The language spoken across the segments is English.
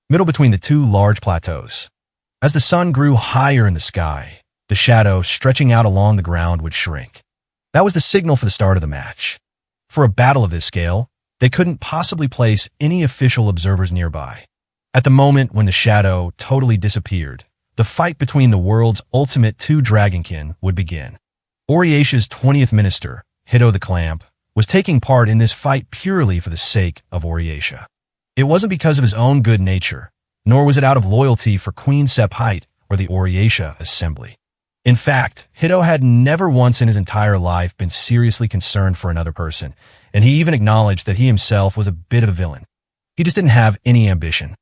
middle between the two large plateaus. As the sun grew higher in the sky, the shadow stretching out along the ground would shrink. That was the signal for the start of the match. For a battle of this scale, they couldn't possibly place any official observers nearby. At the moment when the shadow totally disappeared, the fight between the world's ultimate two dragonkin would begin. Oriesha's 20th minister, Hito the Clamp, was taking part in this fight purely for the sake of Oriesha. It wasn't because of his own good nature, nor was it out of loyalty for Queen Sephite or the Oriesha Assembly. In fact, Hito had never once in his entire life been seriously concerned for another person, and he even acknowledged that he himself was a bit of a villain. He just didn't have any ambition.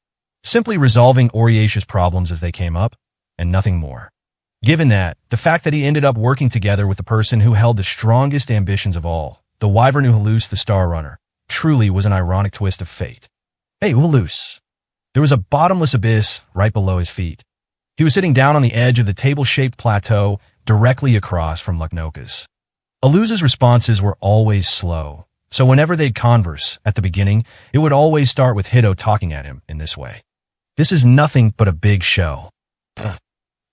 Simply resolving Oriesha's problems as they came up, and nothing more. Given that, the fact that he ended up working together with the person who held the strongest ambitions of all, the Wyvern Uhulus the Star Runner, truly was an ironic twist of fate. Hey, Uhulus. There was a bottomless abyss right below his feet. He was sitting down on the edge of the table-shaped plateau directly across from Lucknoka's. Uhulus's responses were always slow, so whenever they'd converse at the beginning, it would always start with Hito talking at him in this way. This is nothing but a big show.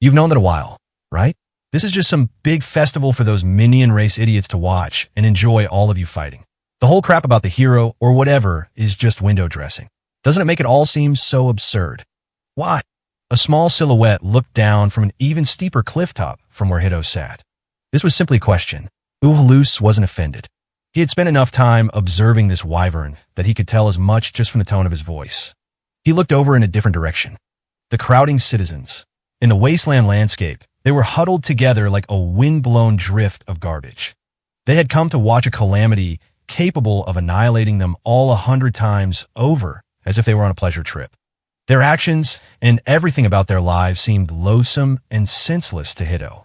You've known that a while, right? This is just some big festival for those minion race idiots to watch and enjoy all of you fighting. The whole crap about the hero or whatever is just window dressing. Doesn't it make it all seem so absurd? Why? A small silhouette looked down from an even steeper cliff top from where Hito sat. This was simply a question. Uhulus wasn't offended. He had spent enough time observing this wyvern that he could tell as much just from the tone of his voice. He looked over in a different direction. The crowding citizens. In the wasteland landscape, they were huddled together like a wind-blown drift of garbage. They had come to watch a calamity capable of annihilating them all 100 times over, as if they were on a pleasure trip. Their actions and everything about their lives seemed loathsome and senseless to Hito.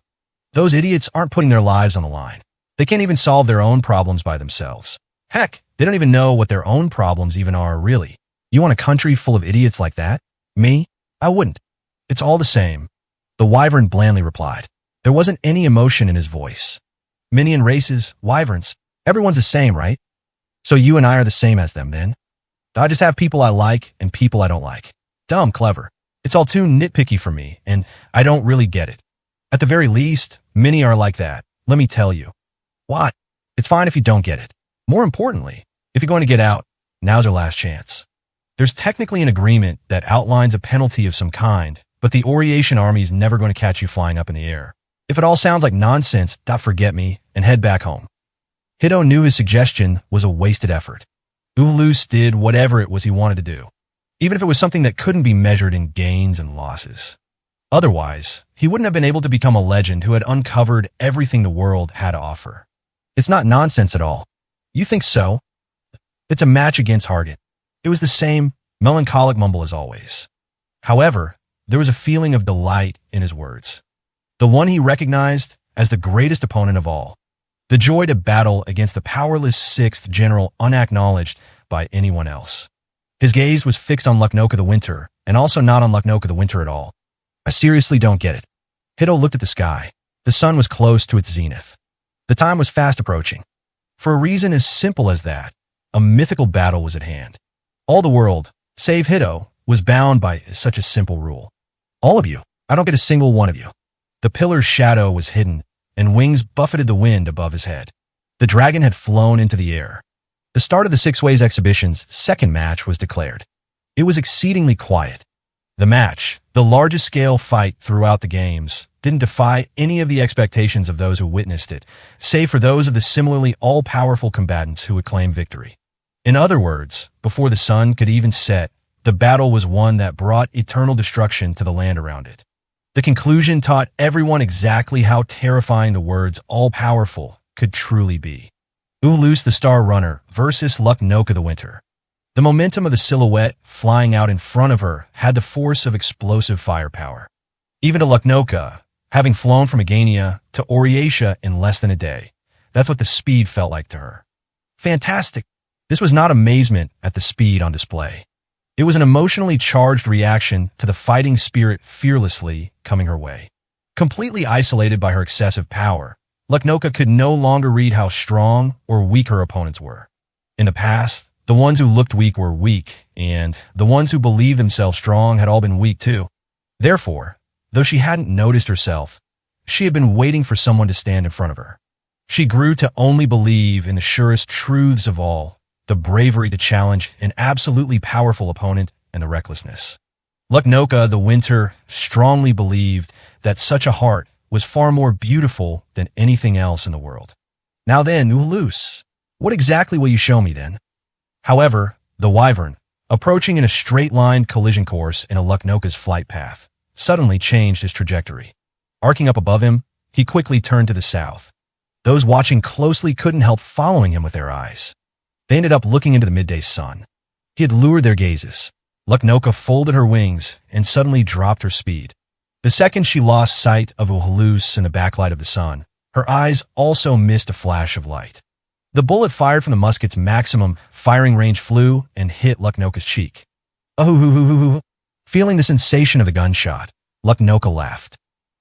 Those idiots aren't putting their lives on the line. They can't even solve their own problems by themselves. Heck, they don't even know what their own problems even are, really. You want a country full of idiots like that? Me? I wouldn't. It's all the same. The wyvern blandly replied. There wasn't any emotion in his voice. Minion races, wyverns, everyone's the same, right? So you and I are the same as them, then? I just have people I like and people I don't like. Dumb, clever. It's all too nitpicky for me, and I don't really get it. At the very least, many are like that, let me tell you. What? It's fine if you don't get it. More importantly, if you're going to get out, now's your last chance. There's technically an agreement that outlines a penalty of some kind, but the Oriation army's never going to catch you flying up in the air. If it all sounds like nonsense, forget me and head back home. Hito knew his suggestion was a wasted effort. Uhulus did whatever it was he wanted to do, even if it was something that couldn't be measured in gains and losses. Otherwise, he wouldn't have been able to become a legend who had uncovered everything the world had to offer. It's not nonsense at all. You think so? It's a match against Hargit. It was the same melancholic mumble as always. However, there was a feeling of delight in his words. The one he recognized as the greatest opponent of all. The joy to battle against the powerless 6th general unacknowledged by anyone else. His gaze was fixed on Lucknoka the Winter, and also not on Lucknoka the Winter at all. I seriously don't get it. Hito looked at the sky. The sun was close to its zenith. The time was fast approaching. For a reason as simple as that, a mythical battle was at hand. All the world, save Hito, was bound by such a simple rule. All of you. I don't get a single one of you. The pillar's shadow was hidden, and wings buffeted the wind above his head. The dragon had flown into the air. The start of the Six Ways exhibition's second match was declared. It was exceedingly quiet. The match, the largest scale fight throughout the games, didn't defy any of the expectations of those who witnessed it, save for those of the similarly all-powerful combatants who would claim victory. In other words, before the sun could even set, the battle was one that brought eternal destruction to the land around it. The conclusion taught everyone exactly how terrifying the words all-powerful could truly be. Uhulus the Star Runner versus Lucknoka the Winter. The momentum of the silhouette flying out in front of her had the force of explosive firepower. Even to Lucknoka, having flown from Agania to Oriesha in less than a day, that's what the speed felt like to her. Fantastic. This was not amazement at the speed on display. It was an emotionally charged reaction to the fighting spirit fearlessly coming her way. Completely isolated by her excessive power, Lucknoka could no longer read how strong or weak her opponents were. In the past, The ones who looked weak were weak, and the ones who believed themselves strong had all been weak too. Therefore, though she hadn't noticed herself, she had been waiting for someone to stand in front of her. She grew to only believe in the surest truths of all, the bravery to challenge an absolutely powerful opponent and the recklessness. Luknoka, the winter, strongly believed that such a heart was far more beautiful than anything else in the world. Now then, Uhulus, what exactly will you show me then? However, the wyvern, approaching in a straight-line collision course in a Luknoka's flight path, suddenly changed his trajectory. Arcing up above him, he quickly turned to the south. Those watching closely couldn't help following him with their eyes. They ended up looking into the midday sun. He had lured their gazes. Luknoka folded her wings and suddenly dropped her speed. The second she lost sight of Uhulus in the backlight of the sun, her eyes also missed a flash of light. The bullet fired from the musket's maximum firing range flew and hit Luknoka's cheek. Oh! Feeling the sensation of the gunshot, Luknoka laughed.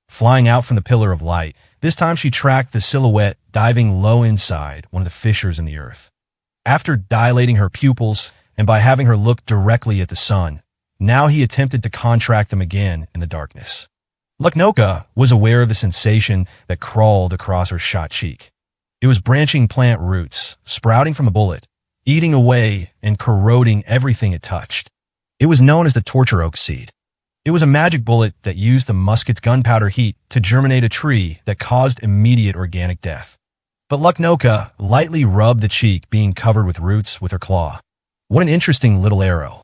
Flying out from the pillar of light, this time she tracked the silhouette diving low inside one of the fissures in the earth. After dilating her pupils and by having her look directly at the sun, now he attempted to contract them again in the darkness. Luknoka was aware of the sensation that crawled across her shot cheek. It was branching plant roots, sprouting from the bullet, eating away and corroding everything it touched. It was known as the torture oak seed. It was a magic bullet that used the musket's gunpowder heat to germinate a tree that caused immediate organic death. But Luknoka lightly rubbed the cheek being covered with roots with her claw. What an interesting little arrow.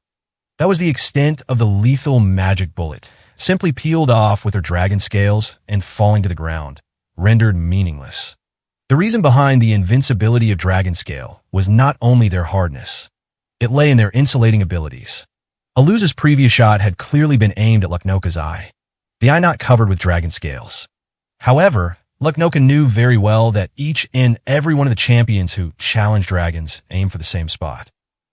That was the extent of the lethal magic bullet, simply peeled off with her dragon scales and falling to the ground, rendered meaningless. The reason behind the invincibility of dragon scale was not only their hardness. It lay in their insulating abilities. Aluza's previous shot had clearly been aimed at Luknoka's eye, the eye not covered with dragon scales. However, Luknoka knew very well that each and every one of the champions who challenged dragons aimed for the same spot.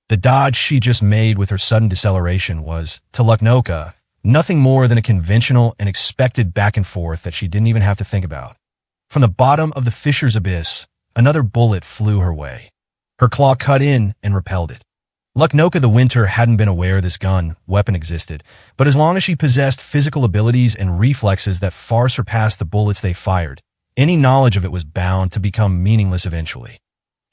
The dodge she just made with her sudden deceleration was, to Luknoka, nothing more than a conventional and expected back and forth that she didn't even have to think about. From the bottom of the fissure's abyss, another bullet flew her way. Her claw cut in and repelled it. Luknoka the Winter hadn't been aware this weapon existed, but as long as she possessed physical abilities and reflexes that far surpassed the bullets they fired, any knowledge of it was bound to become meaningless eventually.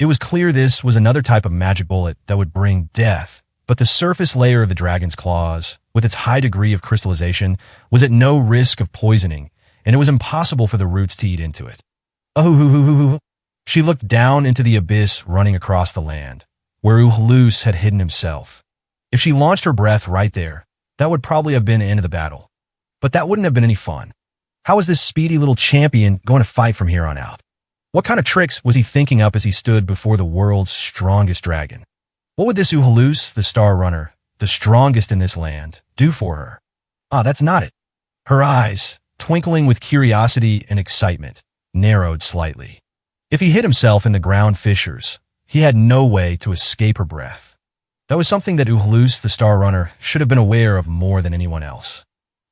It was clear this was another type of magic bullet that would bring death, but the surface layer of the dragon's claws, with its high degree of crystallization, was at no risk of poisoning, and it was impossible for the roots to eat into it. Oh! She looked down into the abyss running across the land, where Uhulus had hidden himself. If she launched her breath right there, that would probably have been the end of the battle. But that wouldn't have been any fun. How was this speedy little champion going to fight from here on out? What kind of tricks was he thinking up as he stood before the world's strongest dragon? What would this Uhulus, the Star Runner, the strongest in this land, do for her? That's not it. Her eyes, twinkling with curiosity and excitement, narrowed slightly. If he hid himself in the ground fissures, he had no way to escape her breath. That was something that Uhulus, the Star Runner, should have been aware of more than anyone else.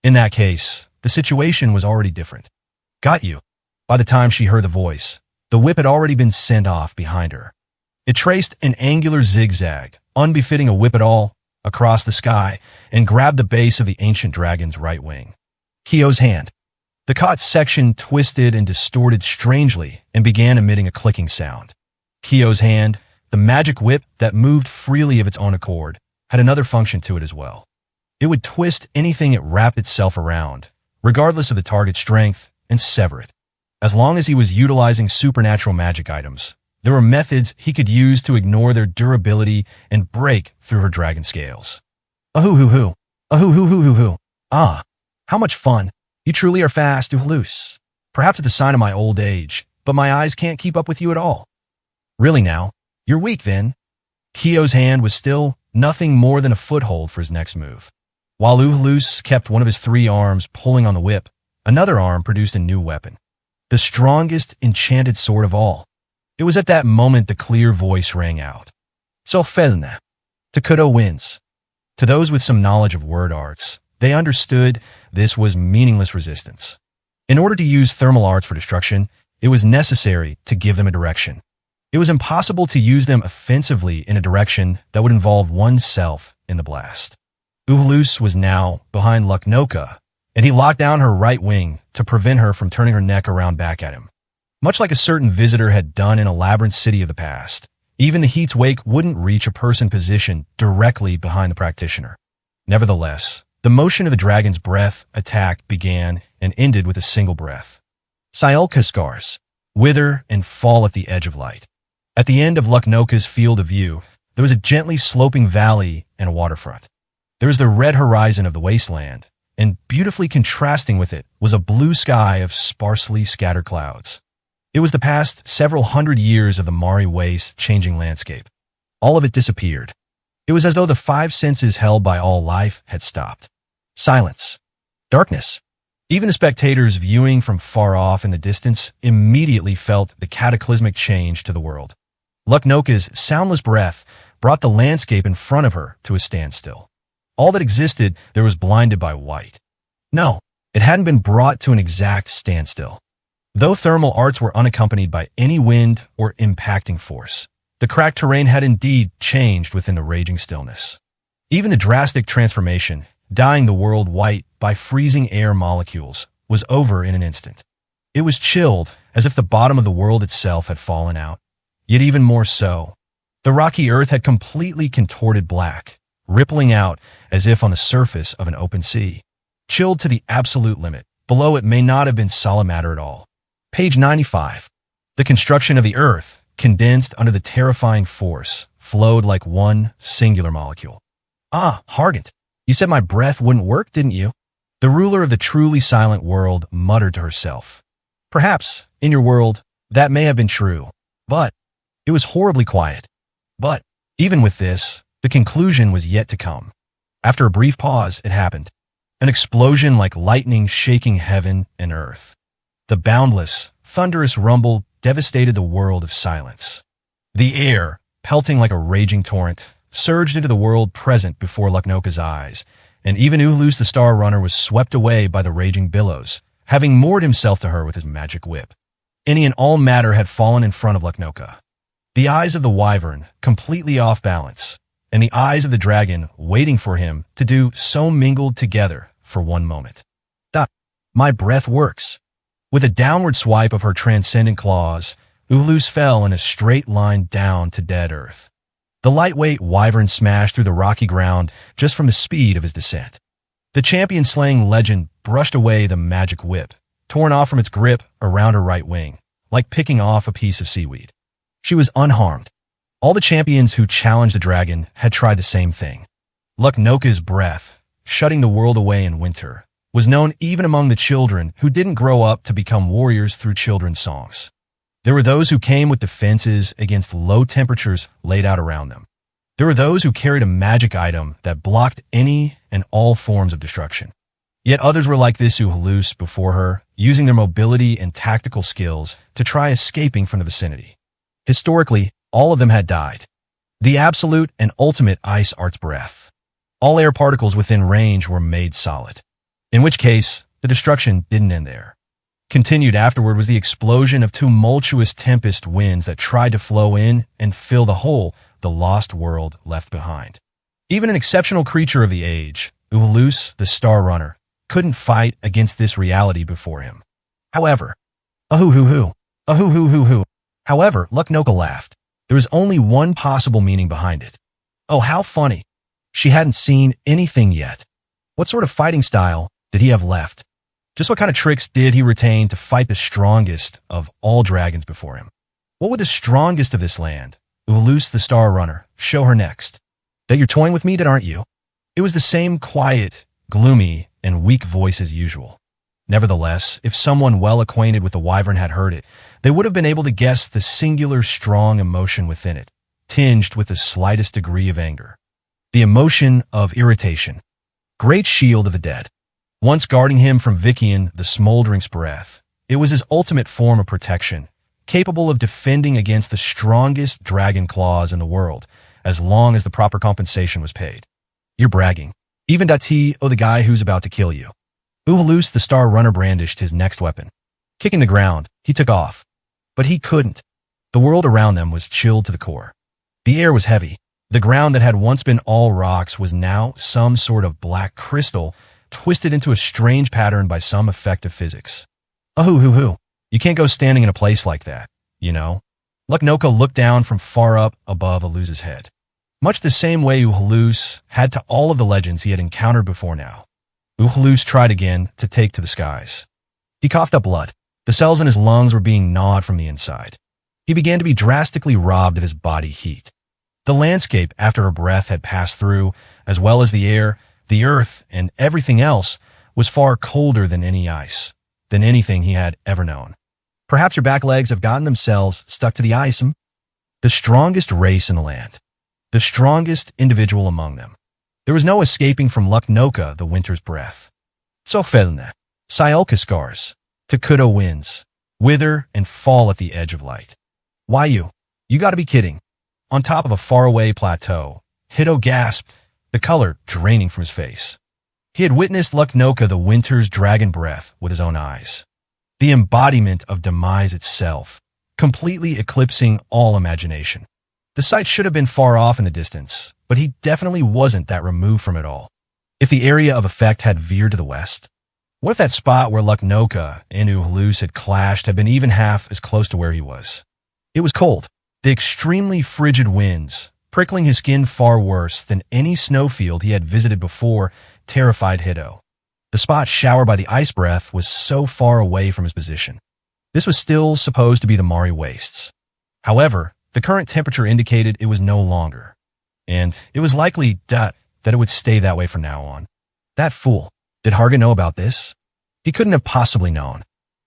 In that case, the situation was already different. Got you. By the time she heard the voice, the whip had already been sent off behind her. It traced an angular zigzag, unbefitting a whip at all, across the sky, and grabbed the base of the ancient dragon's right wing. Kyo's hand. The caught section twisted and distorted strangely and began emitting a clicking sound. Kyo's hand, the magic whip that moved freely of its own accord, had another function to it as well. It would twist anything it wrapped itself around, regardless of the target's strength, and sever it. As long as he was utilizing supernatural magic items, there were methods he could use to ignore their durability and break through her dragon scales. Ahoo-hoo-hoo. Ahoo-hoo-hoo-hoo-hoo. Ah, how much fun. You truly are fast, Uhulus. Perhaps it's a sign of my old age, but my eyes can't keep up with you at all. Really now? You're weak then? Kyo's hand was still nothing more than a foothold for his next move. While Uhulus kept one of his 3 arms pulling on the whip, another arm produced a new weapon. The strongest enchanted sword of all. It was at that moment the clear voice rang out. Solfelna. Takuto wins. To those with some knowledge of word arts, they understood this was meaningless resistance. In order to use thermal arts for destruction, it was necessary to give them a direction. It was impossible to use them offensively in a direction that would involve oneself in the blast. Uhulus was now behind Luknoka, and he locked down her right wing to prevent her from turning her neck around back at him. Much like a certain visitor had done in a labyrinth city of the past, even the heat's wake wouldn't reach a person positioned directly behind the practitioner. Nevertheless, the motion of the dragon's breath attack began and ended with a single breath. Siolka's scars wither and fall at the edge of light. At the end of Luknoka's field of view, there was a gently sloping valley and a waterfront. There was the red horizon of the wasteland, and beautifully contrasting with it was a blue sky of sparsely scattered clouds. It was the past several hundred years of the Mari Waste changing landscape. All of it disappeared. It was as though the five senses held by all life had stopped. Silence. Darkness. Even the spectators viewing from far off in the distance immediately felt the cataclysmic change to the world. Luknoka's soundless breath brought the landscape in front of her to a standstill. All that existed there was blinded by white. No, it hadn't been brought to an exact standstill. Though thermal arts were unaccompanied by any wind or impacting force, the cracked terrain had indeed changed within the raging stillness. Even the drastic transformation, dyeing the world white by freezing air molecules, was over in an instant. It was chilled, as if the bottom of the world itself had fallen out. Yet even more so, the rocky earth had completely contorted black, rippling out as if on the surface of an open sea. Chilled to the absolute limit, below it may not have been solid matter at all. Page 95. The construction of the earth, condensed under the terrifying force, flowed like one singular molecule. Ah, Hargant, you said my breath wouldn't work, didn't you? The ruler of the truly silent world muttered to herself. Perhaps, in your world, that may have been true, but it was horribly quiet. But, even with this, the conclusion was yet to come. After a brief pause, it happened. An explosion like lightning shaking heaven and earth. The boundless, thunderous rumble devastated the world of silence. The air, pelting like a raging torrent, surged into the world present before Luknoka's eyes, and even Uhulus the Star Runner was swept away by the raging billows, having moored himself to her with his magic whip. Any and all matter had fallen in front of Luknoka. The eyes of the wyvern, completely off balance, and the eyes of the dragon waiting for him to do so mingled together for one moment. My breath works. With a downward swipe of her transcendent claws, Uhulus fell in a straight line down to dead earth. The lightweight wyvern smashed through the rocky ground just from the speed of his descent. The champion-slaying legend brushed away the magic whip, torn off from its grip around her right wing, like picking off a piece of seaweed. She was unharmed. All the champions who challenged the dragon had tried the same thing. Luknoka's breath, shutting the world away in winter, was known even among the children who didn't grow up to become warriors through children's songs. There were those who came with defenses against low temperatures laid out around them. There were those who carried a magic item that blocked any and all forms of destruction. Yet others were like this Uhulus before her, using their mobility and tactical skills to try escaping from the vicinity. Historically, all of them had died. The absolute and ultimate ice art's breath. All air particles within range were made solid. In which case, the destruction didn't end there. Continued afterward was the explosion of tumultuous tempest winds that tried to flow in and fill the hole the lost world left behind. Even an exceptional creature of the age, Uhulus the Star Runner, couldn't fight against this reality before him. However, However, Luknoka laughed. There was only one possible meaning behind it. Oh, how funny. She hadn't seen anything yet. What sort of fighting style did he have left? Just what kind of tricks did he retain to fight the strongest of all dragons before him? What would the strongest of this land, Uhulus the Star Runner, show her next? That you're toying with me, aren't you? It was the same quiet, gloomy, and weak voice as usual. Nevertheless, if someone well acquainted with the wyvern had heard it, they would have been able to guess the singular strong emotion within it, tinged with the slightest degree of anger. The emotion of irritation. Great shield of the dead. Once guarding him from Vikian, the smoldering's breath, it was his ultimate form of protection, capable of defending against the strongest dragon claws in the world, as long as the proper compensation was paid. You're bragging. Even Dati, the guy who's about to kill you. Uhulus the Star Runner brandished his next weapon. Kicking the ground, he took off. But he couldn't. The world around them was chilled to the core. The air was heavy. The ground that had once been all rocks was now some sort of black crystal, twisted into a strange pattern by some effect of physics. Hoo. You can't go standing in a place like that, you know? Luknoka looked down from far up above Aluza's head. Much the same way Uhalus had to all of the legends he had encountered before now. Uhalus tried again to take to the skies. He coughed up blood. The cells in his lungs were being gnawed from the inside. He began to be drastically robbed of his body heat. The landscape, after a breath had passed through, as well as the air, the earth, and everything else, was far colder than any ice, than anything he had ever known. Perhaps your back legs have gotten themselves stuck to the ice. The strongest race in the land. The strongest individual among them. There was no escaping from Luknoka, the winter's breath. Sofelna, Siolka scars, Takuto winds, wither and fall at the edge of light. Why you? You gotta be kidding. On top of a faraway plateau, Hito gasped, the color draining from his face. He had witnessed Luknoka, the winter's dragon breath, with his own eyes. The embodiment of demise itself, completely eclipsing all imagination. The sight should have been far off in the distance, but he definitely wasn't that removed from it all. If the area of effect had veered to the west, what if that spot where Luknoka and Uhalus had clashed had been even half as close to where he was? It was cold. The extremely frigid winds, prickling his skin far worse than any snowfield he had visited before, terrified Hito. The spot showered by the ice breath was so far away from his position. This was still supposed to be the Mari Wastes. However, the current temperature indicated it was no longer, and it was likely that it would stay that way from now on. That fool. Did Harga know about this? He couldn't have possibly known.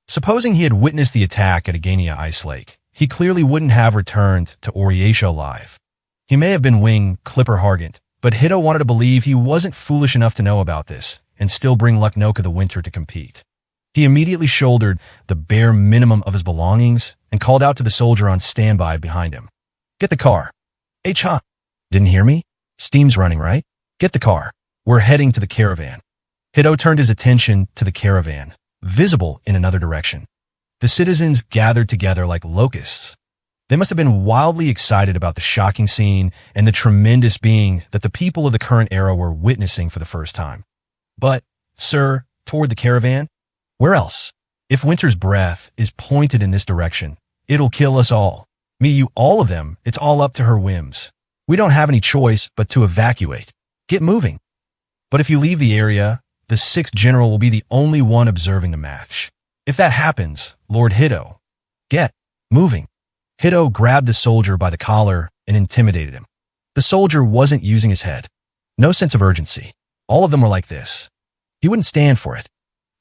Supposing he had witnessed the attack at Agania Ice Lake, he clearly wouldn't have returned to Oriatia alive. He may have been Wing Clipper Hargant, but Hito wanted to believe he wasn't foolish enough to know about this and still bring Luknoka the Winter to compete. He immediately shouldered the bare minimum of his belongings and called out to the soldier on standby behind him. Get the car. H-huh. Didn't hear me? Steam's running, right? Get the car. We're heading to the caravan. Hito turned his attention to the caravan, visible in another direction. The citizens gathered together like locusts. They must have been wildly excited about the shocking scene and the tremendous being that the people of the current era were witnessing for the first time. But, sir, toward the caravan? Where else? If winter's breath is pointed in this direction, it'll kill us all. Me, you, all of them, it's all up to her whims. We don't have any choice but to evacuate. Get moving. But if you leave the area, the 6th General will be the only one observing the match. If that happens, Lord Hito, get moving. Hito grabbed the soldier by the collar and intimidated him. The soldier wasn't using his head. No sense of urgency. All of them were like this. He wouldn't stand for it.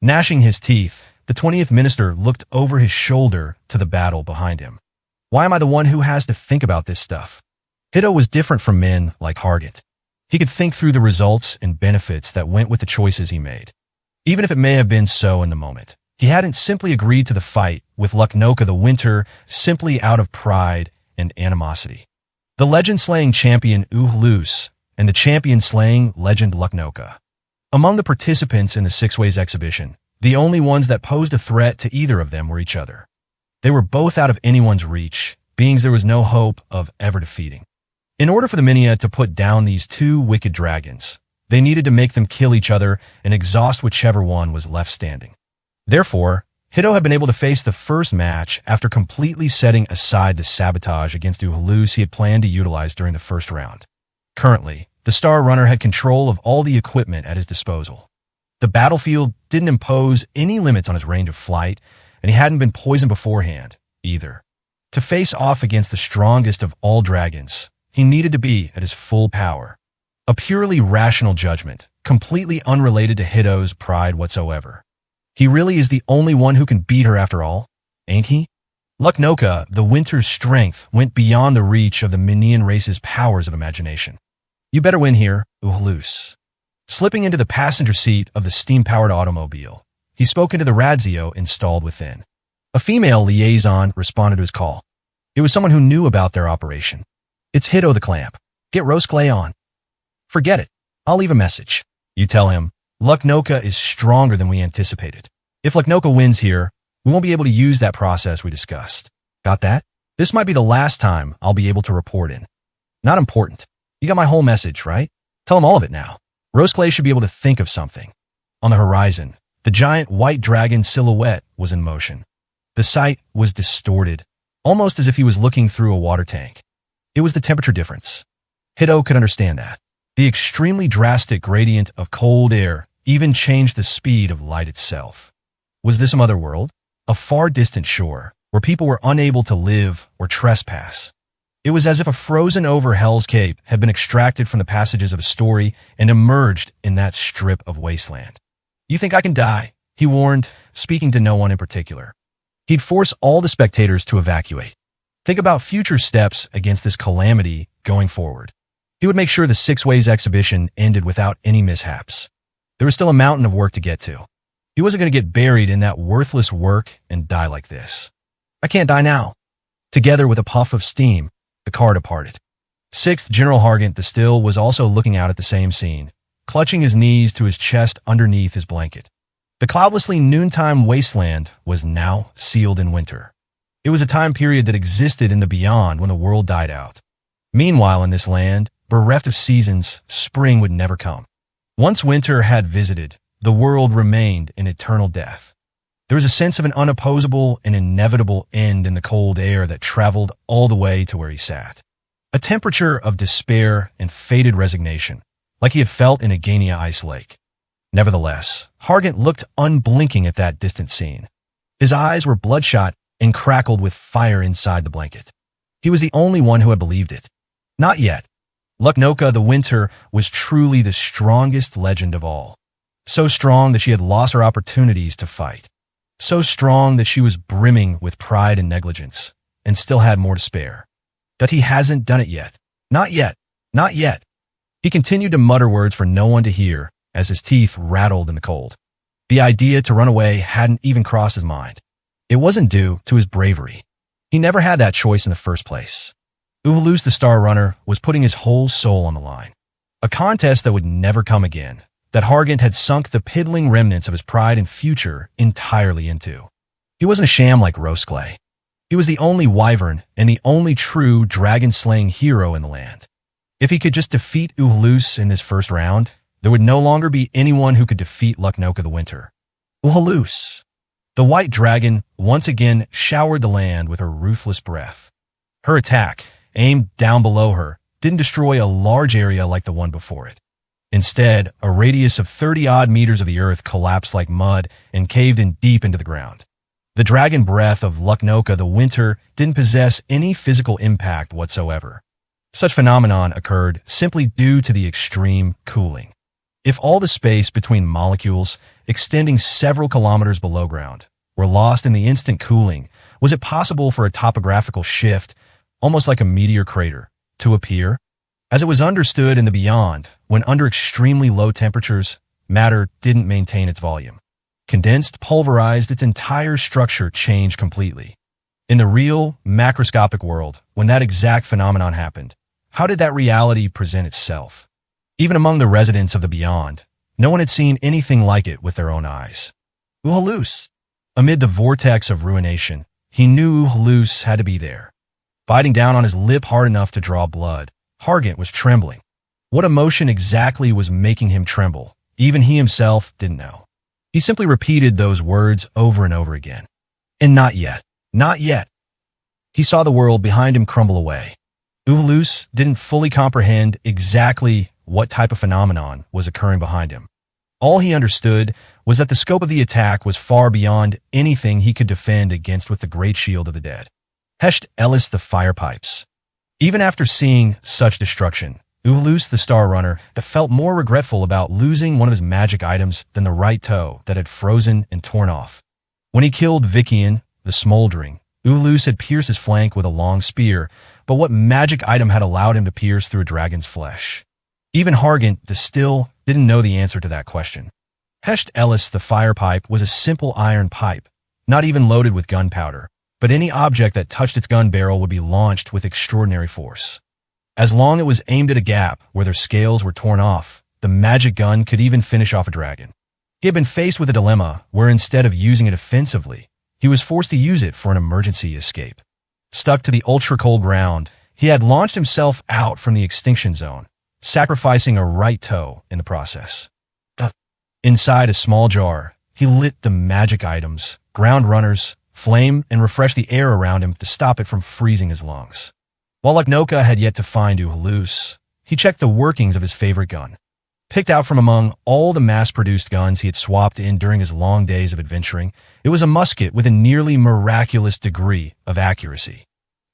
Gnashing his teeth, the 20th Minister looked over his shoulder to the battle behind him. Why am I the one who has to think about this stuff? Hito was different from men like Hargant. He could think through the results and benefits that went with the choices he made. Even if it may have been so in the moment. He hadn't simply agreed to the fight with Luknoka the Winter simply out of pride and animosity. The legend-slaying champion Uhalus and the champion-slaying legend Luknoka. Among the participants in the Six Ways exhibition, the only ones that posed a threat to either of them were each other. They were both out of anyone's reach, beings there was no hope of ever defeating. In order for the Minia to put down these two wicked dragons, they needed to make them kill each other and exhaust whichever one was left standing. Therefore, Hito had been able to face the first match after completely setting aside the sabotage against Uhalus he had planned to utilize during the first round. Currently, the Star Runner had control of all the equipment at his disposal. The battlefield didn't impose any limits on his range of flight, and he hadn't been poisoned beforehand, either. To face off against the strongest of all dragons, he needed to be at his full power. A purely rational judgment, completely unrelated to Hito's pride whatsoever. He really is the only one who can beat her after all, ain't he? Luknoka, the Winter's strength, went beyond the reach of the Minion race's powers of imagination. You better win here, Uhalus. Slipping into the passenger seat of the steam-powered automobile, he spoke into the radio installed within. A female liaison responded to his call. It was someone who knew about their operation. It's Hito the Clamp. Get Rosclay on. Forget it. I'll leave a message. You tell him, Luknoka is stronger than we anticipated. If Luknoka wins here, we won't be able to use that process we discussed. Got that? This might be the last time I'll be able to report in. Not important. You got my whole message, right? Tell him all of it now. Roseclay should be able to think of something. On the horizon, the giant white dragon silhouette was in motion. The sight was distorted, almost as if he was looking through a water tank. It was the temperature difference. Hito could understand that. The extremely drastic gradient of cold air even changed the speed of light itself. Was this some other world? A far distant shore, where people were unable to live or trespass. It was as if a frozen-over Hell's Cape had been extracted from the passages of a story and emerged in that strip of wasteland. "You think I can die?" he warned, speaking to no one in particular. He'd force all the spectators to evacuate. Think about future steps against this calamity going forward. He would make sure the Six Ways exhibition ended without any mishaps. There was still a mountain of work to get to. He wasn't going to get buried in that worthless work and die like this. "I can't die now." Together with a puff of steam, the car departed. 6th General Hargant the Still was also looking out at the same scene, clutching his knees to his chest underneath his blanket. The cloudlessly noontime wasteland was now sealed in winter. It was a time period that existed in the beyond when the world died out. Meanwhile, in this land, bereft of seasons, spring would never come. Once winter had visited, the world remained in eternal death. There was a sense of an unopposable and inevitable end in the cold air that traveled all the way to where he sat. A temperature of despair and fated resignation, like he had felt in a Gania ice lake. Nevertheless, Hargant looked unblinking at that distant scene. His eyes were bloodshot and crackled with fire inside the blanket. He was the only one who had believed it. Not yet. Luknoka the Winter was truly the strongest legend of all. So strong that she had lost her opportunities to fight. So strong that she was brimming with pride and negligence, and still had more to spare. That he hasn't done it yet. Not yet. Not yet. He continued to mutter words for no one to hear as his teeth rattled in the cold. The idea to run away hadn't even crossed his mind. It wasn't due to his bravery. He never had that choice in the first place. Uvalus the Star Runner was putting his whole soul on the line. A contest that would never come again, that Hargant had sunk the piddling remnants of his pride and future entirely into. He wasn't a sham like Roseclay. He was the only wyvern and the only true dragon-slaying hero in the land. If he could just defeat Uvalus in this first round, there would no longer be anyone who could defeat Luknoka the Winter. Uvalus. The white dragon once again showered the land with her ruthless breath. Her attack, aimed down below her, didn't destroy a large area like the one before it. Instead, a radius of 30-odd meters of the earth collapsed like mud and caved in deep into the ground. The dragon breath of Luknoka the Winter didn't possess any physical impact whatsoever. Such phenomenon occurred simply due to the extreme cooling. If all the space between molecules, extending several kilometers below ground, were lost in the instant cooling, was it possible for a topographical shift, almost like a meteor crater, to appear? As it was understood in the beyond, when under extremely low temperatures, matter didn't maintain its volume. Condensed, pulverized, its entire structure changed completely. In the real, macroscopic world, when that exact phenomenon happened, how did that reality present itself? Even among the residents of the beyond, no one had seen anything like it with their own eyes. Uhalus. Amid the vortex of ruination, he knew Uhalus had to be there. Biting down on his lip hard enough to draw blood, Hargant was trembling. What emotion exactly was making him tremble? Even he himself didn't know. He simply repeated those words over and over again. And not yet. Not yet. He saw the world behind him crumble away. Uvalus didn't fully comprehend exactly what type of phenomenon was occurring behind him. All he understood was that the scope of the attack was far beyond anything he could defend against with the great shield of the dead. Hesht Ellis the Fire Pipes. Even after seeing such destruction, Uvalus the Star Runner felt more regretful about losing one of his magic items than the right toe that had frozen and torn off. When he killed Vikian, the Smoldering, Uvalus had pierced his flank with a long spear, but what magic item had allowed him to pierce through a dragon's flesh? Even Hargant the Still didn't know the answer to that question. Hesht Ellis the Fire Pipe was a simple iron pipe, not even loaded with gunpowder, but any object that touched its gun barrel would be launched with extraordinary force. As long as it was aimed at a gap where their scales were torn off, the magic gun could even finish off a dragon. He had been faced with a dilemma where instead of using it offensively, he was forced to use it for an emergency escape. Stuck to the ultra-cold ground, he had launched himself out from the extinction zone, sacrificing a right toe in the process. Inside a small jar, he lit the magic items, ground runners, flame, and refreshed the air around him to stop it from freezing his lungs. While Luknoka had yet to find Uhulus, he checked the workings of his favorite gun. Picked out from among all the mass-produced guns he had swapped in during his long days of adventuring, it was a musket with a nearly miraculous degree of accuracy.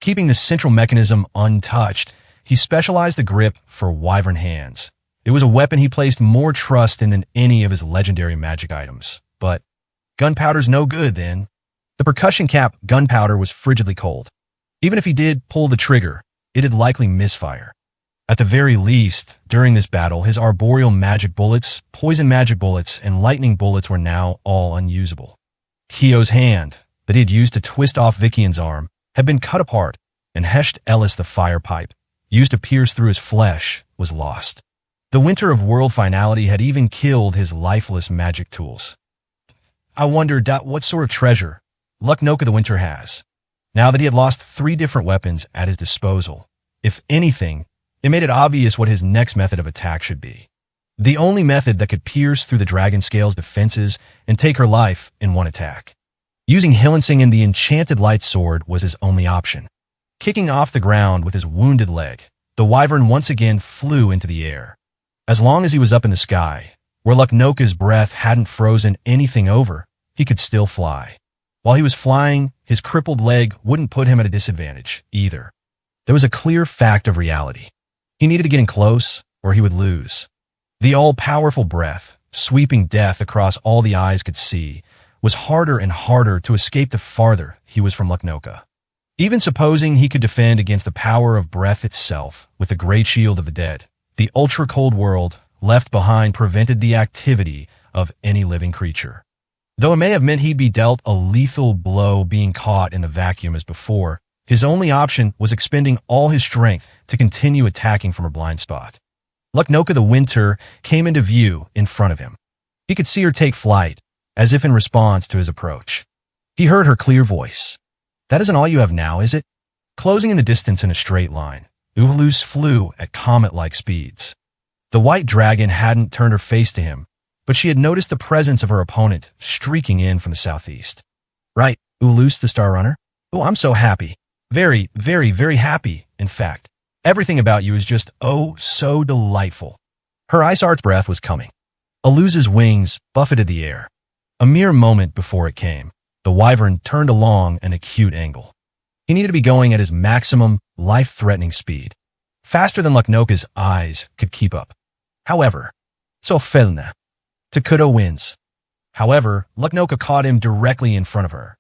Keeping the central mechanism untouched, he specialized the grip for wyvern hands. It was a weapon he placed more trust in than any of his legendary magic items. But gunpowder's no good then. The percussion cap gunpowder was frigidly cold. Even if he did pull the trigger, it'd likely misfire. At the very least, during this battle, his arboreal magic bullets, poison magic bullets, and lightning bullets were now all unusable. Kyo's hand, that he had used to twist off Vikian's arm, had been cut apart, and Hesht Ellis the fire pipe, used to pierce through his flesh, was lost. The winter of world finality had even killed his lifeless magic tools. I wondered what sort of treasure Luknoka the Winter has. Now that he had lost 3 different weapons at his disposal, if anything, it made it obvious what his next method of attack should be. The only method that could pierce through the dragon scale's defenses and take her life in one attack. Using Hilensing and the enchanted light sword was his only option. Kicking off the ground with his wounded leg, the wyvern once again flew into the air. As long as he was up in the sky, where Luknoka's breath hadn't frozen anything over, he could still fly. While he was flying, his crippled leg wouldn't put him at a disadvantage, either. There was a clear fact of reality. He needed to get in close, or he would lose. The all-powerful breath, sweeping death across all the eyes could see, was harder and harder to escape the farther he was from Luknoka. Even supposing he could defend against the power of breath itself with the great shield of the dead, the ultra-cold world left behind prevented the activity of any living creature. Though it may have meant he'd be dealt a lethal blow being caught in the vacuum as before, his only option was expending all his strength to continue attacking from her blind spot. Luknoka the Winter came into view in front of him. He could see her take flight, as if in response to his approach. He heard her clear voice. "That isn't all you have now, is it?" Closing in the distance in a straight line, Uhulus flew at comet-like speeds. The white dragon hadn't turned her face to him, but she had noticed the presence of her opponent streaking in from the southeast. "Right, Uhulus the Star Runner? Oh, I'm so happy. Very, very, very happy, in fact. Everything about you is just, oh, so delightful." Her ice-arched breath was coming. Aluza's wings buffeted the air. A mere moment before it came, the wyvern turned along an acute angle. He needed to be going at his maximum, life-threatening speed, faster than Luknoka's eyes could keep up. However, so Felna. Takuto wins. However, Luknoka caught him directly in front of her.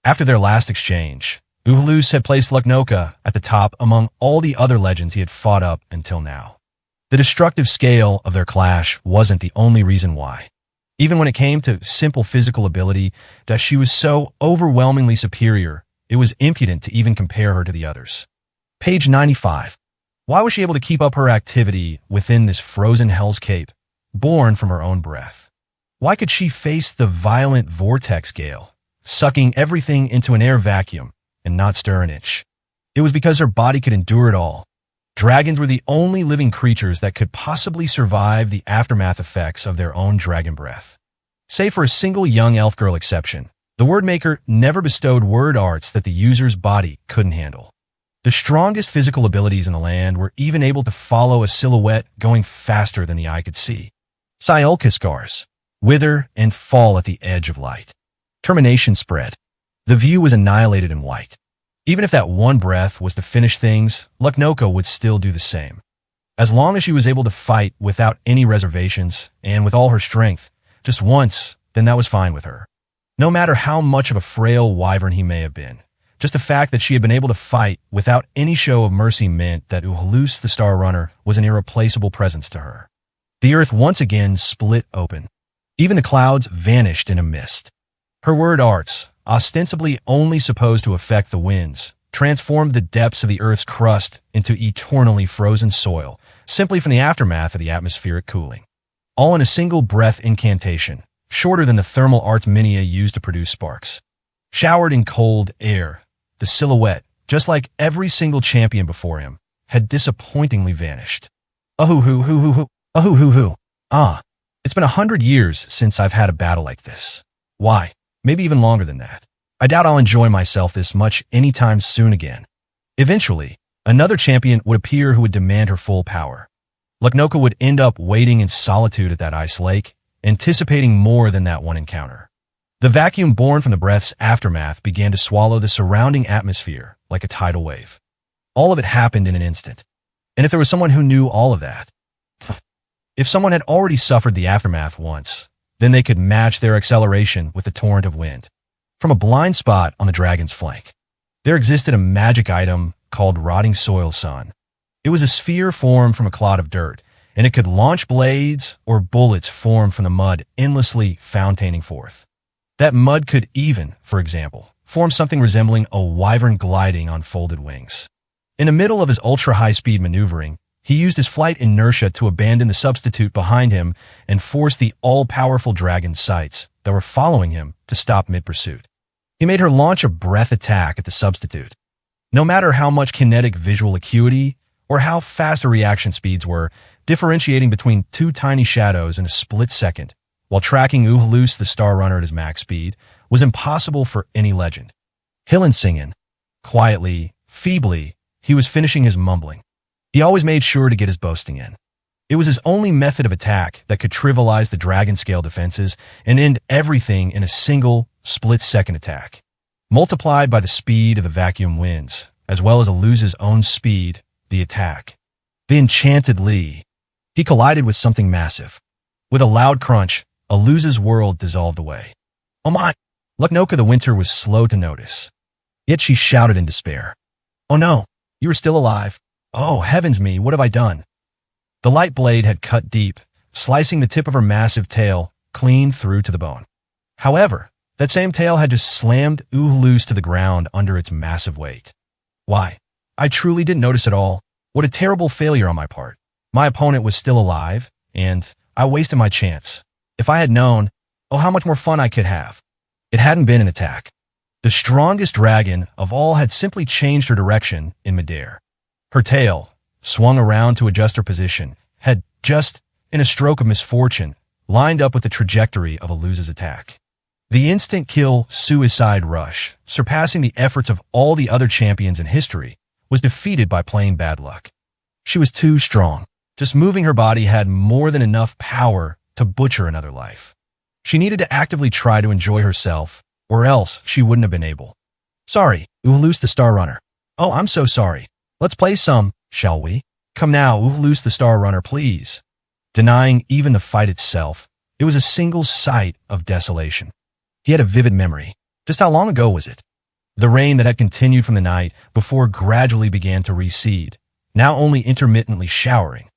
After their last exchange, Uhulus had placed Luknoka at the top among all the other legends he had fought up until now. The destructive scale of their clash wasn't the only reason why. Even when it came to simple physical ability, that she was so overwhelmingly superior, it was impudent to even compare her to the others. Page 95. Why was she able to keep up her activity within this frozen hellscape, born from her own breath? Why could she face the violent vortex gale, sucking everything into an air vacuum, and not stir an inch? It was because her body could endure it all. Dragons were the only living creatures that could possibly survive the aftermath effects of their own dragon breath. Save for a single young elf girl exception, the Wordmaker never bestowed word arts that the user's body couldn't handle. The strongest physical abilities in the land were even able to follow a silhouette going faster than the eye could see. Siolkiskars, wither and fall at the edge of light. Termination spread. The view was annihilated in white. Even if that one breath was to finish things, Luknoka would still do the same. As long as she was able to fight without any reservations and with all her strength, just once, then that was fine with her. No matter how much of a frail wyvern he may have been, just the fact that she had been able to fight without any show of mercy meant that Uhulus the Star Runner was an irreplaceable presence to her. The earth once again split open. Even the clouds vanished in a mist. Her word arts, ostensibly only supposed to affect the winds, transformed the depths of the earth's crust into eternally frozen soil, simply from the aftermath of the atmospheric cooling. All in a single breath incantation, shorter than the thermal arts minia used to produce sparks. Showered in cold air, the silhouette, just like every single champion before him, had disappointingly vanished. Ahoo-hoo-hoo-hoo-hoo. Ahoo-hoo-hoo. Ah, it's been 100 years since I've had a battle like this. Why? Maybe even longer than that. I doubt I'll enjoy myself this much anytime soon again. Eventually, another champion would appear who would demand her full power. Lucknoka would end up waiting in solitude at that ice lake, anticipating more than that one encounter. The vacuum born from the breath's aftermath began to swallow the surrounding atmosphere like a tidal wave. All of it happened in an instant. And if there was someone who knew all of that, if someone had already suffered the aftermath once, then they could match their acceleration with the torrent of wind. From a blind spot on the dragon's flank, there existed a magic item called Rotting Soil Sun. It was a sphere formed from a clod of dirt, and it could launch blades or bullets formed from the mud endlessly fontaining forth. That mud could even, for example, form something resembling a wyvern gliding on folded wings. In the middle of his ultra-high-speed maneuvering, he used his flight inertia to abandon the substitute behind him and force the all-powerful dragon's sights that were following him to stop mid-pursuit. He made her launch a breath attack at the substitute. No matter how much kinetic visual acuity or how fast her reaction speeds were, differentiating between two tiny shadows in a split second while tracking Uhulus the Star Runner at his max speed was impossible for any legend. Hillensingen, quietly, feebly, he was finishing his mumbling. He always made sure to get his boasting in. It was his only method of attack that could trivialize the dragon-scale defenses and end everything in a single, split-second attack. Multiplied by the speed of the vacuum winds, as well as Aluza's own speed, the attack. The enchanted Lee. He collided with something massive. With a loud crunch, Aluza's world dissolved away. Oh my! Lucknoka the Winter was slow to notice. Yet she shouted in despair. Oh no! You are still alive. Oh, heavens me, what have I done? The light blade had cut deep, slicing the tip of her massive tail clean through to the bone. However, that same tail had just slammed Uhulus to the ground under its massive weight. Why? I truly didn't notice at all. What a terrible failure on my part. My opponent was still alive, and I wasted my chance. If I had known, oh, how much more fun I could have. It hadn't been an attack. The strongest dragon of all had simply changed her direction in midair. Her tail, swung around to adjust her position, had just, in a stroke of misfortune, lined up with the trajectory of Aluza's attack. The instant kill suicide rush, surpassing the efforts of all the other champions in history, was defeated by plain bad luck. She was too strong. Just moving her body had more than enough power to butcher another life. She needed to actively try to enjoy herself, or else she wouldn't have been able. Sorry, Uhulus the Star Runner. Oh, I'm so sorry. Let's play some, shall we? Come now, Uhulus the Star Runner, please. Denying even the fight itself, it was a single sight of desolation. He had a vivid memory. Just how long ago was it? The rain that had continued from the night before gradually began to recede, now only intermittently showering.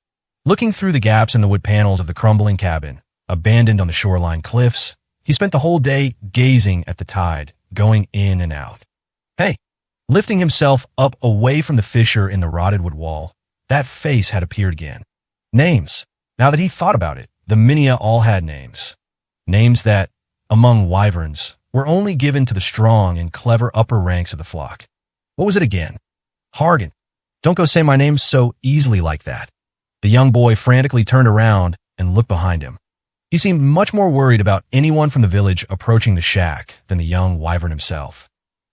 Looking through the gaps in the wood panels of the crumbling cabin, abandoned on the shoreline cliffs, he spent the whole day gazing at the tide, going in and out. Hey! Lifting himself up away from the fissure in the rotted wood wall, that face had appeared again. Names. Now that he thought about it, the Minia all had names. Names that, among wyverns, were only given to the strong and clever upper ranks of the flock. What was it again? Hargan. Don't go say my name so easily like that. The young boy frantically turned around and looked behind him. He seemed much more worried about anyone from the village approaching the shack than the young wyvern himself.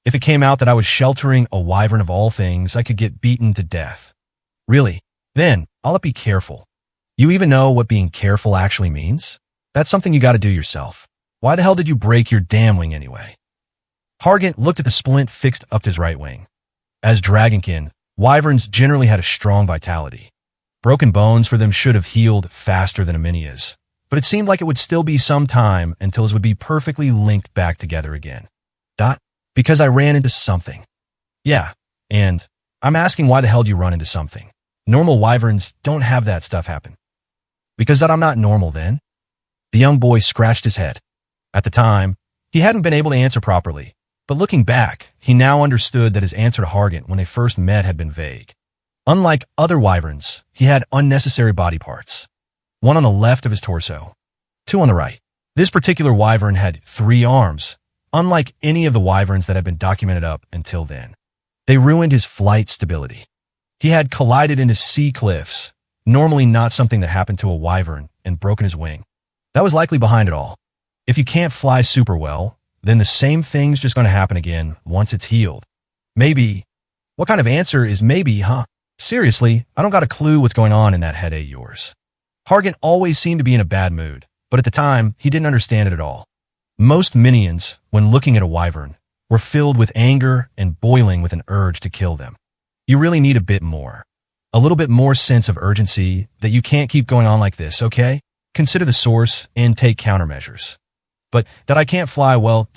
If it came out that I was sheltering a wyvern of all things, I could get beaten to death. Really? Then, I'll be careful. You even know what being careful actually means? That's something you gotta do yourself. Why the hell did you break your damn wing anyway? Hargan looked at the splint fixed up his right wing. As dragonkin, wyverns generally had a strong vitality. Broken bones for them should have healed faster than Aminia's, but it seemed like it would still be some time until his would be perfectly linked back together again. Because I ran into something. Yeah, and I'm asking why the hell do you run into something? Normal wyverns don't have that stuff happen. Because that I'm not normal then? The young boy scratched his head. At the time, he hadn't been able to answer properly, but looking back, he now understood that his answer to Hargan when they first met had been vague. Unlike other wyverns, he had unnecessary body parts. One on the left of his torso, two on the right. This particular wyvern had 3 arms, unlike any of the wyverns that had been documented up until then. They ruined his flight stability. He had collided into sea cliffs, normally not something that happened to a wyvern, and broken his wing. That was likely behind it all. If you can't fly super well, then the same thing's just going to happen again once it's healed. Maybe. What kind of answer is maybe, huh? Seriously, I don't got a clue what's going on in that head of yours. Hargant always seemed to be in a bad mood, but at the time, he didn't understand it at all. Most minions, when looking at a wyvern, were filled with anger and boiling with an urge to kill them. You really need a bit more. A little bit more sense of urgency that you can't keep going on like this, okay? Consider the source and take countermeasures. But that I can't fly, well,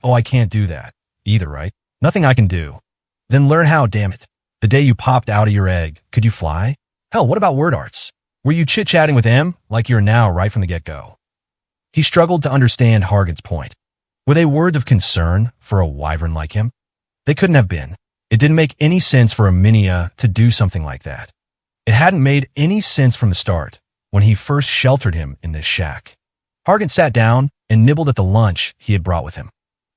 I can't do that either, right? Nothing I can do. Then learn how, damn it. The day you popped out of your egg, could you fly? Hell, what about word arts? Were you chit-chatting with M like you're now right from the get-go? He struggled to understand Hargant's point. Were they words of concern for a wyvern like him? They couldn't have been. It didn't make any sense for a Minia to do something like that. It hadn't made any sense from the start when he first sheltered him in this shack. Hargant sat down and nibbled at the lunch he had brought with him.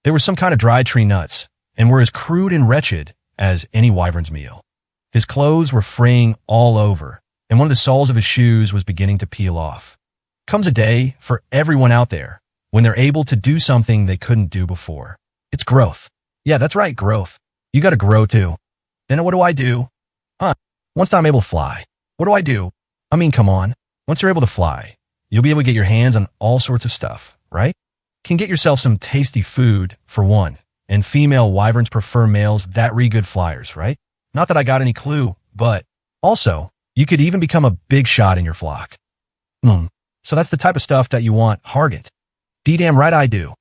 They were some kind of dried tree nuts and were as crude and wretched as any wyvern's meal. His clothes were fraying all over, and one of the soles of his shoes was beginning to peel off. Comes a day for everyone out there when they're able to do something they couldn't do before. It's growth. Yeah, that's right, growth. You gotta grow too. Then what do I do? Once I'm able to fly, what do I do? I mean, come on. Once you're able to fly, you'll be able to get your hands on all sorts of stuff, right? Can get yourself some tasty food, for one. And female wyverns prefer males that good flyers, right? Not that I got any clue, but also, you could even become a big shot in your flock. So that's the type of stuff that you want, Hargant. D-damn right I do.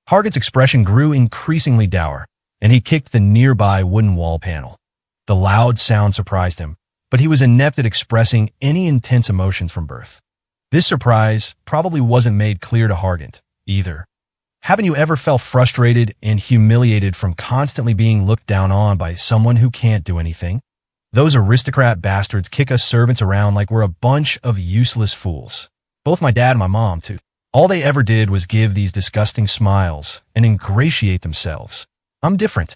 Hargant's expression grew increasingly dour, and he kicked the nearby wooden wall panel. The loud sound surprised him, but he was inept at expressing any intense emotions from birth. This surprise probably wasn't made clear to Hargant, either. Haven't you ever felt frustrated and humiliated from constantly being looked down on by someone who can't do anything? Those aristocrat bastards kick us servants around like we're a bunch of useless fools. Both my dad and my mom, too. All they ever did was give these disgusting smiles and ingratiate themselves. I'm different.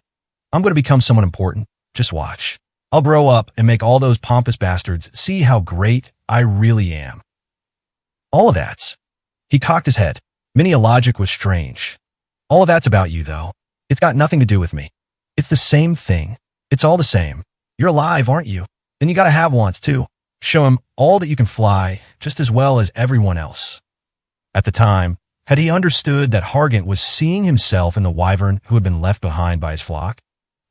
I'm going to become someone important. Just watch. I'll grow up and make all those pompous bastards see how great I really am. All of that's. He cocked his head. Minia logic was strange. All of that's about you, though. It's got nothing to do with me. It's the same thing. It's all the same. You're alive, aren't you? Then you gotta have wants, too. Show him all that you can fly just as well as everyone else. At the time, had he understood that Hargant was seeing himself in the wyvern who had been left behind by his flock?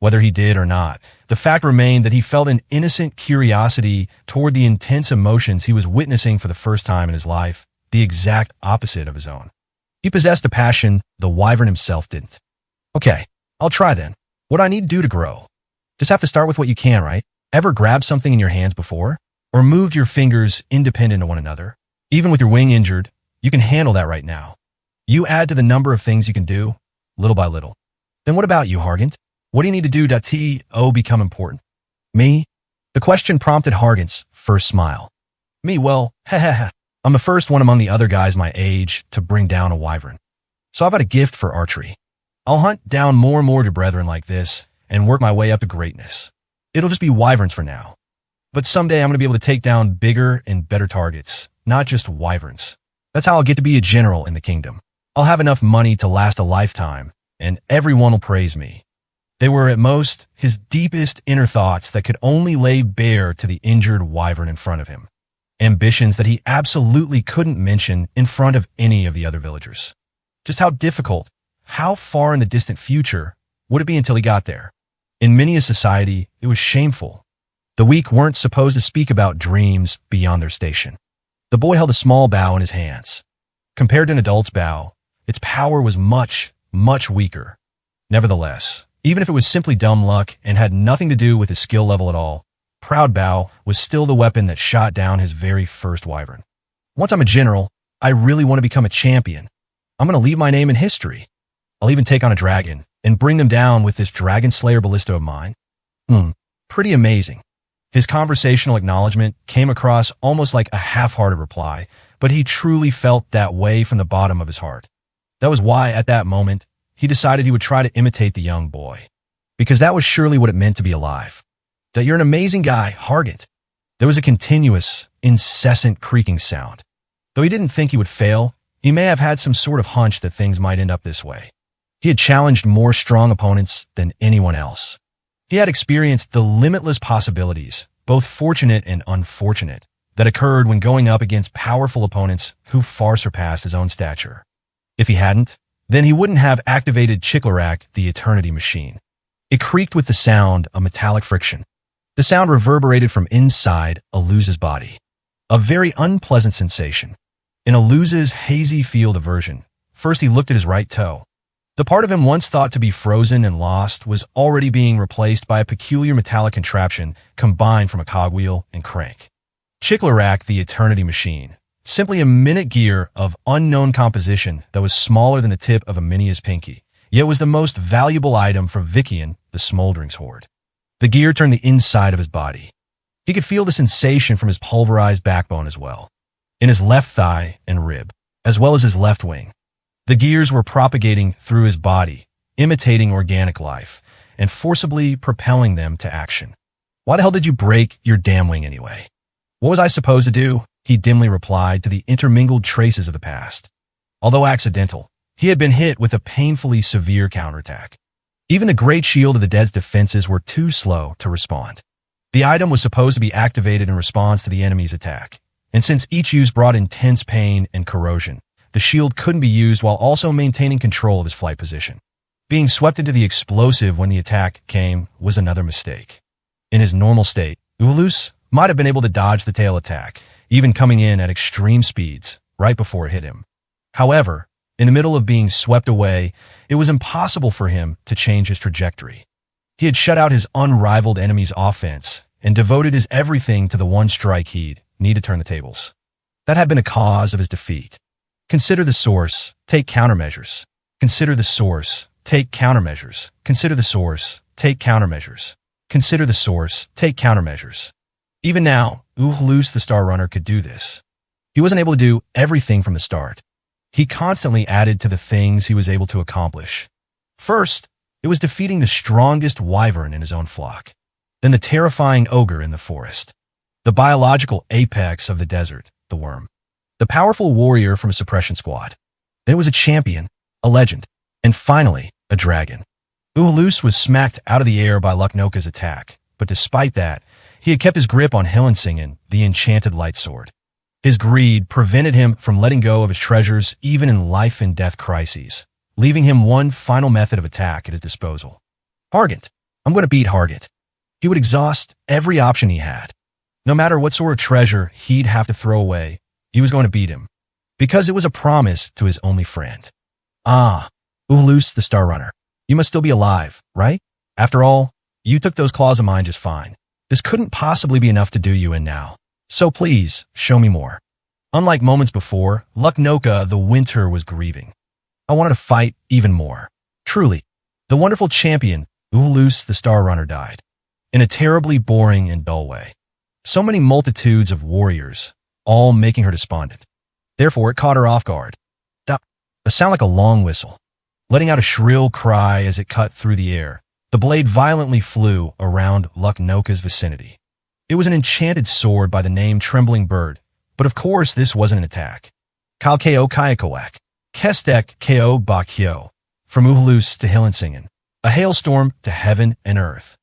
Whether he did or not, the fact remained that he felt an innocent curiosity toward the intense emotions he was witnessing for the first time in his life, the exact opposite of his own. He possessed a passion the wyvern himself didn't. Okay, I'll try then. What do I need to do to grow? Just have to start with what you can, right? Ever grabbed something in your hands before? Or moved your fingers independent of one another? Even with your wing injured, you can handle that right now. You add to the number of things you can do, little by little. Then what about you, Hargant? What do you need to do to become important? Me? The question prompted Hargant's first smile. Me, well, I'm the first one among the other guys my age to bring down a wyvern. So I've got a gift for archery. I'll hunt down more and more to brethren like this and work my way up to greatness. It'll just be wyverns for now. But someday I'm going to be able to take down bigger and better targets, not just wyverns. That's how I'll get to be a general in the kingdom. I'll have enough money to last a lifetime, and everyone will praise me. They were at most his deepest inner thoughts that could only lay bare to the injured wyvern in front of him. Ambitions that he absolutely couldn't mention in front of any of the other villagers. Just how difficult, how far in the distant future would it be until he got there? In many a society, it was shameful. The weak weren't supposed to speak about dreams beyond their station. The boy held a small bow in his hands. Compared to an adult's bow, its power was much, much weaker. Nevertheless, even if it was simply dumb luck and had nothing to do with his skill level at all, Proud Bow was still the weapon that shot down his very first wyvern. Once I'm a general, I really want to become a champion. I'm going to leave my name in history. I'll even take on a dragon and bring them down with this dragon slayer ballista of mine. Pretty amazing. His conversational acknowledgement came across almost like a half-hearted reply, but he truly felt that way from the bottom of his heart. That was why, at that moment, he decided he would try to imitate the young boy. because that was surely what it meant to be alive. That you're an amazing guy, Hargant. There was a continuous, incessant creaking sound. Though he didn't think he would fail, he may have had some sort of hunch that things might end up this way. He had challenged more strong opponents than anyone else. He had experienced the limitless possibilities, both fortunate and unfortunate, that occurred when going up against powerful opponents who far surpassed his own stature. If he hadn't, then he wouldn't have activated Chiclarak, the Eternity Machine. It creaked with the sound of metallic friction. The sound reverberated from inside Aluz's body. A very unpleasant sensation. In Aluz's hazy field of vision, first he looked at his right toe. The part of him once thought to be frozen and lost was already being replaced by a peculiar metallic contraption combined from a cogwheel and crank. Chiclarak, the Eternity Machine. Simply a minute gear of unknown composition that was smaller than the tip of Aminia's pinky, yet was the most valuable item for Vikian, the Smoldering's Horde. The gear turned the inside of his body. He could feel the sensation from his pulverized backbone as well, in his left thigh and rib, as well as his left wing. The gears were propagating through his body, imitating organic life, and forcibly propelling them to action. Why the hell did you break your damn wing anyway? What was I supposed to do? He dimly replied to the intermingled traces of the past. Although accidental, he had been hit with a painfully severe counterattack. Even the Great Shield of the Dead's defenses were too slow to respond. The item was supposed to be activated in response to the enemy's attack, and since each use brought intense pain and corrosion, the shield couldn't be used while also maintaining control of his flight position. Being swept into the explosive when the attack came was another mistake. In his normal state, Ulus might have been able to dodge the tail attack, even coming in at extreme speeds right before it hit him. However, in the middle of being swept away, it was impossible for him to change his trajectory. He had shut out his unrivaled enemy's offense and devoted his everything to the one strike he'd need to turn the tables. That had been a cause of his defeat. Consider the source, take countermeasures. Consider the source, take countermeasures. Consider the source, take countermeasures. Consider the source, take countermeasures. Even now, Ulus the Star Runner could do this. He wasn't able to do everything from the start. He constantly added to the things he was able to accomplish. First, it was defeating the strongest wyvern in his own flock. Then the terrifying ogre in the forest. The biological apex of the desert, the worm. The powerful warrior from a suppression squad. Then it was a champion, a legend, and finally, a dragon. Ulus was smacked out of the air by Luknoka's attack, but despite that, he had kept his grip on Hillensingen, the enchanted light sword. His greed prevented him from letting go of his treasures even in life and death crises, leaving him one final method of attack at his disposal. Hargant. I'm going to beat Hargant. He would exhaust every option he had. No matter what sort of treasure he'd have to throw away, he was going to beat him, because it was a promise to his only friend. Ah, Ulus the Star Runner. You must still be alive, right? After all, you took those claws of mine just fine. This couldn't possibly be enough to do you in now. So please, show me more. Unlike moments before, Luknoka the Winter was grieving. I wanted to fight even more. Truly, the wonderful champion, Ulus the Star Runner, died. In a terribly boring and dull way. So many multitudes of warriors, all making her despondent. Therefore, it caught her off guard. A sound like a long whistle, letting out a shrill cry as it cut through the air. The blade violently flew around Luknoka's vicinity. It was an enchanted sword by the name Trembling Bird, but of course this wasn't an attack. Kalkeo Kayakowak, Kestek Ko Bakyo, from Ulus to Hillensingen, a hailstorm to heaven and earth.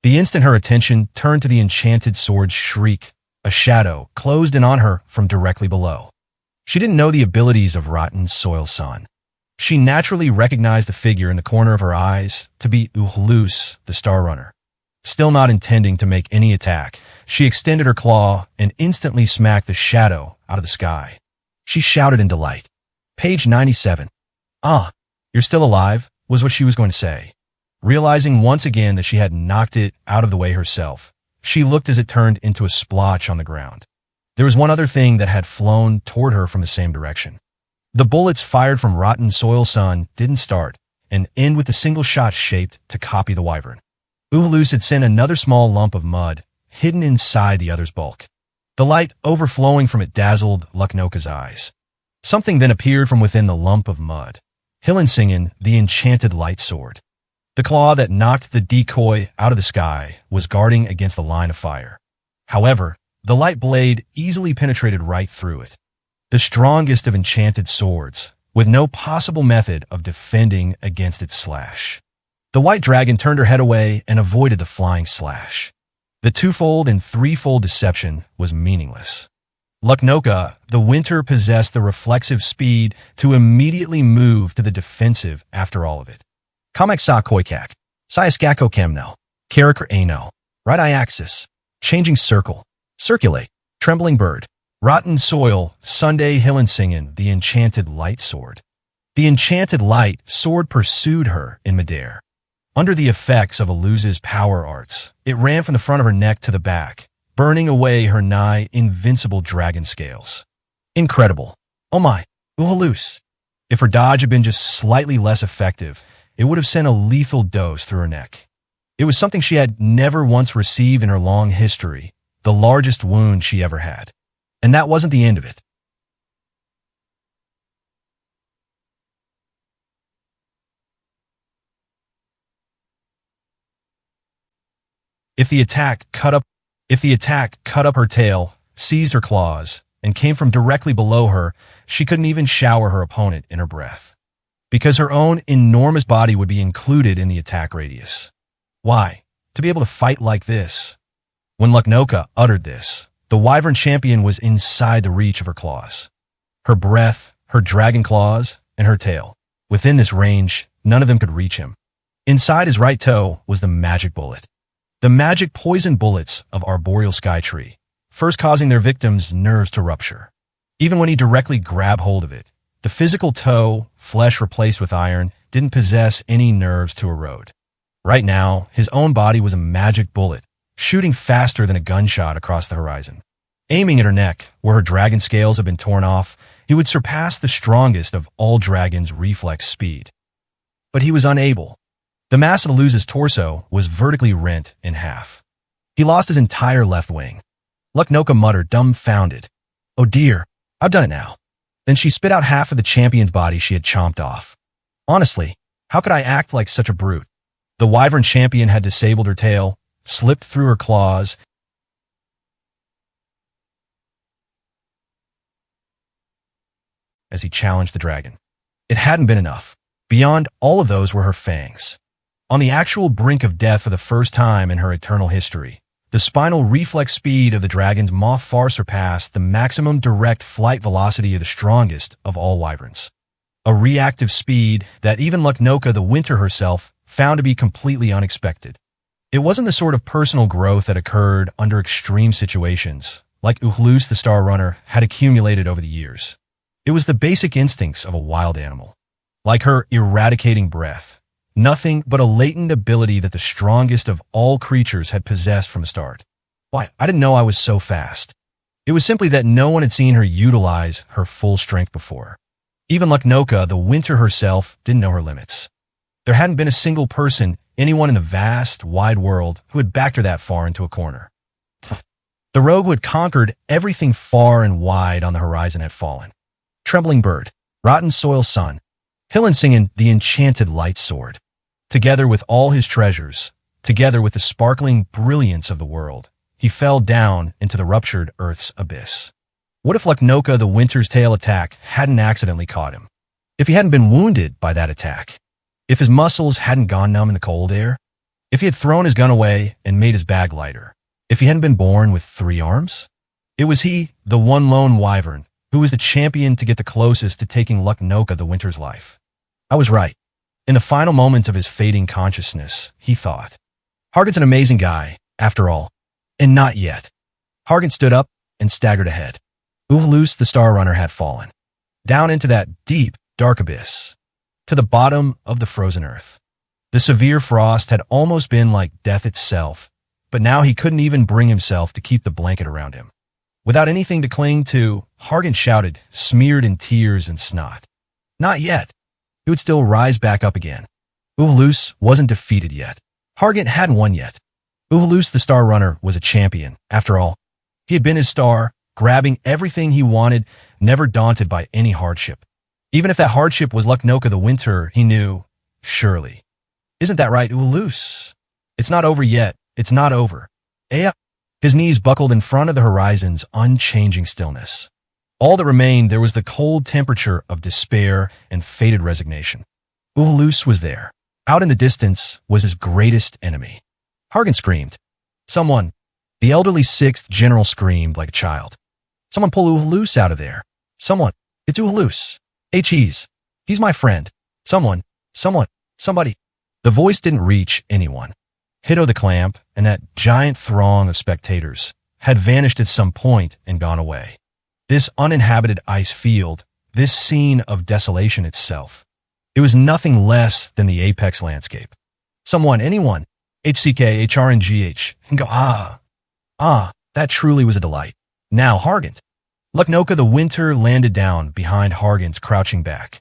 The instant her attention turned to the enchanted sword's shriek, a shadow closed in on her from directly below. She didn't know the abilities of Rotten Soil Sun. She naturally recognized the figure in the corner of her eyes to be Ulus, the Star Runner. Still not intending to make any attack, she extended her claw and instantly smacked the shadow out of the sky. She shouted in delight. Page 97. Ah, you're still alive, was what she was going to say. Realizing once again that she had knocked it out of the way herself, she looked as it turned into a splotch on the ground. There was one other thing that had flown toward her from the same direction. The bullets fired from Rotten Soil Sun didn't start and end with a single shot shaped to copy the wyvern. Ulus had sent another small lump of mud hidden inside the other's bulk. The light overflowing from it dazzled Luknoka's eyes. Something then appeared from within the lump of mud. Hillensingen, the enchanted light sword. The claw that knocked the decoy out of the sky was guarding against the line of fire. However, the light blade easily penetrated right through it. The strongest of enchanted swords, with no possible method of defending against its slash. The white dragon turned her head away and avoided the flying slash. The twofold and threefold deception was meaningless. Lucknoka, the winter, possessed the reflexive speed to immediately move to the defensive after all of it. Kamek sa koikak, Siaskako kemno, Karakter ano, right eye axis, changing circle, circulate, trembling bird, rotten soil, Sunday Hillensingen, the enchanted light sword. The enchanted light sword pursued her in midair. Under the effects of Aluza's power arts, it ran from the front of her neck to the back, burning away her nigh invincible dragon scales. Incredible. Oh my, Uhalus. If her dodge had been just slightly less effective, it would have sent a lethal dose through her neck. It was something she had never once received in her long history, the largest wound she ever had. And that wasn't the end of it. If the attack cut up her tail, seized her claws, and came from directly below her, she couldn't even shower her opponent in her breath. Because her own enormous body would be included in the attack radius. Why? To be able to fight like this. When Lucknoka uttered this, the wyvern champion was inside the reach of her claws. Her breath, her dragon claws, and her tail. Within this range, none of them could reach him. Inside his right toe was the magic bullet. The magic poison bullets of Arboreal Skytree, first causing their victims' nerves to rupture. Even when he directly grabbed hold of it, the physical toe, flesh replaced with iron, didn't possess any nerves to erode. Right now, his own body was a magic bullet, shooting faster than a gunshot across the horizon. Aiming at her neck, where her dragon scales had been torn off, he would surpass the strongest of all dragons' reflex speed. But he was unable. The mass of Aluza's torso was vertically rent in half. He lost his entire left wing. Lucknoka muttered, dumbfounded. Oh dear, I've done it now. Then she spit out half of the champion's body she had chomped off. Honestly, how could I act like such a brute? The wyvern champion had disabled her tail, slipped through her claws, as he challenged the dragon. It hadn't been enough. Beyond all of those were her fangs. On the actual brink of death for the first time in her eternal history, the spinal reflex speed of the dragon's maw far surpassed the maximum direct flight velocity of the strongest of all wyverns. A reactive speed that even Lucknoka the Winter herself found to be completely unexpected. It wasn't the sort of personal growth that occurred under extreme situations, like Uhlus the Star Runner had accumulated over the years. It was the basic instincts of a wild animal. Like her eradicating breath. Nothing but a latent ability that the strongest of all creatures had possessed from the start. Why, I didn't know I was so fast. It was simply that no one had seen her utilize her full strength before. Even Lucknoka, the Winter herself, didn't know her limits. There hadn't been a single person, anyone in the vast, wide world, who had backed her that far into a corner. The rogue who had conquered everything far and wide on the horizon had fallen. Trembling bird, rotten soil sun, Hillensingen, the enchanted light sword. Together with all his treasures, together with the sparkling brilliance of the world, he fell down into the ruptured Earth's abyss. What if Lucknoka the Winter's tail attack hadn't accidentally caught him? If he hadn't been wounded by that attack? If his muscles hadn't gone numb in the cold air? If he had thrown his gun away and made his bag lighter? If he hadn't been born with 3 arms? It was he, the one lone wyvern, who was the champion to get the closest to taking Lucknoka the Winter's life. I was right. In the final moments of his fading consciousness, he thought, Hargan's an amazing guy, after all. And not yet. Hargan stood up and staggered ahead. Uhalus the Star Runner had fallen. Down into that deep, dark abyss. To the bottom of the frozen earth. The severe frost had almost been like death itself, but now he couldn't even bring himself to keep the blanket around him. Without anything to cling to, Hargan shouted, smeared in tears and snot. Not yet. He would still rise back up again. Uhalus wasn't defeated yet. Hargan hadn't won yet. Uhalus the Star Runner was a champion, after all. He had been his star, grabbing everything he wanted, never daunted by any hardship. Even if that hardship was Lucknoka the Winter, he knew, surely. Isn't that right, Ulus? It's not over yet. It's not over. Ea. His knees buckled in front of the horizon's unchanging stillness. All that remained there was the cold temperature of despair and fated resignation. Ulus was there. Out in the distance was his greatest enemy. Hargan screamed. Someone. The elderly 6th general screamed like a child. Someone pull Ulus out of there. Someone. It's Ulus. He's my friend. Somebody. The voice didn't reach anyone. Hito the clamp and that giant throng of spectators had vanished at some point and gone away. This uninhabited ice field, this scene of desolation itself, it was nothing less than the apex landscape. Anyone, HCK, HRNGH, and go, that truly was a delight. Now Hargant. Luknoka the winter landed down behind Hargant's crouching back.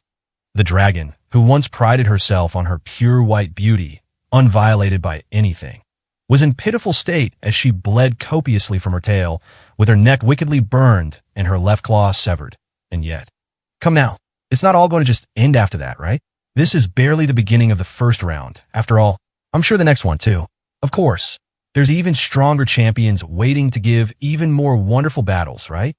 The dragon, who once prided herself on her pure white beauty, unviolated by anything, was in pitiful state as she bled copiously from her tail, with her neck wickedly burned and her left claw severed. And yet, come now, it's not all going to just end after that, right? This is barely the beginning of the first round. After all, I'm sure the next one too. Of course, there's even stronger champions waiting to give even more wonderful battles, right?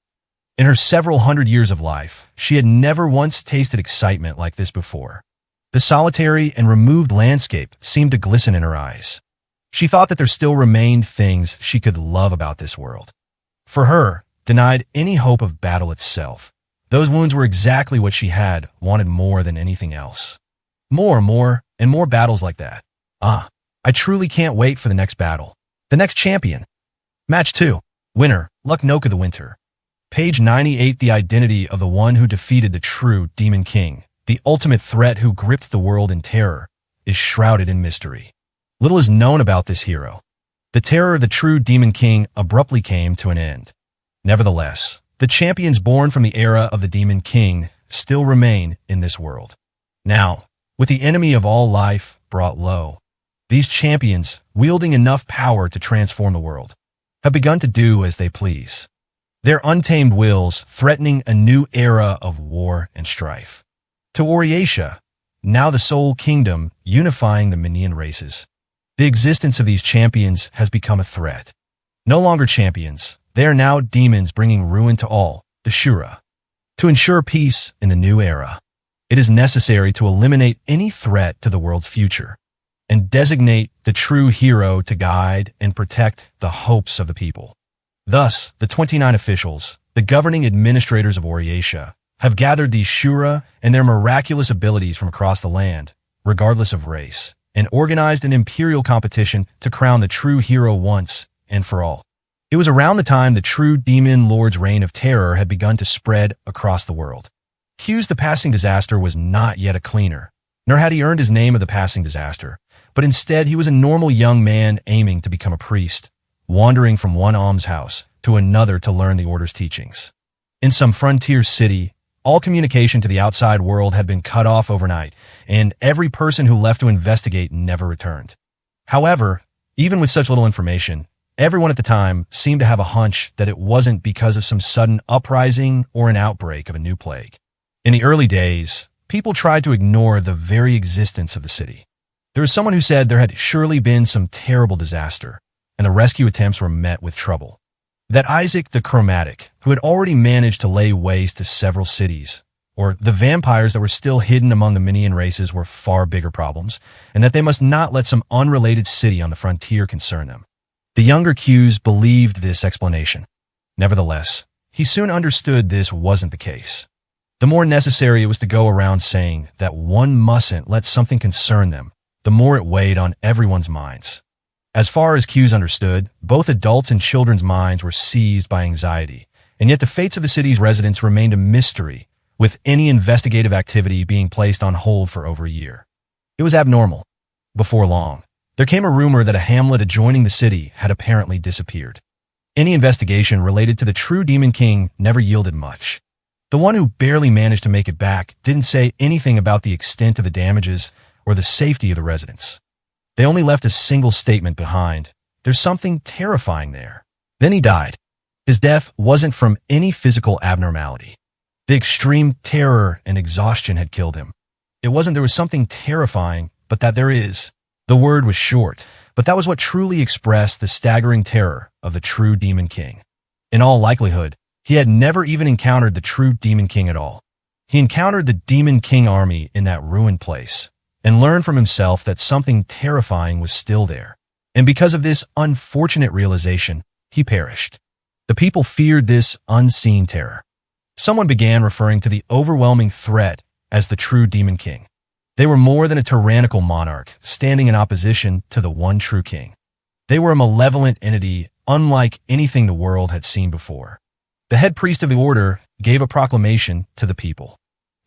In her several hundred years of life, she had never once tasted excitement like this before. The solitary and removed landscape seemed to glisten in her eyes. She thought that there still remained things she could love about this world. For her, denied any hope of battle itself, those wounds were exactly what she had wanted more than anything else. More, and more battles like that. I truly can't wait for the next battle. The next champion. Match 2. Winner, Luknoka the Winter. Page 98. The identity of the one who defeated the true Demon King, the ultimate threat who gripped the world in terror, is shrouded in mystery. Little is known about this hero. The terror of the true Demon King abruptly came to an end. Nevertheless, the champions born from the era of the Demon King still remain in this world. Now, with the enemy of all life brought low, these champions, wielding enough power to transform the world, have begun to do as they please. Their untamed wills threatening a new era of war and strife. To Oriatia, now the sole kingdom unifying the Minion races, the existence of these champions has become a threat. No longer champions, they are now demons bringing ruin to all, the Shura. To ensure peace in the new era, it is necessary to eliminate any threat to the world's future and designate the true hero to guide and protect the hopes of the people. Thus, the 29 officials, the governing administrators of Oriatia, have gathered these Shura and their miraculous abilities from across the land, regardless of race, and organized an imperial competition to crown the true hero once and for all. It was around the time the true demon lord's reign of terror had begun to spread across the world. Q's the passing disaster was not yet a cleaner, nor had he earned his name of the passing disaster, but instead he was a normal young man aiming to become a priest, wandering from one almshouse to another to learn the order's teachings. In some frontier city, all communication to the outside world had been cut off overnight, and every person who left to investigate never returned. However, even with such little information, everyone at the time seemed to have a hunch that it wasn't because of some sudden uprising or an outbreak of a new plague. In the early days, people tried to ignore the very existence of the city. There was someone who said there had surely been some terrible disaster, and the rescue attempts were met with trouble. That Isaac the Chromatic, who had already managed to lay waste to several cities, or the vampires that were still hidden among the Minion races were far bigger problems, and that they must not let some unrelated city on the frontier concern them. The younger Q's believed this explanation. Nevertheless, he soon understood this wasn't the case. The more necessary it was to go around saying that one mustn't let something concern them, the more it weighed on everyone's minds. As far as Q's understood, both adults' and children's minds were seized by anxiety, and yet the fates of the city's residents remained a mystery, with any investigative activity being placed on hold for over a year. It was abnormal. Before long, there came a rumor that a hamlet adjoining the city had apparently disappeared. Any investigation related to the true Demon King never yielded much. The one who barely managed to make it back didn't say anything about the extent of the damages or the safety of the residents. They only left a single statement behind. There's something terrifying there. Then he died. His death wasn't from any physical abnormality. The extreme terror and exhaustion had killed him. It wasn't there was something terrifying, but that there is. The word was short, but that was what truly expressed the staggering terror of the true Demon King. In all likelihood, he had never even encountered the true Demon King at all. He encountered the Demon King army in that ruined place and learned from himself that something terrifying was still there. And because of this unfortunate realization, he perished. The people feared this unseen terror. Someone began referring to the overwhelming threat as the true Demon King. They were more than a tyrannical monarch standing in opposition to the one true king. They were a malevolent entity unlike anything the world had seen before. The head priest of the order gave a proclamation to the people.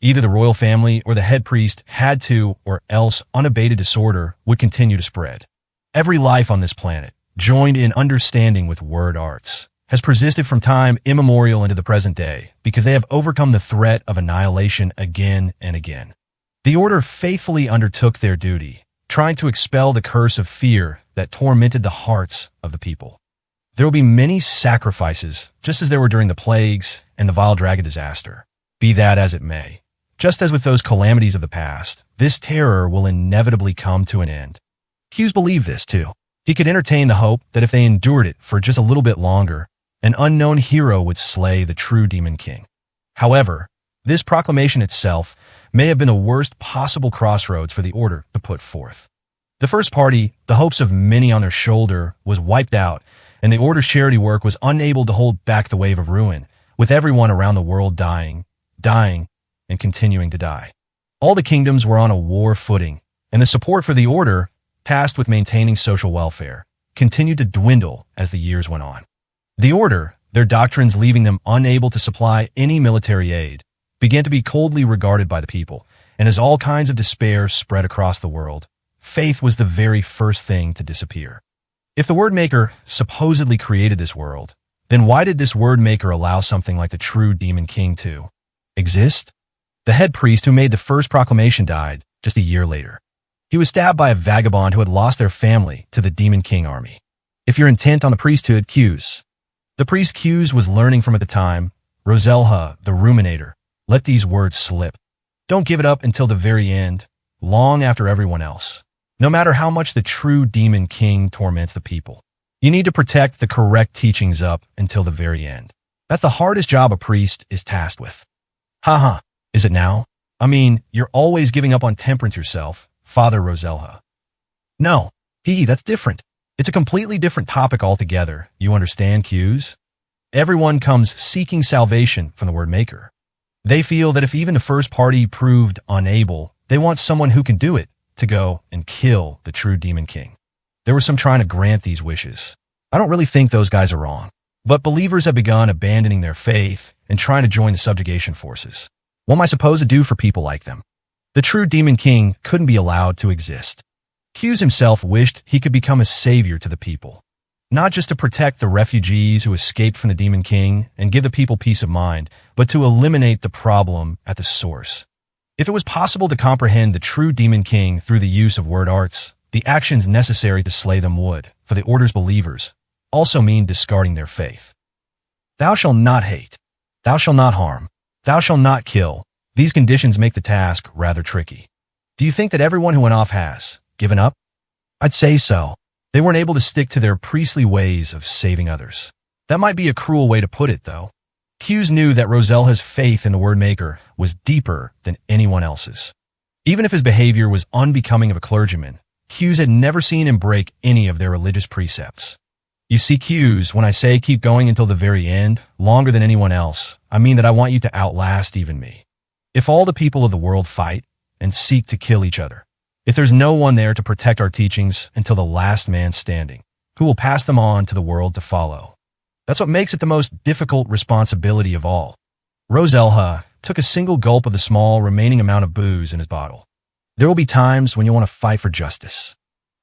Either the royal family or the head priest had to, or else unabated disorder would continue to spread. Every life on this planet, joined in understanding with word arts, has persisted from time immemorial into the present day because they have overcome the threat of annihilation again and again. The order faithfully undertook their duty, trying to expel the curse of fear that tormented the hearts of the people. There will be many sacrifices, just as there were during the plagues and the vile dragon disaster. Be that as it may, just as with those calamities of the past, this terror will inevitably come to an end. Hughes believed this too. He could entertain the hope that if they endured it for just a little bit longer, an unknown hero would slay the true Demon King. However, this proclamation itself may have been the worst possible crossroads for the order to put forth. The first party, the hopes of many on their shoulder, was wiped out, and the order's charity work was unable to hold back the wave of ruin, with everyone around the world dying, and continuing to die. All the kingdoms were on a war footing, and the support for the order, tasked with maintaining social welfare, continued to dwindle as the years went on. The order, their doctrines leaving them unable to supply any military aid, began to be coldly regarded by the people, and as all kinds of despair spread across the world, faith was the very first thing to disappear. If the word maker supposedly created this world, then why did this word maker allow something like the true Demon King to exist? The head priest who made the first proclamation died just a year later. He was stabbed by a vagabond who had lost their family to the Demon King army. If you're intent on the priesthood, Hughes. The priest Hughes was learning from at the time, Roselha, the Ruminator, let these words slip. Don't give it up until the very end, long after everyone else. No matter how much the true Demon King torments the people, you need to protect the correct teachings up until the very end. That's the hardest job a priest is tasked with. Haha, is it now? I mean, you're always giving up on temperance yourself, Father Roselha. No, that's different. It's a completely different topic altogether, you understand, Hughes? Everyone comes seeking salvation from the word maker. They feel that if even the first party proved unable, they want someone who can do it to go and kill the true Demon King. There was some trying to grant these wishes. I don't really think those guys are wrong. But believers have begun abandoning their faith and trying to join the subjugation forces. What am I supposed to do for people like them? The true Demon King couldn't be allowed to exist. Hughes himself wished he could become a savior to the people, not just to protect the refugees who escaped from the Demon King and give the people peace of mind, but to eliminate the problem at the source. If it was possible to comprehend the true Demon King through the use of word arts, the actions necessary to slay them would, for the order's believers, also mean discarding their faith. Thou shalt not hate. Thou shalt not harm. Thou shalt not kill. These conditions make the task rather tricky. Do you think that everyone who went off has given up? I'd say so. They weren't able to stick to their priestly ways of saving others. That might be a cruel way to put it, though. Hughes knew that Roselha's faith in the word maker was deeper than anyone else's. Even if his behavior was unbecoming of a clergyman, Hughes had never seen him break any of their religious precepts. You see, Hughes, when I say keep going until the very end, longer than anyone else, I mean that I want you to outlast even me. If all the people of the world fight and seek to kill each other, if there's no one there to protect our teachings until the last man standing, who will pass them on to the world to follow? That's what makes it the most difficult responsibility of all. Roselha took a single gulp of the small remaining amount of booze in his bottle. There will be times when you want to fight for justice,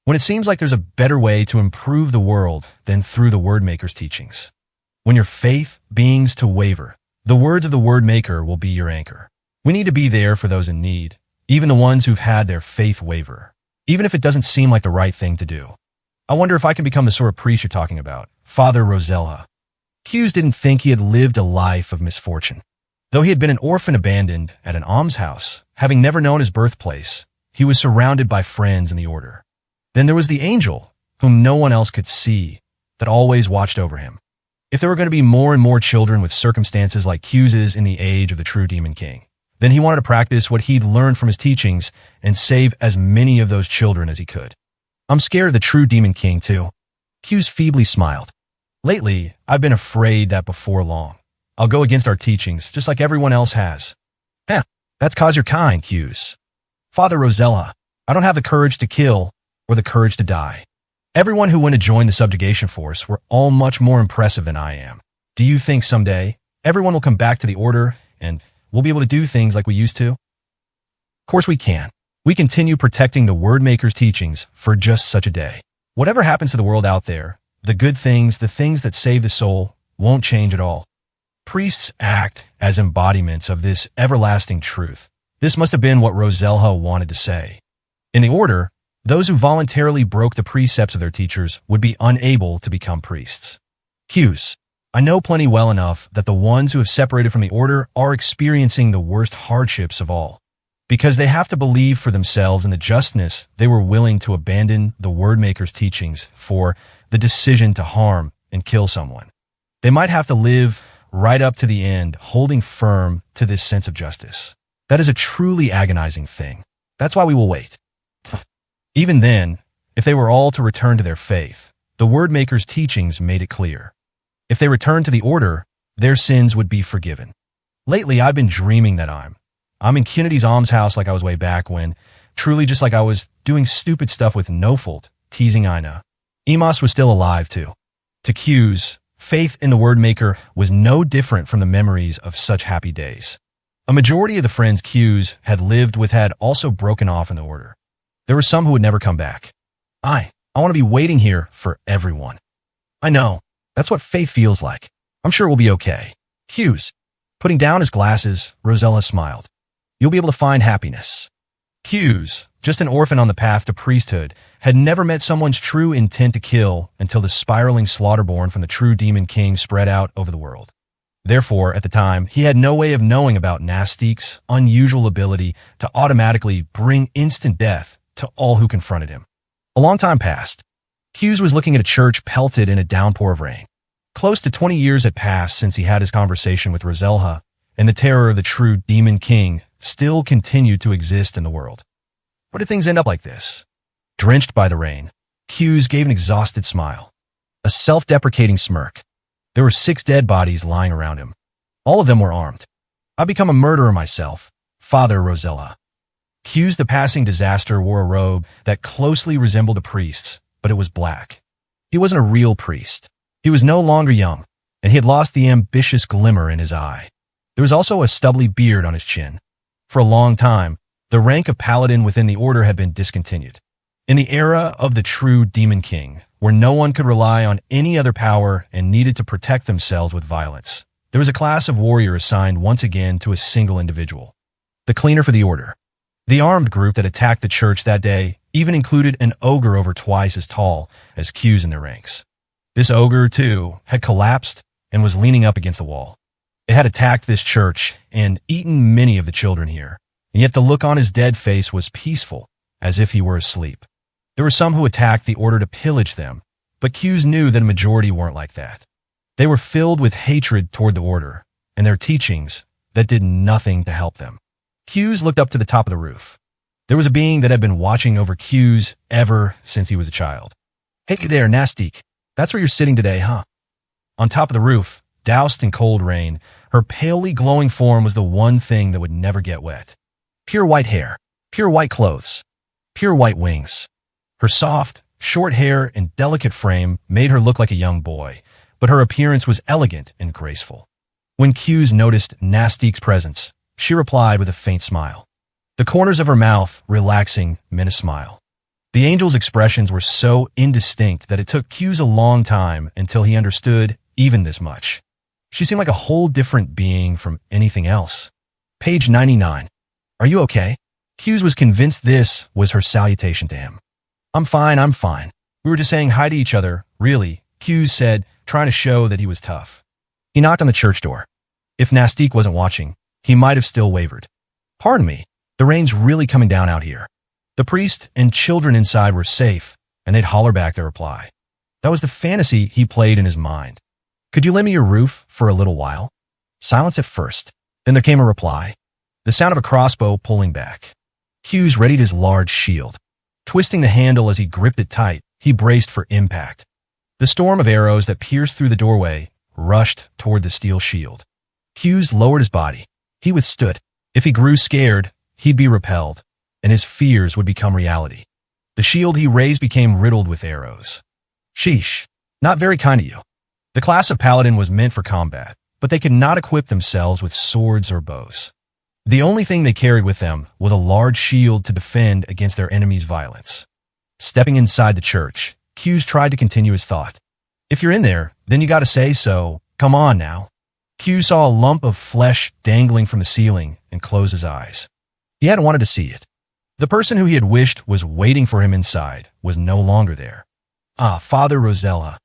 when it seems like there's a better way to improve the world than through the word maker's teachings. When your faith begins to waver, the words of the word maker will be your anchor. We need to be there for those in need, even the ones who've had their faith waver, even if it doesn't seem like the right thing to do. I wonder if I can become the sort of priest you're talking about, Father Roselha. Hughes didn't think he had lived a life of misfortune. Though he had been an orphan abandoned at an almshouse, having never known his birthplace, he was surrounded by friends in the order. Then there was the angel, whom no one else could see, that always watched over him. If there were going to be more and more children with circumstances like Q's in the age of the true Demon King, then he wanted to practice what he'd learned from his teachings and save as many of those children as he could. I'm scared of the true Demon King, too. Q's feebly smiled. Lately, I've been afraid that before long, I'll go against our teachings, just like everyone else has. That's 'cause you're kind, Q's. Father Rosella, I don't have the courage to kill or the courage to die. Everyone who went to join the subjugation force were all much more impressive than I am. Do you think someday everyone will come back to the order and we'll be able to do things like we used to? Of course we can. We continue protecting the Wordmaker's teachings for just such a day. Whatever happens to the world out there, the good things, the things that save the soul, won't change at all. Priests act as embodiments of this everlasting truth. This must have been what Rosella wanted to say. In the order, those who voluntarily broke the precepts of their teachers would be unable to become priests. Q's. I know plenty well enough that the ones who have separated from the order are experiencing the worst hardships of all, because they have to believe for themselves in the justness they were willing to abandon the Wordmaker's teachings for the decision to harm and kill someone. They might have to live right up to the end, holding firm to this sense of justice. That is a truly agonizing thing. That's why we will wait. Even then, if they were all to return to their faith, the Wordmaker's teachings made it clear. If they returned to the order, their sins would be forgiven. Lately, I've been dreaming that I'm in Kennedy's almshouse like I was way back when, truly just like I was doing stupid stuff with Nofold, teasing Ina. Emos was still alive too. To Q's, faith in the Wordmaker was no different from the memories of such happy days. A majority of the friends Q's had lived with had also broken off in the order. There were some who would never come back. I want to be waiting here for everyone. I know. That's what faith feels like. I'm sure we'll be okay. Q's. Putting down his glasses, Rosella smiled. You'll be able to find happiness. Q's, just an orphan on the path to priesthood, had never met someone's true intent to kill until the spiraling slaughterborn from the true Demon King spread out over the world. Therefore, at the time, he had no way of knowing about Nastique's unusual ability to automatically bring instant death to all who confronted him. A long time passed. Q's was looking at a church pelted in a downpour of rain. Close to 20 years had passed since he had his conversation with Rosella, and the terror of the true Demon King still continued to exist in the world. Why did things end up like this? Drenched by the rain, Q's gave an exhausted smile. A self-deprecating smirk. There were 6 dead bodies lying around him. All of them were armed. I've become a murderer myself, Father Rosella. Q's the passing disaster wore a robe that closely resembled a priest's, but it was black. He wasn't a real priest. He was no longer young, and he had lost the ambitious glimmer in his eye. There was also a stubbly beard on his chin. For a long time, the rank of paladin within the order had been discontinued. In the era of the true Demon King, where no one could rely on any other power and needed to protect themselves with violence, there was a class of warrior assigned once again to a single individual. The cleaner for the order. The armed group that attacked the church that day even included an ogre over twice as tall as Q's in their ranks. This ogre, too, had collapsed and was leaning up against the wall. It had attacked this church and eaten many of the children here, and yet the look on his dead face was peaceful, as if he were asleep. There were some who attacked the order to pillage them, but Q's knew that a majority weren't like that. They were filled with hatred toward the order and their teachings that did nothing to help them. Q's looked up to the top of the roof. There was a being that had been watching over Q's ever since he was a child. Hey there, Nastique. That's where you're sitting today, huh? On top of the roof, doused in cold rain, her palely glowing form was the one thing that would never get wet. Pure white hair, pure white clothes, pure white wings. Her soft, short hair and delicate frame made her look like a young boy, but her appearance was elegant and graceful. When Q's noticed Nastique's presence, she replied with a faint smile. The corners of her mouth, relaxing, meant a smile. The angel's expressions were so indistinct that it took Q's a long time until he understood even this much. She seemed like a whole different being from anything else. Page 99. Are you okay? Q's was convinced this was her salutation to him. I'm fine. We were just saying hi to each other, really, Q's said, trying to show that he was tough. He knocked on the church door. If Nastique wasn't watching, he might have still wavered. Pardon me, the rain's really coming down out here. The priest and children inside were safe, and they'd holler back their reply. That was the fantasy he played in his mind. Could you lend me your roof for a little while? Silence at first. Then there came a reply. The sound of a crossbow pulling back. Hughes readied his large shield. Twisting the handle as he gripped it tight, he braced for impact. The storm of arrows that pierced through the doorway rushed toward the steel shield. Hughes lowered his body. He withstood. If he grew scared, he'd be repelled, and his fears would become reality. The shield he raised became riddled with arrows. Sheesh. Not very kind of you. The class of paladin was meant for combat, but they could not equip themselves with swords or bows. The only thing they carried with them was a large shield to defend against their enemies' violence. Stepping inside the church, Hughes tried to continue his thought. If you're in there, then you gotta say so. Come on now. Hughes saw a lump of flesh dangling from the ceiling and closed his eyes. He hadn't wanted to see it. The person who he had wished was waiting for him inside was no longer there. Ah, Father Rosella.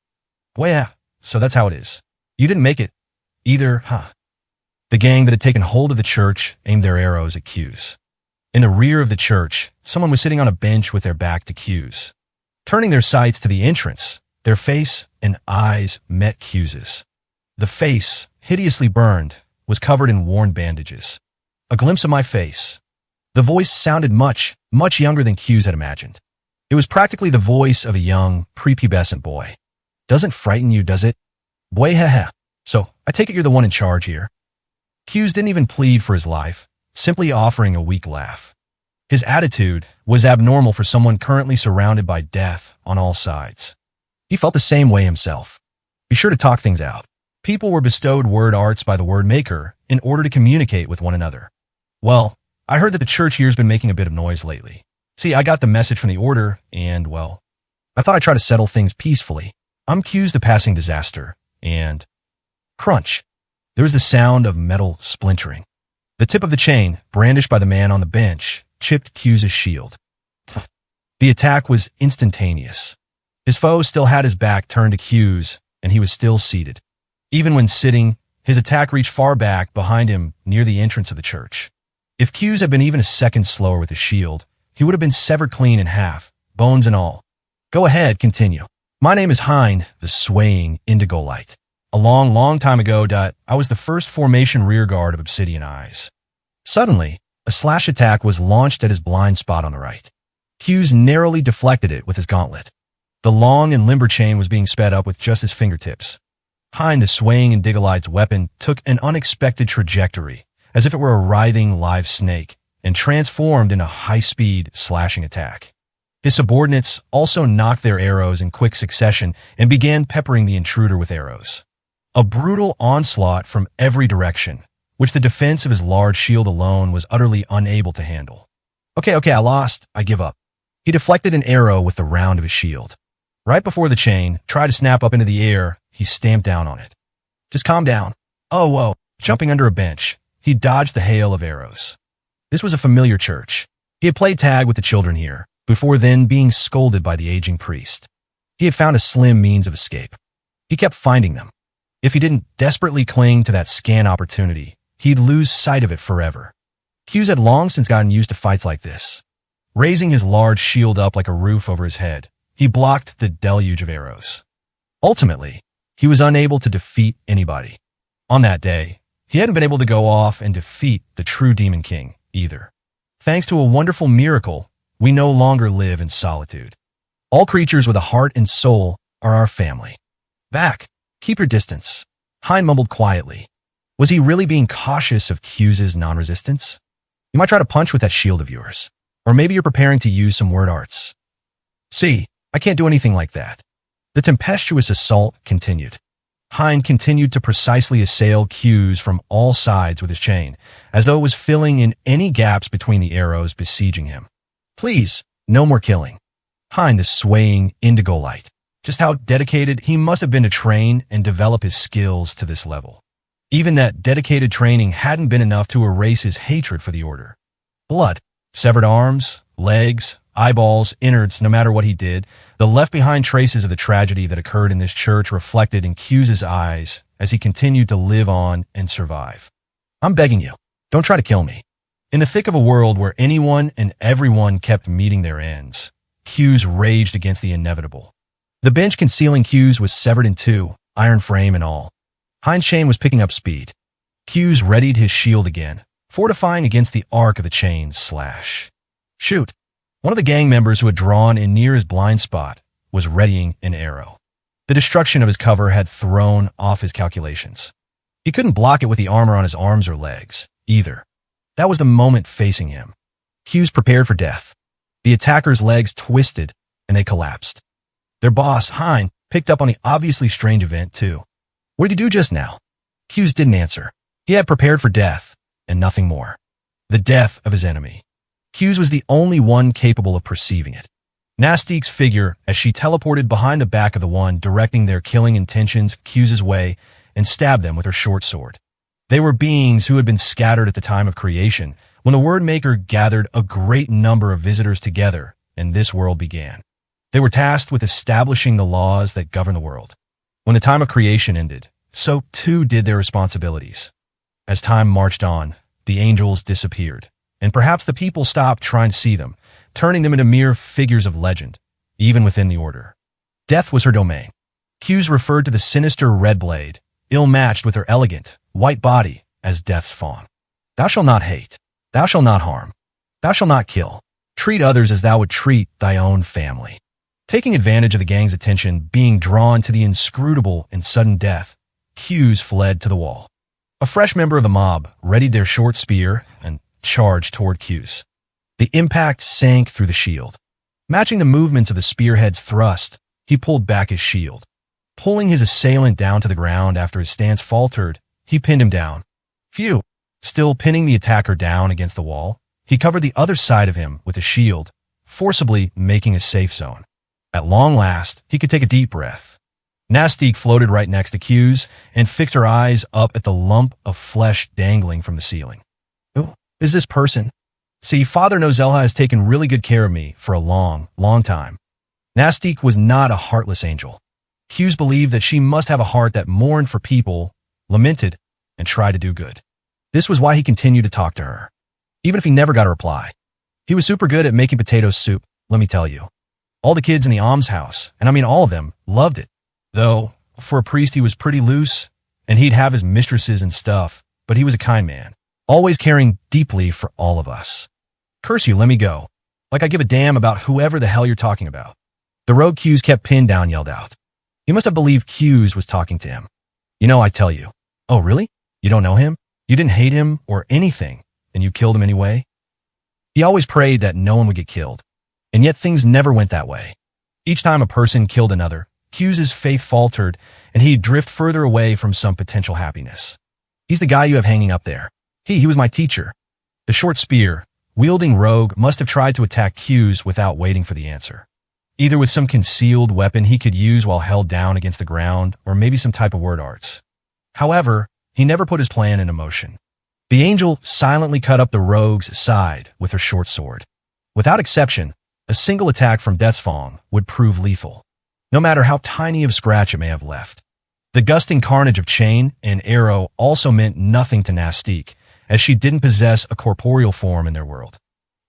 Well, yeah, so that's how it is. You didn't make it either, huh? The gang that had taken hold of the church aimed their arrows at Hughes. In the rear of the church, someone was sitting on a bench with their back to Hughes. Turning their sights to the entrance, their face and eyes met Hughes's. The face, hideously burned, was covered in worn bandages. A glimpse of my face. The voice sounded much, much younger than Hughes had imagined. It was practically the voice of a young, prepubescent boy. Doesn't frighten you, does it? Boy, heh. So, I take it you're the one in charge here. Hughes didn't even plead for his life, simply offering a weak laugh. His attitude was abnormal for someone currently surrounded by death on all sides. He felt the same way himself. Be sure to talk things out. People were bestowed word arts by the word maker in order to communicate with one another. Well, I heard that the church here's been making a bit of noise lately. See, I got the message from the order, and, well, I thought I'd try to settle things peacefully. I'm Hughes the passing disaster, and... Crunch. There was the sound of metal splintering. The tip of the chain, brandished by the man on the bench, chipped Hughes's shield. The attack was instantaneous. His foe still had his back turned to Hughes, and he was still seated. Even when sitting, his attack reached far back behind him near the entrance of the church. If Hughes had been even a second slower with his shield, he would have been severed clean in half, bones and all. Go ahead, continue. My name is Hind, the swaying indigo light. A long, long time ago, I was the first formation rearguard of Obsidian Eyes. Suddenly, a slash attack was launched at his blind spot on the right. Hughes narrowly deflected it with his gauntlet. The long and limber chain was being sped up with just his fingertips. Hind, the swaying Indigolight's weapon, took an unexpected trajectory, as if it were a writhing live snake, and transformed in a high-speed slashing attack. His subordinates also knocked their arrows in quick succession and began peppering the intruder with arrows. A brutal onslaught from every direction, which the defense of his large shield alone was utterly unable to handle. Okay, I lost. I give up. He deflected an arrow with the round of his shield. Right before the chain tried to snap up into the air, he stamped down on it. Just calm down. Oh, whoa. Jumping under a bench, he dodged the hail of arrows. This was a familiar church. He had played tag with the children here, before then being scolded by the aging priest. He had found a slim means of escape. He kept finding them. If he didn't desperately cling to that scant opportunity, he'd lose sight of it forever. Hughes had long since gotten used to fights like this. Raising his large shield up like a roof over his head, he blocked the deluge of arrows. Ultimately, he was unable to defeat anybody. On that day, he hadn't been able to go off and defeat the true Demon King either. Thanks to a wonderful miracle, we no longer live in solitude. All creatures with a heart and soul are our family. Back. Keep your distance. Hind mumbled quietly. Was he really being cautious of Hughes's non-resistance? You might try to punch with that shield of yours. Or maybe you're preparing to use some word arts. See, I can't do anything like that. The tempestuous assault continued. Hind continued to precisely assail Hughes from all sides with his chain, as though it was filling in any gaps between the arrows besieging him. Please, no more killing. Hind, the swaying indigo light. Just how dedicated he must have been to train and develop his skills to this level. Even that dedicated training hadn't been enough to erase his hatred for the order. Blood, severed arms, legs, eyeballs, innards, no matter what he did, the left-behind traces of the tragedy that occurred in this church reflected in Hughes's eyes as he continued to live on and survive. I'm begging you, don't try to kill me. In the thick of a world where anyone and everyone kept meeting their ends, Q's raged against the inevitable. The bench concealing Q's was severed in two, iron frame and all. Heinz chain was picking up speed. Q's readied his shield again, fortifying against the arc of the chain's slash. Shoot! One of the gang members who had drawn in near his blind spot was readying an arrow. The destruction of his cover had thrown off his calculations. He couldn't block it with the armor on his arms or legs, either. That was the moment facing him. Q's prepared for death. The attacker's legs twisted, and they collapsed. Their boss, Hein, picked up on the obviously strange event, too. What did he do just now? Q's didn't answer. He had prepared for death, and nothing more. The death of his enemy. Q's was the only one capable of perceiving it. Nastique's figure, as she teleported behind the back of the one directing their killing intentions Q's way, and stabbed them with her short sword. They were beings who had been scattered at the time of creation, when the Wordmaker gathered a great number of visitors together, and this world began. They were tasked with establishing the laws that govern the world. When the time of creation ended, so too did their responsibilities. As time marched on, the angels disappeared, and perhaps the people stopped trying to see them, turning them into mere figures of legend, even within the order. Death was her domain. Q's referred to the sinister red blade, ill-matched with her elegant, white body, as death's fawn. Thou shalt not hate. Thou shalt not harm. Thou shalt not kill. Treat others as thou would treat thy own family. Taking advantage of the gang's attention being drawn to the inscrutable and sudden death, Q's fled to the wall. A fresh member of the mob readied their short spear and charged toward Q's. The impact sank through the shield. Matching the movements of the spearhead's thrust, he pulled back his shield. Pulling his assailant down to the ground after his stance faltered, he pinned him down. Phew! Still pinning the attacker down against the wall, he covered the other side of him with a shield, forcibly making a safe zone. At long last, he could take a deep breath. Nastique floated right next to Q's and fixed her eyes up at the lump of flesh dangling from the ceiling. Who is this person? See, Father Nozelha has taken really good care of me for a long, long time. Nastique was not a heartless angel. Q's believed that she must have a heart that mourned for people, lamented, and tried to do good. This was why he continued to talk to her, even if he never got a reply. He was super good at making potato soup, let me tell you. All the kids in the almshouse, and I mean all of them, loved it. Though, for a priest he was pretty loose, and he'd have his mistresses and stuff, but he was a kind man, always caring deeply for all of us. Curse you, let me go. Like I give a damn about whoever the hell you're talking about. The rogue Q's kept pinned down yelled out. He must have believed Q's was talking to him. You know, I tell you. Oh, really? You don't know him? You didn't hate him or anything, and you killed him anyway? He always prayed that no one would get killed. And yet things never went that way. Each time a person killed another, Q's faith faltered, and he'd drift further away from some potential happiness. He's the guy you have hanging up there. He was my teacher. The short spear, wielding rogue must have tried to attack Q's without waiting for the answer. Either with some concealed weapon he could use while held down against the ground, or maybe some type of word arts. However, he never put his plan into motion. The angel silently cut up the rogue's side with her short sword. Without exception, a single attack from Death's Fong would prove lethal, no matter how tiny of scratch it may have left. The gusting carnage of chain and arrow also meant nothing to Nastique, as she didn't possess a corporeal form in their world.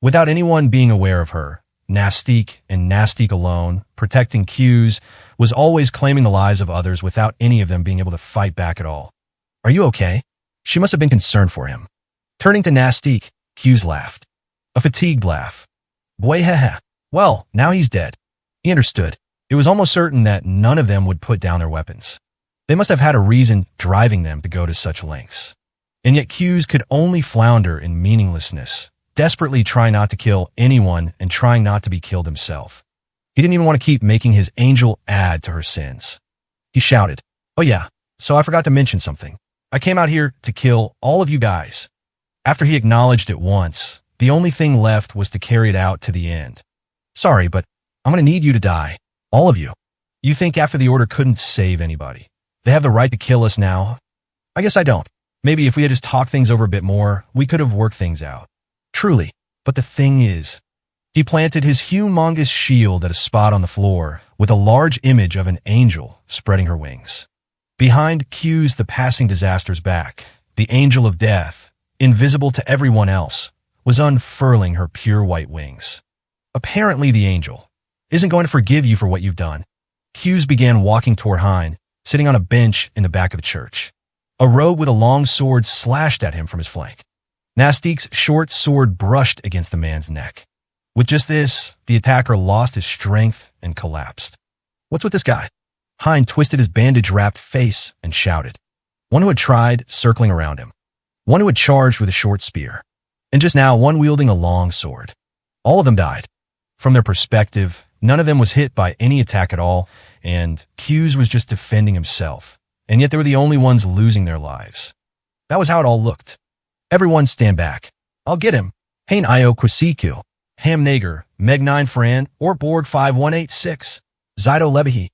Without anyone being aware of her, Nastique and Nastique alone, protecting Q's, was always claiming the lives of others without any of them being able to fight back at all. Are you okay? She must have been concerned for him. Turning to Nastique, Q's laughed. A fatigued laugh. Boy, heh. Well, now he's dead. He understood. It was almost certain that none of them would put down their weapons. They must have had a reason driving them to go to such lengths. And yet Q's could only flounder in meaninglessness, desperately trying not to kill anyone and trying not to be killed himself. He didn't even want to keep making his angel add to her sins. He shouted, "Oh yeah, so I forgot to mention something. I came out here to kill all of you guys." After he acknowledged it once, the only thing left was to carry it out to the end. "Sorry, but I'm going to need you to die. All of you. You think after the order couldn't save anybody? They have the right to kill us now? I guess I don't. Maybe if we had just talked things over a bit more, we could have worked things out. Truly. But the thing is," he planted his humongous shield at a spot on the floor with a large image of an angel spreading her wings. Behind Q's the passing disaster's back, the angel of death, invisible to everyone else, was unfurling her pure white wings. Apparently the angel, isn't going to forgive you for what you've done. Hughes began walking toward Hein, sitting on a bench in the back of the church. A rogue with a long sword slashed at him from his flank. Nastique's short sword brushed against the man's neck. With just this, the attacker lost his strength and collapsed. What's with this guy? Hein twisted his bandage-wrapped face and shouted. One who had tried circling around him. One who had charged with a short spear. And just now, one wielding a long sword. All of them died. From their perspective, none of them was hit by any attack at all, and Hughes was just defending himself. And yet they were the only ones losing their lives. That was how it all looked. Everyone stand back. I'll get him. Hein Io Kwasiku. Ham Nager, Meg 9 Fran, or Borg 5186. Zydo Lebehi.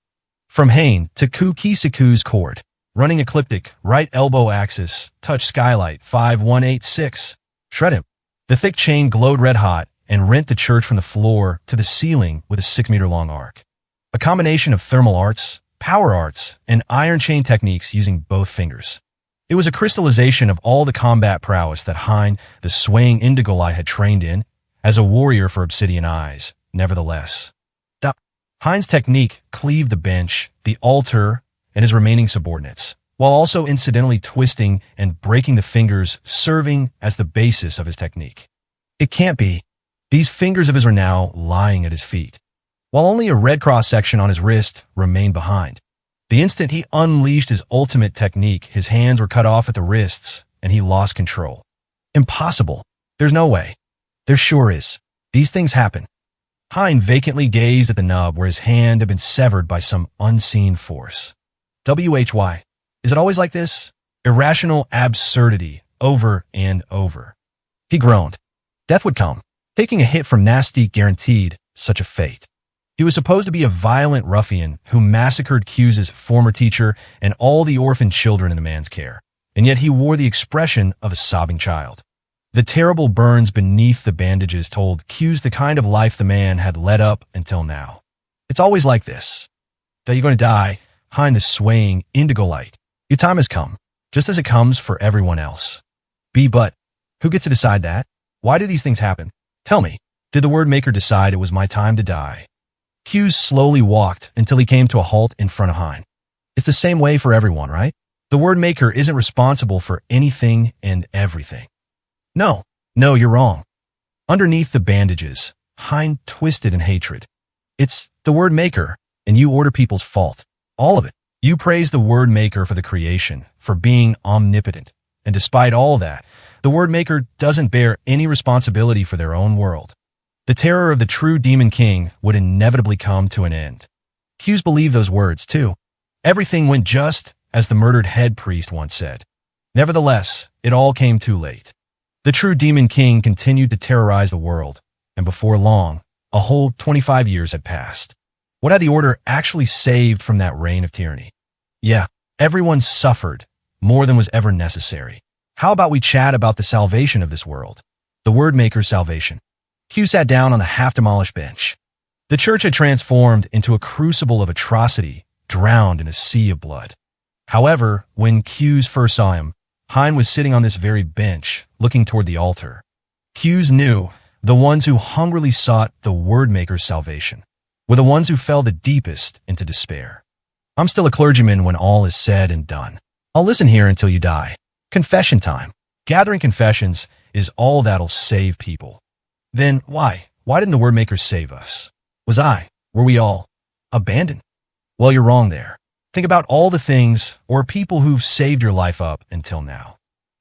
From Hein to Ku Kisiku's cord. Running ecliptic, right elbow axis, touch skylight 5186. Shred him. The thick chain glowed red hot and rent the church from the floor to the ceiling with a 6-meter-long arc. A combination of thermal arts, power arts, and iron chain techniques using both fingers. It was a crystallization of all the combat prowess that Hein, the swaying Indigolite, had trained in as a warrior for Obsidian Eyes, nevertheless. Hein's technique cleaved the bench, the altar, and his remaining subordinates, while also incidentally twisting and breaking the fingers, serving as the basis of his technique. It can't be. These fingers of his are now lying at his feet, while only a red cross section on his wrist remained behind. The instant he unleashed his ultimate technique, his hands were cut off at the wrists, and he lost control. Impossible. There's no way. There sure is. These things happen. Hein vacantly gazed at the nub where his hand had been severed by some unseen force. WHY. Is it always like this? Irrational absurdity, over and over. He groaned. Death would come. Taking a hit from Nastique guaranteed such a fate. He was supposed to be a violent ruffian who massacred Hughes's former teacher and all the orphan children in the man's care, and yet he wore the expression of a sobbing child. The terrible burns beneath the bandages told Hughes the kind of life the man had led up until now. It's always like this. That you're going to die, Hein the swaying Indigolite. Your time has come, just as it comes for everyone else. But who gets to decide that? Why do these things happen? Tell me, did the word maker decide it was my time to die? Hughes slowly walked until he came to a halt in front of Hein. It's the same way for everyone, right? The word maker isn't responsible for anything and everything. No, you're wrong. Underneath the bandages, Hein twisted in hatred. It's the word maker, and you order people's fault. All of it. You praise the word maker for the creation, for being omnipotent. And despite all that, the word maker doesn't bear any responsibility for their own world. The terror of the true demon king would inevitably come to an end. Hughes believed those words, too. Everything went just as the murdered head priest once said. Nevertheless, it all came too late. The true demon king continued to terrorize the world, and before long, a whole 25 years had passed. What had the order actually saved from that reign of tyranny? Yeah, everyone suffered, more than was ever necessary. How about we chat about the salvation of this world? The word maker's salvation. Hugh sat down on the half-demolished bench. The church had transformed into a crucible of atrocity, drowned in a sea of blood. However, when Hughes first saw him, Hein was sitting on this very bench, looking toward the altar. Hughes knew the ones who hungrily sought the word maker's salvation were the ones who fell the deepest into despair. I'm still a clergyman when all is said and done. I'll listen here until you die. Confession time. Gathering confessions is all that'll save people. Then why? Why didn't the word maker save us? Were we all abandoned? Well, you're wrong there. Think about all the things or people who've saved your life up until now.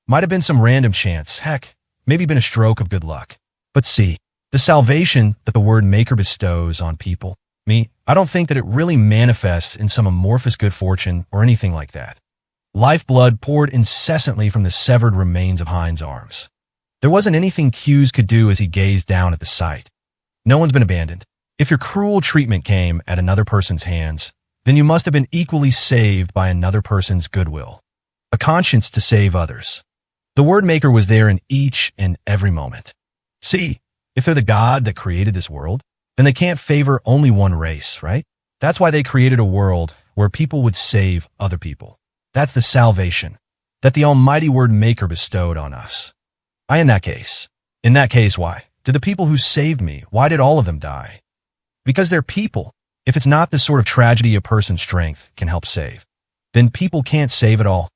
Might have been some random chance, heck, maybe been a stroke of good luck. But see, the salvation that the word maker bestows on people, I don't think that it really manifests in some amorphous good fortune or anything like that. Lifeblood poured incessantly from the severed remains of Hein's arms. There wasn't anything Hughes could do as he gazed down at the sight. No one's been abandoned. If your cruel treatment came at another person's hands, then you must have been equally saved by another person's goodwill, a conscience to save others. The word maker was there in each and every moment. See, if they're the God that created this world, then they can't favor only one race, right? That's why they created a world where people would save other people. That's the salvation that the almighty word maker bestowed on us. In that case, why? Did the people who saved me, why did all of them die? Because they're people. If it's not the sort of tragedy a person's strength can help save, then people can't save at all.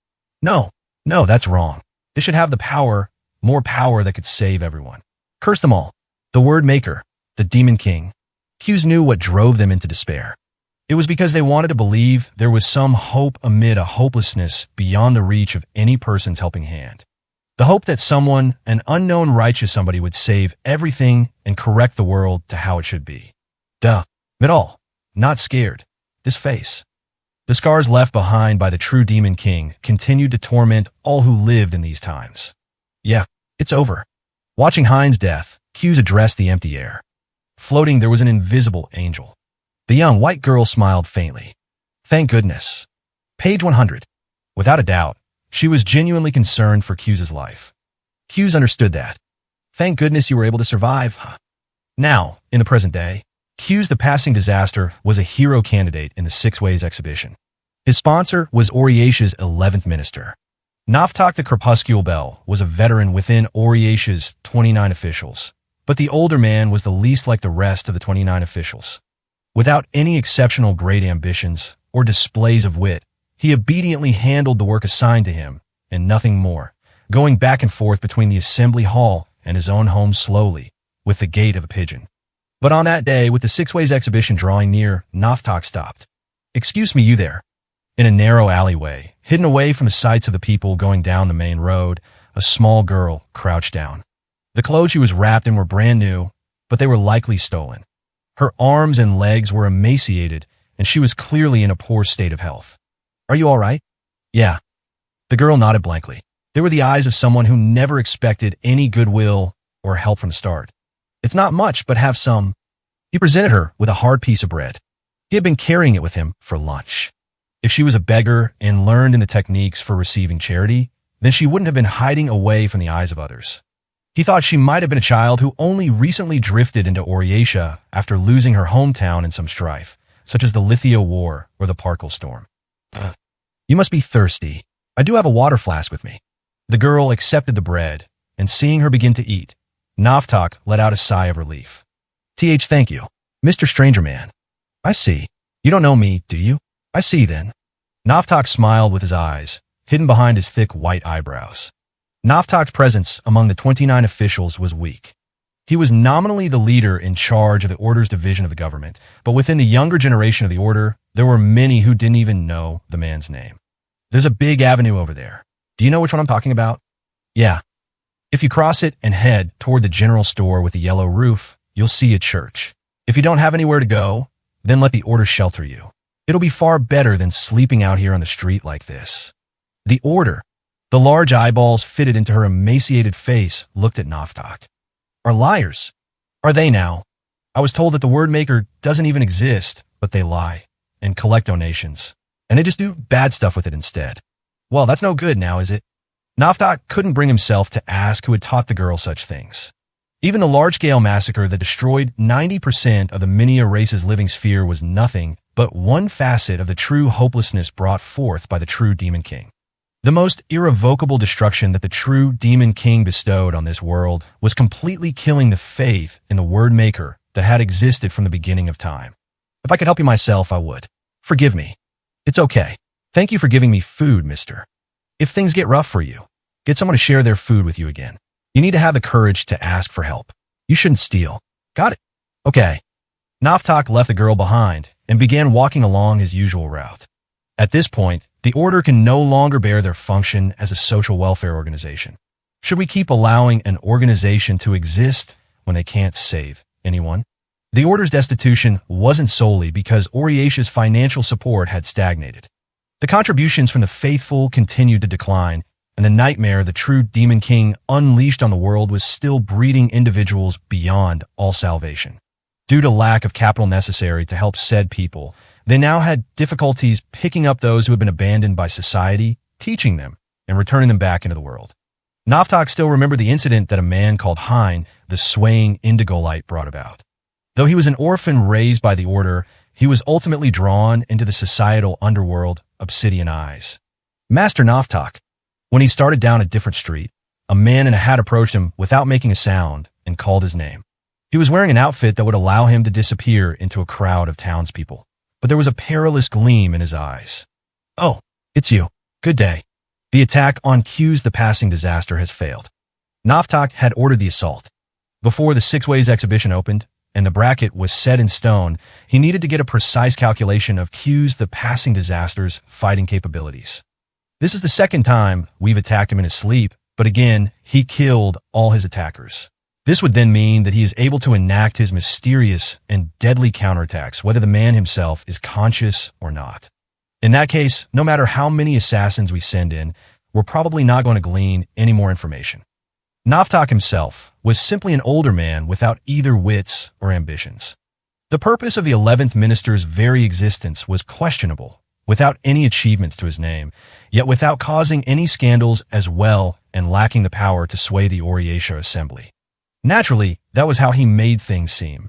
No, no, that's wrong. They should have the power, more power that could save everyone. Curse them all. The word maker, the demon king. Q's knew what drove them into despair. It was because they wanted to believe there was some hope amid a hopelessness beyond the reach of any person's helping hand. The hope that someone, an unknown righteous somebody, would save everything and correct the world to how it should be. Duh. At all. Not scared. This face. The scars left behind by the true demon king continued to torment all who lived in these times. Yeah, it's over. Watching Hein's death, Q's addressed the empty air. Floating, there was an invisible angel. The young white girl smiled faintly. Thank goodness. Page 100. Without a doubt, she was genuinely concerned for Q's life. Q's understood that. Thank goodness you were able to survive, huh? Now, in the present day, Q's the passing disaster was a hero candidate in the Six Ways exhibition. His sponsor was Oriesha's 11th minister. Naftak the Crepuscule Bell was a veteran within Oriesha's 29 officials, but the older man was the least like the rest of the 29 officials. Without any exceptional great ambitions or displays of wit, he obediently handled the work assigned to him, and nothing more, going back and forth between the assembly hall and his own home slowly, with the gait of a pigeon. But on that day, with the Six Ways exhibition drawing near, Naftak stopped. Excuse me, you there. In a narrow alleyway, hidden away from the sights of the people going down the main road, a small girl crouched down. The clothes she was wrapped in were brand new, but they were likely stolen. Her arms and legs were emaciated, and she was clearly in a poor state of health. Are you all right? Yeah. The girl nodded blankly. They were the eyes of someone who never expected any goodwill or help from the start. It's not much, but have some. He presented her with a hard piece of bread. He had been carrying it with him for lunch. If she was a beggar and learned in the techniques for receiving charity, then she wouldn't have been hiding away from the eyes of others. He thought she might have been a child who only recently drifted into Oriesha after losing her hometown in some strife, such as the Lithia War or the Parkle Storm. You must be thirsty. I do have a water flask with me. The girl accepted the bread, and seeing her begin to eat, Naftak let out a sigh of relief. Thank you. Mr. Stranger Man. I see. You don't know me, do you? I see then. Naftak smiled with his eyes, hidden behind his thick white eyebrows. Naftak's presence among the 29 officials was weak. He was nominally the leader in charge of the Order's division of the government, but within the younger generation of the Order, there were many who didn't even know the man's name. There's a big avenue over there. Do you know which one I'm talking about? Yeah. If you cross it and head toward the general store with the yellow roof, you'll see a church. If you don't have anywhere to go, then let the Order shelter you. It'll be far better than sleeping out here on the street like this. The Order, the large eyeballs fitted into her emaciated face, looked at Naftak. Are liars. Are they now? I was told that the word maker doesn't even exist, but they lie and collect donations, and they just do bad stuff with it instead. Well, that's no good now, is it? Naftak couldn't bring himself to ask who had taught the girl such things. Even the large-scale massacre that destroyed 90% of the Minia race's living sphere was nothing but one facet of the true hopelessness brought forth by the true Demon King. The most irrevocable destruction that the true Demon King bestowed on this world was completely killing the faith in the Word Maker that had existed from the beginning of time. If I could help you myself, I would. Forgive me. It's okay. Thank you for giving me food, mister. If things get rough for you, get someone to share their food with you again. You need to have the courage to ask for help. You shouldn't steal. Got it? Okay. Naftak left the girl behind and began walking along his usual route. At this point, the Order can no longer bear their function as a social welfare organization. Should we keep allowing an organization to exist when they can't save anyone? The Order's destitution wasn't solely because Oriesha's financial support had stagnated. The contributions from the faithful continued to decline, and the nightmare the true Demon King unleashed on the world was still breeding individuals beyond all salvation. Due to lack of capital necessary to help said people, they now had difficulties picking up those who had been abandoned by society, teaching them, and returning them back into the world. Naftak still remembered the incident that a man called Hein, the swaying indigo light, brought about. Though he was an orphan raised by the Order, he was ultimately drawn into the societal underworld Obsidian Eyes. Master Naftak. When he started down a different street, a man in a hat approached him without making a sound and called his name. He was wearing an outfit that would allow him to disappear into a crowd of townspeople, but there was a perilous gleam in his eyes. "Oh, it's you. Good day." The attack on cues the passing disaster has failed. Naftak had ordered the assault. Before the Six Ways exhibition opened, and the bracket was set in stone, he needed to get a precise calculation of cues the passing disaster's fighting capabilities. This is the second time we've attacked him in his sleep, but again, he killed all his attackers. This would then mean that he is able to enact his mysterious and deadly counterattacks, whether the man himself is conscious or not. In that case, no matter how many assassins we send in, we're probably not going to glean any more information. Naftak himself was simply an older man without either wits or ambitions. The purpose of the 11th minister's very existence was questionable, without any achievements to his name, yet without causing any scandals as well and lacking the power to sway the Oryasha assembly. Naturally, that was how he made things seem.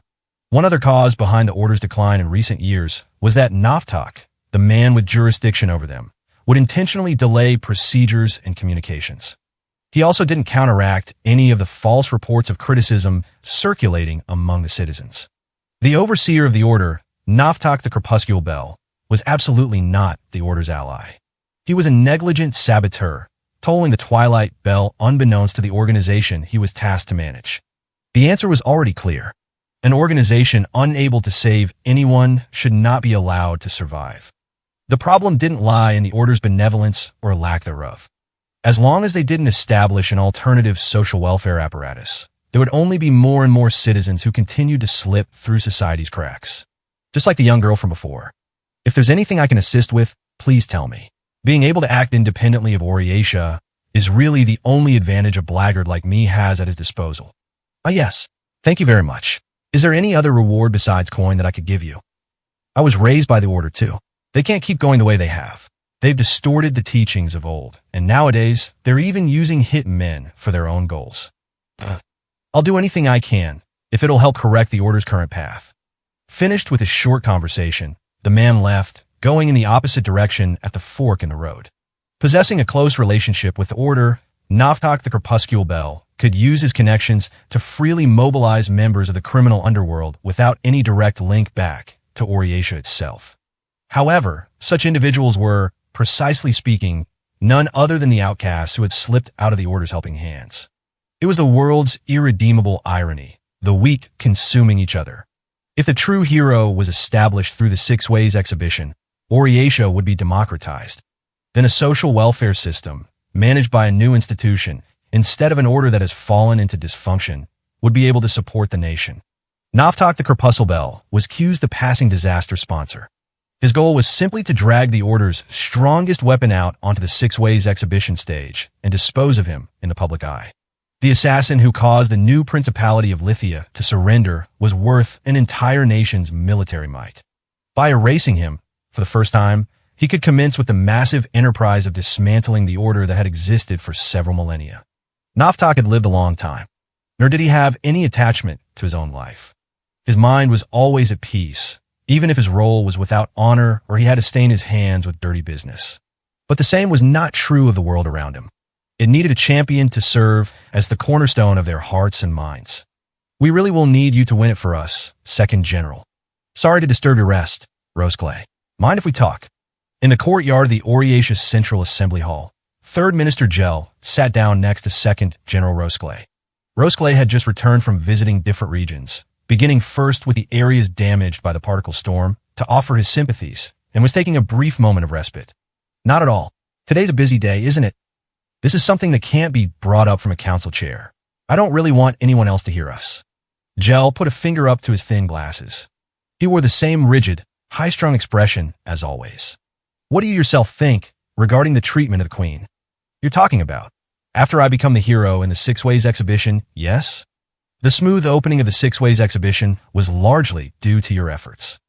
One other cause behind the order's decline in recent years was that Naftak, the man with jurisdiction over them, would intentionally delay procedures and communications. He also didn't counteract any of the false reports of criticism circulating among the citizens. The overseer of the order, Naftak the Crepuscular Bell, was absolutely not the order's ally. He was a negligent saboteur, tolling the twilight bell unbeknownst to the organization he was tasked to manage. The answer was already clear. An organization unable to save anyone should not be allowed to survive. The problem didn't lie in the order's benevolence or lack thereof. As long as they didn't establish an alternative social welfare apparatus, there would only be more and more citizens who continued to slip through society's cracks. Just like the young girl from before. If there's anything I can assist with, please tell me. Being able to act independently of Oryasha is really the only advantage a blackguard like me has at his disposal. Ah, yes. Thank you very much. Is there any other reward besides coin that I could give you? I was raised by the order too. They can't keep going the way they have. They've distorted the teachings of old, and nowadays, they're even using hit men for their own goals. I'll do anything I can, if it'll help correct the order's current path. Finished with a short conversation, the man left, going in the opposite direction at the fork in the road. Possessing a close relationship with the order, Naftak the Crepuscular Bell could use his connections to freely mobilize members of the criminal underworld without any direct link back to Oryasha itself. However, such individuals were, precisely speaking, none other than the outcasts who had slipped out of the order's helping hands. It was the world's irredeemable irony, the weak consuming each other. If the true hero was established through the Six Ways exhibition, Oryasha would be democratized. Then a social welfare system, managed by a new institution, instead of an order that has fallen into dysfunction, would be able to support the nation. Naftak the Crepuscular Bell was Q's the passing disaster sponsor. His goal was simply to drag the order's strongest weapon out onto the Six Ways exhibition stage and dispose of him in the public eye. The assassin who caused the new Principality of Lithia to surrender was worth an entire nation's military might. By erasing him, for the first time, he could commence with the massive enterprise of dismantling the order that had existed for several millennia. Naftak had lived a long time, nor did he have any attachment to his own life. His mind was always at peace, even if his role was without honor or he had to stain his hands with dirty business. But the same was not true of the world around him. It needed a champion to serve as the cornerstone of their hearts and minds. We really will need you to win it for us, Second General. Sorry to disturb your rest, Roseclay. Mind if we talk? In the courtyard of the Oryasha Central Assembly Hall, Third Minister Gel sat down next to Second General Roseclay. Roseclay had just returned from visiting different regions, beginning first with the areas damaged by the particle storm to offer his sympathies, and was taking a brief moment of respite. Not at all. Today's a busy day, isn't it? This is something that can't be brought up from a council chair. I don't really want anyone else to hear us. Gel put a finger up to his thin glasses. He wore the same rigid, high-strung expression as always. What do you yourself think regarding the treatment of the Queen? You're talking about. After I become the hero in the Six Ways exhibition, yes? The smooth opening of the Six Ways exhibition was largely due to your efforts.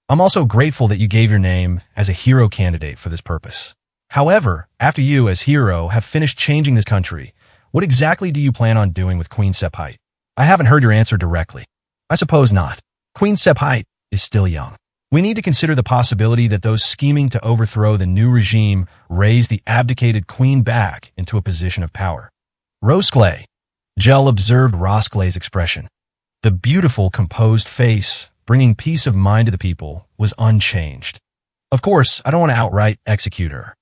I'm also grateful that you gave your name as a hero candidate for this purpose. However, after you, as hero, have finished changing this country, what exactly do you plan on doing with Queen Sephite? I haven't heard your answer directly. I suppose not. Queen Sephite is still young. We need to consider the possibility that those scheming to overthrow the new regime raise the abdicated queen back into a position of power. Roseclay. Gel observed Rosclay's expression. The beautiful, composed face, bringing peace of mind to the people, was unchanged. Of course, I don't want to outright execute her.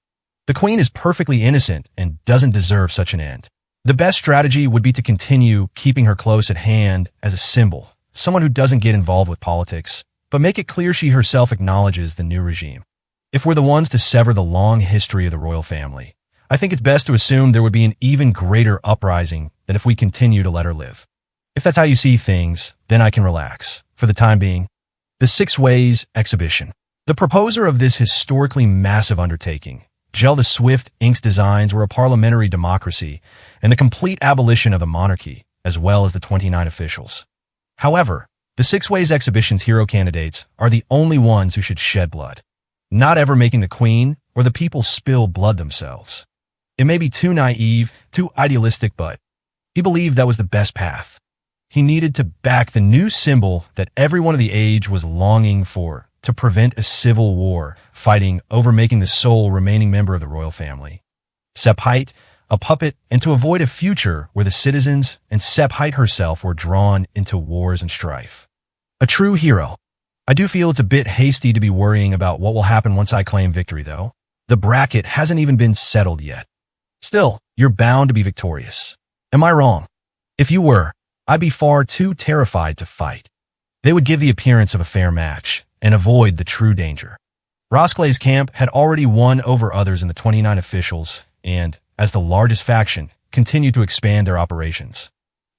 The queen is perfectly innocent and doesn't deserve such an end. The best strategy would be to continue keeping her close at hand as a symbol, someone who doesn't get involved with politics, but make it clear she herself acknowledges the new regime. If we're the ones to sever the long history of the royal family, I think it's best to assume there would be an even greater uprising than if we continue to let her live. If that's how you see things, then I can relax. For the time being, the Six Ways exhibition. The proposer of this historically massive undertaking, Gel the Swift Inks designs were a parliamentary democracy and the complete abolition of the monarchy, as well as the 29 officials. However, the Six Ways exhibition's hero candidates are the only ones who should shed blood, not ever making the queen or the people spill blood themselves. It may be too naive, too idealistic, but he believed that was the best path. He needed to back the new symbol that everyone of the age was longing for to prevent a civil war, fighting over making the sole remaining member of the royal family. Sepp Haidt, a puppet, and to avoid a future where the citizens and Sepp Haidt herself were drawn into wars and strife. A true hero. I do feel it's a bit hasty to be worrying about what will happen once I claim victory, though. The bracket hasn't even been settled yet. Still, you're bound to be victorious. Am I wrong? If you were, I'd be far too terrified to fight. They would give the appearance of a fair match and avoid the true danger. Roskleigh's camp had already won over others in the 29 officials and, as the largest faction, continued to expand their operations.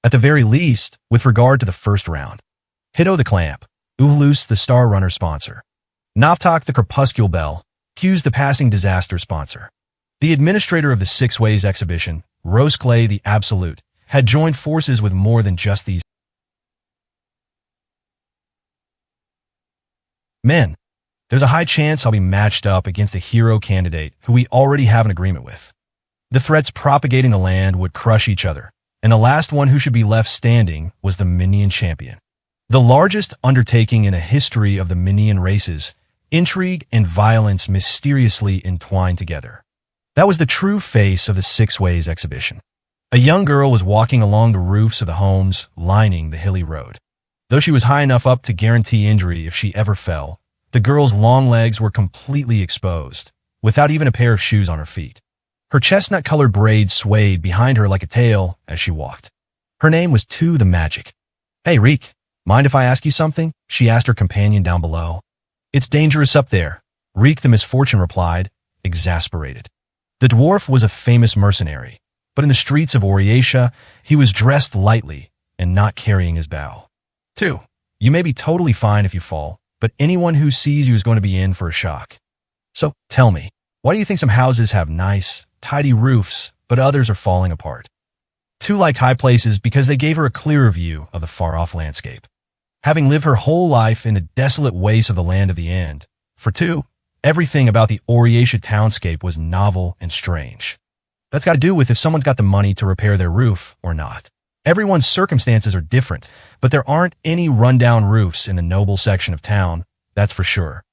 At the very least, with regard to the first round. Hitto the Clamp, Uhulus the Star Runner sponsor. Naftak the Crepuscule Bell, Hughes the Passing Disaster sponsor. The administrator of the Six Ways exhibition, Roskleigh the Absolute, had joined forces with more than just these men. There's a high chance I'll be matched up against a hero candidate who we already have an agreement with. The threats propagating the land would crush each other, and the last one who should be left standing was the Minion champion. The largest undertaking in the history of the Minion races, intrigue and violence mysteriously entwined together. That was the true face of the Six Ways exhibition. A young girl was walking along the roofs of the homes lining the hilly road. Though she was high enough up to guarantee injury if she ever fell, the girl's long legs were completely exposed, without even a pair of shoes on her feet. Her chestnut-colored braids swayed behind her like a tail as she walked. Her name was Tu the Magic. "Hey, Reek, mind if I ask you something?" she asked her companion down below. "It's dangerous up there," Reek the Misfortune replied, exasperated. The dwarf was a famous mercenary, but in the streets of Oriatia, he was dressed lightly and not carrying his bow. "2. You may be totally fine if you fall, but anyone who sees you is going to be in for a shock. So, tell me, why do you think some houses have nice, tidy roofs, but others are falling apart?" 2 liked high places because they gave her a clearer view of the far-off landscape. Having lived her whole life in the desolate wastes of the Land of the End, for 2, everything about the Oriatia townscape was novel and strange. That's got to do with if someone's got the money to repair their roof or not. Everyone's circumstances are different, but there aren't any rundown roofs in the noble section of town, that's for sure.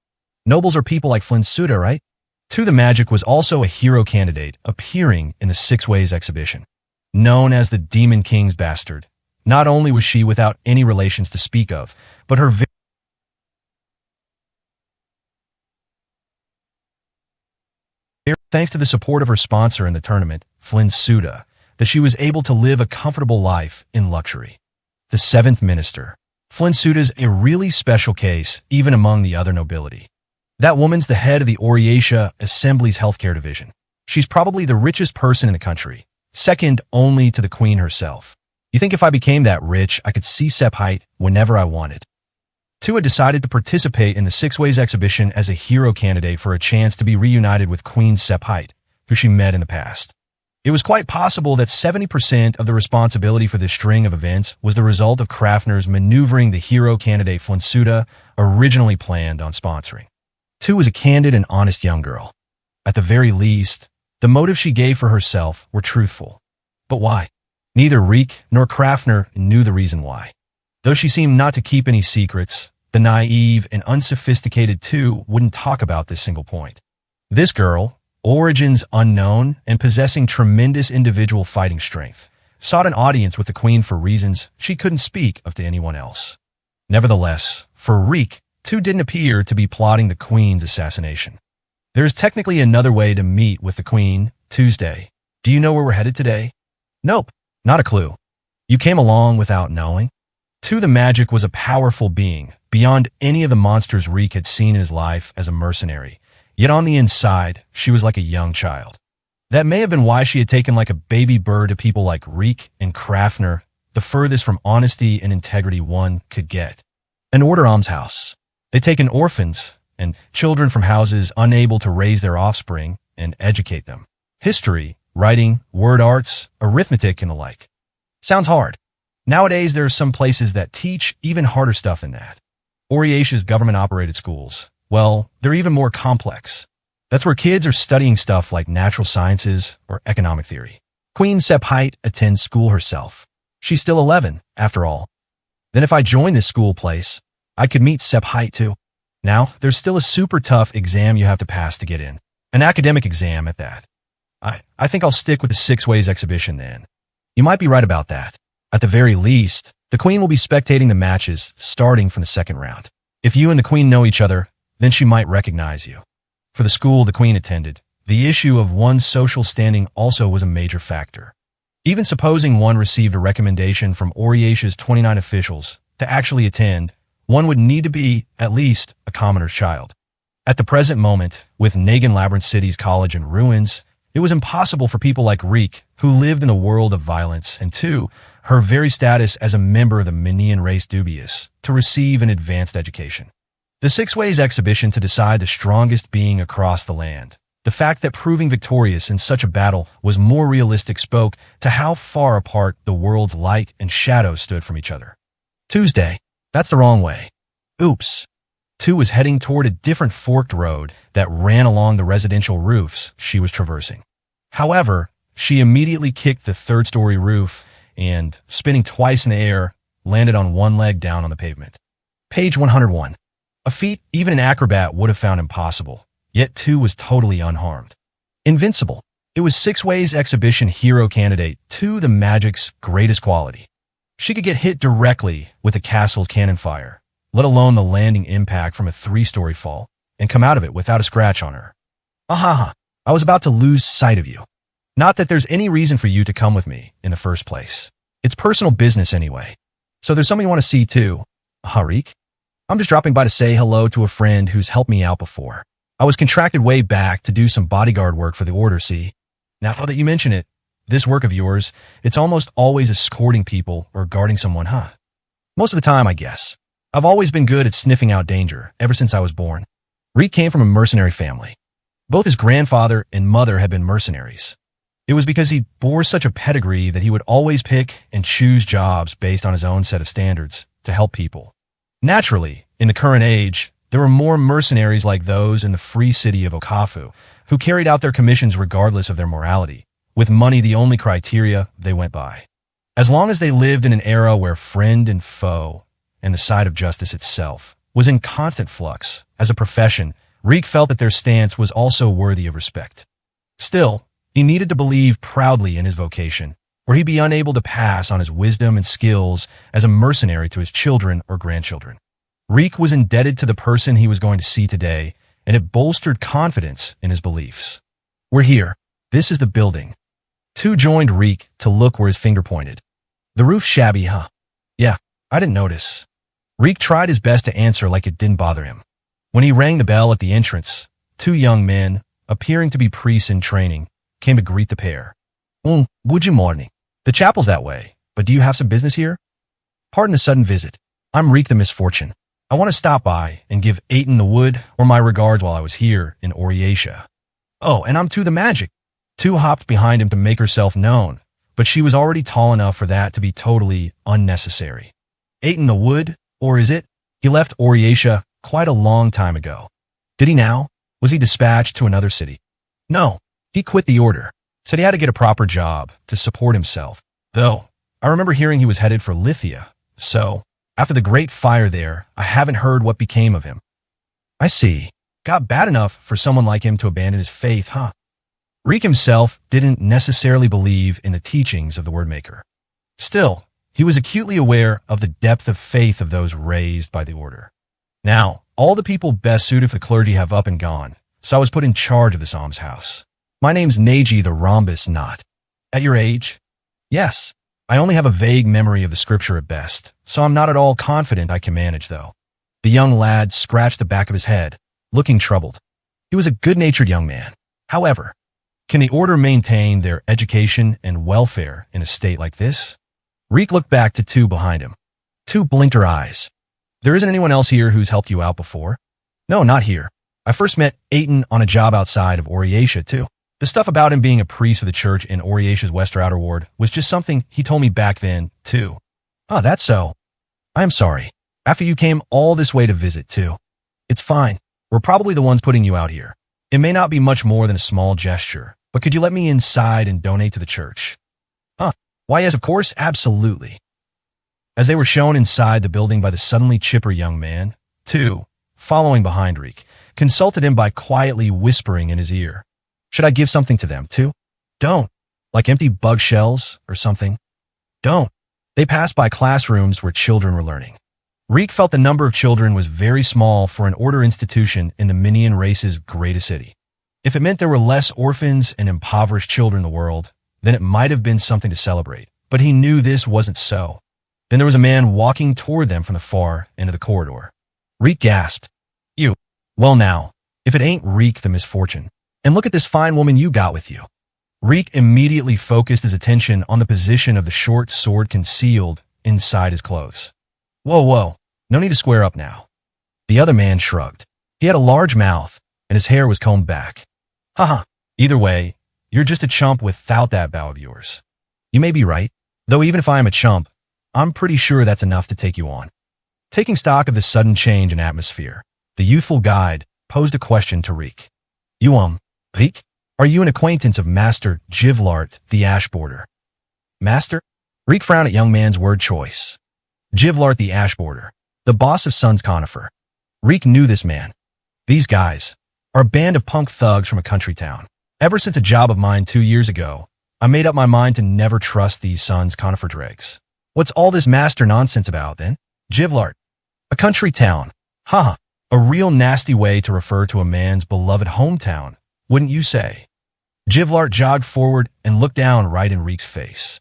Nobles are people like Flynn Suda, right? Tu the Magic was also a hero candidate appearing in the Six Ways exhibition. Known as the Demon King's Bastard, not only was she without any relations to speak of, but her thanks to the support of her sponsor in the tournament, Flynn Suda, that she was able to live a comfortable life in luxury. The Seventh Minister. Flynn Suda's a really special case, even among the other nobility. That woman's the head of the Oriatia Assembly's healthcare division. She's probably the richest person in the country, second only to the queen herself. You think if I became that rich, I could see Sepp Haidt whenever I wanted? Tu had decided to participate in the Six Ways exhibition as a hero candidate for a chance to be reunited with Queen Sepp Haidt, who she met in the past. It was quite possible that 70% of the responsibility for this string of events was the result of Kraftner's maneuvering the hero candidate Flynn Suda originally planned on sponsoring. Tu was a candid and honest young girl. At the very least, the motives she gave for herself were truthful. But why? Neither Reek nor Kraftner knew the reason why. Though she seemed not to keep any secrets, the naive and unsophisticated Tu wouldn't talk about this single point. This girl, origins unknown and possessing tremendous individual fighting strength, sought an audience with the queen for reasons she couldn't speak of to anyone else. Nevertheless, for Reek, Tu didn't appear to be plotting the queen's assassination. There is technically another way to meet with the queen, Tuesday. Do you know where we're headed today? Nope, not a clue. You came along without knowing? Tu the Magic was a powerful being, beyond any of the monsters Reek had seen in his life as a mercenary. Yet on the inside, she was like a young child. That may have been why she had taken like a baby bird to people like Reek and Krafner, the furthest from honesty and integrity one could get. An order almshouse. They take in orphans and children from houses unable to raise their offspring and educate them. History, writing, word arts, arithmetic, and the like. Sounds hard. Nowadays, there are some places that teach even harder stuff than that. Oriatia's government-operated schools, well, they're even more complex. That's where kids are studying stuff like natural sciences or economic theory. Queen Sephite attends school herself. She's still 11, after all. Then if I join this school place, I could meet Sephite too. Now, there's still a super tough exam you have to pass to get in. An academic exam at that. I think I'll stick with the 6 Ways exhibition then. You might be right about that. At the very least, the queen will be spectating the matches starting from the second round. If you and the queen know each other, then she might recognize you. For the school the queen attended, the issue of one's social standing also was a major factor. Even supposing one received a recommendation from Oriatia's 29 officials to actually attend, one would need to be, at least, a commoner's child. At the present moment, with Nagan Labyrinth City's college in ruins, it was impossible for people like Reek, who lived in a world of violence, and two, her very status as a member of the Minion race dubious, to receive an advanced education. The 6 Ways exhibition to decide the strongest being across the land. The fact that proving victorious in such a battle was more realistic spoke to how far apart the world's light and shadow stood from each other. Tuesday. That's the wrong way. Oops. Tu was heading toward a different forked road that ran along the residential roofs she was traversing. However, she immediately kicked the 3rd-story roof and, spinning twice in the air, landed on one leg down on the pavement. Page 101. A feat even an acrobat would have found impossible, yet Tu was totally unharmed. Invincible. It was 6 Ways exhibition hero candidate Tu the Magic's greatest quality. She could get hit directly with a castle's cannon fire, let alone the landing impact from a 3-story fall, and come out of it without a scratch on her. Ahaha, I was about to lose sight of you. Not that there's any reason for you to come with me in the first place. It's personal business anyway. So there's something you want to see too. Harik? I'm just dropping by to say hello to a friend who's helped me out before. I was contracted way back to do some bodyguard work for the Order, see? Now that you mention it, this work of yours, it's almost always escorting people or guarding someone, huh? Most of the time, I guess. I've always been good at sniffing out danger, ever since I was born. Reek came from a mercenary family. Both his grandfather and mother had been mercenaries. It was because he bore such a pedigree that he would always pick and choose jobs based on his own set of standards to help people. Naturally, in the current age, there were more mercenaries like those in the free city of Okafu, who carried out their commissions regardless of their morality, with money the only criteria they went by. As long as they lived in an era where friend and foe, and the side of justice itself, was in constant flux, as a profession, Reek felt that their stance was also worthy of respect. Still, he needed to believe proudly in his vocation, or he'd be unable to pass on his wisdom and skills as a mercenary to his children or grandchildren. Reek was indebted to the person he was going to see today, and it bolstered confidence in his beliefs. We're here. This is the building. Tu joined Reek to look where his finger pointed. The roof shabby, huh? Yeah, I didn't notice. Reek tried his best to answer like it didn't bother him. When he rang the bell at the entrance, 2 young men, appearing to be priests in training, came to greet the pair. Good morning. The chapel's that way, but do you have some business here? Pardon the sudden visit. I'm Reek the Misfortune. I want to stop by and give Aiton the Wood or my regards while I was here in Oriatia. Oh, and I'm Tu the Magic. Tu hopped behind him to make herself known, but she was already tall enough for that to be totally unnecessary. Aiton the Wood, or is it? He left Oriatia quite a long time ago. Did he now? Was he dispatched to another city? No, he quit the order. Said he had to get a proper job to support himself. Though, I remember hearing he was headed for Lithia, so, after the great fire there, I haven't heard what became of him. I see. Got bad enough for someone like him to abandon his faith, huh? Reek himself didn't necessarily believe in the teachings of the Wordmaker. Still, he was acutely aware of the depth of faith of those raised by the order. Now, all the people best suited for the clergy have up and gone, so I was put in charge of this almshouse. My name's Nagi the Rhombus Knot. At your age? Yes. I only have a vague memory of the scripture at best, so I'm not at all confident I can manage, though. The young lad scratched the back of his head, looking troubled. He was a good-natured young man. However, can the order maintain their education and welfare in a state like this? Reek looked back to two behind him. Two blinked her eyes. There isn't anyone else here who's helped you out before? No, not here. I first met Aiton on a job outside of Oriatia, too. The stuff about him being a priest for the church in Oriatia's Wester Outer Ward was just something he told me back then, too. Oh, that's so. I am sorry. After you came all this way to visit, too. It's fine. We're probably the ones putting you out here. It may not be much more than a small gesture, but could you let me inside and donate to the church? Why, yes, of course, absolutely. As they were shown inside the building by the suddenly chipper young man, two, following behind Reek, consulted him by quietly whispering in his ear. Should I give something to them, too? Don't. Like empty bug shells or something? Don't. They passed by classrooms where children were learning. Reek felt the number of children was very small for an order institution in the Minion race's greatest city. If it meant there were less orphans and impoverished children in the world, then it might have been something to celebrate. But he knew this wasn't so. Then there was a man walking toward them from the far end of the corridor. Reek gasped. You. Well now, if it ain't Reek the misfortune. And look at this fine woman you got with you. Reek immediately focused his attention on the position of the short sword concealed inside his clothes. Whoa, no need to square up now. The other man shrugged. He had a large mouth, and his hair was combed back. Haha, either way, you're just a chump without that bow of yours. You may be right, though even if I am a chump, I'm pretty sure that's enough to take you on. Taking stock of this sudden change in atmosphere, the youthful guide posed a question to Reek. Reek? Are you an acquaintance of Master Jivlart the Ashboarder? Master? Reek frowned at young man's word choice. Jivlart the Ashboarder, the boss of Sun's Conifer. Reek knew this man. These guys are a band of punk thugs from a country town. Ever since a job of mine 2 years ago, I made up my mind to never trust these Sun's Conifer dregs. What's all this master nonsense about, then? Jivlart. A country town. Haha. A real nasty way to refer to a man's beloved hometown, wouldn't you say? Jivlart jogged forward and looked down right in Reek's face.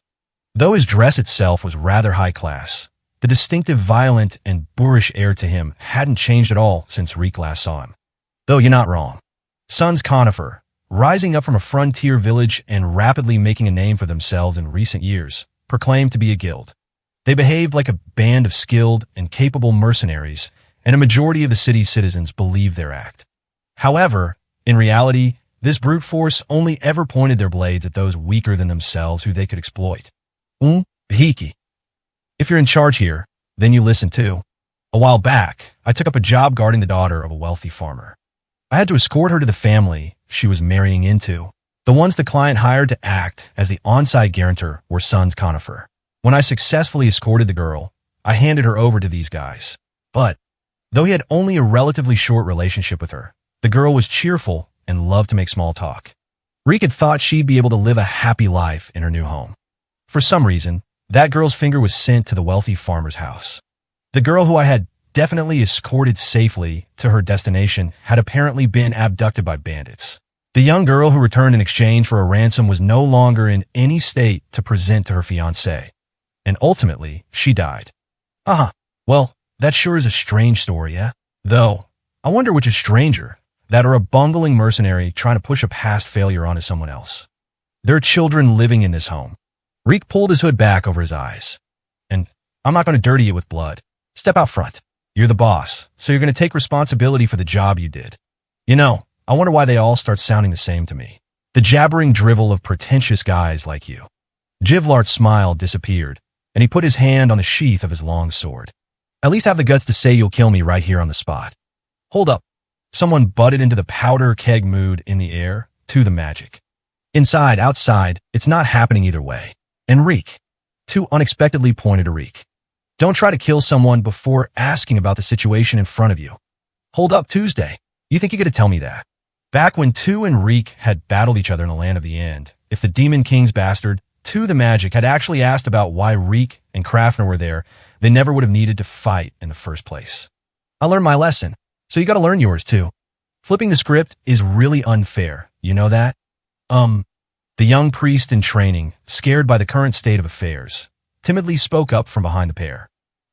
Though his dress itself was rather high class, the distinctive violent and boorish air to him hadn't changed at all since Reek last saw him. Though you're not wrong. Sun's Conifer, rising up from a frontier village and rapidly making a name for themselves in recent years, proclaimed to be a guild. They behaved like a band of skilled and capable mercenaries, and a majority of the city's citizens believed their act. However, in reality, this brute force only ever pointed their blades at those weaker than themselves who they could exploit. Hiki. If you're in charge here, then you listen too. A while back, I took up a job guarding the daughter of a wealthy farmer. I had to escort her to the family she was marrying into. The ones the client hired to act as the on-site guarantor were Sun's Conifer. When I successfully escorted the girl, I handed her over to these guys. But, though he had only a relatively short relationship with her, the girl was cheerful and loved to make small talk. Reek had thought she'd be able to live a happy life in her new home. For some reason, that girl's finger was sent to the wealthy farmer's house. The girl who I had definitely escorted safely to her destination had apparently been abducted by bandits. The young girl who returned in exchange for a ransom was no longer in any state to present to her fiancé, and ultimately, she died. Well, that sure is a strange story, yeah? Though, I wonder which is stranger, that or a bungling mercenary trying to push a past failure onto someone else. There are children living in this home. Reek pulled his hood back over his eyes. And I'm not going to dirty it with blood. Step out front. You're the boss, so you're going to take responsibility for the job you did. You know, I wonder why they all start sounding the same to me. The jabbering drivel of pretentious guys like you. Jivlart's smile disappeared, and he put his hand on the sheath of his long sword. At least have the guts to say you'll kill me right here on the spot. Hold up. Someone butted into the powder keg mood in the air to the magic. Inside, outside, it's not happening either way. And Reek. Too unexpectedly pointed to Reek. Don't try to kill someone before asking about the situation in front of you. Hold up, Tuesday. You think you're going to tell me that? Back when Tu and Reek had battled each other in the Land of the End, if the Demon King's bastard, Tu the Magic, had actually asked about why Reek and Krafner were there, they never would have needed to fight in the first place. I learned my lesson, so you gotta learn yours too. Flipping the script is really unfair, you know that? The young priest in training, scared by the current state of affairs, timidly spoke up from behind the pair.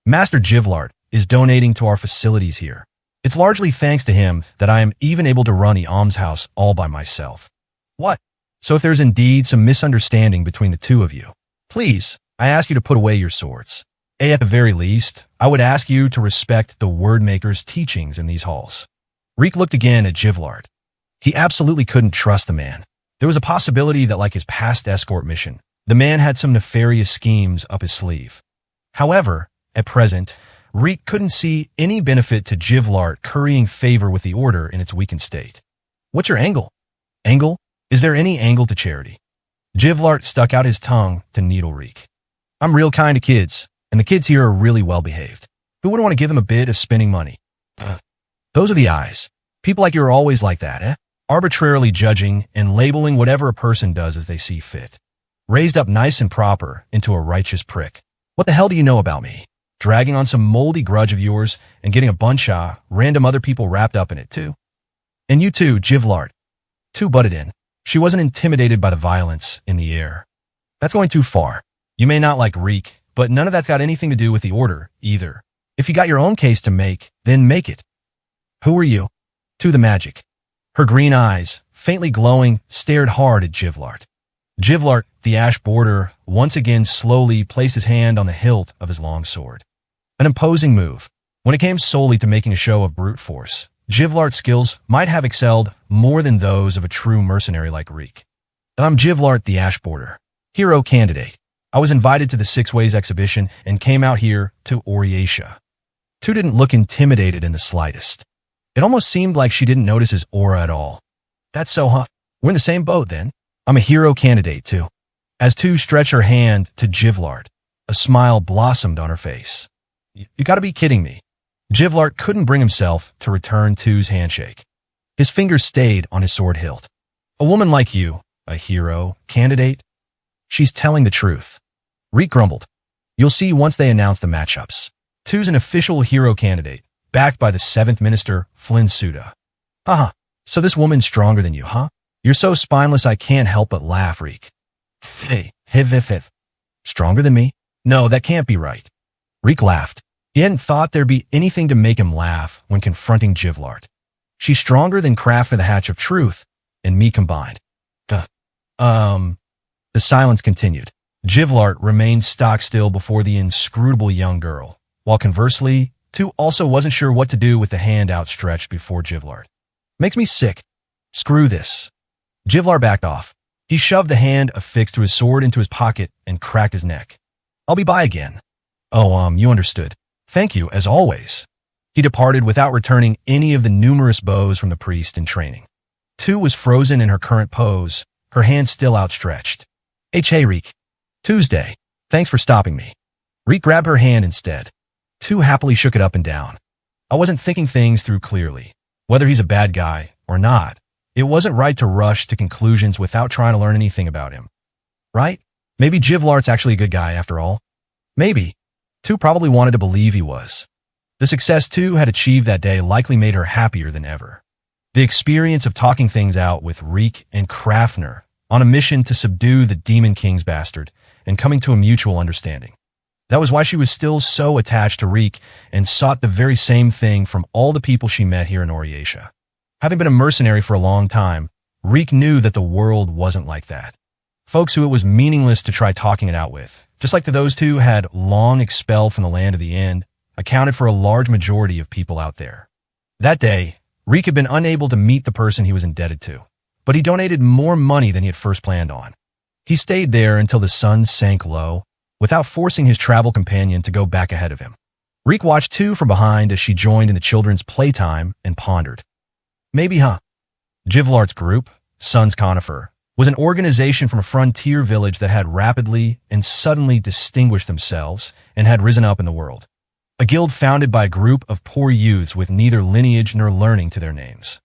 Master Jivlart is donating to our facilities here. It's largely thanks to him that I am even able to run the almshouse all by myself. What? So if there's indeed some misunderstanding between the two of you, please, I ask you to put away your swords. At the very least, I would ask you to respect the Wordmaker's teachings in these halls. Reek looked again at Jivlart. He absolutely couldn't trust the man. There was a possibility that, like his past escort mission, the man had some nefarious schemes up his sleeve. However, at present, Reek couldn't see any benefit to Jivlart currying favor with the Order in its weakened state. What's your angle? Angle? Is there any angle to charity? Jivlart stuck out his tongue to needle Reek. I'm real kind to kids, and the kids here are really well behaved. Who wouldn't want to give them a bit of spending money? Those are the eyes. People like you are always like that, eh? Arbitrarily judging and labeling whatever a person does as they see fit. Raised up nice and proper into a righteous prick. What the hell do you know about me? Dragging on some moldy grudge of yours and getting a bunch of random other people wrapped up in it too. And you too, Jivlart. Tu butted in. She wasn't intimidated by the violence in the air. That's going too far. You may not like Reek, but none of that's got anything to do with the Order, either. If you got your own case to make, then make it. Who are you? Tu the Magic. Her green eyes, faintly glowing, stared hard at Jivlart. Jivlart, the Ash Border, once again slowly placed his hand on the hilt of his long sword. An imposing move. When it came solely to making a show of brute force, Jivlart's skills might have excelled more than those of a true mercenary like Reek. I'm Jivlart, the Ash Border, hero candidate. I was invited to the Six Ways exhibition and came out here to Oriatia. Tu didn't look intimidated in the slightest. It almost seemed like she didn't notice his aura at all. That's so hot. We're in the same boat then. I'm a hero candidate too. As Tu stretched her hand to Jivlart, a smile blossomed on her face. You gotta be kidding me. Jivlart couldn't bring himself to return Tu's handshake. His fingers stayed on his sword hilt. A woman like you, a hero candidate? She's telling the truth. Reek grumbled. You'll see once they announce the matchups. Tu's an official hero candidate, backed by the 7th Minister, Flynn Suda. So this woman's stronger than you, huh? You're so spineless I can't help but laugh, Reek. Hey, hiv. Stronger than me? No, that can't be right. Reek laughed. He hadn't thought there'd be anything to make him laugh when confronting Jivlart. She's stronger than Krafner the Hatch of Truth, and me combined. The silence continued. Jivlart remained stock-still before the inscrutable young girl, while conversely, Tu also wasn't sure what to do with the hand outstretched before Jivlart. Makes me sick. Screw this. Jivlart backed off. He shoved the hand affixed to his sword into his pocket and cracked his neck. I'll be by again. You understood. Thank you, as always. He departed without returning any of the numerous bows from the priest in training. Tu was frozen in her current pose, her hand still outstretched. Hey, Reek. Tuesday. Thanks for stopping me. Reek grabbed her hand instead. Tu happily shook it up and down. I wasn't thinking things through clearly. Whether he's a bad guy or not, it wasn't right to rush to conclusions without trying to learn anything about him. Right? Maybe Jivlart's actually a good guy after all. Maybe. Tu probably wanted to believe he was. The success Tu had achieved that day likely made her happier than ever. The experience of talking things out with Reek and Krafner on a mission to subdue the Demon King's bastard and coming to a mutual understanding. That was why she was still so attached to Reek and sought the very same thing from all the people she met here in Oriatia. Having been a mercenary for a long time, Reek knew that the world wasn't like that. Folks who it was meaningless to try talking it out with, just like those two had long expelled from the Land of the End, accounted for a large majority of people out there. That day, Reek had been unable to meet the person he was indebted to, but he donated more money than he had first planned on. He stayed there until the sun sank low, without forcing his travel companion to go back ahead of him. Reek watched Tu from behind as she joined in the children's playtime and pondered. Maybe, huh? Jivlart's group, Sons Conifer, was an organization from a frontier village that had rapidly and suddenly distinguished themselves and had risen up in the world. A guild founded by a group of poor youths with neither lineage nor learning to their names.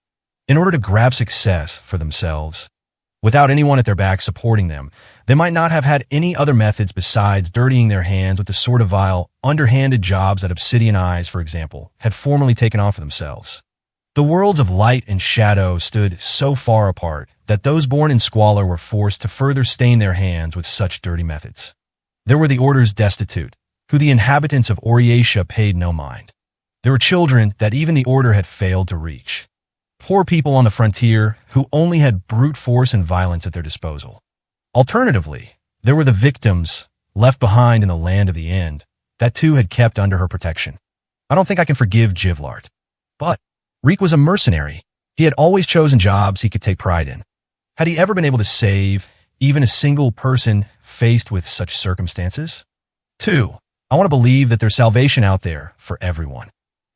in order to grab success for themselves. Without anyone at their back supporting them, they might not have had any other methods besides dirtying their hands with the sort of vile, underhanded jobs that Obsidian Eyes, for example, had formerly taken on for themselves. The worlds of light and shadow stood so far apart that those born in squalor were forced to further stain their hands with such dirty methods. There were the Order's destitute, who the inhabitants of Oriatia paid no mind. There were children that even the Order had failed to reach. Poor people on the frontier who only had brute force and violence at their disposal. Alternatively, there were the victims left behind in the land of the end that too had kept under her protection. I don't think I can forgive Jivlart. But Reek was a mercenary. He had always chosen jobs he could take pride in. Had he ever been able to save even a single person faced with such circumstances? 2. I want to believe that there's salvation out there for everyone.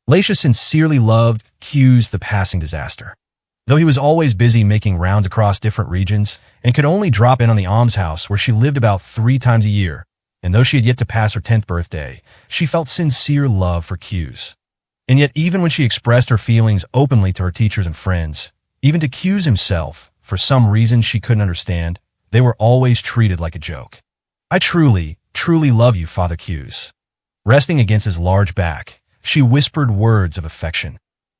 Laisha sincerely loved Q's the passing disaster. Though he was always busy making rounds across different regions and could only drop in on the almshouse where she lived about 3 times a year, and though she had yet to pass her 10th birthday, she felt sincere love for Q's. And yet even when she expressed her feelings openly to her teachers and friends, even to Q's himself, for some reason she couldn't understand, they were always treated like a joke. I truly, truly love you, Father Q's. Resting against his large back, she whispered words of affection.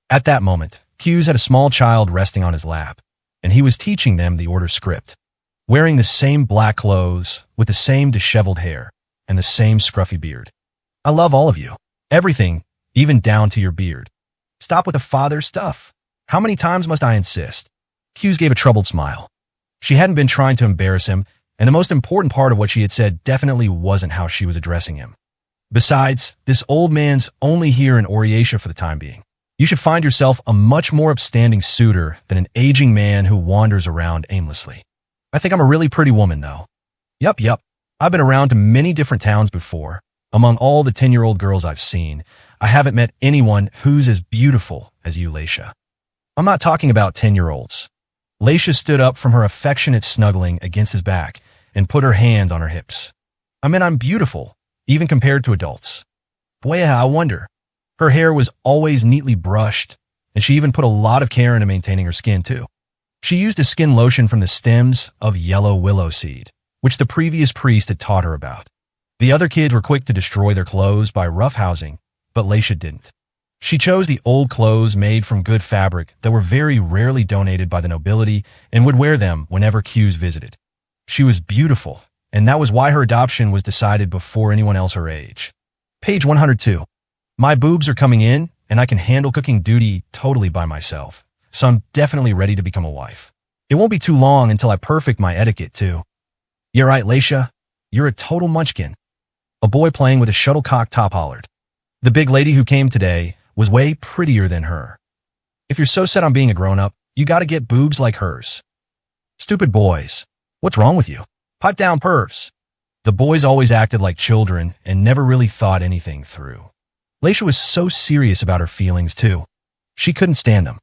At that moment, Q's had a small child resting on his lap, and he was teaching them the Order script. Wearing the same black clothes, with the same disheveled hair, and the same scruffy beard. I love all of you. Everything, even down to your beard. Stop with the father stuff. How many times must I insist? Q's gave a troubled smile. She hadn't been trying to embarrass him, and the most important part of what she had said definitely wasn't how she was addressing him. Besides, this old man's only here in Oriatia for the time being. You should find yourself a much more upstanding suitor than an aging man who wanders around aimlessly. I think I'm a really pretty woman, though. Yup. I've been around to many different towns before. Among all the 10-year-old girls I've seen, I haven't met anyone who's as beautiful as you, Laisha. I'm not talking about 10-year-olds. Laisha stood up from her affectionate snuggling against his back and put her hands on her hips. I mean, I'm beautiful, even compared to adults. Boy, I wonder. Her hair was always neatly brushed, and she even put a lot of care into maintaining her skin, too. She used a skin lotion from the stems of yellow willow seed, which the previous priest had taught her about. The other kids were quick to destroy their clothes by roughhousing, but Laisha didn't. She chose the old clothes made from good fabric that were very rarely donated by the nobility and would wear them whenever Q's visited. She was beautiful, and that was why her adoption was decided before anyone else her age. Page 102. My boobs are coming in, and I can handle cooking duty totally by myself, so I'm definitely ready to become a wife. It won't be too long until I perfect my etiquette, too. You're right, Laisha. You're a total munchkin. A boy playing with a shuttlecock top hollered. The big lady who came today was way prettier than her. If you're so set on being a grown-up, you gotta get boobs like hers. Stupid boys. What's wrong with you? Pipe down, pervs. The boys always acted like children and never really thought anything through. Laisha was so serious about her feelings, too. She couldn't stand them.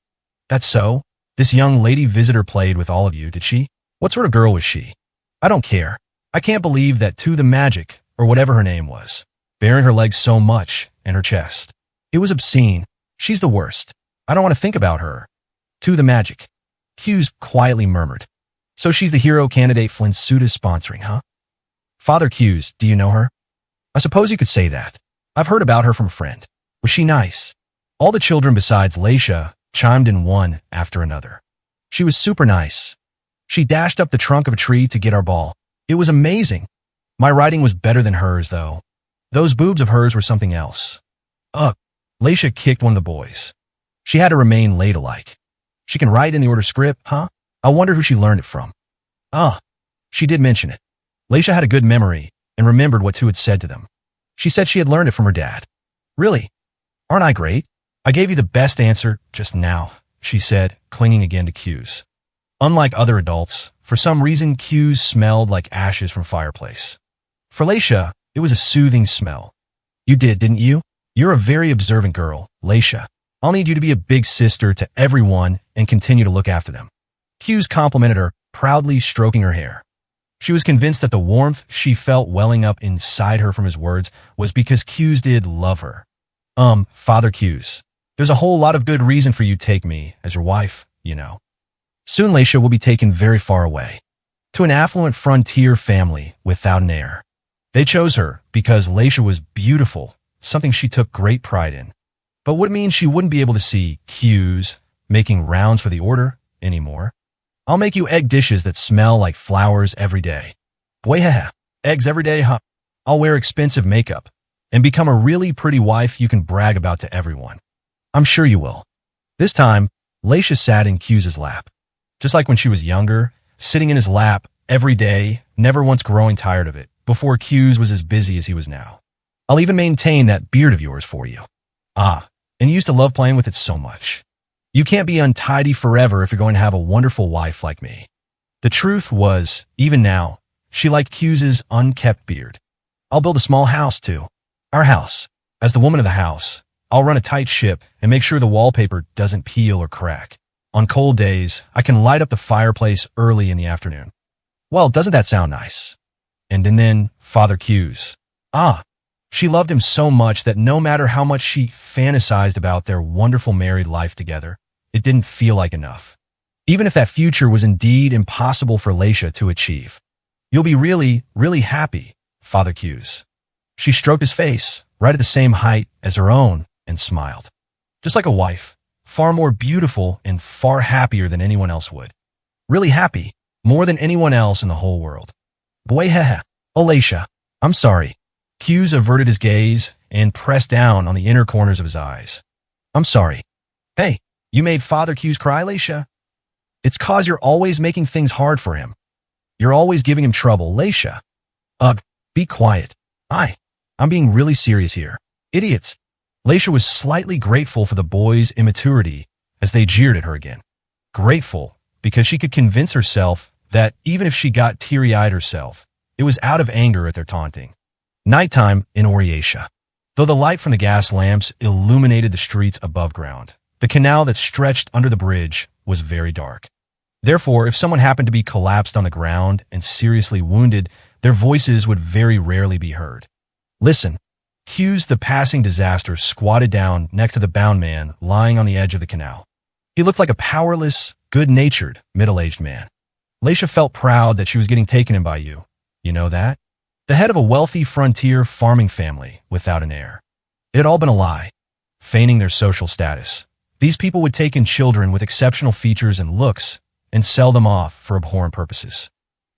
That's so? This young lady visitor played with all of you, did she? What sort of girl was she? I don't care. I can't believe that To the Magic, or whatever her name was, baring her legs so much and her chest. It was obscene. She's the worst. I don't want to think about her. To the Magic. Q's quietly murmured. So she's the hero candidate Flint's suit is sponsoring, huh? Father Q's, do you know her? I suppose you could say that. I've heard about her from a friend. Was she nice? All the children besides Laisha chimed in one after another. She was super nice. She dashed up the trunk of a tree to get our ball. It was amazing. My writing was better than hers, though. Those boobs of hers were something else. Ugh. Laisha kicked one of the boys. She had to remain ladylike. She can write in the Order script, huh? I wonder who she learned it from. She did mention it. Laisha had a good memory and remembered what Tu had said to them. She said she had learned it from her dad. Really? Aren't I great? I gave you the best answer just now, she said, clinging again to Q's. Unlike other adults, for some reason Q's smelled like ashes from fireplace. For Laisha, it was a soothing smell. You did, didn't you? You're a very observant girl, Laisha. I'll need you to be a big sister to everyone and continue to look after them. Q's complimented her, proudly stroking her hair. She was convinced that the warmth she felt welling up inside her from his words was because Q's did love her. Father Q's, there's a whole lot of good reason for you to take me as your wife, you know. Soon Leisha will be taken very far away, to an affluent frontier family without an heir. They chose her because Leisha was beautiful, something she took great pride in. But would it mean she wouldn't be able to see cues making rounds for the order anymore? I'll make you egg dishes that smell like flowers every day. Boy, eggs every day, huh? I'll wear expensive makeup and become a really pretty wife you can brag about to everyone. I'm sure you will. This time, Leisha sat in Q's lap. Just like when she was younger, sitting in his lap every day, never once growing tired of it, before Q's was as busy as he was now. I'll even maintain that beard of yours for you. Ah, and you used to love playing with it so much. You can't be untidy forever if you're going to have a wonderful wife like me. The truth was, even now, she liked Q's unkept beard. I'll build a small house, too. Our house. As the woman of the house, I'll run a tight ship and make sure the wallpaper doesn't peel or crack. On cold days, I can light up the fireplace early in the afternoon. Well, doesn't that sound nice? And then Father Q's. Ah, she loved him so much that no matter how much she fantasized about their wonderful married life together, it didn't feel like enough. Even if that future was indeed impossible for Leisha to achieve. You'll be really, really happy, Father Q's. She stroked his face, right at the same height as her own, and smiled. Just like a wife, far more beautiful and far happier than anyone else would. Really happy, more than anyone else in the whole world. Boy, oh Leisha, I'm sorry. Q's averted his gaze and pressed down on the inner corners of his eyes. I'm sorry. Hey, you made Father Q's cry, Leisha? It's 'cause you're always making things hard for him. You're always giving him trouble, Leisha. Be quiet. I'm being really serious here. Idiots. Leisha was slightly grateful for the boys' immaturity as they jeered at her again. Grateful because she could convince herself that even if she got teary-eyed herself, it was out of anger at their taunting. Nighttime in Oriatia. Though the light from the gas lamps illuminated the streets above ground, the canal that stretched under the bridge was very dark. Therefore, if someone happened to be collapsed on the ground and seriously wounded, their voices would very rarely be heard. Listen. Q's the passing disaster squatted down next to the bound man lying on the edge of the canal. He looked like a powerless, good-natured, middle-aged man. Leisha felt proud that she was getting taken in by you. You know that? The head of a wealthy frontier farming family without an heir. It had all been a lie, feigning their social status. These people would take in children with exceptional features and looks and sell them off for abhorrent purposes.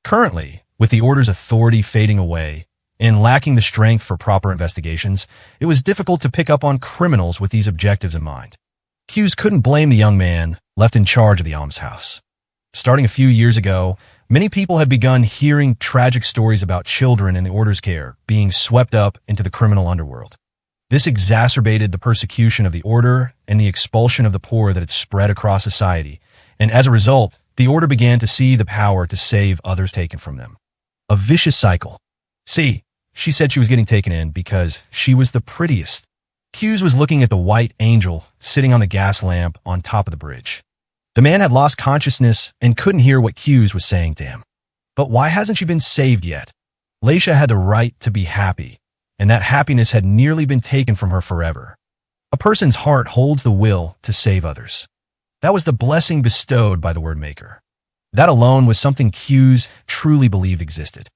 Currently, with the order's authority fading away, and lacking the strength for proper investigations, it was difficult to pick up on criminals with these objectives in mind. Q's couldn't blame the young man left in charge of the almshouse. Starting a few years ago, many people had begun hearing tragic stories about children in the order's care being swept up into the criminal underworld. This exacerbated the persecution of the order and the expulsion of the poor that had spread across society, and as a result, the order began to see the power to save others taken from them. A vicious cycle. See, she said she was getting taken in because she was the prettiest. Q's was looking at the white angel sitting on the gas lamp on top of the bridge. The man had lost consciousness and couldn't hear what Q's was saying to him. But why hasn't she been saved yet? Leisha had the right to be happy, and that happiness had nearly been taken from her forever. A person's heart holds the will to save others. That was the blessing bestowed by the word maker. That alone was something Q's truly believed existed.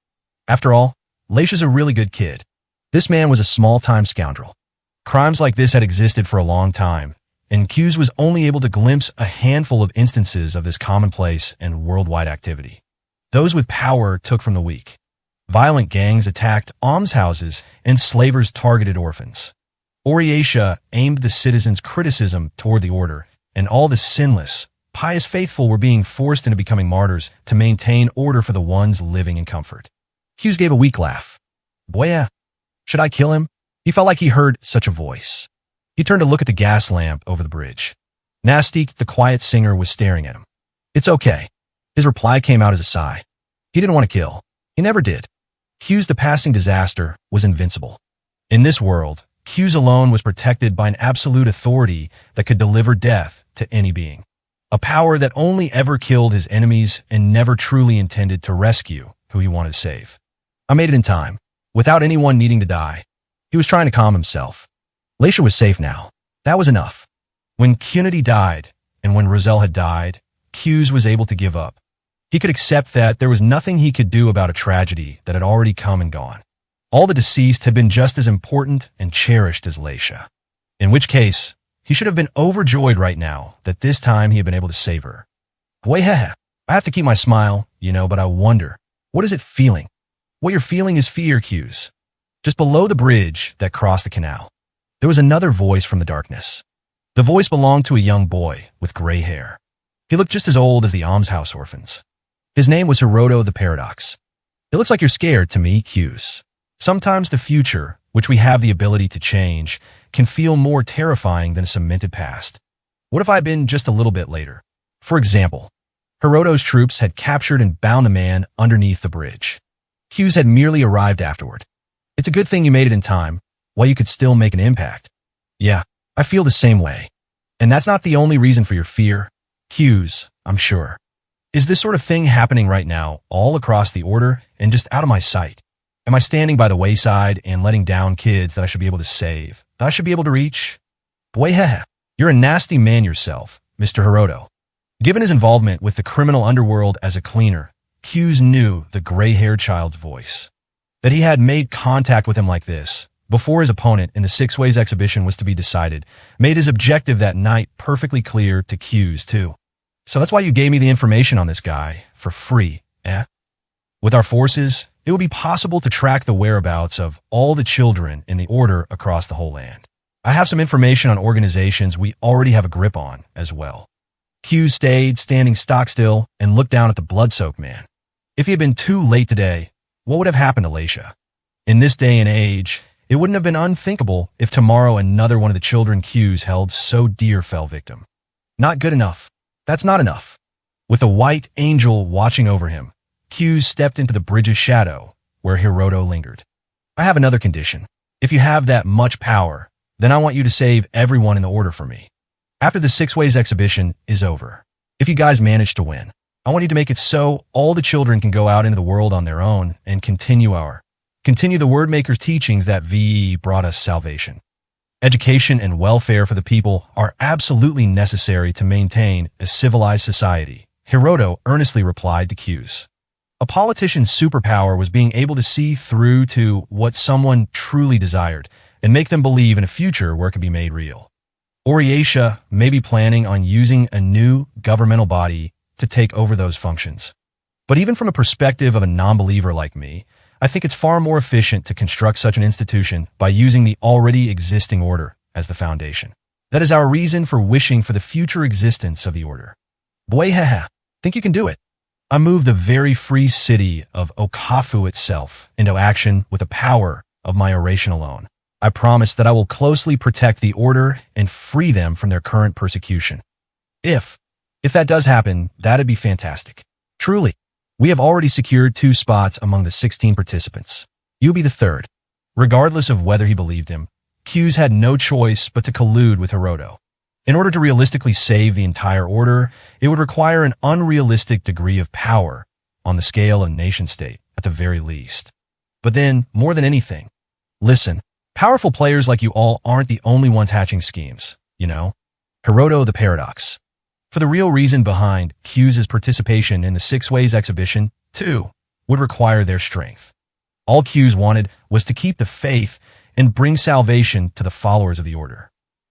After all, Leisha's a really good kid. This man was a small-time scoundrel. Crimes like this had existed for a long time, and Q's was only able to glimpse a handful of instances of this commonplace and worldwide activity. Those with power took from the weak. Violent gangs attacked almshouses, and slavers targeted orphans. Oriatia aimed the citizens' criticism toward the order, and all the sinless, pious faithful were being forced into becoming martyrs to maintain order for the ones living in comfort. Q's gave a weak laugh. Boy, should I kill him? He felt like he heard such a voice. He turned to look at the gas lamp over the bridge. Nastique, the quiet singer, was staring at him. It's okay. His reply came out as a sigh. He didn't want to kill. He never did. Q's the passing disaster was invincible. In this world, Q's alone was protected by an absolute authority that could deliver death to any being. A power that only ever killed his enemies and never truly intended to rescue who he wanted to save. I made it in time, without anyone needing to die. He was trying to calm himself. Leisha was safe now. That was enough. When Cunity died, and when Roselle had died, Hughes was able to give up. He could accept that there was nothing he could do about a tragedy that had already come and gone. All the deceased had been just as important and cherished as Leisha. In which case, he should have been overjoyed right now that this time he had been able to save her. Boy, I have to keep my smile, but I wonder, what is it feeling? What you're feeling is fear, Hughes. Just below the bridge that crossed the canal, there was another voice from the darkness. The voice belonged to a young boy with gray hair. He looked just as old as the almshouse orphans. His name was Hiroto the Paradox. It looks like you're scared to me, Hughes. Sometimes the future, which we have the ability to change, can feel more terrifying than a cemented past. What if I had been just a little bit later? For example, Hiroto's troops had captured and bound the man underneath the bridge. Hughes had merely arrived afterward. It's a good thing you made it in time, while you could still make an impact. Yeah, I feel the same way. And that's not the only reason for your fear, Hughes, I'm sure. Is this sort of thing happening right now, all across the Order and just out of my sight? Am I standing by the wayside and letting down kids that I should be able to save, that I should be able to reach? Boy, you're a nasty man yourself, Mr. Hiroto. Given his involvement with the criminal underworld as a cleaner, Hughes knew the gray-haired child's voice. That he had made contact with him like this, before his opponent in the Six Ways exhibition was to be decided, made his objective that night perfectly clear to Hughes, too. So that's why you gave me the information on this guy, for free, eh? With our forces, it will be possible to track the whereabouts of all the children in the Order across the whole land. I have some information on organizations we already have a grip on as well. Hughes stayed standing stock still and looked down at the blood-soaked man. If he had been too late today, what would have happened to Leisha? In this day and age, it wouldn't have been unthinkable if tomorrow another one of the children Hughes held so dear fell victim. Not good enough. That's not enough. With a white angel watching over him, Hughes stepped into the bridge's shadow, where Hiroto lingered. I have another condition. If you have that much power, then I want you to save everyone in the Order for me. After the Six Ways exhibition is over, if you guys manage to win, I want you to make it so all the children can go out into the world on their own and continue the Wordmaker's teachings that VE brought us salvation. Education and welfare for the people are absolutely necessary to maintain a civilized society, Hiroto earnestly replied to Hughes. A politician's superpower was being able to see through to what someone truly desired and make them believe in a future where it could be made real. Oriatia may be planning on using a new governmental body to take over those functions. But even from a perspective of a non-believer like me, I think it's far more efficient to construct such an institution by using the already existing Order as the foundation. That is our reason for wishing for the future existence of the Order. Boy, think you can do it. I moved the very free city of Okafu itself into action with the power of my oration alone. I promise that I will closely protect the Order and free them from their current persecution. If that does happen, that'd be fantastic. Truly, we have already secured 2 spots among the 16 participants. You'll be the 3rd. Regardless of whether he believed him, Hughes had no choice but to collude with Hiroto. In order to realistically save the entire Order, it would require an unrealistic degree of power on the scale of nation-state, at the very least. But then, more than anything, listen, powerful players like you all aren't the only ones hatching schemes, Hiroto the Paradox. For the real reason behind Hughes' participation in the Six Ways exhibition, too, would require their strength. All Hughes wanted was to keep the faith and bring salvation to the followers of the Order.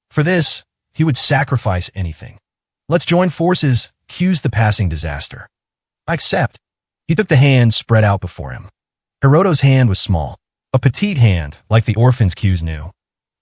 For this, he would sacrifice anything. Let's join forces, Hughes the passing disaster. I accept. He took the hand spread out before him. Hiroto's hand was small, a petite hand like the orphans Hughes knew.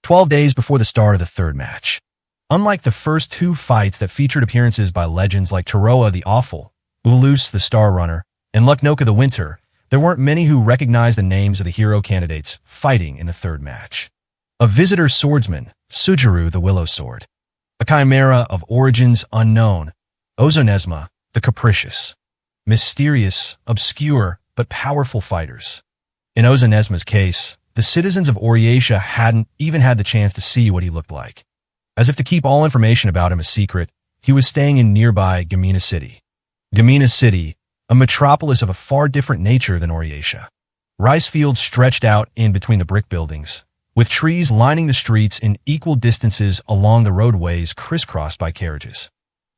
12 days before the start of the 3rd match. Unlike the first 2 fights that featured appearances by legends like Taroa the Awful, Ulus the Star Runner, and Luknoka the Winter, there weren't many who recognized the names of the hero candidates fighting in the 3rd match. A visitor swordsman, Sujuru the Willow Sword. A chimera of origins unknown, Ozonesma the Capricious. Mysterious, obscure, but powerful fighters. In Ozonesma's case, the citizens of Oriatia hadn't even had the chance to see what he looked like. As if to keep all information about him a secret, he was staying in nearby Gamina City. Gamina City, a metropolis of a far different nature than Oriatia. Rice fields stretched out in between the brick buildings, with trees lining the streets in equal distances along the roadways crisscrossed by carriages.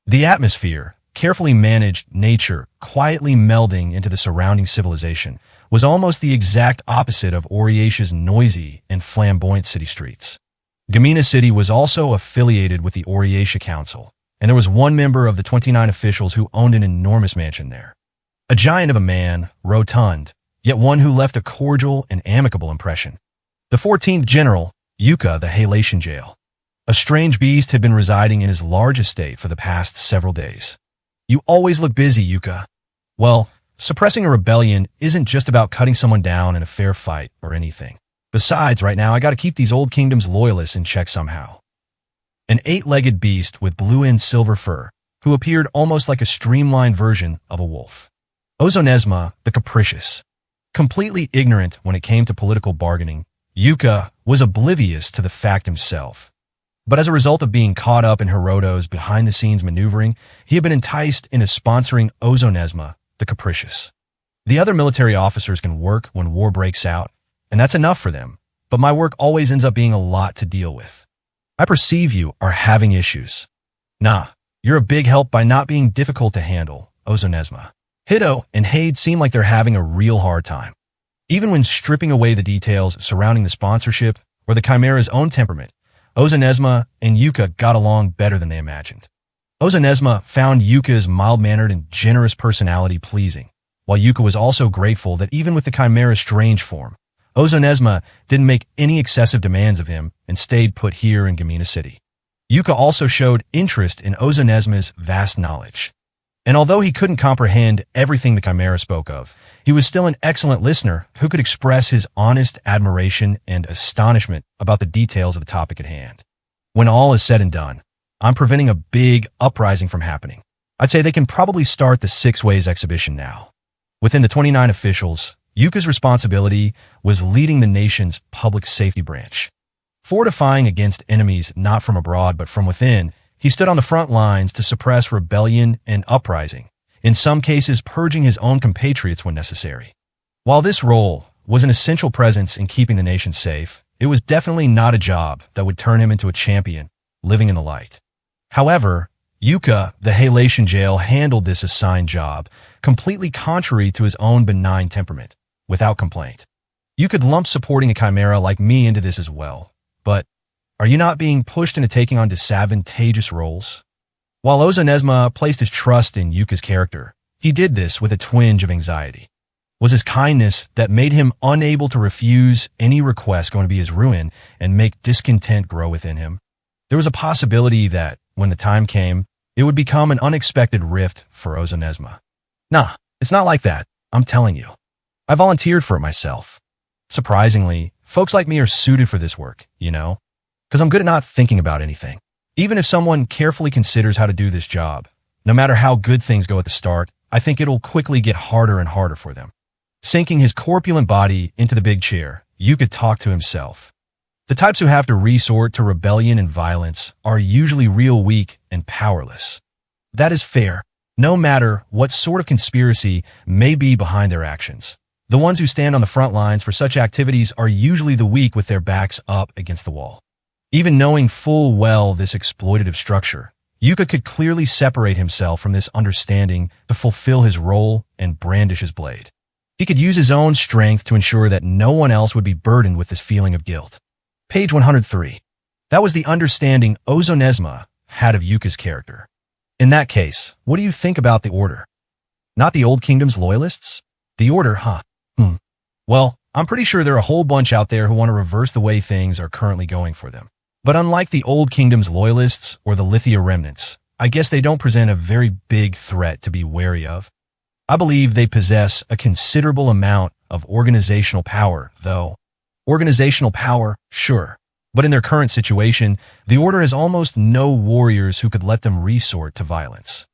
The atmosphere, carefully managed nature quietly melding into the surrounding civilization, was almost the exact opposite of Oriasha's noisy and flamboyant city streets. Gamina City was also affiliated with the Oriasha Council, and there was one member of the 29 officials who owned an enormous mansion there. A giant of a man, rotund, yet one who left a cordial and amicable impression. The 14th General, Yuka the Halatian Jail. A strange beast had been residing in his large estate for the past several days. You always look busy, Yuka. Well, suppressing a rebellion isn't just about cutting someone down in a fair fight or anything. Besides, right now, I gotta keep these old kingdom's loyalists in check somehow. An 8-legged beast with blue and silver fur, who appeared almost like a streamlined version of a wolf. Ozonesma, the capricious. Completely ignorant when it came to political bargaining, Yuka was oblivious to the fact himself. But as a result of being caught up in Hiroto's behind-the-scenes maneuvering, he had been enticed into sponsoring Ozonesma, the capricious. The other military officers can work when war breaks out, and that's enough for them, but my work always ends up being a lot to deal with. I perceive you are having issues. Nah, you're a big help by not being difficult to handle, Ozonesma. Hito and Hade seem like they're having a real hard time. Even when stripping away the details surrounding the sponsorship or the Chimera's own temperament, Ozonesma and Yuka got along better than they imagined. Ozonesma found Yuka's mild-mannered and generous personality pleasing, while Yuka was also grateful that even with the Chimera's strange form, Ozonesma didn't make any excessive demands of him and stayed put here in Gamina City. Yuka also showed interest in Ozonesma's vast knowledge. And although he couldn't comprehend everything the Chimera spoke of, he was still an excellent listener who could express his honest admiration and astonishment about the details of the topic at hand. When all is said and done, I'm preventing a big uprising from happening. I'd say they can probably start the 6 Ways exhibition now. Within the 29 officials, Yuka's responsibility was leading the nation's public safety branch. Fortifying against enemies not from abroad but from within, he stood on the front lines to suppress rebellion and uprising, in some cases purging his own compatriots when necessary. While this role was an essential presence in keeping the nation safe, it was definitely not a job that would turn him into a champion living in the light. However, Yuka, the Halatian Jail, handled this assigned job completely contrary to his own benign temperament, without complaint. You could lump supporting a chimera like me into this as well, but are you not being pushed into taking on disadvantageous roles? While Ozonesma placed his trust in Yuka's character, he did this with a twinge of anxiety. Was his kindness that made him unable to refuse any request going to be his ruin and make discontent grow within him? There was a possibility that, when the time came, it would become an unexpected rift for Ozonesma. Nah, it's not like that, I'm telling you. I volunteered for it myself. Surprisingly, folks like me are suited for this work, you know? Because I'm good at not thinking about anything. Even if someone carefully considers how to do this job, no matter how good things go at the start, I think it'll quickly get harder and harder for them. Sinking his corpulent body into the big chair, Yuka talked to himself. The types who have to resort to rebellion and violence are usually real weak and powerless. That is fair, no matter what sort of conspiracy may be behind their actions. The ones who stand on the front lines for such activities are usually the weak with their backs up against the wall. Even knowing full well this exploitative structure, Yuka could clearly separate himself from this understanding to fulfill his role and brandish his blade. He could use his own strength to ensure that no one else would be burdened with this feeling of guilt. Page 103. That was the understanding Ozonesma had of Yuka's character. In that case, what do you think about the Order? Not the Old Kingdom's loyalists? The Order, huh? Well, I'm pretty sure there are a whole bunch out there who want to reverse the way things are currently going for them. But unlike the Old Kingdom's loyalists or the Lithia remnants, I guess they don't present a very big threat to be wary of. I believe they possess a considerable amount of organizational power, though. Organizational power, sure. But in their current situation, the Order has almost no warriors who could let them resort to violence.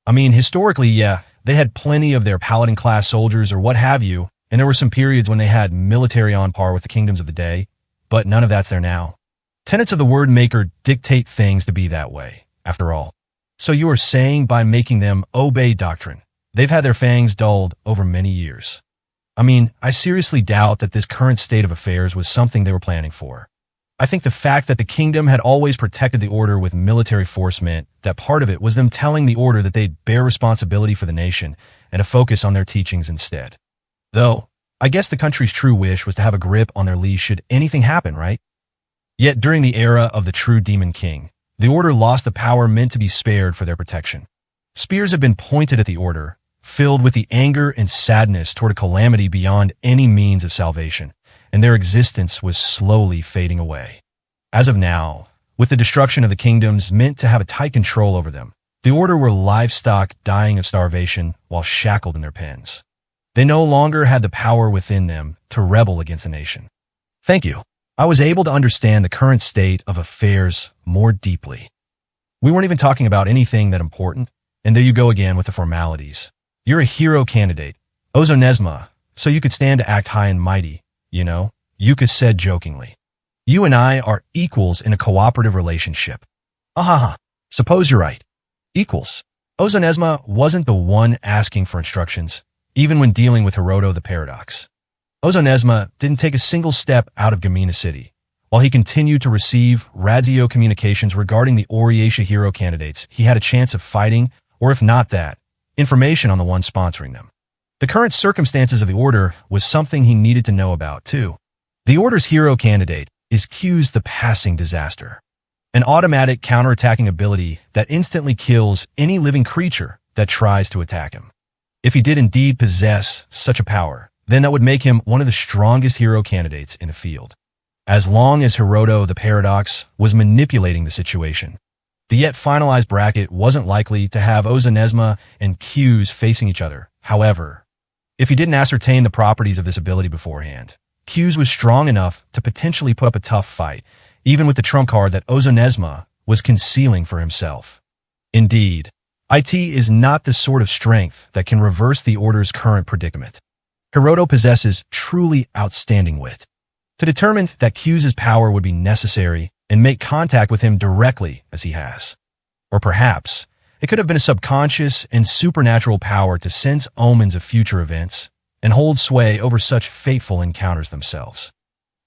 I mean, historically, yeah, they had plenty of their paladin-class soldiers or what have you, and there were some periods when they had military on par with the kingdoms of the day, but none of that's there now. Tenets of the Word Maker dictate things to be that way, after all. So you are saying by making them obey doctrine, they've had their fangs dulled over many years. I mean, I seriously doubt that this current state of affairs was something they were planning for. I think the fact that the kingdom had always protected the order with military force meant that part of it was them telling the order that they'd bear responsibility for the nation and to focus on their teachings instead. Though, I guess the country's true wish was to have a grip on their leash should anything happen, right? Yet during the era of the true Demon King, the order lost the power meant to be spared for their protection. Spears have been pointed at the order, filled with the anger and sadness toward a calamity beyond any means of salvation, and their existence was slowly fading away. As of now, with the destruction of the kingdoms meant to have a tight control over them, the order were livestock dying of starvation while shackled in their pens. They no longer had the power within them to rebel against the nation. Thank you. I was able to understand the current state of affairs more deeply. We weren't even talking about anything that important, and there you go again with the formalities. You're a hero candidate, Ozonesma, so you could stand to act high and mighty, you know, Yuka said jokingly. You and I are equals in a cooperative relationship. Ahaha, suppose you're right. Equals. Ozonesma wasn't the one asking for instructions, even when dealing with Hiroto the Paradox. Ozonesma didn't take a single step out of Gamina City. While he continued to receive radio communications regarding the Oriatia hero candidates, he had a chance of fighting, or if not that, information on the one sponsoring them. The current circumstances of the Order was something he needed to know about, too. The Order's hero candidate is Q's the Passing Disaster, an automatic counterattacking ability that instantly kills any living creature that tries to attack him. If he did indeed possess such a power, then that would make him one of the strongest hero candidates in the field. As long as Hiroto the Paradox was manipulating the situation, the yet finalized bracket wasn't likely to have Ozonesma and Q's facing each other. However, if he didn't ascertain the properties of this ability beforehand, Q's was strong enough to potentially put up a tough fight, even with the trump card that Ozonesma was concealing for himself. Indeed, IT is not the sort of strength that can reverse the Order's current predicament. Hiroto possesses truly outstanding wit. To determine that Q's power would be necessary and make contact with him directly as he has. Or perhaps, it could have been a subconscious and supernatural power to sense omens of future events and hold sway over such fateful encounters themselves.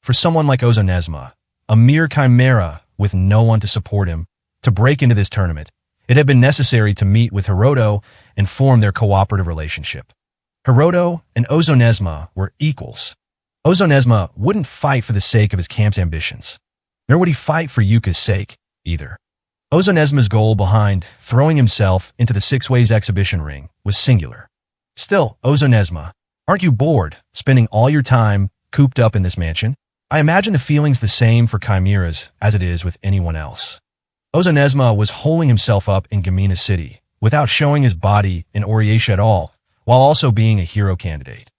For someone like Ozonesma, a mere chimera with no one to support him, to break into this tournament, it had been necessary to meet with Hiroto and form their cooperative relationship. Hiroto and Ozonesma were equals. Ozonesma wouldn't fight for the sake of his camp's ambitions, nor would he fight for Yuka's sake, either. Ozonesma's goal behind throwing himself into the Six Ways exhibition ring was singular. Still, Ozonesma, aren't you bored spending all your time cooped up in this mansion? I imagine the feeling's the same for chimeras as it is with anyone else. Ozonesma was holding himself up in Gamina City without showing his body in Oriatia at all, while also being a hero candidate.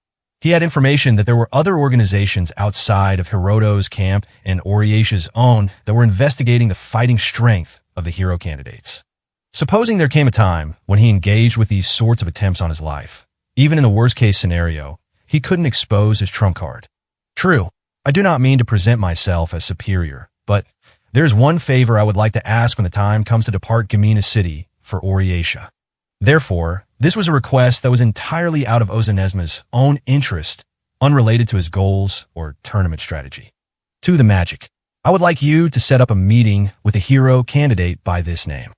He had information that there were other organizations outside of Hiroto's camp and Oriatia's own that were investigating the fighting strength of the hero candidates. Supposing there came a time when he engaged with these sorts of attempts on his life, even in the worst-case scenario, he couldn't expose his trump card. True, I do not mean to present myself as superior, but there's one favor I would like to ask when the time comes to depart Gamina City for Oriatia. Therefore, this was a request that was entirely out of Ozonesma's own interest, unrelated to his goals or tournament strategy. To the Magic, I would like you to set up a meeting with a hero candidate by this name.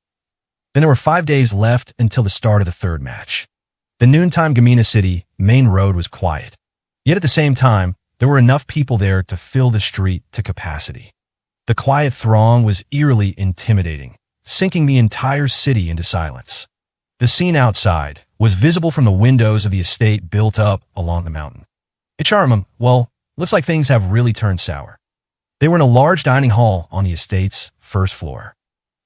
Then there were 5 days left until the start of the third match. The noontime Gamina City main road was quiet. Yet at the same time, there were enough people there to fill the street to capacity. The quiet throng was eerily intimidating, sinking the entire city into silence. The scene outside was visible from the windows of the estate built up along the mountain. Icharamum, well, looks like things have really turned sour. They were in a large dining hall on the estate's first floor.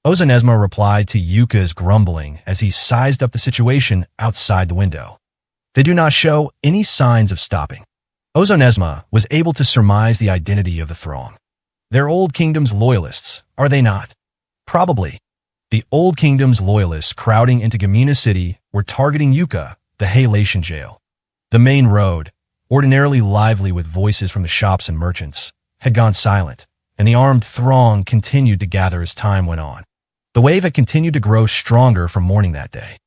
Ozonesma replied to Yuka's grumbling as he sized up the situation outside the window. They do not show any signs of stopping. Ozonesma was able to surmise the identity of the throng. They're Old Kingdom's loyalists, are they not? Probably. The Old Kingdom's loyalists crowding into Gamina City were targeting Yuka, the Halation jail. The main road, ordinarily lively with voices from the shops and merchants, had gone silent, and the armed throng continued to gather as time went on. The wave had continued to grow stronger from morning that day.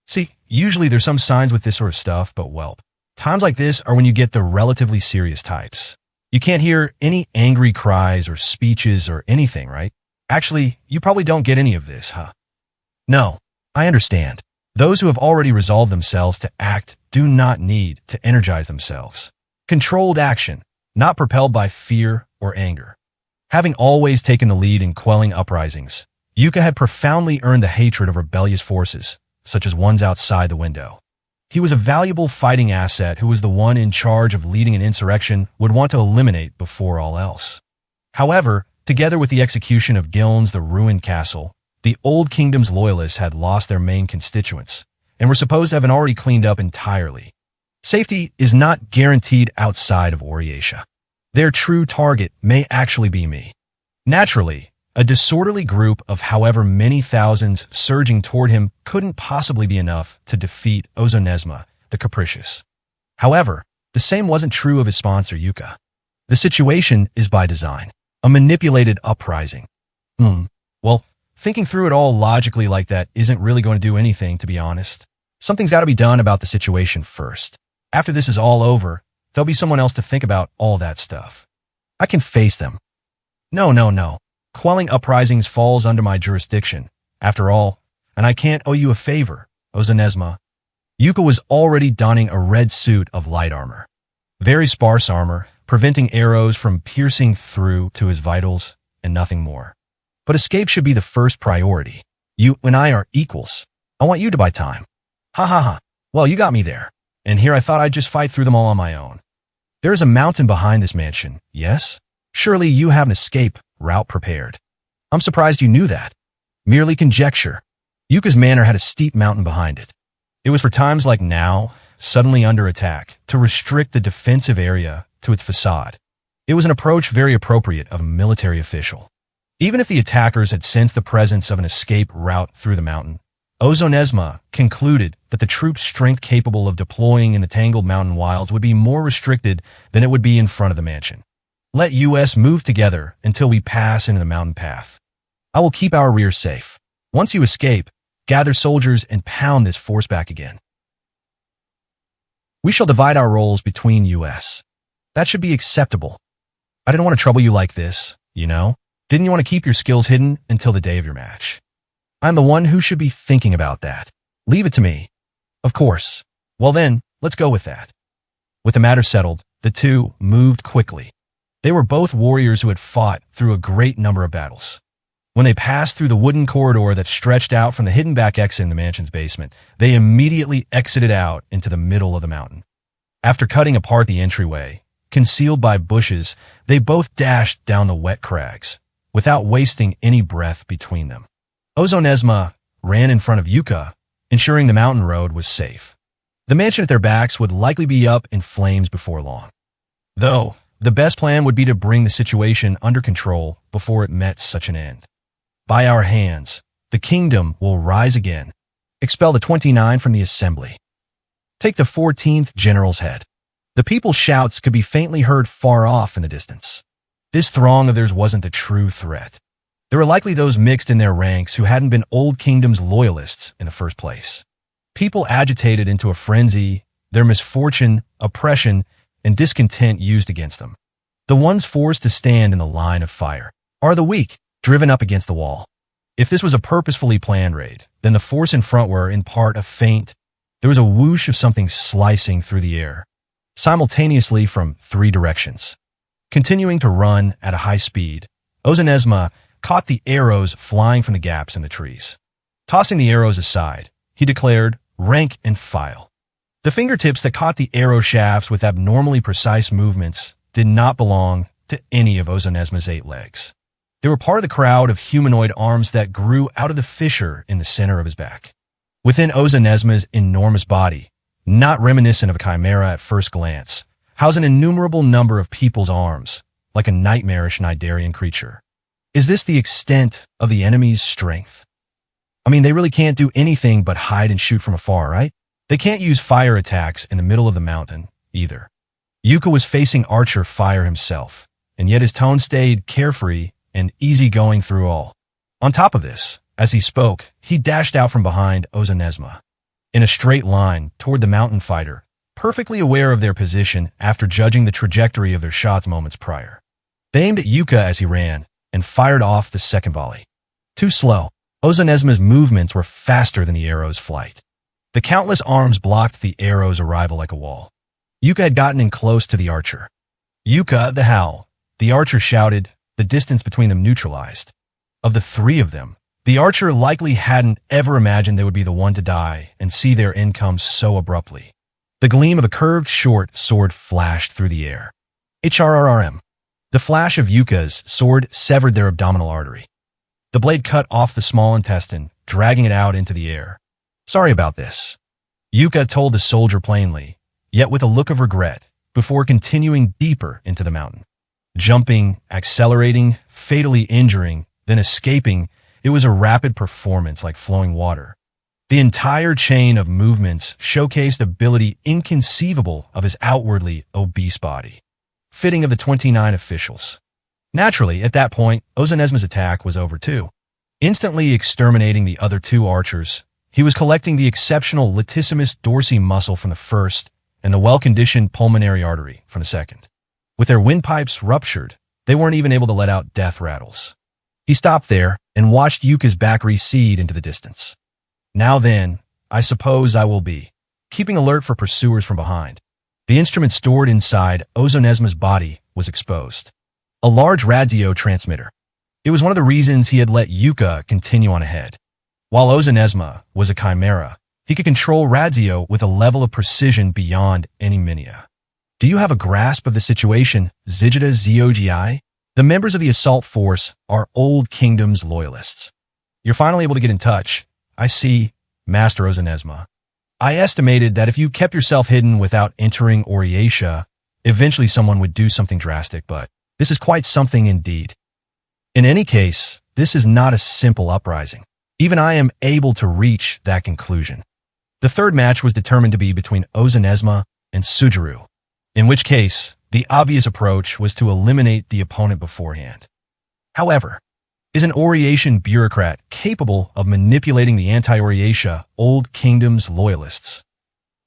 See, usually there's some signs with this sort of stuff, but well, times like this are when you get the relatively serious types. You can't hear any angry cries or speeches or anything, right? Actually, you probably don't get any of this, huh? No, I understand. Those who have already resolved themselves to act do not need to energize themselves. Controlled action, not propelled by fear or anger. Having always taken the lead in quelling uprisings, Yuka had profoundly earned the hatred of rebellious forces, such as ones outside the window. He was a valuable fighting asset who was the one in charge of leading an insurrection would want to eliminate before all else. However, together with the execution of Gilnes the ruined castle, the Old Kingdom's loyalists had lost their main constituents and were supposed to have already cleaned up entirely. Safety is not guaranteed outside of Oriatia. Their true target may actually be me. Naturally, a disorderly group of however many thousands surging toward him couldn't possibly be enough to defeat Ozonesma, the capricious. However, the same wasn't true of his sponsor, Yuka. The situation is by design, a manipulated uprising. Well, thinking through it all logically like that isn't really going to do anything, to be honest. Something's got to be done about the situation first. After this is all over, there'll be someone else to think about all that stuff. I can face them. No. Quelling uprisings falls under my jurisdiction, after all, and I can't owe you a favor, Ozonesma. Yuka was already donning a red suit of light armor. Very sparse armor, preventing arrows from piercing through to his vitals, and nothing more. But escape should be the first priority. You and I are equals. I want you to buy time. Ha. Well, you got me there. And here I thought I'd just fight through them all on my own. There is a mountain behind this mansion, yes? Surely you have an escape route prepared. I'm surprised you knew that. Merely conjecture. Yuka's manor had a steep mountain behind it. It was for times like now, suddenly under attack, to restrict the defensive area to its facade. It was an approach very appropriate of a military official. Even if the attackers had sensed the presence of an escape route through the mountain, Ozonesma concluded that the troops' strength capable of deploying in the tangled mountain wilds would be more restricted than it would be in front of the mansion. Let us move together until we pass into the mountain path. I will keep our rear safe. Once you escape, gather soldiers and pound this force back again. We shall divide our roles between us. That should be acceptable. I didn't want to trouble you like this, you know? Didn't you want to keep your skills hidden until the day of your match? I'm the one who should be thinking about that. Leave it to me. Of course. Well then, let's go with that. With the matter settled, the two moved quickly. They were both warriors who had fought through a great number of battles. When they passed through the wooden corridor that stretched out from the hidden back exit in the mansion's basement, they immediately exited out into the middle of the mountain. After cutting apart the entryway, concealed by bushes, they both dashed down the wet crags, without wasting any breath between them. Ozonesma ran in front of Yuka, ensuring the mountain road was safe. The mansion at their backs would likely be up in flames before long. Though, the best plan would be to bring the situation under control before it met such an end. By our hands, the kingdom will rise again. Expel the 29 from the assembly. Take the 14th general's head. The people's shouts could be faintly heard far off in the distance. This throng of theirs wasn't the true threat. There were likely those mixed in their ranks who hadn't been Old Kingdom's loyalists in the first place. People agitated into a frenzy, their misfortune, oppression, and discontent used against them. The ones forced to stand in the line of fire are the weak, driven up against the wall. If this was a purposefully planned raid, then the force in front were, in part, a feint. There was a whoosh of something slicing through the air, simultaneously from 3 directions. Continuing to run at a high speed, Ozonesma caught the arrows flying from the gaps in the trees. Tossing the arrows aside, he declared, "Rank and file." The fingertips that caught the arrow shafts with abnormally precise movements did not belong to any of Ozonesma's 8 legs. They were part of the crowd of humanoid arms that grew out of the fissure in the center of his back. Within Ozonesma's enormous body, not reminiscent of a chimera at first glance, housed an innumerable number of people's arms, like a nightmarish Nidarian creature. Is this the extent of the enemy's strength? I mean, they really can't do anything but hide and shoot from afar, right? They can't use fire attacks in the middle of the mountain, either. Yuka was facing archer fire himself, and yet his tone stayed carefree and easygoing through all. On top of this, as he spoke, he dashed out from behind Ozonesma. In a straight line toward the mountain fighter, perfectly aware of their position after judging the trajectory of their shots moments prior. They aimed at Yuka as he ran and fired off the second volley. Too slow. Ozonesma's movements were faster than the arrow's flight. The countless arms blocked the arrow's arrival like a wall. Yuka had gotten in close to the archer. "Yuka, the howl," the archer shouted, the distance between them neutralized. Of the three of them, the archer likely hadn't ever imagined they would be the one to die and see their end come so abruptly. The gleam of a curved short sword flashed through the air. HRRRM. The flash of Yuka's sword severed their abdominal artery. The blade cut off the small intestine, dragging it out into the air. "Sorry about this," Yuka told the soldier plainly, yet with a look of regret, before continuing deeper into the mountain. Jumping, accelerating, fatally injuring, then escaping, it was a rapid performance like flowing water. The entire chain of movements showcased ability inconceivable of his outwardly obese body. Fitting of the 29 officials. Naturally, at that point, Ozonesma's attack was over too. Instantly exterminating the other two archers, he was collecting the exceptional latissimus dorsi muscle from the first and the well-conditioned pulmonary artery from the second. With their windpipes ruptured, they weren't even able to let out death rattles. He stopped there and watched Yuka's back recede into the distance. "Now then, I suppose I will be keeping alert for pursuers from behind." The instrument stored inside Ozonesma's body was exposed. A large radio transmitter. It was one of the reasons he had let Yuka continue on ahead. While Ozonesma was a chimera, he could control radio with a level of precision beyond any minia. "Do you have a grasp of the situation, Zigida Zogi? The members of the assault force are Old Kingdom's loyalists. You're finally able to get in touch. I see, Master Ozonesma. I estimated that if you kept yourself hidden without entering Oriatia, eventually someone would do something drastic, but this is quite something indeed. In any case, this is not a simple uprising. Even I am able to reach that conclusion." The third match was determined to be between Ozonesma and Sujuru, in which case, the obvious approach was to eliminate the opponent beforehand. However, is an Oriation bureaucrat capable of manipulating the anti-Oriatia Old Kingdom's loyalists?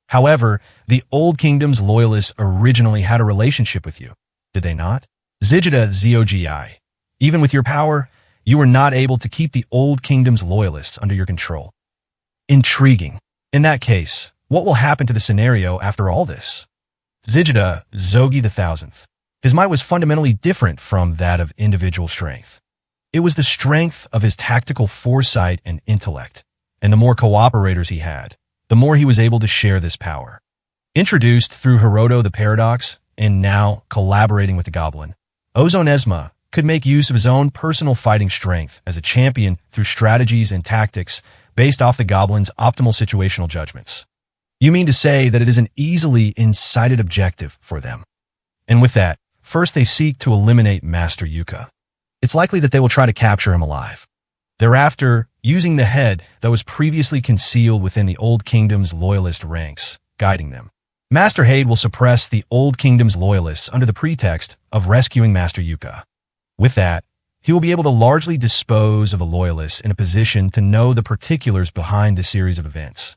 However, the Old Kingdom's loyalists originally had a relationship with you, did they not? Zigida Zogi. Even with your power, you were not able to keep the Old Kingdom's loyalists under your control. Intriguing. In that case, what will happen to the scenario after all this? Zigida Zogi the Thousandth. His might was fundamentally different from that of individual strength. It was the strength of his tactical foresight and intellect, and the more cooperators he had, the more he was able to share this power. Introduced through Hiroto the Paradox, and now collaborating with the Goblin, Ozonesma could make use of his own personal fighting strength as a champion through strategies and tactics based off the Goblin's optimal situational judgments. You mean to say that it is an easily incited objective for them? And with that, first they seek to eliminate Master Yuka. It's likely that they will try to capture him alive. Thereafter, using the head that was previously concealed within the Old Kingdom's loyalist ranks, guiding them. Master Hade will suppress the Old Kingdom's loyalists under the pretext of rescuing Master Yuka. With that, he will be able to largely dispose of the loyalists in a position to know the particulars behind the series of events.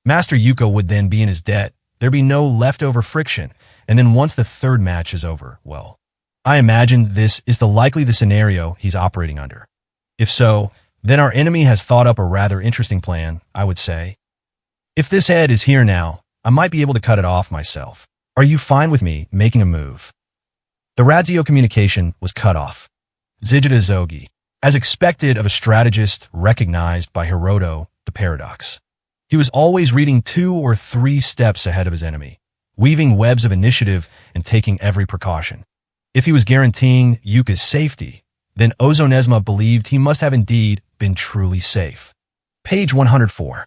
Master Yuka would then be in his debt, there'd be no leftover friction, and then once the third match is over, well, I imagine this is likely the scenario he's operating under. If so, then our enemy has thought up a rather interesting plan, I would say. If this head is here now, I might be able to cut it off myself. Are you fine with me making a move? The radio communication was cut off. Zigida Zogi, as expected of a strategist recognized by Hiroto the Paradox. He was always reading 2 or 3 steps ahead of his enemy, weaving webs of initiative and taking every precaution. If he was guaranteeing Yuka's safety, then Ozonesma believed he must have indeed been truly safe. Page 104.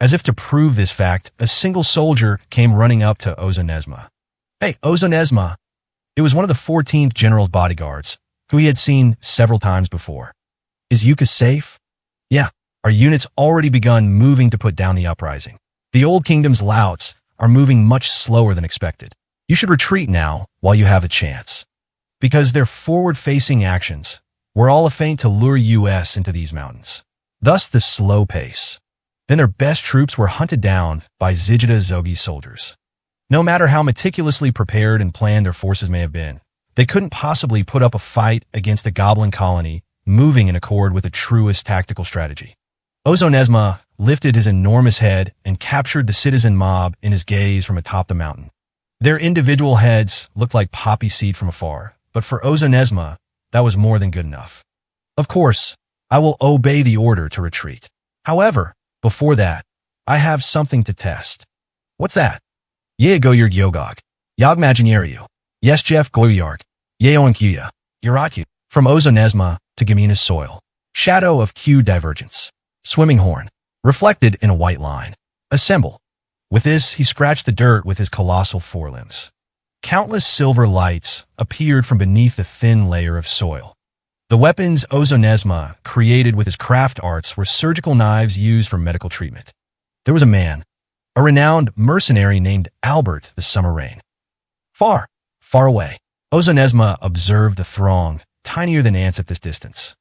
As if to prove this fact, a single soldier came running up to Ozonesma. "Hey, Ozonesma!" It was one of the 14th General's bodyguards, who he had seen several times before. "Is Yuka safe?" "Yeah, our unit's already begun moving to put down the uprising. The Old Kingdom's louts are moving much slower than expected. You should retreat now while you have the chance. Because their forward-facing actions were all a feint to lure US into these mountains. Thus the slow pace. Then their best troops were hunted down by Zigida Zogi's soldiers. No matter how meticulously prepared and planned their forces may have been, they couldn't possibly put up a fight against a goblin colony moving in accord with the truest tactical strategy. Ozonesma lifted his enormous head and captured the citizen mob in his gaze from atop the mountain. Their individual heads looked like poppy seed from afar, but for Ozonesma, that was more than good enough. Of course, I will obey the order to retreat. However, before that, I have something to test. What's that? Ye goyurg yogog. Yog maginariu. Yes Jeff goyurg. Ye oinkuya. Yuraku. From Ozonesma to Gamina's soil. Shadow of Q divergence. Swimming horn. Reflected in a white line. Assemble. With this, he scratched the dirt with his colossal forelimbs. Countless silver lights appeared from beneath the thin layer of soil. The weapons Ozonesma created with his craft arts were surgical knives used for medical treatment. There was a man, a renowned mercenary named Albert the Summer Rain. Far, far away, Ozonesma observed the throng, tinier than ants at this distance.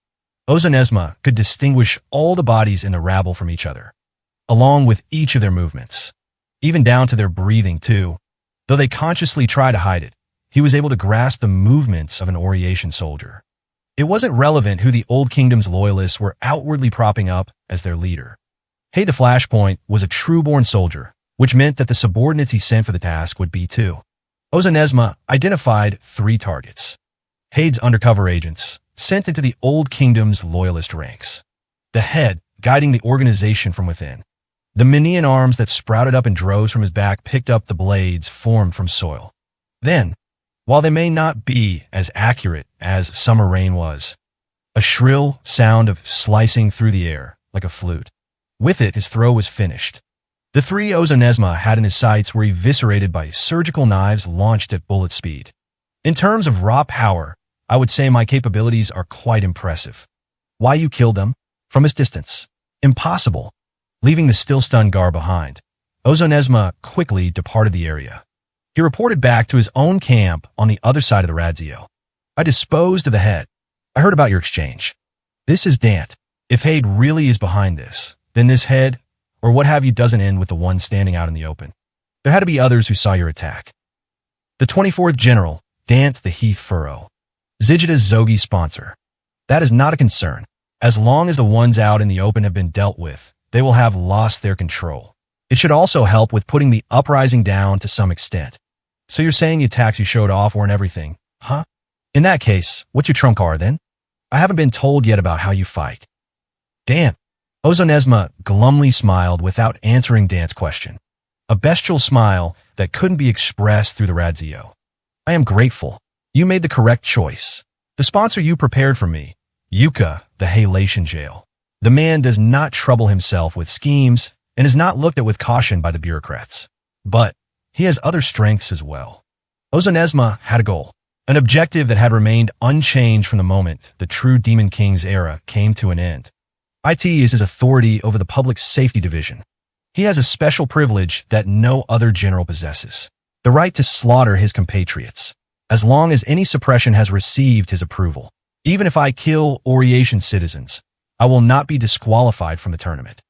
Ozonesma could distinguish all the bodies in the rabble from each other, along with each of their movements, even down to their breathing too. Though they consciously tried to hide it, he was able to grasp the movements of an Oriation soldier. It wasn't relevant who the Old Kingdom's loyalists were outwardly propping up as their leader. Hay the Flashpoint was a true-born soldier, which meant that the subordinates he sent for the task would be too. Ozonesma identified 3 targets. Hay's undercover agents, sent into the Old Kingdom's loyalist ranks. The head, guiding the organization from within. The Minian arms that sprouted up in droves from his back picked up the blades formed from soil. Then, while they may not be as accurate as Summer Rain was, a shrill sound of slicing through the air like a flute. With it, his throw was finished. The 3 Ozonesma had in his sights were eviscerated by surgical knives launched at bullet speed. In terms of raw power, I would say my capabilities are quite impressive. Why you killed them? From his distance. Impossible. Leaving the still-stunned Gar behind, Ozonesma quickly departed the area. He reported back to his own camp on the other side of the Radzio. I disposed of the head. I heard about your exchange. This is Dant. If Hade really is behind this, then this head, or what have you, doesn't end with the one standing out in the open. There had to be others who saw your attack. The 24th General, Dant the Heath Furrow. Zigida's Zogi sponsor. That is not a concern. As long as the ones out in the open have been dealt with, they will have lost their control. It should also help with putting the uprising down to some extent. So you're saying the attacks you showed off weren't everything, huh? In that case, what's your trump card then? I haven't been told yet about how you fight. Damn. Ozonesma glumly smiled without answering Dant's question. A bestial smile that couldn't be expressed through the Radzio. I am grateful. You made the correct choice. The sponsor you prepared for me, Yuka, the Halation jail. The man does not trouble himself with schemes and is not looked at with caution by the bureaucrats. But he has other strengths as well. Ozonesma had a goal, an objective that had remained unchanged from the moment the true Demon King's era came to an end. IT is his authority over the Public Safety Division. He has a special privilege that no other general possesses, the right to slaughter his compatriots, as long as any suppression has received his approval. Even if I kill Oriation citizens, I will not be disqualified from the tournament.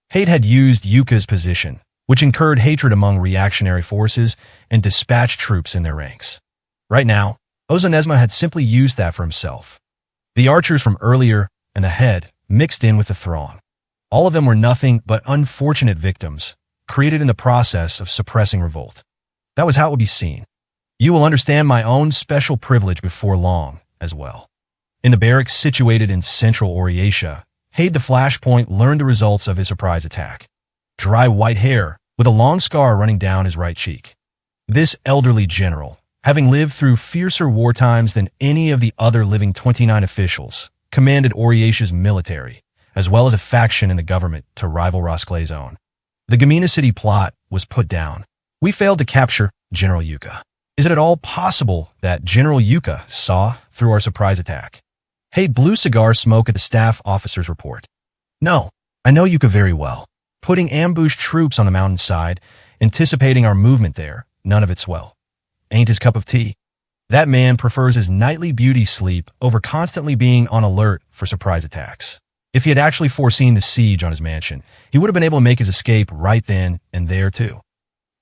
Hade had used Yuka's position, which incurred hatred among reactionary forces and dispatched troops in their ranks. Right now, Ozonesma had simply used that for himself. The archers from earlier and the head mixed in with the throng. All of them were nothing but unfortunate victims, created in the process of suppressing revolt. That was how it would be seen. You will understand my own special privilege before long, as well. In the barracks situated in central Oriatia, Hade the Flashpoint learned the results of his surprise attack. Dry white hair, with a long scar running down his right cheek. This elderly general, having lived through fiercer war times than any of the other living 29 officials, commanded Oriatia's military, as well as a faction in the government to rival Rosclay's own. The Gamina City plot was put down. We failed to capture General Yuka. Is it at all possible that General Yuka saw through our surprise attack? Hade blew cigar smoke at the staff officer's report. No, I know Yuka very well. Putting ambushed troops on the mountainside, anticipating our movement there, none of it's well. Ain't his cup of tea. That man prefers his nightly beauty sleep over constantly being on alert for surprise attacks. If he had actually foreseen the siege on his mansion, he would have been able to make his escape right then and there too.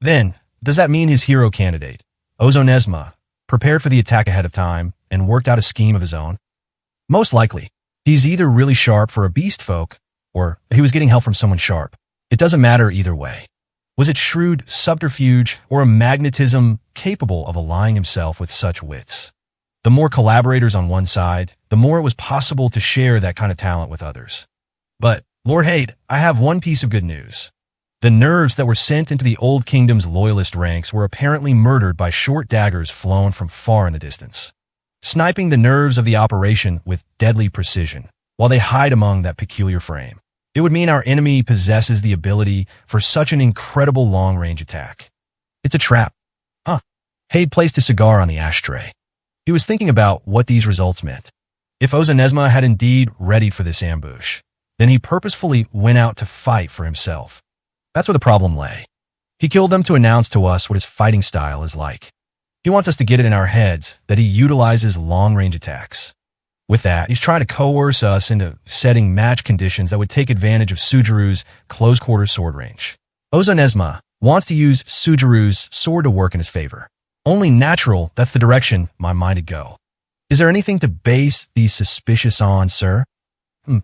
Then, Does that mean his hero candidate, Ozonesma, prepared for the attack ahead of time and worked out a scheme of his own? Most likely, he's either really sharp for a beast folk, or he was getting help from someone sharp. It doesn't matter either way. Was it shrewd subterfuge or a magnetism capable of allying himself with such wits? The more collaborators on one side, the more it was possible to share that kind of talent with others. But, Lord Hade, I have one piece of good news. The nerves that were sent into the Old Kingdom's loyalist ranks were apparently murdered by short daggers flown from far in the distance, sniping the nerves of the operation with deadly precision, while they hide among that peculiar frame. It would mean our enemy possesses the ability for such an incredible long-range attack. It's a trap. Hade placed his cigar on the ashtray. He was thinking about what these results meant. If Ozonesma had indeed readied for this ambush, then he purposefully went out to fight for himself. That's where the problem lay. He killed them to announce to us what his fighting style is like. He wants us to get it in our heads that he utilizes long-range attacks. With that, he's trying to coerce us into setting match conditions that would take advantage of Sujuru's close-quarter sword range. Ozonesma wants to use Sujuru's sword to work in his favor. Only natural, that's the direction my mind would go. Is there anything to base these suspicions on, sir?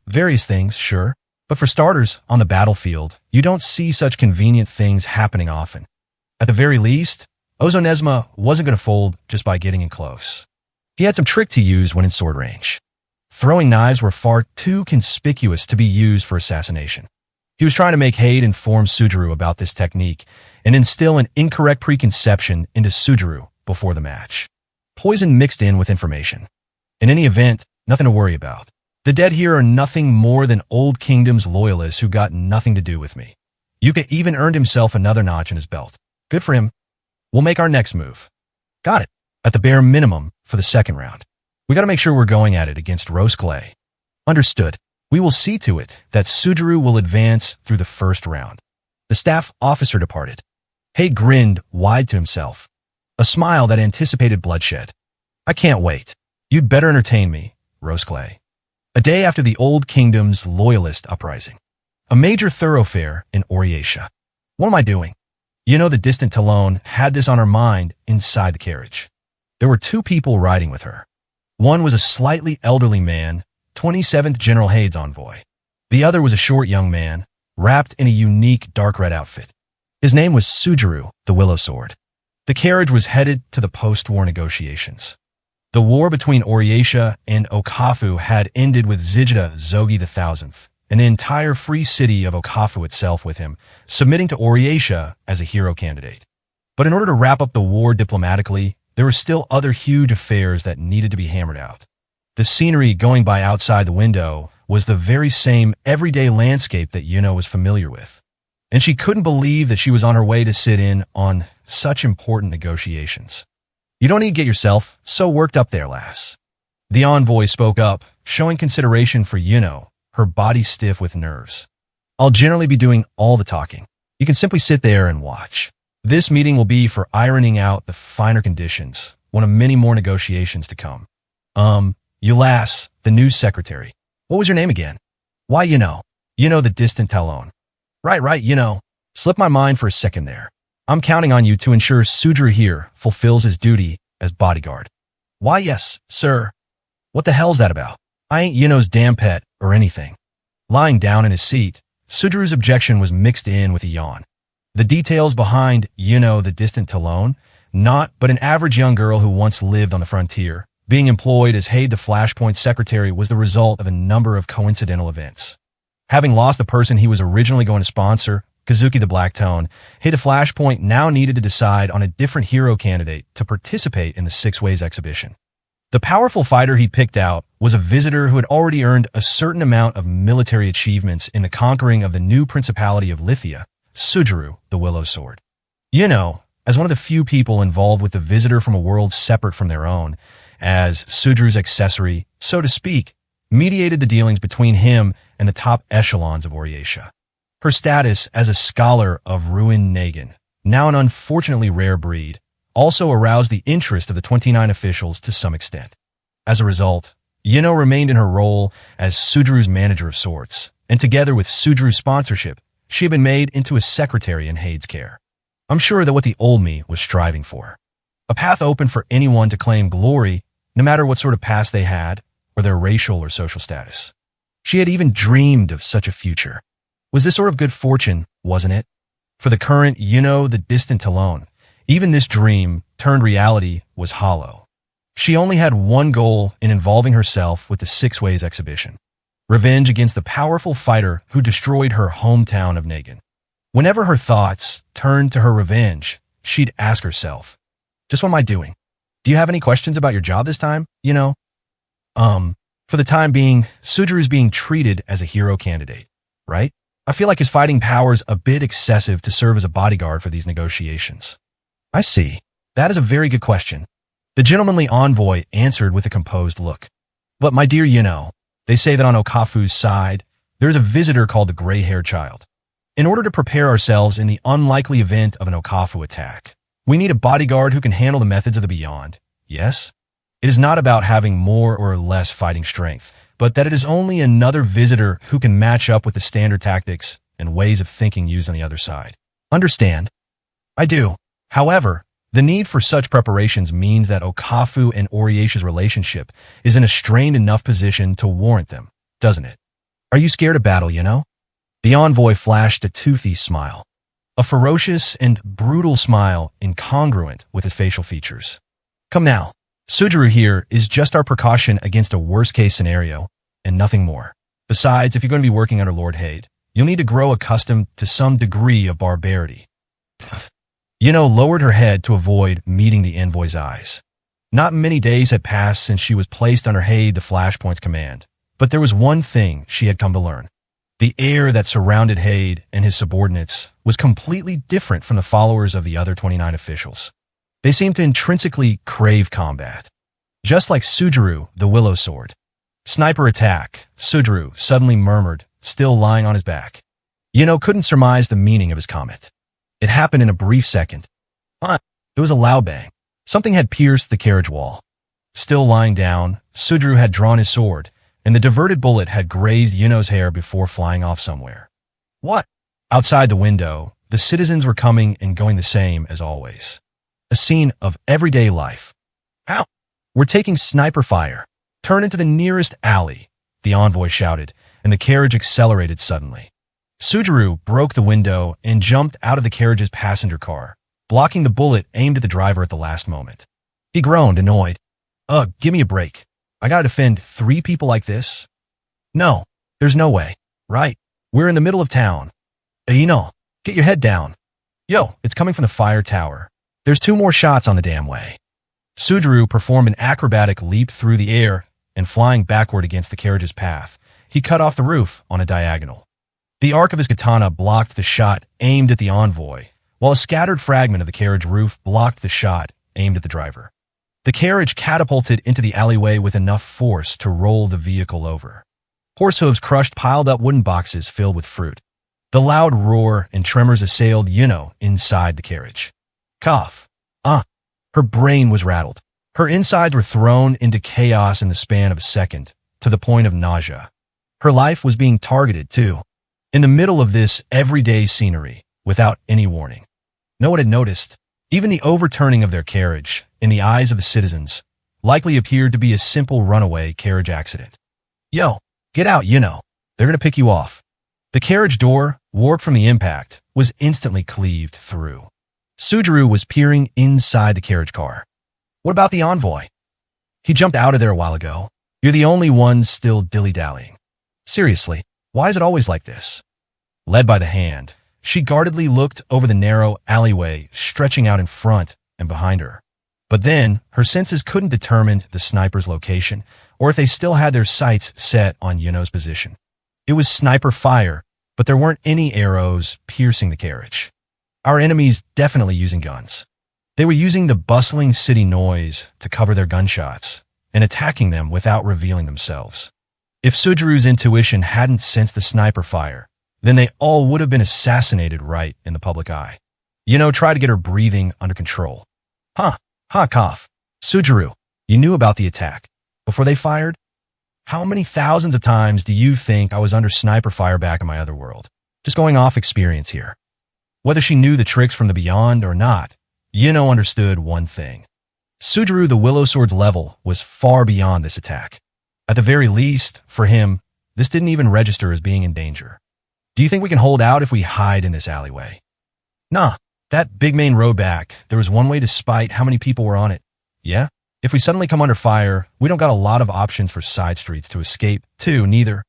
Various things, sure. But for starters, on the battlefield, you don't see such convenient things happening often. At the very least, Ozonesma wasn't going to fold just by getting in close. He had some trick to use when in sword range. Throwing knives were far too conspicuous to be used for assassination. He was trying to make Hade inform Sujuru about this technique and instill an incorrect preconception into Sujuru before the match. Poison mixed in with information. In any event, nothing to worry about. The dead here are nothing more than Old Kingdom's loyalists who got nothing to do with me. Yuka even earned himself another notch in his belt. Good for him. We'll make our next move. Got it. At the bare minimum for the second round. We gotta make sure we're going at it against Rose Clay. Understood. We will see to it that Sujuru will advance through the first round. The staff officer departed. Hade grinned wide to himself, a smile that anticipated bloodshed. I can't wait. You'd better entertain me, Rose Clay. A day after the Old Kingdom's loyalist uprising. A major thoroughfare in Oriatia. What am I doing? You know, the distant Talon had this on her mind inside the carriage. There were two people riding with her. One was a slightly elderly man, 27th General Hade's envoy. The other was a short young man, wrapped in a unique dark red outfit. His name was Sujuru, the Willow Sword. The carriage was headed to the post-war negotiations. The war between Oriatia and Okafu had ended with Zijida Zogi the Thousandth, and the entire free city of Okafu itself with him, submitting to Oriatia as a hero candidate. But in order to wrap up the war diplomatically, there were still other huge affairs that needed to be hammered out. The scenery going by outside the window was the very same everyday landscape that Yuno was familiar with. And she couldn't believe that she was on her way to sit in on such important negotiations. You don't need to get yourself so worked up there, lass. The envoy spoke up, showing consideration for Yuno, her body stiff with nerves. I'll generally be doing all the talking. You can simply sit there and watch. This meeting will be for ironing out the finer conditions, one of many more negotiations to come. You lass, the news secretary. What was your name again? Why, Yuno, the distant Talon. Right, Yuno. Slipped my mind for a second there. I'm counting on you to ensure Sujuru here fulfills his duty as bodyguard. Why, yes, sir. What the hell's that about? I ain't Yuno's damn pet or anything. Lying down in his seat, Sujuru's objection was mixed in with a yawn. The details behind Yuno the distant Talon, not but an average young girl who once lived on the frontier, being employed as Hade the Flashpoint secretary was the result of a number of coincidental events. Having lost the person he was originally going to sponsor, Kazuki the Blacktone, Hade the Flashpoint now needed to decide on a different hero candidate to participate in the Six Ways exhibition. The powerful fighter he picked out was a visitor who had already earned a certain amount of military achievements in the conquering of the new Principality of Lithia, Sujuru, the Willow Sword. Yuno, as one of the few people involved with the visitor from a world separate from their own, as Sujuru's accessory, so to speak, mediated the dealings between him and the top echelons of Oriatia. Her status as a scholar of Ruin Nagin, now an unfortunately rare breed, also aroused the interest of the 29 officials to some extent. As a result, Yuno remained in her role as Sujuru's manager of sorts, and together with Sujuru's sponsorship, she had been made into a secretary in Hade's care. I'm sure that what the old me was striving for. A path open for anyone to claim glory, no matter what sort of past they had, or their racial or social status. She had even dreamed of such a future. Was this sort of good fortune, wasn't it? For the current, the distant alone, even this dream turned reality was hollow. She only had one goal in involving herself with the Six Ways exhibition. Revenge against the powerful fighter who destroyed her hometown of Nagin. Whenever her thoughts turned to her revenge, she'd ask herself, just what am I doing? Do you have any questions about your job this time? For the time being, Sujiru's being treated as a hero candidate, right? I feel like his fighting power's a bit excessive to serve as a bodyguard for these negotiations. I see. That is a very good question. The gentlemanly envoy answered with a composed look. But my dear, they say that on Okafu's side, there's a visitor called the Gray-Haired Child. In order to prepare ourselves in the unlikely event of an Okafu attack, we need a bodyguard who can handle the methods of the beyond, yes? It is not about having more or less fighting strength, but that it is only another visitor who can match up with the standard tactics and ways of thinking used on the other side. Understand? I do. However, the need for such preparations means that Okafu and Oriesha's relationship is in a strained enough position to warrant them, doesn't it? Are you scared of battle, The envoy flashed a toothy smile. A ferocious and brutal smile incongruent with his facial features. Come now. Sujiru here is just our precaution against a worst-case scenario, and nothing more. Besides, if you're going to be working under Lord Hade, you'll need to grow accustomed to some degree of barbarity. Lowered her head to avoid meeting the envoy's eyes. Not many days had passed since she was placed under Hade the Flashpoint's command, but there was one thing she had come to learn. The air that surrounded Hade and his subordinates was completely different from the followers of the other 29 officials. They seemed to intrinsically crave combat. Just like Sujiru, the Willow Sword. Sniper attack, Sujiru suddenly murmured, still lying on his back. Couldn't surmise the meaning of his comment. It happened in a brief second. It was a loud bang. Something had pierced the carriage wall. Still lying down, Sujiru had drawn his sword, and the diverted bullet had grazed Yuno's hair before flying off somewhere. What? Outside the window, the citizens were coming and going the same as always. A scene of everyday life. Ow! We're taking sniper fire. Turn into the nearest alley, the envoy shouted, and the carriage accelerated suddenly. Sujiru broke the window and jumped out of the carriage's passenger car, blocking the bullet aimed at the driver at the last moment. He groaned, annoyed. Ugh, give me a break. I gotta defend 3 people like this? No, there's no way. Right. We're in the middle of town. Get your head down. Yo, it's coming from the fire tower. There's 2 more shots on the damn way. Sujiru performed an acrobatic leap through the air and flying backward against the carriage's path, he cut off the roof on a diagonal. The arc of his katana blocked the shot aimed at the envoy, while a scattered fragment of the carriage roof blocked the shot aimed at the driver. The carriage catapulted into the alleyway with enough force to roll the vehicle over. Horse hooves crushed piled up wooden boxes filled with fruit. The loud roar and tremors assailed Yuno inside the carriage. Cough. Her brain was rattled. Her insides were thrown into chaos in the span of a second, to the point of nausea. Her life was being targeted, too. In the middle of this everyday scenery, without any warning. No one had noticed. Even the overturning of their carriage, in the eyes of the citizens, likely appeared to be a simple runaway carriage accident. Yo, get out, They're gonna pick you off. The carriage door, warped from the impact, was instantly cleaved through. Sujiru was peering inside the carriage car. What about the envoy? He jumped out of there a while ago. You're the only one still dilly-dallying. Seriously, why is it always like this? Led by the hand, she guardedly looked over the narrow alleyway stretching out in front and behind her. But then, her senses couldn't determine the sniper's location or if they still had their sights set on Yuno's position. It was sniper fire, but there weren't any arrows piercing the carriage. Our enemies definitely using guns. They were using the bustling city noise to cover their gunshots and attacking them without revealing themselves. If Sujiru's intuition hadn't sensed the sniper fire, then they all would have been assassinated right in the public eye. Try to get her breathing under control. Cough. Sujiru, you knew about the attack before they fired? How many thousands of times do you think I was under sniper fire back in my other world? Just going off experience here. Whether she knew the tricks from the beyond or not, Yino understood one thing. Sujuru the Willow Sword's level was far beyond this attack. At the very least, for him, this didn't even register as being in danger. Do you think we can hold out if we hide in this alleyway? Nah, that big main road back, there was one way despite how many people were on it. Yeah? If we suddenly come under fire, we don't got a lot of options for side streets to escape, too, neither.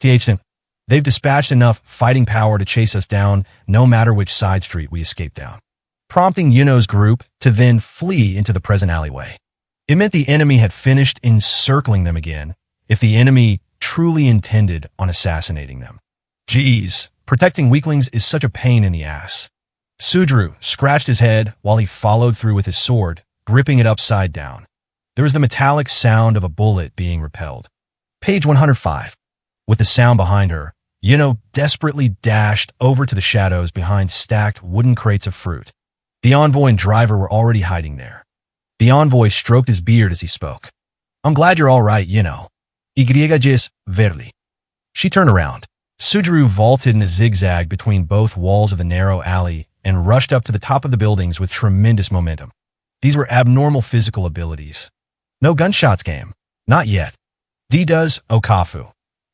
They've dispatched enough fighting power to chase us down no matter which side street we escape down, prompting Yuno's group to then flee into the present alleyway. It meant the enemy had finished encircling them again, if the enemy truly intended on assassinating them. Geez, protecting weaklings is such a pain in the ass. Sujuru scratched his head while he followed through with his sword, gripping it upside down. There was the metallic sound of a bullet being repelled. Page 105. With the sound behind her, Yuno desperately dashed over to the shadows behind stacked wooden crates of fruit. The envoy and driver were already hiding there. The envoy stroked his beard as he spoke. I'm glad you're all right, Yuno. Igrejas verli. She turned around. Sujuru vaulted in a zigzag between both walls of the narrow alley and rushed up to the top of the buildings with tremendous momentum. These were abnormal physical abilities. No gunshots, game. Not yet. D does Okafu.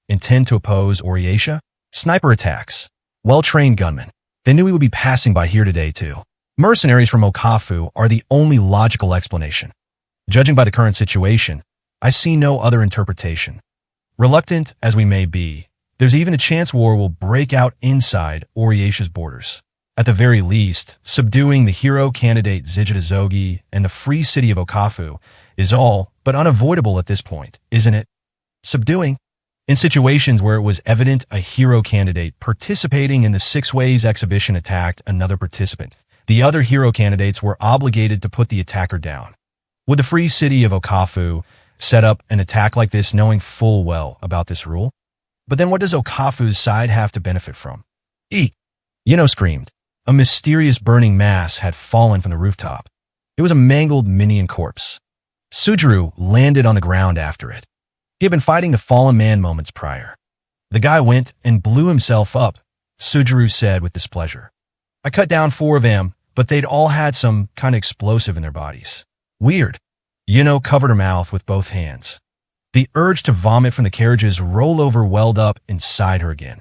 Intend to oppose Oriesha? Sniper attacks. Well-trained gunmen. They knew we would be passing by here today, too. Mercenaries from Okafu are the only logical explanation. Judging by the current situation, I see no other interpretation. Reluctant as we may be, there's even a chance war will break out inside Oriesha's borders. At the very least, subduing the hero candidate Zijitazogi and the free city of Okafu is all but unavoidable at this point, isn't it? Subduing? In situations where it was evident a hero candidate participating in the Six Ways exhibition attacked another participant, the other hero candidates were obligated to put the attacker down. Would the free city of Okafu set up an attack like this knowing full well about this rule? But then what does Okafu's side have to benefit from? Yuno screamed. A mysterious burning mass had fallen from the rooftop. It was a mangled minion corpse. Sujuru landed on the ground after it. He had been fighting the fallen man moments prior. The guy went and blew himself up, Sujuru said with displeasure. I cut down 4 of them, but they'd all had some kind of explosive in their bodies. Weird. Yuno covered her mouth with both hands. The urge to vomit from the carriage's rollover welled up inside her again.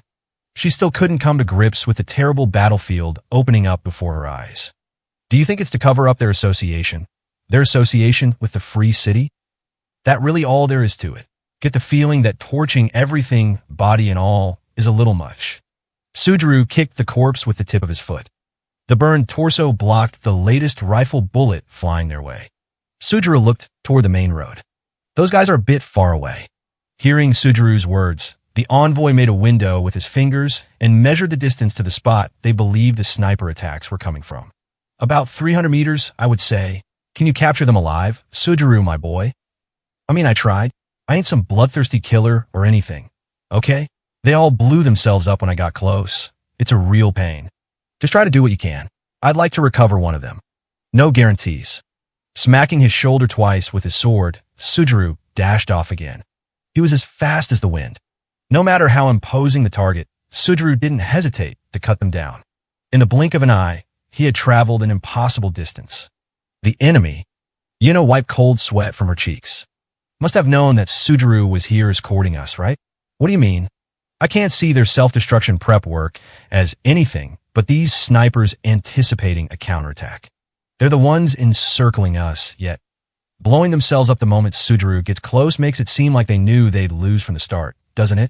She still couldn't come to grips with the terrible battlefield opening up before her eyes. Do you think it's to cover up their association? Their association with the free city? That really all there is to it. Get the feeling that torching everything, body and all, is a little much. Sujuru kicked the corpse with the tip of his foot. The burned torso blocked the latest rifle bullet flying their way. Sujuru looked toward the main road. Those guys are a bit far away. Hearing Sujuru's words, the envoy made a window with his fingers and measured the distance to the spot they believed the sniper attacks were coming from. About 300 meters, I would say. Can you capture them alive, Sujuru, my boy? I mean, I tried. I ain't some bloodthirsty killer or anything. Okay? They all blew themselves up when I got close. It's a real pain. Just try to do what you can. I'd like to recover one of them. No guarantees. Smacking his shoulder twice with his sword, Sujuru dashed off again. He was as fast as the wind. No matter how imposing the target, Sujuru didn't hesitate to cut them down. In the blink of an eye, he had traveled an impossible distance. The enemy, Yuno wiped cold sweat from her cheeks. Must have known that Sujuru was here escorting us, right? What do you mean? I can't see their self-destruction prep work as anything but these snipers anticipating a counterattack. They're the ones encircling us, yet blowing themselves up the moment Sujuru gets close makes it seem like they knew they'd lose from the start, doesn't it?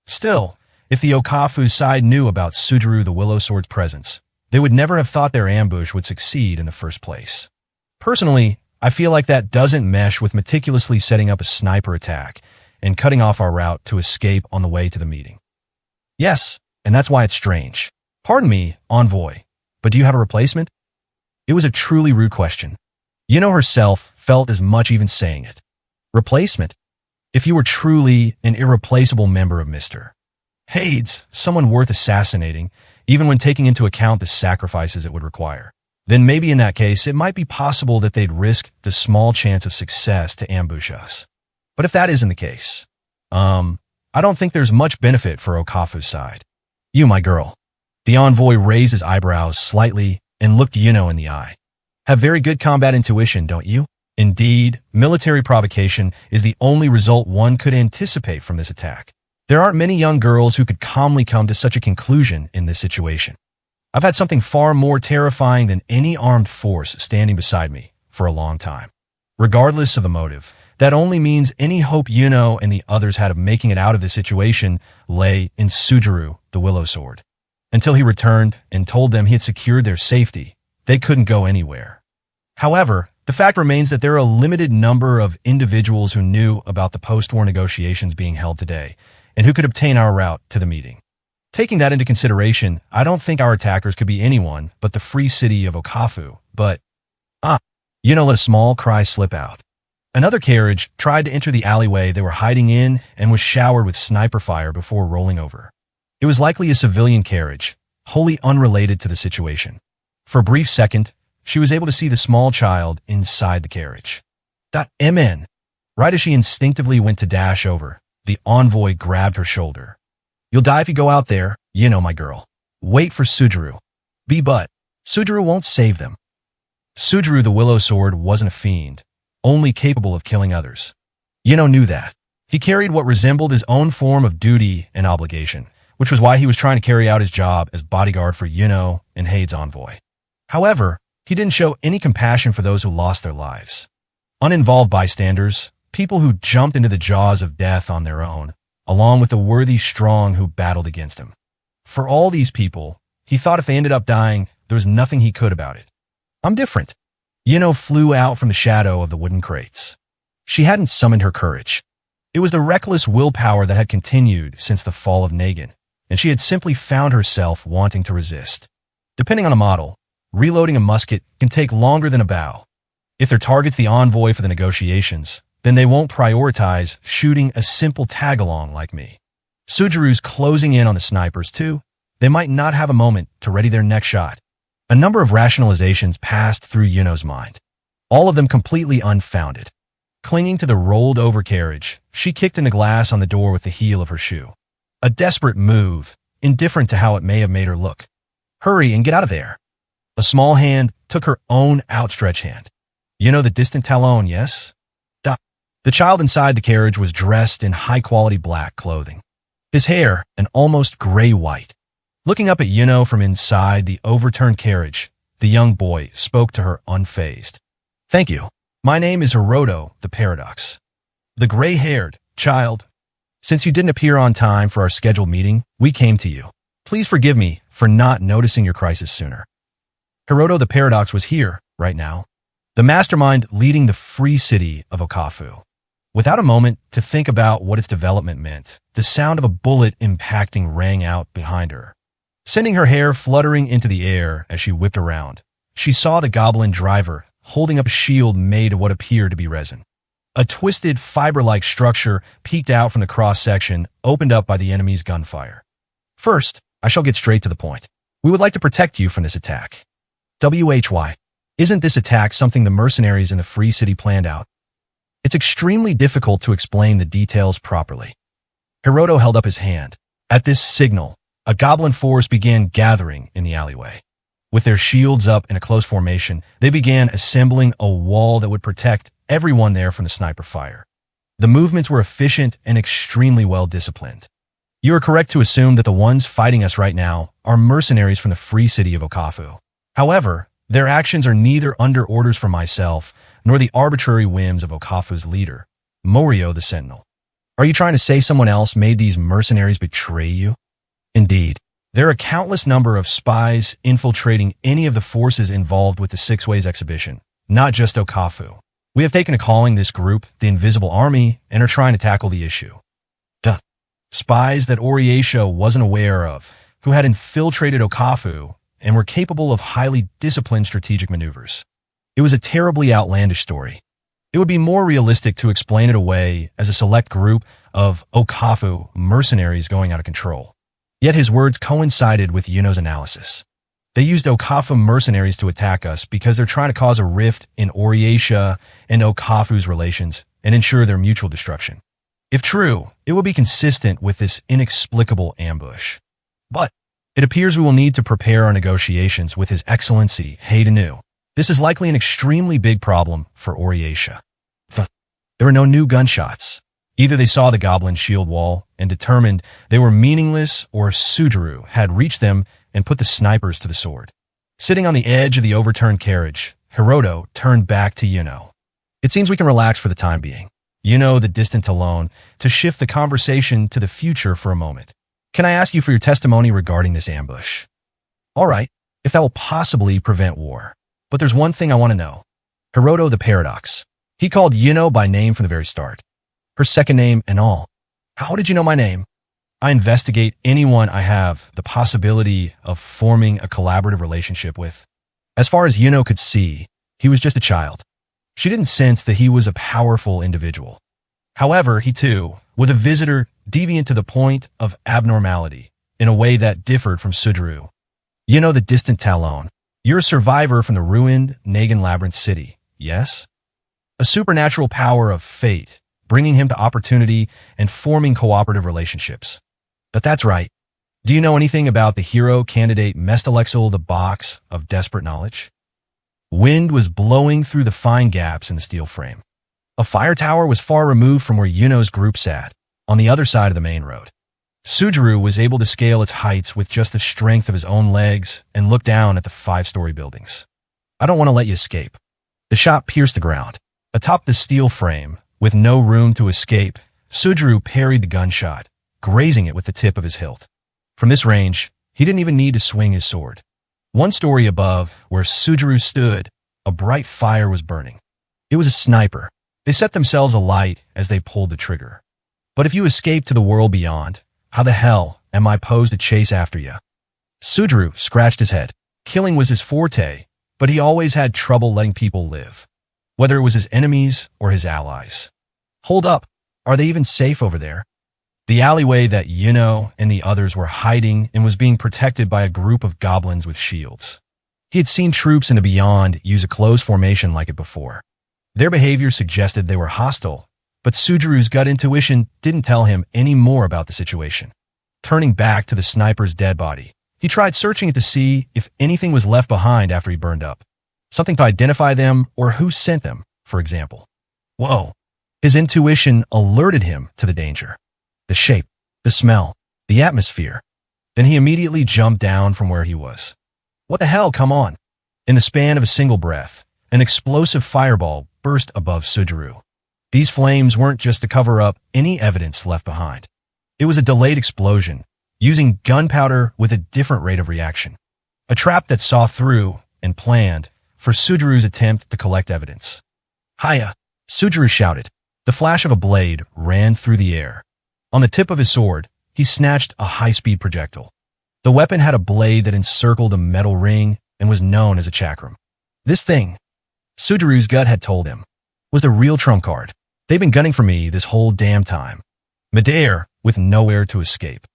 Still, if the Okafu side knew about Sujuru the Willow Sword's presence, they would never have thought their ambush would succeed in the first place. Personally, I feel like that doesn't mesh with meticulously setting up a sniper attack and cutting off our route to escape on the way to the meeting. Yes, and that's why it's strange. Pardon me, envoy, but do you have a replacement? It was a truly rude question. Yuno herself felt as much even saying it. Replacement? If you were truly an irreplaceable member of Mr. Hades, someone worth assassinating, even when taking into account the sacrifices it would require, then maybe in that case it might be possible that they'd risk the small chance of success to ambush us. But if that isn't the case, I don't think there's much benefit for Okafu's side. You, my girl. The envoy raised his eyebrows slightly and looked Yuno in the eye. Have very good combat intuition, don't you? Indeed, military provocation is the only result one could anticipate from this attack. There aren't many young girls who could calmly come to such a conclusion in this situation. I've had something far more terrifying than any armed force standing beside me for a long time. Regardless of the motive, that only means any hope Yuno and the others had of making it out of this situation lay in Sujuru, the Willow Sword. Until he returned and told them he had secured their safety, they couldn't go anywhere. However, the fact remains that there are a limited number of individuals who knew about the post-war negotiations being held today and who could obtain our route to the meeting. Taking that into consideration, I don't think our attackers could be anyone but the free city of Okafu, but Yuno let a small cry slip out. Another carriage tried to enter the alleyway they were hiding in and was showered with sniper fire before rolling over. It was likely a civilian carriage, wholly unrelated to the situation. For a brief second, she was able to see the small child inside the carriage. MN. Right as she instinctively went to dash over, the envoy grabbed her shoulder. You'll die if you go out there, my girl. Wait for Sujuru. But Sujuru won't save them. Sujuru the Willow Sword wasn't a fiend, only capable of killing others. Knew that. He carried what resembled his own form of duty and obligation, which was why he was trying to carry out his job as bodyguard for Yuno and Hade's envoy. However, he didn't show any compassion for those who lost their lives. Uninvolved bystanders, people who jumped into the jaws of death on their own, along with the worthy strong who battled against him. For all these people, he thought if they ended up dying, there was nothing he could about it. I'm different. Yuno flew out from the shadow of the wooden crates. She hadn't summoned her courage. It was the reckless willpower that had continued since the fall of Nagin, and she had simply found herself wanting to resist. Depending on the model, reloading a musket can take longer than a bow. If their target's the envoy for the negotiations, then they won't prioritize shooting a simple tag-along like me. Sujuru's closing in on the snipers too. They might not have a moment to ready their next shot. A number of rationalizations passed through Yuno's mind, all of them completely unfounded. Clinging to the rolled-over carriage, she kicked in the glass on the door with the heel of her shoe. A desperate move, indifferent to how it may have made her look. Hurry and get out of there. A small hand took her own outstretched hand. The distant Talon, yes? The child inside the carriage was dressed in high-quality black clothing. His hair, an almost gray-white. Looking up at Yuno from inside the overturned carriage, the young boy spoke to her unfazed. Thank you. My name is Hiroto, the Paradox. The gray-haired child. Since you didn't appear on time for our scheduled meeting, we came to you. Please forgive me for not noticing your crisis sooner. Hiroto the Paradox was here, right now. The mastermind leading the free city of Okafu. Without a moment to think about what its development meant, the sound of a bullet impacting rang out behind her. Sending her hair fluttering into the air as she whipped around, she saw the goblin driver holding up a shield made of what appeared to be resin. A twisted, fiber-like structure peeked out from the cross-section, opened up by the enemy's gunfire. First, I shall get straight to the point. We would like to protect you from this attack. WHY. Isn't this attack something the mercenaries in the Free City planned out? It's extremely difficult to explain the details properly. Hiroto held up his hand. At this signal, a goblin force began gathering in the alleyway. With their shields up in a close formation, they began assembling a wall that would protect everyone there from the sniper fire. The movements were efficient and extremely well disciplined. You are correct to assume that the ones fighting us right now are mercenaries from the free city of Okafu. However, their actions are neither under orders from myself nor the arbitrary whims of Okafu's leader, Morio the Sentinel. Are you trying to say someone else made these mercenaries betray you? Indeed, there are a countless number of spies infiltrating any of the forces involved with the Six Ways exhibition, not just Okafu. We have taken to calling this group the Invisible Army and are trying to tackle the issue. Spies that Oriesho wasn't aware of, who had infiltrated Okafu and were capable of highly disciplined strategic maneuvers. It was a terribly outlandish story. It would be more realistic to explain it away as a select group of Okafu mercenaries going out of control. Yet his words coincided with Yuno's analysis. They used Okafu mercenaries to attack us because they're trying to cause a rift in Oriesha and Okafu's relations and ensure their mutual destruction. If true, it would be consistent with this inexplicable ambush. But It appears we will need to prepare our negotiations with His Excellency Haydenu. This is likely an extremely big problem for Oriatia. There were no new gunshots. Either they saw the goblin shield wall and determined they were meaningless, or Sujuru had reached them and put the snipers to the sword. Sitting on the edge of the overturned carriage, Hiroto turned back to Yuno. It seems we can relax for the time being. Yuno, the distant alone, to shift the conversation to the future for a moment. Can I ask you for your testimony regarding this ambush? All right, if that will possibly prevent war. But there's one thing I want to know. Hiroto the Paradox. He called Yuno by name from the very start. Her second name and all. How did you know my name? I investigate anyone I have the possibility of forming a collaborative relationship with. As far as Yuno could see, he was just a child. She didn't sense that he was a powerful individual. However, he too, was a visitor deviant to the point of abnormality, in a way that differed from Sujuru. Yuno the distant Talon. You're a survivor from the ruined Nagan Labyrinth City, yes? A supernatural power of fate, bringing him to opportunity and forming cooperative relationships. But that's right. Do you know anything about the hero candidate Mestalexil, the box of desperate knowledge? Wind was blowing through the fine gaps in the steel frame. A fire tower was far removed from where Yuno's group sat, on the other side of the main road. Sujuru was able to scale its heights with just the strength of his own legs and look down at the 5-story buildings. I don't want to let you escape. The shot pierced the ground. Atop the steel frame, with no room to escape, Sujuru parried the gunshot, grazing it with the tip of his hilt. From this range, he didn't even need to swing his sword. 1 story above, where Sujuru stood, a bright fire was burning. It was a sniper. They set themselves alight as they pulled the trigger. But if you escape to the world beyond, how the hell am I posed to chase after you? Sujuru scratched his head. Killing was his forte, but he always had trouble letting people live, whether it was his enemies or his allies. Hold up, are they even safe over there? The alleyway that Yuno and the others were hiding in was being protected by a group of goblins with shields. He had seen troops in the Beyond use a closed formation like it before. Their behavior suggested they were hostile, but Sujuru's gut intuition didn't tell him any more about the situation. Turning back to the sniper's dead body, he tried searching it to see if anything was left behind after he burned up. Something to identify them or who sent them, for example. Whoa! His intuition alerted him to the danger. The shape, the smell, the atmosphere. Then he immediately jumped down from where he was. What the hell, come on! In the span of a single breath, an explosive fireball burst above Sujuru. These flames weren't just to cover up any evidence left behind. It was a delayed explosion, using gunpowder with a different rate of reaction. A trap that saw through and planned for Sujuru's attempt to collect evidence. Hiya! Sujuru shouted. The flash of a blade ran through the air. On the tip of his sword, he snatched a high-speed projectile. The weapon had a blade that encircled a metal ring and was known as a chakram. This thing, Sujuru's gut had told him, was the real trump card. They've been gunning for me this whole damn time. Midair, with nowhere to escape.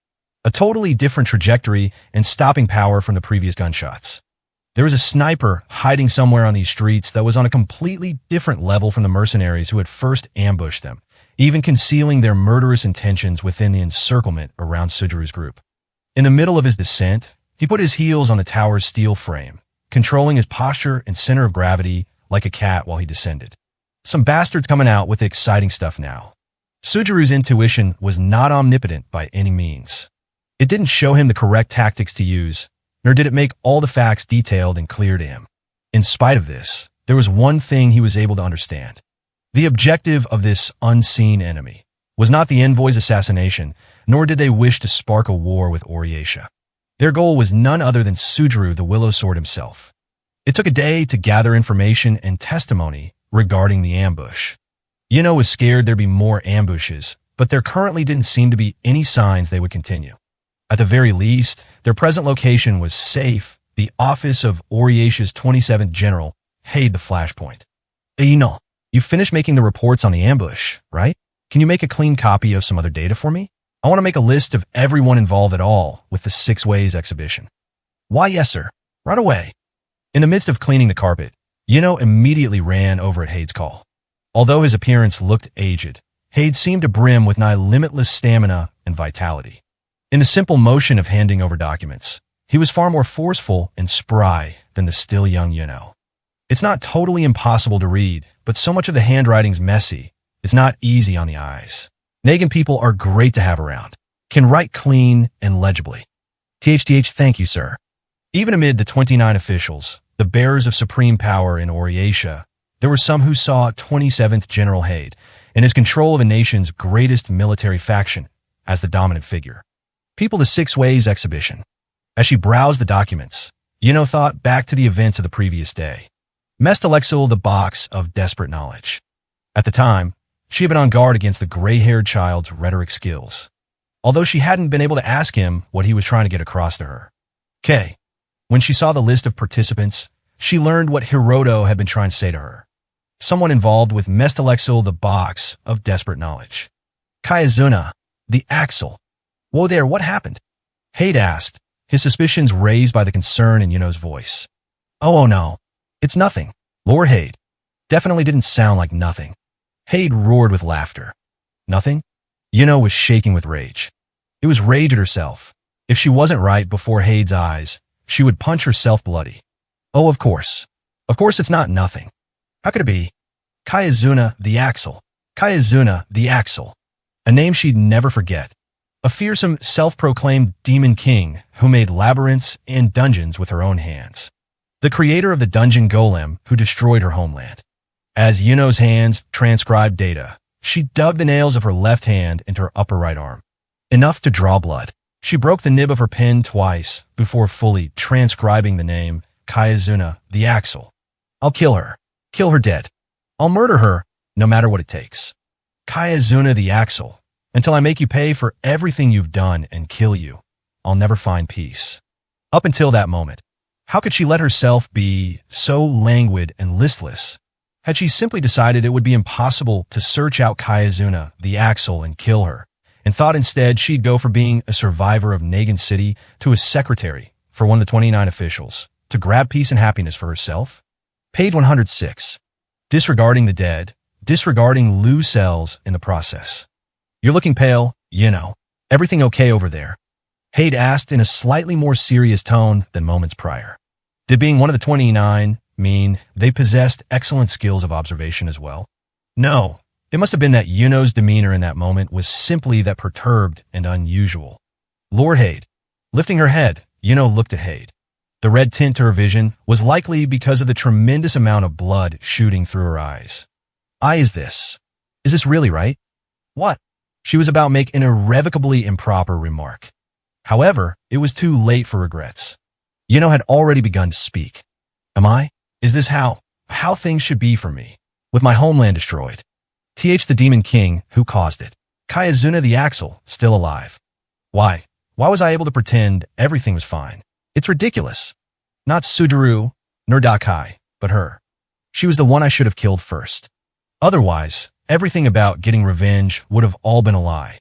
A totally different trajectory and stopping power from the previous gunshots. There was a sniper hiding somewhere on these streets that was on a completely different level from the mercenaries who had first ambushed them, even concealing their murderous intentions within the encirclement around Sujuru's group. In the middle of his descent, he put his heels on the tower's steel frame, controlling his posture and center of gravity like a cat while he descended. Some bastards coming out with the exciting stuff now. Sujuru's intuition was not omnipotent by any means. It didn't show him the correct tactics to use, nor did it make all the facts detailed and clear to him. In spite of this, there was one thing he was able to understand. The objective of this unseen enemy was not the envoy's assassination, nor did they wish to spark a war with Oriatia. Their goal was none other than Sujuru the Willow Sword himself. It took a day to gather information and testimony regarding the ambush. Yuno was scared there'd be more ambushes, but there currently didn't seem to be any signs they would continue. At the very least, their present location was safe. The office of Oriatia's 27th General hid the flashpoint. Yuno, you finished making the reports on the ambush, right? Can you make a clean copy of some other data for me? I want to make a list of everyone involved at all with the 6 Ways exhibition. Why, yes, sir. Right away. In the midst of cleaning the carpet, Yuno immediately ran over at Hade's call. Although his appearance looked aged, Hade seemed to brim with nigh limitless stamina and vitality. In the simple motion of handing over documents, He was far more forceful and spry than the still young Yuno. It's not totally impossible to read, but so much of the handwriting's messy. It's not easy on the eyes. Negan people are great to have around. Can write clean and legibly. THTH, thank you, sir. Even amid the 29 officials, the bearers of supreme power in Oriatia, there were some who saw 27th General Haid and his control of the nation's greatest military faction as the dominant figure. People the Six Ways exhibition. As she browsed the documents, Yuno thought back to the events of the previous day. Mestalexil, the box of desperate knowledge. At the time, she had been on guard against the gray-haired child's rhetoric skills, although she hadn't been able to ask him what he was trying to get across to her. When she saw the list of participants, she learned what Hiroto had been trying to say to her. Someone involved with Mestalexil, the box of desperate knowledge. Kayazuna, the Axle. Whoa there, what happened? Haid asked, his suspicions raised by the concern in Yuno's voice. Oh no, it's nothing. Lord Haid. Definitely didn't sound like nothing. Haid roared with laughter. Nothing? Yuno was shaking with rage. It was rage at herself. If she wasn't right before Haid's eyes, she would punch herself bloody. Oh, of course. Of course it's not nothing. How could it be? Kayazuna, the Axle. Kayazuna, the Axle. A name she'd never forget. A fearsome, self-proclaimed demon king who made labyrinths and dungeons with her own hands. The creator of the dungeon golem who destroyed her homeland. As Yuno's hands transcribed data, she dug the nails of her left hand into her upper right arm. Enough to draw blood. She broke the nib of her pen twice before fully transcribing the name Kayazuna, the Axle. I'll kill her. Kill her dead. I'll murder her, no matter what it takes. Kayazuna, the Axle. Until I make you pay for everything you've done and kill you, I'll never find peace. Up until that moment, how could she let herself be so languid and listless? Had she simply decided it would be impossible to search out Kayazuna, the Axle, and kill her, and thought instead she'd go from being a survivor of Negan City to a secretary for one of the 29 officials, to grab peace and happiness for herself? Page 106. Disregarding the dead, disregarding Lou cells in the process. You're looking pale, Yuno. Everything okay over there? Haid asked in a slightly more serious tone than moments prior. Did being one of the 29 mean they possessed excellent skills of observation as well? No, it must have been that Yuno's demeanor in that moment was simply that perturbed and unusual. Lord Haid. Lifting her head, Yuno looked at Haid. The red tint to her vision was likely because of the tremendous amount of blood shooting through her eyes. Is this really right? What? She was about to make an irrevocably improper remark. However, it was too late for regrets. Yuno had already begun to speak. Is this how things should be for me, with my homeland destroyed? The Demon King, who caused it. Kayazuna the Axle, still alive. Why was I able to pretend everything was fine? It's ridiculous. Not Suduru, nor Dakai, but her. She was the one I should have killed first. Otherwise, everything about getting revenge would have all been a lie.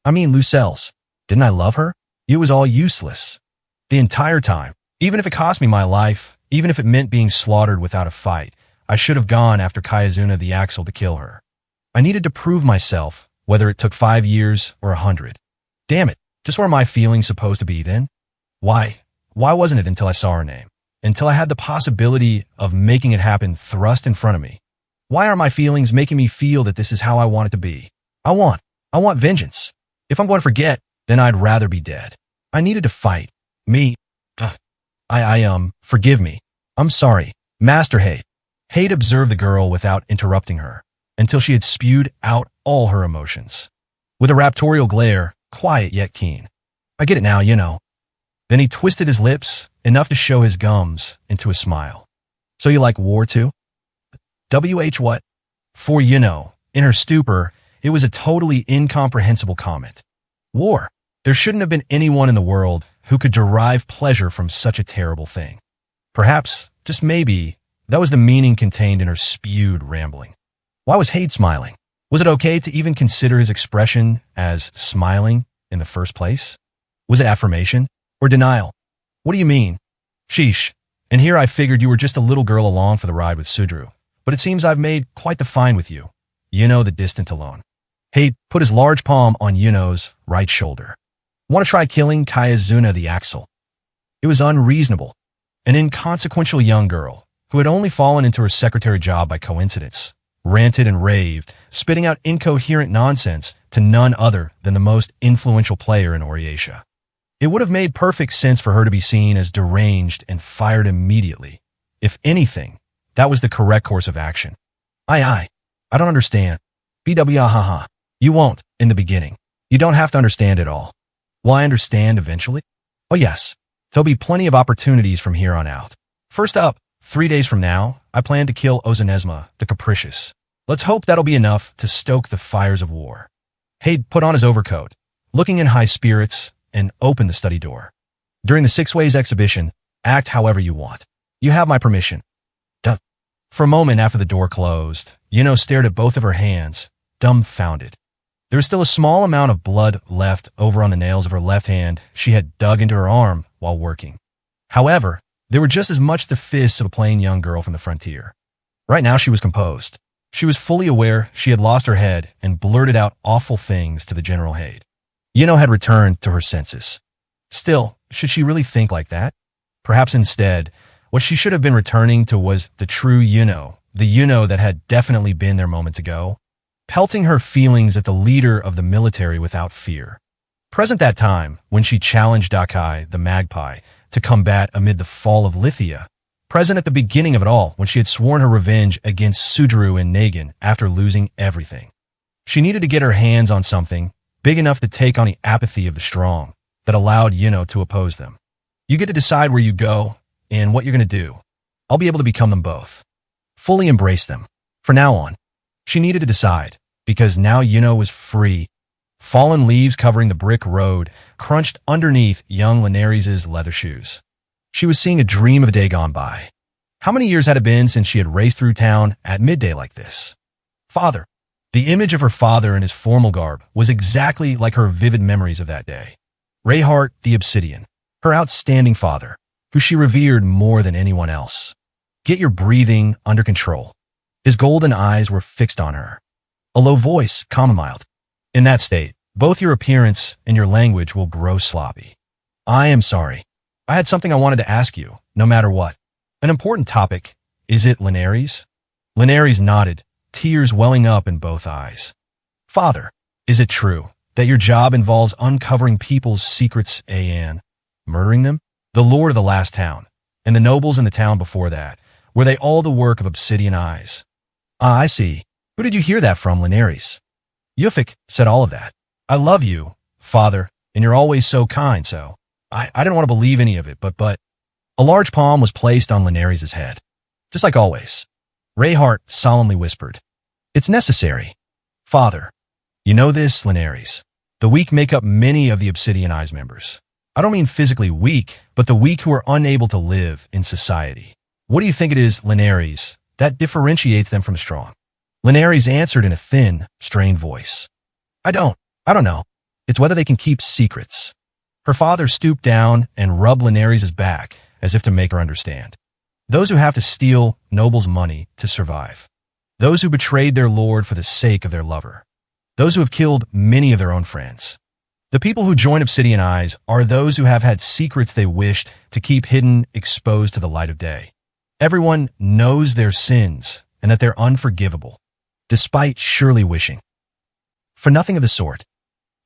Lucelles. Didn't I love her? It was all useless. The entire time. Even if it cost me my life, even if it meant being slaughtered without a fight, I should have gone after Kayazuna the Axle to kill her. I needed to prove myself, whether it took 5 years or 100. Damn it, just where are my feelings supposed to be then? Why wasn't it until I saw her name? Until I had the possibility of making it happen thrust in front of me? Why are my feelings making me feel that this is how I want it to be? I want vengeance. If I'm going to forget, then I'd rather be dead. I needed to fight. Forgive me. I'm sorry. Master Haid. Haid observed the girl without interrupting her, until she had spewed out all her emotions. With a raptorial glare, quiet yet keen. I get it now, Yuno. Then he twisted his lips, enough to show his gums, into a smile. So you like war too? What? For Yuno, in her stupor, it was a totally incomprehensible comment. War. There shouldn't have been anyone in the world who could derive pleasure from such a terrible thing. Perhaps, just maybe, that was the meaning contained in her spewed rambling. Why was Haid smiling? Was it okay to even consider his expression as smiling in the first place? Was it affirmation or denial? What do you mean? Sheesh. And here I figured you were just a little girl along for the ride with Sudru. But it seems I've made quite the find with you. Yuno the distant alone. Haid put his large palm on Yuno's right shoulder. Want to try killing Kayazuna the Axle? It was unreasonable. An inconsequential young girl, who had only fallen into her secretary job by coincidence, ranted and raved, spitting out incoherent nonsense to none other than the most influential player in Oriatia. It would have made perfect sense for her to be seen as deranged and fired immediately. If anything, that was the correct course of action. I don't understand. BWAHA. You won't, in the beginning. You don't have to understand it all. Will I understand eventually? Oh yes. There'll be plenty of opportunities from here on out. First up, 3 days from now, I plan to kill Ozanesma, the Capricious. Let's hope that'll be enough to stoke the fires of war. Haid put on his overcoat, looking in high spirits, and opened the study door. During the Six Ways exhibition, act however you want. You have my permission. Duh. For a moment after the door closed, Yuno stared at both of her hands, dumbfounded. There was still a small amount of blood left over on the nails of her left hand she had dug into her arm while working. However, they were just as much the fists of a plain young girl from the frontier. Right now she was composed. She was fully aware she had lost her head and blurted out awful things to the General Haid. Yuno had returned to her senses. Still, should she really think like that? Perhaps instead, what she should have been returning to was the true Yuno, the Yuno that had definitely been there moments ago, pelting her feelings at the leader of the military without fear. Present that time, when she challenged Dakai, the magpie, to combat amid the fall of Lithia. Present at the beginning of it all, when she had sworn her revenge against Sudru and Nagin after losing everything. She needed to get her hands on something big enough to take on the apathy of the strong that allowed Yuno to oppose them. You get to decide where you go and what you're going to do. I'll be able to become them both. Fully embrace them. For now on. She needed to decide, because now Yuno was free. Fallen leaves covering the brick road crunched underneath young Linares' leather shoes. She was seeing a dream of a day gone by. How many years had it been since she had raced through town at midday like this? Father. The image of her father in his formal garb was exactly like her vivid memories of that day. Rayhart the Obsidian, her outstanding father, who she revered more than anyone else. Get your breathing under control. His golden eyes were fixed on her. A low voice chamomiled. In that state, both your appearance and your language will grow sloppy. I am sorry. I had something I wanted to ask you, no matter what. An important topic. Is it Linares? Linares nodded, tears welling up in both eyes. Father, is it true that your job involves uncovering people's secrets and murdering them? The lord of the last town, and the nobles in the town before that, were they all the work of Obsidian Eyes? Ah, I see. Who did you hear that from, Linares? Yufik said all of that. I love you, father, and you're always so kind, so I didn't want to believe any of it, but a large palm was placed on Linares' head. Just like always. Rayhart solemnly whispered, It's necessary. Father, you know this, Linares. The weak make up many of the Obsidian Eyes members. I don't mean physically weak, but the weak who are unable to live in society. What do you think it is, Linares, that differentiates them from the strong? Linares answered in a thin, strained voice. I don't know. It's whether they can keep secrets. Her father stooped down and rubbed Linares' back as if to make her understand. Those who have to steal nobles' money to survive. Those who betrayed their lord for the sake of their lover. Those who have killed many of their own friends. The people who join Obsidian Eyes are those who have had secrets they wished to keep hidden, exposed to the light of day. Everyone knows their sins and that they're unforgivable, despite surely wishing for nothing of the sort.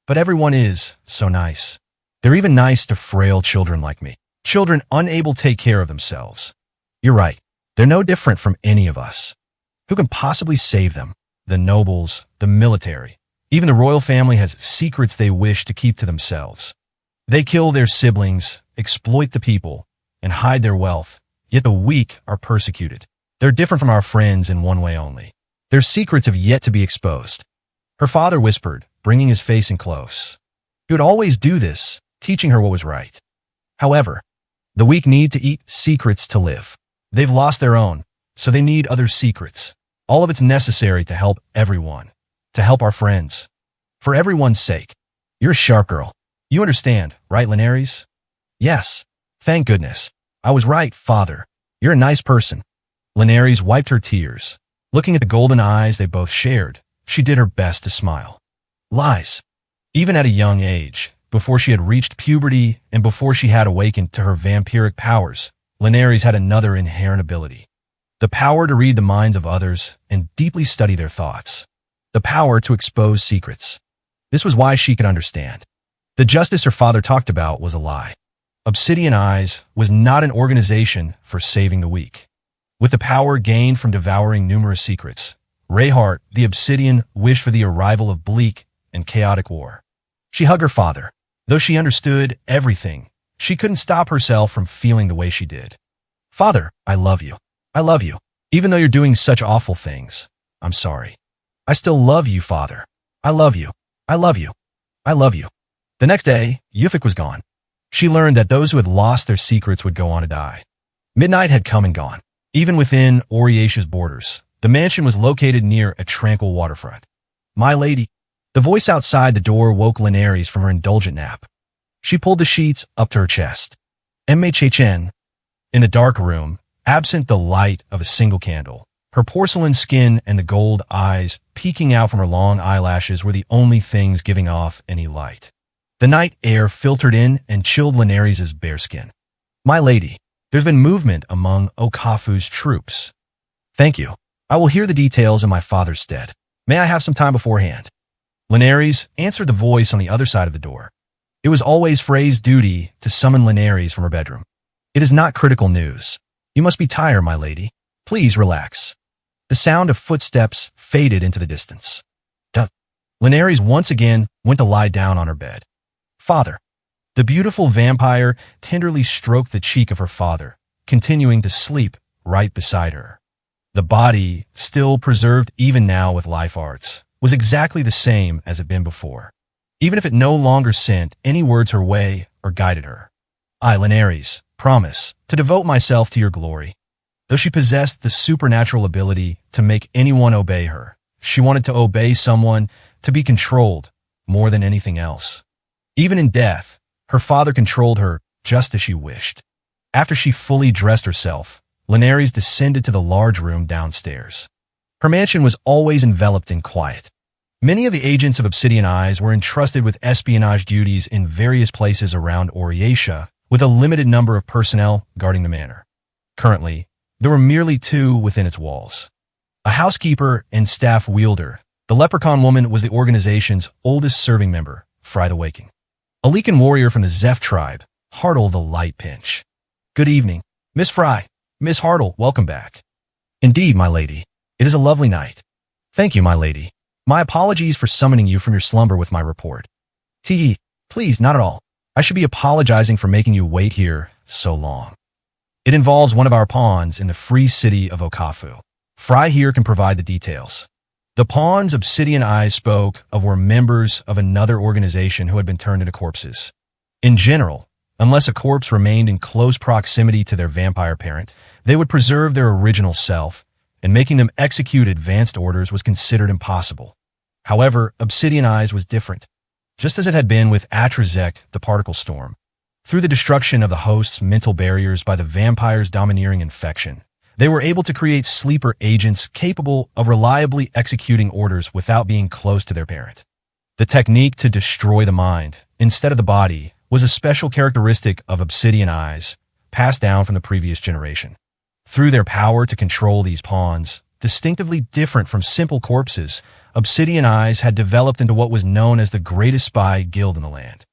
But everyone is so nice. They're even nice to frail children like me. Children unable to take care of themselves. You're right. They're no different from any of us. Who can possibly save them? The nobles, the military. Even the royal family has secrets they wish to keep to themselves. They kill their siblings, exploit the people, and hide their wealth. Yet the weak are persecuted. They're different from our friends in one way only. Their secrets have yet to be exposed. Her father whispered, bringing his face in close. He would always do this, teaching her what was right. However, the weak need to eat secrets to live. They've lost their own, so they need other secrets. All of it's necessary to help everyone, to help our friends. For everyone's sake. You're a sharp girl. You understand, right, Linares? Yes. Thank goodness. I was right, father. You're a nice person. Linares wiped her tears. Looking at the golden eyes they both shared, she did her best to smile. Lies. Even at a young age, Before she had reached puberty and before she had awakened to her vampiric powers, Linares had another inherent ability. The power to read the minds of others and deeply study their thoughts. The power to expose secrets. This was why she could understand. The justice her father talked about was a lie. Obsidian Eyes was not an organization for saving the weak. With the power gained from devouring numerous secrets, Rayhart, the Obsidian, wished for the arrival of bleak and chaotic war. She hugged her father. Though she understood everything, she couldn't stop herself from feeling the way she did. Father, I love you. I love you. Even though you're doing such awful things, I'm sorry. I still love you, Father. I love you. I love you. I love you. The next day, Yufik was gone. She learned that those who had lost their secrets would go on to die. Midnight had come and gone. Even within Oriesha's borders, the mansion was located near a tranquil waterfront. My lady. The voice outside the door woke Linares from her indulgent nap. She pulled the sheets up to her chest. M.H.H.N. In the dark room, absent the light of a single candle, her porcelain skin and the gold eyes peeking out from her long eyelashes were the only things giving off any light. The night air filtered in and chilled Linares' bare skin. My lady, there's been movement among Okafu's troops. Thank you. I will hear the details in my father's stead. May I have some time beforehand? Linares answered the voice on the other side of the door. It was always Frey's duty to summon Linares from her bedroom. It is not critical news. You must be tired, my lady. Please relax. The sound of footsteps faded into the distance. Linares once again went to lie down on her bed. Father. The beautiful vampire tenderly stroked the cheek of her father, continuing to sleep right beside her. The body, still preserved even now with life arts, was exactly the same as it had been before, even if it no longer sent any words her way or guided her. I, Linares, promise to devote myself to your glory. Though she possessed the supernatural ability to make anyone obey her, she wanted to obey someone, to be controlled, more than anything else. Even in death, her father controlled her just as she wished. After she fully dressed herself, Linares descended to the large room downstairs. Her mansion was always enveloped in quiet. Many of the agents of Obsidian Eyes were entrusted with espionage duties in various places around Oriesha, with a limited number of personnel guarding the manor. Currently, there were merely 2 within its walls. A housekeeper and staff wielder, the leprechaun woman was the organization's oldest serving member, Fry the Waking. A Leakin warrior from the Zeph tribe, Hartle the Light Pinch. Good evening, Miss Fry. Miss Hartle, welcome back. Indeed, my lady. It is a lovely night. Thank you, my lady. My apologies for summoning you from your slumber with my report. Please, not at all. I should be apologizing for making you wait here so long. It involves one of our pawns in the free city of Okafu. Fry here can provide the details. The pawns Obsidian Eyes spoke of were members of another organization who had been turned into corpses. In general, unless a corpse remained in close proximity to their vampire parent, they would preserve their original self, and making them execute advanced orders was considered impossible. However, Obsidian Eyes was different. Just as it had been with Atrazek, the particle storm. Through the destruction of the host's mental barriers by the vampire's domineering infection, they were able to create sleeper agents capable of reliably executing orders without being close to their parent. The technique to destroy the mind, instead of the body, was a special characteristic of Obsidian Eyes, passed down from the previous generation. Through their power to control these pawns, distinctively different from simple corpses, Obsidian Eyes had developed into what was known as the greatest spy guild in the land.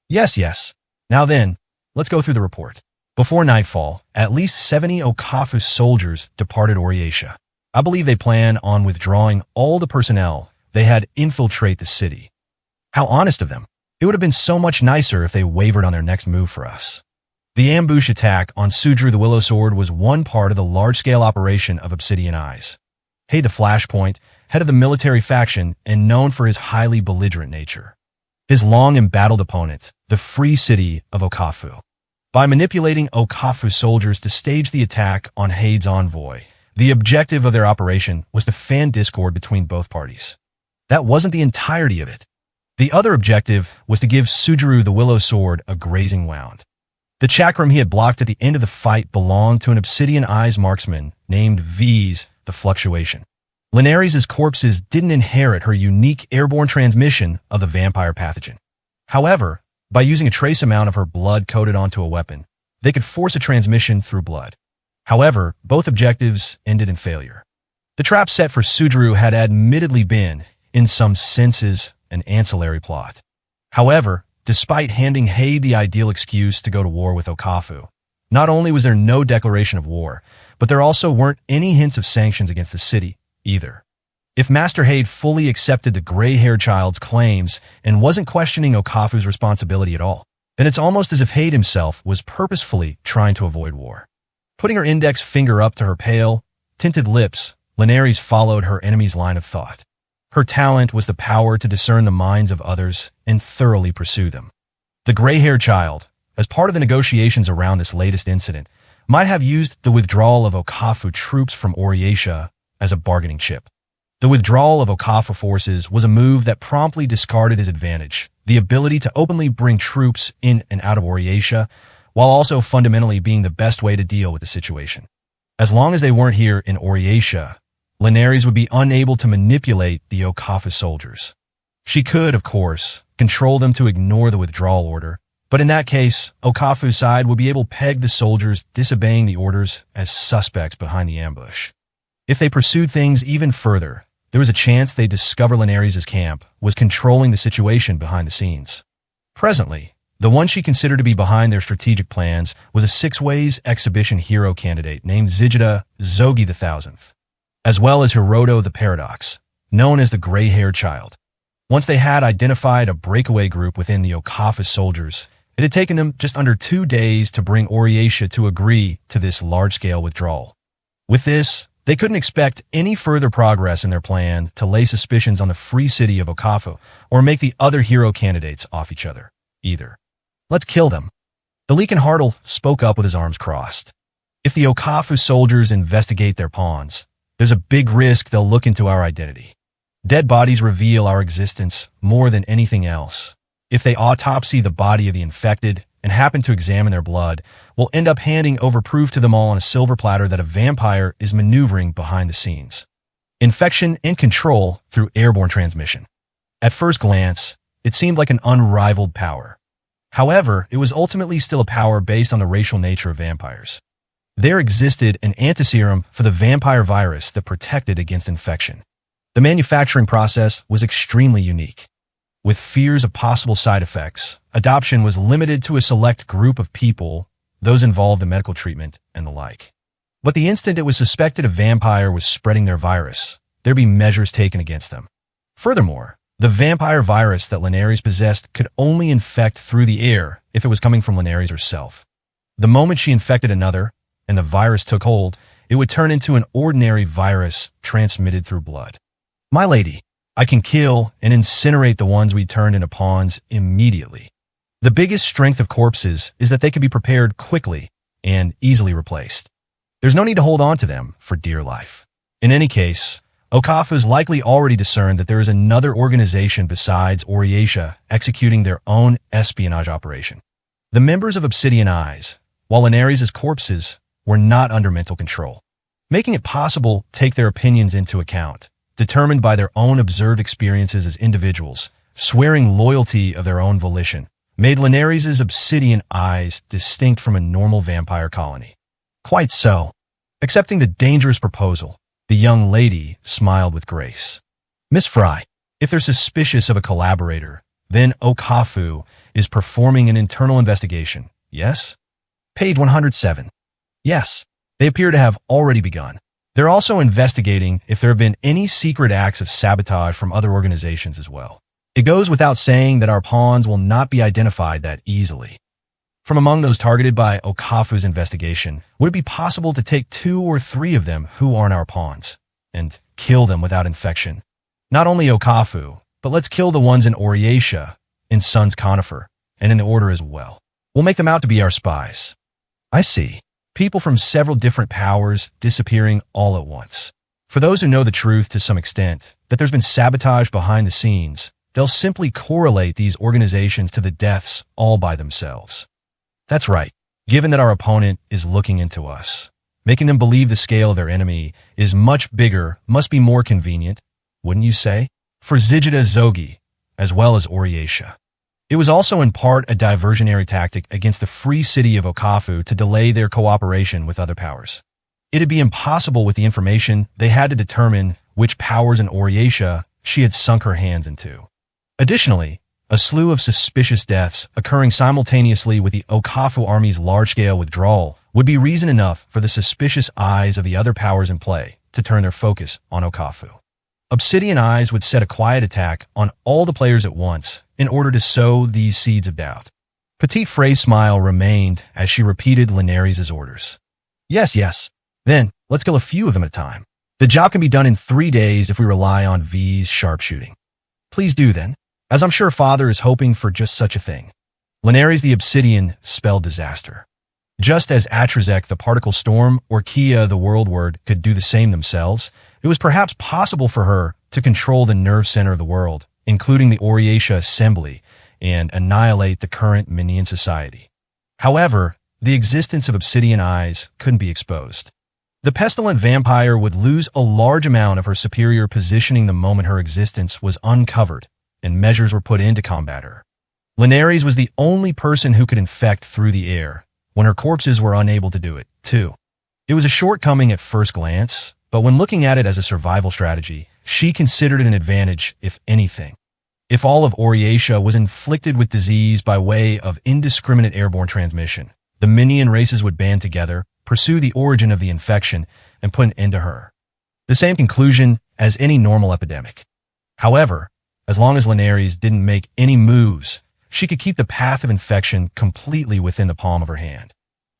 Yes. Now then, let's go through the report. Before nightfall, at least 70 Okafu soldiers departed Oriesha. I believe they plan on withdrawing all the personnel they had infiltrate the city. How honest of them. It would have been so much nicer if they wavered on their next move for us. The ambush attack on Sudru the Willow Sword was one part of the large-scale operation of Obsidian Eyes. Hay the Flashpoint, head of the military faction and known for his highly belligerent nature. His long-embattled opponent, the free city of Okafu. By manipulating Okafu soldiers to stage the attack on Hade's envoy, the objective of their operation was to fan discord between both parties. That wasn't the entirety of it. The other objective was to give Sudru the Willow Sword a grazing wound. The chakram he had blocked at the end of the fight belonged to an Obsidian Eyes marksman named V's the Fluctuation. Linares' corpses didn't inherit her unique airborne transmission of the vampire pathogen. However, By using a trace amount of her blood coated onto a weapon, they could force a transmission through blood. However, both objectives ended in failure. The trap set for Sujuru had admittedly been, in some senses, an ancillary plot. However, despite handing Haid the ideal excuse to go to war with Okafu, not only was there no declaration of war, but there also weren't any hints of sanctions against the city, either. If Master Haid fully accepted the gray-haired child's claims and wasn't questioning Okafu's responsibility at all, then it's almost as if Haid himself was purposefully trying to avoid war. Putting her index finger up to her pale, tinted lips, Linares followed her enemy's line of thought. Her talent was the power to discern the minds of others and thoroughly pursue them. The gray-haired child, as part of the negotiations around this latest incident, might have used the withdrawal of Okafu troops from Oriatia as a bargaining chip. The withdrawal of Okafu forces was a move that promptly discarded his advantage, the ability to openly bring troops in and out of Oriatia, while also fundamentally being the best way to deal with the situation. As long as they weren't here in Oriatia, Linares would be unable to manipulate the Okafu soldiers. She could, of course, control them to ignore the withdrawal order, but in that case, Okafu's side would be able to peg the soldiers disobeying the orders as suspects behind the ambush. If they pursued things even further, there was a chance they'd discover Linares' camp was controlling the situation behind the scenes. Presently, the one she considered to be behind their strategic plans was a six-ways exhibition hero candidate named Zigida Zogi the Thousandth, as well as Hiroto the Paradox, known as the gray-haired child. Once they had identified a breakaway group within the Okafu soldiers, it had taken them just under 2 days to bring Oriatia to agree to this large-scale withdrawal. With this, they couldn't expect any further progress in their plan to lay suspicions on the free city of Okafu or make the other hero candidates off each other, either. Let's kill them. The Leakin Hartle spoke up with his arms crossed. If the Okafu soldiers investigate their pawns, there's a big risk they'll look into our identity. Dead bodies reveal our existence more than anything else. If they autopsy the body of the infected and happen to examine their blood, we'll end up handing over proof to them all on a silver platter that a vampire is maneuvering behind the scenes. Infection and control through airborne transmission. At first glance, it seemed like an unrivaled power. However, it was ultimately still a power based on the racial nature of vampires. There existed an antiserum for the vampire virus that protected against infection. The manufacturing process was extremely unique. With fears of possible side effects, adoption was limited to a select group of people, those involved in medical treatment, and the like. But the instant it was suspected a vampire was spreading their virus, there'd be measures taken against them. Furthermore, the vampire virus that Linares possessed could only infect through the air if it was coming from Linares herself. The moment she infected another, and the virus took hold, it would turn into an ordinary virus transmitted through blood. My lady, I can kill and incinerate the ones we turned into pawns immediately. The biggest strength of corpses is that they can be prepared quickly and easily replaced. There's no need to hold on to them for dear life. In any case, Okafu's likely already discerned that there is another organization besides Oriatia executing their own espionage operation. The members of Obsidian Eyes, while Linares' corpses were not under mental control, making it possible to take their opinions into account, determined by their own observed experiences as individuals, swearing loyalty of their own volition, made Linares' Obsidian Eyes distinct from a normal vampire colony. Quite so. Accepting the dangerous proposal, the young lady smiled with grace. Miss Fry, if they're suspicious of a collaborator, then Okafu is performing an internal investigation, yes? Page 107. Yes, they appear to have already begun. They're also investigating if there have been any secret acts of sabotage from other organizations as well. It goes without saying that our pawns will not be identified that easily. From among those targeted by Okafu's investigation, would it be possible to take 2 or 3 of them who aren't our pawns and kill them without infection? Not only Okafu, but let's kill the ones in Oriatia, in Sun's Conifer, and in the Order as well. We'll make them out to be our spies. I see. People from several different powers disappearing all at once. For those who know the truth to some extent, that there's been sabotage behind the scenes, they'll simply correlate these organizations to the deaths all by themselves. That's right. Given that our opponent is looking into us, making them believe the scale of their enemy is much bigger must be more convenient, wouldn't you say? For Zigida Zogi, as well as Oriatia. It was also in part a diversionary tactic against the free city of Okafu to delay their cooperation with other powers. It'd be impossible with the information they had to determine which powers in Oriatia she had sunk her hands into. Additionally, a slew of suspicious deaths occurring simultaneously with the Okafu army's large-scale withdrawal would be reason enough for the suspicious eyes of the other powers in play to turn their focus on Okafu. Obsidian Eyes would set a quiet attack on all the players at once in order to sow these seeds of doubt. Petite Frey's smile remained as she repeated Linares' orders. Yes. Then, let's kill a few of them at a time. The job can be done in 3 days if we rely on V's sharpshooting. Please do then, as I'm sure Father is hoping for just such a thing. Linares the Obsidian spelled disaster. Just as Atrazek the Particle Storm or Kia the World Word could do the same themselves, it was perhaps possible for her to control the nerve center of the world, including the Oriatia Assembly, and annihilate the current Minion society. However, the existence of Obsidian Eyes couldn't be exposed. The pestilent vampire would lose a large amount of her superior positioning the moment her existence was uncovered and measures were put in to combat her. Linares was the only person who could infect through the air, when her corpses were unable to do it, too. It was a shortcoming at first glance, but when looking at it as a survival strategy, she considered it an advantage, if anything. If all of Oriatia was inflicted with disease by way of indiscriminate airborne transmission, the Minion races would band together, pursue the origin of the infection, and put an end to her. The same conclusion as any normal epidemic. However, as long as Linares didn't make any moves, she could keep the path of infection completely within the palm of her hand.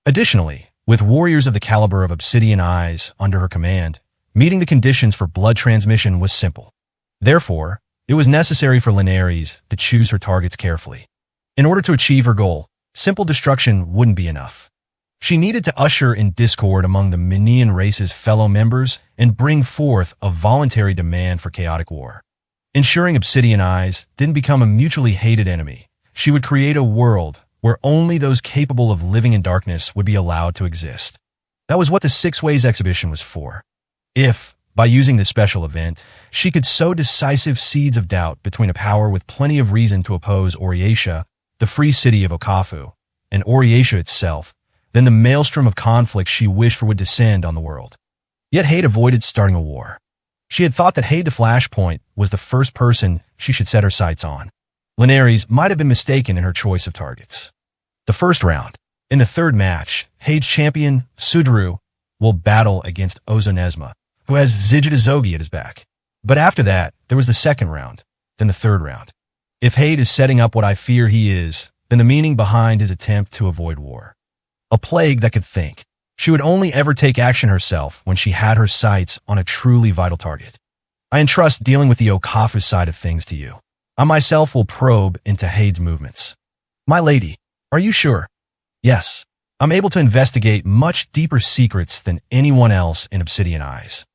Additionally, with warriors of the caliber of Obsidian Eyes under her command, meeting the conditions for blood transmission was simple. Therefore, it was necessary for Linares to choose her targets carefully. In order to achieve her goal, simple destruction wouldn't be enough. She needed to usher in discord among the Minion race's fellow members and bring forth a voluntary demand for chaotic war. Ensuring Obsidian Eyes didn't become a mutually hated enemy, she would create a world where only those capable of living in darkness would be allowed to exist. That was what the Six Ways exhibition was for. If, by using this special event, she could sow decisive seeds of doubt between a power with plenty of reason to oppose Oriatia, the free city of Okafu, and Oriatia itself, then the maelstrom of conflict she wished for would descend on the world. Yet Hade avoided starting a war. She had thought that Hade the Flashpoint was the first person she should set her sights on. Linares might have been mistaken in her choice of targets. The first round. In the third match, Hade's champion, Sudaru, will battle against Ozonesma, who has Zigidazogi at his back. But after that, there was the second round, then the third round. If Hade is setting up what I fear he is, then the meaning behind his attempt to avoid war. A plague that could think. She would only ever take action herself when she had her sights on a truly vital target. I entrust dealing with the Okafu side of things to you. I myself will probe into Hade's movements. My lady, are you sure? Yes. I'm able to investigate much deeper secrets than anyone else in Obsidian Eyes.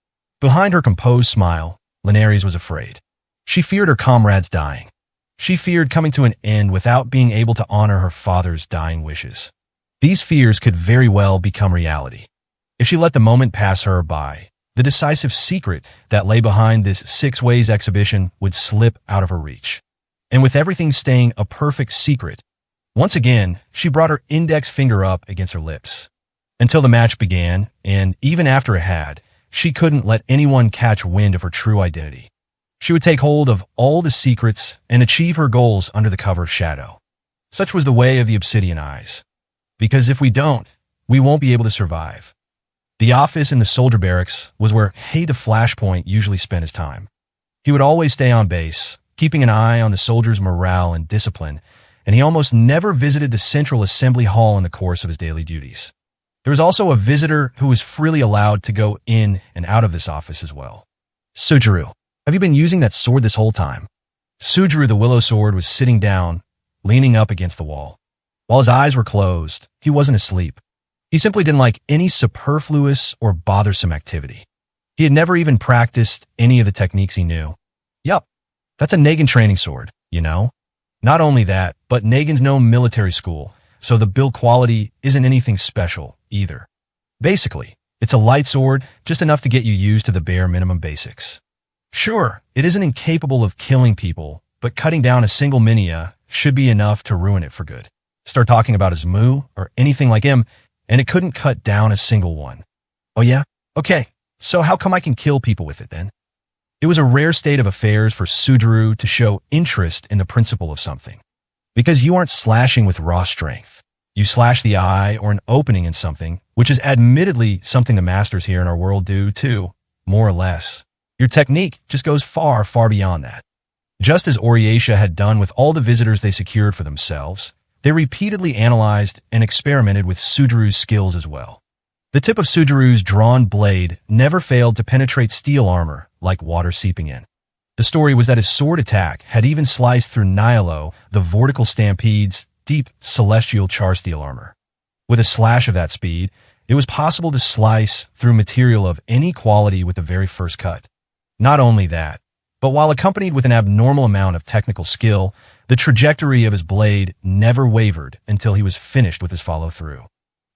Behind her composed smile, Linares was afraid. She feared her comrades dying. She feared coming to an end without being able to honor her father's dying wishes. These fears could very well become reality. If she let the moment pass her by, the decisive secret that lay behind this Six Ways exhibition would slip out of her reach. And with everything staying a perfect secret, once again, she brought her index finger up against her lips. Until the match began, and even after it had, she couldn't let anyone catch wind of her true identity. She would take hold of all the secrets and achieve her goals under the cover of shadow. Such was the way of the Obsidian Eyes. Because if we don't, we won't be able to survive. The office in the soldier barracks was where Hade the Flashpoint usually spent his time. He would always stay on base, keeping an eye on the soldiers' morale and discipline, and he almost never visited the central assembly hall in the course of his daily duties. There was also a visitor who was freely allowed to go in and out of this office as well. Sudaru, have you been using that sword this whole time? Sudaru the Willow Sword was sitting down, leaning up against the wall. While his eyes were closed, he wasn't asleep. He simply didn't like any superfluous or bothersome activity. He had never even practiced any of the techniques he knew. Yup, that's a Negan training sword, you know? Not only that, but Negan's no military school, so the build quality isn't anything special either. Basically, it's a light sword, just enough to get you used to the bare minimum basics. Sure, it isn't incapable of killing people, but cutting down a single Minia should be enough to ruin it for good. Start talking about his moo or anything like him, and it couldn't cut down a single one. Oh yeah? Okay, so how come I can kill people with it then? It was a rare state of affairs for Sujuru to show interest in the principle of something. Because you aren't slashing with raw strength. You slash the eye or an opening in something, which is admittedly something the masters here in our world do too, more or less. Your technique just goes far, far beyond that. Just as Oriatia had done with all the visitors they secured for themselves, they repeatedly analyzed and experimented with Sujuru's skills as well. The tip of Sujuru's drawn blade never failed to penetrate steel armor like water seeping in. The story was that his sword attack had even sliced through Nihilo, the vortical stampede's deep celestial charsteel armor. With a slash of that speed, it was possible to slice through material of any quality with the very first cut. Not only that, but while accompanied with an abnormal amount of technical skill, the trajectory of his blade never wavered until he was finished with his follow-through.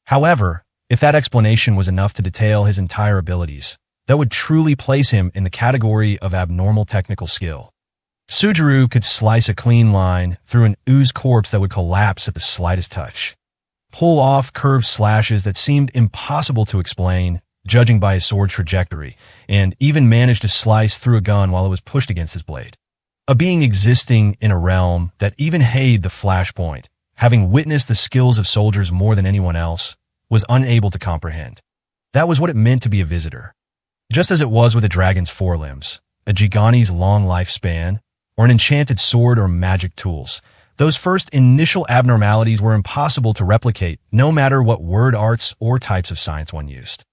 However, if that explanation was enough to detail his entire abilities, that would truly place him in the category of abnormal technical skill. Sujuru could slice a clean line through an ooze corpse that would collapse at the slightest touch. Pull off curved slashes that seemed impossible to explain, judging by his sword trajectory, and even managed to slice through a gun while it was pushed against his blade. A being existing in a realm that even Haid the Flashpoint, having witnessed the skills of soldiers more than anyone else, was unable to comprehend. That was what it meant to be a visitor. Just as it was with a dragon's forelimbs, a Gigani's long lifespan, or an enchanted sword or magic tools, those first initial abnormalities were impossible to replicate no matter what word arts or types of science one used.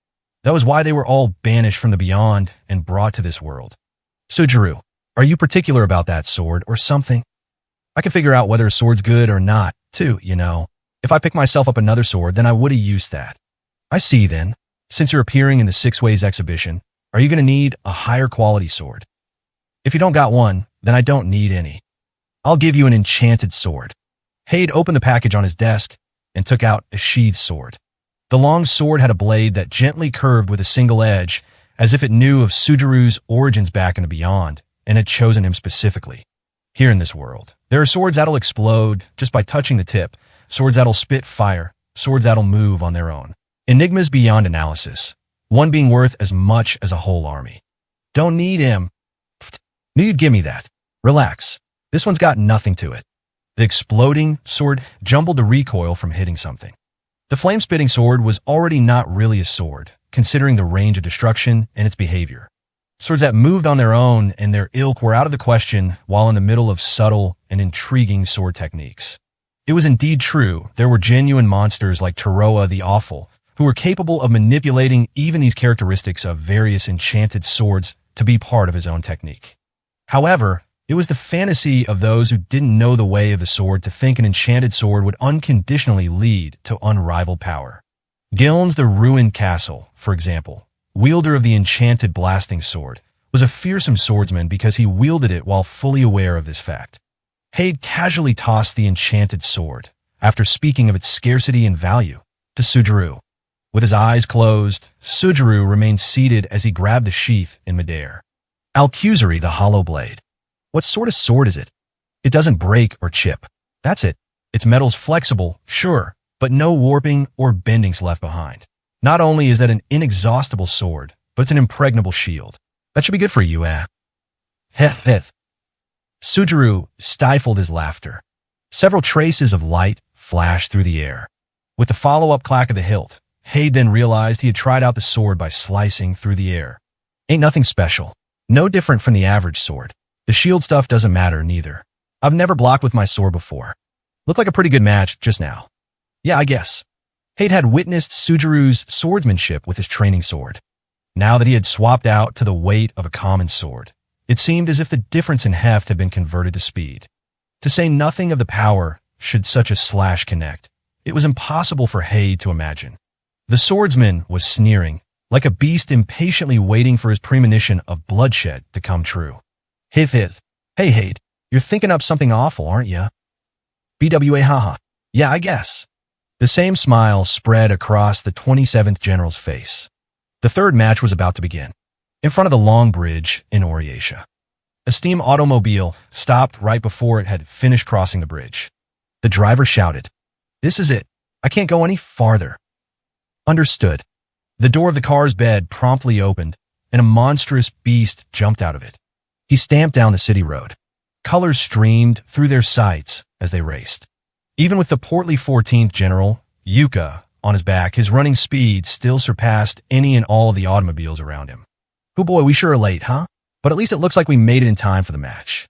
That was why they were all banished from the beyond and brought to this world. Sujuru, are you particular about that sword or something? I can figure out whether a sword's good or not, too, you know. If I pick myself up another sword, then I would have used that. I see then. Since you're appearing in the Six Ways exhibition, are you going to need a higher quality sword? If you don't got one, then I don't need any. I'll give you an enchanted sword. Haid opened the package on his desk and took out a sheathed sword. The long sword had a blade that gently curved with a single edge, as if it knew of Sujuru's origins back in the beyond and had chosen him specifically. Here in this world, there are swords that'll explode just by touching the tip, swords that'll spit fire, swords that'll move on their own. Enigmas beyond analysis, one being worth as much as a whole army. Don't need him. Knew you'd give me that. Relax. This one's got nothing to it. The exploding sword jumbled the recoil from hitting something. The flame-spitting sword was already not really a sword, considering the range of destruction and its behavior. Swords that moved on their own and their ilk were out of the question while in the middle of subtle and intriguing sword techniques. It was indeed true, there were genuine monsters like Taroa the Awful, who were capable of manipulating even these characteristics of various enchanted swords to be part of his own technique. However, it was the fantasy of those who didn't know the way of the sword to think an enchanted sword would unconditionally lead to unrivaled power. Gilnes the Ruined Castle, for example, wielder of the enchanted blasting sword, was a fearsome swordsman because he wielded it while fully aware of this fact. Haid casually tossed the enchanted sword, after speaking of its scarcity and value, to Sujuru. With his eyes closed, Sujuru remained seated as he grabbed the sheath in midair. Alcuzari the Hollow Blade. What sort of sword is it? It doesn't break or chip. That's it. Its metal's flexible, sure, but no warping or bendings left behind. Not only is that an inexhaustible sword, but it's an impregnable shield. That should be good for you, eh? Heh. Sujuru stifled his laughter. Several traces of light flashed through the air. With the follow-up clack of the hilt, Haid then realized he had tried out the sword by slicing through the air. Ain't nothing special. No different from the average sword. The shield stuff doesn't matter neither. I've never blocked with my sword before. Looked like a pretty good match just now. Yeah, I guess. Haid had witnessed Sujuru's swordsmanship with his training sword. Now that he had swapped out to the weight of a common sword, it seemed as if the difference in heft had been converted to speed. To say nothing of the power should such a slash connect, it was impossible for Haid to imagine. The swordsman was sneering, like a beast impatiently waiting for his premonition of bloodshed to come true. Hith. Hey, Haid, you're thinking up something awful, aren't ya? BWA haha. Yeah, I guess. The same smile spread across the 27th General's face. The third match was about to begin, in front of the Long Bridge in Oriatia. A steam automobile stopped right before it had finished crossing the bridge. The driver shouted, "This is it. I can't go any farther." Understood. The door of the car's bed promptly opened, and a monstrous beast jumped out of it. He stamped down the city road. Colors streamed through their sights as they raced. Even with the portly 14th General, Yuka, on his back, his running speed still surpassed any and all of the automobiles around him. Oh boy, we sure are late, huh? But at least it looks like we made it in time for the match.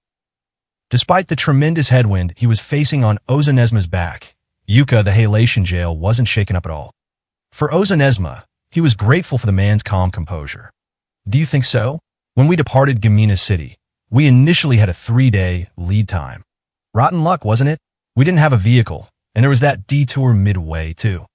Despite the tremendous headwind he was facing on Ozanesma's back, Yuka, the halation jail, wasn't shaken up at all. For Ozanesma, he was grateful for the man's calm composure. Do you think so? When we departed Gamina City, we initially had a 3-day lead time. Rotten luck, wasn't it? We didn't have a vehicle, and there was that detour midway, too.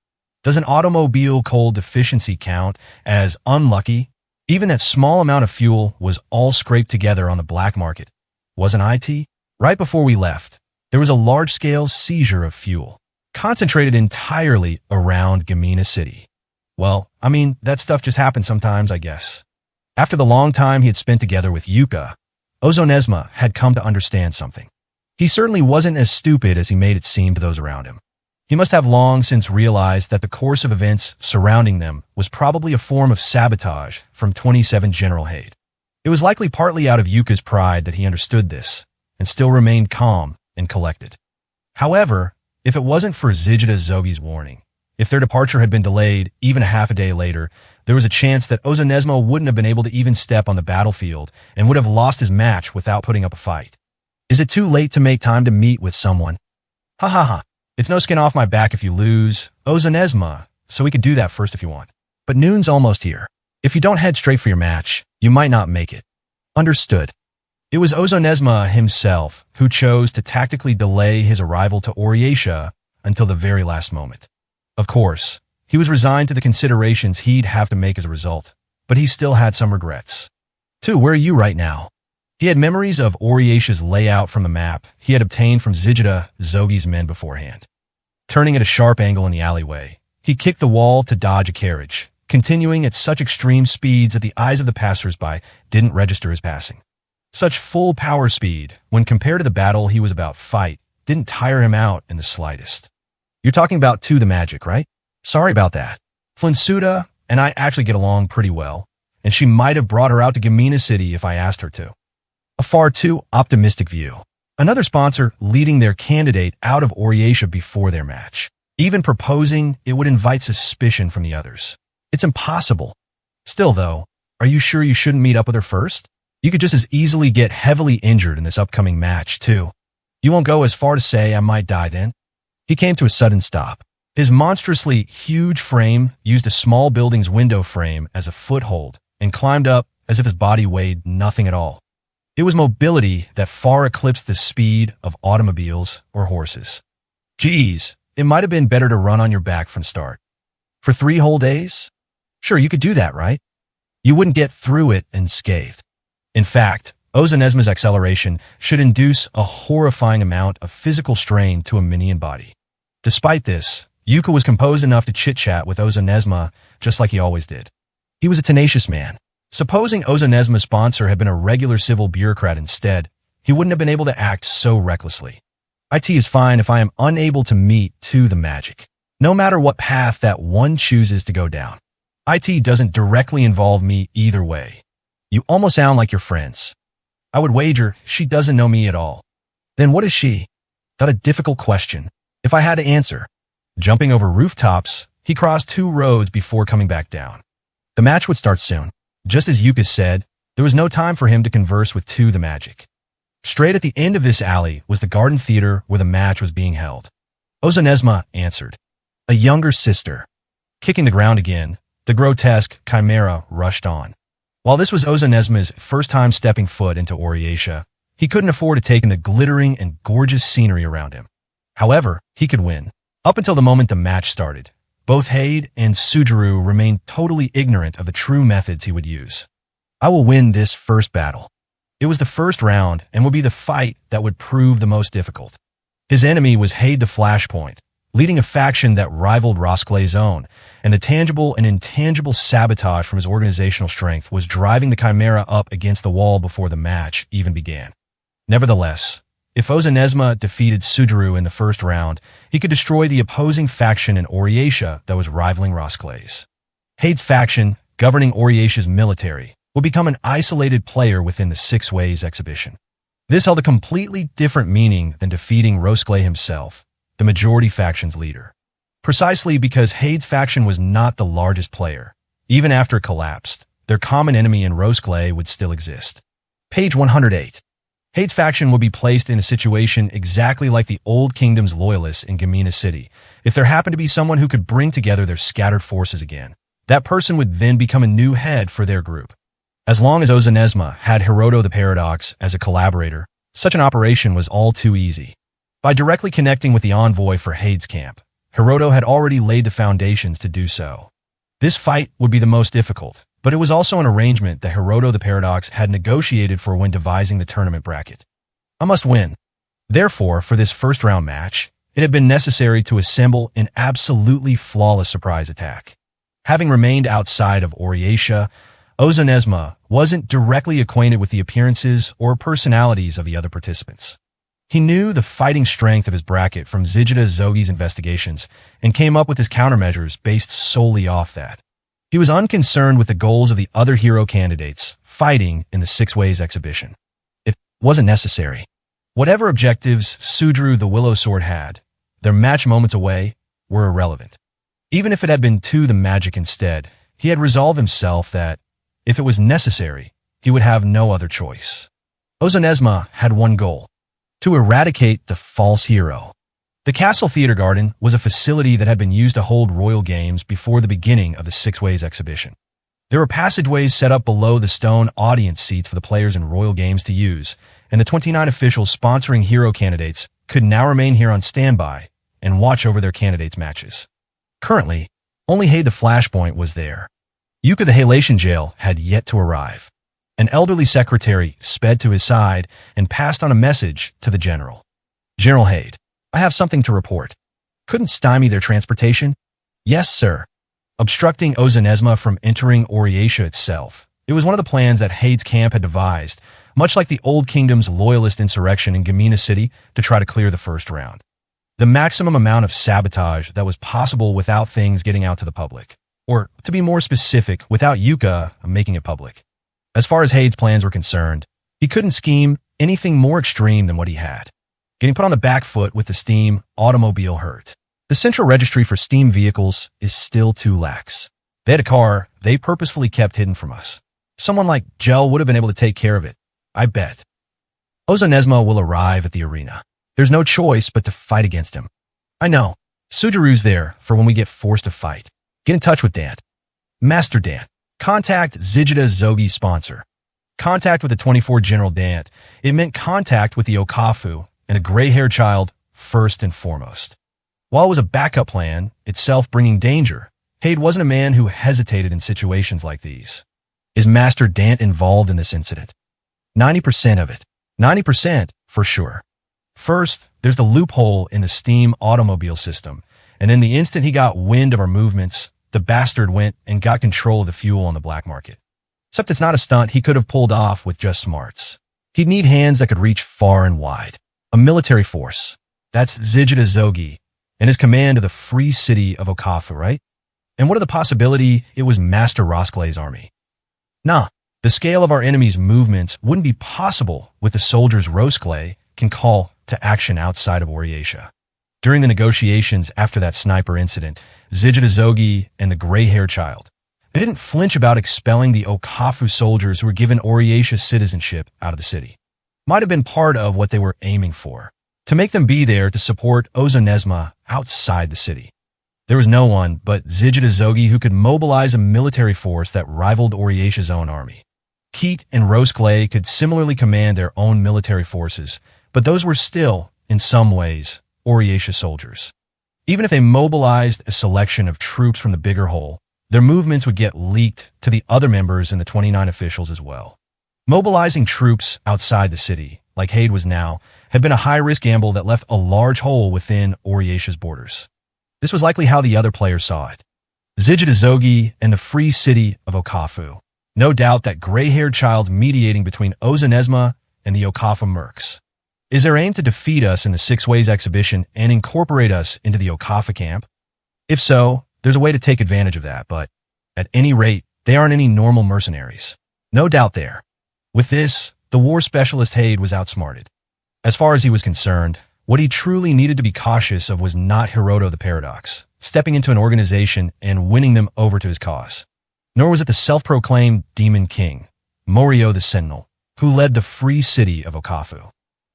Does an automobile coal deficiency count as unlucky? Even that small amount of fuel was all scraped together on the black market. Wasn't IT? Right before we left, there was a large-scale seizure of fuel, concentrated entirely around Gamina City. Well, I mean, that stuff just happens sometimes, I guess. After the long time he had spent together with Yuka, Ozanesma had come to understand something. He certainly wasn't as stupid as he made it seem to those around him. He must have long since realized that the course of events surrounding them was probably a form of sabotage from 27 General Haid. It was likely partly out of Yuka's pride that he understood this and still remained calm and collected. However, if it wasn't for Zigida Zogi's warning, if their departure had been delayed even a half a day later, there was a chance that Ozanesma wouldn't have been able to even step on the battlefield and would have lost his match without putting up a fight. Is it too late to make time to meet with someone? Ha ha ha. It's no skin off my back if you lose, Ozanesma, so we could do that first if you want. But noon's almost here. If you don't head straight for your match, you might not make it. Understood. It was Ozanesma himself who chose to tactically delay his arrival to Oriatia until the very last moment. Of course, he was resigned to the considerations he'd have to make as a result, but he still had some regrets. Where are you right now? He had memories of Oriatia's layout from the map he had obtained from Zigida Zogi's men beforehand. Turning at a sharp angle in the alleyway, he kicked the wall to dodge a carriage, continuing at such extreme speeds that the eyes of the passers-by didn't register his passing. Such full power speed, when compared to the battle he was about to fight, didn't tire him out in the slightest. You're talking about the magic, right? Sorry about that. Flinsuda and I actually get along pretty well, and she might have brought her out to Gamina City if I asked her to. A far too optimistic view. Another sponsor leading their candidate out of Oriatia before their match, even proposing it would invite suspicion from the others. It's impossible. Still, though, are you sure you shouldn't meet up with her first? You could just as easily get heavily injured in this upcoming match, too. You won't go as far to say I might die then? He came to a sudden stop. His monstrously huge frame used a small building's window frame as a foothold and climbed up as if his body weighed nothing at all. It was mobility that far eclipsed the speed of automobiles or horses. Geez, it might have been better to run on your back from the start. For 3 whole days? Sure, you could do that, right? You wouldn't get through it unscathed. In fact, Ozanesma's acceleration should induce a horrifying amount of physical strain to a minion body. Despite this, Yuka was composed enough to chit-chat with Ozanesma just like he always did. He was a tenacious man. Supposing Ozanesma's sponsor had been a regular civil bureaucrat instead, he wouldn't have been able to act so recklessly. IT is fine if I am unable to meet the magic, no matter what path that one chooses to go down. IT doesn't directly involve me either way. You almost sound like your friends. I would wager she doesn't know me at all. Then what is she? Not a difficult question. If I had to answer. Jumping over rooftops, he crossed 2 roads before coming back down. The match would start soon. Just as Yuka said, there was no time for him to converse with the magic. Straight at the end of this alley was the garden theater where the match was being held. Ozanesma answered. A younger sister. Kicking the ground again, the grotesque chimera rushed on. While this was Ozanesma's first time stepping foot into Oriatia, he couldn't afford to take in the glittering and gorgeous scenery around him. However, he could win. Up until the moment the match started, both Haid and Sujuru remained totally ignorant of the true methods he would use. I will win this first battle. It was the first round and would be the fight that would prove the most difficult. His enemy was Haid the Flashpoint, leading a faction that rivaled Rosklay's own, and the tangible and intangible sabotage from his organizational strength was driving the Chimera up against the wall before the match even began. Nevertheless, if Ozanesma defeated Sudaru in the first round, he could destroy the opposing faction in Oriatia that was rivaling Rosklay's. Hade's faction, governing Oriatia's military, would become an isolated player within the Six Ways exhibition. This held a completely different meaning than defeating Rosklay himself, the majority faction's leader. Precisely because Hade's faction was not the largest player, even after it collapsed, their common enemy in Rosklay would still exist. Page 108. Hade's faction would be placed in a situation exactly like the Old Kingdom's loyalists in Gamina City. If there happened to be someone who could bring together their scattered forces again, that person would then become a new head for their group. As long as Ozanesma had Hiroto the Paradox as a collaborator, such an operation was all too easy. By directly connecting with the envoy for Hade's camp, Hiroto had already laid the foundations to do so. This fight would be the most difficult, but it was also an arrangement that Hiroto the Paradox had negotiated for when devising the tournament bracket. A must-win. Therefore, for this first-round match, it had been necessary to assemble an absolutely flawless surprise attack. Having remained outside of Oriatia, Ozanesma wasn't directly acquainted with the appearances or personalities of the other participants. He knew the fighting strength of his bracket from Zigida Zogi's investigations and came up with his countermeasures based solely off that. He was unconcerned with the goals of the other hero candidates fighting in the Six Ways exhibition. It wasn't necessary. Whatever objectives Sudaru the Willow Sword had, their match moments away, were irrelevant. Even if it had been to the magic instead, he had resolved himself that, if it was necessary, he would have no other choice. Ozanesma had one goal: to eradicate the false hero. The Castle Theater Garden was a facility that had been used to hold royal games before the beginning of the Six Ways exhibition. There were passageways set up below the stone audience seats for the players in royal games to use, and the 29 officials sponsoring hero candidates could now remain here on standby and watch over their candidates' matches. Currently, only Hade the Flashpoint was there. Yuka the Halation Jail had yet to arrive. An elderly secretary sped to his side and passed on a message to the general. "General Hade, I have something to report. Couldn't stymie their transportation?" "Yes, sir." Obstructing Ozanesma from entering Oriatia itself, it was one of the plans that Hade's camp had devised, much like the Old Kingdom's loyalist insurrection in Gamina City, to try to clear the first round. The maximum amount of sabotage that was possible without things getting out to the public. Or, to be more specific, without Yuka making it public. As far as Hade's plans were concerned, he couldn't scheme anything more extreme than what he had. Getting put on the back foot with the steam automobile hurt. The central registry for steam vehicles is still too lax. They had a car they purposefully kept hidden from us. Someone like Gel would have been able to take care of it, I bet. Ozanesma will arrive at the arena. There's no choice but to fight against him. I know. Sudaru's there for when we get forced to fight. Get in touch with Dant. Master Dant. Contact Zigida Zogi's sponsor. Contact with the 24 General Dant. It meant contact with the Okafu and a gray-haired child first and foremost. While it was a backup plan, itself bringing danger, Hade wasn't a man who hesitated in situations like these. Is Master Dant involved in this incident? 90% of it. 90% for sure. First, there's the loophole in the steam automobile system, and in the instant he got wind of our movements, the bastard went and got control of the fuel on the black market. Except it's not a stunt he could have pulled off with just smarts. He'd need hands that could reach far and wide. A military force. That's Zigida Zogi, and his command of the free city of Okafu, right? And what of the possibility it was Master Rosklay's army? Nah, the scale of our enemy's movements wouldn't be possible with the soldiers Rosklay can call to action outside of Oriatia. During the negotiations after that sniper incident, Zigida Zogi and the gray-haired child, they didn't flinch about expelling the Okafu soldiers who were given Oriatia citizenship out of the city. Might have been part of what they were aiming for, to make them be there to support Ozanesma outside the city. There was no one but Zigida Zogi who could mobilize a military force that rivaled Oriatia's own army. Keat and Rosklay could similarly command their own military forces, but those were still, in some ways, Oriatia soldiers. Even if they mobilized a selection of troops from the bigger whole, their movements would get leaked to the other members and the 29 officials as well. Mobilizing troops outside the city, like Hade was now, had been a high-risk gamble that left a large hole within Oriatia's borders. This was likely how the other players saw it. Zogi and the free city of Okafu. No doubt that gray-haired child mediating between Ozanesma and the Okafu mercs. Is their aim to defeat us in the Six Ways exhibition and incorporate us into the Okafu camp? If so, there's a way to take advantage of that, but at any rate, they aren't any normal mercenaries. No doubt there. With this, the war specialist Hade was outsmarted. As far as he was concerned, what he truly needed to be cautious of was not Hiroto the Paradox, stepping into an organization and winning them over to his cause. Nor was it the self-proclaimed Demon King, Morio the Sentinel, who led the free city of Okafu.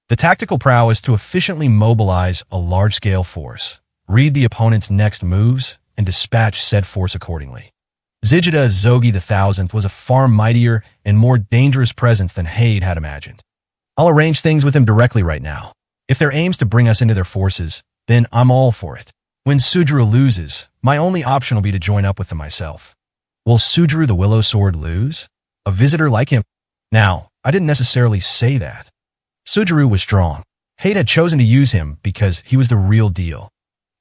The tactical prowess to efficiently mobilize a large-scale force, read the opponent's next moves, and dispatch said force accordingly. Zijida Zogi the Thousandth was a far mightier and more dangerous presence than Hade had imagined. I'll arrange things with him directly right now. If their aim's to bring us into their forces, then I'm all for it. When Sujuru loses, my only option will be to join up with them myself. Will Sujuru the Willow Sword lose? A visitor like him? Now, I didn't necessarily say that. Sujuru was strong. Hade had chosen to use him because he was the real deal.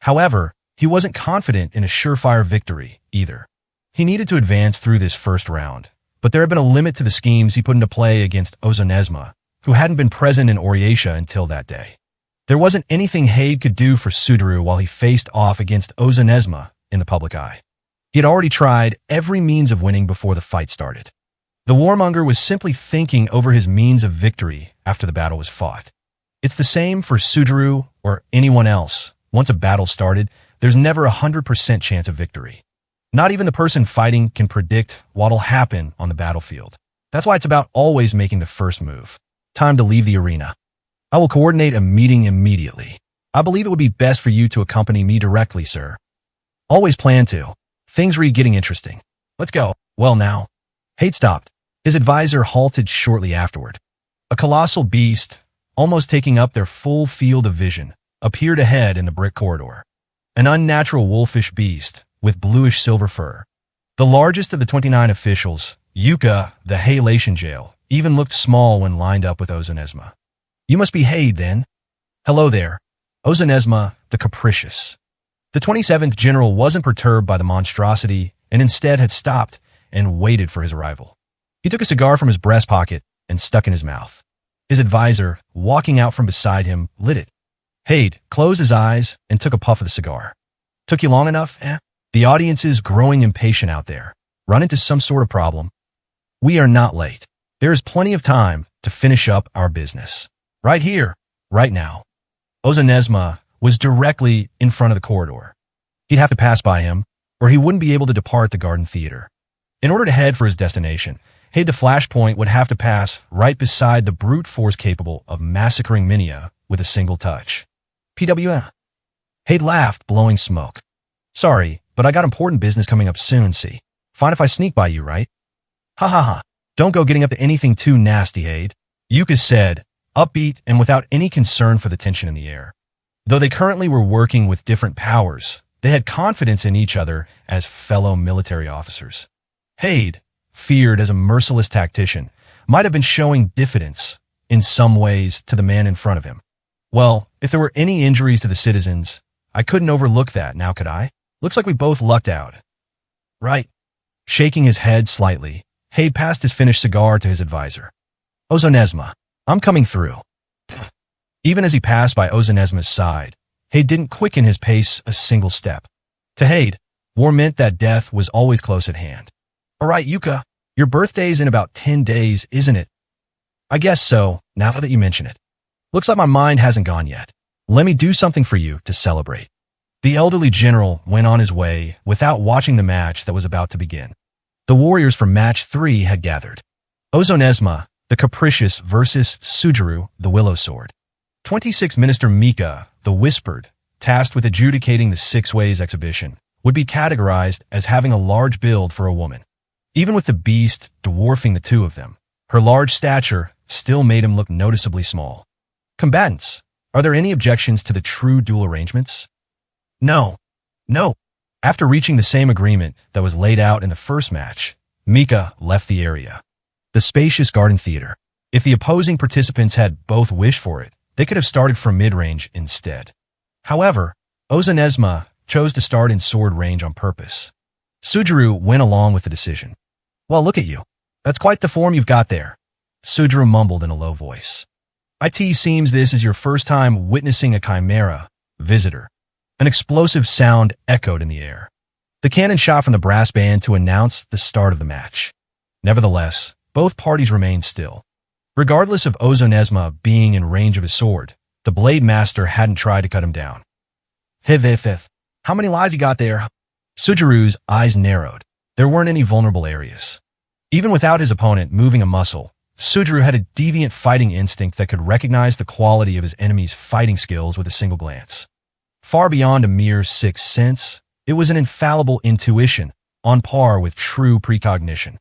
However, he wasn't confident in a surefire victory, either. He needed to advance through this first round, but there had been a limit to the schemes he put into play against Ozonesma, who hadn't been present in Oriatia until that day. There wasn't anything Hade could do for Suduru while he faced off against Ozonesma in the public eye. He had already tried every means of winning before the fight started. The warmonger was simply thinking over his means of victory after the battle was fought. It's the same for Suduru or anyone else. Once a battle started, there's never 100% chance of victory. Not even the person fighting can predict what'll happen on the battlefield. That's why it's about always making the first move. Time to leave the arena. I will coordinate a meeting immediately. I believe it would be best for you to accompany me directly, sir. Always plan to. Things are getting interesting. Let's go. Well now. Hade stopped. His advisor halted shortly afterward. A colossal beast, almost taking up their full field of vision, appeared ahead in the brick corridor. An unnatural wolfish beast with bluish-silver fur. The largest of the 29 officials, Yuka, the Halation jail, even looked small when lined up with Ozonesma. You must be Hade, then. Hello there. Ozonesma, the capricious. The 27th general wasn't perturbed by the monstrosity and instead had stopped and waited for his arrival. He took a cigar from his breast pocket and stuck in his mouth. His advisor, walking out from beside him, lit it. Hade closed his eyes and took a puff of the cigar. Took you long enough, eh? The audience is growing impatient out there. Run into some sort of problem. We are not late. There is plenty of time to finish up our business. Right here, right now. Ozonesma was directly in front of the corridor. He'd have to pass by him, or he wouldn't be able to depart the Garden Theater. In order to head for his destination, Hade the Flashpoint would have to pass right beside the brute force capable of massacring Minia with a single touch. PWM. Hade laughed, blowing smoke. Sorry, but I got important business coming up soon, see? Fine if I sneak by you, right? Ha ha ha. Don't go getting up to anything too nasty, Hade. Yuka said, upbeat and without any concern for the tension in the air. Though they currently were working with different powers, they had confidence in each other as fellow military officers. Hade, feared as a merciless tactician, might have been showing diffidence, in some ways, to the man in front of him. Well, if there were any injuries to the citizens, I couldn't overlook that, now could I? Looks like we both lucked out. Right. Shaking his head slightly, Hade passed his finished cigar to his advisor. Ozonesma, I'm coming through. Even as he passed by Ozonesma's side, Hade didn't quicken his pace a single step. To Hade, war meant that death was always close at hand. All right, Yuka, your birthday's in about 10 days, isn't it? I guess so, now that you mention it. Looks like my mind hasn't gone yet. Let me do something for you to celebrate. The elderly general went on his way without watching the match that was about to begin. The warriors for match 3 had gathered. Ozonesma, the capricious versus Sujuru, the Willow Sword. 26 Minister Mika, the Whispered, tasked with adjudicating the Six Ways exhibition, would be categorized as having a large build for a woman. Even with the beast dwarfing the two of them, her large stature still made him look noticeably small. Combatants, are there any objections to the true duel arrangements? No. No. After reaching the same agreement that was laid out in the first match, Mika left the area. The spacious Garden Theater. If the opposing participants had both wished for it, they could have started from mid-range instead. However, Ozonesma chose to start in sword range on purpose. Sujuru went along with the decision. Well, look at you. That's quite the form you've got there. Sujuru mumbled in a low voice. It seems this is your first time witnessing a chimera, visitor. An explosive sound echoed in the air. The cannon shot from the brass band to announce the start of the match. Nevertheless, both parties remained still. Regardless of Ozonesma being in range of his sword, the Blade Master hadn't tried to cut him down. Hivifith, how many lives you got there? Sujuru's eyes narrowed. There weren't any vulnerable areas. Even without his opponent moving a muscle, Sujuru had a deviant fighting instinct that could recognize the quality of his enemy's fighting skills with a single glance. Far beyond a mere sixth sense, it was an infallible intuition, on par with true precognition.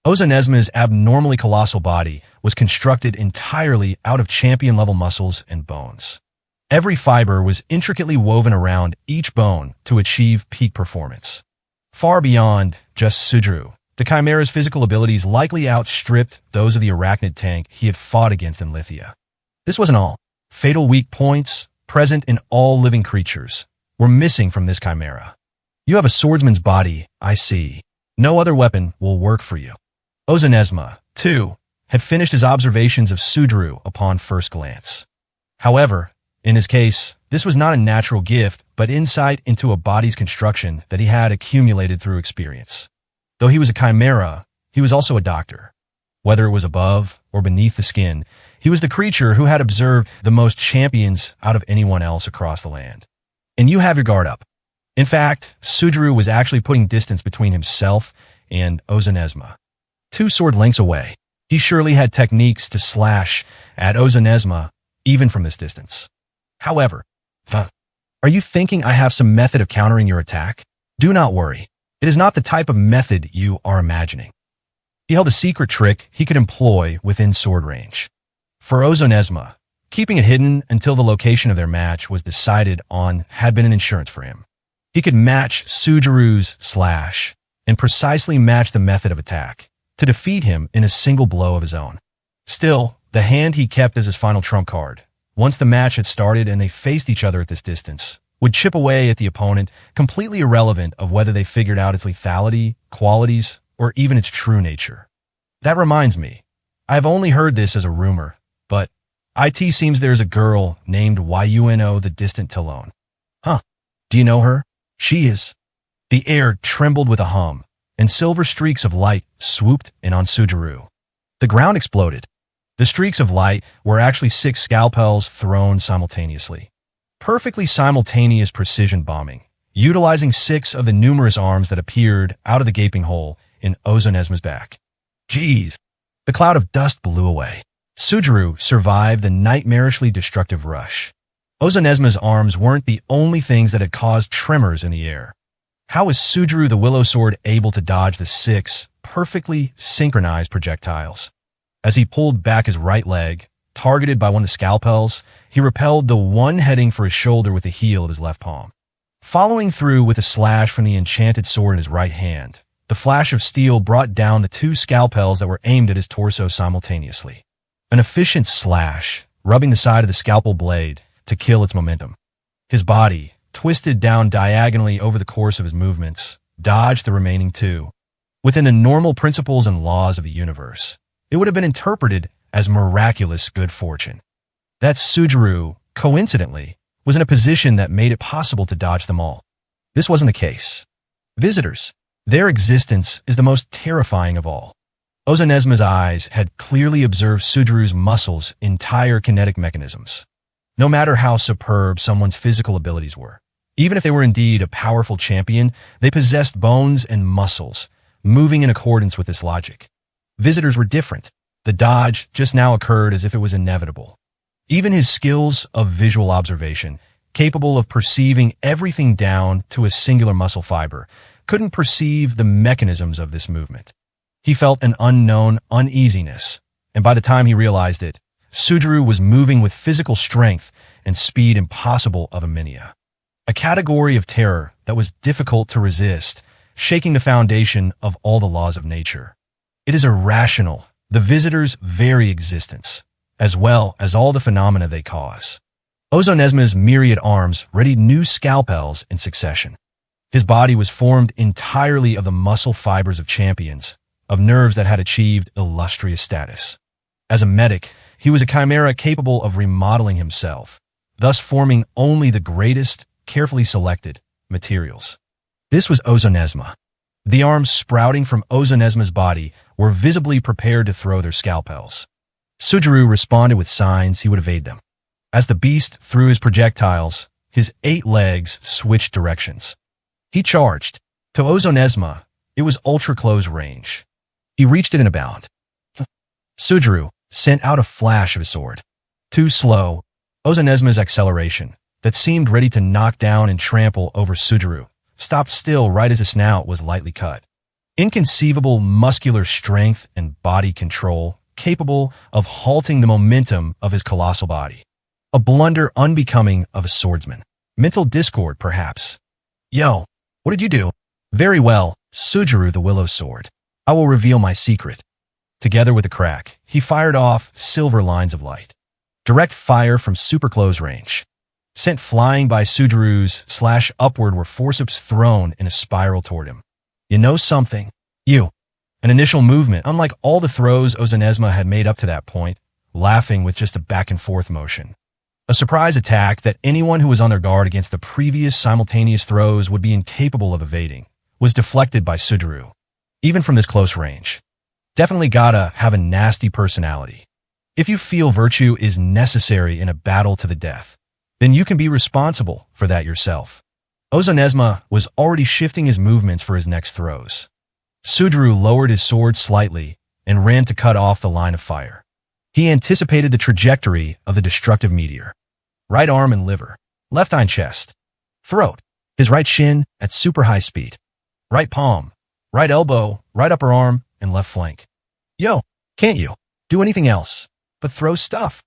Ozonesma's abnormally colossal body was constructed entirely out of champion-level muscles and bones. Every fiber was intricately woven around each bone to achieve peak performance. Far beyond just Sujuru, the Chimera's physical abilities likely outstripped those of the arachnid tank he had fought against in Lithia. This wasn't all. Fatal weak points, present in all living creatures, were missing from this Chimera. You have a swordsman's body, I see. No other weapon will work for you. Ozonesma, too, had finished his observations of Sujuru upon first glance. However, in his case, this was not a natural gift, but insight into a body's construction that he had accumulated through experience. Though he was a chimera, he was also a doctor. Whether it was above or beneath the skin, he was the creature who had observed the most champions out of anyone else across the land. And you have your guard up. In fact, Sujuru was actually putting distance between himself and Ozonesma. 2 sword lengths away, he surely had techniques to slash at Ozonesma even from this distance. However, are you thinking I have some method of countering your attack? Do not worry. It is not the type of method you are imagining. He held a secret trick he could employ within sword range. For Ozonesma, keeping it hidden until the location of their match was decided on had been an insurance for him. He could match Sujuru's slash and precisely match the method of attack to defeat him in a single blow of his own. Still, the hand he kept as his final trump card, once the match had started and they faced each other at this distance, would chip away at the opponent, completely irrelevant of whether they figured out its lethality, qualities, or even its true nature. That reminds me, I have only heard this as a rumor, but it seems there's a girl named Yuno the Distant Talon. Huh, do you know her? She is. The air trembled with a hum, and silver streaks of light swooped in on Sujuru. The ground exploded. The streaks of light were actually 6 scalpels thrown simultaneously. Perfectly simultaneous precision bombing, utilizing 6 of the numerous arms that appeared out of the gaping hole in Ozonesma's back. Geez, the cloud of dust blew away. Sujuru survived the nightmarishly destructive rush. Ozonesma's arms weren't the only things that had caused tremors in the air. How was Sujuru the Willow Sword able to dodge the 6 perfectly synchronized projectiles? As he pulled back his right leg, targeted by one of the scalpels, he repelled the one heading for his shoulder with the heel of his left palm. Following through with a slash from the enchanted sword in his right hand, the flash of steel brought down the 2 scalpels that were aimed at his torso simultaneously. An efficient slash, rubbing the side of the scalpel blade to kill its momentum. His body, twisted down diagonally over the course of his movements, dodged the remaining 2. Within the normal principles and laws of the universe, it would have been interpreted as miraculous good fortune. That Sujuru, coincidentally, was in a position that made it possible to dodge them all. This wasn't the case. Visitors, their existence is the most terrifying of all. Ozonesma's eyes had clearly observed Sujuru's muscles' entire kinetic mechanisms. No matter how superb someone's physical abilities were, even if they were indeed a powerful champion, they possessed bones and muscles, moving in accordance with this logic. Visitors were different. The dodge just now occurred as if it was inevitable. Even his skills of visual observation, capable of perceiving everything down to a singular muscle fiber, couldn't perceive the mechanisms of this movement. He felt an unknown uneasiness, and by the time he realized it, Sujuru was moving with physical strength and speed impossible of a minia. A category of terror that was difficult to resist, shaking the foundation of all the laws of nature. It is irrational, the visitor's very existence, as well as all the phenomena they cause. Ozonesma's myriad arms readied new scalpels in succession. His body was formed entirely of the muscle fibers of champions, of nerves that had achieved illustrious status. As a medic, he was a chimera capable of remodeling himself, thus forming only the greatest, carefully selected materials. This was Ozonesma. The arms sprouting from Ozonesma's body were visibly prepared to throw their scalpels. Sujuru responded with signs he would evade them. As the beast threw his projectiles, his 8 legs switched directions. He charged. To Ozonesma, it was ultra-close range. He reached it in a bound. Sujuru sent out a flash of his sword. Too slow, Ozonesma's acceleration, that seemed ready to knock down and trample over Sujuru, stopped still right as his snout was lightly cut. Inconceivable muscular strength and body control, capable of halting the momentum of his colossal body. A blunder unbecoming of a swordsman. Mental discord, perhaps. Yo, what did you do? Very well, Sujuru the Willow Sword. I will reveal my secret. Together with a crack, he fired off silver lines of light. Direct fire from super close range. Sent flying by Sujuru's slash upward were forceps thrown in a spiral toward him. You know something? You. An initial movement, unlike all the throws Ozonesma had made up to that point, laughing with just a back-and-forth motion. A surprise attack that anyone who was on their guard against the previous simultaneous throws would be incapable of evading, was deflected by Sujuru. Even from this close range. Definitely gotta have a nasty personality. If you feel virtue is necessary in a battle to the death, then you can be responsible for that yourself. Ozonesma was already shifting his movements for his next throws. Sujuru lowered his sword slightly and ran to cut off the line of fire. He anticipated the trajectory of the destructive meteor. Right arm and liver, left eye and chest, throat, his right shin at super high speed, right palm, right elbow, right upper arm, and left flank. Yo, can't you do anything else but throw stuff?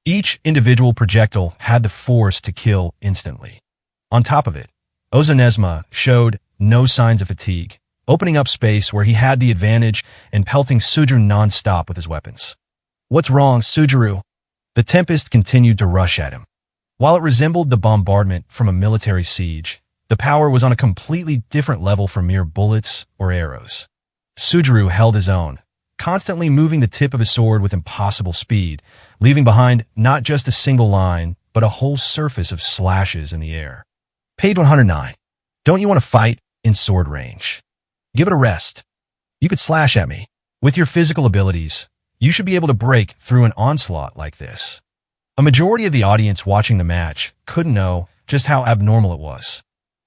Each individual projectile had the force to kill instantly. On top of it, Ozonesma showed no signs of fatigue, opening up space where he had the advantage and pelting Sujuru non-stop with his weapons. What's wrong, Sujuru? The tempest continued to rush at him. While it resembled the bombardment from a military siege, the power was on a completely different level from mere bullets or arrows. Sujuru held his own, constantly moving the tip of his sword with impossible speed, leaving behind not just a single line, but a whole surface of slashes in the air. Page 109. Don't you want to fight in sword range? Give it a rest. You could slash at me. With your physical abilities, you should be able to break through an onslaught like this. A majority of the audience watching the match couldn't know just how abnormal it was.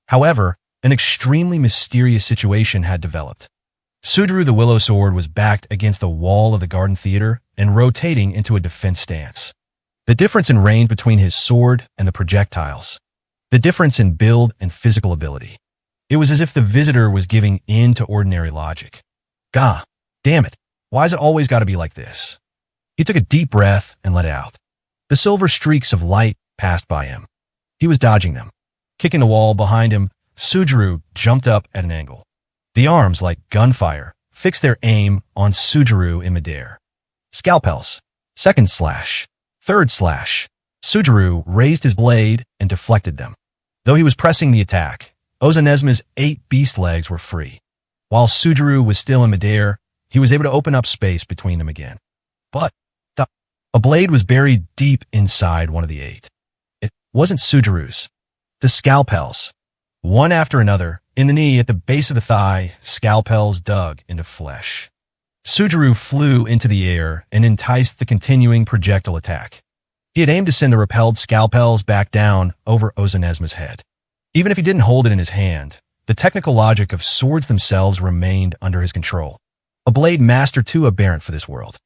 However, an extremely mysterious situation had developed. Sujuru the Willow Sword was backed against the wall of the Garden Theater and rotating into a defense stance. The difference in range between his sword and the projectiles. The difference in build and physical ability. It was as if the visitor was giving in to ordinary logic. Gah, damn it. Why has it always got to be like this? He took a deep breath and let it out. The silver streaks of light passed by him. He was dodging them. Kicking the wall behind him, Sujuru jumped up at an angle. The arms, like gunfire, fixed their aim on Sujuru in midair. Scalpels. Second slash. Third slash. Sujuru raised his blade and deflected them. Though he was pressing the attack, Ozonesma's 8 beast legs were free. While Sujuru was still in midair, he was able to open up space between them again. But a blade was buried deep inside one of the 8. It wasn't Sujuru's. The scalpels. One after another, in the knee, at the base of the thigh, scalpels dug into flesh. Sujuru flew into the air and enticed the continuing projectile attack. He had aimed to send the repelled scalpels back down over Ozonesma's head. Even if he didn't hold it in his hand, the technical logic of swords themselves remained under his control. A blade master too aberrant for this world.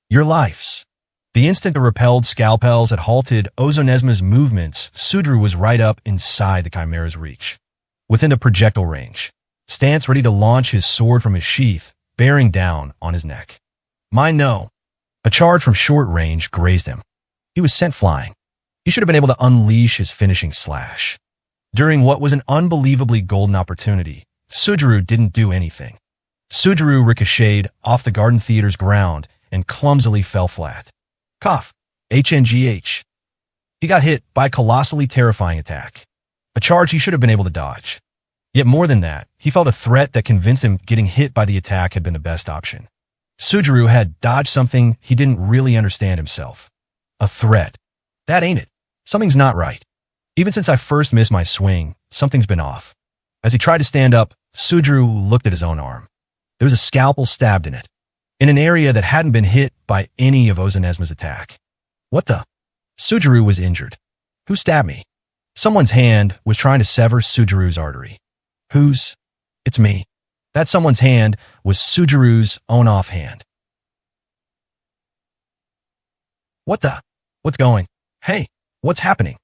Your lives. The instant the repelled scalpels had halted Ozonesma's movements, Sujuru was right up inside the Chimera's reach. Within the projectile range. Stance ready to launch his sword from his sheath, bearing down on his neck. Mine no. A charge from short range grazed him. He was sent flying. He should have been able to unleash his finishing slash. During what was an unbelievably golden opportunity, Sujuru didn't do anything. Sujuru ricocheted off the Garden Theater's ground and clumsily fell flat. Cough. HNGH. He got hit by a colossally terrifying attack, a charge he should have been able to dodge. Yet more than that, he felt a threat that convinced him getting hit by the attack had been the best option. Sujuru had dodged something he didn't really understand himself. A threat. That ain't it. Something's not right. Even since I first missed my swing, something's been off. As he tried to stand up, Sujuru looked at his own arm. There was a scalpel stabbed in it, in an area that hadn't been hit by any of Ozanesma's attack. What the? Sujuru was injured. Who stabbed me? Someone's hand was trying to sever Sujuru's artery. Whose? It's me. That someone's hand was Sujuru's own offhand. What the? What's going? Hey, what's happening?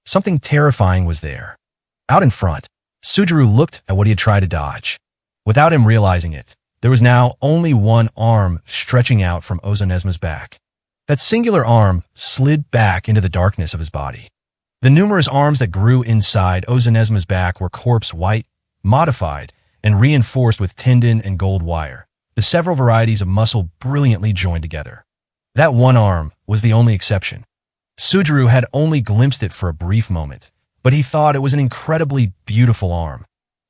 Something terrifying was there. Out in front, Sujuru looked at what he had tried to dodge. Without him realizing it, there was now only one arm stretching out from Ozanesma's back. That singular arm slid back into the darkness of his body. The numerous arms that grew inside Ozanesma's back were corpse white, modified, and reinforced with tendon and gold wire, the several varieties of muscle brilliantly joined together. That one arm was the only exception. Sujuru had only glimpsed it for a brief moment, but he thought it was an incredibly beautiful arm.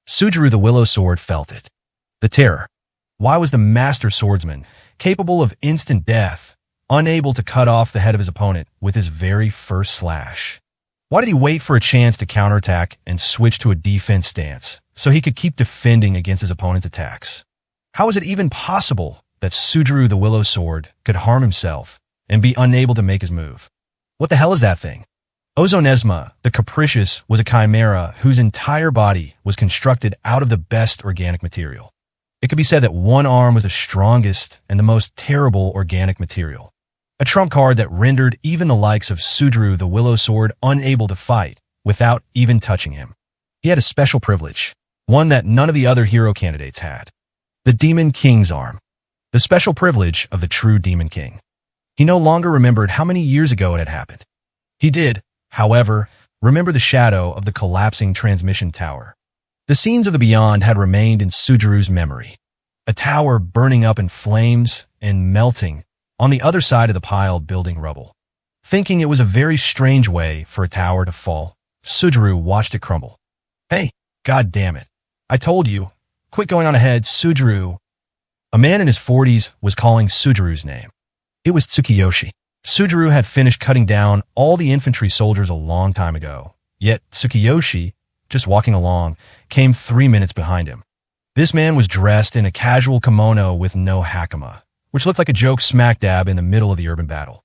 Sujuru the Willow Sword felt it. The terror. Why was the master swordsman, capable of instant death, unable to cut off the head of his opponent with his very first slash? Why did he wait for a chance to counterattack and switch to a defense stance so he could keep defending against his opponent's attacks? How was it even possible that Sujuru the Willow Sword could harm himself and be unable to make his move? What the hell is that thing? Ozonesma, the Capricious, was a chimera whose entire body was constructed out of the best organic material. It could be said that one arm was the strongest and the most terrible organic material. A trump card that rendered even the likes of Sujuru the Willow Sword unable to fight without even touching him. He had a special privilege, one that none of the other hero candidates had. The Demon King's arm. The special privilege of the true Demon King. He no longer remembered how many years ago it had happened. He did, however, remember the shadow of the collapsing transmission tower. The scenes of the beyond had remained in Sujuru's memory. A tower burning up in flames and melting on the other side of the piled building rubble. Thinking it was a very strange way for a tower to fall, Sujuru watched it crumble. Hey, god damn it. I told you. Quit going on ahead, Sujuru. A man in his 40s was calling Sujuru's name. It was Tsukiyoshi. Sujuru had finished cutting down all the infantry soldiers a long time ago. Yet Tsukiyoshi, just walking along, came 3 minutes behind him. This man was dressed in a casual kimono with no hakama, which looked like a joke smack dab in the middle of the urban battle.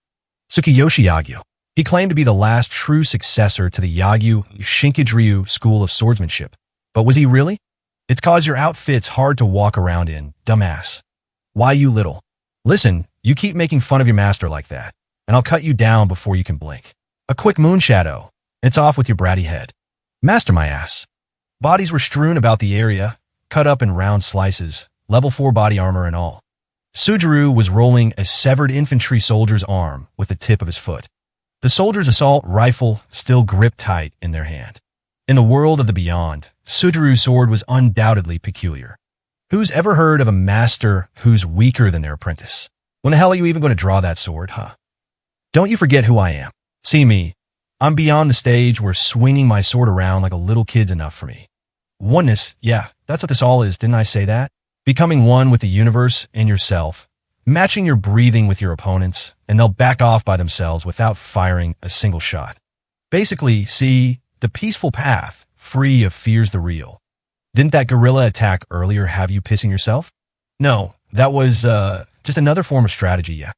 Tsukiyoshi Yagyu. He claimed to be the last true successor to the Yagyu Shinkijryu school of swordsmanship. But was he really? It's cause your outfit's hard to walk around in, dumbass. Why you little? Listen, you keep making fun of your master like that, and I'll cut you down before you can blink. A quick moon shadow, and it's off with your bratty head. Master my ass. Bodies were strewn about the area, cut up in round slices, level 4 body armor and all. Sujuru was rolling a severed infantry soldier's arm with the tip of his foot. The soldier's assault rifle still gripped tight in their hand. In the world of the beyond, Sujuru's sword was undoubtedly peculiar. Who's ever heard of a master who's weaker than their apprentice? When the hell are you even going to draw that sword, huh? Don't you forget who I am. See me. I'm beyond the stage where swinging my sword around like a little kid's enough for me. Oneness, yeah, that's what this all is, didn't I say that? Becoming one with the universe and yourself, matching your breathing with your opponents, and they'll back off by themselves without firing a single shot. Basically, see, the peaceful path, free of fears the real. Didn't that guerrilla attack earlier have you pissing yourself? No, that was, just another form of strategy, yeah.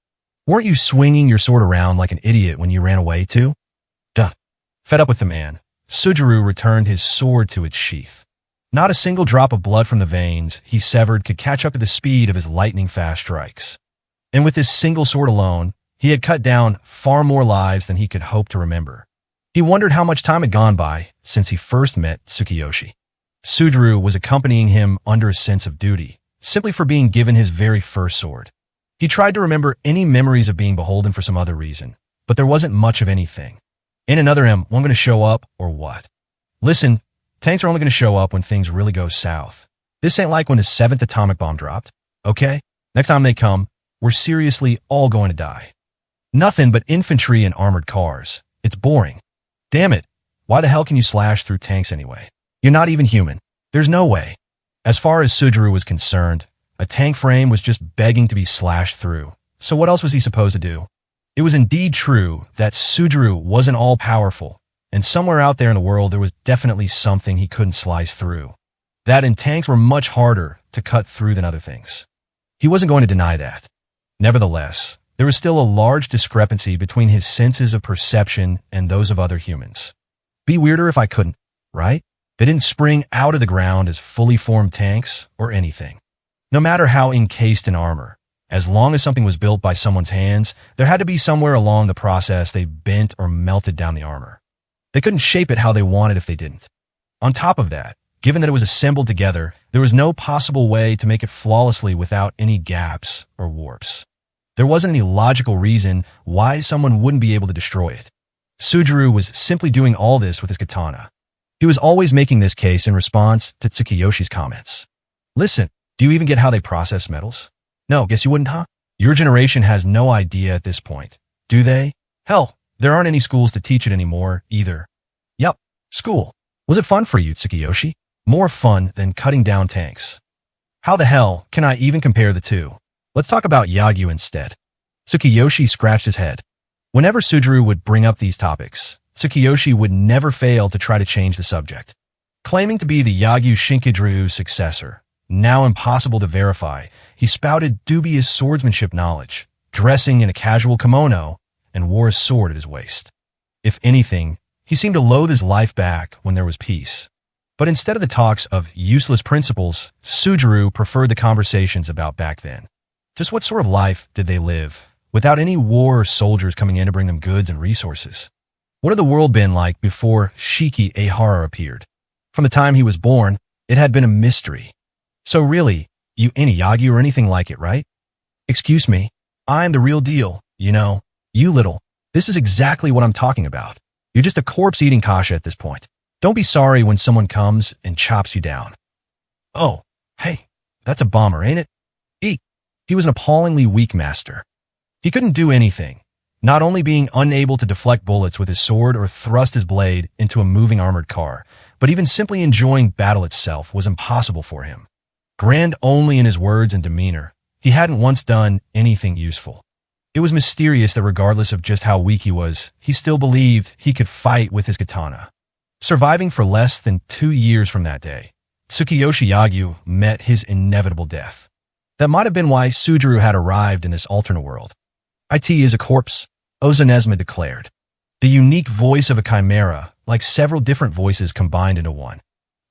Weren't you swinging your sword around like an idiot when you ran away too? Duh. Fed up with the man, Sujuru returned his sword to its sheath. Not a single drop of blood from the veins he severed could catch up to the speed of his lightning-fast strikes. And with this single sword alone, he had cut down far more lives than he could hope to remember. He wondered how much time had gone by since he first met Tsukiyoshi. Sujuru was accompanying him under a sense of duty, simply for being given his very first sword. He tried to remember any memories of being beholden for some other reason, but there wasn't much of anything. Ain't another M one going to show up, or what? Listen, tanks are only going to show up when things really go south. This ain't like when the 7th atomic bomb dropped, okay? Next time they come, we're seriously all going to die. Nothing but infantry and armored cars. It's boring. Damn it. Why the hell can you slash through tanks anyway? You're not even human. There's no way. As far as Sujuru was concerned, a tank frame was just begging to be slashed through. So what else was he supposed to do? It was indeed true that Sujuru wasn't all-powerful, and somewhere out there in the world there was definitely something he couldn't slice through. That and tanks were much harder to cut through than other things. He wasn't going to deny that. Nevertheless, there was still a large discrepancy between his senses of perception and those of other humans. Be weirder if I couldn't, right? They didn't spring out of the ground as fully formed tanks or anything. No matter how encased in armor, as long as something was built by someone's hands, there had to be somewhere along the process they bent or melted down the armor. They couldn't shape it how they wanted if they didn't. On top of that, given that it was assembled together, there was no possible way to make it flawlessly without any gaps or warps. There wasn't any logical reason why someone wouldn't be able to destroy it. Sujuru was simply doing all this with his katana. He was always making this case in response to Tsukiyoshi's comments. Listen, do you even get how they process metals? No, guess you wouldn't, huh? Your generation has no idea at this point, do they? Hell, there aren't any schools to teach it anymore, either. Yup, school. Was it fun for you, Tsukiyoshi? More fun than cutting down tanks. How the hell can I even compare the two? Let's talk about Yagyu instead. Tsukiyoshi scratched his head. Whenever Sujuru would bring up these topics, Tsukiyoshi would never fail to try to change the subject. Claiming to be the Yagyu Shinkidryu's successor, now impossible to verify, he spouted dubious swordsmanship knowledge, dressing in a casual kimono, and wore a sword at his waist. If anything, he seemed to loathe his life back when there was peace. But instead of the talks of useless principles, Sujuru preferred the conversations about back then. Just what sort of life did they live, without any war or soldiers coming in to bring them goods and resources? What had the world been like before Shiki Ehara appeared? From the time he was born, it had been a mystery. So really, you ain't a Yagyu or anything like it, right? Excuse me, I'm the real deal, you know. You little. This is exactly what I'm talking about. You're just a corpse-eating kasha at this point. Don't be sorry when someone comes and chops you down. Oh, hey, that's a bomber, ain't it? Eek. He was an appallingly weak master. He couldn't do anything, not only being unable to deflect bullets with his sword or thrust his blade into a moving armored car, but even simply enjoying battle itself was impossible for him. Grand only in his words and demeanor, he hadn't once done anything useful. It was mysterious that regardless of just how weak he was, he still believed he could fight with his katana. Surviving for less than 2 years from that day, Tsukiyoshi Yagyu met his inevitable death. That might have been why Sujuru had arrived in this alternate world. "It is a corpse," Ozonesma declared. The unique voice of a chimera, like several different voices combined into one.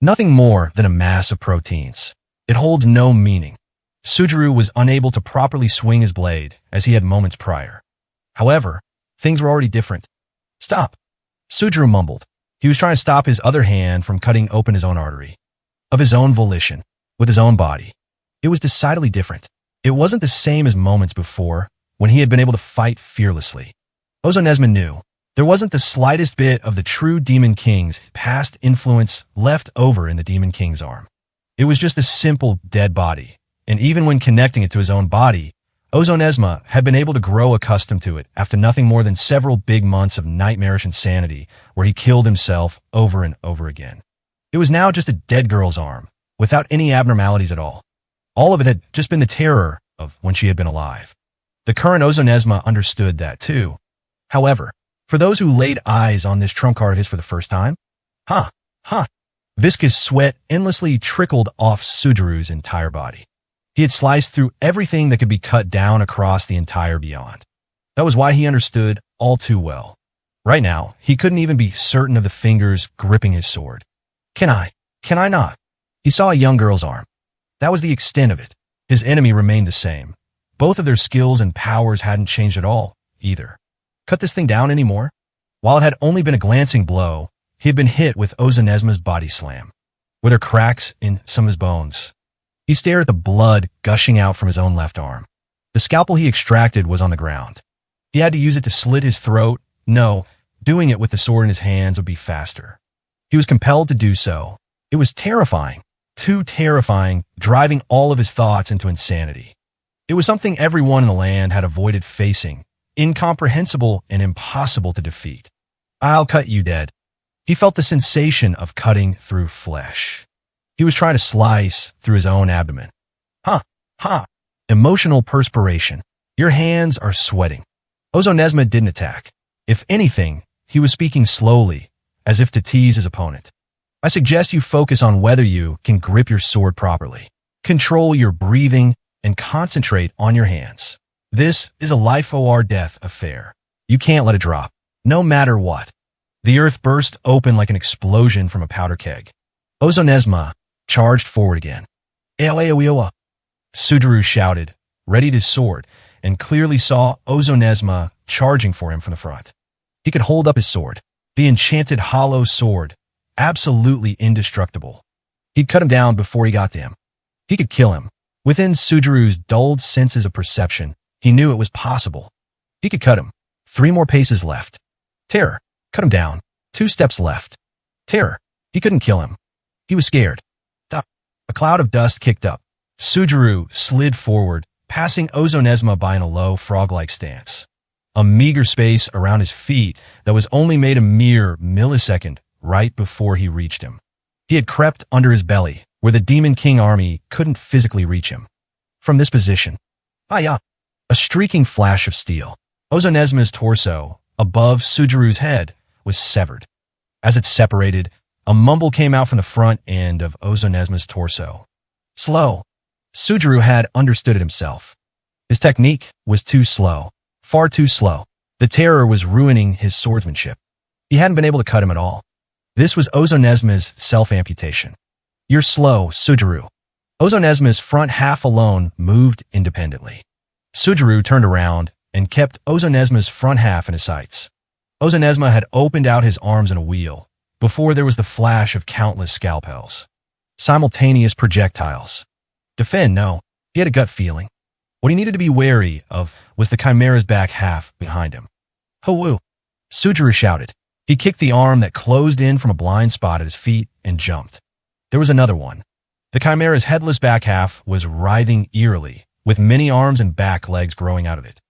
Nothing more than a mass of proteins. It holds no meaning. Sujuru was unable to properly swing his blade, as he had moments prior. However, things were already different. "Stop," Sujuru mumbled. He was trying to stop his other hand from cutting open his own artery. Of his own volition, with his own body. It was decidedly different. It wasn't the same as moments before, when he had been able to fight fearlessly. Ozonesma knew there wasn't the slightest bit of the true Demon King's past influence left over in the Demon King's arm. It was just a simple, dead body, and even when connecting it to his own body, Ozonesma had been able to grow accustomed to it after nothing more than several big months of nightmarish insanity where he killed himself over and over again. It was now just a dead girl's arm, without any abnormalities at all. All of it had just been the terror of when she had been alive. The current Ozonesma understood that too. However, for those who laid eyes on this trump card of his for the first time, viscous sweat endlessly trickled off Sujuru's entire body. He had sliced through everything that could be cut down across the entire beyond. That was why he understood all too well. Right now, he couldn't even be certain of the fingers gripping his sword. Can I not? He saw a young girl's arm. That was the extent of it. His enemy remained the same. Both of their skills and powers hadn't changed at all, either. Cut this thing down anymore? While it had only been a glancing blow, he had been hit with Ozonesma's body slam. Were there cracks in some of his bones? He stared at the blood gushing out from his own left arm. The scalpel he extracted was on the ground. He had to use it to slit his throat. No, doing it with the sword in his hands would be faster. He was compelled to do so. It was terrifying. Too terrifying, driving all of his thoughts into insanity. It was something everyone in the land had avoided facing, incomprehensible and impossible to defeat. I'll cut you dead. He felt the sensation of cutting through flesh. He was trying to slice through his own abdomen. Huh, huh. Emotional perspiration. Your hands are sweating. Ozonesma didn't attack. If anything, he was speaking slowly, as if to tease his opponent. I suggest you focus on whether you can grip your sword properly. Control your breathing and concentrate on your hands. This is a life or death affair. You can't let it drop, no matter what. The earth burst open like an explosion from a powder keg. Ozonesma charged forward again. Eoeoeoa. Suduru shouted, readied his sword, and clearly saw Ozonesma charging for him from the front. He could hold up his sword, the enchanted hollow sword, absolutely indestructible. He'd cut him down before he got to him. He could kill him. Within Suduru's dulled senses of perception, he knew it was possible. He could cut him. 3 more paces left. Terror. Cut him down. 2 steps left. Terror. He couldn't kill him. He was scared. A cloud of dust kicked up. Suduru slid forward, passing Ozonesma by in a low, frog-like stance. A meager space around his feet that was only made a mere millisecond right before he reached him. He had crept under his belly, where the Demon King army couldn't physically reach him. From this position, a streaking flash of steel. Ozonesma's torso, above Suduru's head, was severed. As it separated, a mumble came out from the front end of Ozonesma's torso. Slow. Suduru had understood it himself. His technique was too slow, far too slow. The terror was ruining his swordsmanship. He hadn't been able to cut him at all. This was Ozonesma's self-amputation. You're slow, Suduru. Ozonesma's front half alone moved independently. Suduru turned around and kept Ozonesma's front half in his sights. Ozonesma had opened out his arms in a wheel before there was the flash of countless scalpels. Simultaneous projectiles. Defend, no. He had a gut feeling. What he needed to be wary of was the Chimera's back half behind him. Ho-woo! Suduru shouted. He kicked the arm that closed in from a blind spot at his feet and jumped. There was another one. The Chimera's headless back half was writhing eerily, with many arms and back legs growing out of it.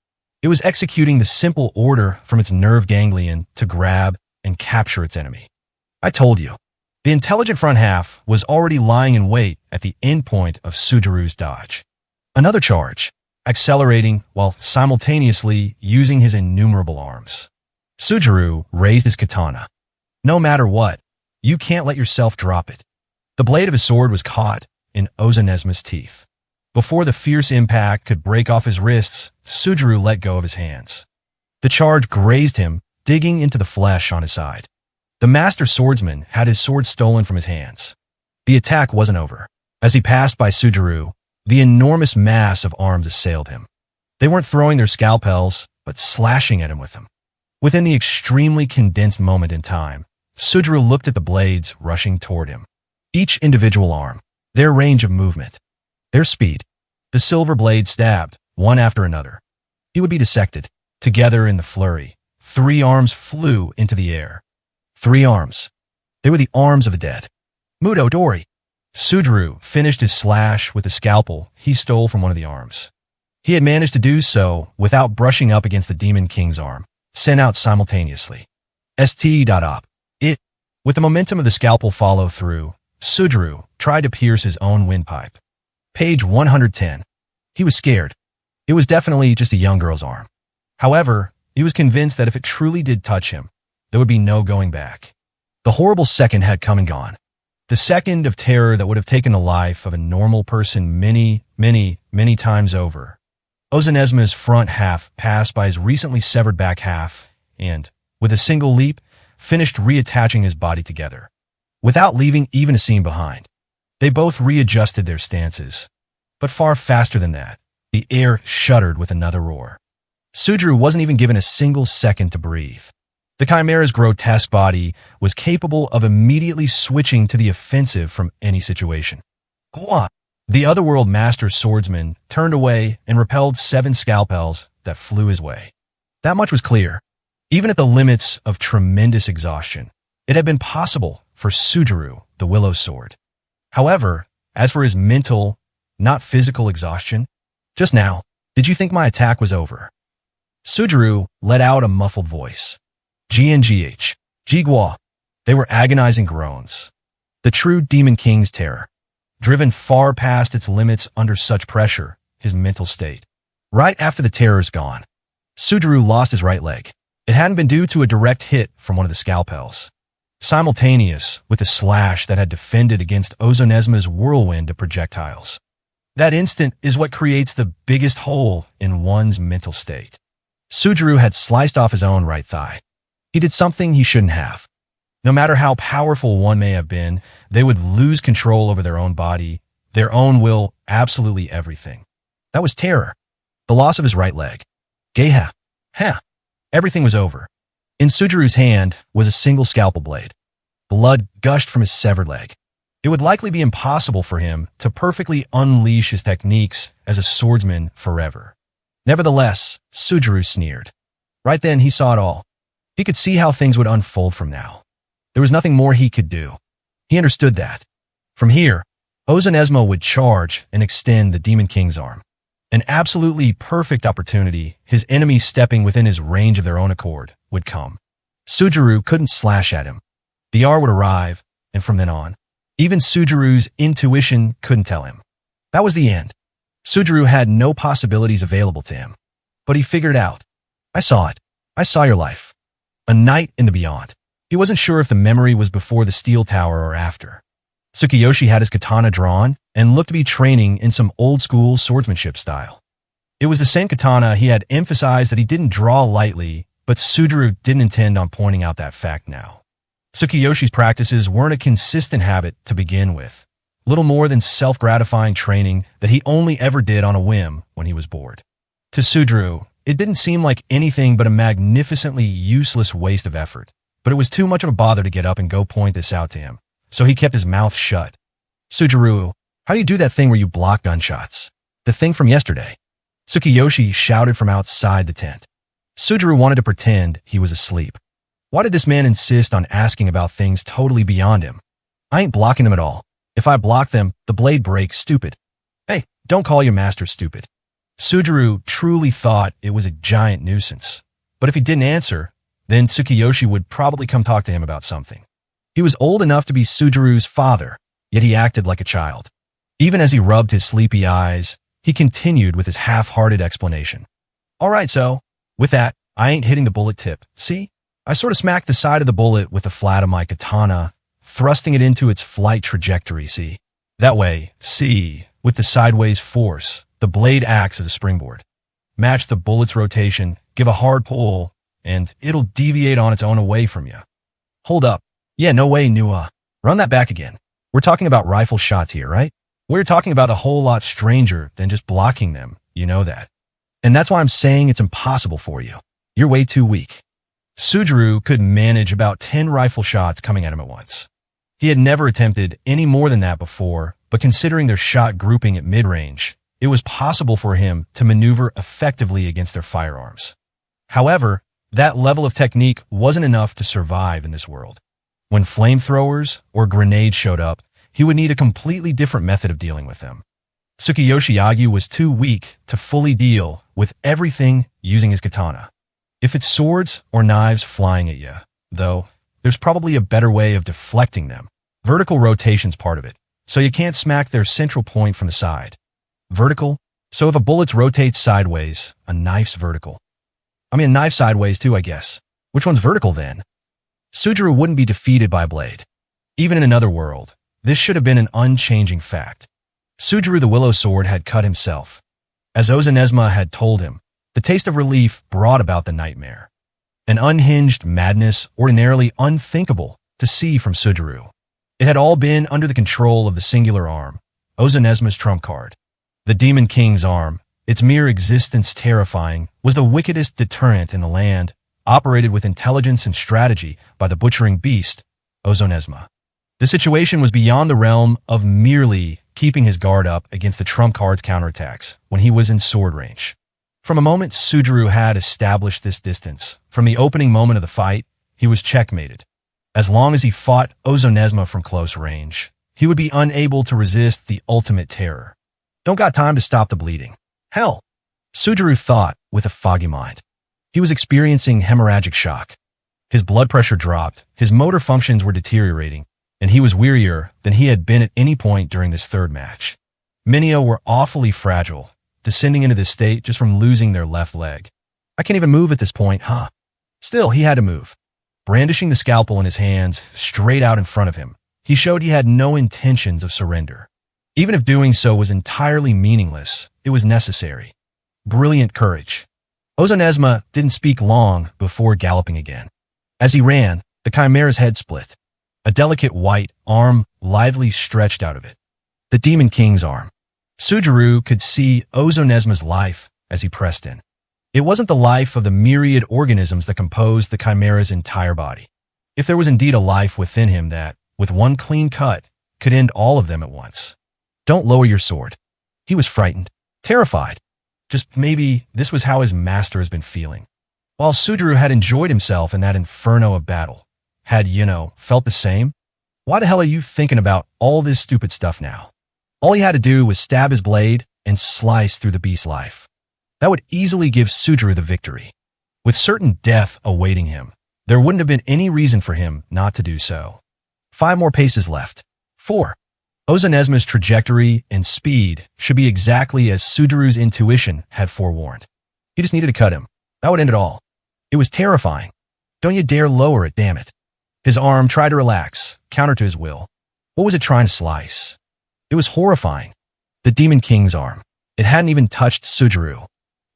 It was executing the simple order from its nerve ganglion to grab and capture its enemy. I told you. The intelligent front half was already lying in wait at the endpoint of Suduru's dodge. Another charge, accelerating while simultaneously using his innumerable arms. Suduru raised his katana. No matter what, you can't let yourself drop it. The blade of his sword was caught in Ozonesma's teeth. Before the fierce impact could break off his wrists, Suduru let go of his hands. The charge grazed him, digging into the flesh on his side. The master swordsman had his sword stolen from his hands. The attack wasn't over. As he passed by Suduru, the enormous mass of arms assailed him. They weren't throwing their scalpels, but slashing at him with them. Within the extremely condensed moment in time, Suduru looked at the blades rushing toward him. Each individual arm, their range of movement, their speed. The silver blades stabbed, one after another. He would be dissected. Together in the flurry, 3 arms flew into the air. 3 arms. They were the arms of the dead. Mudo Dori. Suduru finished his slash with a scalpel he stole from one of the arms. He had managed to do so without brushing up against the Demon King's arm, sent out simultaneously. St.op. It. With the momentum of the scalpel follow through, Suduru tried to pierce his own windpipe. Page 110. He was scared. It was definitely just a young girl's arm. However, he was convinced that if it truly did touch him, there would be no going back. The horrible second had come and gone. The second of terror that would have taken the life of a normal person many, many, many times over. Ozonesma's front half passed by his recently severed back half and, with a single leap, finished reattaching his body together, without leaving even a seam behind. They both readjusted their stances. But far faster than that, the air shuddered with another roar. Suduru wasn't even given a single second to breathe. The Chimera's grotesque body was capable of immediately switching to the offensive from any situation. Gua! The otherworld master swordsman turned away and repelled 7 scalpels that flew his way. That much was clear. Even at the limits of tremendous exhaustion, it had been possible for Suduru, the Willow Sword. However, as for his mental, not physical exhaustion, just now, did you think my attack was over? Suduru let out a muffled voice. GNGH. Jigua. They were agonizing groans. The true Demon King's terror. Driven far past its limits under such pressure, his mental state. Right after the terror's gone, Sujuru lost his right leg. It hadn't been due to a direct hit from one of the scalpels. Simultaneous with a slash that had defended against Ozonesma's whirlwind of projectiles. That instant is what creates the biggest hole in one's mental state. Sujuru had sliced off his own right thigh. He did something he shouldn't have. No matter how powerful one may have been, they would lose control over their own body, their own will, absolutely everything. That was terror. The loss of his right leg. Geha. Ha. Everything was over. In Sujuru's hand was a single scalpel blade. Blood gushed from his severed leg. It would likely be impossible for him to perfectly unleash his techniques as a swordsman forever. Nevertheless, Sujuru sneered. Right then he saw it all. He could see how things would unfold from now. There was nothing more he could do. He understood that. From here, Ozonesma would charge and extend the Demon King's arm. An absolutely perfect opportunity, his enemies stepping within his range of their own accord, would come. Sujuru couldn't slash at him. The hour would arrive, and from then on, even Sujuru's intuition couldn't tell him. That was the end. Sujuru had no possibilities available to him. But he figured out. I saw it. I saw your life. A night in the beyond. He wasn't sure if the memory was before the steel tower or after. Tsukiyoshi had his katana drawn and looked to be training in some old-school swordsmanship style. It was the same katana he had emphasized that he didn't draw lightly, but Sujuru didn't intend on pointing out that fact now. Tsukiyoshi's practices weren't a consistent habit to begin with, little more than self-gratifying training that he only ever did on a whim when he was bored. To Sujuru, it didn't seem like anything but a magnificently useless waste of effort, but it was too much of a bother to get up and go point this out to him, so he kept his mouth shut. Sujuru, how do you do that thing where you block gunshots? The thing from yesterday. Tsukiyoshi shouted from outside the tent. Sujuru wanted to pretend he was asleep. Why did this man insist on asking about things totally beyond him? I ain't blocking them at all. If I block them, the blade breaks, stupid. Hey, don't call your master stupid. Sujuru truly thought it was a giant nuisance. But if he didn't answer, then Tsukiyoshi would probably come talk to him about something. He was old enough to be Sujuru's father, yet he acted like a child. Even as he rubbed his sleepy eyes, he continued with his half-hearted explanation. All right, so, with that, I ain't hitting the bullet tip, see? I sort of smacked the side of the bullet with the flat of my katana, thrusting it into its flight trajectory, see? That way, see, with the sideways force, the blade acts as a springboard. Match the bullet's rotation, give a hard pull, and it'll deviate on its own away from you. Hold up. Yeah, no way, Nua. Run that back again. We're talking about rifle shots here, right? We're talking about a whole lot stranger than just blocking them, you know that. And that's why I'm saying it's impossible for you. You're way too weak. Sujuru could manage about 10 rifle shots coming at him at once. He had never attempted any more than that before, but considering their shot grouping at mid-range, it was possible for him to maneuver effectively against their firearms. However, that level of technique wasn't enough to survive in this world. When flamethrowers or grenades showed up, he would need a completely different method of dealing with them. Tsukiyoshi Yagyu was too weak to fully deal with everything using his katana. If it's swords or knives flying at you, though, there's probably a better way of deflecting them. Vertical rotation's part of it, so you can't smack their central point from the side. Vertical? So if a bullet rotates sideways, a knife's vertical. I mean, a knife sideways too, I guess. Which one's vertical then? Sujuru wouldn't be defeated by a blade. Even in another world, this should have been an unchanging fact. Sujuru the Willow Sword had cut himself. As Ozonesma had told him, the taste of relief brought about the nightmare. An unhinged madness ordinarily unthinkable to see from Sujuru. It had all been under the control of the singular arm, Ozonesma's trump card. The Demon King's arm, its mere existence terrifying, was the wickedest deterrent in the land, operated with intelligence and strategy by the butchering beast, Ozonesma. The situation was beyond the realm of merely keeping his guard up against the trump card's counterattacks when he was in sword range. From a moment Sujuru had established this distance, from the opening moment of the fight, he was checkmated. As long as he fought Ozonesma from close range, he would be unable to resist the ultimate terror. Don't got time to stop the bleeding. Hell, Sujuru thought with a foggy mind. He was experiencing hemorrhagic shock. His blood pressure dropped, his motor functions were deteriorating, and he was wearier than he had been at any point during this third match. Mineo were awfully fragile, descending into this state just from losing their left leg. I can't even move at this point, huh? Still, he had to move. Brandishing the scalpel in his hands straight out in front of him, he showed he had no intentions of surrender. Even if doing so was entirely meaningless, it was necessary. Brilliant courage. Ozonesma didn't speak long before galloping again. As he ran, the Chimera's head split. A delicate white arm lithely stretched out of it. The Demon King's arm. Sujuru could see Ozonesma's life as he pressed in. It wasn't the life of the myriad organisms that composed the Chimera's entire body. If there was indeed a life within him that, with one clean cut, could end all of them at once. Don't lower your sword. He was frightened, terrified. Just maybe this was how his master has been feeling. While Sujuru had enjoyed himself in that inferno of battle, had, felt the same? Why the hell are you thinking about all this stupid stuff now? All he had to do was stab his blade and slice through the beast's life. That would easily give Sujuru the victory. With certain death awaiting him, there wouldn't have been any reason for him not to do so. 5 more paces left. 4. Ozonesma's trajectory and speed should be exactly as Sujuru's intuition had forewarned. He just needed to cut him. That would end it all. It was terrifying. Don't you dare lower it, damn it. His arm tried to relax, counter to his will. What was it trying to slice? It was horrifying. The Demon King's arm. It hadn't even touched Sujuru.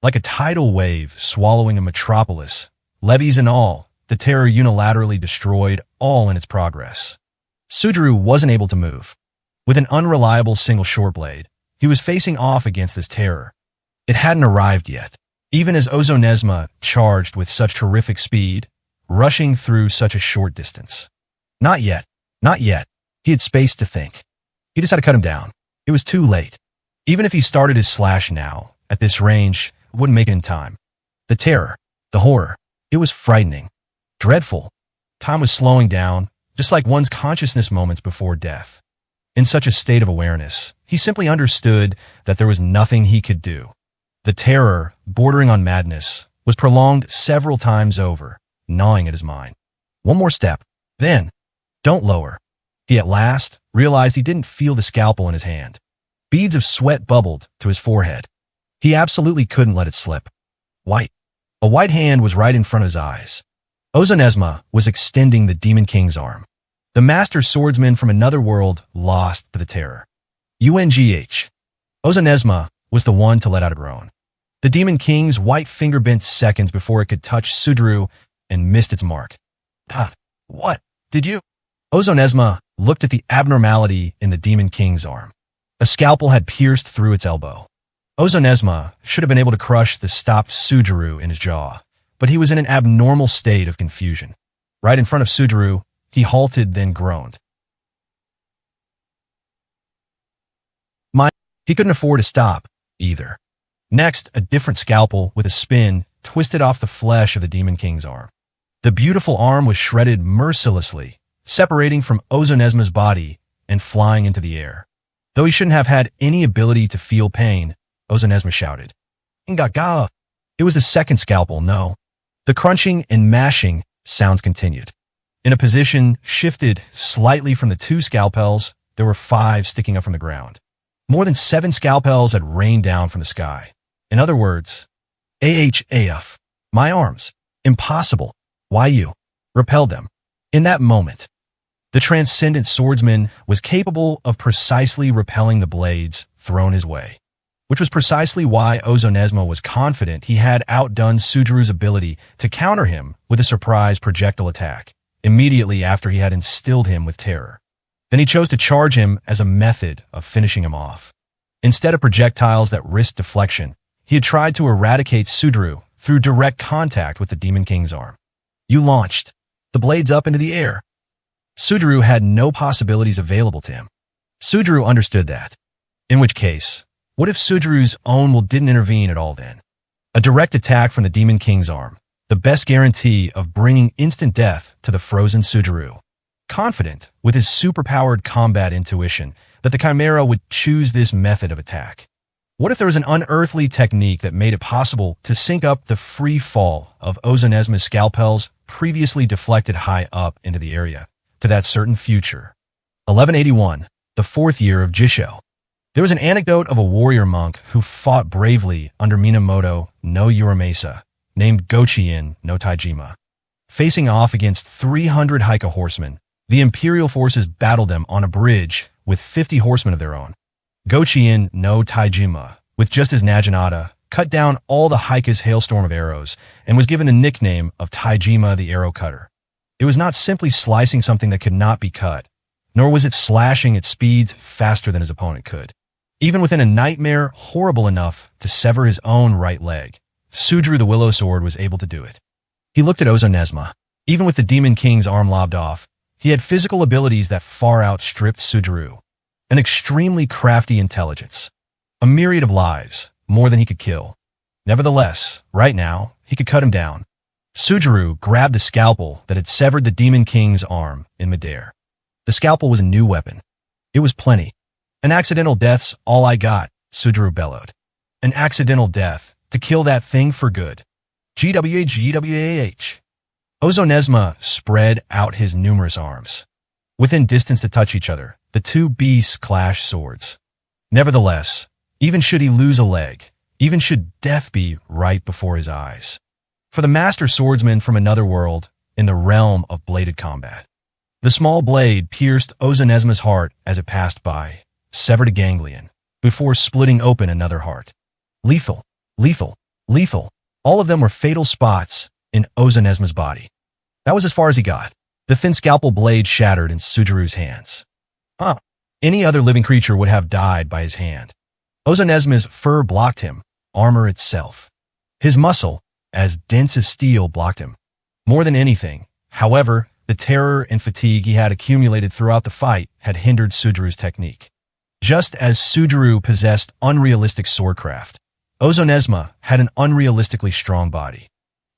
Like a tidal wave swallowing a metropolis, levees and all, the terror unilaterally destroyed all in its progress. Sujuru wasn't able to move. With an unreliable single short blade, he was facing off against this terror. It hadn't arrived yet. Even as Ozonesma charged with such terrific speed, rushing through such a short distance. Not yet. Not yet. He had space to think. He just had to cut him down. It was too late. Even if he started his slash now, at this range, it wouldn't make it in time. The terror, the horror, it was frightening, dreadful. Time was slowing down, just like one's consciousness moments before death. In such a state of awareness, he simply understood that there was nothing he could do. The terror, bordering on madness, was prolonged several times over, gnawing at his mind. One more step, then, don't lower. He at last realized he didn't feel the scalpel in his hand. Beads of sweat bubbled to his forehead. He absolutely couldn't let it slip. White. A white hand was right in front of his eyes. Ozonesma was extending the Demon King's arm. The master swordsman from another world lost to the terror. UNGH. Ozonesma was the one to let out a groan. The Demon King's white finger bent seconds before it could touch Sujuru and missed its mark. What? Did you? Ozonesma looked at the abnormality in the Demon King's arm. A scalpel had pierced through its elbow. Ozonesma should have been able to crush the stopped Sujuru in his jaw, but he was in an abnormal state of confusion. Right in front of Sujuru, he halted, then groaned. He couldn't afford to stop, either. Next, a different scalpel with a spin twisted off the flesh of the Demon King's arm. The beautiful arm was shredded mercilessly, separating from Ozonesma's body and flying into the air. Though he shouldn't have had any ability to feel pain, Ozonesma shouted. Ngaga! It was the second scalpel, no. The crunching and mashing sounds continued. In a position shifted slightly from the 2 scalpels, there were 5 sticking up from the ground. More than 7 scalpels had rained down from the sky. In other words, AHAF. My arms. Impossible. Why you? Repelled them. In that moment, the transcendent swordsman was capable of precisely repelling the blades thrown his way, which was precisely why Ozonesma was confident he had outdone Sujuru's ability to counter him with a surprise projectile attack, immediately after he had instilled him with terror. Then he chose to charge him as a method of finishing him off. Instead of projectiles that risked deflection, he had tried to eradicate Sujuru through direct contact with the Demon King's arm. You launched the blades up into the air. Sujuru had no possibilities available to him. Sujuru understood that. In which case, what if Sujuru's own will didn't intervene at all then? A direct attack from the Demon King's arm, the best guarantee of bringing instant death to the frozen Sujuru. Confident, with his superpowered combat intuition, that the Chimera would choose this method of attack. What if there was an unearthly technique that made it possible to sync up the free fall of Ozonesma's scalpels previously deflected high up into the area to that certain future? 1181, the fourth year of Jisho. There was an anecdote of a warrior monk who fought bravely under Minamoto no Uramesa, named Gochien no Taijima. Facing off against 300 Haika horsemen, the imperial forces battled them on a bridge with 50 horsemen of their own. Gochien no Taijima, with just his Naginata, cut down all the Haika's hailstorm of arrows and was given the nickname of Taijima the Arrow Cutter. It was not simply slicing something that could not be cut, nor was it slashing at speeds faster than his opponent could. Even within a nightmare horrible enough to sever his own right leg, Sujuru the Willow Sword was able to do it. He looked at Ozonesma. Even with the Demon King's arm lobbed off, he had physical abilities that far outstripped Sujuru. An extremely crafty intelligence. A myriad of lives, more than he could kill. Nevertheless, right now, he could cut him down. Sujuru grabbed the scalpel that had severed the Demon King's arm in midair. The scalpel was a new weapon. It was plenty. An accidental death's all I got, Sujuru bellowed. An accidental death, to kill that thing for good. GWAH. Ozonesma spread out his numerous arms. Within distance to touch each other, the two beasts clashed swords. Nevertheless, even should he lose a leg, even should death be right before his eyes. For the master swordsman from another world, in the realm of bladed combat. The small blade pierced Ozonesma's heart as it passed by, severed a ganglion, before splitting open another heart. Lethal, lethal, lethal. All of them were fatal spots in Ozonesma's body. That was as far as he got. The thin scalpel blade shattered in Sujuru's hands. Any other living creature would have died by his hand. Ozonesma's fur blocked him, armor itself. His muscle, as dense as steel, blocked him. More than anything, however, the terror and fatigue he had accumulated throughout the fight had hindered Sujuru's technique. Just as Sujuru possessed unrealistic swordcraft, Ozonesma had an unrealistically strong body.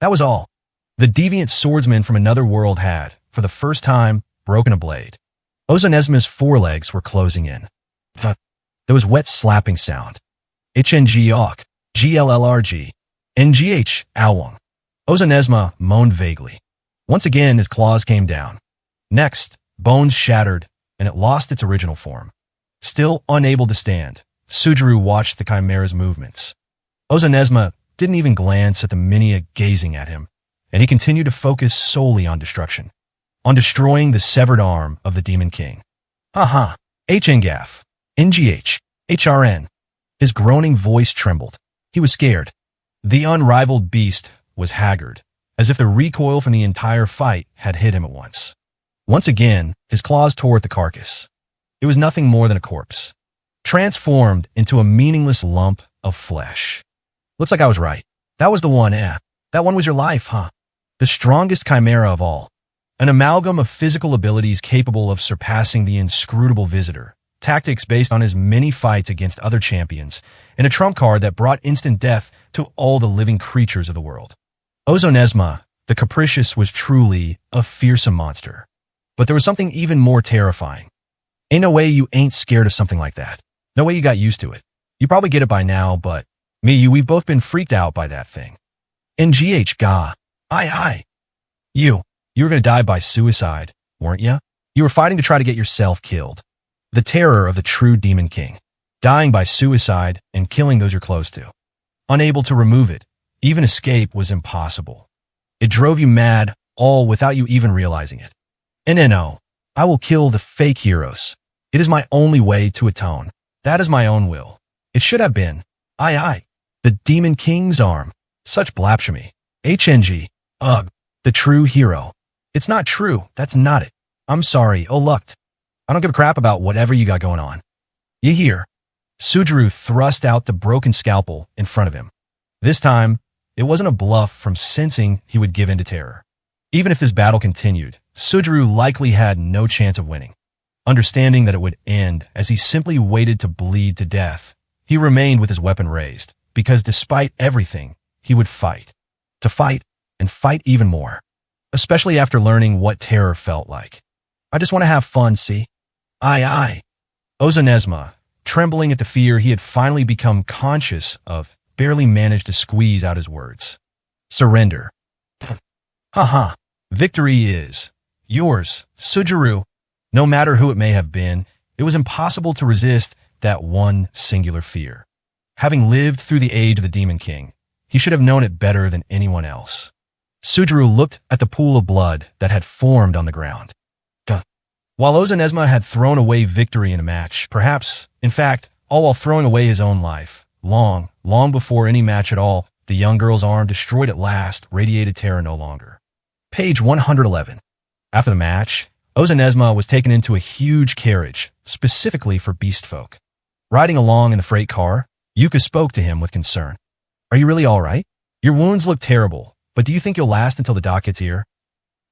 That was all. The deviant swordsman from another world had, for the first time, broken a blade. Ozonesma's forelegs were closing in. There was wet slapping sound. HNG Awk, GLLRG, NGH Awong. Ozonesma moaned vaguely. Once again, his claws came down. Next, bones shattered, and it lost its original form. Still unable to stand, Sujuru watched the Chimera's movements. Ozonesma didn't even glance at the Minia gazing at him, and he continued to focus solely on destruction. On destroying the severed arm of the Demon King. HNGAF, NGH, HRN. His groaning voice trembled. He was scared. The unrivaled beast was haggard, as if the recoil from the entire fight had hit him at once. Once again, his claws tore at the carcass. It was nothing more than a corpse, transformed into a meaningless lump of flesh. Looks like I was right. That was the one, That one was your life, huh? The strongest chimera of all. An amalgam of physical abilities capable of surpassing the inscrutable visitor, tactics based on his many fights against other champions, and a trump card that brought instant death to all the living creatures of the world. Ozonesma, the capricious, was truly a fearsome monster. But there was something even more terrifying. Ain't no way you ain't scared of something like that. No way you got used to it. You probably get it by now, but we've both been freaked out by that thing. NGH Ga. Aye. You were gonna die by suicide, weren't ya? You were fighting to try to get yourself killed. The terror of the true Demon King. Dying by suicide and killing those you're close to. Unable to remove it, even escape was impossible. It drove you mad, all without you even realizing it. NNO. I will kill the fake heroes. It is my only way to atone. That is my own will. It should have been. Aye. The Demon King's arm. Such blasphemy. HNG. Ugh. The true hero. It's not true. That's not it. I'm sorry. Oh, lucked. I don't give a crap about whatever you got going on. You hear? Sujuru thrust out the broken scalpel in front of him. This time, it wasn't a bluff from sensing he would give in to terror. Even if this battle continued, Sujuru likely had no chance of winning. Understanding that it would end as he simply waited to bleed to death, he remained with his weapon raised, because despite everything, he would fight. To fight, and fight even more. Especially after learning what terror felt like. I just want to have fun, see? Aye. Ozonesma, trembling at the fear he had finally become conscious of, barely managed to squeeze out his words. Surrender. Haha. Victory is yours, Sujuru. No matter who it may have been, it was impossible to resist that one singular fear. Having lived through the age of the Demon King, he should have known it better than anyone else. Sujuru looked at the pool of blood that had formed on the ground. While Ozonesma had thrown away victory in a match, perhaps, in fact, all while throwing away his own life, long before any match at all, the young girl's arm, destroyed at last, radiated terror no longer. Page 111. After the match, Ozonesma was taken into a huge carriage, specifically for beast folk. Riding along in the freight car, Yuka spoke to him with concern. Are you really all right? Your wounds look terrible, but do you think you'll last until the doc gets here?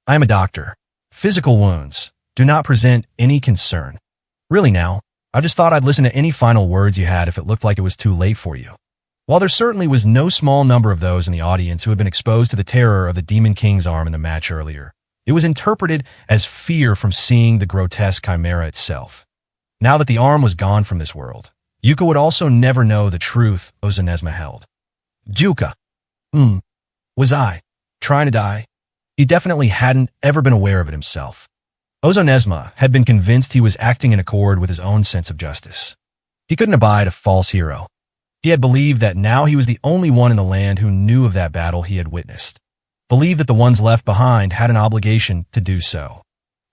I am a doctor. Physical wounds do not present any concern. Really now, I just thought I'd listen to any final words you had if it looked like it was too late for you. While there certainly was no small number of those in the audience who had been exposed to the terror of the Demon King's arm in the match earlier, it was interpreted as fear from seeing the grotesque chimera itself. Now that the arm was gone from this world, Yuka would also never know the truth Ozonesma held. Yuka. Was I trying to die? He definitely hadn't ever been aware of it himself. Ozonesma had been convinced he was acting in accord with his own sense of justice. He couldn't abide a false hero. He had believed that now he was the only one in the land who knew of that battle he had witnessed. Believed that the ones left behind had an obligation to do so.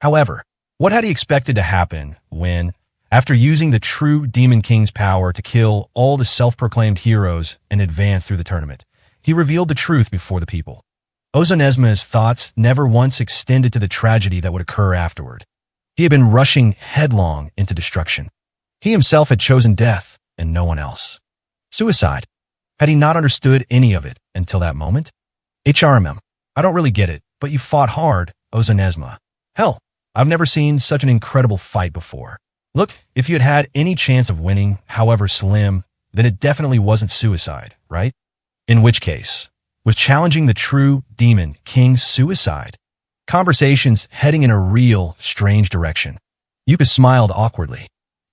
However, what had he expected to happen when, after using the true Demon King's power to kill all the self-proclaimed heroes and advance through the tournament, he revealed the truth before the people? Ozonesma's thoughts never once extended to the tragedy that would occur afterward. He had been rushing headlong into destruction. He himself had chosen death, and no one else. Suicide. Had he not understood any of it until that moment? HRMM. I don't really get it, but you fought hard, Ozonesma. Hell, I've never seen such an incredible fight before. Look, if you had had any chance of winning, however slim, then it definitely wasn't suicide, right? In which case, was challenging the true Demon King's suicide? Conversations heading in a real, strange direction. Yuka smiled awkwardly.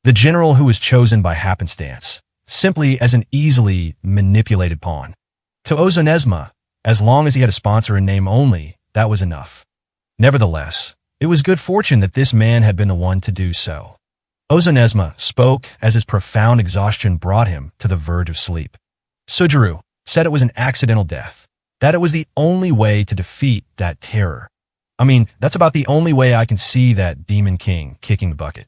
The general who was chosen by happenstance, simply as an easily manipulated pawn. To Ozonesma, as long as he had a sponsor in name only, that was enough. Nevertheless, it was good fortune that this man had been the one to do so. Ozonesma spoke as his profound exhaustion brought him to the verge of sleep. Sujuru said it was an accidental death, that it was the only way to defeat that terror. I mean, that's about the only way I can see that Demon King kicking the bucket.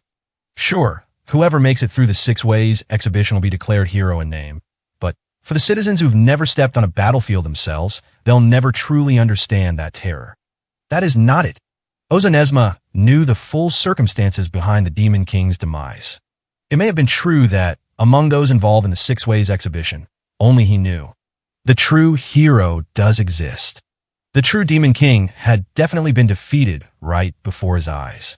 Sure, whoever makes it through the 6 ways exhibition will be declared hero in name, but for the citizens who've never stepped on a battlefield themselves, they'll never truly understand that terror. That is not it. Ozonesma knew the full circumstances behind the Demon King's demise. It may have been true that, among those involved in the 6 ways exhibition, only he knew. The true hero does exist. The true Demon King had definitely been defeated right before his eyes.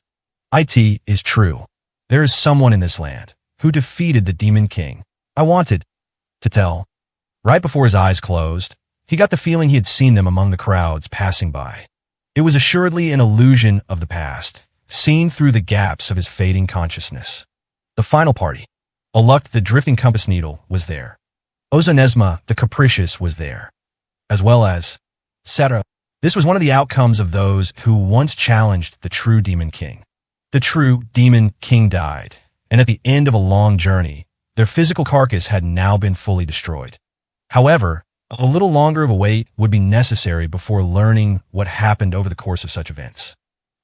It is true. There is someone in this land who defeated the Demon King. I wanted to tell. Right before his eyes closed, he got the feeling he had seen them among the crowds passing by. It was assuredly an illusion of the past, seen through the gaps of his fading consciousness. The final party, Aluk the drifting compass needle, was there. Ozonesma the capricious was there, as well as Seta. This was one of the outcomes of those who once challenged the true Demon King. The true Demon King died, and at the end of a long journey, their physical carcass had now been fully destroyed. However, a little longer of a wait would be necessary before learning what happened over the course of such events.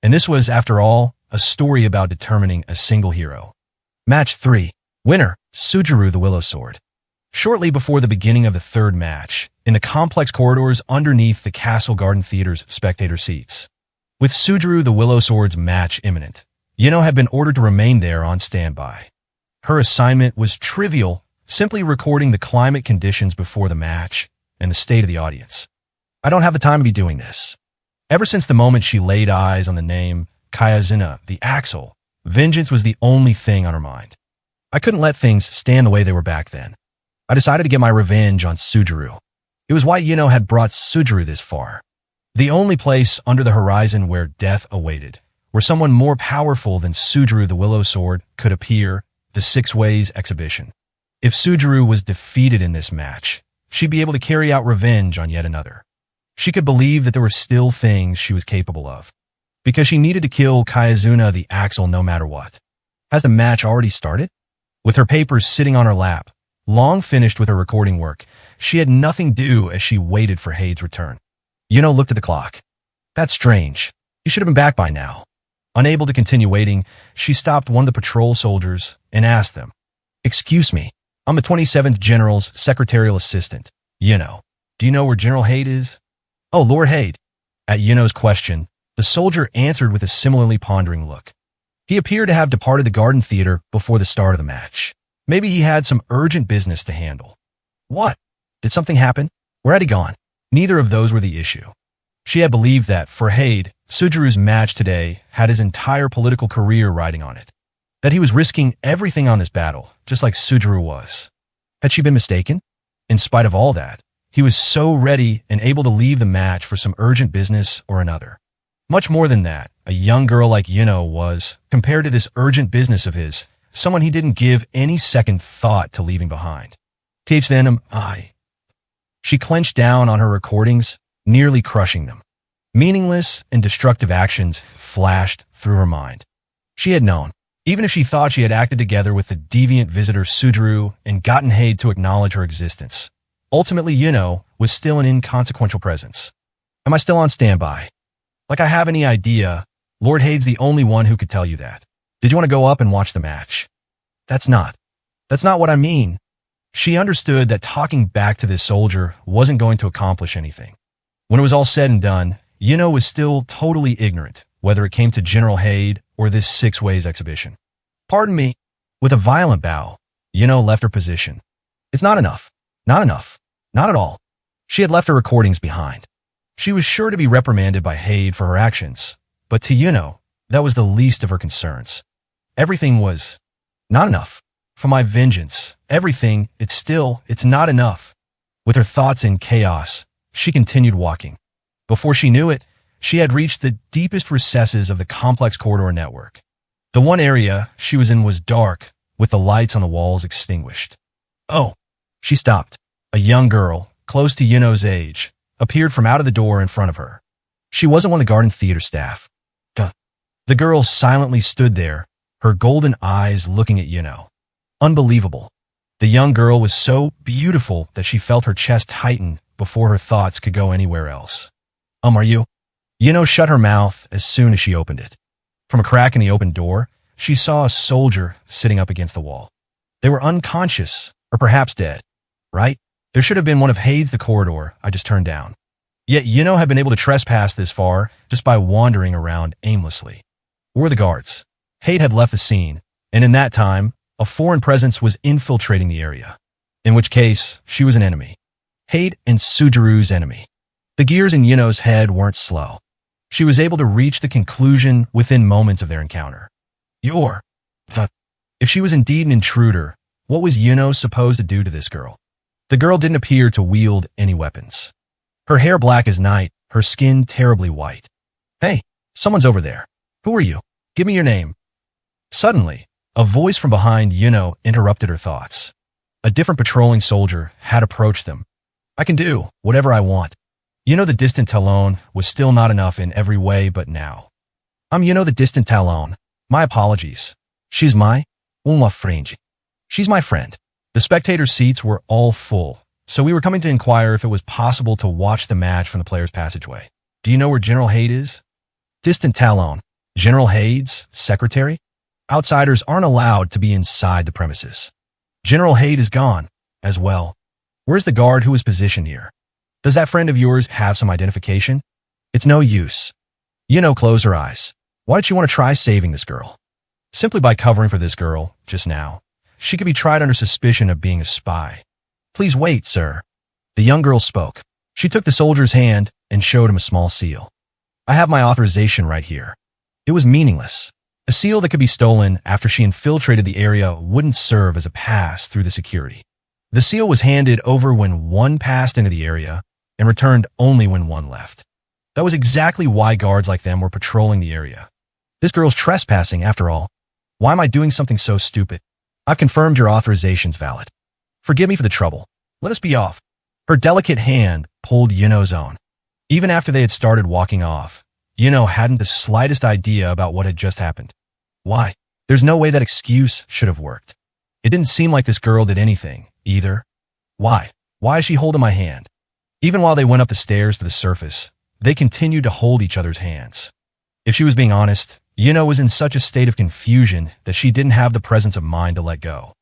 And this was, after all, a story about determining a single hero. Match 3. Winner, Sujuru the Willow Sword. Shortly before the beginning of the 3rd match, in the complex corridors underneath the Castle Garden Theater's spectator seats. With Sujuru the Willow Sword's match imminent, Yino had been ordered to remain there on standby. Her assignment was trivial, simply recording the climate conditions before the match and the state of the audience. I don't have the time to be doing this. Ever since the moment she laid eyes on the name Kayazina, the Axle, vengeance was the only thing on her mind. I couldn't let things stand the way they were back then. I decided to get my revenge on Sujuru. It was why Yino had brought Sujuru this far. The only place under the horizon where death awaited, where someone more powerful than Sujuru the Willow Sword could appear, the Six Ways exhibition. If Sujuru was defeated in this match, she'd be able to carry out revenge on yet another. She could believe that there were still things she was capable of, because she needed to kill Kayazuna the Axle no matter what. Has the match already started? With her papers sitting on her lap, long finished with her recording work, she had nothing to do as she waited for Hade's return. Yuno looked at the clock. That's strange. You should have been back by now. Unable to continue waiting, she stopped one of the patrol soldiers and asked them, "Excuse me, I'm the 27th General's secretarial assistant, Yuno. Do you know where General Hade is?" "Oh, Lord Hade." At Yuno's question, the soldier answered with a similarly pondering look. He appeared to have departed the Garden Theater before the start of the match. Maybe he had some urgent business to handle. What? Did something happen? Where had he gone? Neither of those were the issue. She had believed that, for Hade, Sujuru's match today had his entire political career riding on it. That he was risking everything on this battle, just like Sujuru was. Had she been mistaken? In spite of all that, he was so ready and able to leave the match for some urgent business or another. Much more than that, a young girl like Yuno was, compared to this urgent business of his, someone he didn't give any second thought to leaving behind. Th Venom, She clenched down on her recordings, nearly crushing them. Meaningless and destructive actions flashed through her mind. She had known, even if she thought she had acted together with the deviant visitor Sujuru and gotten Hade to acknowledge her existence. Ultimately, Yuno was still an inconsequential presence. Am I still on standby? Like I have any idea, Lord Hade's the only one who could tell you that. Did you want to go up and watch the match? That's not what I mean. She understood that talking back to this soldier wasn't going to accomplish anything. When it was all said and done, Yuno was still totally ignorant, whether it came to General Hade or this Six Ways exhibition. Pardon me. With a violent bow, Yuno left her position. It's not enough. Not enough. Not at all. She had left her recordings behind. She was sure to be reprimanded by Hade for her actions, but to Yuno, that was the least of her concerns. Everything was not enough. For my vengeance, everything, it's not enough. With her thoughts in chaos, she continued walking. Before she knew it, she had reached the deepest recesses of the complex corridor network. The one area she was in was dark, with the lights on the walls extinguished. Oh! She stopped. A young girl, close to Yuno's age, appeared from out of the door in front of her. She wasn't one of the Garden Theater staff. Duh. The girl silently stood there, her golden eyes looking at Yuno. Unbelievable. The young girl was so beautiful that she felt her chest tighten before her thoughts could go anywhere else. Are you? Yuno shut her mouth as soon as she opened it. From a crack in the open door, she saw a soldier sitting up against the wall. They were unconscious, or perhaps dead. Right? There should have been one of Hade's the corridor I just turned down. Yet Yuno had been able to trespass this far just by wandering around aimlessly. Where were the guards? Hade had left the scene, and in that time, a foreign presence was infiltrating the area. In which case, she was an enemy. Hade and Sujuru's enemy. The gears in Yuno's head weren't slow. She was able to reach the conclusion within moments of their encounter. If she was indeed an intruder, what was Yuno supposed to do to this girl? The girl didn't appear to wield any weapons. Her hair black as night, her skin terribly white. Hey, someone's over there. Who are you? Give me your name. Suddenly, a voice from behind Yuno interrupted her thoughts. A different patrolling soldier had approached them. I can do whatever I want. Yuno the distant Talon was still not enough in every way but now. I'm Yuno the distant Talon. My apologies. She's my friend. She's my friend. The spectator seats were all full, so we were coming to inquire if it was possible to watch the match from the player's passageway. Do you know where General Hade is? Distant Talon. General Hade's secretary? Outsiders aren't allowed to be inside the premises. General Hade is gone, as well. Where's the guard who was positioned here? Does that friend of yours have some identification? It's no use. Yuno closed her eyes. Why did you want to try saving this girl? Simply by covering for this girl, just now, she could be tried under suspicion of being a spy. Please wait, sir. The young girl spoke. She took the soldier's hand and showed him a small seal. I have my authorization right here. It was meaningless. A seal that could be stolen after she infiltrated the area wouldn't serve as a pass through the security. The seal was handed over when one passed into the area and returned only when one left. That was exactly why guards like them were patrolling the area. This girl's trespassing, after all. Why am I doing something so stupid? I've confirmed your authorization's valid. Forgive me for the trouble. Let us be off. Her delicate hand pulled Yuno's own. Even after they had started walking off, Yuno hadn't the slightest idea about what had just happened. Why? There's no way that excuse should have worked. It didn't seem like this girl did anything, either. Why? Why is she holding my hand? Even while they went up the stairs to the surface, they continued to hold each other's hands. If she was being honest, Yuno was in such a state of confusion that she didn't have the presence of mind to let go.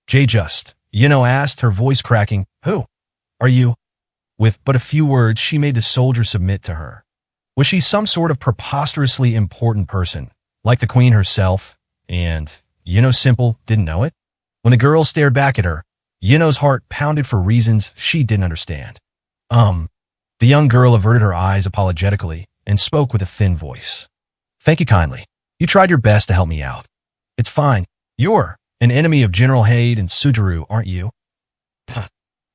Yuno asked, her voice cracking, "Who are you?" With but a few words, she made the soldier submit to her. Was she some sort of preposterously important person, like the queen herself, and Yuno simple didn't know it? When the girl stared back at her, Yuno's heart pounded for reasons she didn't understand. The young girl averted her eyes apologetically and spoke with a thin voice. "Thank you kindly. You tried your best to help me out. It's fine. You're an enemy of General Haid and Sujuru, aren't you?"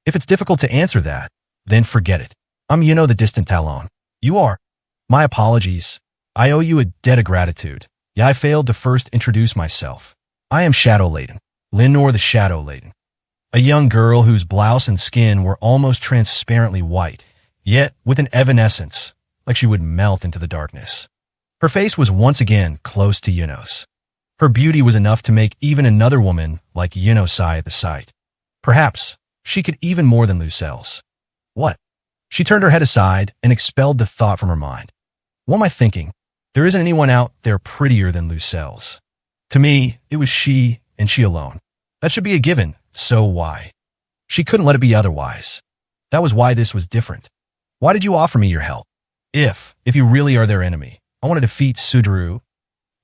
If it's difficult to answer that, then forget it. I'm Yuno the distant Talon. You are. My apologies. I owe you a debt of gratitude. Yeah, I failed to first introduce myself. I am Shadow Laden, Linor the Shadow Laden. A young girl whose blouse and skin were almost transparently white, yet with an evanescence, like she would melt into the darkness. Her face was once again close to Yuno's. Her beauty was enough to make even another woman like Yuno sigh at the sight. Perhaps she could even more than Lucelle's. What? She turned her head aside and expelled the thought from her mind. What am I thinking? There isn't anyone out there prettier than Lucelle's. To me, it was she and she alone. That should be a given, so why? She couldn't let it be otherwise. That was why this was different. Why did you offer me your help? If you really are their enemy, I want to defeat Sudru.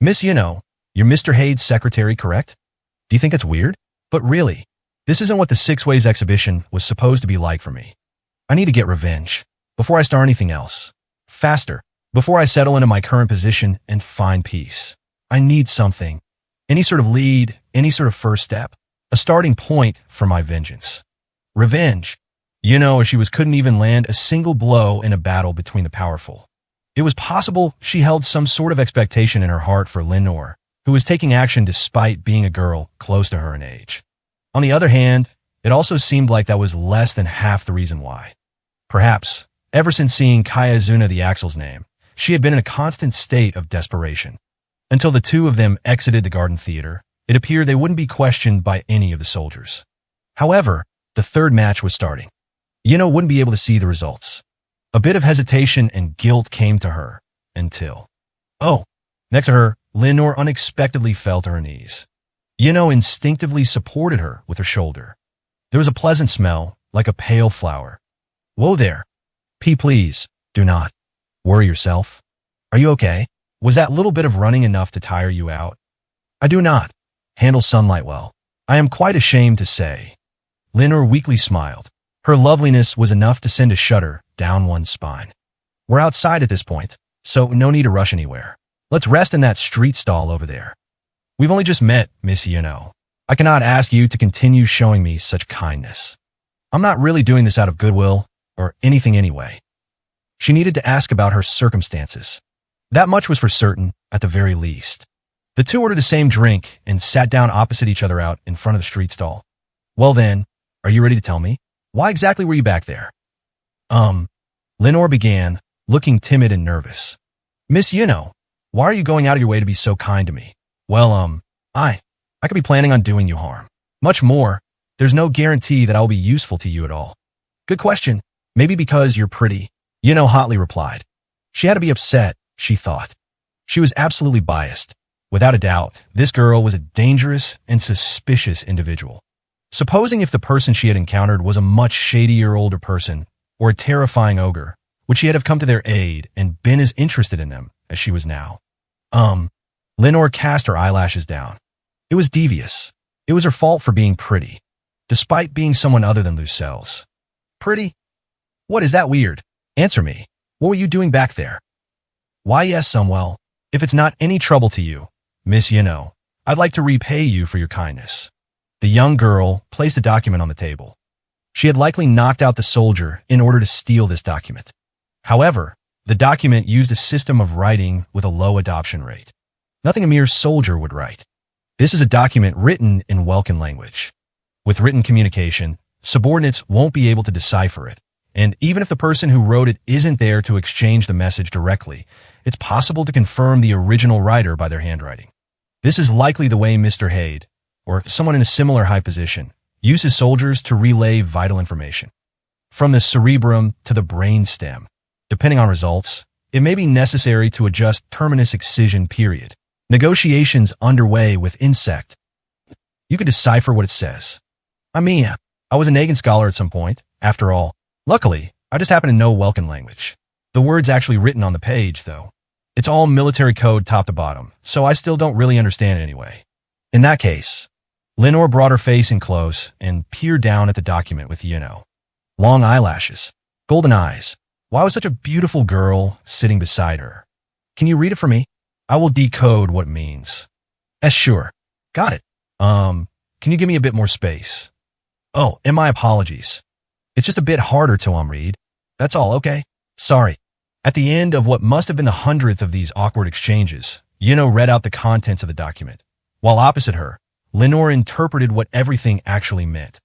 Miss Yuno, you're Mr. Haid's secretary, correct? Do you think it's weird? But really, this isn't what the Six Ways exhibition was supposed to be like for me. I need to get revenge before I start anything else. Faster, before I settle into my current position and find peace. I need something. Any sort of lead, any sort of first step. A starting point for my vengeance. Revenge. She couldn't even land a single blow in a battle between the powerful. It was possible she held some sort of expectation in her heart for Linor, who was taking action despite being a girl close to her in age. On the other hand, it also seemed like that was less than half the reason why. Perhaps, ever since seeing Kayazuna the Axel's name, she had been in a constant state of desperation. Until the two of them exited the garden theater, it appeared they wouldn't be questioned by any of the soldiers. However, the third match was starting. Yuno wouldn't be able to see the results. A bit of hesitation and guilt came to her, until... Next to her, Linor unexpectedly fell to her knees. Yuno instinctively supported her with her shoulder. There was a pleasant smell, like a pale flower. Whoa there. Please, do not worry yourself. Are you okay? Was that little bit of running enough to tire you out? I do not handle sunlight well. I am quite ashamed to say. Linor weakly smiled. Her loveliness was enough to send a shudder down one's spine. We're outside at this point, so no need to rush anywhere. Let's rest in that street stall over there. We've only just met, Miss Yuno. I cannot ask you to continue showing me such kindness. I'm not really doing this out of goodwill or anything anyway. She needed to ask about her circumstances. That much was for certain, at the very least. The two ordered the same drink and sat down opposite each other out in front of the street stall. Well then, are you ready to tell me? Why exactly were you back there? Linor began, looking timid and nervous. Miss Yuno, why are you going out of your way to be so kind to me? Well, I could be planning on doing you harm. Much more, there's no guarantee that I'll be useful to you at all. Good question. Maybe because you're pretty. Yuno hotly replied. She had to be upset, she thought. She was absolutely biased. Without a doubt, this girl was a dangerous and suspicious individual. Supposing if the person she had encountered was a much shadier older person, or a terrifying ogre, would she have come to their aid and been as interested in them as she was now? Linor cast her eyelashes down. It was devious. It was her fault for being pretty, despite being someone other than Lucelle's. Pretty? What, is that weird? Answer me. What were you doing back there? Why yes, Samuel. If it's not any trouble to you, Miss Yuno, I'd like to repay you for your kindness. The young girl placed a document on the table. She had likely knocked out the soldier in order to steal this document. However, the document used a system of writing with a low adoption rate. Nothing a mere soldier would write. This is a document written in Welkin language. With written communication, subordinates won't be able to decipher it. And even if the person who wrote it isn't there to exchange the message directly, it's possible to confirm the original writer by their handwriting. This is likely the way Mr. Haid, or someone in a similar high position, uses soldiers to relay vital information. From the cerebrum to the brainstem. Depending on results, it may be necessary to adjust terminus excision period. Negotiations underway with insect. You can decipher what it says. I was a Nagin scholar at some point, after all. Luckily, I just happen to know Welkin language. The word's actually written on the page, though. It's all military code top to bottom, so I still don't really understand it anyway. In that case, Lenore brought her face in close and peered down at the document with, long eyelashes, golden eyes. Why was such a beautiful girl sitting beside her? Can you read it for me? I will decode what it means. Sure. Got it. Can you give me a bit more space? Oh, and my apologies. It's just a bit harder to read. That's all, okay? Sorry. At the end of what must have been the 100th of these awkward exchanges, read out the contents of the document, while opposite her, Lenore interpreted what everything actually meant.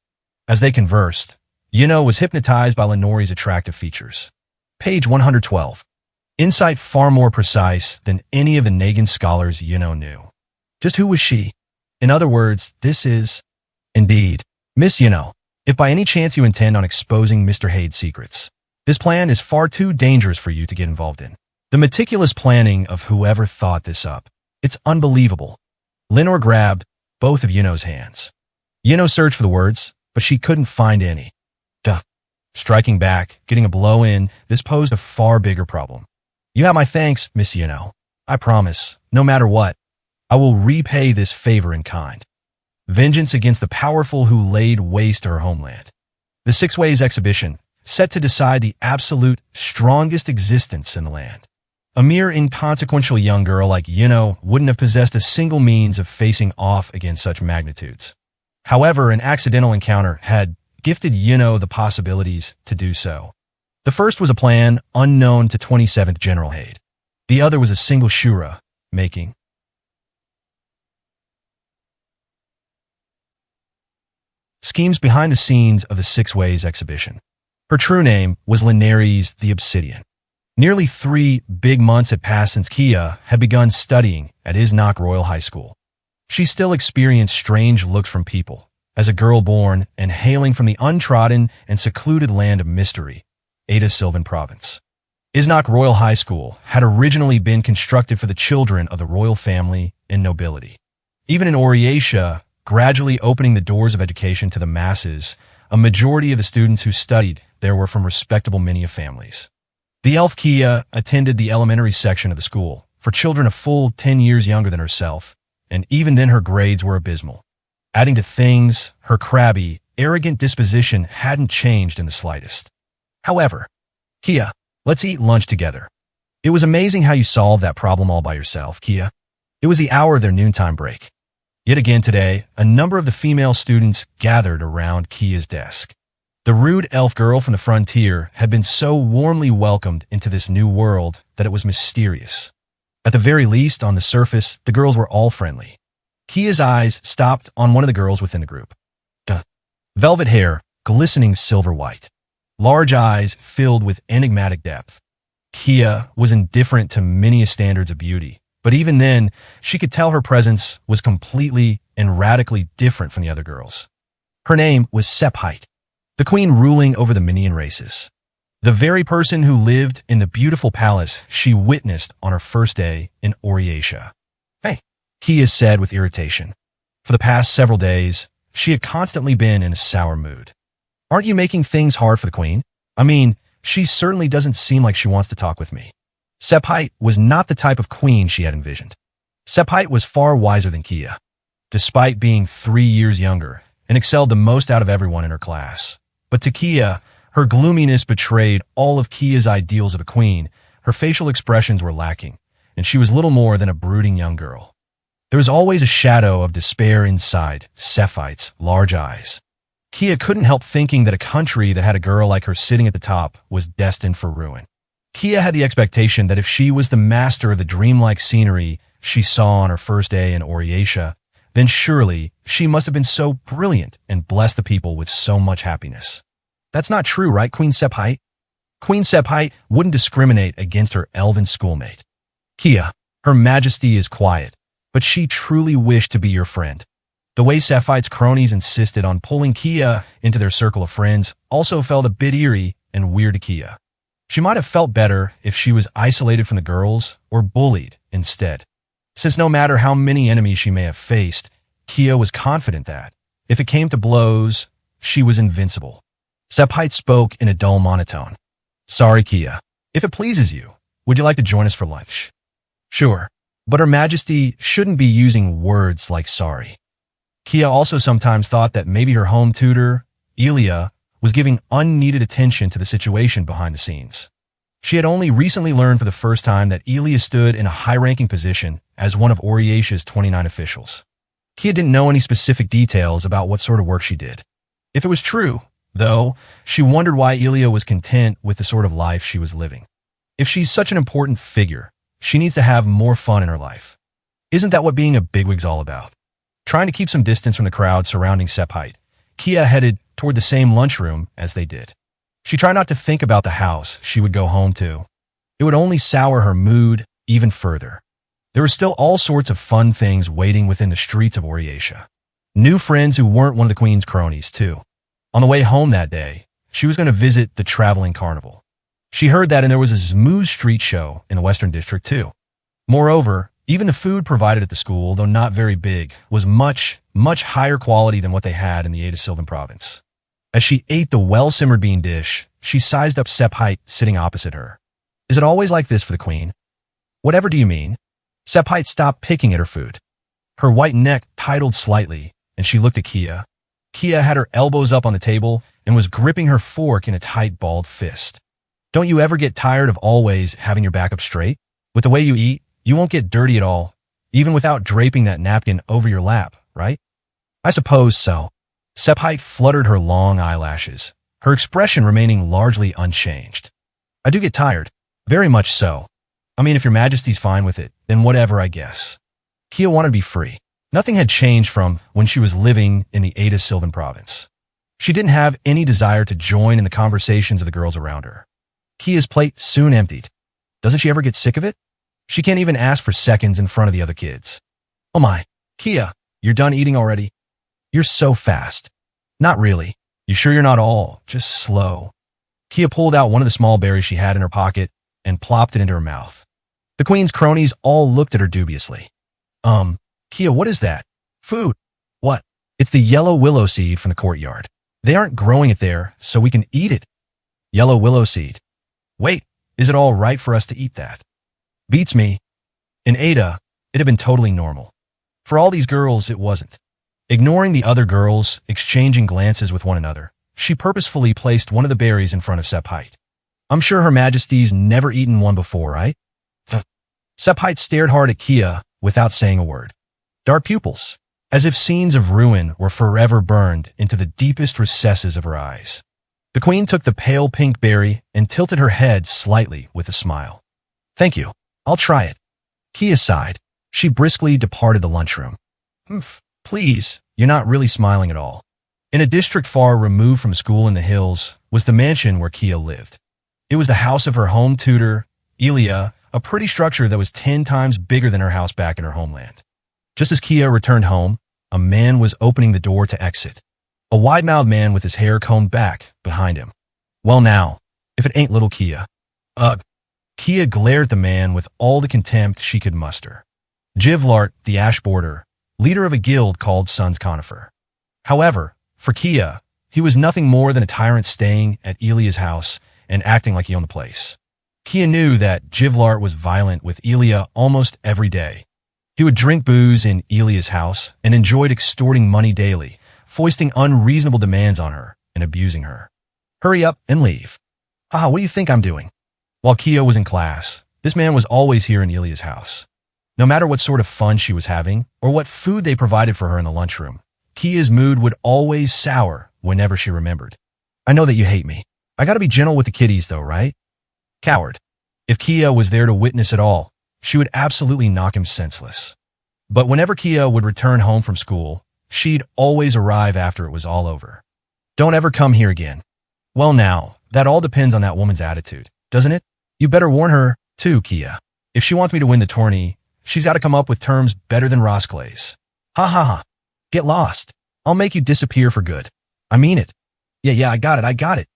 As they conversed, was hypnotized by Lenore's attractive features. Page 112. Insight far more precise than any of the Nagin scholars knew. Just who was she? In other words, this is, indeed, Miss if by any chance you intend on exposing Mr. Haid's secrets, this plan is far too dangerous for you to get involved in. The meticulous planning of whoever thought this up. It's unbelievable. Lenore grabbed both of hands. Searched for the words, but she couldn't find any. Striking back, getting a blow in, this posed a far bigger problem. You have my thanks, Miss I promise, no matter what, I will repay this favor in kind. Vengeance against the powerful who laid waste to her homeland. The Six Ways exhibition, set to decide the absolute strongest existence in the land. A mere inconsequential young girl like wouldn't have possessed a single means of facing off against such magnitudes. However, an accidental encounter had gifted the possibilities to do so. The first was a plan unknown to 27th General Haid. The other was a single Shura making. Schemes behind the scenes of the Six Ways exhibition. Her true name was Linares the Obsidian. Nearly 3 big months had passed since Kia had begun studying at Isnok Royal High School. She still experienced strange looks from people, as a girl born and hailing from the untrodden and secluded land of mystery, Ada Sylvan Province. Isnok Royal High School had originally been constructed for the children of the royal family and nobility. Even in Oriatia, gradually opening the doors of education to the masses, a majority of the students who studied there were from respectable Minia families. The elf Kia attended the elementary section of the school for children a full 10 years younger than herself, and even then her grades were abysmal. Adding to things, her crabby, arrogant disposition hadn't changed in the slightest. However, Kia, let's eat lunch together. It was amazing how you solved that problem all by yourself, Kia. It was the hour of their noontime break. Yet again today, a number of the female students gathered around Kia's desk. The rude elf girl from the frontier had been so warmly welcomed into this new world that it was mysterious. At the very least, on the surface, the girls were all friendly. Kia's eyes stopped on one of the girls within the group. Velvet hair, glistening silver white. Large eyes filled with enigmatic depth. Kia was indifferent to many standards of beauty, but even then, she could tell her presence was completely and radically different from the other girls. Her name was Sepheit, the queen ruling over the Minion races. The very person who lived in the beautiful palace she witnessed on her first day in Oriatia. Hey, Kia said with irritation. For the past several days, she had constantly been in a sour mood. Aren't you making things hard for the queen? She certainly doesn't seem like she wants to talk with me. Sepheit was not the type of queen she had envisioned. Sepheit was far wiser than Kia. Despite being 3 years younger and excelled the most out of everyone in her class. But to Kia, her gloominess betrayed all of Kia's ideals of a queen. Her facial expressions were lacking, and she was little more than a brooding young girl. There was always a shadow of despair inside Sepheit's large eyes. Kia couldn't help thinking that a country that had a girl like her sitting at the top was destined for ruin. Kia had the expectation that if she was the master of the dreamlike scenery she saw on her first day in Oriatia, then surely she must have been so brilliant and blessed the people with so much happiness. That's not true, right, Queen Sepheit? Queen Sepheit wouldn't discriminate against her elven schoolmate. Kia, Her Majesty is quiet, but she truly wished to be your friend. The way Sephite's cronies insisted on pulling Kia into their circle of friends also felt a bit eerie and weird to Kia. She might have felt better if she was isolated from the girls or bullied instead. Since no matter how many enemies she may have faced, Kia was confident that, if it came to blows, she was invincible. Sephite spoke in a dull monotone. Sorry, Kia. If it pleases you, would you like to join us for lunch? Sure, but Her Majesty shouldn't be using words like sorry. Kia also sometimes thought that maybe her home tutor, Elia, was giving unneeded attention to the situation behind the scenes. She had only recently learned for the first time that Elia stood in a high-ranking position as one of Oriatia's 29 officials. Kia didn't know any specific details about what sort of work she did. If it was true, though, she wondered why Elia was content with the sort of life she was living. If she's such an important figure, she needs to have more fun in her life. Isn't that what being a bigwig's all about? Trying to keep some distance from the crowd surrounding Sephite, Kia headed toward the same lunchroom as they did. She tried not to think about the house she would go home to. It would only sour her mood even further. There were still all sorts of fun things waiting within the streets of Oriatia. New friends who weren't one of the Queen's cronies, too. On the way home that day, she was going to visit the traveling carnival. She heard that and there was a smooth street show in the Western District, too. Moreover, even the food provided at the school, though not very big, was much higher quality than what they had in the Ada Sylvan province. As she ate the well-simmered bean dish, she sized up Sephite sitting opposite her. Is it always like this for the Queen? Whatever do you mean? Sephite stopped picking at her food. Her white neck titled slightly, and she looked at Kia. Kia had her elbows up on the table and was gripping her fork in a tight, balled fist. Don't you ever get tired of always having your back up straight? With the way you eat, you won't get dirty at all, even without draping that napkin over your lap, right? I suppose so. Sephite fluttered her long eyelashes, her expression remaining largely unchanged. I do get tired. Very much so. I mean, if your Majesty's fine with it, then whatever, I guess. Kia wanted to be free. Nothing had changed from when she was living in the Ada Sylvan province. She didn't have any desire to join in the conversations of the girls around her. Kia's plate soon emptied. Doesn't she ever get sick of it? She can't even ask for seconds in front of the other kids. Oh my, Kia, you're done eating already? You're so fast. Not really. You sure you're not all, just slow? Kia pulled out one of the small berries she had in her pocket and plopped it into her mouth. The Queen's cronies all looked at her dubiously. Kia, what is that? Food. What? It's the yellow willow seed from the courtyard. They aren't growing it there, so we can eat it. Yellow willow seed. Wait, is it all right for us to eat that? Beats me. In Ada, it had been totally normal. For all these girls, it wasn't. Ignoring the other girls, exchanging glances with one another, she purposefully placed one of the berries in front of Sephite. I'm sure Her Majesty's never eaten one before, right? Sephite stared hard at Kia without saying a word. Dark pupils, as if scenes of ruin were forever burned into the deepest recesses of her eyes. The Queen took the pale pink berry and tilted her head slightly with a smile. Thank you. I'll try it. Kia sighed. She briskly departed the lunchroom. Please, you're not really smiling at all. In a district far removed from school in the hills was the mansion where Kia lived. It was the house of her home tutor, Elia, a pretty structure that was 10 times bigger than her house back in her homeland. Just as Kia returned home, a man was opening the door to exit. A wide-mouthed man with his hair combed back behind him. Well now, if it ain't little Kia. Ugh. Kia glared at the man with all the contempt she could muster. Jivlart, the ash boarder, leader of a guild called Sun's Conifer. However, for Kia, he was nothing more than a tyrant staying at Elia's house and acting like he owned the place. Kia knew that Jivlart was violent with Elia almost every day. He would drink booze in Elia's house and enjoyed extorting money daily, foisting unreasonable demands on her and abusing her. Hurry up and leave. Haha, what do you think I'm doing? While Kia was in class, this man was always here in Elia's house. No matter what sort of fun she was having or what food they provided for her in the lunchroom, Kia's mood would always sour whenever she remembered. I know that you hate me. I gotta be gentle with the kiddies though, right? Coward. If Kia was there to witness it all, she would absolutely knock him senseless. But whenever Kia would return home from school, she'd always arrive after it was all over. Don't ever come here again. Well now, that all depends on that woman's attitude, doesn't it? You better warn her, too, Kia. If she wants me to win the tourney, she's got to come up with terms better than Rosclays. Ha ha ha. Get lost. I'll make you disappear for good. I mean it. Yeah, I got it.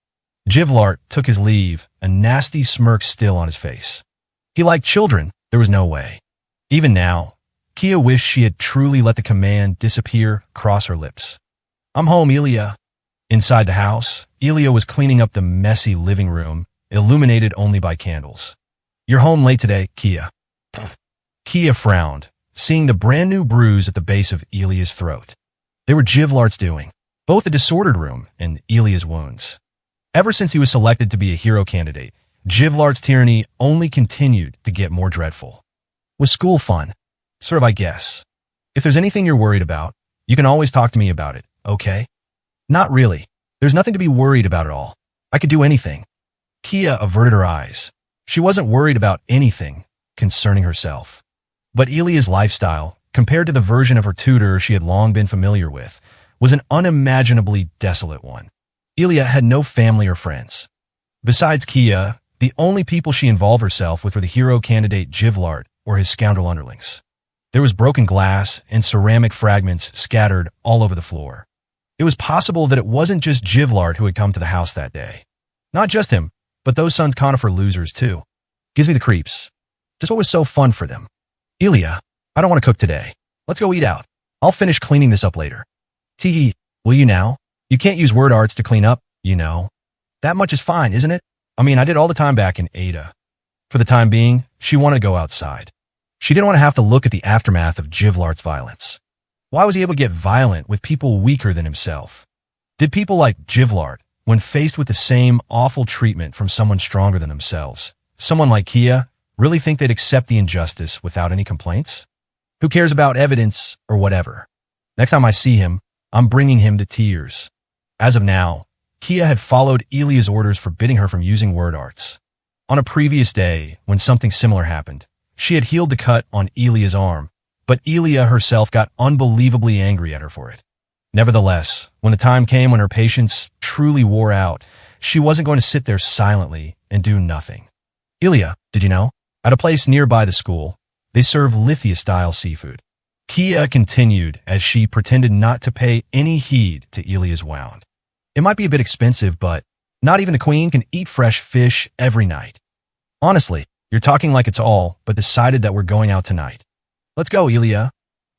Jivlart took his leave, a nasty smirk still on his face. He liked children, there was no way. Even now, Kia wished she had truly let the command disappear across her lips. I'm home, Ilya. Inside the house, Ilya was cleaning up the messy living room, illuminated only by candles. You're home late today, Kia. Kia frowned, seeing the brand new bruise at the base of Ilya's throat. They were Jivlart's doing, both the disordered room and Ilya's wounds. Ever since he was selected to be a hero candidate, Jivlart's tyranny only continued to get more dreadful. Was school fun? Sort of, I guess. If there's anything you're worried about, you can always talk to me about it, okay? Not really. There's nothing to be worried about at all. I could do anything. Kia averted her eyes. She wasn't worried about anything concerning herself. But Ilya's lifestyle, compared to the version of her tutor she had long been familiar with, was an unimaginably desolate one. Ilya had no family or friends. Besides Kia, the only people she involved herself with were the hero candidate Jivlart or his scoundrel underlings. There was broken glass and ceramic fragments scattered all over the floor. It was possible that it wasn't just Jivlart who had come to the house that day. Not just him, but those Sons Conifer losers too. Gives me the creeps. Just what was so fun for them. Ilya, I don't want to cook today. Let's go eat out. I'll finish cleaning this up later. Teehee, will you now? You can't use word arts to clean up, you know. That much is fine, isn't it? I mean, I did all the time back in Ada. For the time being, she wanted to go outside. She didn't want to have to look at the aftermath of Jivlart's violence. Why was he able to get violent with people weaker than himself? Did people like Jivlart, when faced with the same awful treatment from someone stronger than themselves, someone like Kia, really think they'd accept the injustice without any complaints? Who cares about evidence or whatever? Next time I see him, I'm bringing him to tears. As of now, Kia had followed Ilya's orders forbidding her from using word arts. On a previous day, when something similar happened, she had healed the cut on Ilya's arm, but Ilya herself got unbelievably angry at her for it. Nevertheless, when the time came when her patience truly wore out, she wasn't going to sit there silently and do nothing. Ilya, did you know? At a place nearby the school, they serve Lithia-style seafood. Kia continued as she pretended not to pay any heed to Ilya's wound. It might be a bit expensive, but not even the queen can eat fresh fish every night. Honestly, you're talking like it's all, but decided that we're going out tonight. Let's go, Ilya.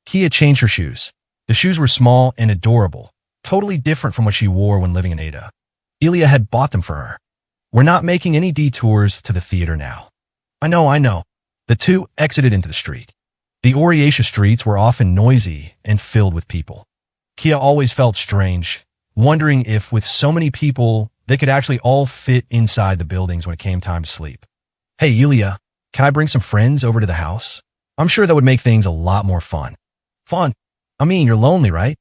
Kia changed her shoes. The shoes were small and adorable, totally different from what she wore when living in Ada. Ilya had bought them for her. We're not making any detours to the theater now. I know. The two exited into the street. The Oriatia streets were often noisy and filled with people. Kia always felt strange, wondering if with so many people, they could actually all fit inside the buildings when it came time to sleep. Hey, Ilya, can I bring some friends over to the house? I'm sure that would make things a lot more fun. Fun? I mean, you're lonely, right?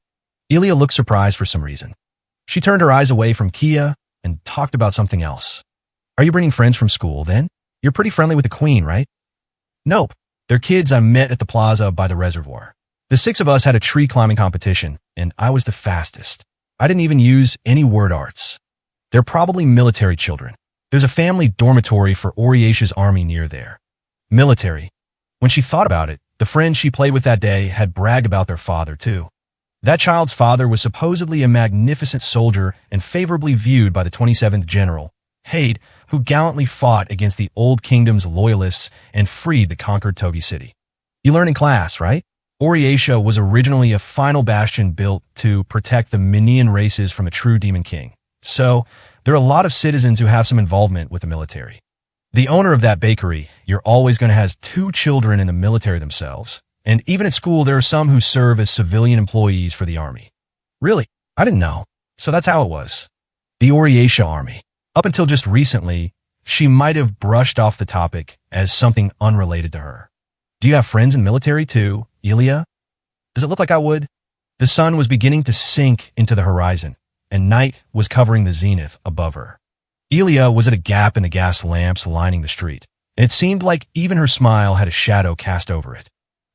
Ilya looked surprised for some reason. She turned her eyes away from Kia and talked about something else. Are you bringing friends from school, then? You're pretty friendly with the queen, right? Nope. They're kids I met at the plaza by the reservoir. The 6 of us had a tree climbing competition, and I was the fastest. I didn't even use any word arts. They're probably military children. There's a family dormitory for Oriatia's army near there. Military. When she thought about it, the friend she played with that day had bragged about their father, too. That child's father was supposedly a magnificent soldier and favorably viewed by the 27th General, Haid, who gallantly fought against the Old Kingdom's loyalists and freed the conquered Togi city. You learn in class, right? Oriatia was originally a final bastion built to protect the Minian races from a true demon king. So, there are a lot of citizens who have some involvement with the military. The owner of that bakery, you're always going to have 2 children in the military themselves. And even at school, there are some who serve as civilian employees for the army. Really? I didn't know. So that's how it was. The Oriatia army. Up until just recently, she might have brushed off the topic as something unrelated to her. Do you have friends in the military too, Ilya? Does it look like I would? The sun was beginning to sink into the horizon, and night was covering the zenith above her. Ilya was at a gap in the gas lamps lining the street, and it seemed like even her smile had a shadow cast over it.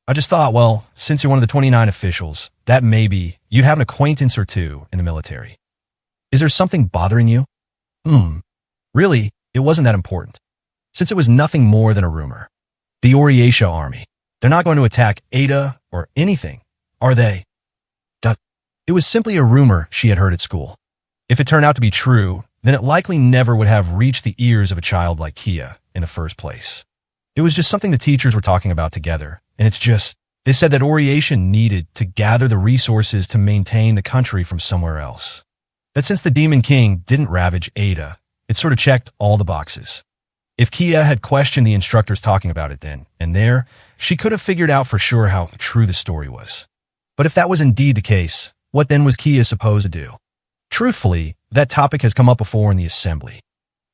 I just thought, well, since you're one of the 29 officials, that maybe you'd have an acquaintance or two in the military. Is there something bothering you? Really, it wasn't that important, since it was nothing more than a rumor. The Oriatia army. They're not going to attack Ada or anything, are they? It was simply a rumor she had heard at school. If it turned out to be true, then it likely never would have reached the ears of a child like Kia in the first place. It was just something the teachers were talking about together, and they said that Oriatia needed to gather the resources to maintain the country from somewhere else. That since the Demon King didn't ravage Ada, it sort of checked all the boxes. If Kia had questioned the instructors talking about it then and there, she could have figured out for sure how true the story was. But if that was indeed the case, what then was Kia supposed to do? Truthfully, that topic has come up before in the assembly.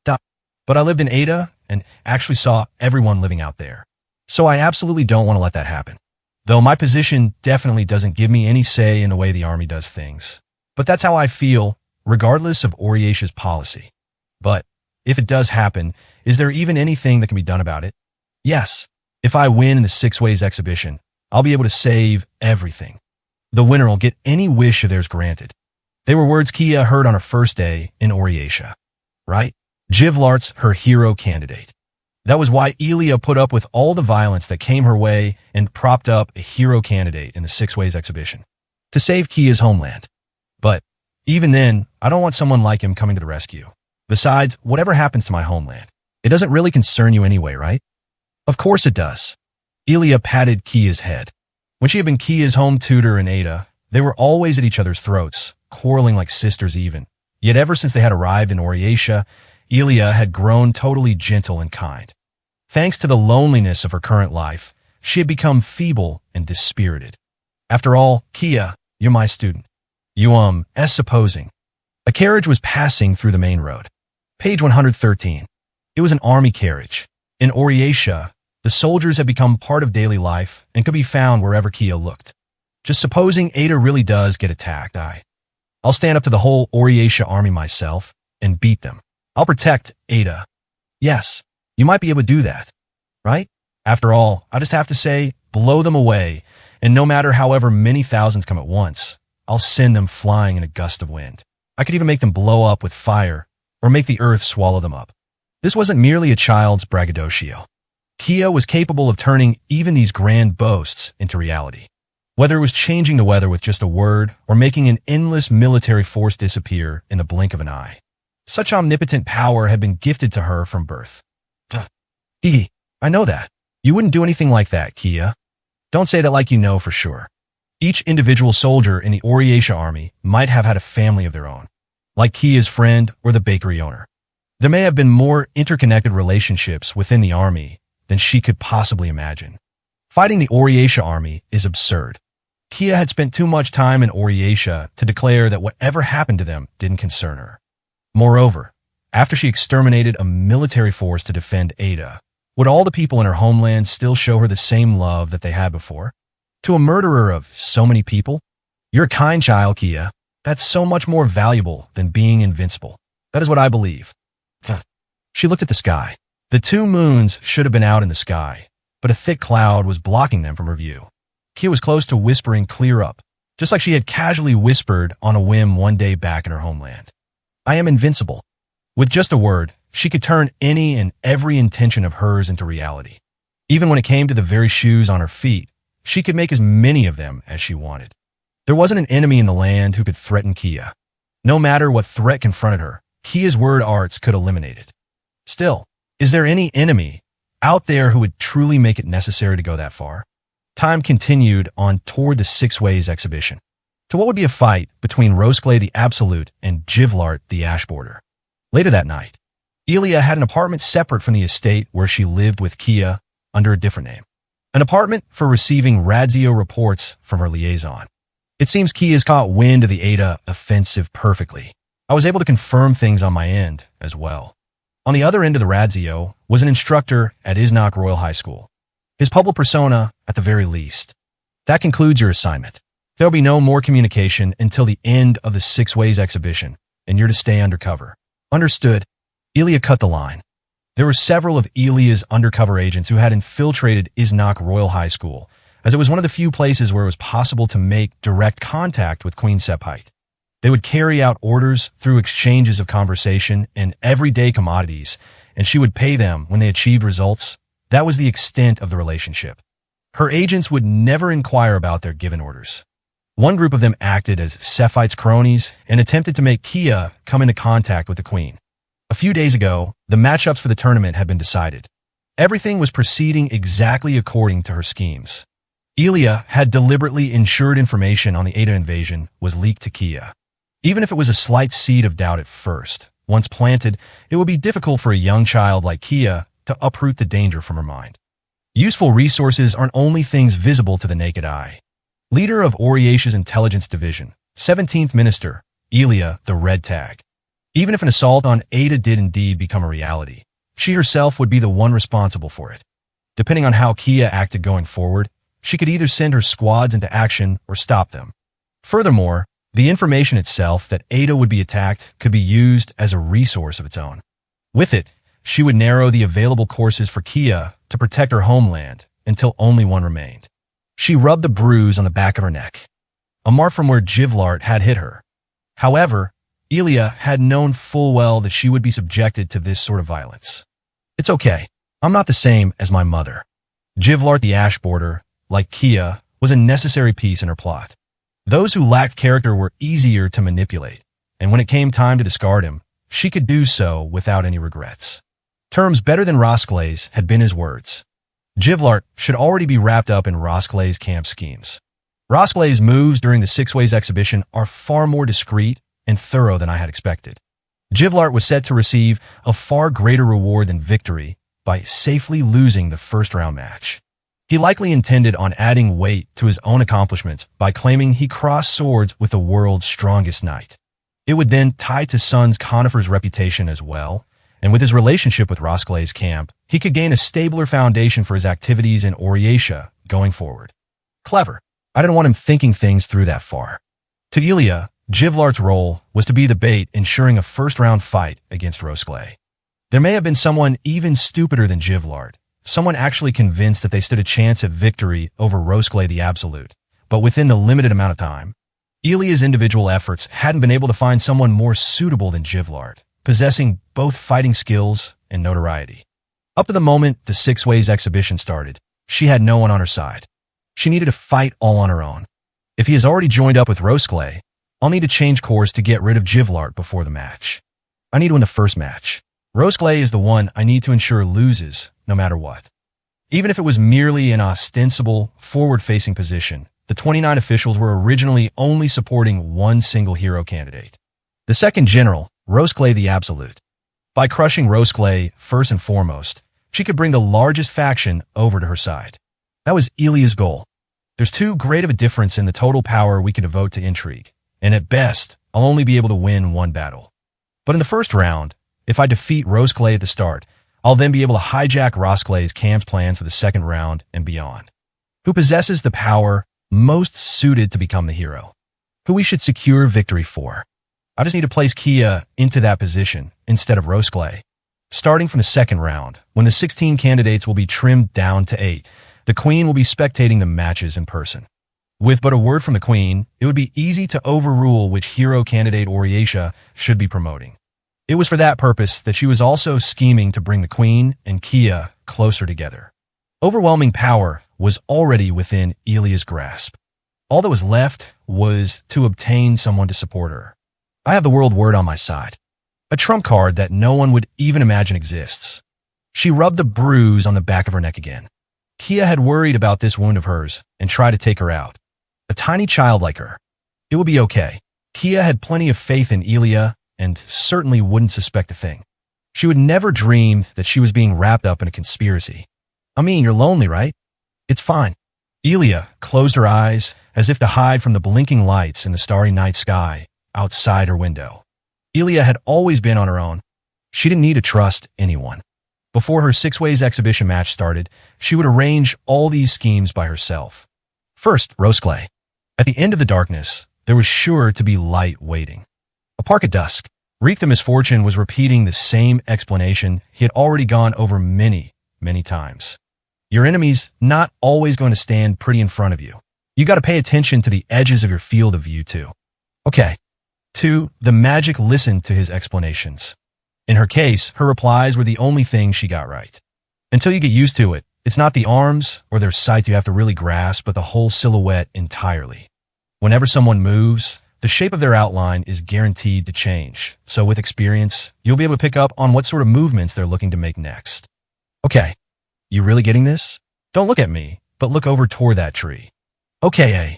But I lived in Ada and actually saw everyone living out there. So I absolutely don't want to let that happen. Though my position definitely doesn't give me any say in the way the army does things. But that's how I feel, regardless of Oriatia's policy. But if it does happen, is there even anything that can be done about it? Yes. If I win in the 6 Ways exhibition, I'll be able to save everything. The winner will get any wish of theirs granted. They were words Kia heard on her first day in Oriatia. Right? Jivlart's her hero candidate. That was why Elia put up with all the violence that came her way and propped up a hero candidate in the 6 Ways exhibition. To save Kia's homeland. But even then, I don't want someone like him coming to the rescue. Besides, whatever happens to my homeland, it doesn't really concern you anyway, right? Of course it does. Elia patted Kia's head. When she had been Kia's home tutor in Ada, they were always at each other's throats, quarreling like sisters even. Yet ever since they had arrived in Oriatia, Elia had grown totally gentle and kind. Thanks to the loneliness of her current life, she had become feeble and dispirited. After all, Kia, you're my student. Supposing. A carriage was passing through the main road. Page 113. It was an army carriage. In Oriatia, the soldiers had become part of daily life and could be found wherever Kia looked. Just supposing Ada really does get attacked, I'll stand up to the whole Oriatia army myself and beat them. I'll protect Ada. Yes, you might be able to do that, right? After all, I just have to say, blow them away, and no matter however many thousands come at once, I'll send them flying in a gust of wind. I could even make them blow up with fire, or make the earth swallow them up. This wasn't merely a child's braggadocio. Kia was capable of turning even these grand boasts into reality. Whether it was changing the weather with just a word, or making an endless military force disappear in the blink of an eye. Such omnipotent power had been gifted to her from birth. I know that. You wouldn't do anything like that, Kia. Don't say that like you know for sure. Each individual soldier in the Oriatia army might have had a family of their own, like Kia's friend or the bakery owner. There may have been more interconnected relationships within the army than she could possibly imagine. Fighting the Oriatia army is absurd. Kia had spent too much time in Oriatia to declare that whatever happened to them didn't concern her. Moreover, after she exterminated a military force to defend Ada, would all the people in her homeland still show her the same love that they had before? To a murderer of so many people? You're a kind child, Kia. That's so much more valuable than being invincible. That is what I believe. She looked at the sky. The 2 moons should have been out in the sky, but a thick cloud was blocking them from her view. Kia was close to whispering clear up, just like she had casually whispered on a whim one day back in her homeland. I am invincible. With just a word, she could turn any and every intention of hers into reality. Even when it came to the very shoes on her feet, she could make as many of them as she wanted. There wasn't an enemy in the land who could threaten Kia. No matter what threat confronted her, Kia's word arts could eliminate it. Still, is there any enemy out there who would truly make it necessary to go that far? Time continued on toward the 6 Ways exhibition, to what would be a fight between Rosclay the Absolute and Jivlart the Ashboarder. Later that night, Elia had an apartment separate from the estate where she lived with Kia under a different name. An apartment for receiving Radzio reports from her liaison. It seems Kia's caught wind of the Ada offensive perfectly. I was able to confirm things on my end as well. On the other end of the Radzio was an instructor at Isnok Royal High School. His public persona, at the very least. That concludes your assignment. There'll be no more communication until the end of the 6 Ways exhibition, and you're to stay undercover. Understood. Elia cut the line. There were several of Elia's undercover agents who had infiltrated Isnok Royal High School, as it was one of the few places where it was possible to make direct contact with Queen Sepite. They would carry out orders through exchanges of conversation and everyday commodities, and she would pay them when they achieved results. That was the extent of the relationship. Her agents would never inquire about their given orders. One group of them acted as Sephite's cronies and attempted to make Kia come into contact with the queen. A few days ago, the matchups for the tournament had been decided. Everything was proceeding exactly according to her schemes. Elia had deliberately ensured information on the Ada invasion was leaked to Kia. Even if it was a slight seed of doubt at first, once planted, it would be difficult for a young child like Kia to uproot the danger from her mind. Useful resources aren't only things visible to the naked eye. Leader of Oriasha's intelligence division, 17th Minister, Elia, the Red Tag. Even if an assault on Ada did indeed become a reality, she herself would be the one responsible for it. Depending on how Kia acted going forward, she could either send her squads into action or stop them. Furthermore, the information itself that Ada would be attacked could be used as a resource of its own. With it, she would narrow the available courses for Kia to protect her homeland until only one remained. She rubbed the bruise on the back of her neck, a mark from where Jivlart had hit her. However, Elia had known full well that she would be subjected to this sort of violence. It's okay. I'm not the same as my mother. Jivlart the Ashboarder, like Kia, was a necessary piece in her plot. Those who lacked character were easier to manipulate, and when it came time to discard him, she could do so without any regrets. Terms better than Rosklay's had been his words. Jivlart should already be wrapped up in Rosklay's camp schemes. Rosklay's moves during the Six Ways exhibition are far more discreet and thorough than I had expected. Jivlart was set to receive a far greater reward than victory by safely losing the first-round match. He likely intended on adding weight to his own accomplishments by claiming he crossed swords with the world's strongest knight. It would then tie to Sons Conifer's reputation as well, and with his relationship with Rosklay's camp, he could gain a stabler foundation for his activities in Oriasha going forward. Clever. I didn't want him thinking things through that far. To Elia, Jivlart's role was to be the bait ensuring a first-round fight against Rosklay. There may have been someone even stupider than Jivlart, someone actually convinced that they stood a chance at victory over Rosklay the Absolute, but within the limited amount of time, Elia's individual efforts hadn't been able to find someone more suitable than Jivlart, possessing both fighting skills and notoriety. Up to the moment the Six Ways exhibition started, she had no one on her side. She needed to fight all on her own. If he has already joined up with Rosklay, I'll need to change course to get rid of Jivlart before the match. I need to win the first match. Rosklay is the one I need to ensure loses, no matter what. Even if it was merely an ostensible, forward-facing position, the 29 officials were originally only supporting one single hero candidate. The second general, Rosklay the Absolute. By crushing Rosklay first and foremost, she could bring the largest faction over to her side. That was Elia's goal. There's too great of a difference in the total power we could devote to intrigue, and at best, I'll only be able to win one battle. But in the first round, if I defeat Rosklay at the start, I'll then be able to hijack Rosklay's camp's plans for the second round and beyond. Who possesses the power most suited to become the hero? Who we should secure victory for? I just need to place Kia into that position instead of Rosklay. Starting from the second round, when the 16 candidates will be trimmed down to 8, the Queen will be spectating the matches in person. With but a word from the Queen, it would be easy to overrule which hero candidate Oriasha should be promoting. It was for that purpose that she was also scheming to bring the Queen and Kia closer together. Overwhelming power was already within Elia's grasp. All that was left was to obtain someone to support her. I have the world word on my side, a trump card that no one would even imagine exists. She rubbed the bruise on the back of her neck again. Kia had worried about this wound of hers and tried to take her out. A tiny child like her. It would be okay. Kia had plenty of faith in Elia and certainly wouldn't suspect a thing. She would never dream that she was being wrapped up in a conspiracy. I mean, you're lonely, right? It's fine. Elia closed her eyes as if to hide from the blinking lights in the starry night sky outside her window. Elia had always been on her own. She didn't need to trust anyone. Before her Six Ways exhibition match started, she would arrange all these schemes by herself. First, Rosklay. At the end of the darkness, there was sure to be light waiting. A park at dusk. Reek the Misfortune was repeating the same explanation he had already gone over many, many times. Your enemy's not always going to stand pretty in front of you. You got to pay attention to the edges of your field of view too. Okay. 2. The magic listened to his explanations. In her case, her replies were the only thing she got right. Until you get used to it, it's not the arms or their sight you have to really grasp, but the whole silhouette entirely. Whenever someone moves, the shape of their outline is guaranteed to change. So with experience, you'll be able to pick up on what sort of movements they're looking to make next. Okay. You really getting this? Don't look at me, but look over toward that tree. Okay.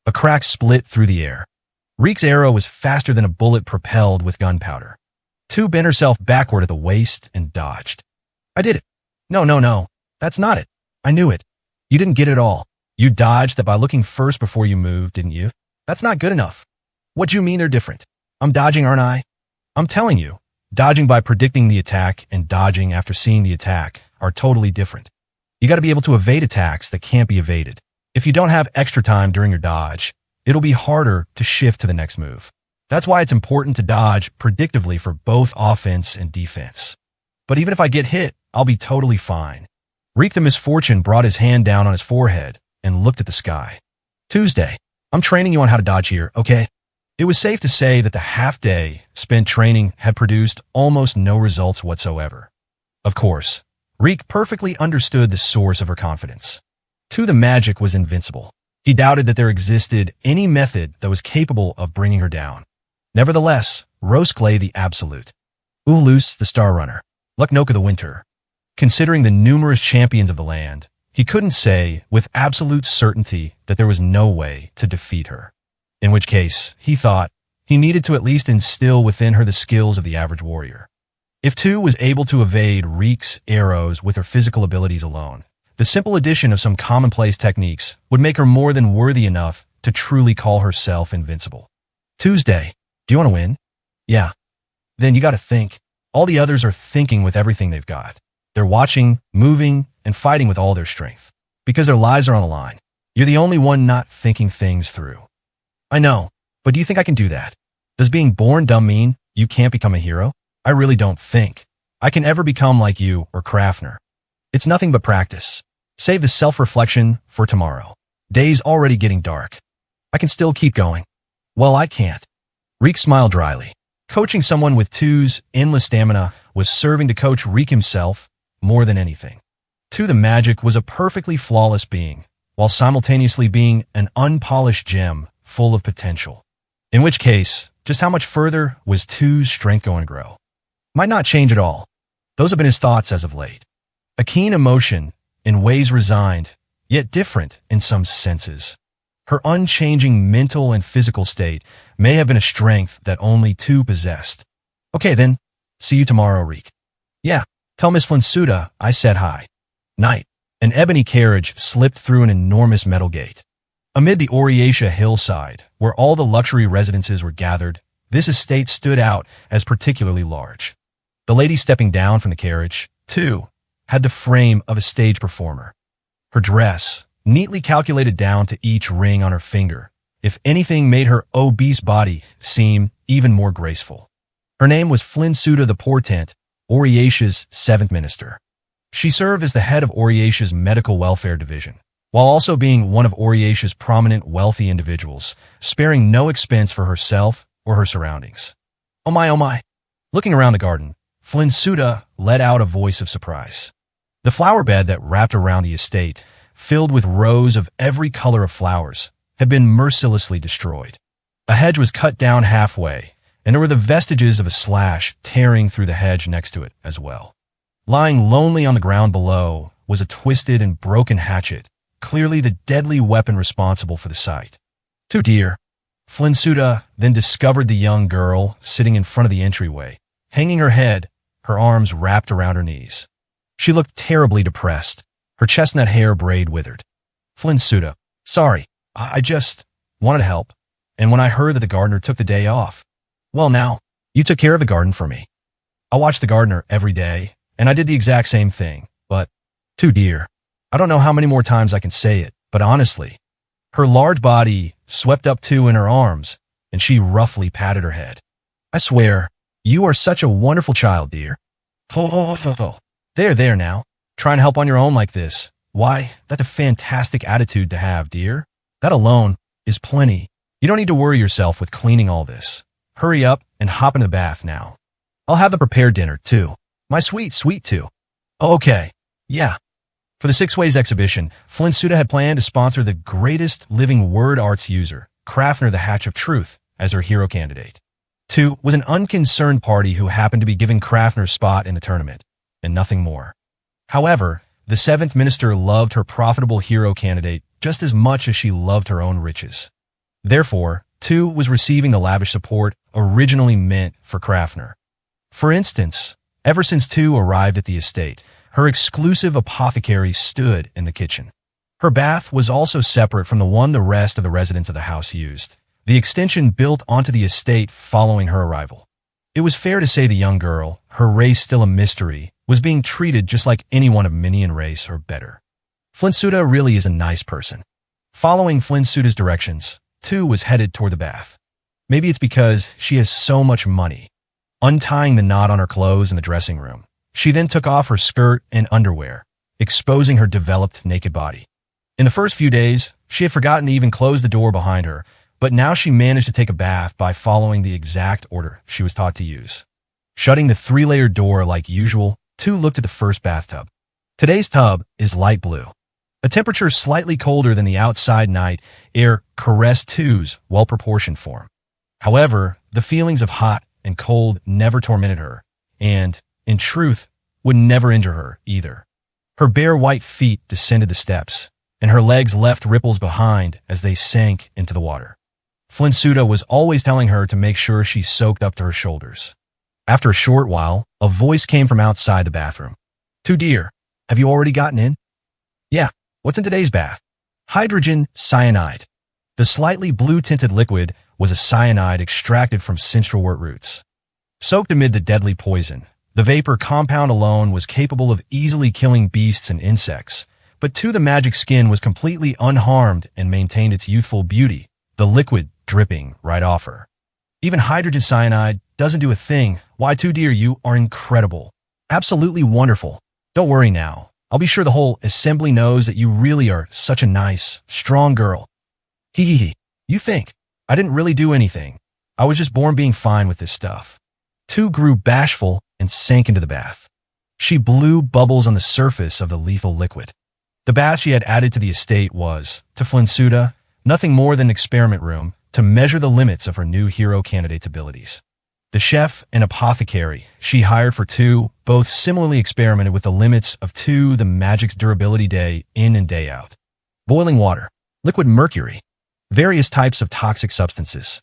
A crack split through the air. Reek's arrow was faster than a bullet propelled with gunpowder. 2 bent herself backward at the waist and dodged. I did it. No. That's not it. I knew it. You didn't get it all. You dodged that by looking first before you moved, didn't you? That's not good enough. What do you mean they're different? I'm dodging, aren't I? I'm telling you, dodging by predicting the attack and dodging after seeing the attack are totally different. You got to be able to evade attacks that can't be evaded. If you don't have extra time during your dodge, it'll be harder to shift to the next move. That's why it's important to dodge predictively for both offense and defense. But even if I get hit, I'll be totally fine. Reek the Misfortune brought his hand down on his forehead and looked at the sky. Tuesday, I'm training you on how to dodge here, okay? It was safe to say that the half day spent training had produced almost no results whatsoever. Of course, Reek perfectly understood the source of her confidence. 2. The magic was invincible. He doubted that there existed any method that was capable of bringing her down. Nevertheless, Rosk lay the absolute. Ulus, the Star Runner. Luknoka the Winter. Considering the numerous champions of the land, he couldn't say with absolute certainty that there was no way to defeat her. In which case, he thought, he needed to at least instill within her the skills of the average warrior. If 2 was able to evade Reek's arrows with her physical abilities alone, the simple addition of some commonplace techniques would make her more than worthy enough to truly call herself invincible. Tuesday, do you want to win? Yeah. Then you got to think. All the others are thinking with everything they've got. They're watching, moving, and fighting with all their strength. Because their lives are on the line. You're the only one not thinking things through. I know, but do you think I can do that? Does being born dumb mean you can't become a hero? I really don't think I can ever become like you or Krafner. It's nothing but practice. Save the self-reflection for tomorrow. Day's already getting dark. I can still keep going. Well, I can't. Reek smiled dryly. Coaching someone with 2's endless stamina was serving to coach Reek himself more than anything. 2. The magic was a perfectly flawless being, while simultaneously being an unpolished gem full of potential. In which case, just how much further was 2's strength going to grow? Might not change at all. Those have been his thoughts as of late. A keen emotion, in ways resigned, yet different in some senses. Her unchanging mental and physical state may have been a strength that only 2 possessed. Okay then, see you tomorrow, Reek. Yeah, tell Miss Flinsuda I said hi. Night. An ebony carriage slipped through an enormous metal gate. Amid the Oriatia hillside, where all the luxury residences were gathered, this estate stood out as particularly large. The lady stepping down from the carriage, too, had the frame of a stage performer. Her dress, neatly calculated down to each ring on her finger, if anything made her obese body seem even more graceful. Her name was Flinsuda the Portent, Oriatia's 7th minister. She served as the head of Oriatia's medical welfare division, while also being one of Oriatia's prominent wealthy individuals, sparing no expense for herself or her surroundings. Oh my. Looking around the garden, Flinsuda let out a voice of surprise. The flower bed that wrapped around the estate, filled with rows of every color of flowers, had been mercilessly destroyed. A hedge was cut down halfway, and there were the vestiges of a slash tearing through the hedge next to it as well. Lying lonely on the ground below was a twisted and broken hatchet, clearly the deadly weapon responsible for the sight. Too dear. Flinsuda then discovered the young girl sitting in front of the entryway, hanging her head, her arms wrapped around her knees. She looked terribly depressed, her chestnut hair braid withered. Flinsuda, sorry, I just wanted help, and when I heard that the gardener took the day off, well now, you took care of the garden for me. I watch the gardener every day, and I did the exact same thing, but, too dear, I don't know how many more times I can say it, but honestly, her large body swept up in her arms, and she roughly patted her head. I swear, you are such a wonderful child, dear. Ho. There now. Trying to help on your own like this Why, that's a fantastic attitude to have, dear. That alone is plenty. You don't need to worry yourself with cleaning all this. Hurry up and hop into the bath now. I'll have the prepared dinner, too. My sweet, sweet, too. Okay. Yeah. For the Six Ways exhibition, Flynn Suda had planned to sponsor the greatest living word arts user, Crafner the Hatch of Truth, as her hero candidate. 2 was an unconcerned party who happened to be giving Crafner's spot in the tournament, and nothing more. However, the seventh minister loved her profitable hero candidate just as much as she loved her own riches. Therefore, 2 was receiving the lavish support originally meant for Crafner. For instance, ever since 2 arrived at the estate, her exclusive apothecary stood in the kitchen. Her bath was also separate from the one the rest of the residents of the house used, the extension built onto the estate following her arrival. It was fair to say the young girl, her race still a mystery, was being treated just like anyone of Minion race or better. Flynn Suda really is a nice person. Following Flynn Suda's directions, 2 was headed toward the bath. Maybe it's because she has so much money. Untying the knot on her clothes in the dressing room, she then took off her skirt and underwear, exposing her developed naked body. In the first few days, she had forgotten to even close the door behind her, but now she managed to take a bath by following the exact order she was taught to use. Shutting the 3-layered door like usual, 2 looked at the first bathtub. Today's tub is light blue. A temperature slightly colder than the outside night air caressed 2's well-proportioned form. However, the feelings of hot and cold never tormented her, and, in truth, would never injure her either. Her bare white feet descended the steps, and her legs left ripples behind as they sank into the water. Flynn Suda was always telling her to make sure she soaked up to her shoulders. After a short while, a voice came from outside the bathroom. 2 dear, have you already gotten in? Yeah, what's in today's bath? Hydrogen cyanide. The slightly blue-tinted liquid was a cyanide extracted from centralwort roots. Soaked amid the deadly poison, the vapor compound alone was capable of easily killing beasts and insects, but the magic skin was completely unharmed and maintained its youthful beauty, the liquid dripping right off her. Even hydrogen cyanide doesn't do a thing. Why, 2 dear, you are incredible. Absolutely wonderful. Don't worry now. I'll be sure the whole assembly knows that you really are such a nice, strong girl. Hee hee hee. You think? I didn't really do anything. I was just born being fine with this stuff. 2 grew bashful and sank into the bath. She blew bubbles on the surface of the lethal liquid. The bath she had added to the estate was, to Flynn Suda, nothing more than an experiment room to measure the limits of her new hero candidate's abilities. The chef and apothecary she hired for 2 both similarly experimented with the limits of the magic's durability day in and day out. Boiling water, liquid mercury, various types of toxic substances.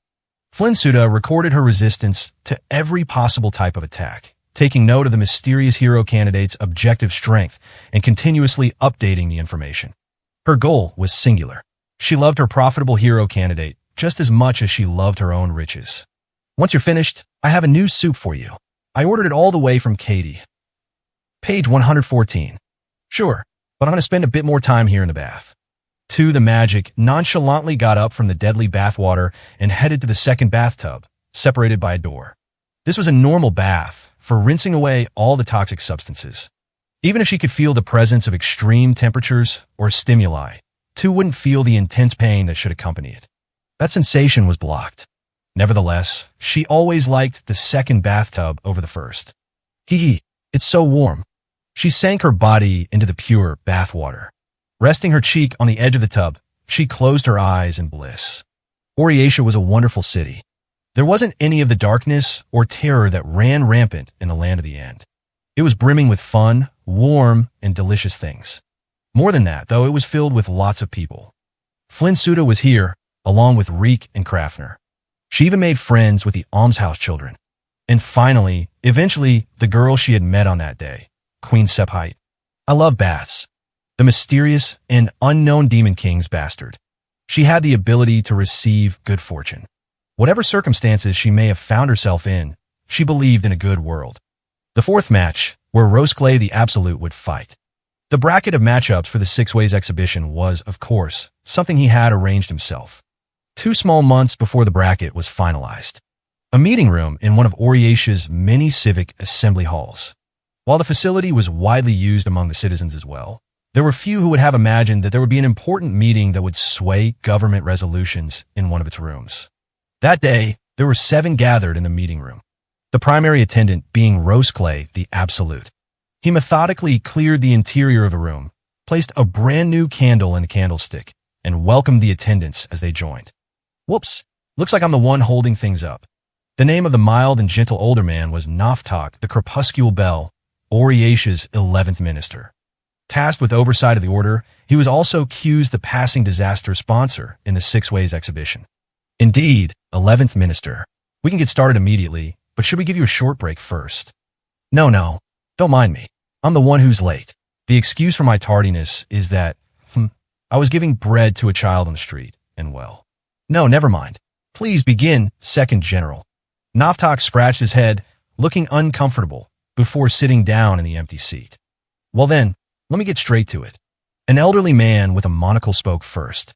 Flynn Suda recorded her resistance to every possible type of attack, taking note of the mysterious hero candidate's objective strength and continuously updating the information. Her goal was singular. She loved her profitable hero candidate just as much as she loved her own riches. Once you're finished, I have a new soup for you. I ordered it all the way from Katie. Page 114. Sure, but I'm going to spend a bit more time here in the bath. 2 the magic nonchalantly got up from the deadly bathwater and headed to the second bathtub, separated by a door. This was a normal bath for rinsing away all the toxic substances. Even if she could feel the presence of extreme temperatures or stimuli, 2 wouldn't feel the intense pain that should accompany it. That sensation was blocked. Nevertheless, she always liked the second bathtub over the first. Hee hee, it's so warm. She sank her body into the pure bathwater. Resting her cheek on the edge of the tub, she closed her eyes in bliss. Oriatia was a wonderful city. There wasn't any of the darkness or terror that ran rampant in the land of the end. It was brimming with fun, warm, and delicious things. More than that, though, it was filled with lots of people. Flynn Suda was here, along with Reek and Crafner. She even made friends with the almshouse children. And finally, eventually, the girl she had met on that day, Queen Sephite. I love baths. The mysterious and unknown Demon King's bastard. She had the ability to receive good fortune. Whatever circumstances she may have found herself in, she believed in a good world. The fourth match, where Rosclay the Absolute would fight. The bracket of matchups for the Six Ways exhibition was, of course, something he had arranged himself. 2 small months before the bracket was finalized. A meeting room in one of Oriatia's many civic assembly halls. While the facility was widely used among the citizens as well, There were few who would have imagined that there would be an important meeting that would sway government resolutions in one of its rooms. That day, there were 7 gathered in the meeting room, the primary attendant being Roseclay the Absolute. He methodically cleared the interior of the room, placed a brand new candle in the candlestick, and welcomed the attendants as they joined. Whoops, looks like I'm the one holding things up. The name of the mild and gentle older man was Naftak, the Crepuscule Bell, Oriasha's 11th minister. Tasked with oversight of the order, he was also Q's the Passing Disaster sponsor in the 6 Ways exhibition. Indeed, 11th minister. We can get started immediately, but should we give you a short break first? No, don't mind me. I'm the one who's late. The excuse for my tardiness is that, I was giving bread to a child on the street, and well. No, never mind. Please begin, Second General. Naftak scratched his head, looking uncomfortable, before sitting down in the empty seat. Well then, let me get straight to it. An elderly man with a monocle spoke first.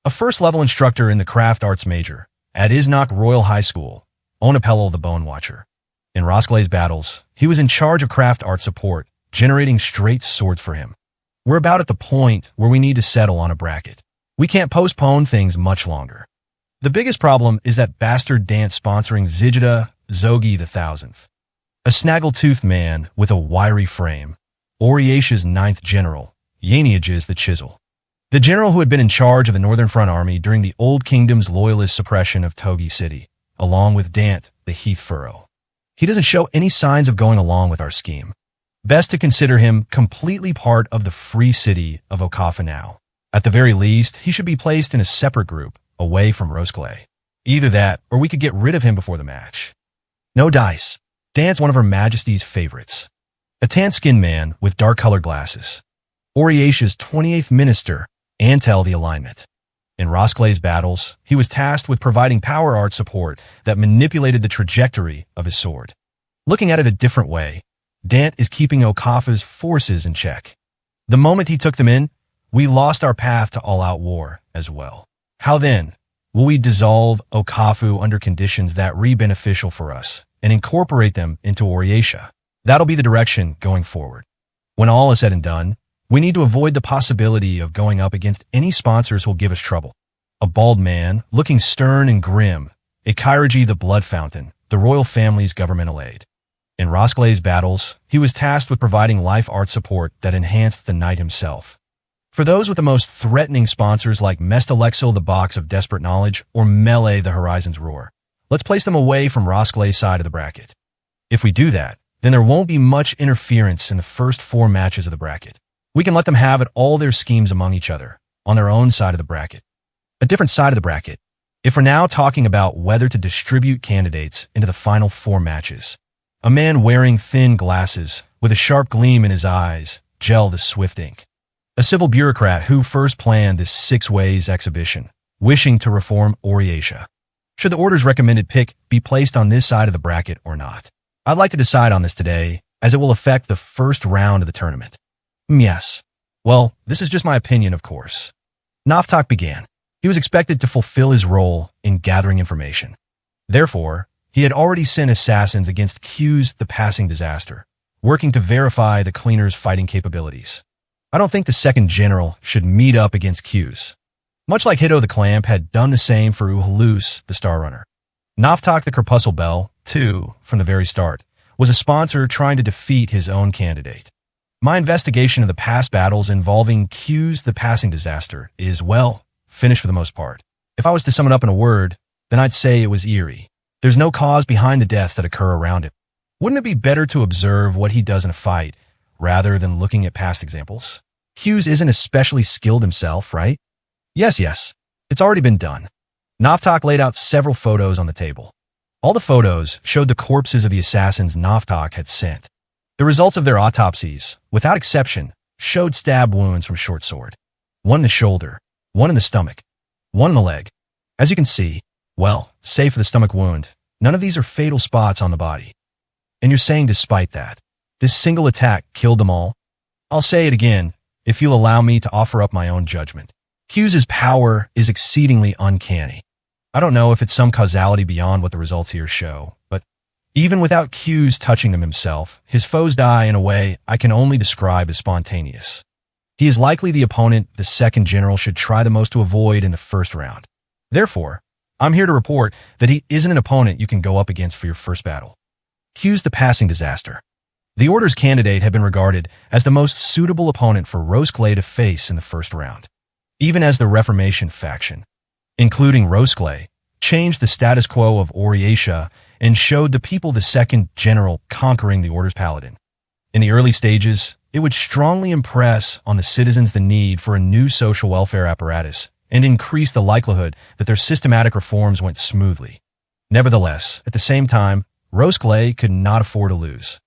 A first-level instructor in the craft arts major at Isnok Royal High School, Onapello the Bone Watcher. In Rosclay's battles, he was in charge of craft art support, generating straight swords for him. We're about at the point where we need to settle on a bracket. We can't postpone things much longer. The biggest problem is that bastard dance sponsoring Zigida Zogi the Thousandth. A snaggle-toothed man with a wiry frame, Oriasha's 9th general, Yaniages the Chisel. The general who had been in charge of the Northern Front Army during the Old Kingdom's loyalist suppression of Togi City, along with Dant the Heath Furrow. He doesn't show any signs of going along with our scheme. Best to consider him completely part of the free city of Okafa now. At the very least, he should be placed in a separate group, away from Roseclay. Either that, or we could get rid of him before the match. No dice. Dant's one of Her Majesty's favorites. A tan-skinned man with dark-colored glasses. Oriasha's 28th minister, Mantle the alignment. In Rosclay's battles, he was tasked with providing power art support that manipulated the trajectory of his sword. Looking at it a different way, Dant is keeping Okafa's forces in check. The moment he took them in, we lost our path to all-out war as well. How then will we dissolve Okafu under conditions that be beneficial for us and incorporate them into Oriasha? That'll be the direction going forward. When all is said and done, we need to avoid the possibility of going up against any sponsors who'll give us trouble. A bald man, looking stern and grim, a Kairaji the Blood Fountain, the royal family's governmental aide. In Rosclay's battles, he was tasked with providing life art support that enhanced the knight himself. For those with the most threatening sponsors like Mestalexil the Box of Desperate Knowledge or Melee the Horizon's Roar, let's place them away from Rosclay's side of the bracket. If we do that, then there won't be much interference in the first 4 matches of the bracket. We can let them have it all their schemes among each other, on their own side of the bracket. A different side of the bracket, if we're now talking about whether to distribute candidates into the final 4 matches. A man wearing thin glasses, with a sharp gleam in his eyes, gel the swift ink. A civil bureaucrat who first planned this 6 Ways exhibition, wishing to reform Oriasha. Should the order's recommended pick be placed on this side of the bracket or not? I'd like to decide on this today, as it will affect the first round of the tournament. Yes. Well, this is just my opinion, of course. Naftak began. He was expected to fulfill his role in gathering information. Therefore, he had already sent assassins against Q's the Passing Disaster, working to verify the cleaner's fighting capabilities. I don't think the second general should meet up against Q's. Much like Hito the Clamp had done the same for Uhalus the Star Runner. Naftak the Crepuscule Bell, too, from the very start, was a sponsor trying to defeat his own candidate. My investigation of the past battles involving Q's the Passing Disaster is, well, finished for the most part. If I was to sum it up in a word, then I'd say it was eerie. There's no cause behind the deaths that occur around him. Wouldn't it be better to observe what he does in a fight, rather than looking at past examples? Q's isn't especially skilled himself, right? Yes, it's already been done. Naftak laid out several photos on the table. All the photos showed the corpses of the assassins Naftak had sent. The results of their autopsies, without exception, showed stab wounds from short sword. One in the shoulder, one in the stomach, one in the leg. As you can see, well, save for the stomach wound, none of these are fatal spots on the body. And you're saying despite that, this single attack killed them all? I'll say it again, if you'll allow me to offer up my own judgment. Q's power is exceedingly uncanny. I don't know if it's some causality beyond what the results here show, but even without Q's touching them himself, his foes die in a way I can only describe as spontaneous. He is likely the opponent the second general should try the most to avoid in the first round. Therefore, I'm here to report that he isn't an opponent you can go up against for your first battle. Q's the passing disaster. The Order's candidate had been regarded as the most suitable opponent for Roskilde to face in the first round, even as the Reformation faction, including Roskilde, changed the status quo of Orietia and showed the people the second general conquering the Order's paladin. In the early stages, it would strongly impress on the citizens the need for a new social welfare apparatus and increase the likelihood that their systematic reforms went smoothly. Nevertheless, at the same time, Roskilde could not afford to lose.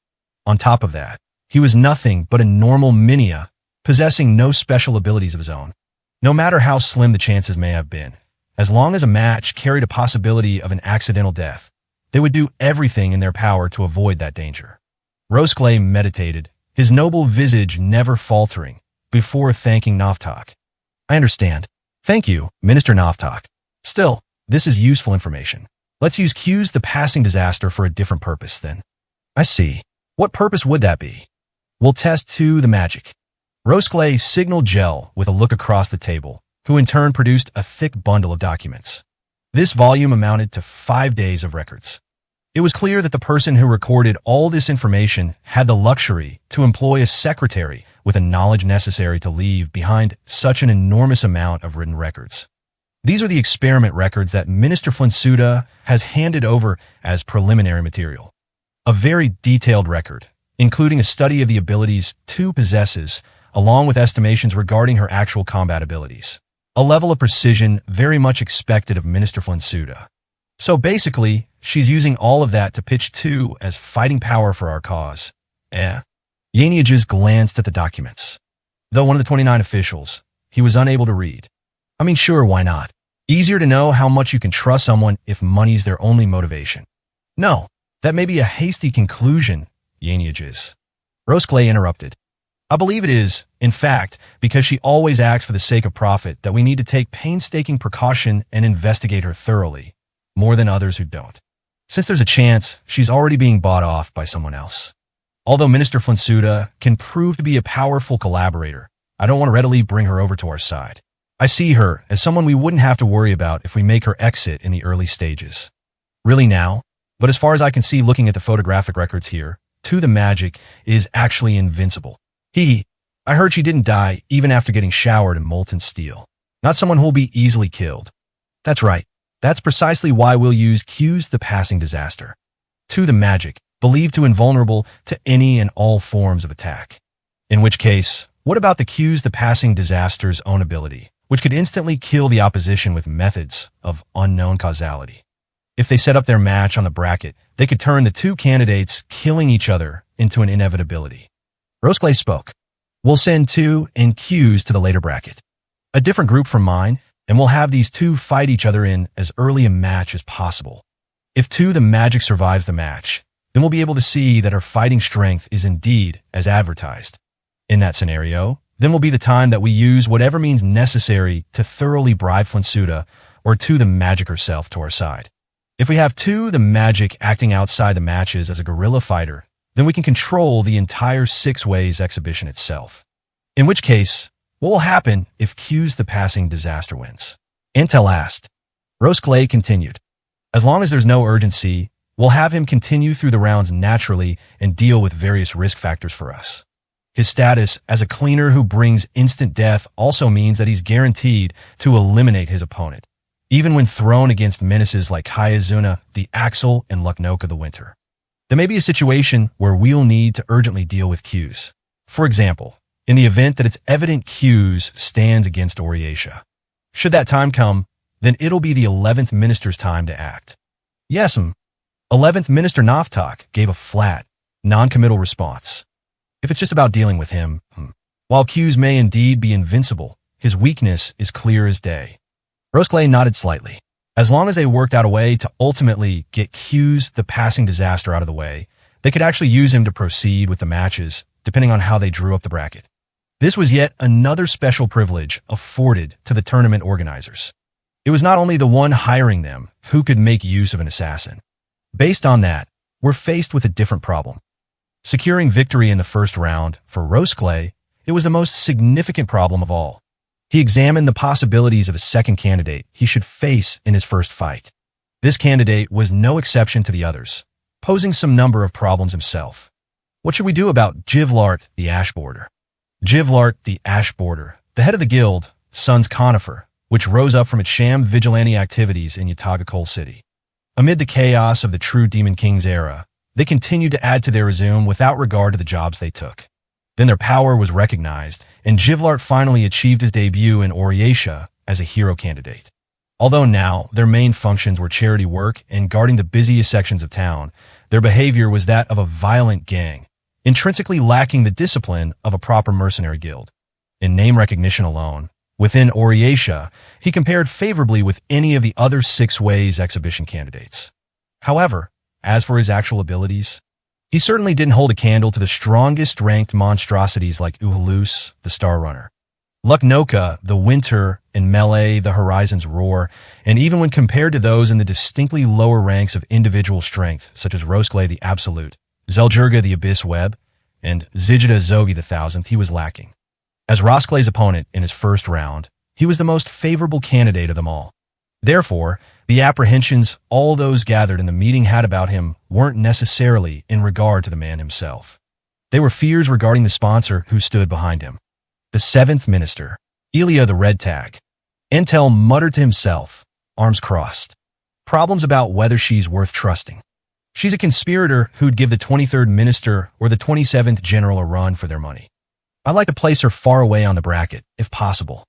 On top of that, he was nothing but a normal minia, possessing no special abilities of his own. No matter how slim the chances may have been, as long as a match carried a possibility of an accidental death, they would do everything in their power to avoid that danger. Roskilde meditated, his noble visage never faltering, before thanking Navtak. I understand. Thank you, Minister Navtak. Still, this is useful information. Let's use Q's the passing disaster for a different purpose, then. I see. What purpose would that be? We'll test 2 the magic. Roskilde signaled Gel with a look across the table, who in turn produced a thick bundle of documents. This volume amounted to 5 days of records. It was clear that the person who recorded all this information had the luxury to employ a secretary with the knowledge necessary to leave behind such an enormous amount of written records. These are the experiment records that Minister Flinsuda has handed over as preliminary material. A very detailed record, including a study of the abilities Tu possesses, along with estimations regarding her actual combat abilities. A level of precision very much expected of Minister Flinsuda. So basically, she's using all of that to pitch Tu as fighting power for our cause. Yaniages glanced at the documents. Though one of the 29 officials, he was unable to read. I mean, sure, why not? Easier to know how much you can trust someone if money's their only motivation. No, that may be a hasty conclusion, Yaniages. Roskilde interrupted. I believe it is, in fact, because she always acts for the sake of profit that we need to take painstaking precaution and investigate her thoroughly, more than others who don't. Since there's a chance she's already being bought off by someone else. Although Minister Flinsuda can prove to be a powerful collaborator, I don't want to readily bring her over to our side. I see her as someone we wouldn't have to worry about if we make her exit in the early stages. Really now? But as far as I can see looking at the photographic records here, Tu the Magic is actually invincible. I heard she didn't die even after getting showered in molten steel. Not someone who'll be easily killed. That's right. That's precisely why we'll use Q's the Passing Disaster. Tu the Magic, believed to invulnerable to any and all forms of attack. In which case, what about the Q's the Passing Disaster's own ability, which could instantly kill the opposition with methods of unknown causality? If they set up their match on the bracket, they could turn the 2 candidates killing each other into an inevitability. Roskilde spoke. We'll send Tu and Q's to the later bracket. A different group from mine, and we'll have these 2 fight each other in as early a match as possible. If Tu the Magic survives the match, then we'll be able to see that her fighting strength is indeed as advertised. In that scenario, then will be the time that we use whatever means necessary to thoroughly bribe Flinsuda or Tu the Magic herself to our side. If we have Tu the Magic acting outside the matches as a guerrilla fighter, then we can control the entire 6 ways exhibition itself. In which case, what will happen if Q's the Passing Disaster wins? Intel asked. Roskilde continued. As long as there's no urgency, we'll have him continue through the rounds naturally and deal with various risk factors for us. His status as a cleaner who brings instant death also means that he's guaranteed to eliminate his opponent, even when thrown against menaces like Hayazuna, the Axel, and Luknoka the Winter. There may be a situation where we'll need to urgently deal with Q's. For example, in the event that it's evident Q's stands against Orietia. Should that time come, then it'll be the 11th Minister's time to act. Yes, 11th Minister Navtak gave a flat, non-committal response. If it's just about dealing with him, while Q's may indeed be invincible, his weakness is clear as day. Roskilde nodded slightly. As long as they worked out a way to ultimately get Q's the Passing Disaster out of the way, they could actually use him to proceed with the matches, depending on how they drew up the bracket. This was yet another special privilege afforded to the tournament organizers. It was not only the one hiring them who could make use of an assassin. Based on that, we're faced with a different problem. Securing victory in the first round for Roskilde It was the most significant problem of all. He examined the possibilities of a second candidate he should face in his first fight. This candidate was no exception to the others, posing some number of problems himself. What should we do about Jivlart the Ashboarder? Jivlart the Ashboarder, the head of the guild, Sons Conifer, which rose up from its sham vigilante activities in Yataga Coal City. Amid the chaos of the true Demon King's era, they continued to add to their resume without regard to the jobs they took. Then their power was recognized, and Jivlart finally achieved his debut in Oriatia as a hero candidate. Although now their main functions were charity work and guarding the busiest sections of town, their behavior was that of a violent gang, intrinsically lacking the discipline of a proper mercenary guild. In name recognition alone, within Oriatia, he compared favorably with any of the other 6 Ways exhibition candidates. However, as for his actual abilities, he certainly didn't hold a candle to the strongest ranked monstrosities like Uhalus, the Star Runner, Luknoka, the Winter, and Melee, the Horizon's Roar, and even when compared to those in the distinctly lower ranks of individual strength, such as Roskle the Absolute, Zeljurga the Abyss Web, and Zigida Zogi the Thousandth, he was lacking. As Roskle's opponent in his first round, he was the most favorable candidate of them all. Therefore, the apprehensions all those gathered in the meeting had about him weren't necessarily in regard to the man himself. They were fears regarding the sponsor who stood behind him. The 7th Minister, Elia the Red Tag. Mantle muttered to himself, arms crossed. Problems about whether she's worth trusting. She's a conspirator who'd give the 23rd Minister or the 27th General a run for their money. I'd like to place her far away on the bracket, if possible.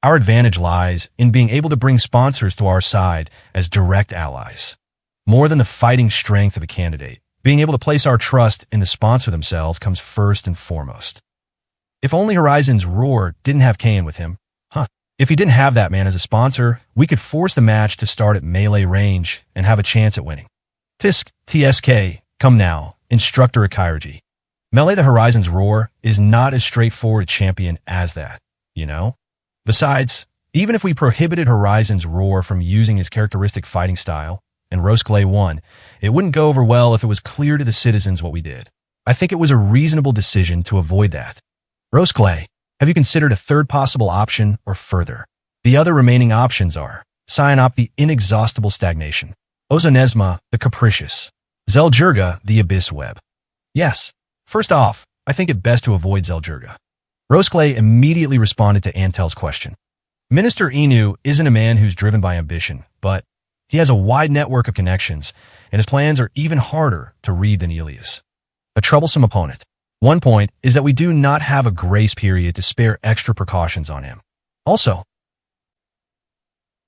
Our advantage lies in being able to bring sponsors to our side as direct allies. More than the fighting strength of a candidate, being able to place our trust in the sponsor themselves comes first and foremost. If only Horizon's Roar didn't have Kain with him, If he didn't have that man as a sponsor, we could force the match to start at melee range and have a chance at winning. TSK, come now, Instructor Akiraji. Melee the Horizon's Roar is not as straightforward a champion as that, you know? Besides, even if we prohibited Horizon's Roar from using his characteristic fighting style, and Roskle won, it wouldn't go over well if it was clear to the citizens what we did. I think it was a reasonable decision to avoid that. Roskle, have you considered a third possible option or further? The other remaining options are Cyanop the Inexhaustible Stagnation, Ozonesma the Capricious, Zeljurga the Abyss Web. Yes, first off, I think it best to avoid Zeljurga. Roskle immediately responded to Antel's question. Minister Inu isn't a man who's driven by ambition, but he has a wide network of connections, and his plans are even harder to read than Elia's. A troublesome opponent. One point is that we do not have a grace period to spare extra precautions on him. Also,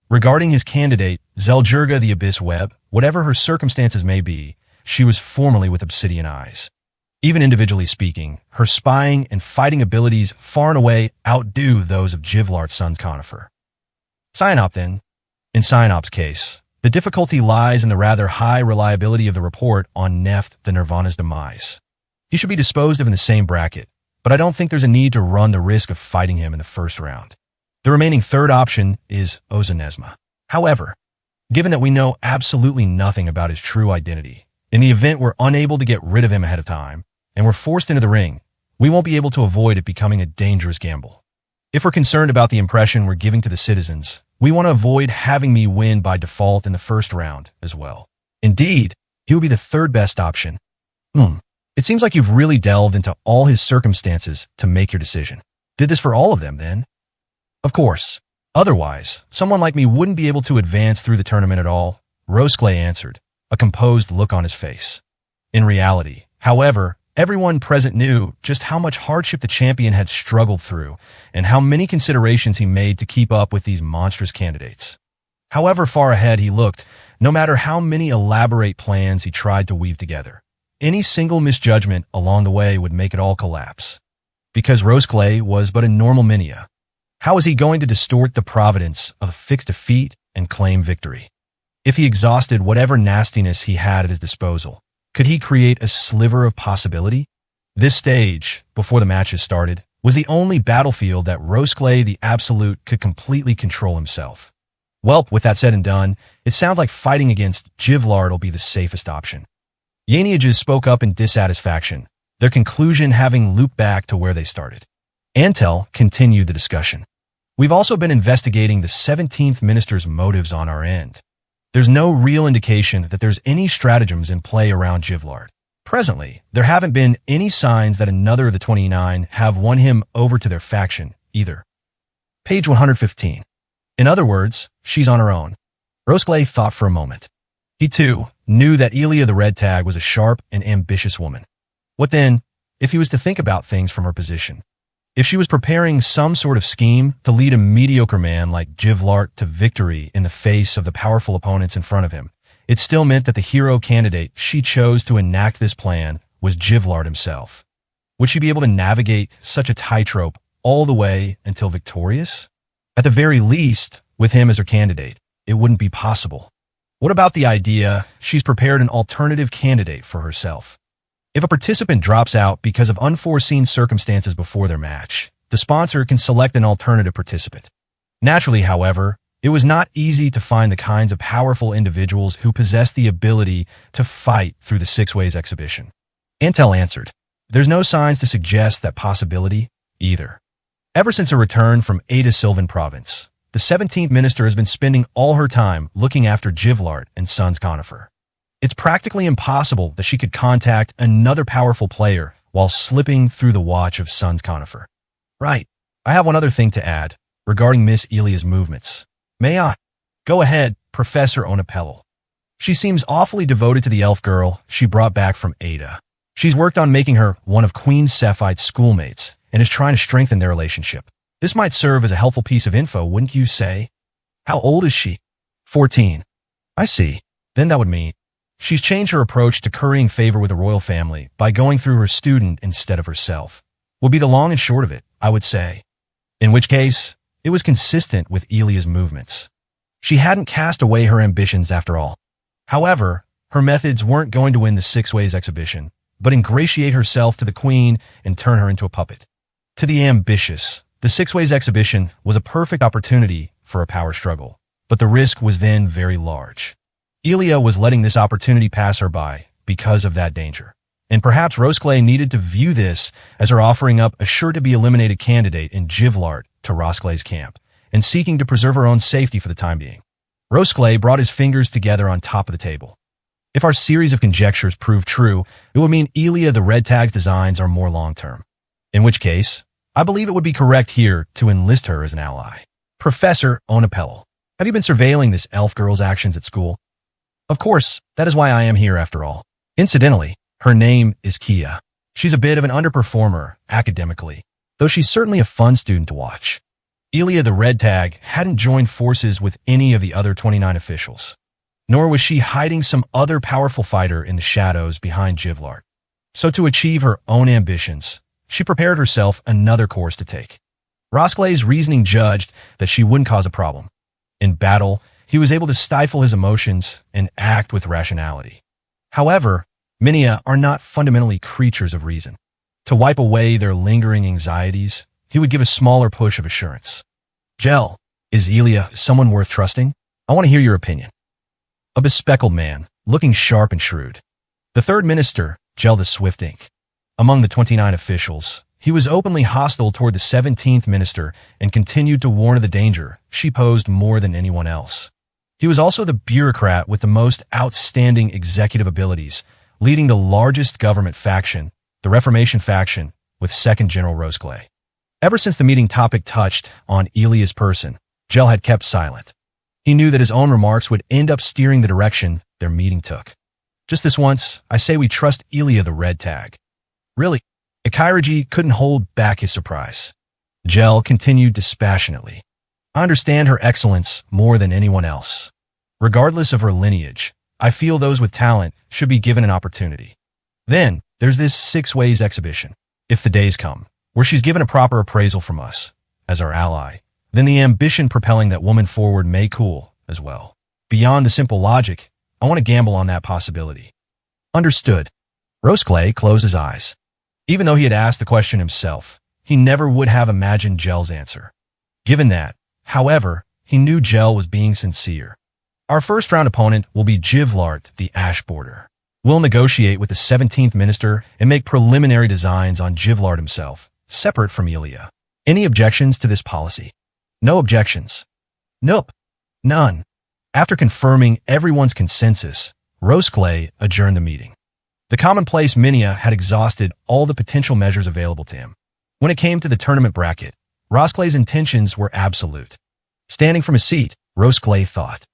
regarding his candidate, Zeljurga the Abyss Web, whatever her circumstances may be, she was formerly with Obsidian Eyes. Even individually speaking, her spying and fighting abilities far and away outdo those of Jivlart's Sons Conifer. Cyanop then. In Cyanop's case, the difficulty lies in the rather high reliability of the report on Neft the Nirvana's demise. He should be disposed of in the same bracket, but I don't think there's a need to run the risk of fighting him in the first round. The remaining third option is Ozonesma. However, given that we know absolutely nothing about his true identity, in the event we're unable to get rid of him ahead of time, and we're forced into the ring, we won't be able to avoid it becoming a dangerous gamble. If we're concerned about the impression we're giving to the citizens, we want to avoid having me win by default in the first round as well. Indeed, he would be the third best option. It seems like you've really delved into all his circumstances to make your decision. Did this for all of them, then? Of course. Otherwise, someone like me wouldn't be able to advance through the tournament at all, Roskle answered, a composed look on his face. In reality, however, everyone present knew just how much hardship the champion had struggled through and how many considerations he made to keep up with these monstrous candidates. However far ahead he looked, no matter how many elaborate plans he tried to weave together, any single misjudgment along the way would make it all collapse. Because Roskle was but a normal Minia, how was he going to distort the providence of a fixed defeat and claim victory? If he exhausted whatever nastiness he had at his disposal, could he create a sliver of possibility? This stage, before the matches started, was the only battlefield that Roskle the Absolute could completely control himself. Well, with that said and done, it sounds like fighting against Jivlard will be the safest option. Yaniages spoke up in dissatisfaction, their conclusion having looped back to where they started. Mantle continued the discussion. We've also been investigating the 17th minister's motives on our end. There's no real indication that there's any stratagems in play around Jivlard. Presently, there haven't been any signs that another of the 29 have won him over to their faction, either. Page 115. In other words, she's on her own. Rosclay thought for a moment. He, too, knew that Elia the Red Tag was a sharp and ambitious woman. What then, if he was to think about things from her position? If she was preparing some sort of scheme to lead a mediocre man like Jivlard to victory in the face of the powerful opponents in front of him, it still meant that the hero candidate she chose to enact this plan was Jivlard himself. Would she be able to navigate such a tightrope all the way until victorious? At the very least, with him as her candidate, it wouldn't be possible. What about the idea she's prepared an alternative candidate for herself? If a participant drops out because of unforeseen circumstances before their match, the sponsor can select an alternative participant. Naturally, however, it was not easy to find the kinds of powerful individuals who possess the ability to fight through the Six Ways exhibition. Mantle answered, "There's no signs to suggest that possibility, either." Ever since her return from Ada Sylvan province, the 17th minister has been spending all her time looking after Jivlard and Sons Conifer. It's practically impossible that she could contact another powerful player while slipping through the watch of Sons Conifer. Right. I have one other thing to add regarding Miss Elia's movements. May I? Go ahead, Professor Onapello. She seems awfully devoted to the elf girl she brought back from Ada. She's worked on making her one of Queen Cephite's schoolmates and is trying to strengthen their relationship. This might serve as a helpful piece of info, wouldn't you say? How old is she? 14. I see. Then that would mean she's changed her approach to currying favor with the royal family by going through her student instead of herself. Would be the long and short of it, I would say. In which case, it was consistent with Elia's movements. She hadn't cast away her ambitions after all. However, her methods weren't going to win the Six Ways exhibition, but ingratiate herself to the queen and turn her into a puppet. To the ambitious, the Six Ways exhibition was a perfect opportunity for a power struggle, but the risk was then very large. Elia was letting this opportunity pass her by because of that danger. And perhaps Rosclay needed to view this as her offering up a sure-to-be-eliminated candidate in Jivlard to Rosclay's camp, and seeking to preserve her own safety for the time being. Rosclay brought his fingers together on top of the table. If our series of conjectures prove true, it would mean Elia the Red Tag's designs are more long-term. In which case, I believe it would be correct here to enlist her as an ally. Professor Onapello, have you been surveilling this elf girl's actions at school? Of course, that is why I am here after all. Incidentally, her name is Kia. She's a bit of an underperformer academically, though she's certainly a fun student to watch. Elia the Red Tag hadn't joined forces with any of the other 29 officials, nor was she hiding some other powerful fighter in the shadows behind Jivlard. So to achieve her own ambitions, she prepared herself another course to take. Rosclay's reasoning judged that she wouldn't cause a problem. In battle, he was able to stifle his emotions and act with rationality. However, many are not fundamentally creatures of reason. To wipe away their lingering anxieties, he would give a smaller push of assurance. Gel, is Elia someone worth trusting? I want to hear your opinion. A bespectacled man, looking sharp and shrewd. The third minister, Gel the Swift Ink. Among the 29 officials, he was openly hostile toward the 17th minister and continued to warn of the danger she posed more than anyone else. He was also the bureaucrat with the most outstanding executive abilities, leading the largest government faction, the Reformation faction, with 2nd General Rosclay. Ever since the meeting topic touched on Elia's person, Gel had kept silent. He knew that his own remarks would end up steering the direction their meeting took. Just this once, I say we trust Elia the Red Tag. Really? Akairaji couldn't hold back his surprise. Gel continued dispassionately. I understand her excellence more than anyone else. Regardless of her lineage, I feel those with talent should be given an opportunity. Then, there's this Six Ways exhibition. If the days come, where she's given a proper appraisal from us, as our ally, then the ambition propelling that woman forward may cool as well. Beyond the simple logic, I want to gamble on that possibility. Understood. Rosclay closed his eyes. Even though he had asked the question himself, he never would have imagined Gel's answer. Given that, however, he knew Gel was being sincere. Our first round opponent will be Jivlard, the Ash Border. We'll negotiate with the 17th minister and make preliminary designs on Jivlard himself, separate from Elia. Any objections to this policy? No objections. Nope. None. After confirming everyone's consensus, Rosclay adjourned the meeting. The commonplace Minia had exhausted all the potential measures available to him. When it came to the tournament bracket, Rosclay's intentions were absolute. Standing from his seat, Rosclay thought.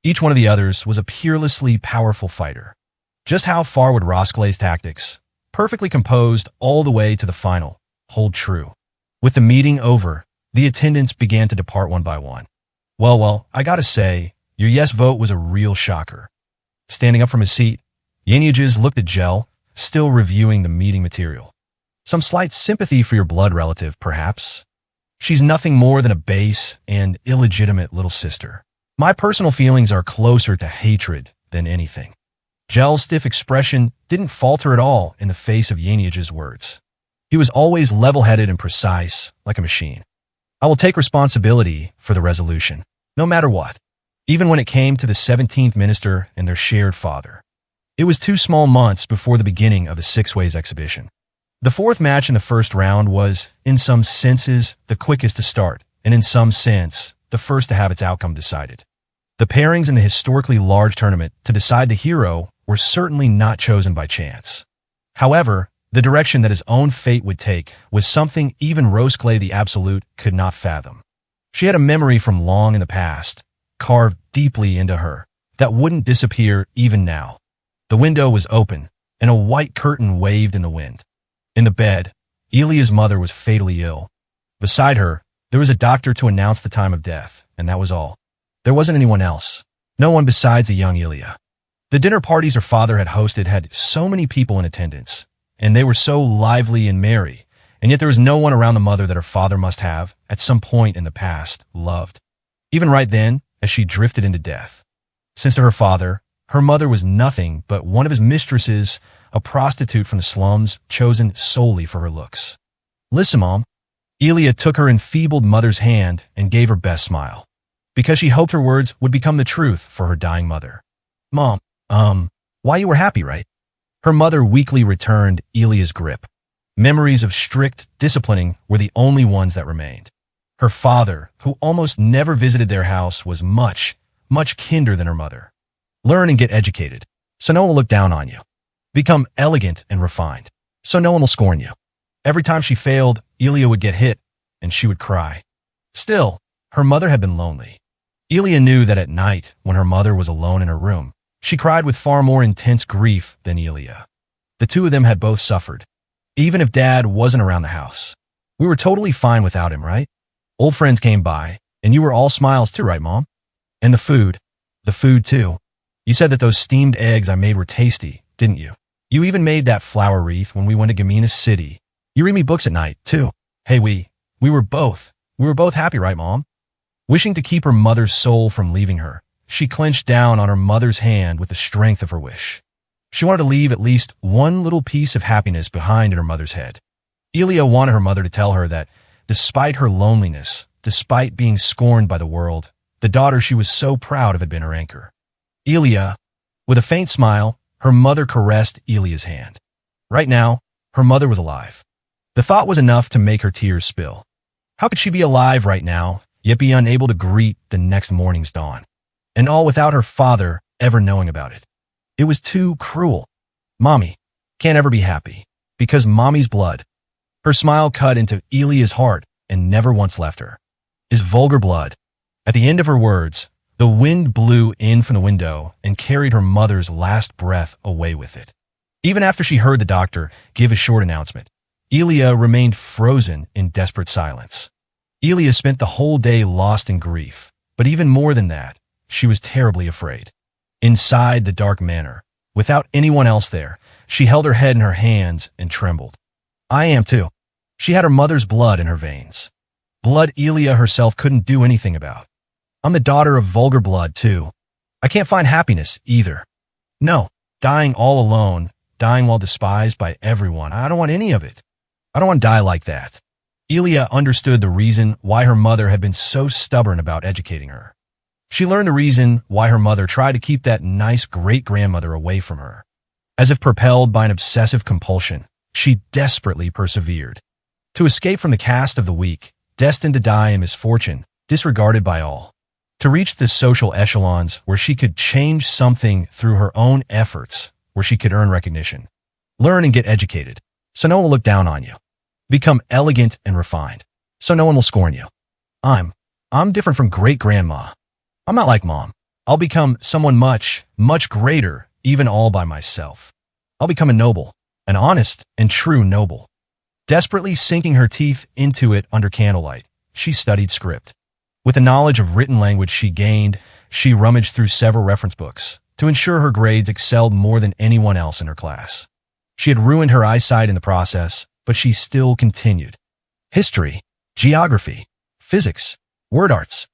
Each one of the others was a peerlessly powerful fighter. Just how far would Rosclay's tactics, perfectly composed all the way to the final, hold true? With the meeting over, the attendants began to depart one by one. Well, I gotta say, your yes vote was a real shocker. Standing up from his seat, Yanyages looked at Gel, still reviewing the meeting material. Some slight sympathy for your blood relative, perhaps. She's nothing more than a base and illegitimate little sister. My personal feelings are closer to hatred than anything. Gel's stiff expression didn't falter at all in the face of Yanyages' words. He was always level-headed and precise, like a machine. I will take responsibility for the resolution, no matter what, even when it came to the 17th minister and their shared father. It was 2 small months before the beginning of the six-ways exhibition. The fourth match in the first round was, in some senses, the quickest to start, and in some sense, the first to have its outcome decided. The pairings in the historically large tournament to decide the hero were certainly not chosen by chance. However, the direction that his own fate would take was something even Rosclay the Absolute could not fathom. She had a memory from long in the past, carved deeply into her, that wouldn't disappear even now. The window was open, and a white curtain waved in the wind. In the bed, Elia's mother was fatally ill. Beside her, there was a doctor to announce the time of death, and that was all. There wasn't anyone else, no one besides the young Elia. The dinner parties her father had hosted had so many people in attendance, and they were so lively and merry, and yet there was no one around the mother that her father must have, at some point in the past, loved. Even right then, as she drifted into death. Since to her father, her mother was nothing but one of his mistresses, a prostitute from the slums, chosen solely for her looks. Listen, Mom. Elia took her enfeebled mother's hand and gave her best smile, because she hoped her words would become the truth for her dying mother. Mom, why you were happy, right? Her mother weakly returned Elia's grip. Memories of strict disciplining were the only ones that remained. Her father, who almost never visited their house, was much kinder than her mother. Learn and get educated, so no one will look down on you. Become elegant and refined, so no one will scorn you. Every time she failed, Elia would get hit, and she would cry. Still, her mother had been lonely. Elia knew that at night, when her mother was alone in her room, she cried with far more intense grief than Elia. The two of them had both suffered, even if Dad wasn't around the house. We were totally fine without him, right? Old friends came by, and you were all smiles too, right, Mom? And the food too. You said that those steamed eggs I made were tasty, didn't you? You even made that flower wreath when we went to Gamina City. You read me books at night, too. Hey, we were both happy, right, Mom? Wishing to keep her mother's soul from leaving her, she clenched down on her mother's hand with the strength of her wish. She wanted to leave at least one little piece of happiness behind in her mother's head. Elia wanted her mother to tell her that, despite her loneliness, despite being scorned by the world, the daughter she was so proud of had been her anchor. Elia, with a faint smile, her mother caressed Elia's hand. Right now, her mother was alive. The thought was enough to make her tears spill. How could she be alive right now, yet be unable to greet the next morning's dawn? And all without her father ever knowing about it. It was too cruel. Mommy can't ever be happy, because Mommy's blood. Her smile cut into Elia's heart and never once left her. Is vulgar blood. At the end of her words, the wind blew in from the window and carried her mother's last breath away with it. Even after she heard the doctor give a short announcement, Elia remained frozen in desperate silence. Elia spent the whole day lost in grief, but even more than that, she was terribly afraid. Inside the dark manor, without anyone else there, she held her head in her hands and trembled. I am too. She had her mother's blood in her veins. Blood Elia herself couldn't do anything about. I'm the daughter of vulgar blood, too. I can't find happiness, either. No, dying all alone, dying while despised by everyone, I don't want any of it. I don't want to die like that. Elia understood the reason why her mother had been so stubborn about educating her. She learned the reason why her mother tried to keep that nice great-grandmother away from her. As if propelled by an obsessive compulsion, she desperately persevered. To escape from the cast of the weak, destined to die in misfortune, disregarded by all. To reach the social echelons where she could change something through her own efforts, where she could earn recognition. Learn and get educated, so no one will look down on you. Become elegant and refined, so no one will scorn you. I'm different from great-grandma. I'm not like mom. I'll become someone much, much greater, even all by myself. I'll become a noble, an honest and true noble. Desperately sinking her teeth into it under candlelight, she studied script. With the knowledge of written language she gained, she rummaged through several reference books to ensure her grades excelled more than anyone else in her class. She had ruined her eyesight in the process, but she still continued. History, geography, physics, word arts,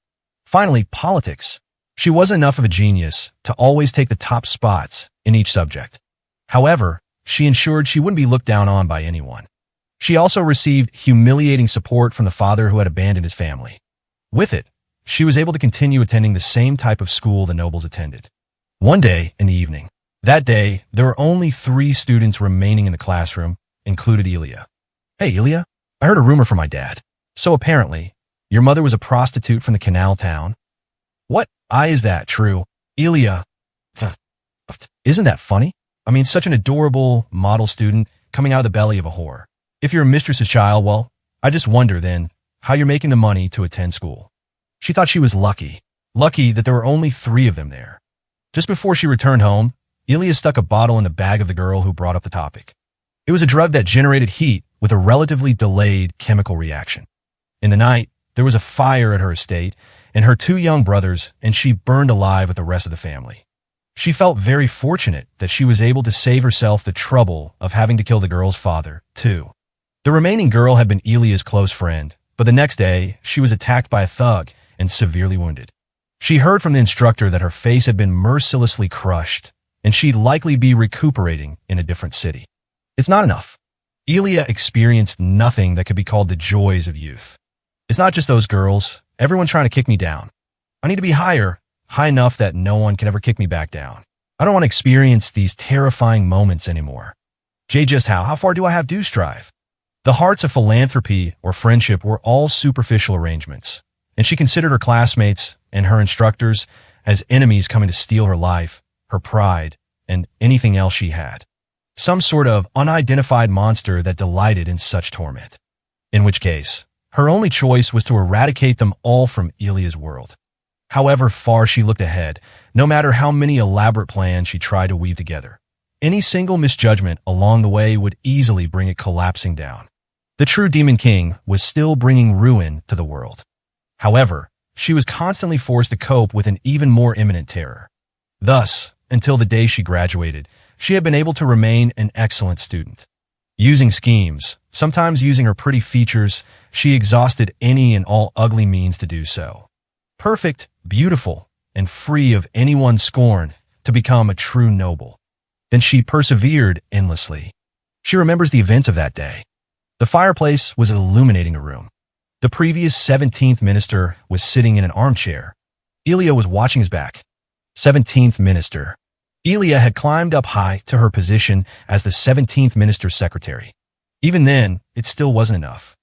finally politics. She wasn't enough of a genius to always take the top spots in each subject. However, she ensured she wouldn't be looked down on by anyone. She also received humiliating support from the father who had abandoned his family. With it, she was able to continue attending the same type of school the nobles attended. One day in the evening, that day, there were only 3 students remaining in the classroom, included Elia. Hey, Elia, I heard a rumor from my dad. So apparently, your mother was a prostitute from the canal town. What? Is that true? Elia. Isn't that funny? I mean, such an adorable model student coming out of the belly of a whore. If you're a mistress's child, well, I just wonder then how you're making the money to attend school. She thought she was lucky that there were only 3 of them there. Just before she returned home, Elia stuck a bottle in the bag of the girl who brought up the topic. It was a drug that generated heat with a relatively delayed chemical reaction. In the night, there was a fire at her estate and her 2 young brothers, and she burned alive with the rest of the family. She felt very fortunate that she was able to save herself the trouble of having to kill the girl's father, too. The remaining girl had been Elia's close friend, but the next day, she was attacked by a thug and severely wounded. She heard from the instructor that her face had been mercilessly crushed, and she'd likely be recuperating in a different city. It's not enough. Elia experienced nothing that could be called the joys of youth. It's not just those girls. Everyone's trying to kick me down. I need to be high enough that no one can ever kick me back down. I don't want to experience these terrifying moments anymore. Just how far do I have to strive? The hearts of philanthropy or friendship were all superficial arrangements, and she considered her classmates and her instructors as enemies coming to steal her life, her pride, and anything else she had. Some sort of unidentified monster that delighted in such torment. In which case, her only choice was to eradicate them all from Elia's world. However far she looked ahead, no matter how many elaborate plans she tried to weave together, any single misjudgment along the way would easily bring it collapsing down. The true Demon King was still bringing ruin to the world. However, she was constantly forced to cope with an even more imminent terror. Thus, until the day she graduated, she had been able to remain an excellent student. Using schemes, sometimes using her pretty features, she exhausted any and all ugly means to do so. Perfect, beautiful, and free of anyone's scorn to become a true noble. Then she persevered endlessly. She remembers the events of that day. The fireplace was illuminating a room. The previous 17th minister was sitting in an armchair. Elia was watching his back. 17th minister. Elia had climbed up high to her position as the 17th minister's secretary. Even then, it still wasn't enough.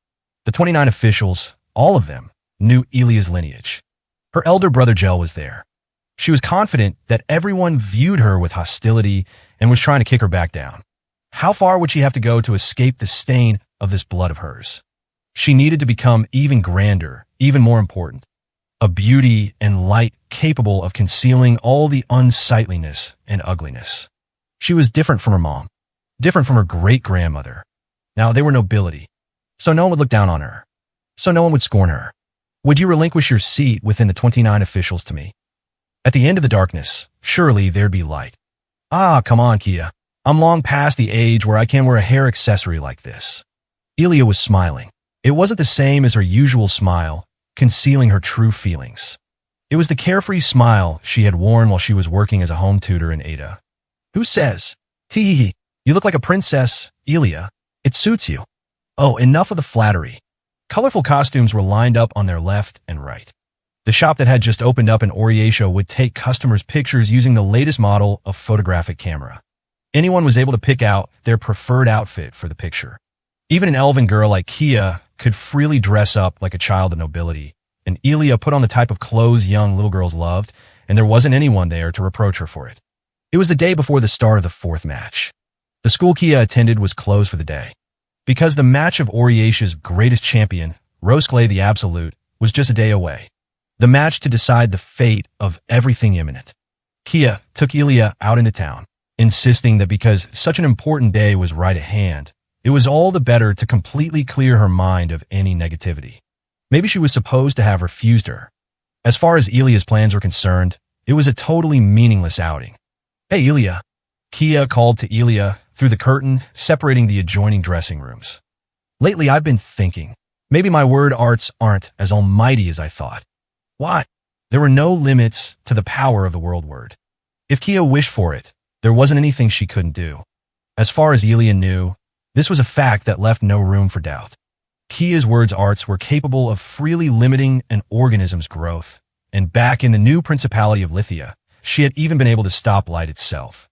The 29 officials, all of them, knew Elia's lineage. Her elder brother Gel was there. She was confident that everyone viewed her with hostility and was trying to kick her back down. How far would she have to go to escape the stain of this blood of hers? She needed to become even grander, even more important. A beauty and light capable of concealing all the unsightliness and ugliness. She was different from her mom, different from her great-grandmother. Now, they were nobility, so no one would look down on her, so no one would scorn her. Would you relinquish your seat within the 29 officials to me? At the end of the darkness, surely there'd be light. Come on, Kia. I'm long past the age where I can wear a hair accessory like this. Elia was smiling. It wasn't the same as her usual smile, concealing her true feelings. It was the carefree smile she had worn while she was working as a home tutor in Ada. Who says? Tee, you look like a princess, Elia. It suits you. Oh, enough of the flattery. Colorful costumes were lined up on their left and right. The shop that had just opened up in Oriatia would take customers' pictures using the latest model of photographic camera. Anyone was able to pick out their preferred outfit for the picture. Even an elven girl like Kia could freely dress up like a child of nobility, and Elia put on the type of clothes young little girls loved, and there wasn't anyone there to reproach her for it. It was the day before the start of the fourth match. The school Kia attended was closed for the day, because the match of Oriasia's greatest champion, Rosclay the Absolute, was just a day away. The match to decide the fate of everything imminent. Kia took Elia out into town, insisting that because such an important day was right at hand, it was all the better to completely clear her mind of any negativity. Maybe she was supposed to have refused her. As far as Elia's plans were concerned, it was a totally meaningless outing. "Hey, Elia," Kia called to Elia through the curtain separating the adjoining dressing rooms. "Lately I've been thinking, maybe my word arts aren't as almighty as I thought." Why? There were no limits to the power of the world word. If Kia wished for it, there wasn't anything she couldn't do. As far as Elia knew, this was a fact that left no room for doubt. Kia's words arts were capable of freely limiting an organism's growth, and back in the new Principality of Lithia, she had even been able to stop light itself.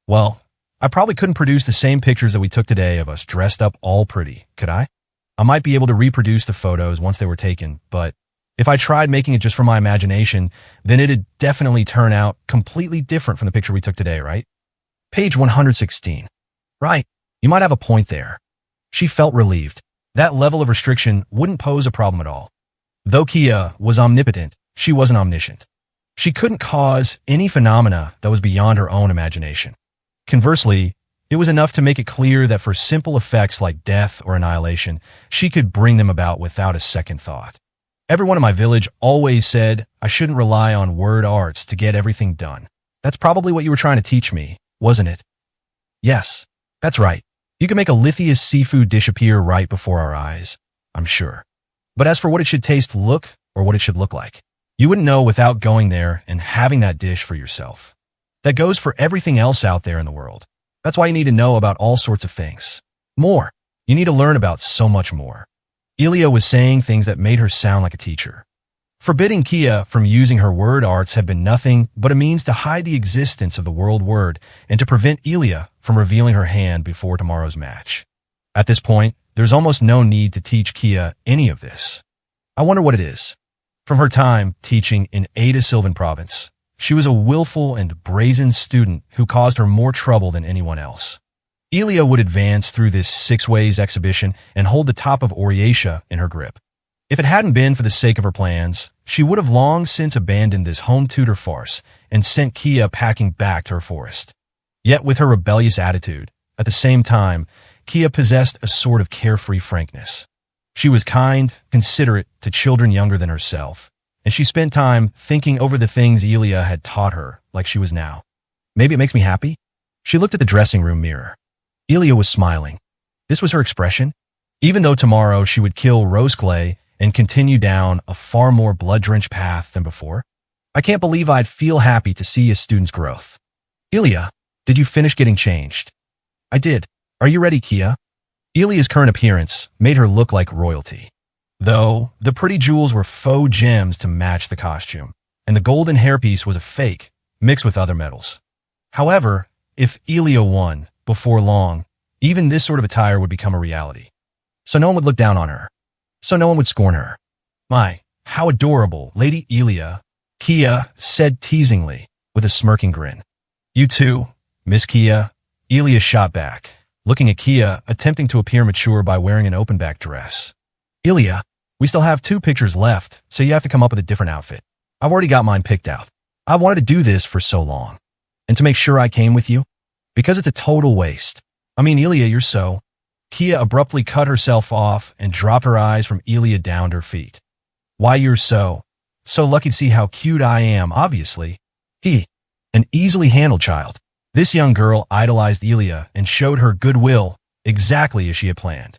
Well, I probably couldn't produce the same pictures that we took today of us dressed up all pretty, could I? I might be able to reproduce the photos once they were taken, but if I tried making it just from my imagination, then it'd definitely turn out completely different from the picture we took today, right? Page 116. Right, you might have a point there. She felt relieved. That level of restriction wouldn't pose a problem at all. Though Kia was omnipotent, she wasn't omniscient. She couldn't cause any phenomena that was beyond her own imagination. Conversely, it was enough to make it clear that for simple effects like death or annihilation, she could bring them about without a second thought. Everyone in my village always said I shouldn't rely on word arts to get everything done. That's probably what you were trying to teach me, wasn't it? Yes, that's right. You can make a lithious seafood dish appear right before our eyes, I'm sure. But as for what it should taste, look, or what it should look like, you wouldn't know without going there and having that dish for yourself. That goes for everything else out there in the world. That's why you need to know about all sorts of things. More. You need to learn about so much more. Elia was saying things that made her sound like a teacher. Forbidding Kia from using her word arts had been nothing but a means to hide the existence of the world word and to prevent Elia from revealing her hand before tomorrow's match. At this point, there's almost no need to teach Kia any of this. I wonder what it is. From her time teaching in Ada Sylvan province, she was a willful and brazen student who caused her more trouble than anyone else. Elia would advance through this six-ways exhibition and hold the top of Oriasia in her grip. If it hadn't been for the sake of her plans, she would have long since abandoned this home tutor farce and sent Kia packing back to her forest. Yet with her rebellious attitude, at the same time, Kia possessed a sort of carefree frankness. She was kind, considerate to children younger than herself, and she spent time thinking over the things Elia had taught her like she was now. Maybe it makes me happy? She looked at the dressing room mirror. Elia was smiling. This was her expression? Even though tomorrow she would kill Rosclay and continue down a far more blood-drenched path than before? I can't believe I'd feel happy to see a student's growth. Elia, did you finish getting changed? I did. Are you ready, Kia? Elia's current appearance made her look like royalty. Though, the pretty jewels were faux gems to match the costume, and the golden hairpiece was a fake, mixed with other metals. However, if Elia won, before long, even this sort of attire would become a reality. So no one would look down on her. So no one would scorn her. My, how adorable, Lady Elia, Kia said teasingly, with a smirking grin. You too, Miss Kia. Elia shot back, looking at Kia, attempting to appear mature by wearing an open-back dress. Elia, we still have 2 pictures left, so you have to come up with a different outfit. I've already got mine picked out. I wanted to do this for so long. And to make sure I came with you? Because it's a total waste. I mean, Elia, you're so... Kia abruptly cut herself off and dropped her eyes from Elia down to her feet. Why, you're so lucky to see how cute I am, obviously. An easily handled child. This young girl idolized Elia and showed her goodwill exactly as she had planned.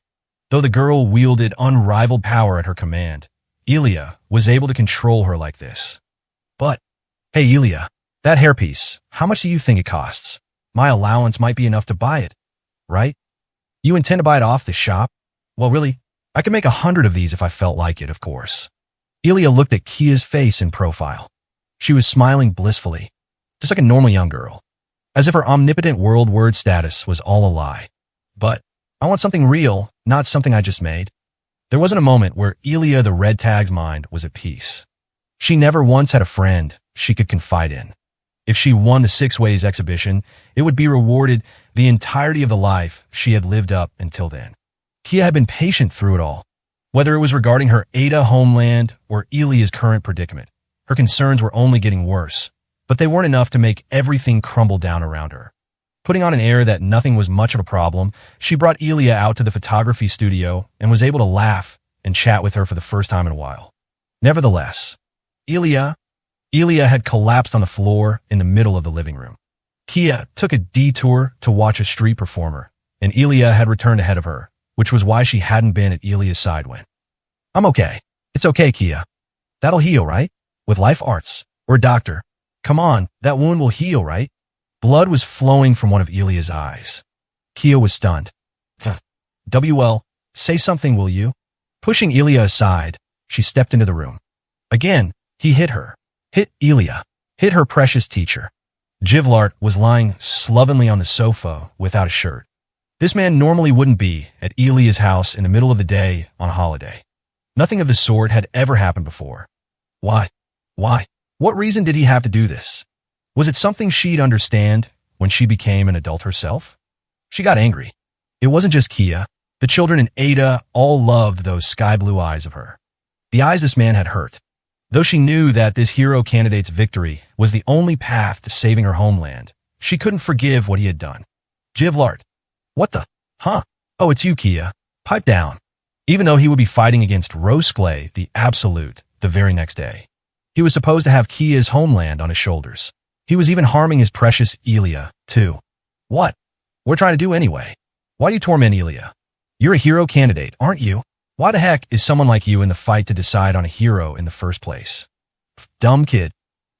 Though the girl wielded unrivaled power at her command, Elia was able to control her like this. But, hey Elia, that hairpiece, how much do you think it costs? My allowance might be enough to buy it, right? You intend to buy it off the shop? Well, really, I could make 100 of these if I felt like it, of course. Elia looked at Kia's face in profile. She was smiling blissfully, just like a normal young girl, as if her omnipotent world word status was all a lie. But I want something real, not something I just made. There wasn't a moment where Elia the Red Tag's mind was at peace. She never once had a friend she could confide in. If she won the Six Ways exhibition, it would be rewarded the entirety of the life she had lived up until then. Kia had been patient through it all. Whether it was regarding her Ada homeland or Elia's current predicament, her concerns were only getting worse, but they weren't enough to make everything crumble down around her. Putting on an air that nothing was much of a problem, she brought Elia out to the photography studio and was able to laugh and chat with her for the first time in a while. Nevertheless, Elia had collapsed on the floor in the middle of the living room. Kia took a detour to watch a street performer, and Elia had returned ahead of her, which was why she hadn't been at Elia's side when. I'm okay. It's okay, Kia. That'll heal, right? With life arts. Or a doctor. Come on, that wound will heal, right? Blood was flowing from one of Elia's eyes. Kia was stunned. WL, say something, will you? Pushing Elia aside, she stepped into the room. Again, he hit her. Hit Elia. Hit her precious teacher. Jivlart was lying slovenly on the sofa without a shirt. This man normally wouldn't be at Elia's house in the middle of the day on a holiday. Nothing of the sort had ever happened before. Why? Why? What reason did he have to do this? Was it something she'd understand when she became an adult herself? She got angry. It wasn't just Kia. The children and Ada all loved those sky blue eyes of her. The eyes this man had hurt. Though she knew that this hero candidate's victory was the only path to saving her homeland, she couldn't forgive what he had done. Jivlart. What the? Huh? Oh, it's you, Kia. Pipe down. Even though he would be fighting against Rosclay, the Absolute, the very next day. He was supposed to have Kia's homeland on his shoulders. He was even harming his precious Elia, too. What? We're trying to do anyway. Why you torment Elia? You're a hero candidate, aren't you? Why the heck is someone like you in the fight to decide on a hero in the first place? Dumb kid.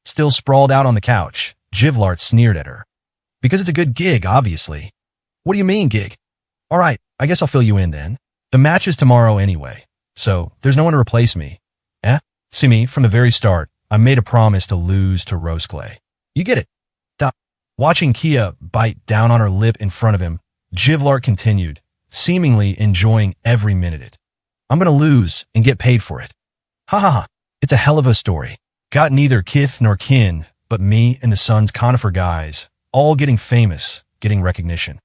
Still sprawled out on the couch, Jivlart sneered at her. Because it's a good gig, obviously. What do you mean, gig? All right, I guess I'll fill you in then. The match is tomorrow anyway, so there's no one to replace me. See me, from the very start, I made a promise to lose to Rosclay. You get it. Watching Kia bite down on her lip in front of him, Jivlart continued, seemingly enjoying every minute of it. I'm gonna lose and get paid for it. Ha ha ha. It's a hell of a story. Got neither kith nor kin, but me and the Sun's conifer guys, all getting famous, getting recognition.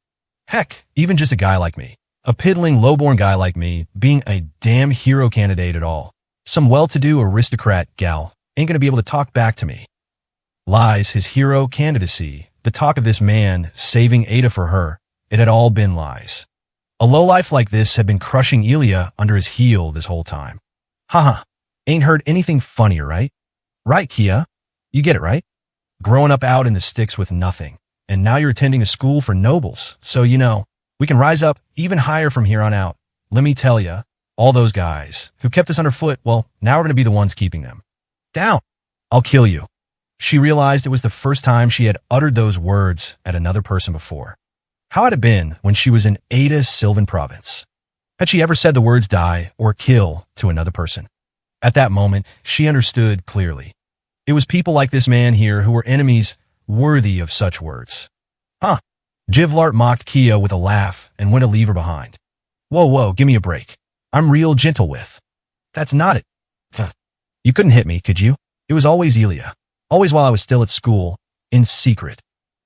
Heck, even just a guy like me. A piddling, low-born guy like me being a damn hero candidate at all. Some well-to-do aristocrat gal ain't gonna be able to talk back to me. Lies, his hero candidacy, the talk of this man saving Ada for her, it had all been lies. A lowlife like this had been crushing Elia under his heel this whole time. Haha, ain't heard anything funnier, right? Right, Kia? You get it, right? Growing up out in the sticks with nothing, and now you're attending a school for nobles, so you know, we can rise up even higher from here on out. Let me tell ya, all those guys who kept us underfoot, well, now we're going to be the ones keeping them. Down. I'll kill you. She realized it was the first time she had uttered those words at another person before. How had it been when she was in Ada's Sylvan province? Had she ever said the words die or kill to another person? At that moment, she understood clearly. It was people like this man here who were enemies worthy of such words. Huh. Jivlart mocked Kia with a laugh and went to leave her behind. Whoa, give me a break. I'm real gentle with. That's not it. You couldn't hit me, could you? It was always Elia. Always while I was still at school, in secret.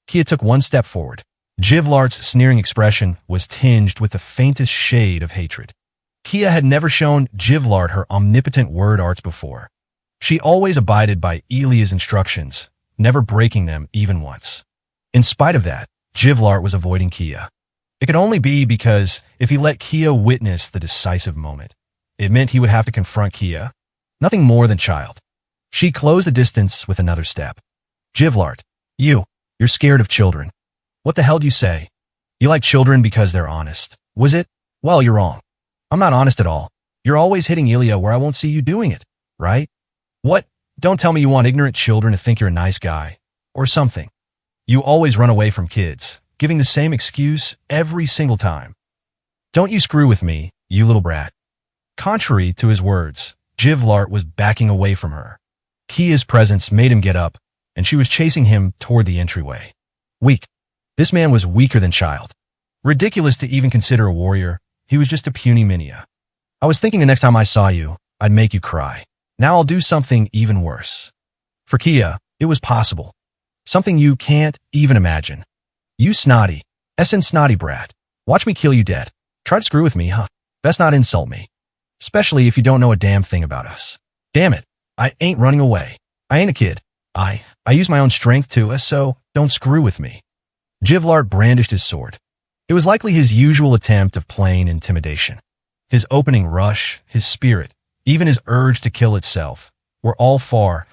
Kia took one step forward. Jivlart's sneering expression was tinged with the faintest shade of hatred. Kia had never shown Jivlart her omnipotent word arts before. She always abided by Elia's instructions, never breaking them even once. In spite of that, Jivlart was avoiding Kia. It could only be because if he let Kia witness the decisive moment, it meant he would have to confront Kia. Nothing more than child. She closed the distance with another step. Jivlart, you're scared of children. What the hell do you say? You like children because they're honest. Was it? Well, you're wrong. I'm not honest at all. You're always hitting Elia where I won't see you doing it, right? What? Don't tell me you want ignorant children to think you're a nice guy. Or something. You always run away from kids, giving the same excuse every single time. Don't you screw with me, you little brat. Contrary to his words, Jivlart was backing away from her. Kia's presence made him get up, and she was chasing him toward the entryway. Weak. This man was weaker than child. Ridiculous to even consider a warrior. He was just a puny minia. I was thinking the next time I saw you, I'd make you cry. Now I'll do something even worse. For Kia, it was possible. Something you can't even imagine. You snotty, snotty brat. Watch me kill you dead. Try to screw with me, huh? Best not insult me. Especially if you don't know a damn thing about us. Damn it, I ain't running away. I ain't a kid. I use my own strength too, so don't screw with me. Jivlart brandished his sword. It was likely his usual attempt of plain intimidation. His opening rush, his spirit, even his urge to kill itself, were all far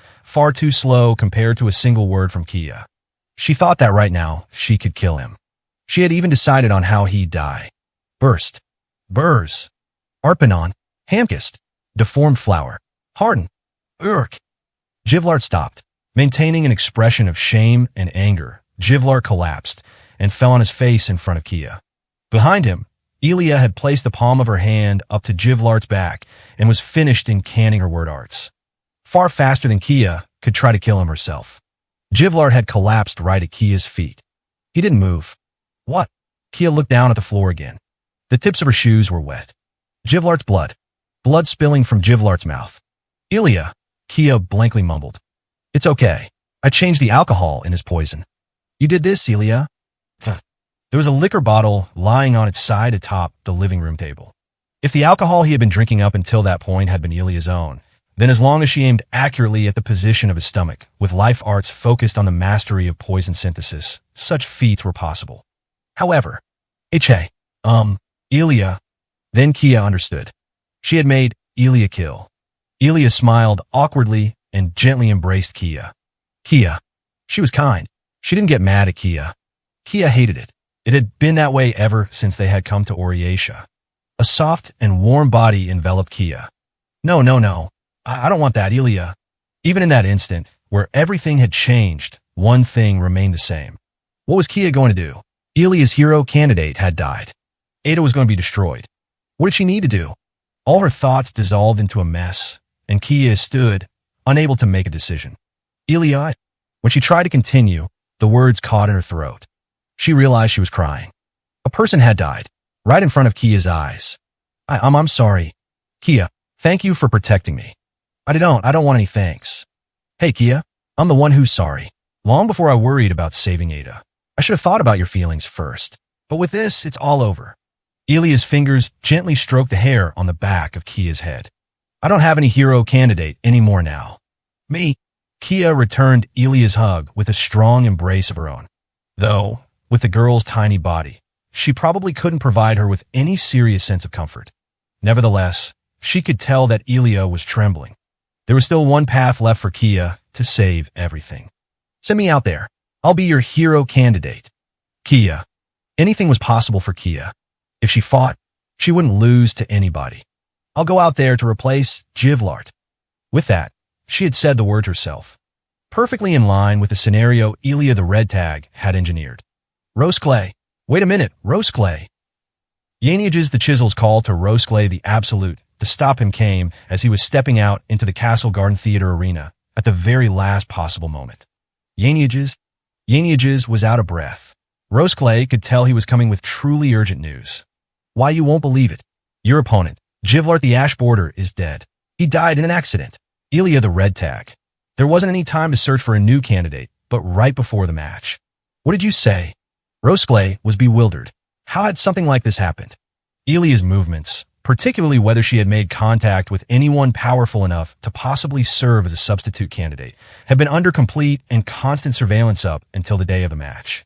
too slow compared to a single word from Kia. She thought that right now, she could kill him. She had even decided on how he'd die. Burst. Burrs. Arpanon. Hamkist. Deformed flower. Harden. Urk. Jivlart stopped. Maintaining an expression of shame and anger, Jivlart collapsed and fell on his face in front of Kia. Behind him, Elia had placed the palm of her hand up to Jivlart's back and was finished in canning her word arts. Far faster than Kia could try to kill him herself. Jivlart had collapsed right at Kia's feet. He didn't move. What? Kia looked down at the floor again. The tips of her shoes were wet. Jivlart's blood. Blood spilling from Jivlart's mouth. Elia, Kia blankly mumbled. It's okay. I changed the alcohol in his poison. You did this, Elia? There was a liquor bottle lying on its side atop the living room table. If the alcohol he had been drinking up until that point had been Elia's own, then as long as she aimed accurately at the position of his stomach, with life arts focused on the mastery of poison synthesis, such feats were possible. However, Elia. Then Kia understood. She had made Elia kill. Elia smiled awkwardly and gently embraced Kia. Kia. She was kind. She didn't get mad at Kia. Kia hated it. It had been that way ever since they had come to Oriatia. A soft and warm body enveloped Kia. No. I don't want that, Elia. Even in that instant, where everything had changed, one thing remained the same. What was Kia going to do? Elia's hero candidate had died. Ada was going to be destroyed. What did she need to do? All her thoughts dissolved into a mess, and Kia stood, unable to make a decision. Elia. When she tried to continue, the words caught in her throat. She realized she was crying. A person had died, right in front of Kia's eyes. I'm sorry. Kia, thank you for protecting me. I don't want any thanks. Hey, Kia, I'm the one who's sorry. Long before I worried about saving Ada. I should have thought about your feelings first. But with this, it's all over. Elia's fingers gently stroked the hair on the back of Kia's head. I don't have any hero candidate anymore now. Me. Kia returned Elia's hug with a strong embrace of her own. Though, with the girl's tiny body, she probably couldn't provide her with any serious sense of comfort. Nevertheless, she could tell that Elia was trembling. There was still one path left for Kia to save everything. Send me out there. I'll be your hero candidate. Kia. Anything was possible for Kia. If she fought, she wouldn't lose to anybody. I'll go out there to replace Jivlart. With that, she had said the words herself. Perfectly in line with the scenario Elia the Red Tag had engineered. Rosclay. Wait a minute, Rosclay. Yaniage's the Chisel's call to Rosclay the Absolute to stop him came as he was stepping out into the Castle Garden Theater arena at the very last possible moment. Yaniage's was out of breath. Rosclay could tell he was coming with truly urgent news. Why, you won't believe it. Your opponent, Jivlart the Ash Border, is dead. He died in an accident. Elia the Red Tag. There wasn't any time to search for a new candidate, but right before the match. What did you say? Rosclay was bewildered. How had something like this happened? Elia's movements, particularly whether she had made contact with anyone powerful enough to possibly serve as a substitute candidate, had been under complete and constant surveillance up until the day of the match.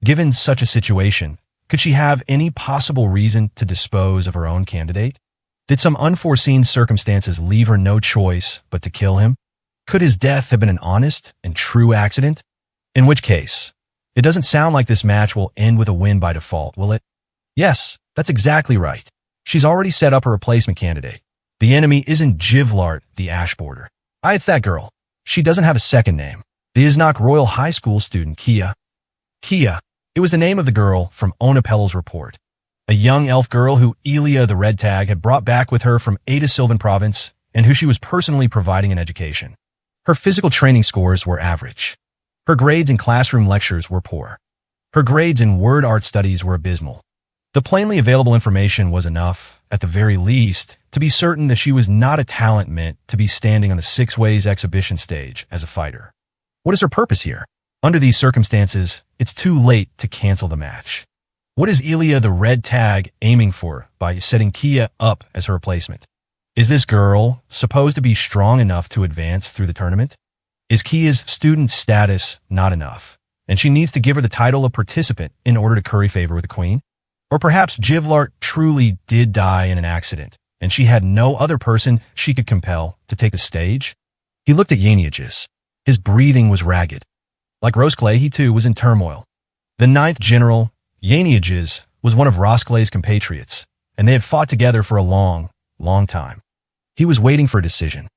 Given such a situation, could she have any possible reason to dispose of her own candidate? Did some unforeseen circumstances leave her no choice but to kill him? Could his death have been an honest and true accident? In which case, it doesn't sound like this match will end with a win by default, will it? Yes, that's exactly right. She's already set up a replacement candidate. The enemy isn't Jivlart the Ash Border. It's that girl. She doesn't have a second name. The Isnok Royal High School student, Kia. Kia. It was the name of the girl from Onapel's report. A young elf girl who Elia the Red Tag had brought back with her from Ada Sylvan Province and who she was personally providing an education. Her physical training scores were average. Her grades in classroom lectures were poor. Her grades in word art studies were abysmal. The plainly available information was enough, at the very least, to be certain that she was not a talent meant to be standing on the Six Ways exhibition stage as a fighter. What is her purpose here? Under these circumstances, it's too late to cancel the match. What is Ilya the Red Tag aiming for by setting Kia up as her replacement? Is this girl supposed to be strong enough to advance through the tournament? Is Kia's student status not enough, and she needs to give her the title of participant in order to curry favor with the queen? Or perhaps Jivlart truly did die in an accident, and she had no other person she could compel to take the stage? He looked at Yaniages. His breathing was ragged. Like Rosclay, he too was in turmoil. The 9th General, Yaniages, was one of Rosclay's compatriots, and they had fought together for a long, long time. He was waiting for a decision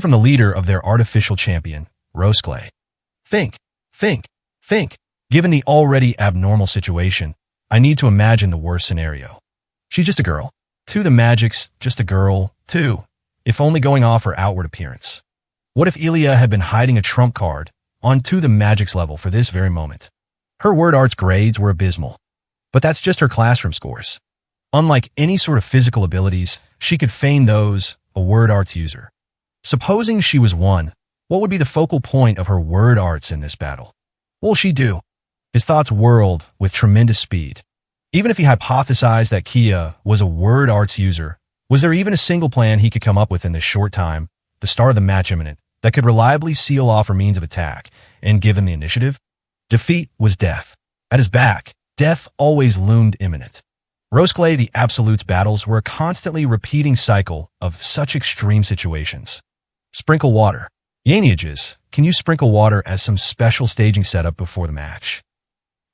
from the leader of their artificial champion, Rosclay. Think. Given the already abnormal situation, I need to imagine the worst scenario. She's just a girl. 2. The magic's just a girl. 2. If only going off her outward appearance. What if Ilya had been hiding a trump card onto the magic's level for this very moment? Her word arts grades were abysmal, but that's just her classroom scores. Unlike any sort of physical abilities, she could feign those a word arts user. Supposing she was one, what would be the focal point of her word arts in this battle? What will she do? His thoughts whirled with tremendous speed. Even if he hypothesized that Kia was a word arts user, was there even a single plan he could come up with in this short time, the start of the match imminent, that could reliably seal off her means of attack and give him the initiative? Defeat was death. At his back, death always loomed imminent. Rosclay, the Absolute's battles were a constantly repeating cycle of such extreme situations. Sprinkle water. Yaniages, can you sprinkle water as some special staging setup before the match?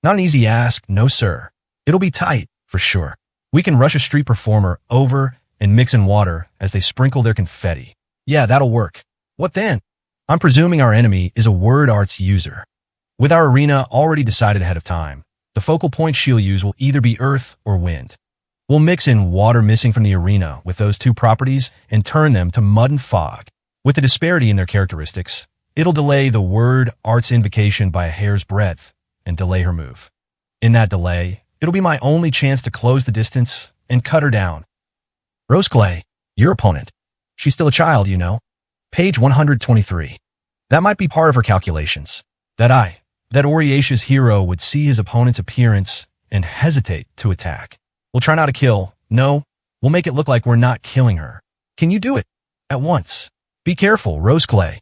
Not an easy ask, no sir. It'll be tight, for sure. We can rush a street performer over and mix in water as they sprinkle their confetti. Yeah, that'll work. What then? I'm presuming our enemy is a word arts user. With our arena already decided ahead of time, the focal point she'll use will either be earth or wind. We'll mix in water missing from the arena with those two properties and turn them to mud and fog. With the disparity in their characteristics, it'll delay the word arts invocation by a hair's breadth and delay her move. In that delay, it'll be my only chance to close the distance and cut her down. Rosclay, your opponent. She's still a child, you know. Page 123. That might be part of her calculations. That Oriace's hero would see his opponent's appearance and hesitate to attack. We'll try not to kill. No, we'll make it look like we're not killing her. Can you do it? At once. Be careful, Rosclay.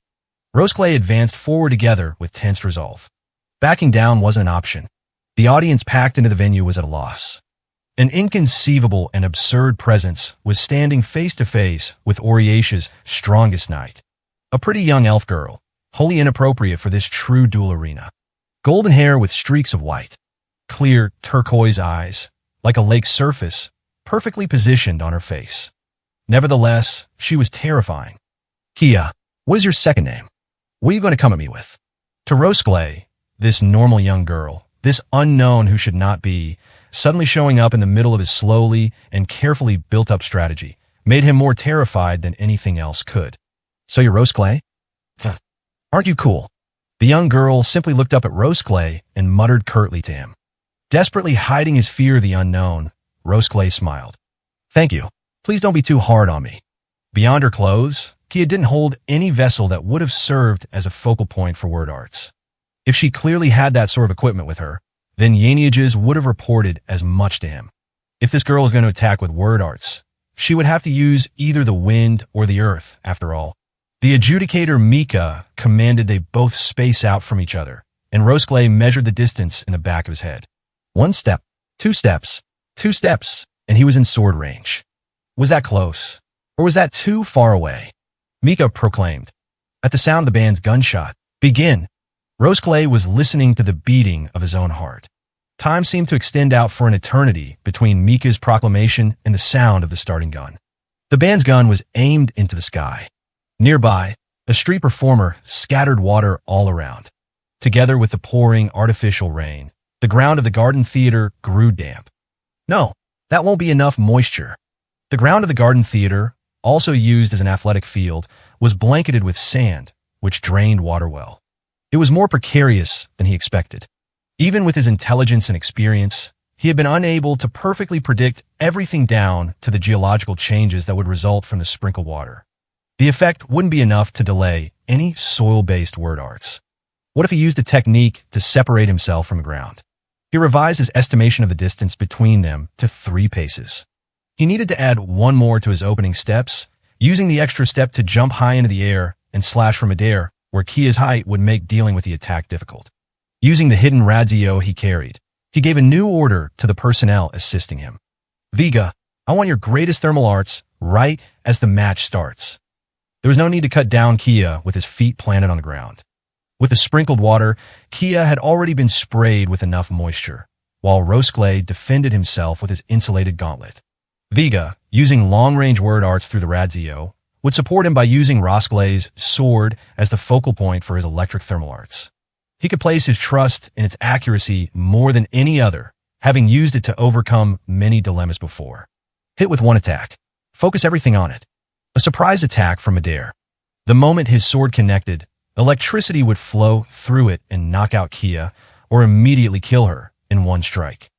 Rosclay advanced forward together with tense resolve. Backing down wasn't an option. The audience packed into the venue was at a loss. An inconceivable and absurd presence was standing face to face with Oriace's strongest knight. A pretty young elf girl, wholly inappropriate for this true duel arena. Golden hair with streaks of white. Clear turquoise eyes, like a lake's surface, perfectly positioned on her face. Nevertheless, she was terrifying. Kia, what is your second name? What are you going to come at me with? To Rosclay, this normal young girl, this unknown who should not be, suddenly showing up in the middle of his slowly and carefully built-up strategy, made him more terrified than anything else could. So you're Rosclay? Aren't you cool? The young girl simply looked up at Rosclay and muttered curtly to him. Desperately hiding his fear of the unknown, Rosclay smiled. Thank you. Please don't be too hard on me. Beyond her clothes, Kia didn't hold any vessel that would have served as a focal point for word arts. If she clearly had that sort of equipment with her, then Yaniages would have reported as much to him. If this girl was going to attack with word arts, she would have to use either the wind or the earth, after all. The adjudicator Mika commanded they both space out from each other, and Rosclay measured the distance in the back of his head. 1 step, 2 steps, 2 steps, and he was in sword range. Was that close? Or was that too far away? Mika proclaimed. At the sound of the band's gunshot, begin! Rosclay was listening to the beating of his own heart. Time seemed to extend out for an eternity between Mika's proclamation and the sound of the starting gun. The band's gun was aimed into the sky. Nearby, a street performer scattered water all around. Together with the pouring artificial rain, the ground of the garden theater grew damp. No, that won't be enough moisture. The ground of the garden theater, also used as an athletic field, was blanketed with sand, which drained water well. It was more precarious than he expected. Even with his intelligence and experience, He had been unable to perfectly predict everything down to the geological changes that would result from the sprinkled water. The effect wouldn't be enough to delay any soil-based word arts. What if he used a technique to separate himself from the ground? He revised his estimation of the distance between them to 3 paces. He needed to add 1 more to his opening steps, using the extra step to jump high into the air and slash from midair, where Kia's height would make dealing with the attack difficult. Using the hidden Radzio he carried, he gave a new order to the personnel assisting him. Vega, I want your greatest thermal arts right as the match starts. There was no need to cut down Kia with his feet planted on the ground. With the sprinkled water, Kia had already been sprayed with enough moisture, while Rosclay defended himself with his insulated gauntlet. Vega, using long-range word arts through the Radzio, would support him by using Rosclay's sword as the focal point for his electric thermal arts. He could place his trust in its accuracy more than any other, having used it to overcome many dilemmas before. Hit with 1 attack. Focus everything on it. A surprise attack from midair. The moment his sword connected, electricity would flow through it and knock out Kia, or immediately kill her in 1 strike.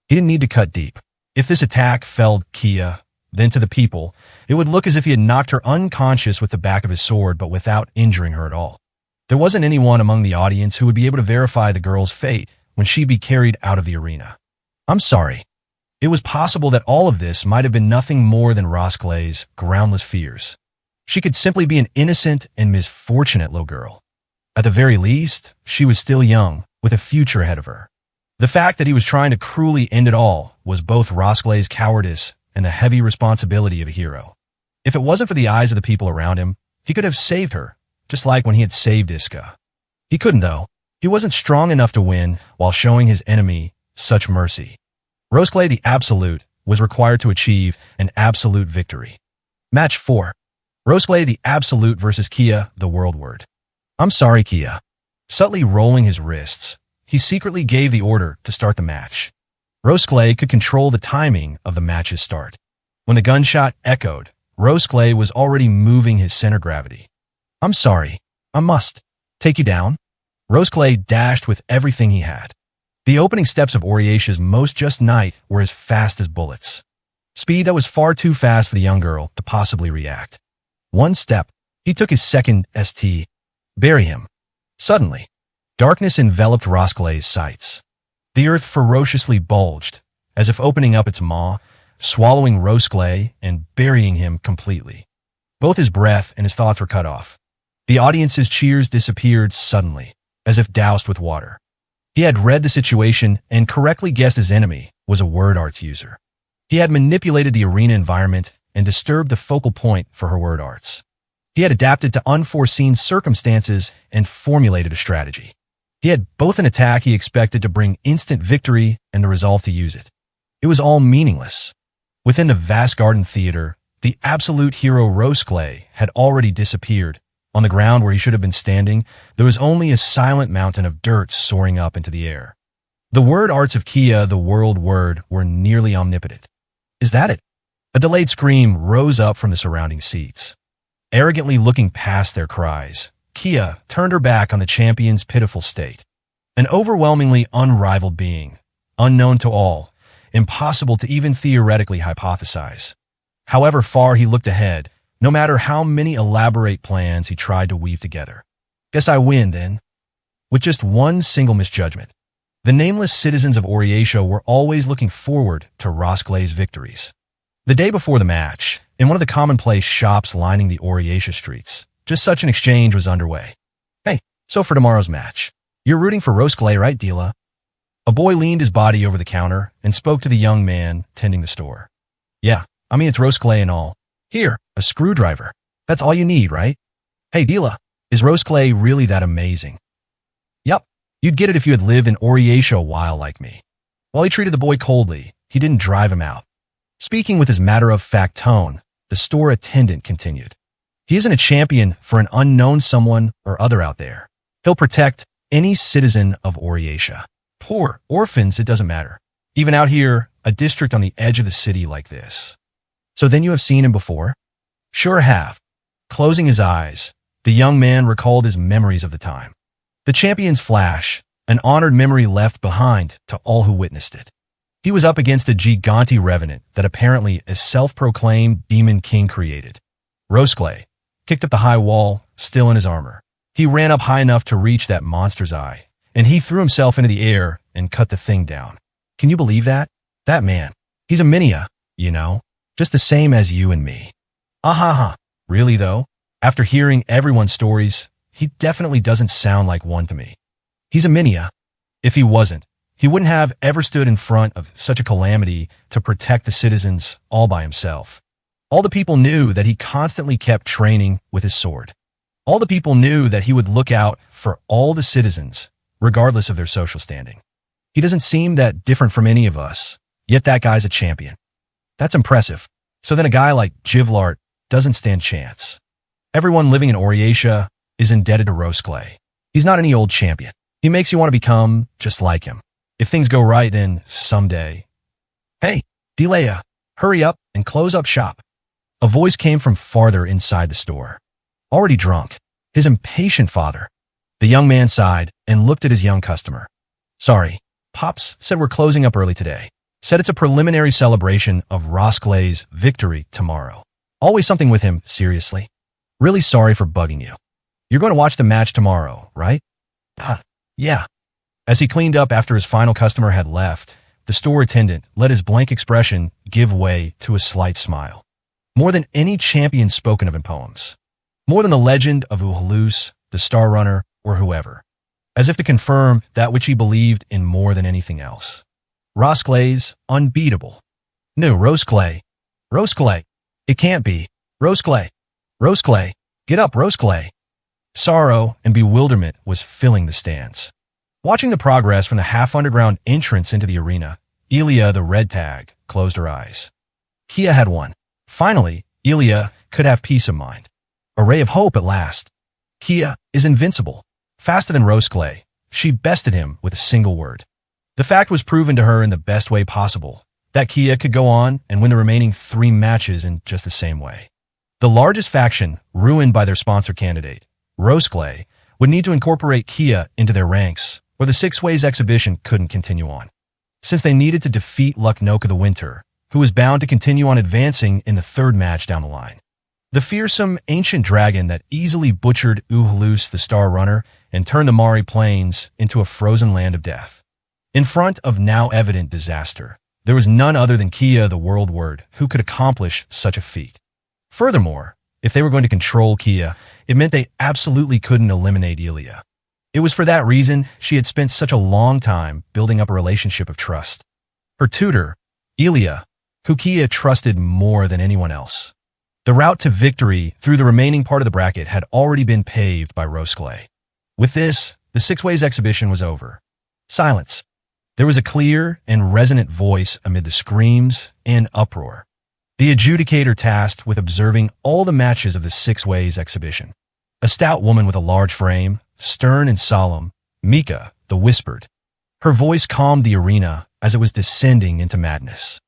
He didn't need to cut deep. If this attack felled Kia, then to the people, it would look as if he had knocked her unconscious with the back of his sword, but without injuring her at all. There wasn't anyone among the audience who would be able to verify the girl's fate when she'd be carried out of the arena. I'm sorry. It was possible that all of this might have been nothing more than Rosclay's groundless fears. She could simply be an innocent and misfortunate little girl. At the very least, she was still young, with a future ahead of her. The fact that he was trying to cruelly end it all was both Rosclay's cowardice and the heavy responsibility of a hero. If it wasn't for the eyes of the people around him, he could have saved her, just like when he had saved Iska. He couldn't, though. He wasn't strong enough to win while showing his enemy such mercy. Rosclay the Absolute was required to achieve an absolute victory. Match 4. Rosclay the Absolute versus Kia the World Word. I'm sorry, Kia. Subtly rolling his wrists, he secretly gave the order to start the match. Rosclay could control the timing of the match's start. When the gunshot echoed, Rosclay was already moving his center gravity. I'm sorry. I must take you down. Rosclay dashed with everything he had. The opening steps of Oriasha's most just knight were as fast as bullets. Speed that was far too fast for the young girl to possibly react. 1 step, he took his second ST. Bury him. Suddenly, darkness enveloped Rosclay's sights. The earth ferociously bulged, as if opening up its maw, swallowing Rosclay and burying him completely. Both his breath and his thoughts were cut off. The audience's cheers disappeared suddenly, as if doused with water. He had read the situation and correctly guessed his enemy was a word arts user. He had manipulated the arena environment and disturbed the focal point for her word arts. He had adapted to unforeseen circumstances and formulated a strategy. He had both an attack he expected to bring instant victory and the resolve to use it. It was all meaningless. Within the vast garden theater, the absolute hero Rosclay had already disappeared. On the ground where he should have been standing, there was only a silent mountain of dirt soaring up into the air. The word arts of Kia, the world word, were nearly omnipotent. Is that it? A delayed scream rose up from the surrounding seats. Arrogantly looking past their cries, Kia turned her back on the champion's pitiful state. An overwhelmingly unrivaled being, unknown to all, impossible to even theoretically hypothesize. However far he looked ahead, no matter how many elaborate plans he tried to weave together. Guess I win, then. With just one single misjudgment. The nameless citizens of Oriasha were always looking forward to Rosclay's victories. The day before the match, in one of the commonplace shops lining the Oriasha streets, just such an exchange was underway. Hey, so for tomorrow's match, you're rooting for Rosclay, right, Dila? A boy leaned his body over the counter and spoke to the young man tending the store. Yeah, I mean it's Rosclay and all. Here, a screwdriver. That's all you need, right? Hey, Dila, is Rosclay really that amazing? Yup, you'd get it if you had lived in Oriasha a while like me. While he treated the boy coldly, he didn't drive him out. Speaking with his matter-of-fact tone, the store attendant continued. He isn't a champion for an unknown someone or other out there. He'll protect any citizen of Oriasha. Poor, orphans, it doesn't matter. Even out here, a district on the edge of the city like this. So then you have seen him before? Sure have. Closing his eyes, the young man recalled his memories of the time. The champion's flash, an honored memory left behind to all who witnessed it. He was up against a gigante revenant that apparently a self-proclaimed demon king created. Rosclay kicked up the high wall, still in his armor. He ran up high enough to reach that monster's eye, and he threw himself into the air and cut the thing down. Can you believe that? That man, he's a minia, you know, just the same as you and me. Ahaha. Really though? After hearing everyone's stories, he definitely doesn't sound like one to me. He's a minia. If he wasn't, he wouldn't have ever stood in front of such a calamity to protect the citizens all by himself. All the people knew that he constantly kept training with his sword. All the people knew that he would look out for all the citizens, regardless of their social standing. He doesn't seem that different from any of us, yet that guy's a champion. That's impressive. So then a guy like Jivlart doesn't stand chance. Everyone living in Oriatia is indebted to Rosclay. He's not any old champion. He makes you want to become just like him. If things go right, then someday. Hey, Delea, hurry up and close up shop. A voice came from farther inside the store. Already drunk, his impatient father. The young man sighed and looked at his young customer. Sorry, Pops said we're closing up early today. Said it's a preliminary celebration of Rosclay's victory tomorrow. Always something with him, seriously. Really sorry for bugging you. You're going to watch the match tomorrow, right? Yeah. As he cleaned up after his final customer had left, the store attendant let his blank expression give way to a slight smile. More than any champion spoken of in poems. More than the legend of Uhulus, the Star Runner, or whoever. As if to confirm that which he believed in more than anything else. Rosclay's unbeatable. No, Rosclay. Rosclay. It can't be. Rosclay. Rosclay. Get up, Rosclay. Sorrow and bewilderment was filling the stands. Watching the progress from the half-underground entrance into the arena, Elia, the red tag, closed her eyes. Kia had won. Finally, Elia could have peace of mind. A ray of hope at last. Kia is invincible. Faster than Rosclay, she bested him with a single word. The fact was proven to her in the best way possible, that Kia could go on and win the remaining 3 matches in just the same way. The largest faction, ruined by their sponsor candidate, Rosclay, would need to incorporate Kia into their ranks, or the Six Ways exhibition couldn't continue on. Since they needed to defeat Luknoka the Winter, who was bound to continue on advancing in the 3rd match down the line. The fearsome ancient dragon that easily butchered Uhulus the Star Runner and turned the Mari Plains into a frozen land of death. In front of now evident disaster, there was none other than Kia the World Word who could accomplish such a feat. Furthermore, if they were going to control Kia, it meant they absolutely couldn't eliminate Elia. It was for that reason she had spent such a long time building up a relationship of trust. Her tutor, Elia, who Kia trusted more than anyone else. The route to victory through the remaining part of the bracket had already been paved by Rosclay. With this, the Six Ways exhibition was over. Silence. There was a clear and resonant voice amid the screams and uproar. The adjudicator tasked with observing all the matches of the Six Ways exhibition. A stout woman with a large frame, stern and solemn, Mika, the Whispered. Her voice calmed the arena as it was descending into madness.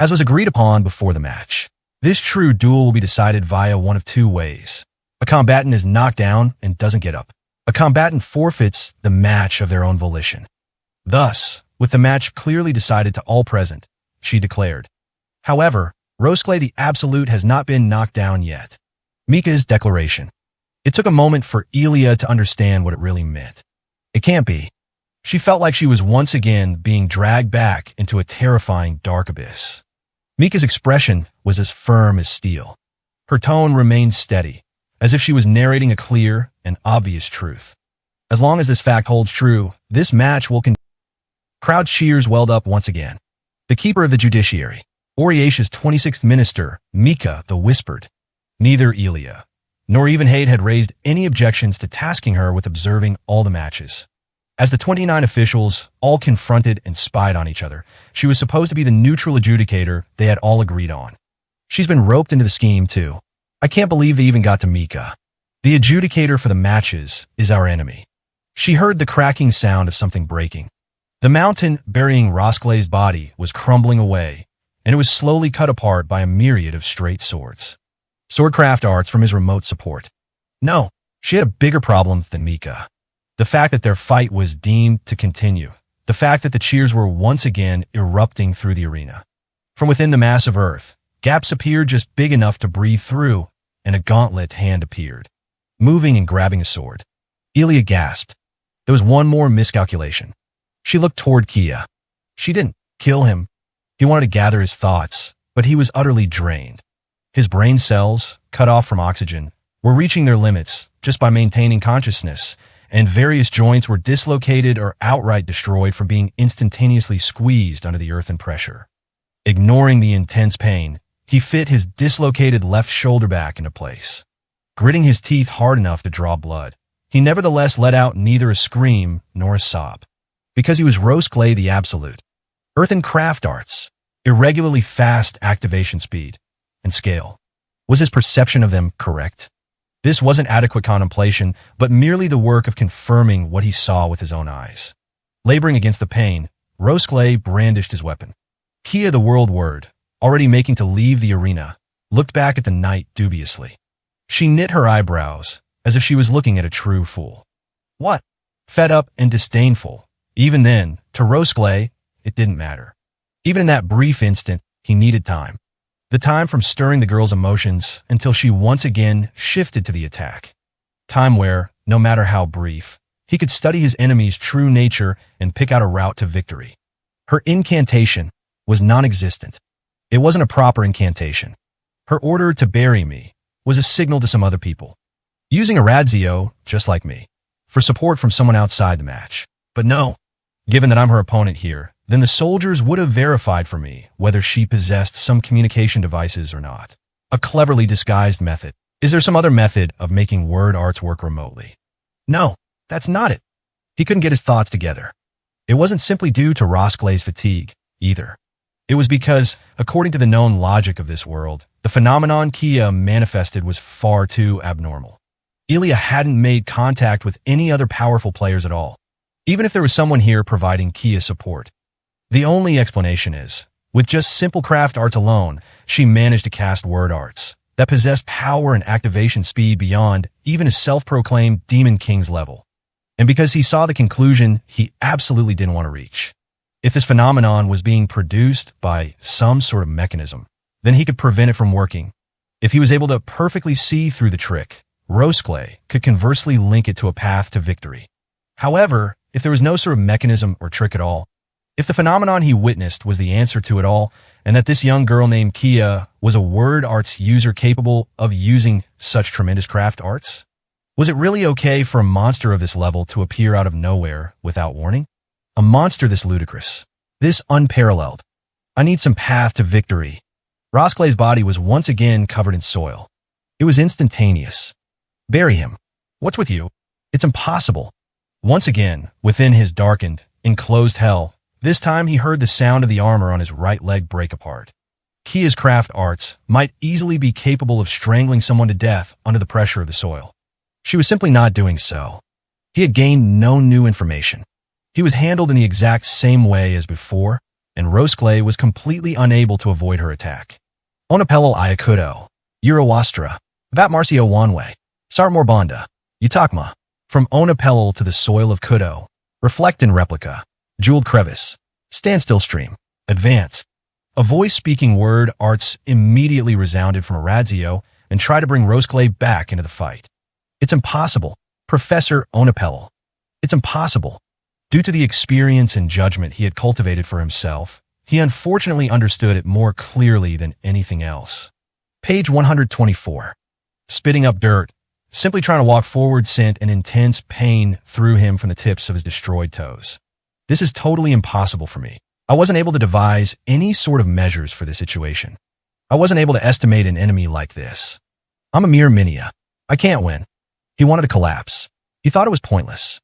As was agreed upon before the match, this true duel will be decided via one of 2 ways. A combatant is knocked down and doesn't get up. A combatant forfeits the match of their own volition. Thus, with the match clearly decided to all present, she declared. However, Rosclay the Absolute has not been knocked down yet. Mika's declaration. It took a moment for Elia to understand what it really meant. It can't be. She felt like she was once again being dragged back into a terrifying dark abyss. Mika's expression was as firm as steel. Her tone remained steady, as if she was narrating a clear and obvious truth. As long as this fact holds true, this match will continue. Crowd cheers welled up once again. The keeper of the judiciary, Oriatia's 26th minister, Mika the Whispered. Neither Elia nor even Hade had raised any objections to tasking her with observing all the matches. As the 29 officials all confronted and spied on each other, she was supposed to be the neutral adjudicator they had all agreed on. She's been roped into the scheme, too. I can't believe they even got to Mika. The adjudicator for the matches is our enemy. She heard the cracking sound of something breaking. The mountain burying Rosclay's body was crumbling away, and it was slowly cut apart by a myriad of straight swords. Swordcraft arts from his remote support. No, she had a bigger problem than Mika. The fact that their fight was deemed to continue, The fact that the cheers were once again erupting through the arena. From within the mass of earth, gaps appeared just big enough to breathe through, and a gauntlet hand appeared, moving and grabbing a sword. Ilya gasped. There was one more miscalculation. She looked toward Kia. She didn't kill him. He wanted to gather his thoughts, but he was utterly drained. His brain cells, cut off from oxygen, were reaching their limits just by maintaining consciousness, and various joints were dislocated or outright destroyed from being instantaneously squeezed under the earthen pressure. Ignoring the intense pain, he fit his dislocated left shoulder back into place. Gritting his teeth hard enough to draw blood, he nevertheless let out neither a scream nor a sob. Because he was Roskle the Absolute. Earthen craft arts, irregularly fast activation speed, and scale. Was his perception of them correct? This wasn't adequate contemplation, but merely the work of confirming what he saw with his own eyes. Laboring against the pain, Roskle brandished his weapon. Kia, the world word, already making to leave the arena, looked back at the knight dubiously. She knit her eyebrows, as if she was looking at a true fool. What? Fed up and disdainful. Even then, to Roskle, it didn't matter. Even in that brief instant, he needed time. The time from stirring the girl's emotions until she once again shifted to the attack. Time where, no matter how brief, he could study his enemy's true nature and pick out a route to victory. Her incantation was non-existent. It wasn't a proper incantation. Her order to bury me was a signal to some other people, using a Radzio, just like me, for support from someone outside the match. But no, given that I'm her opponent here, then the soldiers would have verified for me whether she possessed some communication devices or not. A cleverly disguised method. Is there some other method of making word arts work remotely? No, that's not it. He couldn't get his thoughts together. It wasn't simply due to Roskle's fatigue, either. It was because, according to the known logic of this world, the phenomenon Kia manifested was far too abnormal. Ilya hadn't made contact with any other powerful players at all, even if there was someone here providing Kia support. The only explanation is, with just simple craft arts alone, she managed to cast word arts that possessed power and activation speed beyond even a self-proclaimed Demon King's level. And because he saw the conclusion he absolutely didn't want to reach. If this phenomenon was being produced by some sort of mechanism, then he could prevent it from working. If he was able to perfectly see through the trick, Roskle could conversely link it to a path to victory. However, if there was no sort of mechanism or trick at all, if the phenomenon he witnessed was the answer to it all, and that this young girl named Kia was a word arts user capable of using such tremendous craft arts, was it really okay for a monster of this level to appear out of nowhere without warning? A monster this ludicrous, this unparalleled. I need some path to victory. Roskle's body was once again covered in soil. It was instantaneous. Bury him. What's with you? It's impossible. Once again, within his darkened, enclosed hell, this time he heard the sound of the armor on his right leg break apart. Kia's craft arts might easily be capable of strangling someone to death under the pressure of the soil. She was simply not doing so. He had gained no new information. He was handled in the exact same way as before, and Roskle was completely unable to avoid her attack. Onapello Ayakudo, Urawastra, Vat Marcio Wanway, Sarmorbanda, Utakma, from Onapello to the soil of Kudo, Reflect in Replica, Jeweled Crevice, Standstill Stream, Advance. A voice speaking word arts immediately resounded from Radzio and tried to bring Roskle back into the fight. It's impossible, Professor Onapello. It's impossible. Due to the experience and judgment he had cultivated for himself, he unfortunately understood it more clearly than anything else. Page 124. Spitting up dirt, simply trying to walk forward sent an intense pain through him from the tips of his destroyed toes. This is totally impossible for me. I wasn't able to devise any sort of measures for this situation. I wasn't able to estimate an enemy like this. I'm a mere minia. I can't win. He wanted to collapse. He thought it was pointless.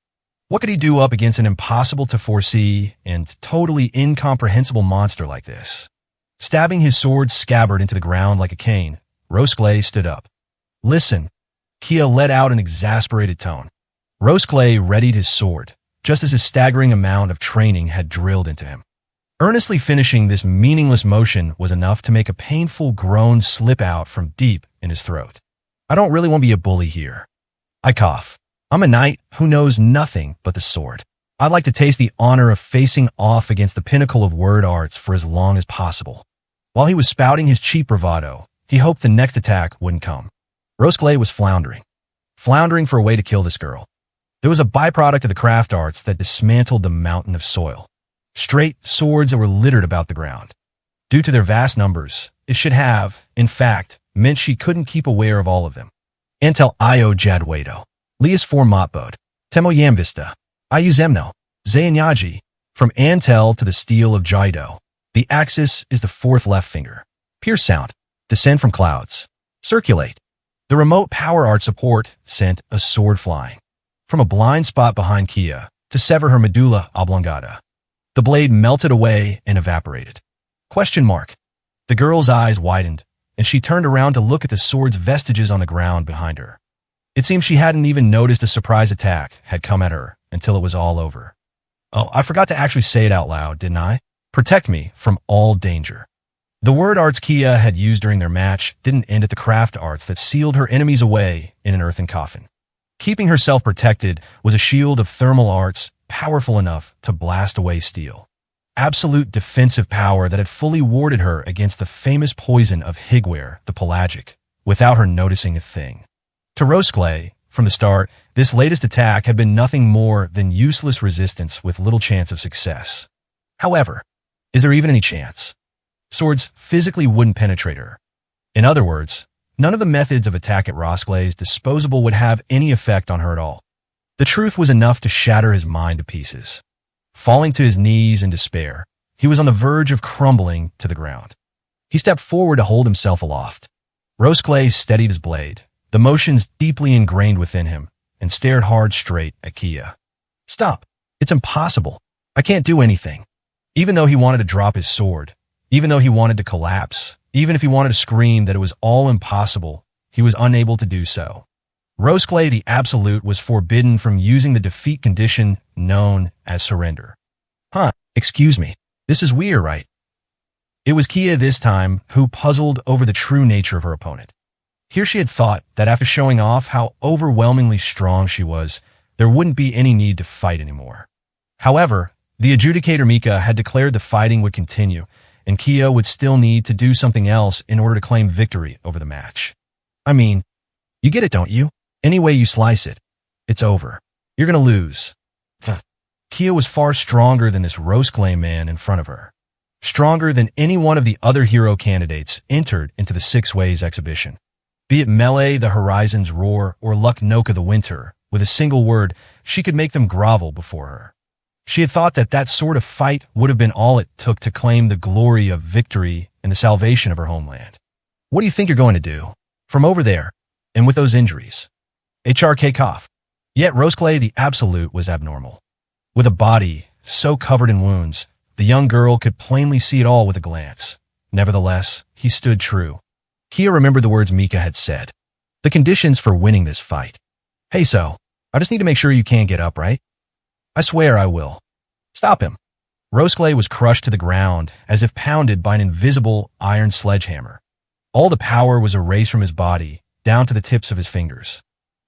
What could he do up against an impossible-to-foresee and totally incomprehensible monster like this? Stabbing his sword scabbard into the ground like a cane, Roskle stood up. Listen, Kia let out an exasperated tone. Roskle readied his sword, just as his staggering amount of training had drilled into him. Earnestly finishing this meaningless motion was enough to make a painful groan slip out from deep in his throat. I don't really want to be a bully here. I cough. I'm a knight who knows nothing but the sword. I'd like to taste the honor of facing off against the pinnacle of word arts for as long as possible. While he was spouting his cheap bravado, he hoped the next attack wouldn't come. Roskilde was floundering for a way to kill this girl. There was a byproduct of the craft arts that dismantled the mountain of soil. Straight swords that were littered about the ground. Due to their vast numbers, it should have, in fact, meant she couldn't keep aware of all of them. Antel io jadwado. Lias for motbode. Temo yamvista. Ayuzemno. Zayanyaji. From Antel to the steel of Jaido. The axis is the fourth left finger. Pierce sound. Descend from clouds. Circulate. The remote power art support sent a sword flying from a blind spot behind Kia to sever her medulla oblongata. The blade melted away and evaporated. Question mark. The girl's eyes widened, and she turned around to look at the sword's vestiges on the ground behind her. It seemed she hadn't even noticed a surprise attack had come at her until it was all over. Oh, I forgot to actually say it out loud, didn't I? Protect me from all danger. The word arts Kia had used during their match didn't end at the craft arts that sealed her enemies away in an earthen coffin. Keeping herself protected was a shield of thermal arts powerful enough to blast away steel. Absolute defensive power that had fully warded her against the famous poison of Higuer, the pelagic, without her noticing a thing. To Roskilde, from the start, this latest attack had been nothing more than useless resistance with little chance of success. However, is there even any chance? Swords physically wouldn't penetrate her. In other words, none of the methods of attack at Roskilde's disposable would have any effect on her at all. The truth was enough to shatter his mind to pieces. Falling to his knees in despair, he was on the verge of crumbling to the ground. He stepped forward to hold himself aloft. Roskilde steadied his blade, the motions deeply ingrained within him, and stared hard straight at Kia. Stop. It's impossible. I can't do anything. Even though he wanted to drop his sword, even though he wanted to collapse, even if he wanted to scream that it was all impossible, he was unable to do so. Roskilde the Absolute was forbidden from using the defeat condition known as surrender. Excuse me. This is weird, right? It was Kia this time who puzzled over the true nature of her opponent. Here she had thought that after showing off how overwhelmingly strong she was, there wouldn't be any need to fight anymore. However, the adjudicator Mika had declared the fighting would continue, and Kia would still need to do something else in order to claim victory over the match. I mean, you get it, don't you? Any way you slice it, it's over. You're gonna lose. Kia was far stronger than this Roskilde man in front of her. Stronger than any one of the other hero candidates entered into the Six Ways exhibition. Be it Melee the Horizon's Roar or Luck Noka the Winter, with a single word, she could make them grovel before her. She had thought that that sort of fight would have been all it took to claim the glory of victory and the salvation of her homeland. What do you think you're going to do? From over there, and with those injuries. HRK cough. Yet Roskilde the Absolute was abnormal. With a body so covered in wounds, the young girl could plainly see it all with a glance. Nevertheless, he stood true. Kia remembered the words Mika had said. The conditions for winning this fight. Hey, so, I just need to make sure you can't get up, right? I swear I will. Stop him. Roskilde was crushed to the ground as if pounded by an invisible iron sledgehammer. All the power was erased from his body, down to the tips of his fingers.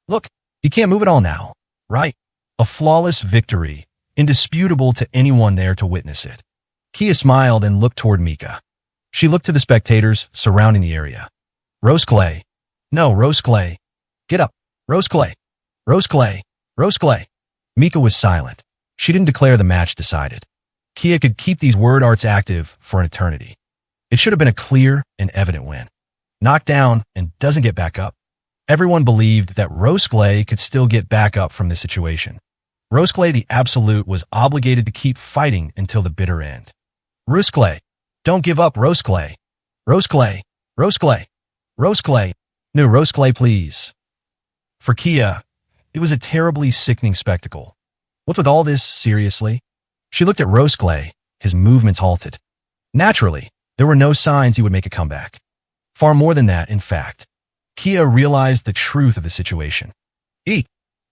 Look, you can't move at all now, right? A flawless victory, indisputable to anyone there to witness it. Kia smiled and looked toward Mika. She looked to the spectators surrounding the area. Roskilde. No, Roskilde. Get up. Roskilde. Roskilde. Roskilde. Mika was silent. She didn't declare the match decided. Kia could keep these word arts active for an eternity. It should have been a clear and evident win. Knocked down and doesn't get back up. Everyone believed that Roskilde could still get back up from this situation. Roskilde the Absolute was obligated to keep fighting until the bitter end. Roskilde. Don't give up, Roskilde. Roskilde. Roskilde. Roskilde. No, Roskilde, please. For Kia, it was a terribly sickening spectacle. What's with all this, seriously? She looked at Roskilde, his movements halted. Naturally, there were no signs he would make a comeback. Far more than that, in fact. Kia realized the truth of the situation.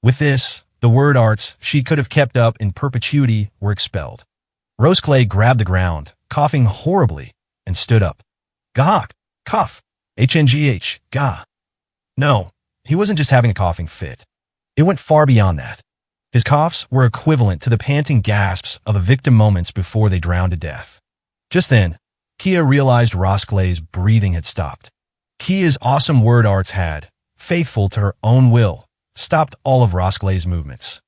With this, the word arts she could have kept up in perpetuity were expelled. Roskilde grabbed the ground, coughing horribly, and stood up. Gahak, cough, HNGH, gah. No, he wasn't just having a coughing fit. It went far beyond that. His coughs were equivalent to the panting gasps of a victim moments before they drowned to death. Just then, Kia realized Rosklay's breathing had stopped. Kia's awesome word arts had, faithful to her own will, stopped all of Rosklay's movements,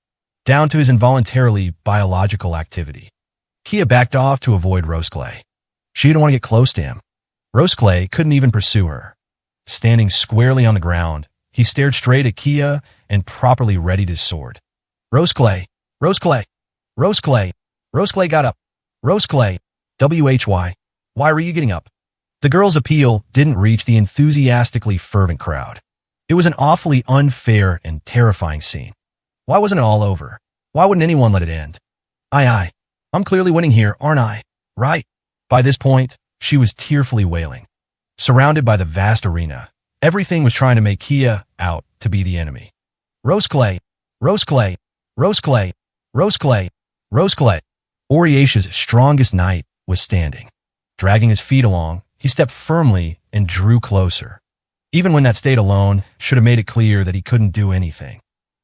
down to his involuntarily biological activity. Kia backed off to avoid Rosklay. She didn't want to get close to him. Rosklay couldn't even pursue her. Standing squarely on the ground, he stared straight at Kia and properly readied his sword. Rosklay! Rosklay! Rosklay! Rosklay got up. Rosklay! WHY? Why were you getting up? The girl's appeal didn't reach the enthusiastically fervent crowd. It was an awfully unfair and terrifying scene. Why wasn't it all over? Why wouldn't anyone let it end? Aye. I'm clearly winning here, aren't I? Right? By this point, she was tearfully wailing. Surrounded by the vast arena, everything was trying to make Kia out to be the enemy. Rosklay! Rosklay! Rosklay! Rosklay! Rosklay! Oriasha's strongest knight was standing. Dragging his feet along, he stepped firmly and drew closer. Even when that state alone should have made it clear that he couldn't do anything.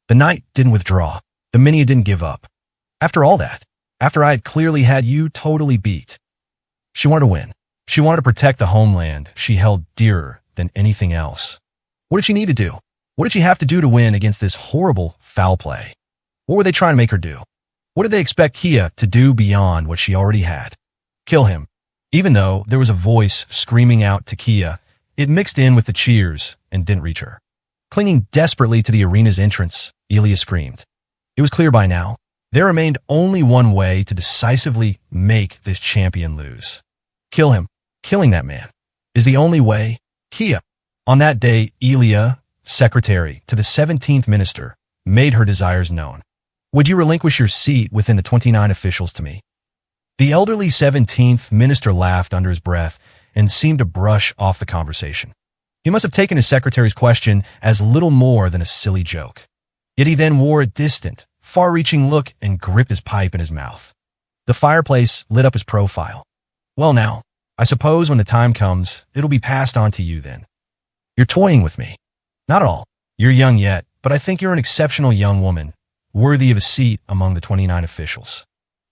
The knight didn't withdraw. The Minia didn't give up. After all that, after I had clearly had you totally beat. She wanted to win. She wanted to protect the homeland she held dearer than anything else. What did she need to do? What did she have to do to win against this horrible foul play? What were they trying to make her do? What did they expect Kia to do beyond what she already had? Kill him. Even though there was a voice screaming out to Kia, it mixed in with the cheers and didn't reach her. Clinging desperately to the arena's entrance, Elia screamed. It was clear by now. There remained only one way to decisively make this champion lose. Kill him. Killing that man is the only way. Kia. On that day, Elia, secretary to the 17th minister, made her desires known. Would you relinquish your seat within the 29 officials to me? The elderly 17th minister laughed under his breath and seemed to brush off the conversation. He must have taken his secretary's question as little more than a silly joke. Yet he then wore a distant, far-reaching look and gripped his pipe in his mouth. The fireplace lit up his profile. Well now, I suppose when the time comes, it'll be passed on to you then. You're toying with me. Not at all. You're young yet, but I think you're an exceptional young woman, worthy of a seat among the 29 officials.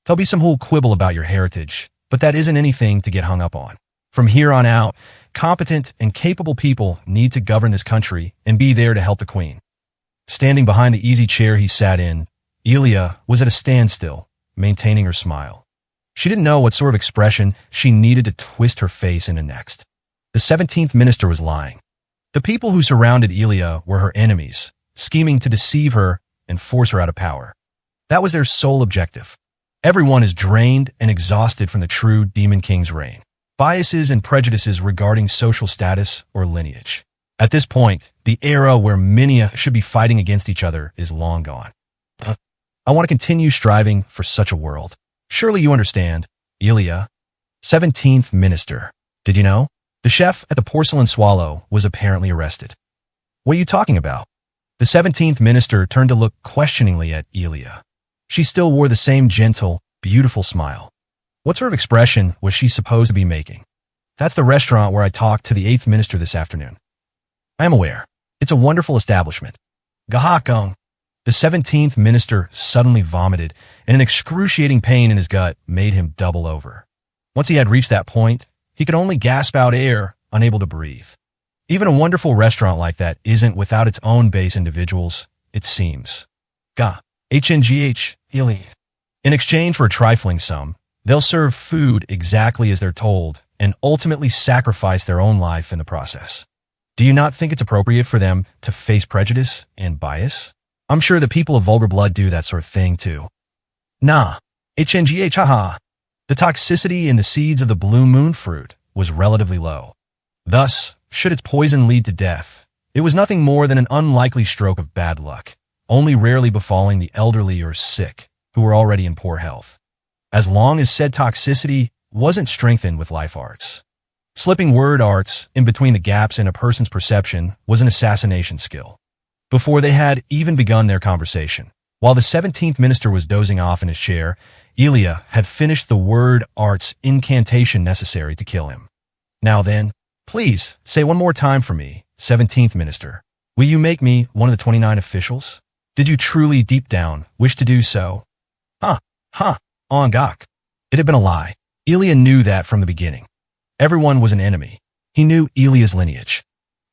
There'll be some who'll quibble about your heritage, but that isn't anything to get hung up on. From here on out, competent and capable people need to govern this country and be there to help the queen. Standing behind the easy chair he sat in, Elia was at a standstill, maintaining her smile. She didn't know what sort of expression she needed to twist her face into next. The 17th minister was lying. The people who surrounded Elia were her enemies, scheming to deceive her and force her out of power. That was their sole objective. Everyone is drained and exhausted from the true Demon King's reign. Biases and prejudices regarding social status or lineage. At this point, the era where Minia should be fighting against each other is long gone. I want to continue striving for such a world. Surely you understand, Elia. 17th minister. Did you know? The chef at the Porcelain Swallow was apparently arrested. What are you talking about? The 17th minister turned to look questioningly at Elia. She still wore the same gentle, beautiful smile. What sort of expression was she supposed to be making? That's the restaurant where I talked to the 8th minister this afternoon. I am aware. It's a wonderful establishment. Gahakong. The 17th minister suddenly vomited, and an excruciating pain in his gut made him double over. Once he had reached that point, he could only gasp out air, unable to breathe. Even a wonderful restaurant like that isn't without its own base individuals, it seems. Ga. HNGH. Ili. In exchange for a trifling sum, they'll serve food exactly as they're told and ultimately sacrifice their own life in the process. Do you not think it's appropriate for them to face prejudice and bias? I'm sure the people of vulgar blood do that sort of thing too. Nah. HNGH. Haha. The toxicity in the seeds of the blue moon fruit was relatively low. Thus, should its poison lead to death, it was nothing more than an unlikely stroke of bad luck, only rarely befalling the elderly or sick, who were already in poor health. As long as said toxicity wasn't strengthened with life arts. Slipping word arts in between the gaps in a person's perception was an assassination skill. Before they had even begun their conversation, while the 17th minister was dozing off in his chair, Elia had finished the word arts incantation necessary to kill him. Now then, please say one more time for me, 17th minister. Will you make me one of the 29 officials? Did you truly, deep down, wish to do so? Huh, huh, Ongok. It had been a lie. Ilya knew that from the beginning. Everyone was an enemy. He knew Ilya's lineage.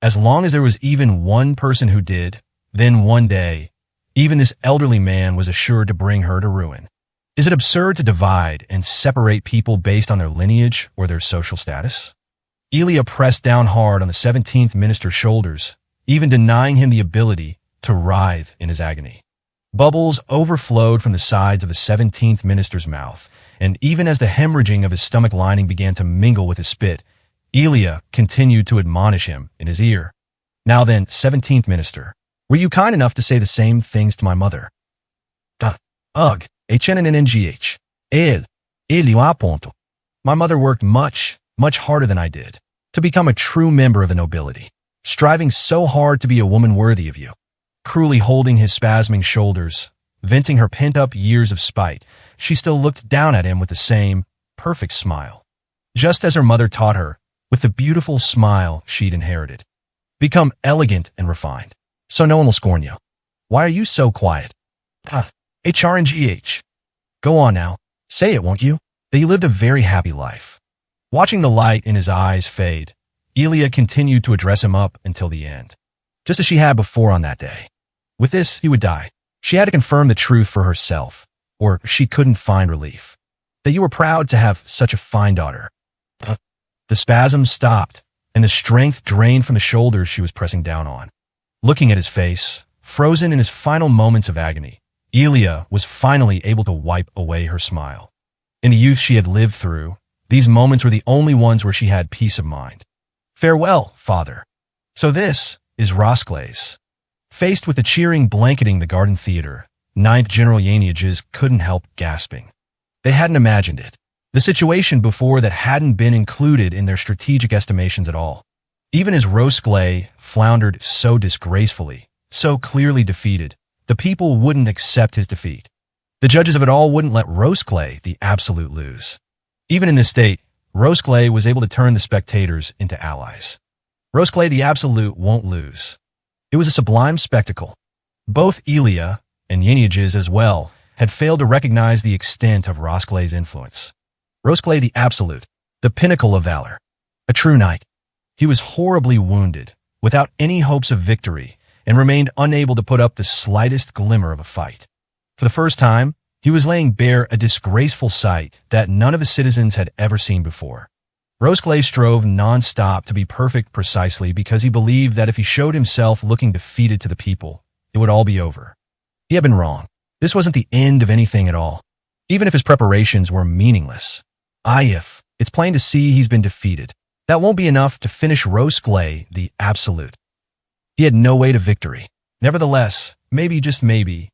As long as there was even one person who did, then one day, even this elderly man was assured to bring her to ruin. Is it absurd to divide and separate people based on their lineage or their social status? Ilya pressed down hard on the 17th minister's shoulders, even denying him the ability to writhe in his agony. Bubbles overflowed from the sides of the 17th minister's mouth, and even as the hemorrhaging of his stomach lining began to mingle with his spit, Ilya continued to admonish him in his ear. Now then, 17th minister, were you kind enough to say the same things to my mother? Ugh, HNNNGH. My mother worked much harder than I did to become a true member of the nobility, striving so hard to be a woman worthy of you. Cruelly holding his spasming shoulders, venting her pent-up years of spite, she still looked down at him with the same perfect smile, just as her mother taught her, with the beautiful smile she'd inherited. Become elegant and refined, so no one will scorn you. Why are you so quiet? HRNGH. Go on now. Say it, won't you? That you lived a very happy life. Watching the light in his eyes fade, Ilya continued to address him up until the end, just as she had before on that day. With this, he would die. She had to confirm the truth for herself, or she couldn't find relief. That you were proud to have such a fine daughter. The spasm stopped, and the strength drained from the shoulders she was pressing down on. Looking at his face, frozen in his final moments of agony, Ilya was finally able to wipe away her smile. In the youth she had lived through, these moments were the only ones where she had peace of mind. Farewell, father. So this is Roskle's. Faced with the cheering blanketing the garden theater, 9th General Yaniages couldn't help gasping. They hadn't imagined it. The situation before that hadn't been included in their strategic estimations at all. Even as Roskle floundered so disgracefully, so clearly defeated, the people wouldn't accept his defeat. The judges of it all wouldn't let Roskle, the absolute, lose. Even in this state, Roskle was able to turn the spectators into allies. Roskle, the absolute, won't lose. It was a sublime spectacle. Both Ilya and Yaniages as well had failed to recognize the extent of Roskle's influence. Roskle, the absolute, the pinnacle of valor, a true knight. He was horribly wounded, without any hopes of victory, and remained unable to put up the slightest glimmer of a fight. For the first time, he was laying bare a disgraceful sight that none of his citizens had ever seen before. Roskle strove non-stop to be perfect precisely because he believed that if he showed himself looking defeated to the people, it would all be over. He had been wrong. This wasn't the end of anything at all, even if his preparations were meaningless. It's plain to see he's been defeated. That won't be enough to finish Roskle, the absolute. He had no way to victory. Nevertheless, maybe, just maybe,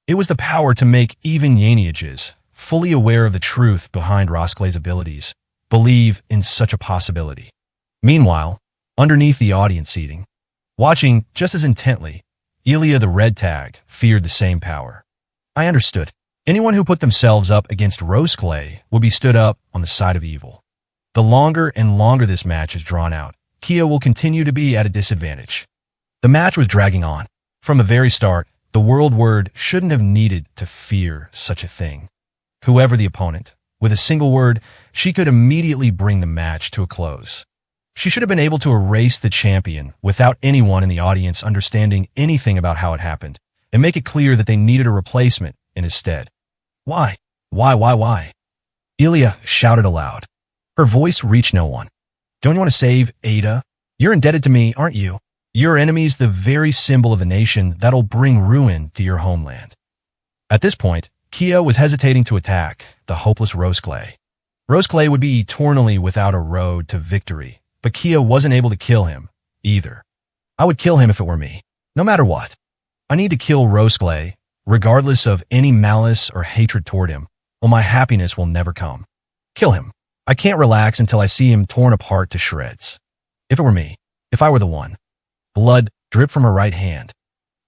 it was the power to make even Yaniages, fully aware of the truth behind Roskle's abilities, believe in such a possibility. Meanwhile, underneath the audience seating, watching just as intently, Ilya the Red Tag feared the same power. I understood. Anyone who put themselves up against Roskle would be stood up on the side of evil. The longer and longer this match is drawn out, Kia will continue to be at a disadvantage. The match was dragging on. From the very start, the world word shouldn't have needed to fear such a thing. Whoever the opponent, with a single word, she could immediately bring the match to a close. She should have been able to erase the champion without anyone in the audience understanding anything about how it happened, and make it clear that they needed a replacement in his stead. Why? Why? Ilya shouted aloud. Her voice reached no one. Don't you want to save Ada? You're indebted to me, aren't you? Your enemy's the very symbol of the nation that'll bring ruin to your homeland. At this point, Kia was hesitating to attack the hopeless Roskle. Roskle would be eternally without a road to victory, but Kia wasn't able to kill him, either. I would kill him if it were me, no matter what. I need to kill Roskle, regardless of any malice or hatred toward him, or my happiness will never come. Kill him. I can't relax until I see him torn apart to shreds. If it were me, if I were the one. Blood dripped from her right hand.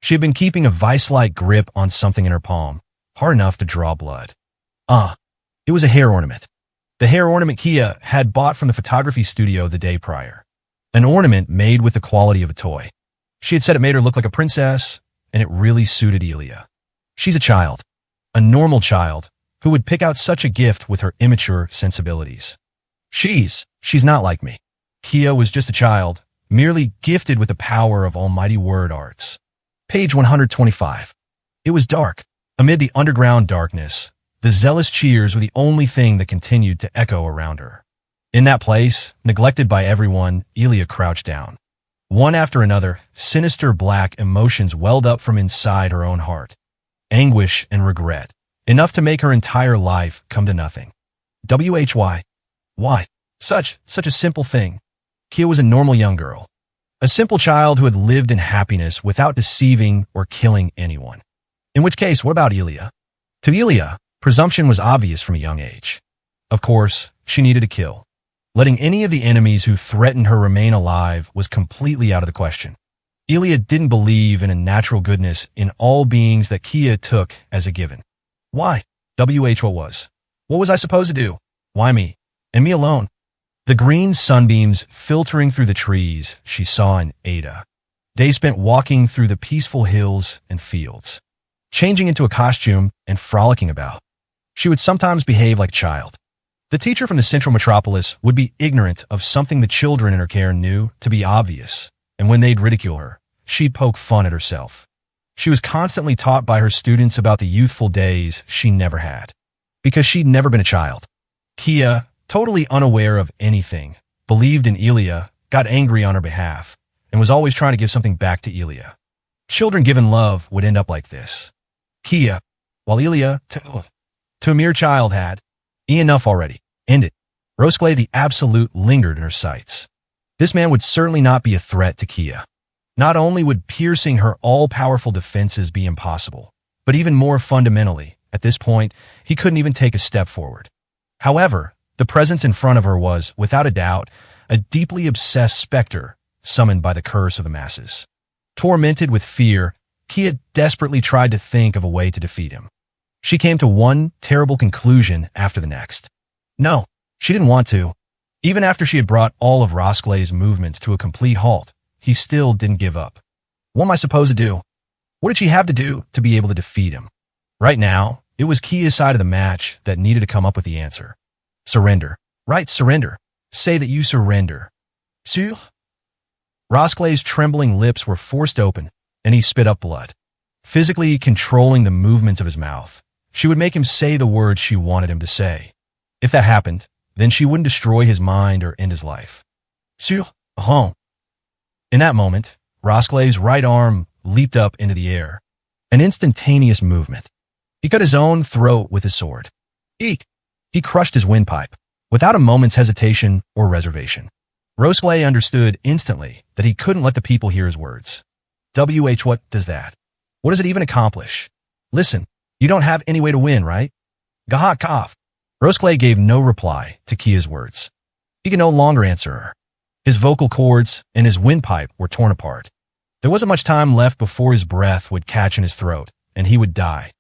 She had been keeping a vice-like grip on something in her palm, hard enough to draw blood. It was a hair ornament. The hair ornament Kia had bought from the photography studio the day prior. An ornament made with the quality of a toy. She had said it made her look like a princess, and it really suited Elia. She's a child, a normal child, who would pick out such a gift with her immature sensibilities. She's not like me. Kia was just a child, merely gifted with the power of almighty word arts. Page 125. It was dark. Amid the underground darkness, the zealous cheers were the only thing that continued to echo around her. In that place, neglected by everyone, Elia crouched down. One after another, sinister black emotions welled up from inside her own heart. Anguish and regret, enough to make her entire life come to nothing. Why? Why? Such a simple thing. Kia was a normal young girl. A simple child who had lived in happiness without deceiving or killing anyone. In which case, what about Elia? To Elia, presumption was obvious from a young age. Of course, she needed to kill. Letting any of the enemies who threatened her remain alive was completely out of the question. Elia didn't believe in a natural goodness in all beings that Kia took as a given. Why? What was? What was I supposed to do? Why me? And me alone? The green sunbeams filtering through the trees she saw in Ada. Days spent walking through the peaceful hills and fields, changing into a costume and frolicking about. She would sometimes behave like a child. The teacher from the central metropolis would be ignorant of something the children in her care knew to be obvious, and when they'd ridicule her, she'd poke fun at herself. She was constantly taught by her students about the youthful days she never had, because she'd never been a child. Kia, totally unaware of anything, believed in Elia, got angry on her behalf, and was always trying to give something back to Elia. Children given love would end up like this. Kia, while Elia, to a mere child, had enough already. End it. Rosclay the Absolute lingered in her sights. This man would certainly not be a threat to Kia. Not only would piercing her all-powerful defenses be impossible, but even more fundamentally, at this point, he couldn't even take a step forward. However, the presence in front of her was, without a doubt, a deeply obsessed specter summoned by the curse of the masses. Tormented with fear, Kia desperately tried to think of a way to defeat him. She came to one terrible conclusion after the next. No, she didn't want to. Even after she had brought all of Rosclay's movements to a complete halt, he still didn't give up. What am I supposed to do? What did she have to do to be able to defeat him? Right now, it was Kia's side of the match that needed to come up with the answer. Surrender. Right, surrender. Say that you surrender. Sûr? Rosclay's trembling lips were forced open, and he spit up blood. Physically controlling the movements of his mouth, she would make him say the words she wanted him to say. If that happened, then she wouldn't destroy his mind or end his life. Sûr? In that moment, Rosclay's right arm leaped up into the air. An instantaneous movement. He cut his own throat with his sword. Eek! He crushed his windpipe, without a moment's hesitation or reservation. Rosclay understood instantly that he couldn't let the people hear his words. What does that? What does it even accomplish? Listen, you don't have any way to win, right? Gahak cough. Rosclay gave no reply to Kia's words. He could no longer answer her. His vocal cords and his windpipe were torn apart. There wasn't much time left before his breath would catch in his throat, and he would die.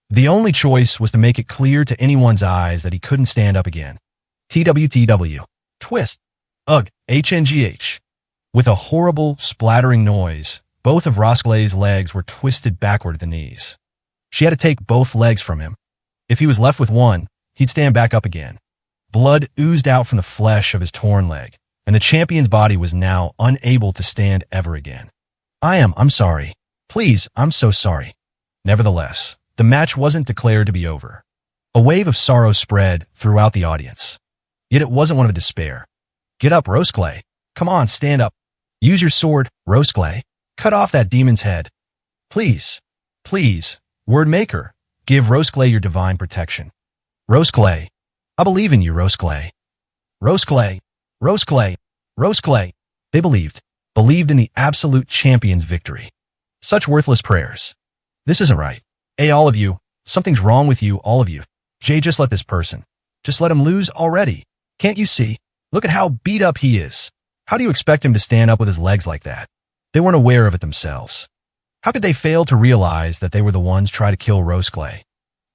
The only choice was to make it clear to anyone's eyes that he couldn't stand up again. TWTW. Twist. Ugh. HNGH. With a horrible, splattering noise, both of Rosclay's legs were twisted backward at the knees. She had to take both legs from him. If he was left with one, he'd stand back up again. Blood oozed out from the flesh of his torn leg, and the champion's body was now unable to stand ever again. I'm sorry. Please, I'm so sorry. Nevertheless, the match wasn't declared to be over. A wave of sorrow spread throughout the audience. Yet it wasn't one of despair. Get up, Rosclay. Come on, stand up. Use your sword, Rosclay. Cut off that demon's head. Please, Word Maker, give Rosclay your divine protection. Rosclay. I believe in you, Rosclay. Rosclay. They believed in the absolute champion's victory. Such worthless prayers. This isn't right. Hey, all of you, something's wrong with you, all of you. Jay, just let this person. Just let him lose already. Can't you see? Look at how beat up he is. How do you expect him to stand up with his legs like that? They weren't aware of it themselves. How could they fail to realize that they were the ones trying to kill Rosclay?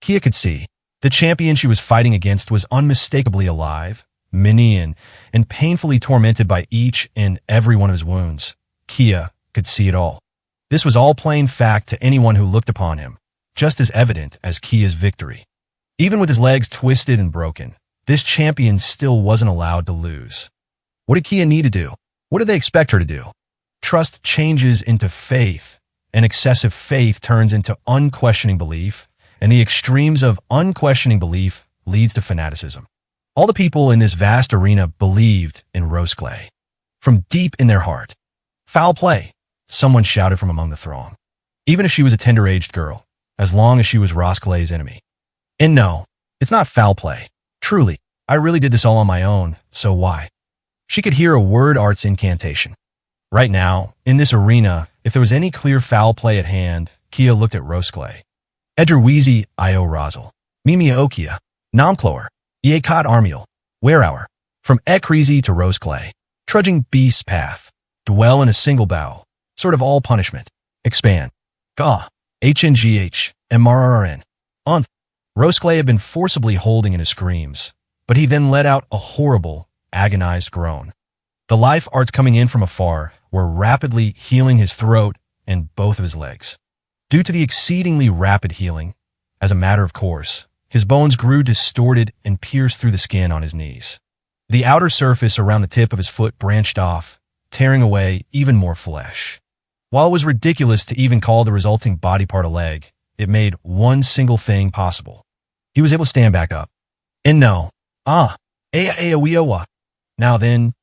Kia could see. The champion she was fighting against was unmistakably alive, minion, and painfully tormented by each and every one of his wounds. Kia could see it all. This was all plain fact to anyone who looked upon him, just as evident as Kia's victory. Even with his legs twisted and broken, this champion still wasn't allowed to lose. What did Kia need to do? What did they expect her to do? Trust changes into faith, and excessive faith turns into unquestioning belief, and the extremes of unquestioning belief leads to fanaticism. All the people in this vast arena believed in Rose Clay. From deep in their heart. Foul play, someone shouted from among the throng. Even if she was a tender-aged girl, as long as she was Rose Clay's enemy. And no, it's not foul play. Truly, I really did this all on my own, so why? She could hear a word arts incantation. Right now, in this arena, if there was any clear foul play at hand, Kia looked at Rose Clay. Edgerweezy io Razel. Mimi Okia. Nomclor. Yekat Armiel. Werehour. From Ekreezy to Rose Clay. Trudging beast's path. Dwell in a single bow. Sort of all punishment. Expand. Ga. HNGH. MRRN. Unth. Rose Clay had been forcibly holding in his screams, but he then let out a horrible, agonized groan. The life arts coming in from afar were rapidly healing his throat and both of his legs. Due to the exceedingly rapid healing, as a matter of course, his bones grew distorted and pierced through the skin on his knees. The outer surface around the tip of his foot branched off, tearing away even more flesh. While it was ridiculous to even call the resulting body part a leg, it made one single thing possible. He was able to stand back up. And no. Now then,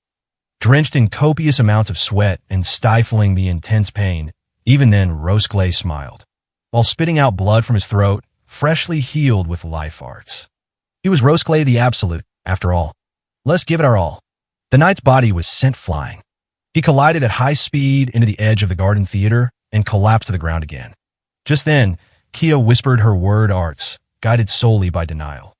drenched in copious amounts of sweat and stifling the intense pain, even then Rose Clay smiled, while spitting out blood from his throat, freshly healed with life arts. He was Rose Clay the Absolute, after all. Let's give it our all. The knight's body was sent flying. He collided at high speed into the edge of the garden theater and collapsed to the ground again. Just then, Kia whispered her word arts, guided solely by denial.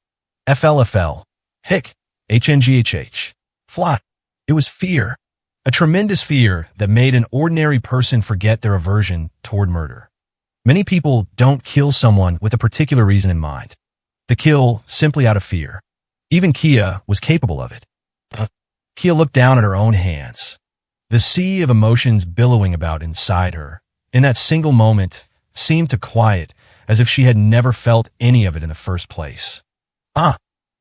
FLFL. Hick. HNGHH. Fly. It was fear. A tremendous fear that made an ordinary person forget their aversion toward murder. Many people don't kill someone with a particular reason in mind. They kill simply out of fear. Even Kia was capable of it. Kia looked down at her own hands. The sea of emotions billowing about inside her, in that single moment, seemed to quiet as if she had never felt any of it in the first place.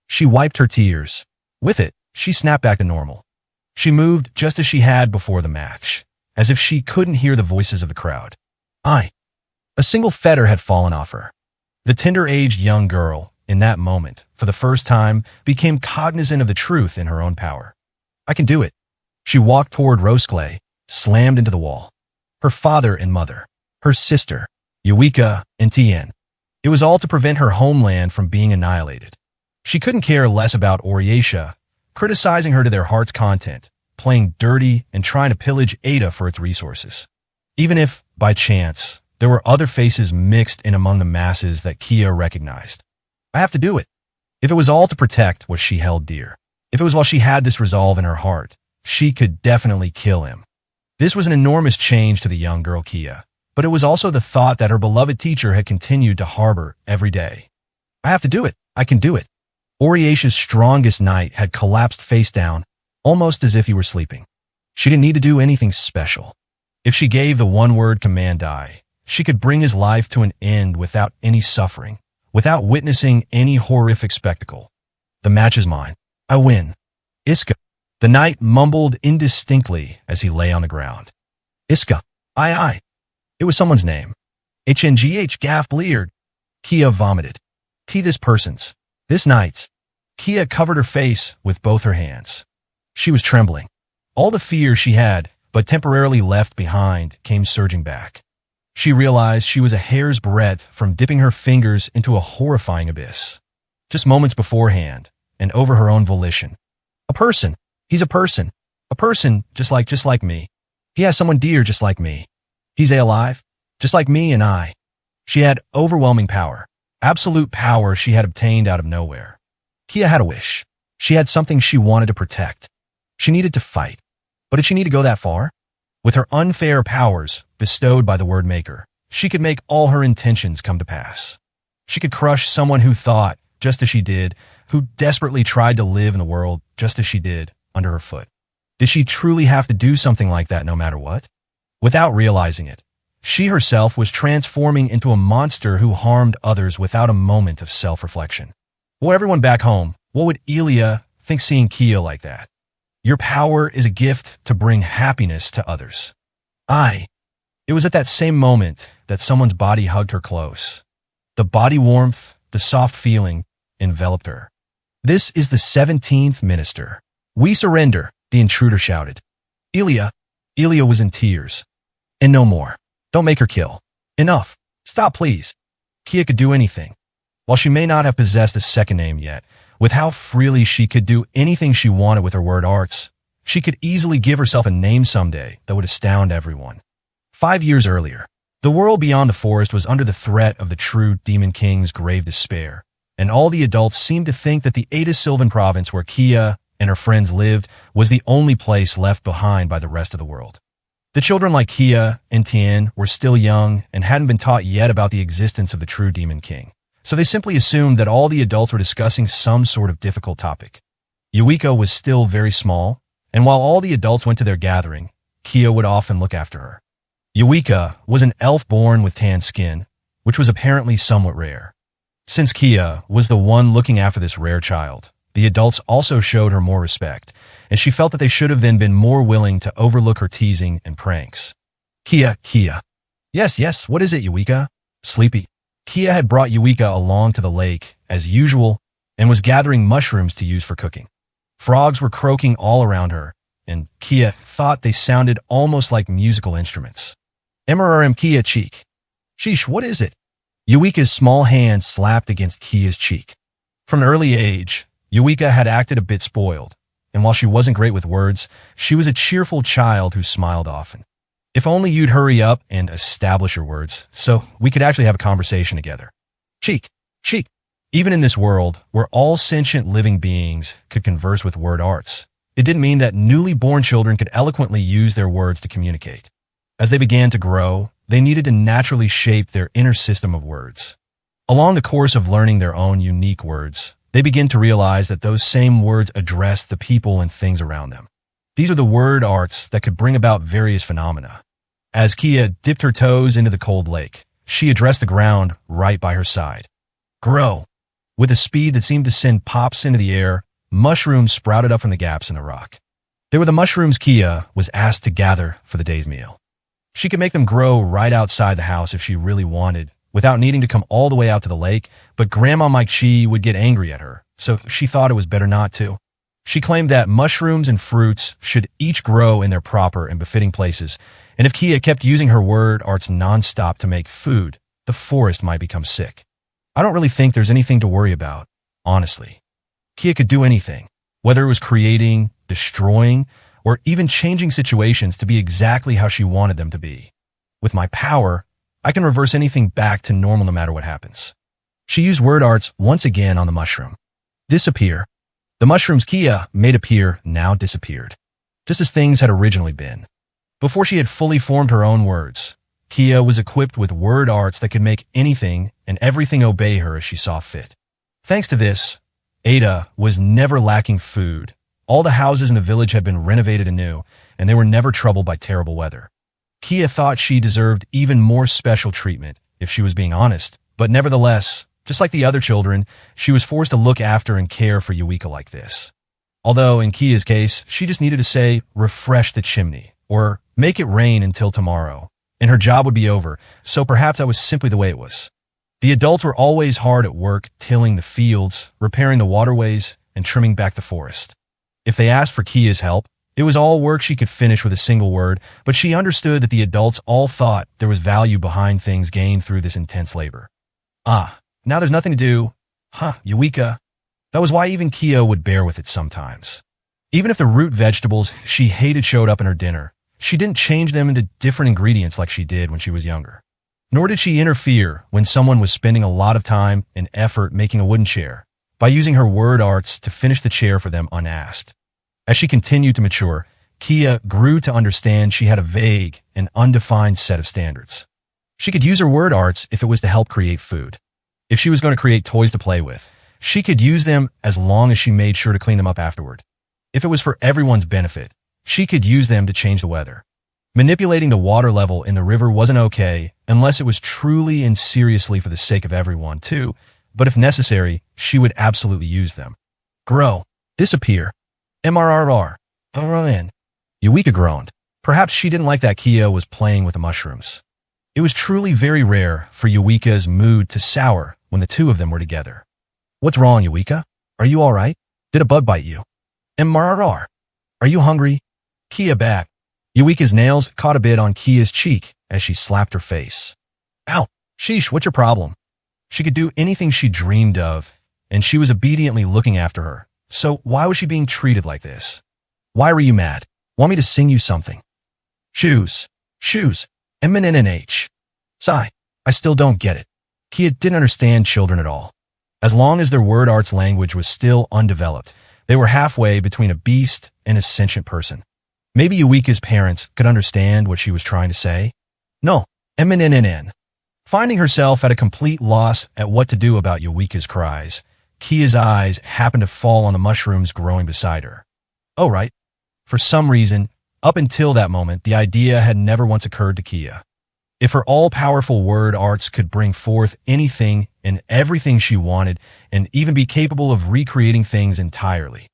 She wiped her tears. With it, she snapped back to normal. She moved just as she had before the match, as if she couldn't hear the voices of the crowd. A single fetter had fallen off her. The tender-aged young girl, in that moment, for the first time, became cognizant of the truth in her own power. I can do it. She walked toward Rose Clay, slammed into the wall. Her father and mother, her sister, Yuika and Tien. It was all to prevent her homeland from being annihilated. She couldn't care less about Oriatia, criticizing her to their heart's content, playing dirty and trying to pillage Ada for its resources. Even if, by chance, there were other faces mixed in among the masses that Kia recognized. I have to do it. If it was all to protect what she held dear, if it was while she had this resolve in her heart, she could definitely kill him. This was an enormous change to the young girl Kia, but it was also the thought that her beloved teacher had continued to harbor every day. I have to do it. I can do it. Oriacia's strongest knight had collapsed face down, almost as if he were sleeping. She didn't need to do anything special. If she gave the one-word command die, she could bring his life to an end without any suffering, without witnessing any horrific spectacle. The match is mine. I win. Iska. The knight mumbled indistinctly as he lay on the ground. Iska. I. It was someone's name. HNGH Gaff bleared. Kia vomited. This person's. This knight's. Kia covered her face with both her hands. She was trembling. All the fear she had, but temporarily left behind, came surging back. She realized she was a hair's breadth from dipping her fingers into a horrifying abyss. Just moments beforehand, and over her own volition. A person. He's a person. A person just like me. He has someone dear just like me. He's alive, just like me and I. She had overwhelming power. Absolute power she had obtained out of nowhere. Kia had a wish. She had something she wanted to protect. She needed to fight. But did she need to go that far? With her unfair powers, bestowed by the Word Maker, she could make all her intentions come to pass. She could crush someone who thought, just as she did, who desperately tried to live in the world, just as she did, under her foot. Did she truly have to do something like that no matter what? Without realizing it, She herself was transforming into a monster who harmed others without a moment of self-reflection. Well, everyone back home, what would Elia think seeing Kia like that? Your power is a gift to bring happiness to others. It was at that same moment that someone's body hugged her close. The body warmth, the soft feeling, enveloped her. This is the 17th minister. We surrender, the intruder shouted. Elia was in tears. And no more. Don't make her kill. Enough. Stop, please. Kia could do anything. While she may not have possessed a second name yet, with how freely she could do anything she wanted with her word arts, she could easily give herself a name someday that would astound everyone. 5 years earlier, the world beyond the forest was under the threat of the true Demon King's grave despair, and all the adults seemed to think that the Ada Sylvan province where Kia and her friends lived was the only place left behind by the rest of the world. The children like Kia and Tien were still young and hadn't been taught yet about the existence of the true Demon King, so they simply assumed that all the adults were discussing some sort of difficult topic. Yuiko was still very small, and while all the adults went to their gathering, Kia would often look after her. Yuika was an elf born with tan skin, which was apparently somewhat rare. Since Kia was the one looking after this rare child, the adults also showed her more respect, and she felt that they should have then been more willing to overlook her teasing and pranks. Kia. Yes, what is it, Yuika? Sleepy. Kia had brought Yuika along to the lake, as usual, and was gathering mushrooms to use for cooking. Frogs were croaking all around her, and Kia thought they sounded almost like musical instruments. MRRM Kia cheek. Sheesh, what is it? Yuika's small hand slapped against Kia's cheek. From an early age, Yuika had acted a bit spoiled, and while she wasn't great with words, she was a cheerful child who smiled often. If only you'd hurry up and establish your words, so we could actually have a conversation together. Cheek. Even in this world, where all sentient living beings could converse with word arts, it didn't mean that newly born children could eloquently use their words to communicate. As they began to grow, they needed to naturally shape their inner system of words. Along the course of learning their own unique words, they begin to realize that those same words address the people and things around them. These are the word arts that could bring about various phenomena. As Kia dipped her toes into the cold lake, she addressed the ground right by her side. Grow. With a speed that seemed to send pops into the air, mushrooms sprouted up from the gaps in the rock. They were the mushrooms Kia was asked to gather for the day's meal. She could make them grow right outside the house if she really wanted, without needing to come all the way out to the lake, but Grandma Mike Chi would get angry at her, so she thought it was better not to. She claimed that mushrooms and fruits should each grow in their proper and befitting places, and if Kia kept using her word arts nonstop to make food, the forest might become sick. I don't really think there's anything to worry about, honestly. Kia could do anything, whether it was creating, destroying, or even changing situations to be exactly how she wanted them to be. With my power, I can reverse anything back to normal no matter what happens. She used word arts once again on the mushroom. Disappear. The mushrooms Kia made appear now disappeared, just as things had originally been. Before she had fully formed her own words, Kia was equipped with word arts that could make anything and everything obey her as she saw fit. Thanks to this, Ada was never lacking food. All the houses in the village had been renovated anew, and they were never troubled by terrible weather. Kia thought she deserved even more special treatment, if she was being honest, but nevertheless, just like the other children, she was forced to look after and care for Yuika like this. Although, in Kia's case, she just needed to say, refresh the chimney, or make it rain until tomorrow, and her job would be over, so perhaps that was simply the way it was. The adults were always hard at work, tilling the fields, repairing the waterways, and trimming back the forest. If they asked for Kia's help, it was all work she could finish with a single word, but she understood that the adults all thought there was value behind things gained through this intense labor. Now there's nothing to do. Yuika. That was why even Kia would bear with it sometimes. Even if the root vegetables she hated showed up in her dinner, she didn't change them into different ingredients like she did when she was younger. Nor did she interfere when someone was spending a lot of time and effort making a wooden chair, by using her word arts to finish the chair for them unasked. As she continued to mature, Kia grew to understand she had a vague and undefined set of standards. She could use her word arts if it was to help create food. If she was going to create toys to play with, she could use them as long as she made sure to clean them up afterward. If it was for everyone's benefit, she could use them to change the weather. Manipulating the water level in the river wasn't okay unless it was truly and seriously for the sake of everyone, too, but if necessary, she would absolutely use them. Grow. Disappear. MRRR. RN. Eureka groaned. Perhaps she didn't like that Kia was playing with the mushrooms. It was truly very rare for Eureka's mood to sour when the two of them were together. What's wrong, Eureka? Are you all right? Did a bug bite you? MRRR. Are you hungry? Kia back. Eureka's nails caught a bit on Kia's cheek as she slapped her face. Ow. Sheesh, what's your problem? She could do anything she dreamed of, and she was obediently looking after her. So why was she being treated like this? Why were you mad? Want me to sing you something? Shoes. Shoes. MNNH. Sigh. I still don't get it. Kia didn't understand children at all. As long as their word arts language was still undeveloped, they were halfway between a beast and a sentient person. Maybe Eureka's parents could understand what she was trying to say. No. MNNN. Finding herself at a complete loss at what to do about Eureka's cries, Kia's eyes happened to fall on the mushrooms growing beside her. Oh, right. For some reason, up until that moment, the idea had never once occurred to Kia. If her all-powerful word arts could bring forth anything and everything she wanted and even be capable of recreating things entirely,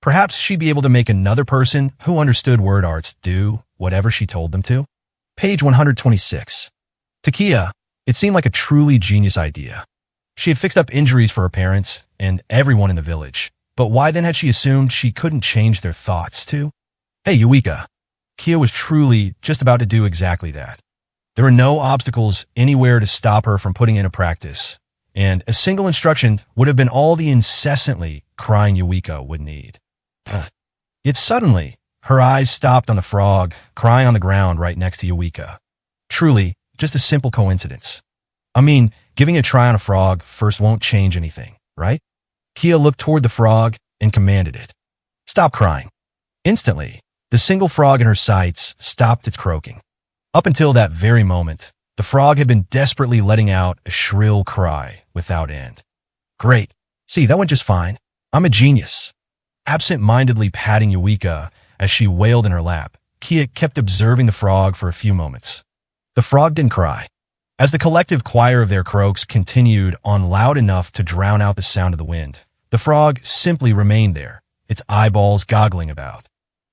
perhaps she'd be able to make another person who understood word arts do whatever she told them to. Page 126. To Kia, it seemed like a truly genius idea. She had fixed up injuries for her parents and everyone in the village, but why then had she assumed she couldn't change their thoughts too? Hey, Eureka. Kia was truly just about to do exactly that. There were no obstacles anywhere to stop her from putting into practice, and a single instruction would have been all the incessantly crying Eureka would need. Yet suddenly, her eyes stopped on the frog crying on the ground right next to Eureka. Truly, just a simple coincidence. I mean, giving a try on a frog first won't change anything, right? Kia looked toward the frog and commanded it. Stop crying. Instantly, the single frog in her sights stopped its croaking. Up until that very moment, the frog had been desperately letting out a shrill cry without end. Great. See, that went just fine. I'm a genius. Absent-mindedly patting Eureka as she wailed in her lap, Kia kept observing the frog for a few moments. The frog didn't cry. As the collective choir of their croaks continued on loud enough to drown out the sound of the wind, the frog simply remained there, its eyeballs goggling about.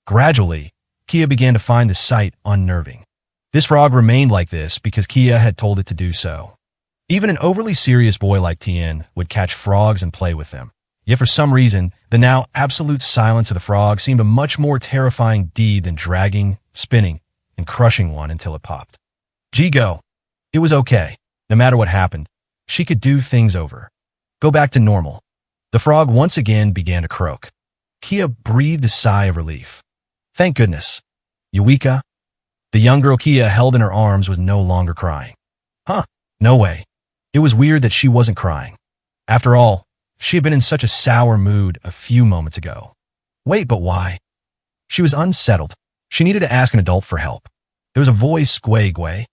Gradually, Kia began to find the sight unnerving. This frog remained like this because Kia had told it to do so. Even an overly serious boy like Tien would catch frogs and play with them. Yet for some reason, the now absolute silence of the frog seemed a much more terrifying deed than dragging, spinning, and crushing one until it popped. Go. It was okay. No matter what happened, she could do things over. Go back to normal. The frog once again began to croak. Kia breathed a sigh of relief. Thank goodness. Eureka. The young girl Kia held in her arms was no longer crying. Huh, no way. It was weird that she wasn't crying. After all, she had been in such a sour mood a few moments ago. Wait, but why? She was unsettled. She needed to ask an adult for help. There was a voice, Gway.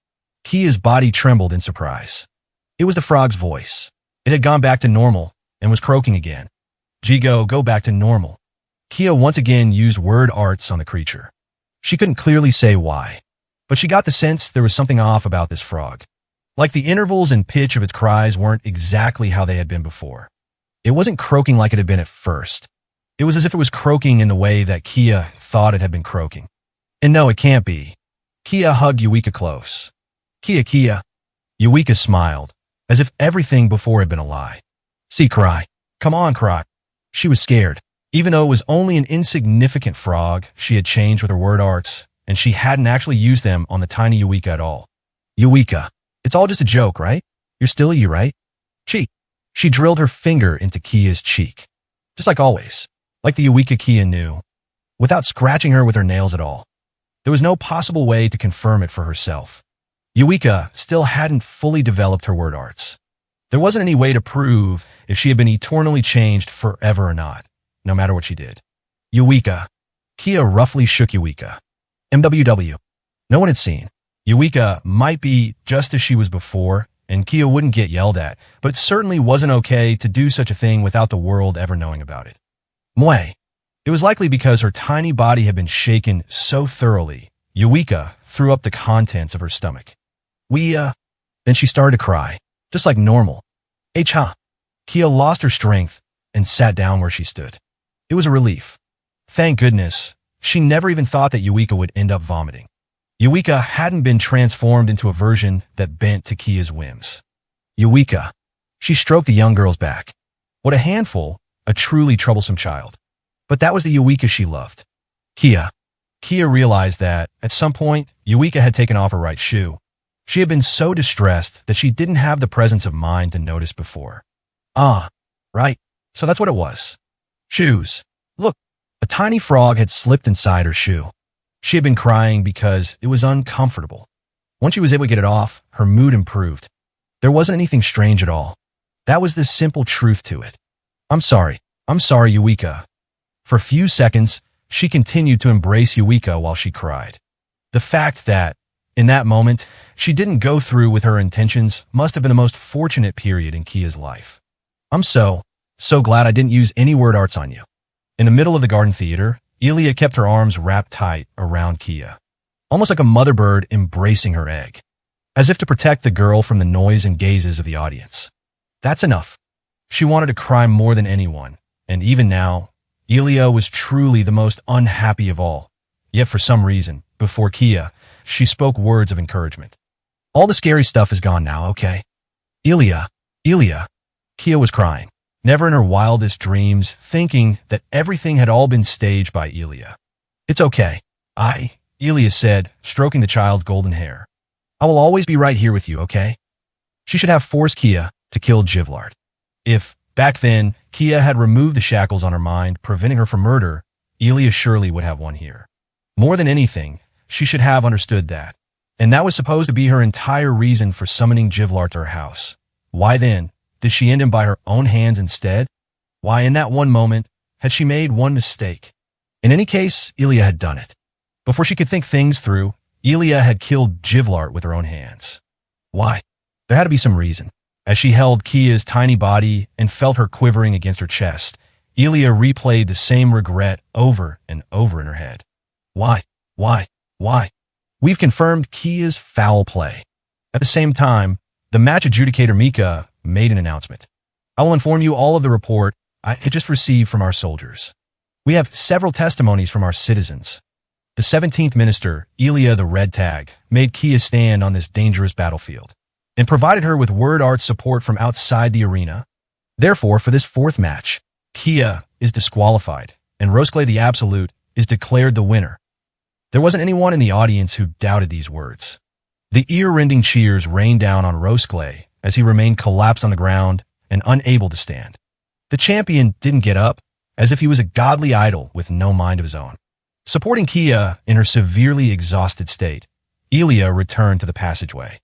Kia's body trembled in surprise. It was the frog's voice. It had gone back to normal and was croaking again. Go back to normal. Kia once again used word arts on the creature. She couldn't clearly say why, but she got the sense there was something off about this frog. Like the intervals and pitch of its cries weren't exactly how they had been before. It wasn't croaking like it had been at first. It was as if it was croaking in the way that Kia thought it had been croaking. And no, it can't be. Kia hugged Eureka close. Kia. Eureka smiled, as if everything before had been a lie. See, cry. Come on, cry. She was scared. Even though it was only an insignificant frog, she had changed with her word arts, and she hadn't actually used them on the tiny Eureka at all. Eureka, it's all just a joke, right? You're still you, right? Cheek. She drilled her finger into Kia's cheek. Just like always. Like the Eureka Kia knew. Without scratching her with her nails at all. There was no possible way to confirm it for herself. Eureka still hadn't fully developed her word arts. There wasn't any way to prove if she had been eternally changed forever or not, no matter what she did. Eureka. Kia roughly shook Eureka. MWW. No one had seen. Eureka might be just as she was before, and Kia wouldn't get yelled at, but it certainly wasn't okay to do such a thing without the world ever knowing about it. Mwah. It was likely because her tiny body had been shaken so thoroughly Eureka threw up the contents of her stomach. Then she started to cry, just like normal. Huh? Kia lost her strength and sat down where she stood. It was a relief. Thank goodness, she never even thought that Eureka would end up vomiting. Eureka hadn't been transformed into a version that bent to Kia's whims. Eureka. She stroked the young girl's back. What a handful, a truly troublesome child. But that was the Eureka she loved. Kia. Kia realized that, at some point, Eureka had taken off her right shoe. She had been so distressed that she didn't have the presence of mind to notice before. Right. So that's what it was. Shoes. Look, a tiny frog had slipped inside her shoe. She had been crying because it was uncomfortable. Once she was able to get it off, her mood improved. There wasn't anything strange at all. That was the simple truth to it. I'm sorry, Eureka. For a few seconds, she continued to embrace Eureka while she cried. The fact that, in that moment, she didn't go through with her intentions must have been the most fortunate period in Kia's life. I'm so glad I didn't use any word arts on you. In the middle of the garden theater, Elia kept her arms wrapped tight around Kia, almost like a mother bird embracing her egg, as if to protect the girl from the noise and gazes of the audience. That's enough. She wanted to cry more than anyone, and even now, Elia was truly the most unhappy of all. Yet for some reason, before Kia, she spoke words of encouragement. All the scary stuff is gone now, okay? Elia. Kia was crying, never in her wildest dreams thinking that everything had all been staged by Elia. It's okay. Elia said, stroking the child's golden hair. I will always be right here with you, okay? She should have forced Kia to kill Jivlard. If, back then, Kia had removed the shackles on her mind, preventing her from murder, Elia surely would have won here. More than anything, she should have understood that. And that was supposed to be her entire reason for summoning Jivlard to her house. Why then did she end him by her own hands instead? Why, in that one moment, had she made one mistake? In any case, Elia had done it. Before she could think things through, Elia had killed Jivlard with her own hands. Why? There had to be some reason. As she held Kia's tiny body and felt her quivering against her chest, Elia replayed the same regret over and over in her head. Why? We've confirmed Kia's foul play. At the same time, the match adjudicator Mika made an announcement. I will inform you all of the report I had just received from our soldiers. We have several testimonies from our citizens. The 17th Minister, Elia the Red Tag, made Kia stand on this dangerous battlefield and provided her with word arts support from outside the arena. Therefore, for this fourth match, Kia is disqualified, and Rosclay the Absolute is declared the winner. There wasn't anyone in the audience who doubted these words. The ear-rending cheers rained down on Rosclay as he remained collapsed on the ground and unable to stand. The champion didn't get up, as if he was a godly idol with no mind of his own. Supporting Kia in her severely exhausted state, Elia returned to the passageway.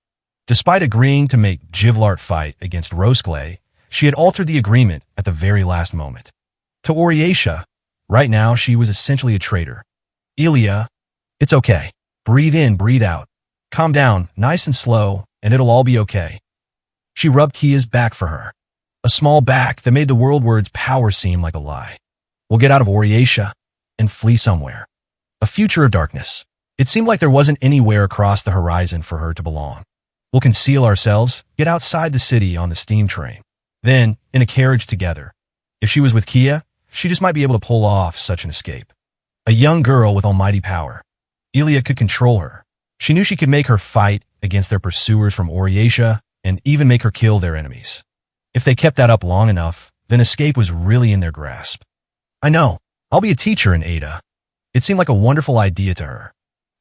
Despite agreeing to make Jivlard fight against Rosclay, she had altered the agreement at the very last moment. To Oriatia, right now she was essentially a traitor. Elia, it's okay. Breathe in, breathe out. Calm down, nice and slow, and it'll all be okay. She rubbed Kia's back for her. A small back that made the world word's power seem like a lie. We'll get out of Oriatia and flee somewhere. A future of darkness. It seemed like there wasn't anywhere across the horizon for her to belong. We'll conceal ourselves, get outside the city on the steam train. Then, in a carriage together. If she was with Kia, she just might be able to pull off such an escape. A young girl with almighty power. Elia could control her. She knew she could make her fight against their pursuers from Oriatia and even make her kill their enemies. If they kept that up long enough, then escape was really in their grasp. I know. I'll be a teacher in Ada. It seemed like a wonderful idea to her.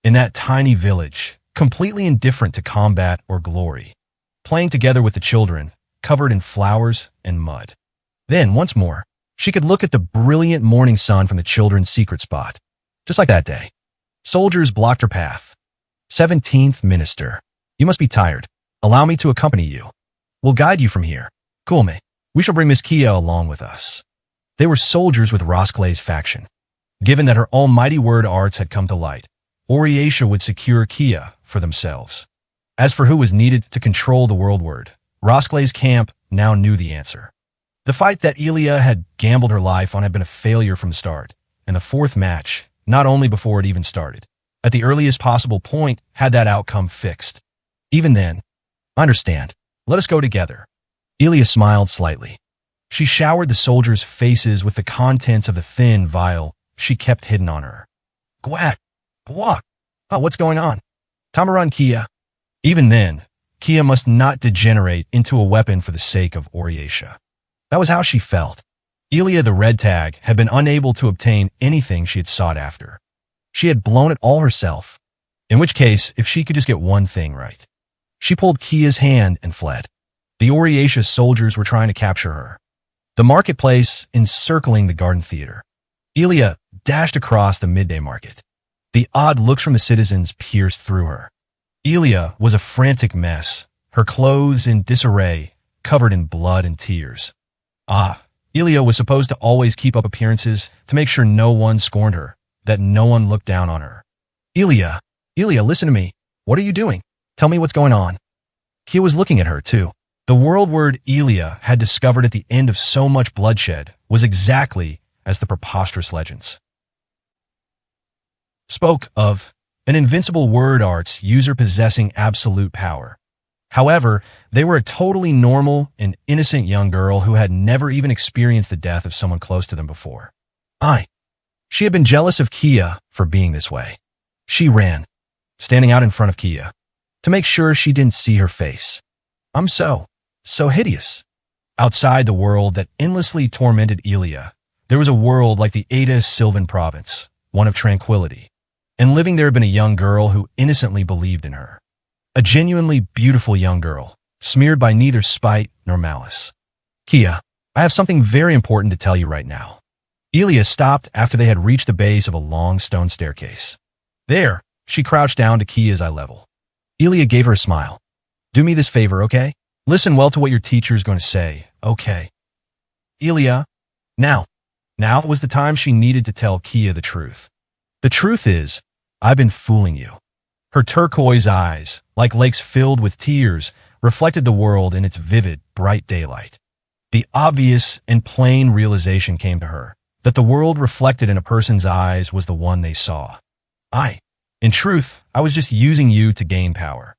In that tiny village, completely indifferent to combat or glory, playing together with the children, covered in flowers and mud. Then, once more, she could look at the brilliant morning sun from the children's secret spot. Just like that day. Soldiers blocked her path. 17th Minister, you must be tired. Allow me to accompany you. We'll guide you from here. Kulme, we shall bring Miss Kia along with us. They were soldiers with Rosclay's faction. Given that her almighty word arts had come to light, Oriatia would secure Kia for themselves. As for who was needed to control the world word, Rosclay's camp now knew the answer. The fight that Elia had gambled her life on had been a failure from the start, and the fourth match, not only before it even started, at the earliest possible point had that outcome fixed. Even then, I understand. Let us go together. Ilya smiled slightly. She showered the soldiers' faces with the contents of the thin vial she kept hidden on her. Gwack! Gwack! Oh, what's going on? Tamarun Kia. Even then, Kia must not degenerate into a weapon for the sake of Oriatia. That was how she felt. Ilya the Red Tag had been unable to obtain anything she had sought after. She had blown it all herself. In which case, if she could just get one thing right. She pulled Kia's hand and fled. The Oriatia soldiers were trying to capture her. The marketplace encircling the garden theater. Ilya dashed across the midday market. The odd looks from the citizens pierced through her. Ilya was a frantic mess, her clothes in disarray, covered in blood and tears. Ilya was supposed to always keep up appearances to make sure no one scorned her, that no one looked down on her. Ilya, listen to me. What are you doing? Tell me what's going on. Kia was looking at her, too. The world word Ilya had discovered at the end of so much bloodshed was exactly as the preposterous legends spoke of, an invincible word arts user possessing absolute power. However, they were a totally normal and innocent young girl who had never even experienced the death of someone close to them before. She had been jealous of Kia for being this way. She ran, standing out in front of Kia, to make sure she didn't see her face. I'm so hideous. Outside the world that endlessly tormented Ilya, there was a world like the Ada Sylvan province, one of tranquility. And living there had been a young girl who innocently believed in her. A genuinely beautiful young girl, smeared by neither spite nor malice. Kia, I have something very important to tell you right now. Ilya stopped after they had reached the base of a long stone staircase. There, she crouched down to Kia's eye level. Ilya gave her a smile. Do me this favor, okay? Listen well to what your teacher is going to say, okay? Ilya, now was the time she needed to tell Kia the truth. The truth is, I've been fooling you. Her turquoise eyes, like lakes filled with tears, reflected the world in its vivid, bright daylight. The obvious and plain realization came to her that the world reflected in a person's eyes was the one they saw. In truth, I was just using you to gain power.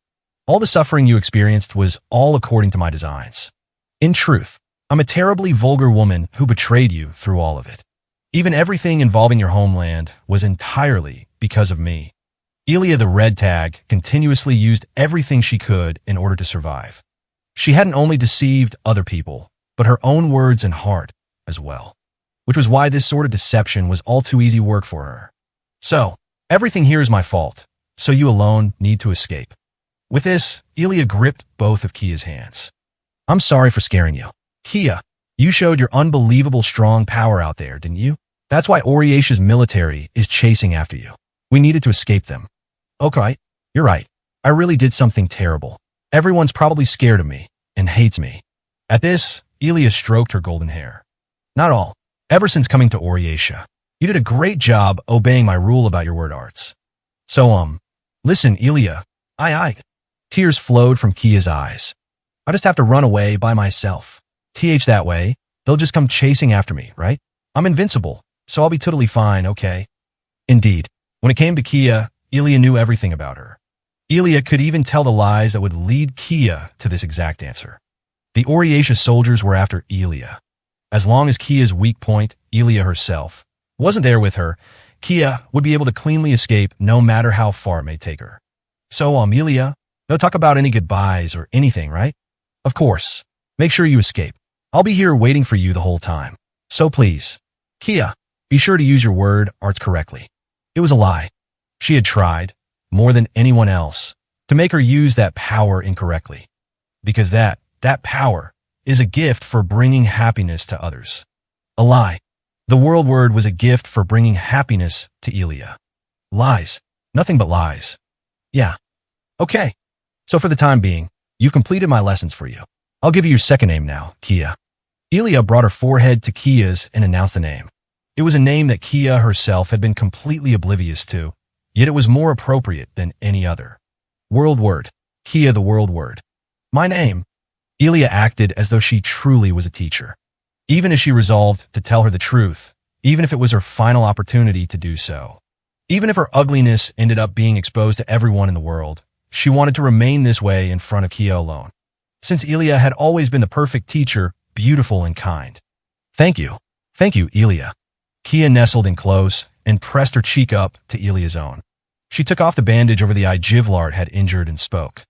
All the suffering you experienced was all according to my designs. In truth, I'm a terribly vulgar woman who betrayed you through all of it. Even everything involving your homeland was entirely because of me. Ilya the Red Tag continuously used everything she could in order to survive. She hadn't only deceived other people, but her own words and heart as well, which was why this sort of deception was all too easy work for her. So, everything here is my fault, so you alone need to escape. With this, Ilya gripped both of Kia's hands. I'm sorry for scaring you. Kia, you showed your unbelievable strong power out there, didn't you? That's why Oriatia's military is chasing after you. We needed to escape them. Okay, you're right. I really did something terrible. Everyone's probably scared of me and hates me. At this, Ilya stroked her golden hair. Not all. Ever since coming to Oriatia, you did a great job obeying my rule about your word arts. So, listen, Ilya. Tears flowed from Kia's eyes. I just have to run away by myself. That way, they'll just come chasing after me, right? I'm invincible, so I'll be totally fine, okay? Indeed, when it came to Kia, Ilya knew everything about her. Ilya could even tell the lies that would lead Kia to this exact answer. The Oriatia soldiers were after Ilya. As long as Kia's weak point, Ilya herself, wasn't there with her, Kia would be able to cleanly escape no matter how far it may take her. So, Ilya, no talk about any goodbyes or anything, right? Of course. Make sure you escape. I'll be here waiting for you the whole time. So please, Kia, be sure to use your word arts correctly. It was a lie. She had tried, more than anyone else, to make her use that power incorrectly. Because that power is a gift for bringing happiness to others. A lie. The world word was a gift for bringing happiness to Ilya. Lies. Nothing but lies. Yeah. Okay. So for the time being, you've completed my lessons for you. I'll give you your second name now, Kia. Ilya brought her forehead to Kia's and announced the name. It was a name that Kia herself had been completely oblivious to, yet it was more appropriate than any other. World word. Kia the world word. My name. Ilya acted as though she truly was a teacher, even as she resolved to tell her the truth, even if it was her final opportunity to do so. Even if her ugliness ended up being exposed to everyone in the world, she wanted to remain this way in front of Kia alone. Since Elia had always been the perfect teacher, beautiful and kind. Thank you. Thank you, Elia. Kia nestled in close and pressed her cheek up to Elia's own. She took off the bandage over the eye Jivlard had injured and spoke.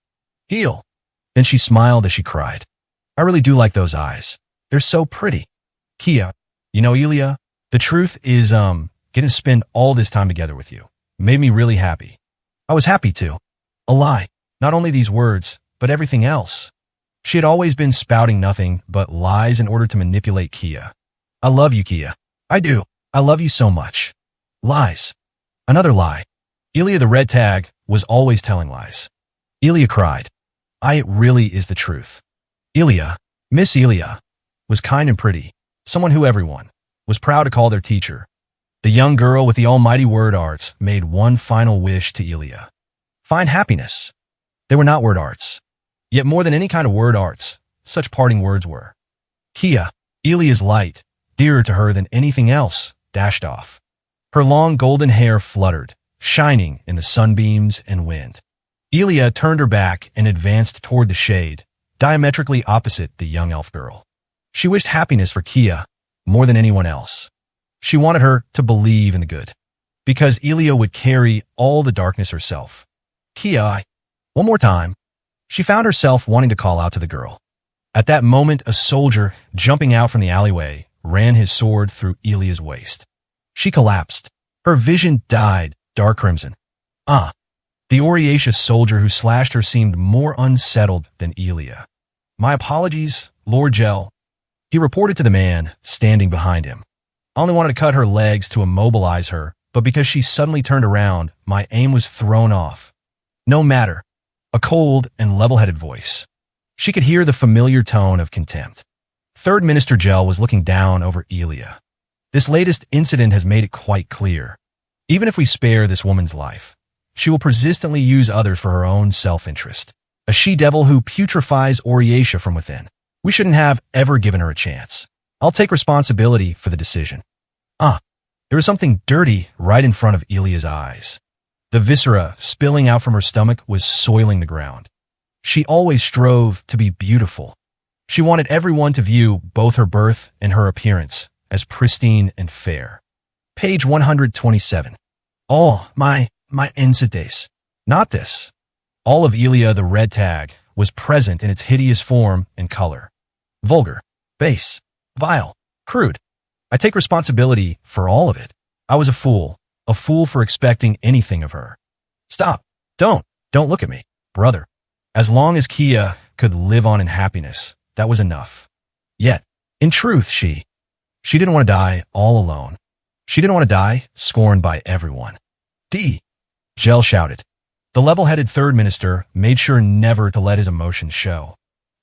Heal. Then she smiled as she cried. I really do like those eyes. They're so pretty. Kia, you know, Elia, the truth is, getting to spend all this time together with you made me really happy. I was happy too. A lie. Not only these words, but everything else. She had always been spouting nothing but lies in order to manipulate Kia. I love you, Kia. I do. I love you so much. Lies. Another lie. Elia the red tag was always telling lies. Elia cried. It really is the truth. Elia, Miss Elia, was kind and pretty, someone who everyone was proud to call their teacher. The young girl with the almighty word arts made one final wish to Elia. Find happiness. They were not word arts. Yet more than any kind of word arts, such parting words were. Kia, Elia's light, dearer to her than anything else, dashed off. Her long golden hair fluttered, shining in the sunbeams and wind. Elia turned her back and advanced toward the shade, diametrically opposite the young elf girl. She wished happiness for Kia more than anyone else. She wanted her to believe in the good, because Elia would carry all the darkness herself. Kia, one more time. She found herself wanting to call out to the girl. At that moment, a soldier, jumping out from the alleyway, ran his sword through Elia's waist. She collapsed. Her vision dyed dark crimson. The Oriaceous soldier who slashed her seemed more unsettled than Elia. My apologies, Lord Gel. He reported to the man standing behind him. I only wanted to cut her legs to immobilize her, but because she suddenly turned around, my aim was thrown off. No matter. A cold and level-headed voice. She could hear the familiar tone of contempt. Third Minister Gel was looking down over Elia. This latest incident has made it quite clear. Even if we spare this woman's life, she will persistently use others for her own self-interest. A she-devil who putrefies Oriacia from within. We shouldn't have ever given her a chance. I'll take responsibility for the decision. There was something dirty right in front of Elia's eyes. The viscera spilling out from her stomach was soiling the ground. She always strove to be beautiful. She wanted everyone to view both her birth and her appearance as pristine and fair. Page 127. My Ensides. Not this. All of Elia the red tag was present in its hideous form and color. Vulgar, base, vile, crude. I take responsibility for all of it. I was a fool for expecting anything of her. Stop. Don't look at me, brother. As long as Kia could live on in happiness, that was enough. Yet, in truth, she didn't want to die all alone. She didn't want to die scorned by everyone. Gel shouted. The level-headed third minister made sure never to let his emotions show.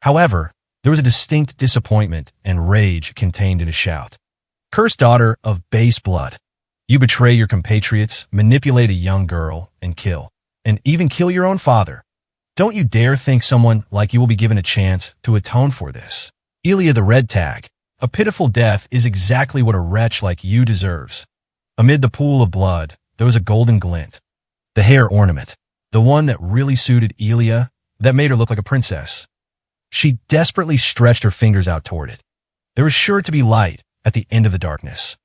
However, there was a distinct disappointment and rage contained in his shout. Cursed daughter of base blood. You betray your compatriots, manipulate a young girl, and even kill your own father. Don't you dare think someone like you will be given a chance to atone for this. Elia the red tag. A pitiful death is exactly what a wretch like you deserves. Amid the pool of blood, there was a golden glint. The hair ornament. The one that really suited Elia, that made her look like a princess. She desperately stretched her fingers out toward it. There was sure to be light at the end of the darkness.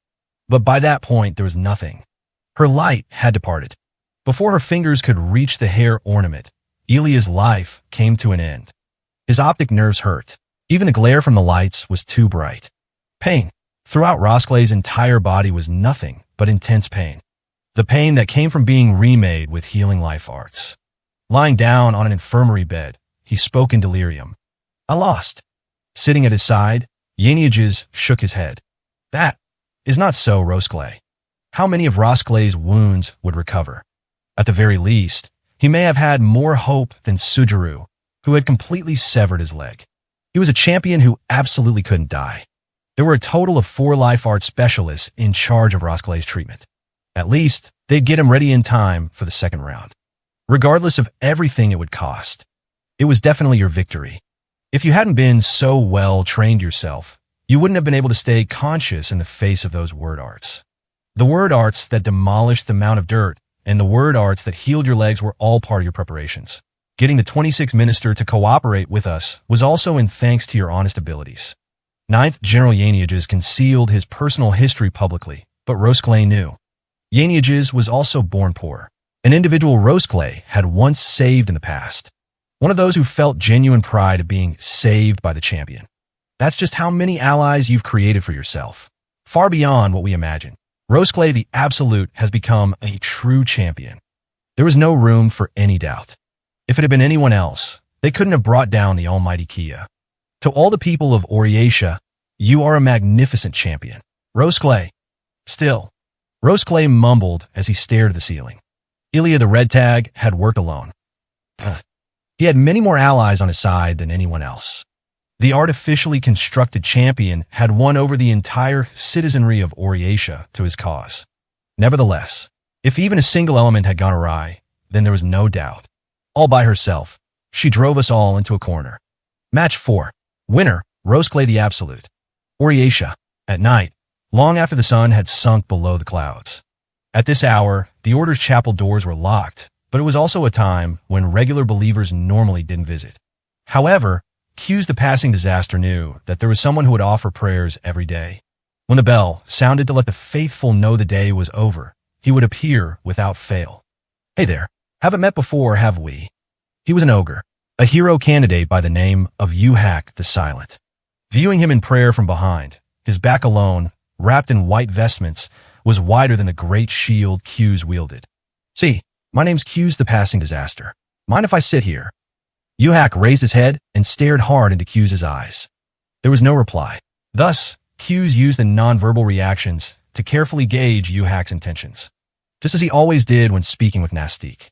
But by that point, there was nothing. Her light had departed. Before her fingers could reach the hair ornament, Elia's life came to an end. His optic nerves hurt. Even the glare from the lights was too bright. Pain. Throughout Rosklay's entire body was nothing but intense pain. The pain that came from being remade with healing life arts. Lying down on an infirmary bed, he spoke in delirium. I lost. Sitting at his side, Yaniages shook his head. That is not so, Rosklay. How many of Rosklay's wounds would recover? At the very least, he may have had more hope than Sujaru, who had completely severed his leg. He was a champion who absolutely couldn't die. There were a total of 4 life art specialists in charge of Rosklay's treatment. At least, they'd get him ready in time for the second round. Regardless of everything it would cost, it was definitely your victory. If you hadn't been so well trained yourself, you wouldn't have been able to stay conscious in the face of those word arts. The word arts that demolished the mound of dirt and the word arts that healed your legs were all part of your preparations. Getting the 26th minister to cooperate with us was also in thanks to your honest abilities. Ninth General Yaniages concealed his personal history publicly, but Rosclay knew. Yaniages was also born poor. An individual Rosclay had once saved in the past. One of those who felt genuine pride of being saved by the champion. That's just how many allies you've created for yourself. Far beyond what we imagine. Rosclay the Absolute has become a true champion. There was no room for any doubt. If it had been anyone else, they couldn't have brought down the almighty Kia. To all the people of Oriatia, you are a magnificent champion. Rosclay. Still. Rosclay mumbled as he stared at the ceiling. Ilya the Red Tag had worked alone. He had many more allies on his side than anyone else. The artificially constructed champion had won over the entire citizenry of Oriatia to his cause. Nevertheless, if even a single element had gone awry, then there was no doubt. All by herself, she drove us all into a corner. Match 4. Winner, Rosclay the Absolute. Oriatia. At night, long after the sun had sunk below the clouds. At this hour, the Order's chapel doors were locked, but it was also a time when regular believers normally didn't visit. However, Q's the Passing Disaster knew that there was someone who would offer prayers every day. When the bell sounded to let the faithful know the day was over, he would appear without fail. Hey there, haven't met before, have we? He was an ogre, a hero candidate by the name of Uhak the Silent. Viewing him in prayer from behind, his back alone, wrapped in white vestments, was wider than the great shield Q's wielded. See, my name's Q's the Passing Disaster. Mind if I sit here? Uhak raised his head and stared hard into Q's eyes. There was no reply. Thus, Q's used the nonverbal reactions to carefully gauge Uhak's intentions, just as he always did when speaking with Nastique.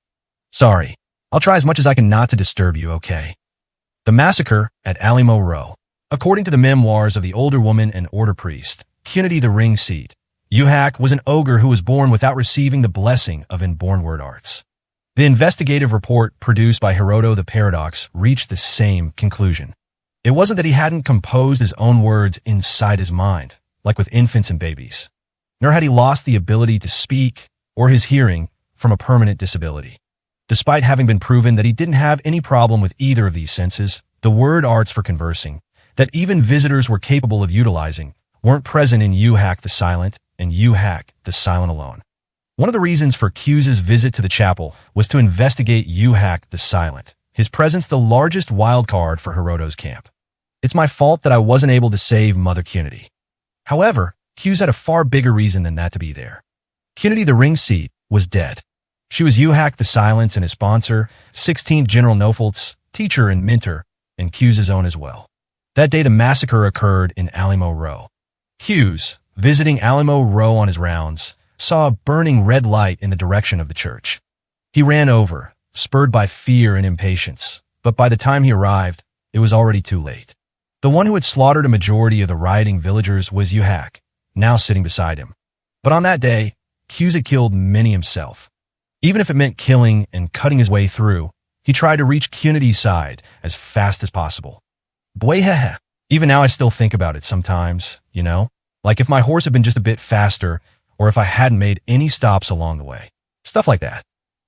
Sorry, I'll try as much as I can not to disturb you, okay? The massacre at Alimo Row. According to the memoirs of the older woman and order priest, Cunity the Ring Seat, Uhak was an ogre who was born without receiving the blessing of inborn word arts. The investigative report produced by Herodo the Paradox reached the same conclusion. It wasn't that he hadn't composed his own words inside his mind, like with infants and babies, nor had he lost the ability to speak or his hearing from a permanent disability. Despite having been proven that he didn't have any problem with either of these senses, the word arts for conversing, that even visitors were capable of utilizing, weren't present in Uhak the Silent and Uhak the Silent alone. One of the reasons for Q's visit to the chapel was to investigate Uhak the Silent, his presence the largest wild card for Herodo's camp. It's my fault that I wasn't able to save Mother Cunity. However, Q's had a far bigger reason than that to be there. Cunity the Ring Seat was dead. She was Uhak the Silent and his sponsor, 16th General Nofelt's teacher and mentor, and Q's own as well. That day the massacre occurred in Alimo Row. Q's, visiting Alimo Row on his rounds, saw a burning red light in the direction of the church. He ran over, spurred by fear and impatience, but by the time he arrived, it was already too late. The one who had slaughtered a majority of the rioting villagers was Uhak, now sitting beside him. But on that day, Q's had killed many himself. Even if it meant killing and cutting his way through, he tried to reach Cunity's side as fast as possible. Bwayhehe. Even now I still think about it sometimes, you know? Like if my horse had been just a bit faster, or if I hadn't made any stops along the way. Stuff like that.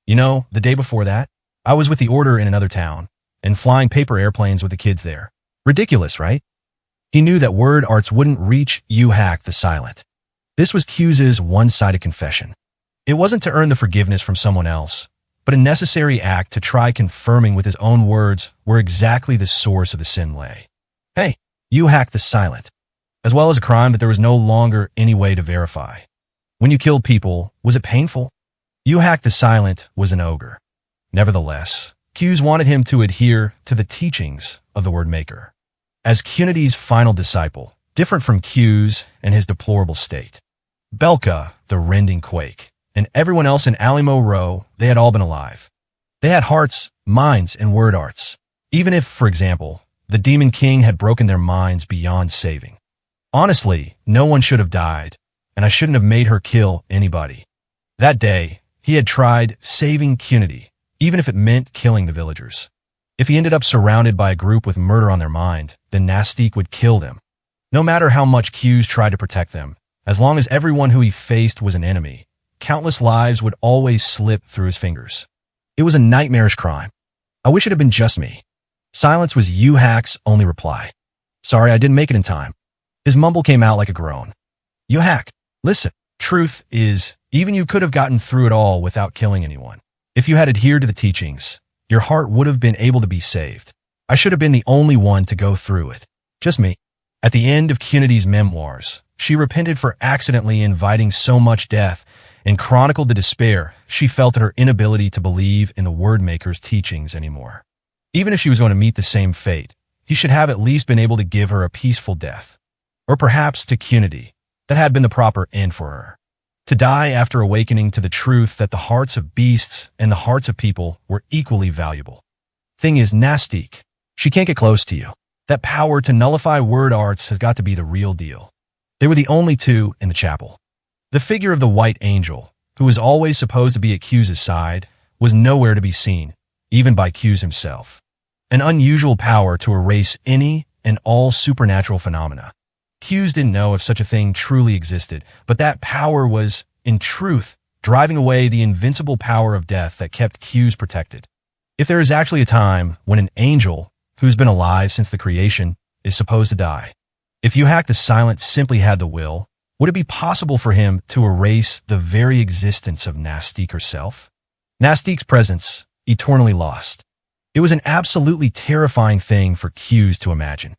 You know, the day before that, I was with the Order in another town, and flying paper airplanes with the kids there. Ridiculous, right? He knew that word arts wouldn't reach Uhak the Silent. This was Q's one-sided confession. It wasn't to earn the forgiveness from someone else, but a necessary act to try confirming with his own words where exactly the source of the sin lay. Hey, Uhak the Silent. As well as a crime that there was no longer any way to verify. When you killed people, was it painful? Uhak the Silent was an ogre. Nevertheless, Q's wanted him to adhere to the teachings of the Word Maker. As Cunity's final disciple, different from Q's and his deplorable state. Belka, the rending quake, and everyone else in Alimo Row, they had all been alive. They had hearts, minds, and word arts. Even if, for example, the Demon King had broken their minds beyond saving. Honestly, no one should have died, and I shouldn't have made her kill anybody. That day, he had tried saving Cunity, even if it meant killing the villagers. If he ended up surrounded by a group with murder on their mind, then Nastique would kill them. No matter how much Q's tried to protect them, As long as everyone who he faced was an enemy, countless lives would always slip through his fingers. It was a nightmarish crime. I wish it had been just me. Silence was Yu-Hak's only reply. Sorry, I didn't make it in time. His mumble came out like a groan. Yu-Hak, listen. Truth is, even you could have gotten through it all without killing anyone. If you had adhered to the teachings, your heart would have been able to be saved. I should have been the only one to go through it. Just me. At the end of Cunity's memoirs, she repented for accidentally inviting so much death and chronicled the despair she felt at her inability to believe in the Wordmaker's teachings anymore. Even if she was going to meet the same fate, he should have at least been able to give her a peaceful death. Or perhaps to Cunity, that had been the proper end for her. To die after awakening to the truth that the hearts of beasts and the hearts of people were equally valuable. Thing is, Nastique, she can't get close to you. That power to nullify word arts has got to be the real deal. They were the only two in the chapel. The figure of the White Angel, who was always supposed to be at Q's side, was nowhere to be seen, even by Q himself. An unusual power to erase any and all supernatural phenomena. Q's didn't know if such a thing truly existed, but that power was, in truth, driving away the invincible power of death that kept Q's protected. If there is actually a time when an angel, who's been alive since the creation, is supposed to die, if Yu-Hak the Silent simply had the will, would it be possible for him to erase the very existence of Nastique herself? Nastique's presence, eternally lost. It was an absolutely terrifying thing for Q's to imagine.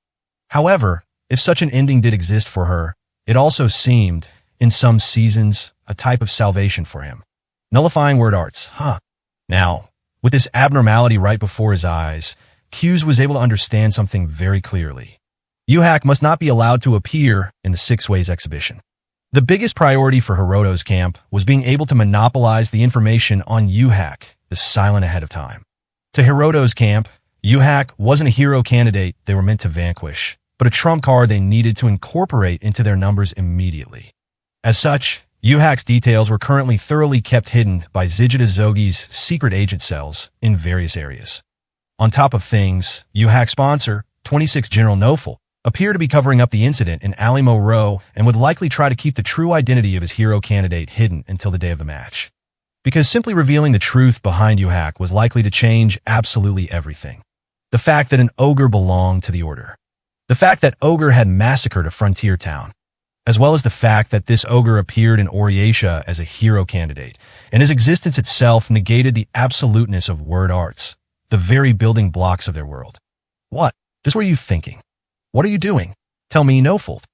However, if such an ending did exist for her, it also seemed, in some seasons, a type of salvation for him. Nullifying word arts, huh? Now, with this abnormality right before his eyes, Q's was able to understand something very clearly. Yu-Hak must not be allowed to appear in the Six Ways exhibition. The biggest priority for Hiroto's camp was being able to monopolize the information on Yu-Hak the Silent ahead of time. To Hiroto's camp, Yu-Hak wasn't a hero candidate they were meant to vanquish, but a trump card they needed to incorporate into their numbers immediately. As such, Yu-Hak's details were currently thoroughly kept hidden by Zigida Zogi's secret agent cells in various areas. On top of things, Yu-Hak's sponsor, 26 General Nofel, appeared to be covering up the incident in Alimo Row and would likely try to keep the true identity of his hero candidate hidden until the day of the match. Because simply revealing the truth behind Yu-Hak was likely to change absolutely everything. The fact that an ogre belonged to the Order. The fact that Ogre had massacred a frontier town, as well as the fact that this Ogre appeared in Oriatia as a hero candidate, and his existence itself negated the absoluteness of word arts, the very building blocks of their world. What? Just what are you thinking? What are you doing? Tell me, Nofelt.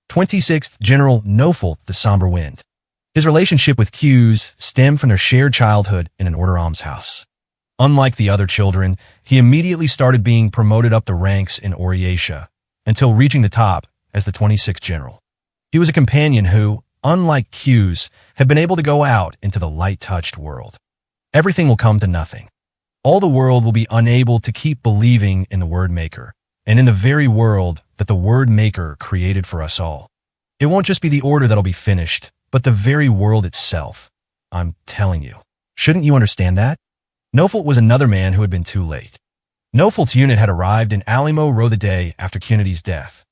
26th General Nofelt the Somber Wind. His relationship with Q's stemmed from their shared childhood in an Order almshouse. Unlike the other children, he immediately started being promoted up the ranks in Oriatia, until reaching the top as the 26th General. He was a companion who, unlike Q's, had been able to go out into the light-touched world. Everything will come to nothing. All the world will be unable to keep believing in the Word Maker, and in the very world that the Word Maker created for us all. It won't just be the Order that'll be finished, but the very world itself. I'm telling you. Shouldn't you understand that? Nofelt was another man who had been too late. Nofelt's unit had arrived in Alimo Row the day after Cunity's death.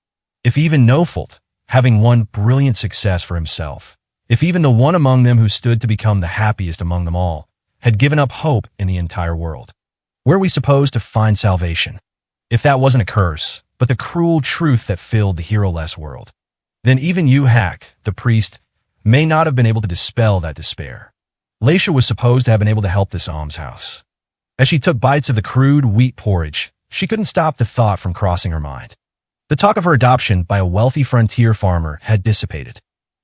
If even Nofelt, having won brilliant success for himself, if even the one among them who stood to become the happiest among them all, had given up hope in the entire world, where are we supposed to find salvation? If that wasn't a curse, but the cruel truth that filled the hero-less world, then even Yu-Hak, the priest, may not have been able to dispel that despair. Leisha was supposed to have been able to help this almshouse. As she took bites of the crude wheat porridge, she couldn't stop the thought from crossing her mind. The talk of her adoption by a wealthy frontier farmer had dissipated.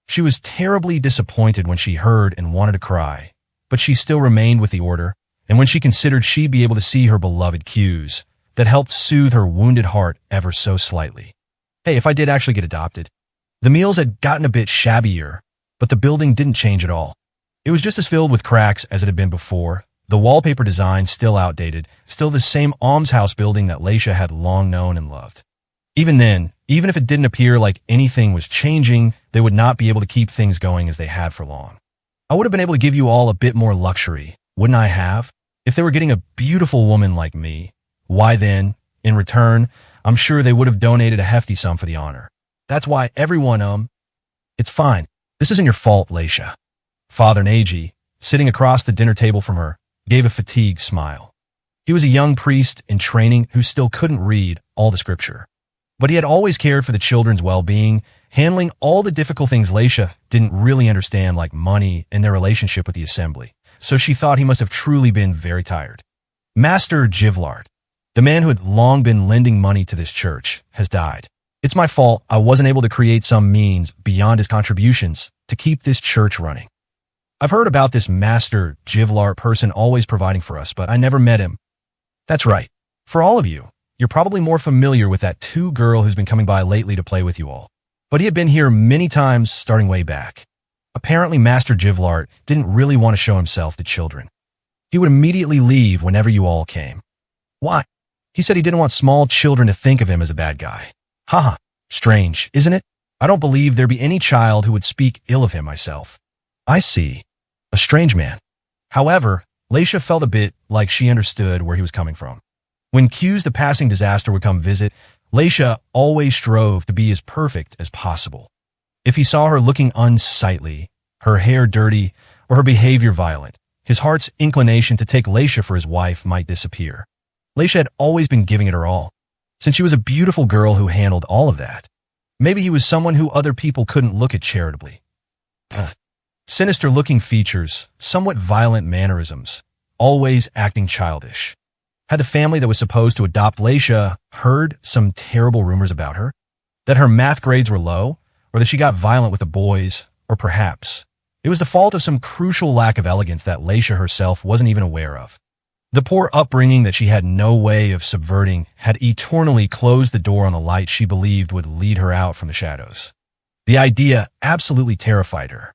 She was terribly disappointed when she heard and wanted to cry, but she still remained with the Order, and when she considered she'd be able to see her beloved Q's, that helped soothe her wounded heart ever so slightly. Hey, if I did actually get adopted. The meals had gotten a bit shabbier, but the building didn't change at all. It was just as filled with cracks as it had been before, the wallpaper design still outdated, still the same almshouse building that Leisha had long known and loved. Even then, even if it didn't appear like anything was changing, they would not be able to keep things going as they had for long. I would have been able to give you all a bit more luxury, wouldn't I have? If they were getting a beautiful woman like me, why then, in return, I'm sure they would have donated a hefty sum for the honor. That's why everyone, It's fine. This isn't your fault, Leisha. Father Nagy, sitting across the dinner table from her, gave a fatigued smile. He was a young priest in training who still couldn't read all the scripture. But he had always cared for the children's well-being, handling all the difficult things Leisha didn't really understand, like money and their relationship with the assembly. So she thought he must have truly been very tired. Master Givlard, the man who had long been lending money to this church, has died. It's my fault I wasn't able to create some means beyond his contributions to keep this church running. I've heard about this Master Givlard person always providing for us, but I never met him. That's right. For all of you, you're probably more familiar with that girl who's been coming by lately to play with you all. But he had been here many times starting way back. Apparently, Master Givlard didn't really want to show himself to children. He would immediately leave whenever you all came. Why? He said he didn't want small children to think of him as a bad guy. Haha, strange, isn't it? I don't believe there'd be any child who would speak ill of him myself. I see. A strange man. However, Leisha felt a bit like she understood where he was coming from. When Q's the passing disaster would come visit, Leisha always strove to be as perfect as possible. If he saw her looking unsightly, her hair dirty, or her behavior violent, his heart's inclination to take Leisha for his wife might disappear. Leisha had always been giving it her all, since she was a beautiful girl who handled all of that. Maybe he was someone who other people couldn't look at charitably. Sinister-looking features, somewhat violent mannerisms, always acting childish. Had the family that was supposed to adopt Leisha heard some terrible rumors about her? That her math grades were low? Or that she got violent with the boys? Or perhaps it was the fault of some crucial lack of elegance that Leisha herself wasn't even aware of. The poor upbringing that she had no way of subverting had eternally closed the door on the light she believed would lead her out from the shadows. The idea absolutely terrified her.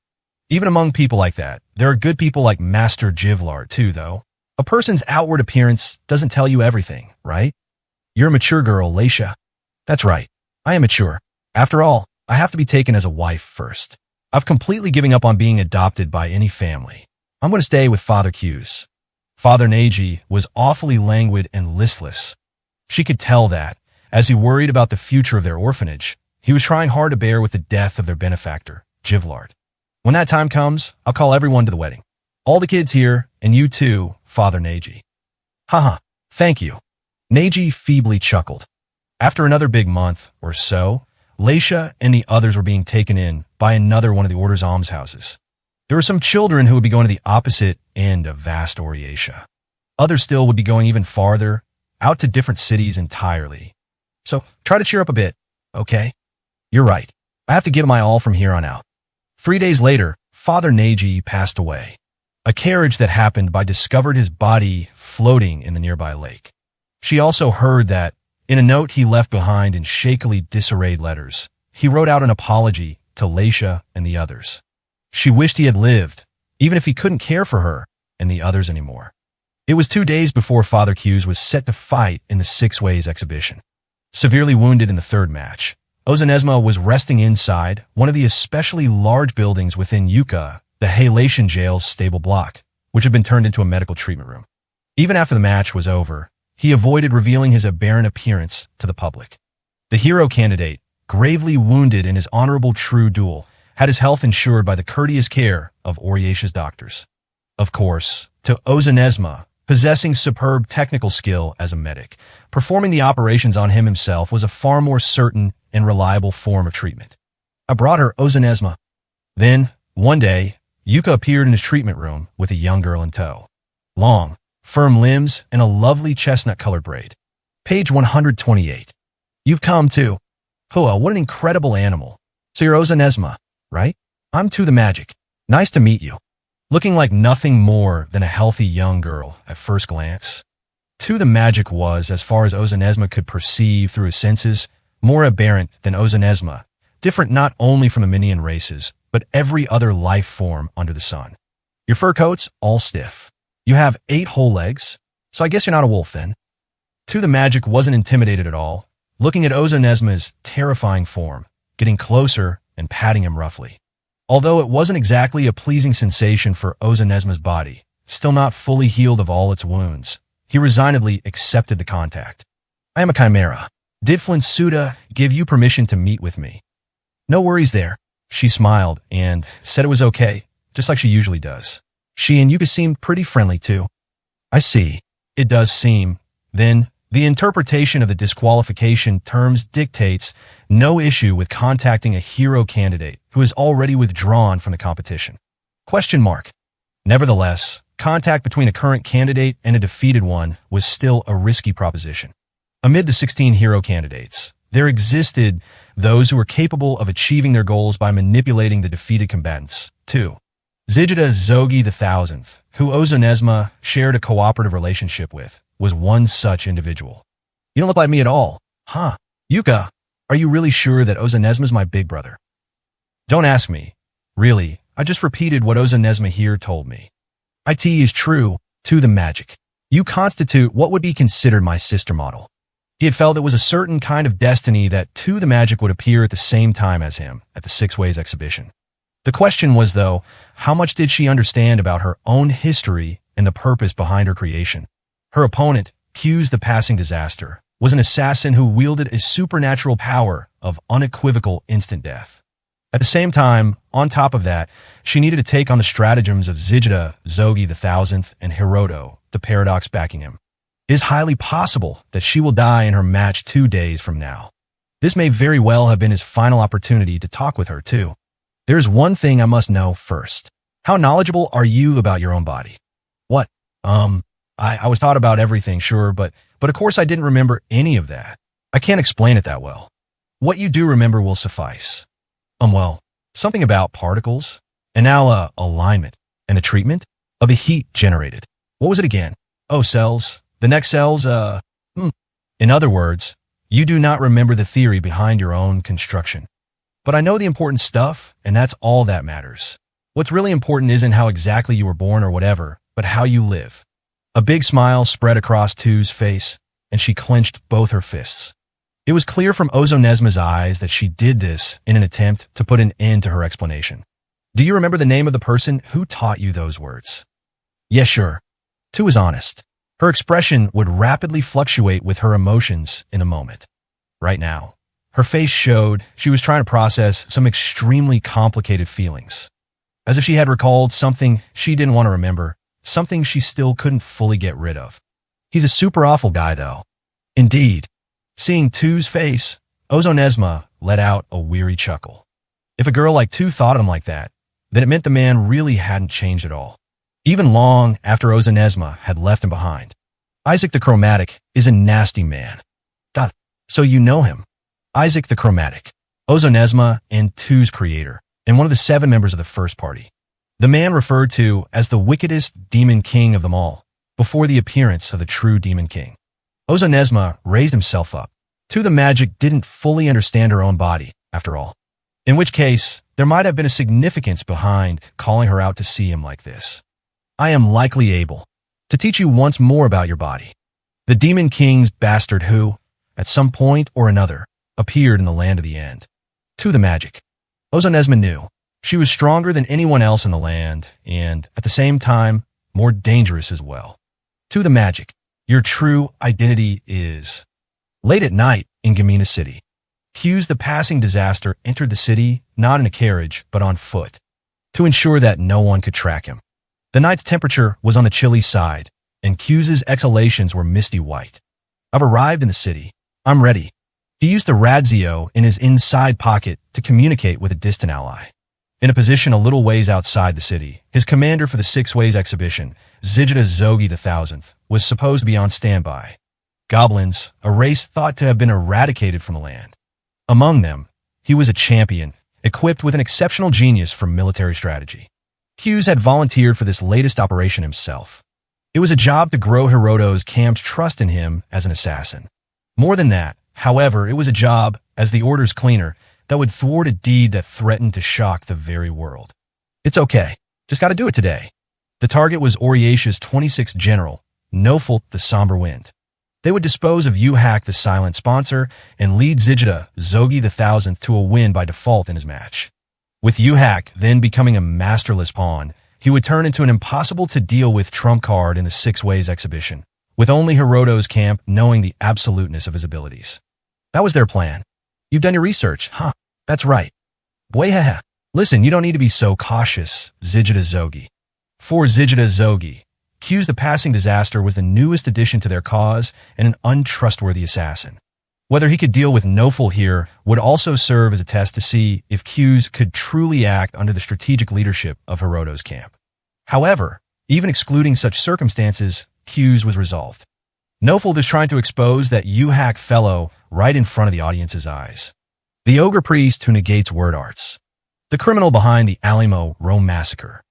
Even among people like that, there are good people like Master Givlard too, though. A person's outward appearance doesn't tell you everything, right? You're a mature girl, Leisha. That's right. I am mature. After all, I have to be taken as a wife first. I've completely given up on being adopted by any family. I'm going to stay with Father Q's. Father Nagy was awfully languid and listless. She could tell that, as he worried about the future of their orphanage, he was trying hard to bear with the death of their benefactor, Givlard. When that time comes, I'll call everyone to the wedding. All the kids here, and you too, Father Nagy. Haha, thank you. Nagy feebly chuckled. After another big month or so, Leisha and the others were being taken in by another one of the order's almshouses. There were some children who would be going to the opposite end of vast Oriatia. Others still would be going even farther, out to different cities entirely. So try to cheer up a bit, okay? You're right. I have to give my all from here on out. 3 days later, Father Nagy passed away. A carriage that happened by discovered his body floating in the nearby lake. She also heard that, in a note he left behind in shakily disarrayed letters, he wrote out an apology to Leisha and the others. She wished he had lived, even if he couldn't care for her and the others anymore. It was 2 days before Father Q's was set to fight in the Six Ways exhibition. Severely wounded in the third match, Ozanesma was resting inside one of the especially large buildings within Yucca, the Halatian jail's stable block, which had been turned into a medical treatment room. Even after the match was over, he avoided revealing his aberrant appearance to the public. The hero candidate, gravely wounded in his honorable true duel, had his health insured by the courteous care of Oriatia's doctors. Of course, to Ozanesma, possessing superb technical skill as a medic, performing the operations on him himself was a far more certain and reliable form of treatment. I brought her Ozanesma. Then, one day, Yuka appeared in his treatment room with a young girl in tow. Long, firm limbs and a lovely chestnut-colored braid. Page 128. You've come too. Hua, what an incredible animal. So you're Ozanesma, right? I'm To the Magic. Nice to meet you. Looking like nothing more than a healthy young girl at first glance. To the Magic was, as far as Ozanesma could perceive through his senses, more aberrant than Ozanesma, different not only from the Minion races, but every other life form under the sun. Your fur coat's all stiff. You have 8 whole legs, so I guess you're not a wolf then. To the Magic wasn't intimidated at all, looking at Ozanesma's terrifying form, getting closer and patting him roughly. Although it wasn't exactly a pleasing sensation for Ozanesma's body, still not fully healed of all its wounds, he resignedly accepted the contact. I am a chimera. Did Flint Suda give you permission to meet with me? No worries there. She smiled and said it was okay, just like she usually does. She and Yuka seemed pretty friendly too. I see. It does seem. Then, the interpretation of the disqualification terms dictates no issue with contacting a hero candidate who is already withdrawn from the competition. Question mark. Nevertheless, contact between a current candidate and a defeated one was still a risky proposition. Amid the 16 hero candidates, there existed those who were capable of achieving their goals by manipulating the defeated combatants. 2. Zigida Zogi the Thousandth, who Ozonesma shared a cooperative relationship with, was one such individual. You don't look like me at all. Huh. Yuka, are you really sure that Ozonesma's my big brother? Don't ask me. Really, I just repeated what Ozonesma here told me. IT is true to the magic. You constitute what would be considered my sister model. He had felt it was a certain kind of destiny that To the Magic would appear at the same time as him at the Six Ways exhibition. The question was, though, how much did she understand about her own history and the purpose behind her creation? Her opponent, Q's the Passing Disaster, was an assassin who wielded a supernatural power of unequivocal instant death. At the same time, on top of that, she needed to take on the stratagems of Zigida, Zogi the Thousandth, and Hiroto, the paradox backing him. It is highly possible that she will die in her match 2 days from now. This may very well have been his final opportunity to talk with her, too. There's one thing I must know first. How knowledgeable are you about your own body? What? I was taught about everything, sure, but of course I didn't remember any of that. I can't explain it that well. What you do remember will suffice. Well, something about particles, and now alignment, and the treatment of the heat generated. What was it again? Oh, cells. The next cells, In other words, you do not remember the theory behind your own construction. But I know the important stuff, and that's all that matters. What's really important isn't how exactly you were born or whatever, but how you live. A big smile spread across Tu's face, and she clenched both her fists. It was clear from Ozonesma's eyes that she did this in an attempt to put an end to her explanation. Do you remember the name of the person who taught you those words? Yes, sure. Tu was honest. Her expression would rapidly fluctuate with her emotions in a moment. Right now, her face showed she was trying to process some extremely complicated feelings. As if she had recalled something she didn't want to remember, something she still couldn't fully get rid of. He's a super awful guy, though. Indeed. Seeing Tu's face, Ozonesma let out a weary chuckle. If a girl like Tu thought of him like that, then it meant the man really hadn't changed at all. Even long after Ozonesma had left him behind. Isaac the Chromatic is a nasty man. So you know him. Isaac the Chromatic, Ozonesma and Tu's creator, and one of the 7 members of the First Party. The man referred to as the wickedest demon king of them all, before the appearance of the true demon king. Ozonesma raised himself up. To the Magic didn't fully understand her own body, after all. In which case, there might have been a significance behind calling her out to see him like this. I am likely able to teach you once more about your body. The Demon King's bastard who, at some point or another, appeared in the land of the end. To the Magic. Ozonesma knew. She was stronger than anyone else in the land, and, at the same time, more dangerous as well. To the Magic. Your true identity is. Late at night in Gamina City, Q's the Passing Disaster entered the city not in a carriage but on foot, to ensure that no one could track him. The night's temperature was on the chilly side, and Q's exhalations were misty white. I've arrived in the city. I'm ready. He used the Radzio in his inside pocket to communicate with a distant ally. In a position a little ways outside the city, his commander for the Six Ways exhibition, Zigida Zogi the Thousandth, was supposed to be on standby. Goblins, a race thought to have been eradicated from the land. Among them, he was a champion, equipped with an exceptional genius for military strategy. Hughes had volunteered for this latest operation himself. It was a job to grow Hiroto's camp's trust in him as an assassin. More than that, however, it was a job, as the Order's cleaner, that would thwart a deed that threatened to shock the very world. It's okay. Just gotta do it today. The target was Oriatia's 26th general, Nofelt the Somber Wind. They would dispose of Uhak the Silent Sponsor and lead Zigida, Zogi the Thousandth, to a win by default in his match. With Uhak then becoming a masterless pawn, he would turn into an impossible-to-deal-with trump card in the Six Ways exhibition, with only Hiroto's camp knowing the absoluteness of his abilities. That was their plan. You've done your research, huh? That's right. Bwehehe. Listen, you don't need to be so cautious, Zijida Zogi. For Zijida Zogi, Q's the passing disaster was the newest addition to their cause and an untrustworthy assassin. Whether he could deal with Noful here would also serve as a test to see if Q's could truly act under the strategic leadership of Hiroto's camp. However, even excluding such circumstances, Q's was resolved. Noful is trying to expose that Yu-Hack fellow right in front of the audience's eyes. The ogre priest who negates word arts. The criminal behind the Alamo Rome massacre.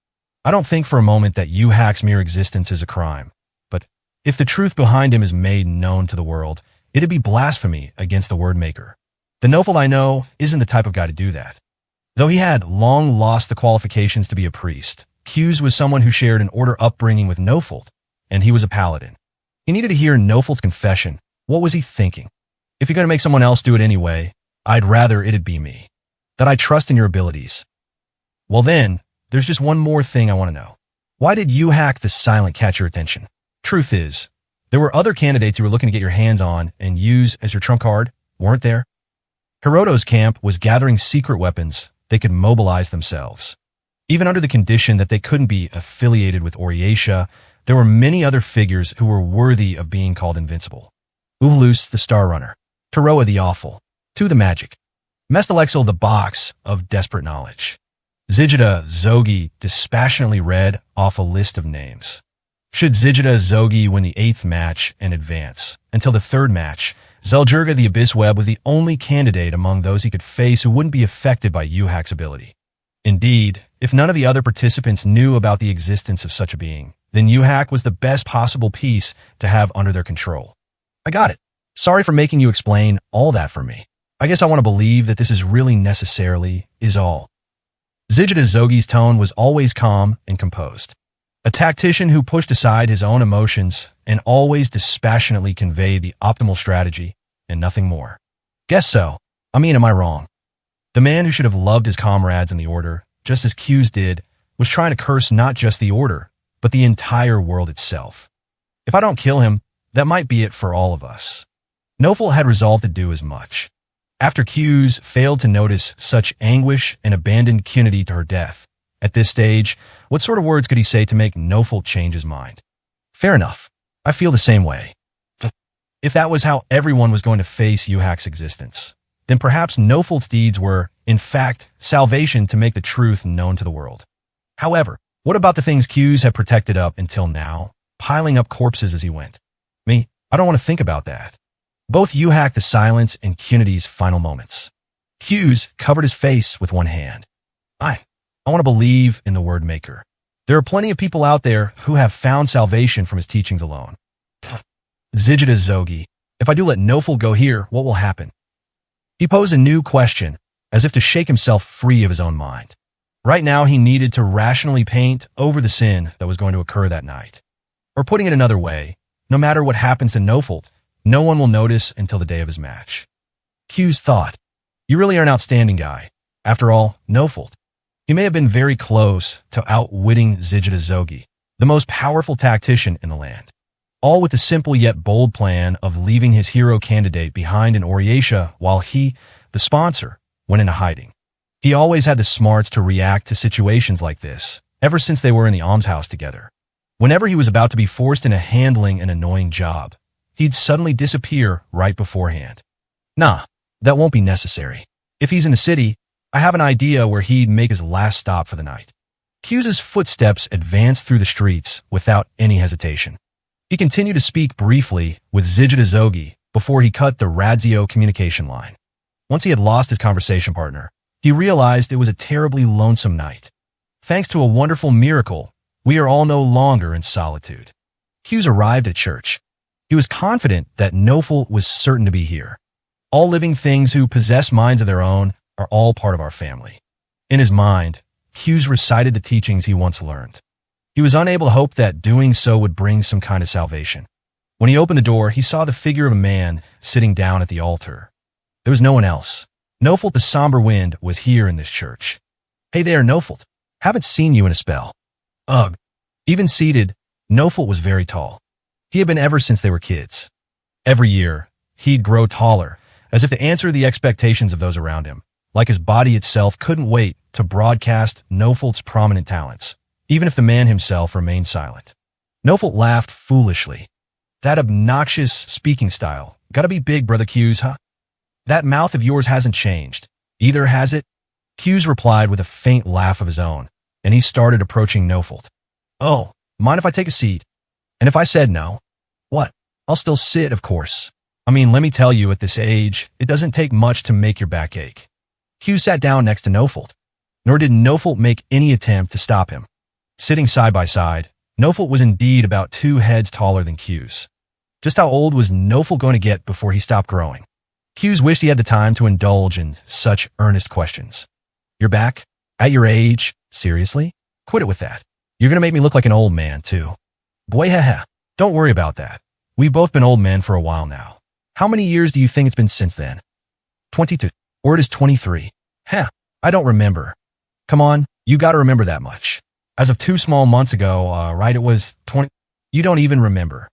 I don't think for a moment that Yu-Hack's mere existence is a crime, but if the truth behind him is made known to the world, it'd be blasphemy against the word maker. The Noful I know isn't the type of guy to do that. Though he had long lost the qualifications to be a priest, Q's was someone who shared an order upbringing with Noful, and he was a paladin. He needed to hear Noful's confession. What was he thinking? If you're going to make someone else do it anyway, I'd rather it'd be me. That I trust in your abilities. Well then, there's just one more thing I want to know. Why did Yu-Hack the Silent catch your attention? Truth is, there were other candidates you were looking to get your hands on and use as your trump card, weren't there? Hiroto's camp was gathering secret weapons they could mobilize themselves. Even under the condition that they couldn't be affiliated with Oriatia, there were many other figures who were worthy of being called invincible. Uvulus the Star Runner, Teroa the Awful, Tu the Magic, Mestalexel the Box of Desperate Knowledge. Zijida Zogi dispassionately read off a list of names. Should Zijida Zogi win the 8th match and advance until the 3rd match, Zeljurga the Abyss Web was the only candidate among those he could face who wouldn't be affected by Yu-Hack's ability. Indeed, if none of the other participants knew about the existence of such a being, then Yu-Hack was the best possible piece to have under their control. I got it. Sorry for making you explain all that for me. I guess I want to believe that this is really necessarily is all. Zijida Zogi's tone was always calm and composed. A tactician who pushed aside his own emotions and always dispassionately conveyed the optimal strategy and nothing more. Guess so. I mean, am I wrong? The man who should have loved his comrades in the Order, just as Q's did, was trying to curse not just the Order, but the entire world itself. If I don't kill him, that might be it for all of us. Noful had resolved to do as much. After Q's failed to notice such anguish and abandoned Cunity to her death, at this stage, what sort of words could he say to make Noful change his mind? Fair enough. I feel the same way. If that was how everyone was going to face Yu-Hack's existence, then perhaps Noful's deeds were, in fact, salvation to make the truth known to the world. However, what about the things Q's had protected up until now, piling up corpses as he went? Me, I don't want to think about that. Both Yu-Hack the Silence and Cunity's final moments. Q's covered his face with one hand. I want to believe in the word maker. There are plenty of people out there who have found salvation from his teachings alone. Zijida Zogi, if I do let Noful go here, what will happen? He posed a new question, as if to shake himself free of his own mind. Right now, he needed to rationally paint over the sin that was going to occur that night. Or putting it another way, no matter what happens to Noful, no one will notice until the day of his match. Q's thought, you really are an outstanding guy. After all, Noful. He may have been very close to outwitting Zijida Zogi, the most powerful tactician in the land. All with the simple yet bold plan of leaving his hero candidate behind in Oriatia while he, the sponsor, went into hiding. He always had the smarts to react to situations like this, ever since they were in the almshouse together. Whenever he was about to be forced into handling an annoying job, he'd suddenly disappear right beforehand. Nah, that won't be necessary. If he's in the city, I have an idea where he'd make his last stop for the night. Q's footsteps advanced through the streets without any hesitation. He continued to speak briefly with Zijida Zogi before he cut the Radzio communication line. Once he had lost his conversation partner, he realized it was a terribly lonesome night. Thanks to a wonderful miracle, we are all no longer in solitude. Q's arrived at church. He was confident that Noful was certain to be here. All living things who possess minds of their own are all part of our family. In his mind, Q's recited the teachings he once learned. He was unable to hope that doing so would bring some kind of salvation. When he opened the door, he saw the figure of a man sitting down at the altar. There was no one else. Noful the Somber Wind was here in this church. Hey there, Noful. Haven't seen you in a spell. Ugh. Even seated, Noful was very tall. He had been ever since they were kids. Every year, he'd grow taller, as if to answer the expectations of those around him, like his body itself couldn't wait to broadcast Nofelt's prominent talents, even if the man himself remained silent. Nofelt laughed foolishly. That obnoxious speaking style. Gotta be Big Brother Q's, huh? That mouth of yours hasn't changed. Either has it? Q's replied with a faint laugh of his own, and he started approaching Nofelt. Oh, mind if I take a seat? And if I said no? What? I'll still sit, of course. I mean, let me tell you, at this age, it doesn't take much to make your back ache. Q sat down next to Nofelt, nor did Nofelt make any attempt to stop him. Sitting side by side, Nofelt was indeed about 2 heads taller than Q's. Just how old was Nofelt going to get before he stopped growing? Q's wished he had the time to indulge in such earnest questions. You're back? At your age? Seriously? Quit it with that. You're going to make me look like an old man, too. Boy, haha. Don't worry about that. We've both been old men for a while now. How many years do you think it's been since then? 22. Or it is 23. Heh, I don't remember. Come on, you gotta remember that much. As of 2 small months ago, right, it was 20. You don't even remember.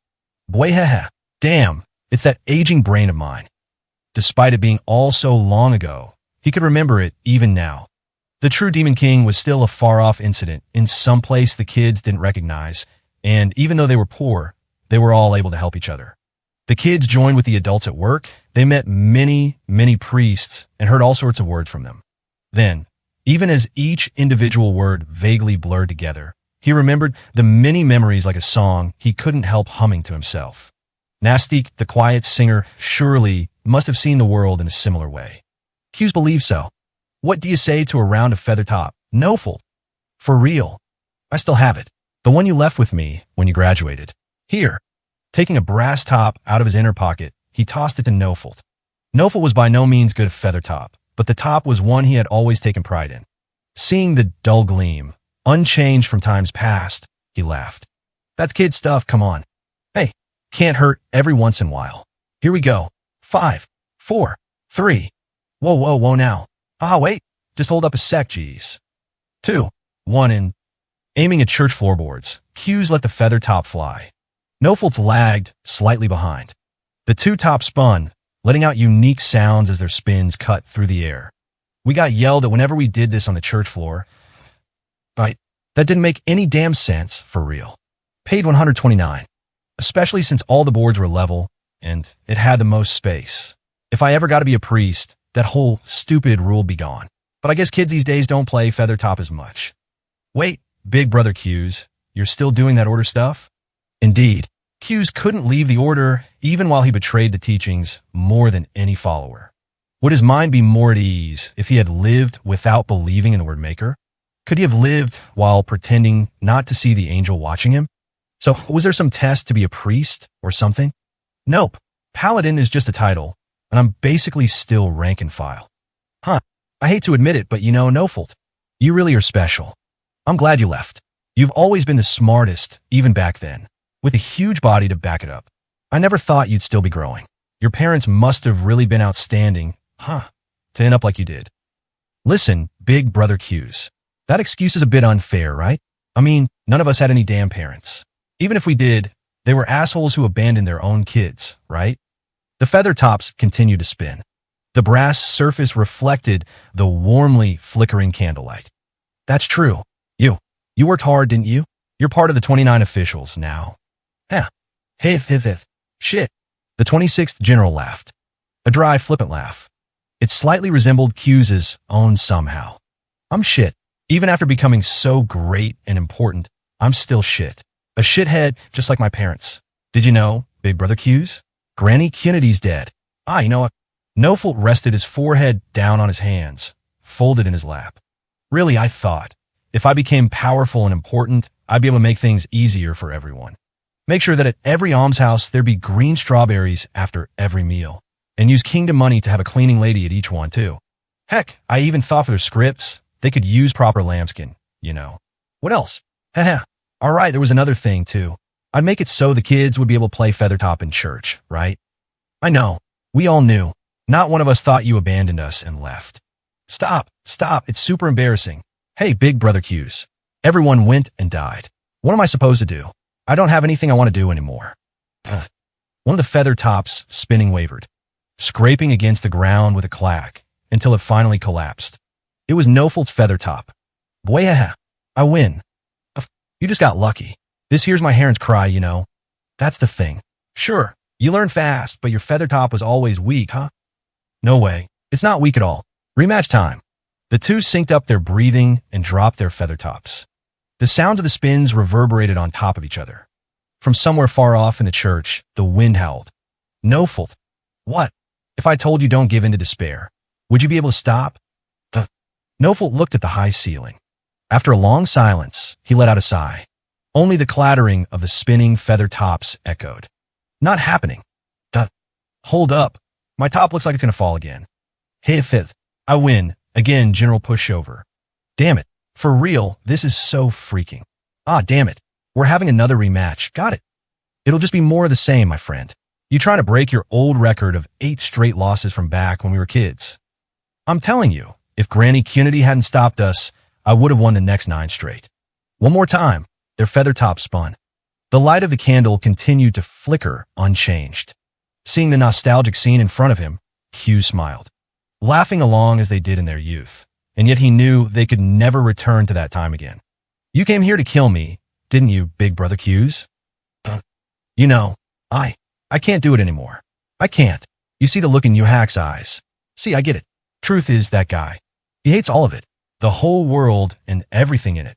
Boy, haha. Damn, it's that aging brain of mine. Despite it being all so long ago, he could remember it even now. The true Demon King was still a far-off incident in some place the kids didn't recognize, and even though they were poor, they were all able to help each other. The kids joined with the adults at work. They met many priests and heard all sorts of words from them. Then, even as each individual word vaguely blurred together, he remembered the many memories like a song he couldn't help humming to himself. Nastique, the quiet singer, surely must have seen the world in a similar way. Q's believed so. What do you say to a round of feather top? Nofelt. For real. I still have it. The one you left with me when you graduated. Here. Taking a brass top out of his inner pocket, he tossed it to Nofelt. Nofelt was by no means good at feather top, but the top was one he had always taken pride in. Seeing the dull gleam, unchanged from times past, he laughed. That's kid stuff, come on. Hey, can't hurt every once in a while. Here we go. 5, 4, 3. Whoa now. Wait, just hold up a sec, geez. 2, 1, and aiming at church floorboards, Q's let the feather top fly. Nofelt's lagged slightly behind. The 2 tops spun, letting out unique sounds as their spins cut through the air. We got yelled at whenever we did this on the church floor. Right, that didn't make any damn sense, for real. Paid $129, especially since all the boards were level, and it had the most space. If I ever got to be a priest, that whole stupid rule be gone. But I guess kids these days don't play feather top as much. Wait, Big Brother Q's, you're still doing that order stuff? Indeed, Q's couldn't leave the order even while he betrayed the teachings more than any follower. Would his mind be more at ease if he had lived without believing in the word maker? Could he have lived while pretending not to see the angel watching him? So was there some test to be a priest or something? Nope. Paladin is just a title, and I'm basically still rank and file. Huh. I hate to admit it, but you know, Nofelt, you really are special. I'm glad you left. You've always been the smartest, even back then, with a huge body to back it up. I never thought you'd still be growing. Your parents must have really been outstanding, to end up like you did. Listen, Big Brother Q's. That excuse is a bit unfair, right? I mean, none of us had any damn parents. Even if we did, they were assholes who abandoned their own kids, right? The feather tops continued to spin. The brass surface reflected the warmly flickering candlelight. That's true. You worked hard, didn't you? You're part of the 29 officials now. Hif. Shit. The 26th general laughed. A dry, flippant laugh. It slightly resembled Q's own somehow. I'm shit. Even after becoming so great and important, I'm still shit. A shithead just like my parents. Did you know, Big Brother Q's? Granny Kennedy's dead. You know what? Nofelt rested his forehead down on his hands, folded in his lap. Really, I thought, if I became powerful and important, I'd be able to make things easier for everyone. Make sure that at every almshouse there be green strawberries after every meal, and use kingdom money to have a cleaning lady at each one, too. Heck, I even thought for their scripts, they could use proper lambskin, you know. What else? All right, there was another thing, too. I'd make it so the kids would be able to play feathertop in church, right? I know. We all knew. Not one of us thought you abandoned us and left. Stop. It's super embarrassing. Hey, Big Brother Q's. Everyone went and died. What am I supposed to do? I don't have anything I want to do anymore. One of the feather tops spinning wavered, scraping against the ground with a clack until it finally collapsed. It was Nofelt's feather top. Boy, I win. You just got lucky. This here's my heron's cry, you know. That's the thing. Sure, you learn fast, but your feather top was always weak, huh? No way. It's not weak at all. Rematch time. The two synced up their breathing and dropped their feather tops. The sounds of the spins reverberated on top of each other. From somewhere far off in the church, the wind howled. Nofelt. What? If I told you don't give in to despair, would you be able to stop? Nofelt looked at the high ceiling. After a long silence, he let out a sigh. Only the clattering of the spinning feather tops echoed. Not happening. Hold up. My top looks like it's going to fall again. Hey, fifth. I win. Again, general pushover. Damn it. For real, this is so freaking. Ah, damn it. We're having another rematch. Got it. It'll just be more of the same, my friend. You trying to break your old record of 8 straight losses from back when we were kids. I'm telling you, if Granny Cunity hadn't stopped us, I would have won the next 9 straight. One more time, their feather top spun. The light of the candle continued to flicker unchanged. Seeing the nostalgic scene in front of him, Q smiled, laughing along as they did in their youth, and yet he knew they could never return to that time again. You came here to kill me, didn't you, big brother Q's? You know, I can't do it anymore. I can't. You see the look in Yuhak's eyes. See, I get it. Truth is that guy. He hates all of it. The whole world and everything in it.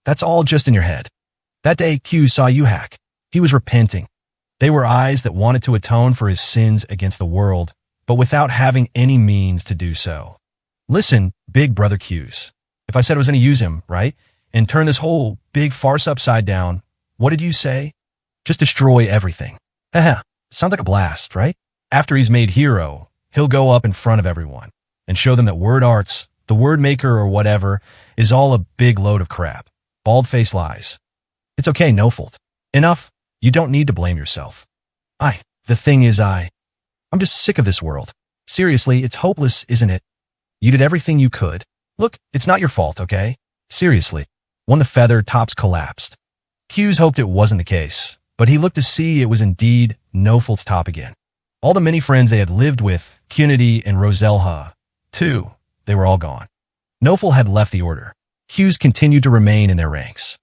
That's all just in your head. That day Q saw Yuhak. He was repenting. They were eyes that wanted to atone for his sins against the world, but without having any means to do so. Listen, big brother Q's. If I said I was going to use him, right, and turn this whole big farce upside down, what did you say? Just destroy everything. Sounds like a blast, right? After he's made hero, he'll go up in front of everyone and show them that word arts, the word maker or whatever, is all a big load of crap. Bald-faced lies. It's okay, Nofelt. Enough. You don't need to blame yourself. The thing is I'm just sick of this world. Seriously, it's hopeless, isn't it? You did everything you could. Look, it's not your fault, okay? Seriously. When the feather tops collapsed. Q's hoped it wasn't the case, but he looked to see it was indeed Nofelt's top again. All the many friends they had lived with, Cunity and Roselha, too, they were all gone. Nofelt had left the order. Q's continued to remain in their ranks.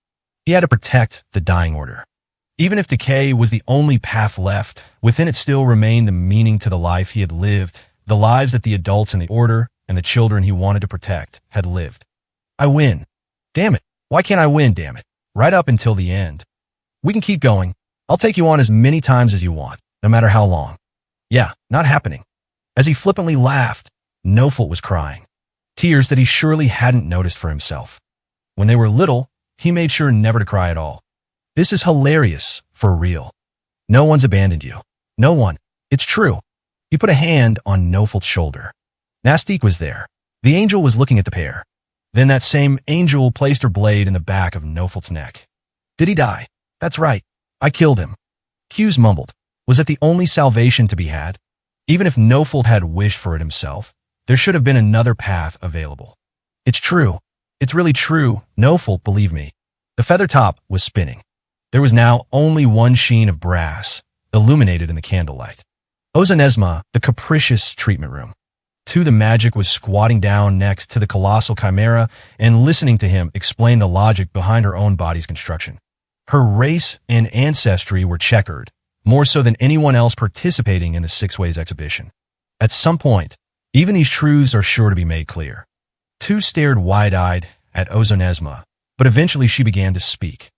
He had to protect the dying order. Even if decay was the only path left, within it still remained the meaning to the life he had lived, the lives that the adults in the order and the children he wanted to protect had lived. I win. Damn it. Why can't I win, damn it? Right up until the end. We can keep going. I'll take you on as many times as you want, no matter how long. Yeah, not happening. As he flippantly laughed, Nofelt was crying. Tears that he surely hadn't noticed for himself. When they were little, he made sure never to cry at all. This is hilarious, for real. No one's abandoned you. No one. It's true. He put a hand on Nofelt's shoulder. Nastique was there. The angel was looking at the pair. Then that same angel placed her blade in the back of Nofelt's neck. Did he die? That's right. I killed him. Q's mumbled. Was it the only salvation to be had? Even if Nofelt had wished for it himself, there should have been another path available. It's true. It's really true, Nofelt, believe me. The feather top was spinning. There was now only one sheen of brass, illuminated in the candlelight. Ozanesma, the capricious treatment room. The magic was squatting down next to the colossal chimera and listening to him explain the logic behind her own body's construction. Her race and ancestry were checkered, more so than anyone else participating in the Six Ways exhibition. At some point, even these truths are sure to be made clear. Stared wide-eyed at Ozonesma, but eventually she began to speak.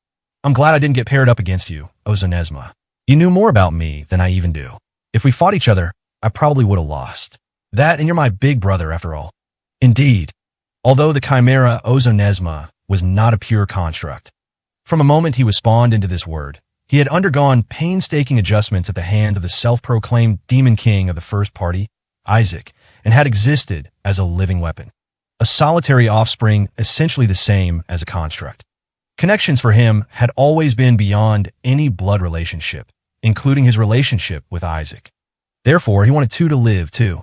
I'm glad I didn't get paired up against you, Ozonesma. You knew more about me than I even do. If we fought each other, I probably would have lost. That and you're my big brother after all. Indeed. Although the chimera Ozonesma was not a pure construct. From a moment he was spawned into this word, he had undergone painstaking adjustments at the hands of the self-proclaimed demon king of the first party, Isaac, and had existed as a living weapon. A solitary offspring essentially the same as a construct. Connections for him had always been beyond any blood relationship, including his relationship with Isaac. Therefore, he wanted two to live too.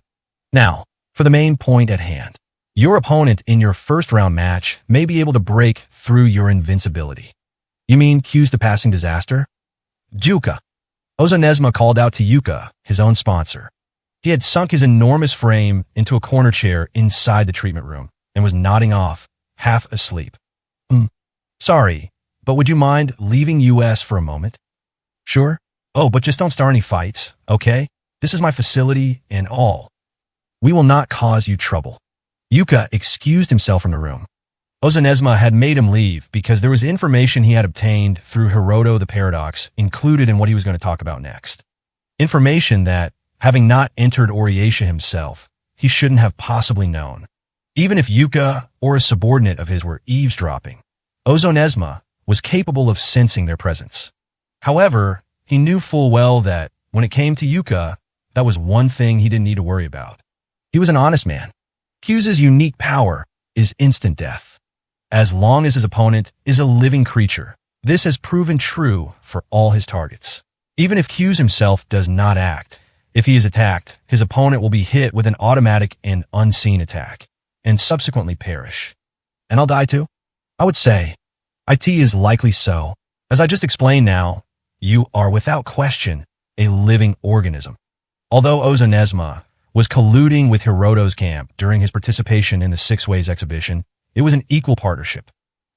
Now, for the main point at hand. Your opponent in your first-round match may be able to break through your invincibility. You mean Q's the passing disaster? Yuka. Ozonesma called out to Yuka, his own sponsor. He had sunk his enormous frame into a corner chair inside the treatment room, and was nodding off, half asleep. Sorry, but would you mind leaving US for a moment? Sure. Oh, but just don't start any fights, okay? This is my facility and all. We will not cause you trouble. Yuka excused himself from the room. Ozonesma had made him leave because there was information he had obtained through Hiroto the Paradox included in what he was going to talk about next. Information that, having not entered Oriatia himself, he shouldn't have possibly known. Even if Yuka or a subordinate of his were eavesdropping, Ozonesma was capable of sensing their presence. However, he knew full well that, when it came to Yuka, that was one thing he didn't need to worry about. He was an honest man. Q's unique power is instant death. As long as his opponent is a living creature, this has proven true for all his targets. Even if Q's himself does not act, if he is attacked, his opponent will be hit with an automatic and unseen attack, and subsequently perish. And I'll die too? I would say, IT is likely so. As I just explained now, you are without question a living organism. Although Ozonesma was colluding with Hiroto's camp during his participation in the Six Ways exhibition, it was an equal partnership.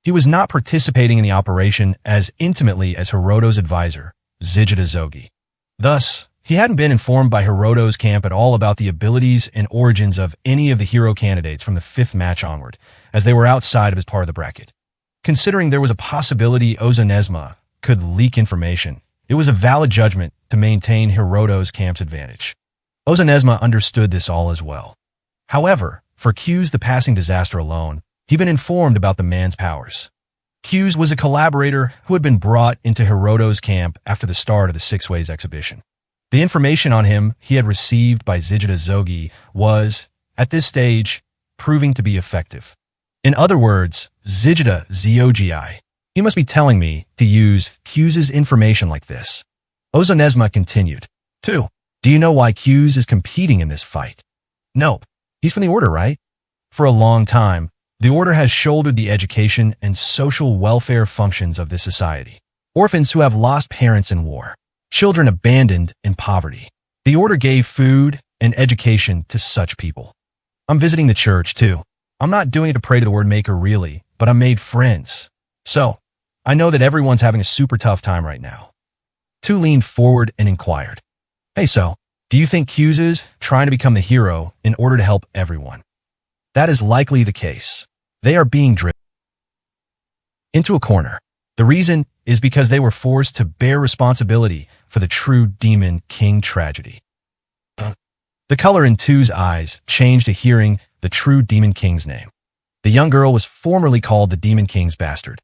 He was not participating in the operation as intimately as Hiroto's advisor, Zijita Zogi. Thus, he hadn't been informed by Hiroto's camp at all about the abilities and origins of any of the hero candidates from the fifth match onward, as they were outside of his part of the bracket. Considering there was a possibility Ozonesma could leak information, it was a valid judgment to maintain Hiroto's camp's advantage. Ozonesma understood this all as well. However, for Q's the passing disaster alone, he'd been informed about the man's powers. Q's was a collaborator who had been brought into Hiroto's camp after the start of the Six Ways exhibition. The information on him he had received by Zijita Zogi was, at this stage, proving to be effective. In other words, Zijita Zogi, he must be telling me to use Q's information like this. Ozonesma continued. 2. Do you know why Q's is competing in this fight? Nope. He's from the Order, right? For a long time, the Order has shouldered the education and social welfare functions of this society. Orphans who have lost parents in war. Children abandoned in poverty. The Order gave food and education to such people. I'm visiting the church, too. I'm not doing it to pray to the Word Maker, really, but I made friends. So, I know that everyone's having a super tough time right now. 2 leaned forward and inquired. Hey, so, do you think Q's is trying to become the hero in order to help everyone? That is likely the case. They are being driven into a corner. The reason is because they were forced to bear responsibility for the true Demon King tragedy. The color in 2's eyes changed to hearing the true Demon King's name. The young girl was formerly called the Demon King's bastard.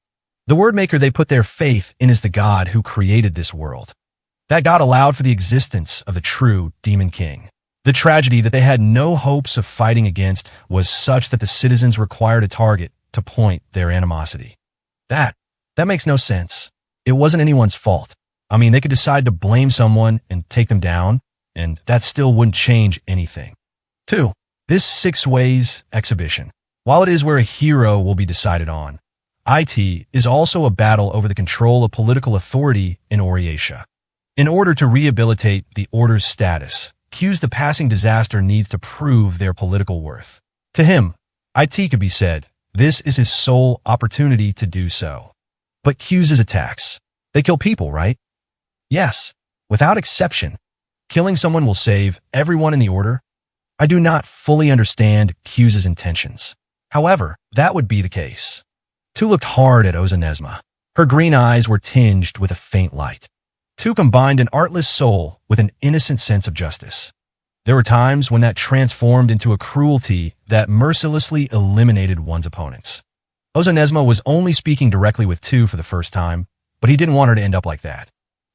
The word maker they put their faith in is the God who created this world. That God allowed for the existence of the true Demon King. The tragedy that they had no hopes of fighting against was such that the citizens required a target to point their animosity. That makes no sense. It wasn't anyone's fault. I mean, they could decide to blame someone and take them down, and that still wouldn't change anything. 2. This Six Ways exhibition, while it is where a hero will be decided on, IT is also a battle over the control of political authority in Oriatia. In order to rehabilitate the Order's status, Q's the passing disaster needs to prove their political worth. To him, IT could be said, this is his sole opportunity to do so. But Q's attacks, they kill people, right? Yes, without exception. Killing someone will save everyone in the Order. I do not fully understand Q's intentions. However, that would be the case. 2 looked hard at Ozonesma. Her green eyes were tinged with a faint light. 2 combined an artless soul with an innocent sense of justice. There were times when that transformed into a cruelty that mercilessly eliminated one's opponents. Ozonesma was only speaking directly with 2 for the first time, but he didn't want her to end up like that.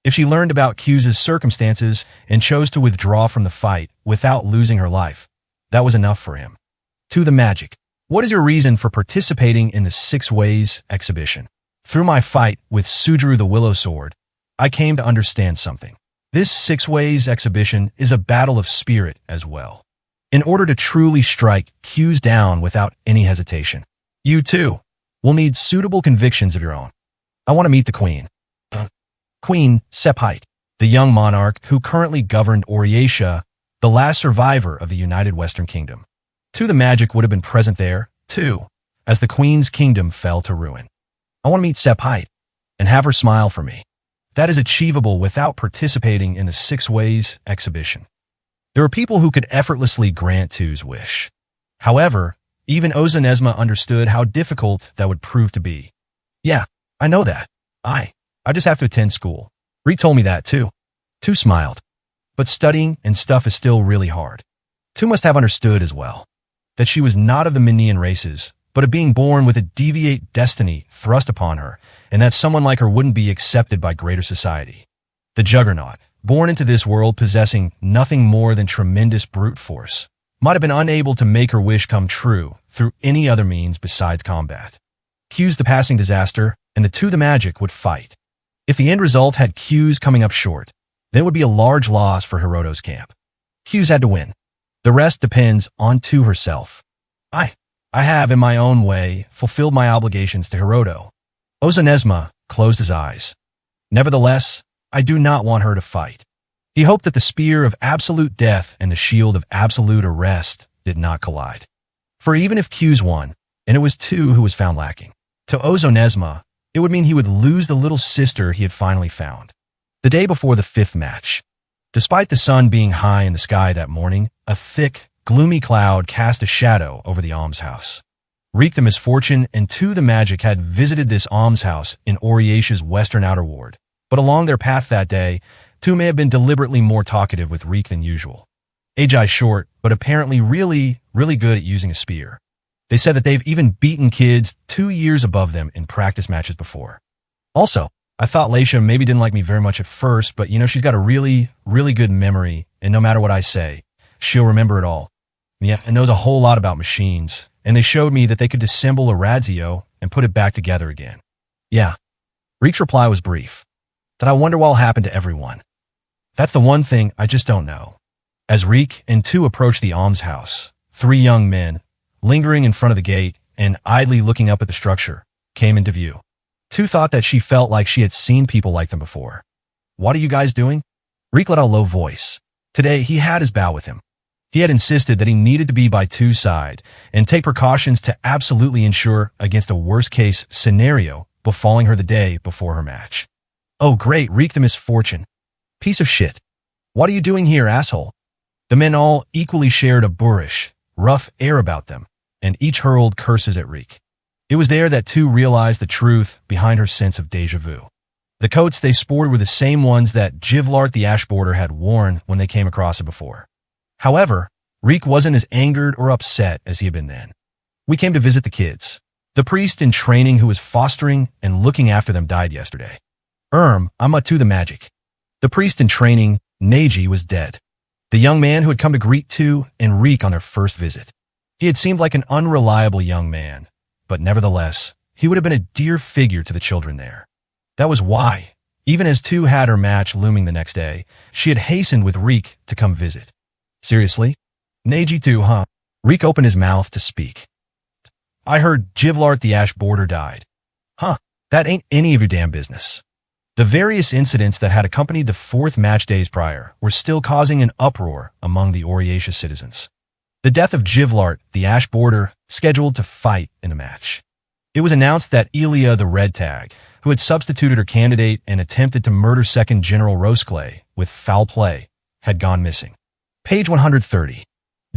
If she learned about Q's circumstances and chose to withdraw from the fight without losing her life, that was enough for him. 2 the magic. What is your reason for participating in the Six Ways exhibition? Through my fight with Sudru the Willow Sword, I came to understand something. This Six Ways exhibition is a battle of spirit as well. In order to truly strike Q's down without any hesitation, you too will need suitable convictions of your own. I want to meet the Queen. Queen Sephite, the young monarch who currently governed Oriatia, the last survivor of the United Western Kingdom. 2 the magic would have been present there 2. As the queen's kingdom fell to ruin. I want to meet Sep Height and have her smile for me. That is achievable without participating in the 6 Ways exhibition. There are people who could effortlessly grant Tu's wish. However, even Ozonesma understood how difficult that would prove to be. Yeah, I know that. I just have to attend school. Reek told me that too. Tu smiled. But studying and stuff is still really hard. Tu must have understood as well that she was not of the Minion races, but of being born with a deviate destiny thrust upon her, and that someone like her wouldn't be accepted by greater society. The Juggernaut, born into this world possessing nothing more than tremendous brute force, might have been unable to make her wish come true through any other means besides combat. Q's the passing disaster, and the Tu the magic would fight. If the end result had Q's coming up short, then it would be a large loss for Hiroto's camp. Q's had to win. The rest depends on Tu herself. I have, in my own way, fulfilled my obligations to Hiroto. Ozonesma closed his eyes. Nevertheless, I do not want her to fight. He hoped that the spear of absolute death and the shield of absolute arrest did not collide. For even if Q's won, and it was Tu who was found lacking, to Ozonesma, it would mean he would lose the little sister he had finally found. The day before the 5th match. Despite the sun being high in the sky that morning, a thick, gloomy cloud cast a shadow over the almshouse. Reek the Misfortune and Tu the Magic had visited this almshouse in Oriesha's western outer ward, but along their path that day, Tu may have been deliberately more talkative with Reek than usual. Agi short, but apparently really good at using a spear. They said that they've even beaten kids 2 years above them in practice matches before. Also, I thought Leisha maybe didn't like me very much at first, but she's got a really good memory, and no matter what I say, she'll remember it all. Yeah, and knows a whole lot about machines, and they showed me that they could disassemble a Radzio and put it back together again. Yeah. Reek's reply was brief. That I wonder what'll happen to everyone. That's the one thing I just don't know. As Reek and Tu approached the almshouse, 3 young men, lingering in front of the gate and idly looking up at the structure, came into view. Tu thought that she felt like she had seen people like them before. What are you guys doing? Reek let out a low voice. Today, he had his bow with him. He had insisted that he needed to be by Tu's side and take precautions to absolutely ensure against a worst-case scenario befalling her the day before her match. Oh great, Reek the Misfortune. Piece of shit. What are you doing here, asshole? The men all equally shared a boorish, rough air about them, and each hurled curses at Reek. It was there that Tu realized the truth behind her sense of déjà vu. The coats they sported were the same ones that Jivlart the Ashboarder had worn when they came across it before. However, Reek wasn't as angered or upset as he had been then. We came to visit the kids. The priest in training who was fostering and looking after them died yesterday. I'm Tu the Magic. The priest in training, Neji, was dead. The young man who had come to greet Tu and Reek on their first visit. He had seemed like an unreliable young man, but nevertheless, he would have been a dear figure to the children there. That was why, even as Tu had her match looming the next day, she had hastened with Reek to come visit. Seriously? Neji too, huh? Reek opened his mouth to speak. I heard Jivlart the Ashboarder died. Huh, that ain't any of your damn business. The various incidents that had accompanied the 4th match days prior were still causing an uproar among the Oriesha citizens. The death of Jivlart the Ashboarder, scheduled to fight in a match. It was announced that Elia the Red Tag, who had substituted her candidate and attempted to murder 2nd General Rosclay with foul play, had gone missing. Page 130.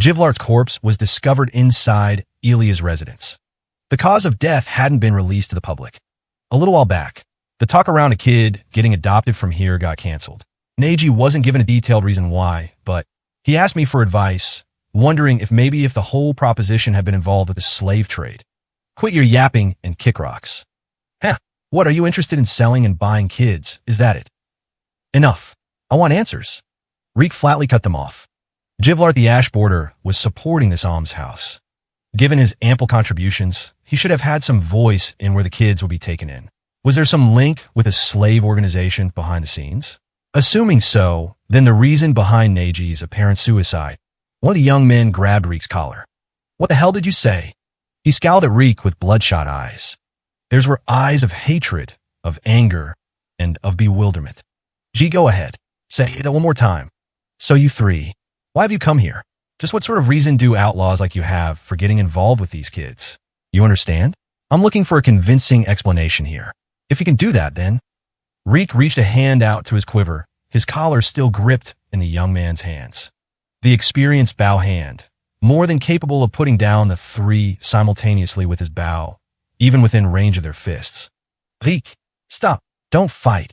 Jivlart's corpse was discovered inside Elia's residence. The cause of death hadn't been released to the public. A little while back, the talk around a kid getting adopted from here got canceled. Neji wasn't given a detailed reason why, but he asked me for advice, wondering if the whole proposition had been involved with the slave trade. Quit your yapping and kick rocks. Heh, what, are you interested in selling and buying kids? Is that it? Enough. I want answers. Reek flatly cut them off. Jivlart the Ashboarder was supporting this almshouse. Given his ample contributions, he should have had some voice in where the kids would be taken in. Was there some link with a slave organization behind the scenes? Assuming so, then the reason behind Neji's apparent suicide. One of the young men grabbed Reek's collar. What the hell did you say? He scowled at Reek with bloodshot eyes. Theirs were eyes of hatred, of anger, and of bewilderment. G, go ahead. Say that one more time. So you 3, why have you come here? Just what sort of reason do outlaws like you have for getting involved with these kids? You understand? I'm looking for a convincing explanation here. If you can do that, then. Reek reached a hand out to his quiver, his collar still gripped in the young man's hands. The experienced bow hand, more than capable of putting down the three simultaneously with his bow, even within range of their fists. Reek, stop. Don't fight.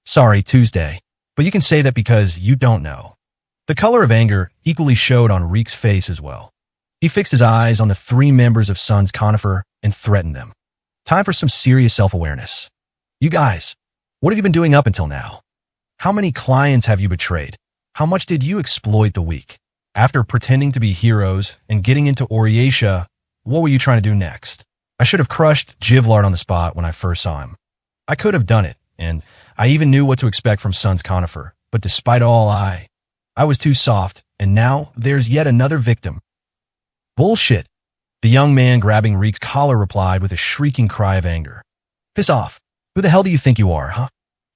Sorry, Tuesday. But you can say that because you don't know. The color of anger equally showed on Reek's face as well. He fixed his eyes on the three members of Sun's Conifer and threatened them. Time for some serious self-awareness. You guys, what have you been doing up until now? How many clients have you betrayed? How much did you exploit the weak? After pretending to be heroes and getting into Oriatia, what were you trying to do next? I should have crushed Jivlard on the spot when I first saw him. I could have done it, and I even knew what to expect from Sun's Conifer, but despite all, I was too soft, and now there's yet another victim. Bullshit. The young man grabbing Reek's collar replied with a shrieking cry of anger. Piss off. Who the hell do you think you are, huh?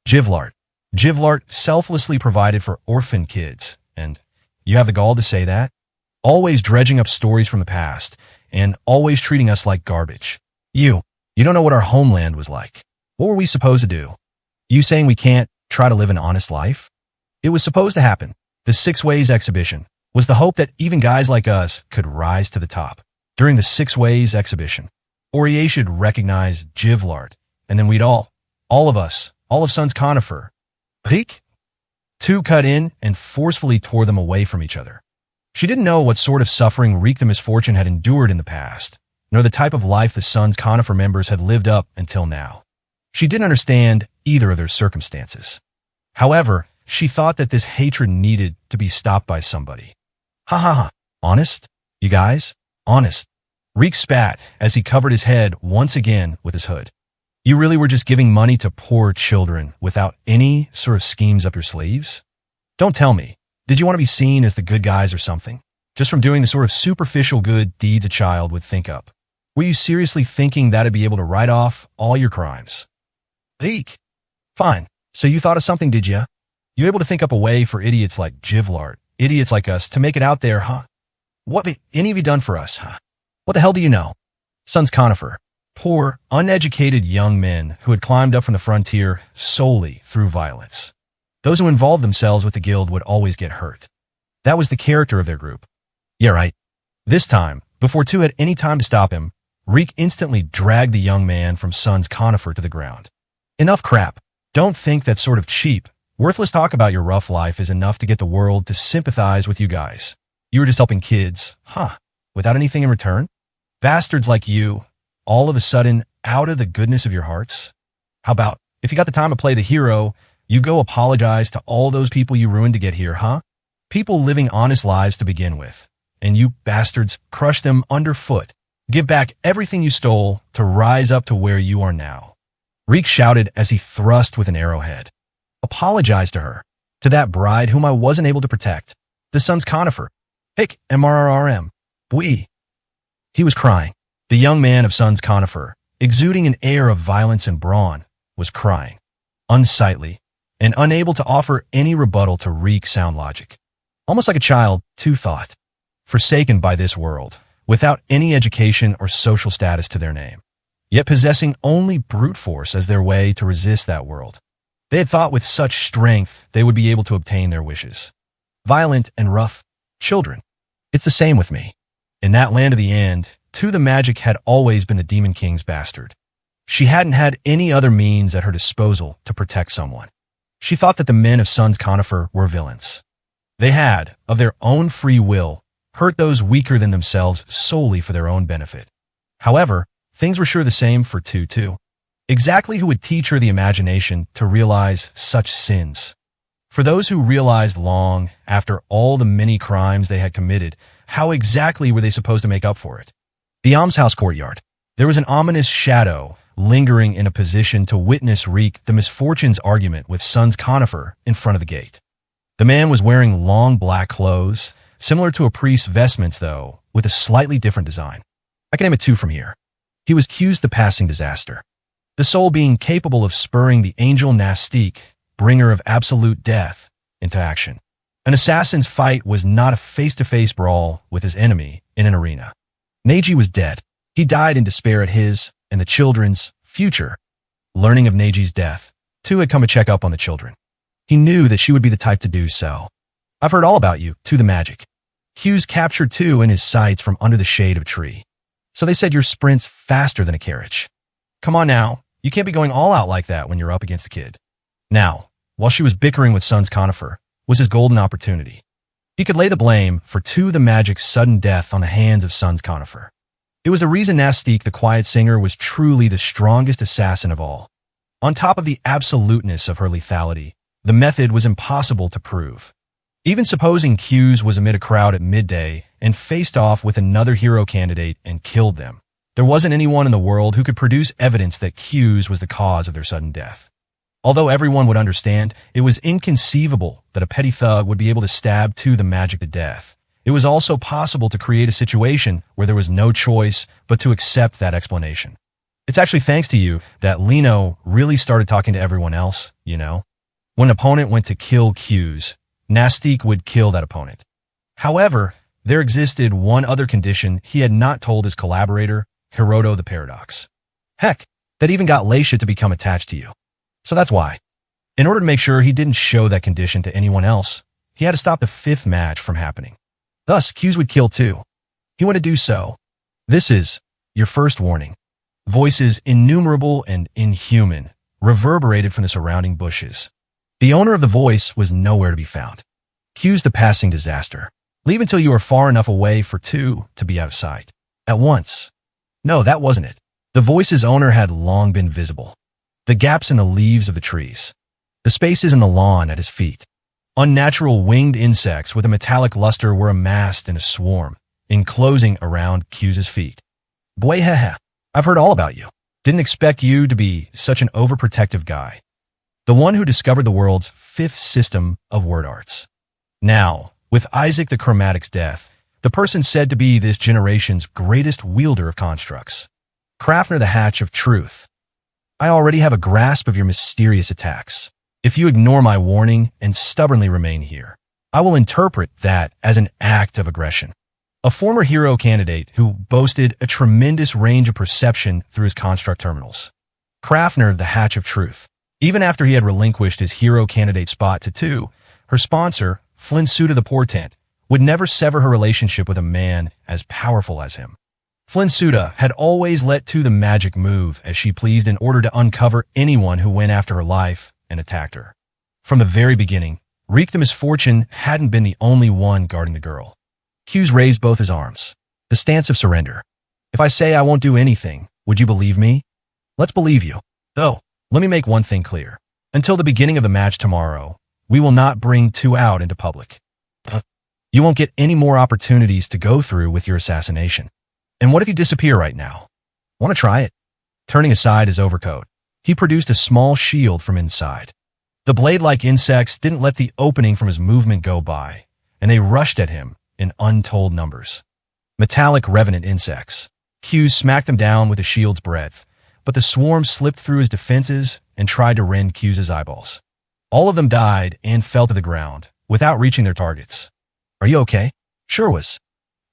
Jivlard. Jivlard selflessly provided for orphan kids, and you have the gall to say that? Always dredging up stories from the past, and always treating us like garbage. You don't know what our homeland was like. What were we supposed to do? You saying we can't try to live an honest life? It was supposed to happen. The 6 Ways exhibition was the hope that even guys like us could rise to the top. During the 6 Ways exhibition, Aurier should recognize Jivlard, and then we'd all of us, all of Sun's Conifer. Reek? Two cut in and forcefully tore them away from each other. She didn't know what sort of suffering Reek the Misfortune had endured in the past, nor the type of life the Sun's Conifer members had lived up until now. She didn't understand either of their circumstances. However, she thought that this hatred needed to be stopped by somebody. Ha ha ha. Honest? You guys? Honest. Reek spat as he covered his head once again with his hood. You really were just giving money to poor children without any sort of schemes up your sleeves? Don't tell me. Did you want to be seen as the good guys or something? Just from doing the sort of superficial good deeds a child would think up. Were you seriously thinking that'd be able to write off all your crimes? Reek. Fine. So you thought of something, did ya? You able to think up a way for idiots like Jivlard, idiots like us, to make it out there, huh? What have any of you done for us, huh? What the hell do you know? Sun's Conifer. Poor, uneducated young men who had climbed up from the frontier solely through violence. Those who involved themselves with the guild would always get hurt. That was the character of their group. Yeah, right. This time, before Two had any time to stop him, Reek instantly dragged the young man from Sun's Conifer to the ground. Enough crap. Don't think that sort of cheap, worthless talk about your rough life is enough to get the world to sympathize with you guys. You were just helping kids, huh? Without anything in return? Bastards like you, all of a sudden, out of the goodness of your hearts? How about, if you got the time to play the hero, you go apologize to all those people you ruined to get here, huh? People living honest lives to begin with. And you bastards crush them underfoot. Give back everything you stole to rise up to where you are now. Reek shouted as he thrust with an arrowhead. Apologize to her. To that bride whom I wasn't able to protect. The Sun's Conifer. Hick, MRRM. We. He was crying. The young man of Sun's Conifer, exuding an air of violence and brawn, was crying. Unsightly, and unable to offer any rebuttal to Reek's sound logic. Almost like a child, Two thought. Forsaken by this world, without any education or social status to their name, yet possessing only brute force as their way to resist that world. They had thought with such strength they would be able to obtain their wishes. Violent and rough children. It's the same with me. In that land of the end, Two the Magic had always been the Demon King's bastard. She hadn't had any other means at her disposal to protect someone. She thought that the men of Sun's Conifer were villains. They had, of their own free will, hurt those weaker than themselves solely for their own benefit. However, things were sure the same for Two too. Exactly who would teach her the imagination to realize such sins? For those who realized long after all the many crimes they had committed, how exactly were they supposed to make up for it? The almshouse courtyard. There was an ominous shadow lingering in a position to witness Reek the Misfortune's argument with Sun's Conifer in front of the gate. The man was wearing long black clothes, similar to a priest's vestments though, with a slightly different design. I can name it Two from here. He was Q's the passing disaster. The soul being capable of spurring the angel Nastique, bringer of absolute death, into action. An assassin's fight was not a face-to-face brawl with his enemy in an arena. Neji was dead. He died in despair at his and the children's future. Learning of Neiji's death, Tu had come to check up on the children. He knew that she would be the type to do so. I've heard all about you, Tu the magic. Hughes captured Tu in his sights from under the shade of a tree. So they said your sprint's faster than a carriage. Come on now, you can't be going all out like that when you're up against a kid. Now, while she was bickering with Sun's conifer, was his golden opportunity. He could lay the blame for Tu the magic's sudden death on the hands of Sun's conifer. It was the reason Nastique the quiet singer was truly the strongest assassin of all. On top of the absoluteness of her lethality, the method was impossible to prove. Even supposing Hughes was amid a crowd at midday and faced off with another hero candidate and killed them, there wasn't anyone in the world who could produce evidence that Hughes was the cause of their sudden death. Although everyone would understand, it was inconceivable that a petty thug would be able to stab Tu the magic to death. It was also possible to create a situation where there was no choice but to accept that explanation. It's actually thanks to you that Lino really started talking to everyone else, you know? When an opponent went to kill Hughes, Nastique would kill that opponent. However, there existed one other condition he had not told his collaborator, Hiroto the Paradox. Heck, that even got Leisha to become attached to you. So that's why. In order to make sure he didn't show that condition to anyone else, he had to stop the fifth match from happening. Thus, Hughes would kill Tu. He wanted to do so. This is your first warning. Voices innumerable and inhuman reverberated from the surrounding bushes. The owner of the voice was nowhere to be found. Hughes the passing disaster. Leave until you are far enough away for Tu to be out of sight. At once. No, that wasn't it. The voice's owner had long been visible. The gaps in the leaves of the trees. The spaces in the lawn at his feet. Unnatural winged insects with a metallic luster were amassed in a swarm, enclosing around Hughes's feet. Boy, hehe, I've heard all about you. Didn't expect you to be such an overprotective guy. The one who discovered the world's fifth system of word arts. Now, with Isaac the Chromatic's death, the person said to be this generation's greatest wielder of constructs. Crafner the Hatch of Truth. I already have a grasp of your mysterious attacks. If you ignore my warning and stubbornly remain here, I will interpret that as an act of aggression. A former hero candidate who boasted a tremendous range of perception through his construct terminals. Crafner the Hatch of Truth. Even after he had relinquished his hero candidate spot to Tu, her sponsor, Flinsuda the Portent, would never sever her relationship with a man as powerful as him. Flinsuda had always let Tu the magic move as she pleased in order to uncover anyone who went after her life and attacked her. From the very beginning, Reek the Misfortune hadn't been the only one guarding the girl. Hughes raised both his arms, the stance of surrender. If I say I won't do anything, would you believe me? Let's believe you. Though, let me make one thing clear. Until the beginning of the match tomorrow, we will not bring Tu out into public. You won't get any more opportunities to go through with your assassination. And what if you disappear right now? Want to try it? Turning aside his overcoat, he produced a small shield from inside. The blade-like insects didn't let the opening from his movement go by, and they rushed at him in untold numbers. Metallic revenant insects. Hughes smacked them down with the shield's breadth, but the swarm slipped through his defenses and tried to rend Hughes's eyeballs. All of them died and fell to the ground, without reaching their targets. Are you okay? Sure was.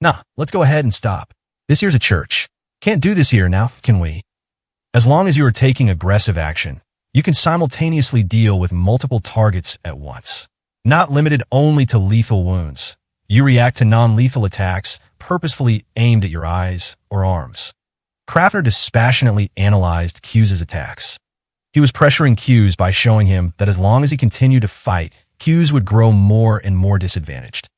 Nah, let's go ahead and stop. This here's a church. Can't do this here now, can we? As long as you are taking aggressive action, you can simultaneously deal with multiple targets at once. Not limited only to lethal wounds. You react to non-lethal attacks purposefully aimed at your eyes or arms. Crafner dispassionately analyzed Hughes's attacks. He was pressuring Hughes by showing him that as long as he continued to fight, Hughes would grow more and more disadvantaged.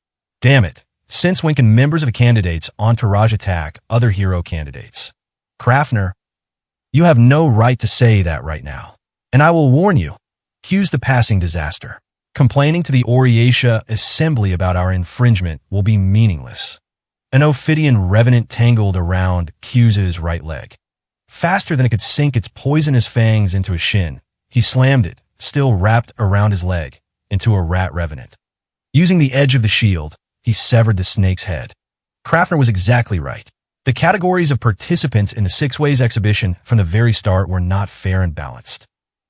Damn it. Since when can members of a candidate's entourage attack other hero candidates? Crafner, you have no right to say that right now. And I will warn you, Hughes the passing disaster. Complaining to the Oriatia Assembly about our infringement will be meaningless. An Ophidian revenant tangled around Hughes's right leg. Faster than it could sink its poisonous fangs into his shin, he slammed it, still wrapped around his leg, into a rat revenant. Using the edge of the shield, he severed the snake's head. Crafner was exactly right. The categories of participants in the Six Ways exhibition from the very start were not fair and balanced.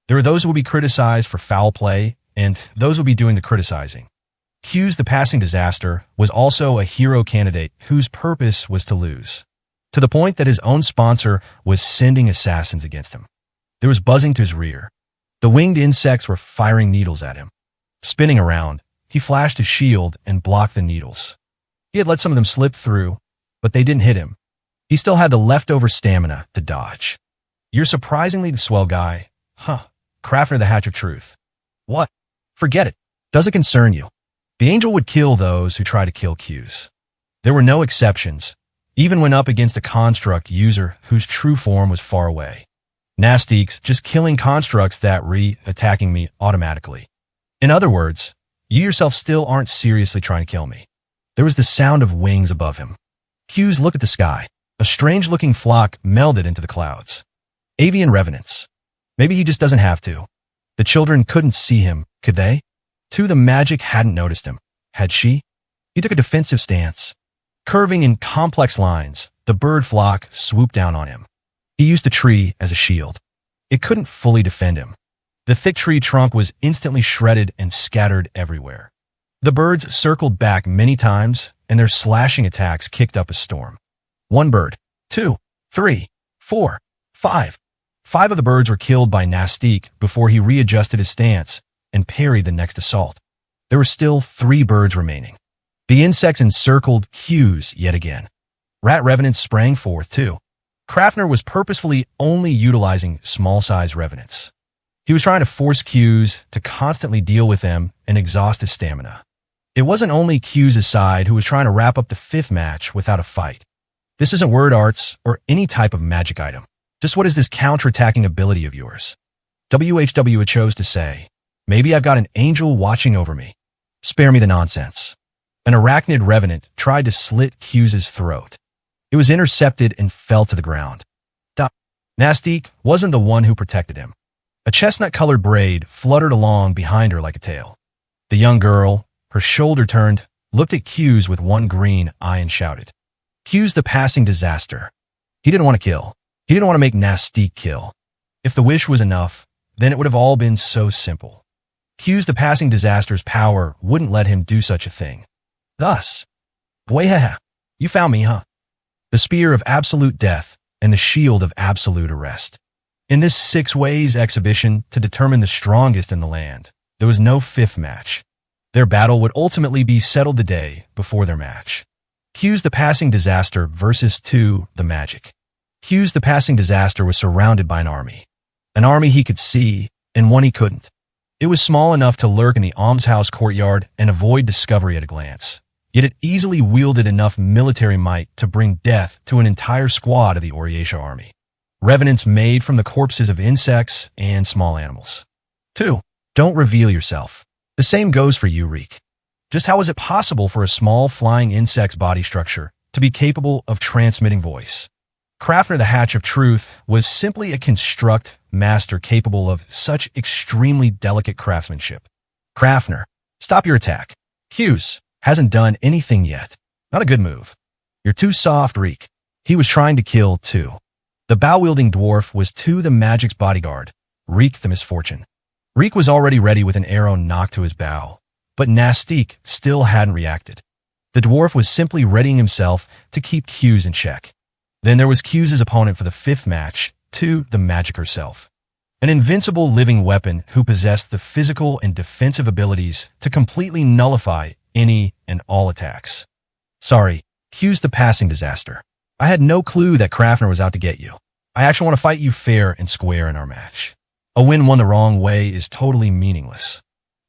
There are those who will be criticized for foul play, and those who will be doing the criticizing. Hughes the passing disaster was also a hero candidate whose purpose was to lose. to the point that his own sponsor was sending assassins against him. There was buzzing to his rear. The winged insects were firing needles at him. Spinning around, he flashed his shield and blocked the needles. He had let some of them slip through, but they didn't hit him. He still had the leftover stamina to dodge. You're surprisingly the swell guy. Huh. Crafner the Hatch of Truth. What? Forget it. Doesn't concern you. The angel would kill those who try to kill Qs. There were no exceptions, even when up against a construct user whose true form was far away. Nastiques just killing constructs that attacking me automatically. In other words, you yourself still aren't seriously trying to kill me. There was the sound of wings above him. Qs looked at the sky. A strange-looking flock melded into the clouds. Avian revenants. Maybe he just doesn't have to. The children couldn't see him, could they? The magic hadn't noticed him. Had she? He took a defensive stance. Curving in complex lines, the bird flock swooped down on him. He used the tree as a shield. It couldn't fully defend him. The thick tree trunk was instantly shredded and scattered everywhere. The birds circled back many times, and their slashing attacks kicked up a storm. One bird, 2, 3, 4, 5. 5 of the birds were killed by Nastique before he readjusted his stance and parried the next assault. There were still 3 birds remaining. The insects encircled Qs yet again. Rat revenants sprang forth too. Crafner was purposefully only utilizing small-size revenants. He was trying to force Qs to constantly deal with them and exhaust his stamina. It wasn't only Qs' side who was trying to wrap up the 5th match without a fight. This isn't word arts or any type of magic item. Just what is this counterattacking ability of yours? WHW chose to say, maybe I've got an angel watching over me. Spare me the nonsense. An arachnid revenant tried to slit Qs' throat. It was intercepted and fell to the ground. Nastique wasn't the one who protected him. A chestnut-colored braid fluttered along behind her like a tail. The young girl, her shoulder turned, looked at Qs with one green eye and shouted, Qs the passing disaster. He didn't want to kill. He didn't want to make Nastique kill. If the wish was enough, then it would have all been so simple. Qs the passing disaster's power wouldn't let him do such a thing. Thus, Bwehaha, you found me, huh? The spear of absolute death and the shield of absolute arrest. In this 6 ways exhibition to determine the strongest in the land, there was no 5th match. Their battle would ultimately be settled the day before their match. Qs the passing disaster versus 2 the magic. Qs the passing disaster was surrounded by an army. An army he could see and one he couldn't. It was small enough to lurk in the almshouse courtyard and avoid discovery at a glance. Yet it easily wielded enough military might to bring death to an entire squad of the Oriatia army. Revenants made from the corpses of insects and small animals. 2. Don't reveal yourself. The same goes for you, Reek. Just how is it possible for a small flying insect's body structure to be capable of transmitting voice? Crafner the Hatch of Truth was simply a construct master capable of such extremely delicate craftsmanship. Crafner, stop your attack. Qs hasn't done anything yet. Not a good move. You're too soft, Reek. He was trying to kill 2. The bow-wielding dwarf was 2 the magic's bodyguard, Reek the Misfortune. Reek was already ready with an arrow knocked to his bow, but Nastique still hadn't reacted. The dwarf was simply readying himself to keep Qs in check. Then there was Qs' opponent for the 5th match, 2 the magic herself. An invincible living weapon who possessed the physical and defensive abilities to completely nullify any and all attacks. Sorry, Qs the passing disaster. I had no clue that Crafner was out to get you. I actually want to fight you fair and square in our match. A win won the wrong way is totally meaningless.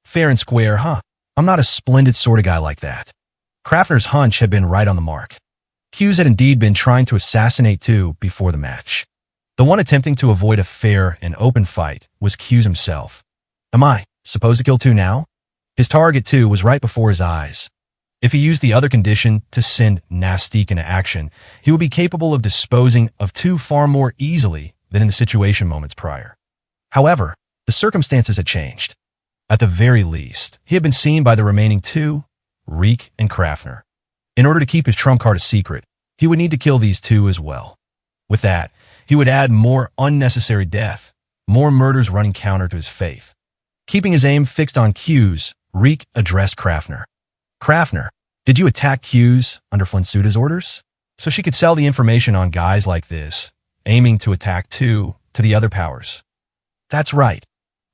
Fair and square, huh? I'm not a splendid sort of guy like that. Crafner's hunch had been right on the mark. Qs had indeed been trying to assassinate 2 before the match. The one attempting to avoid a fair and open fight was Qs himself. Am I supposed to kill 2 now? His target 2 was right before his eyes. If he used the other condition to send Nastique into action, he would be capable of disposing of 2 far more easily than in the situation moments prior. However, the circumstances had changed. At the very least, he had been seen by the remaining 2, Reek and Crafner. In order to keep his trump card a secret, he would need to kill these 2 as well. With that, he would add more unnecessary death, more murders running counter to his faith. Keeping his aim fixed on Qs, Reek addressed Crafner. Crafner, did you attack Qs under Flinsuda's orders? so she could sell the information on guys like this, aiming to attack to the other powers. That's right.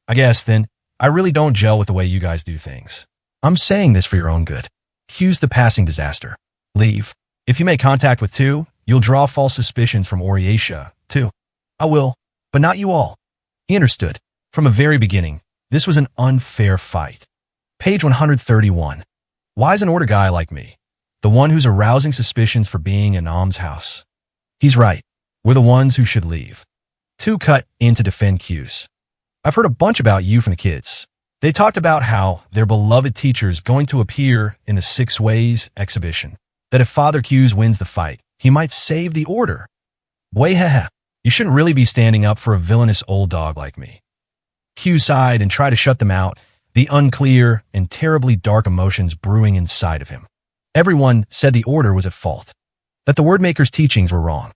I guess, then, I really don't gel with the way you guys do things. I'm saying this for your own good. Q's the passing disaster. Leave. If you make contact with 2, you'll draw false suspicions from Oriatia, too. I will, but not you all. He understood. From a very beginning, this was an unfair fight. Page 131. Why is an order guy like me, the one who's arousing suspicions for being in almshouse? He's right. We're the ones who should leave. 2 cut in to defend Q's. I've heard a bunch about you from the kids. They talked about how their beloved teacher's going to appear in the 6 Ways exhibition. That if Father Q's wins the fight, he might save the order. Wayhaha, you shouldn't really be standing up for a villainous old dog like me. Q sighed and tried to shut them out, the unclear and terribly dark emotions brewing inside of him. Everyone said the order was at fault, that the Wordmaker's teachings were wrong.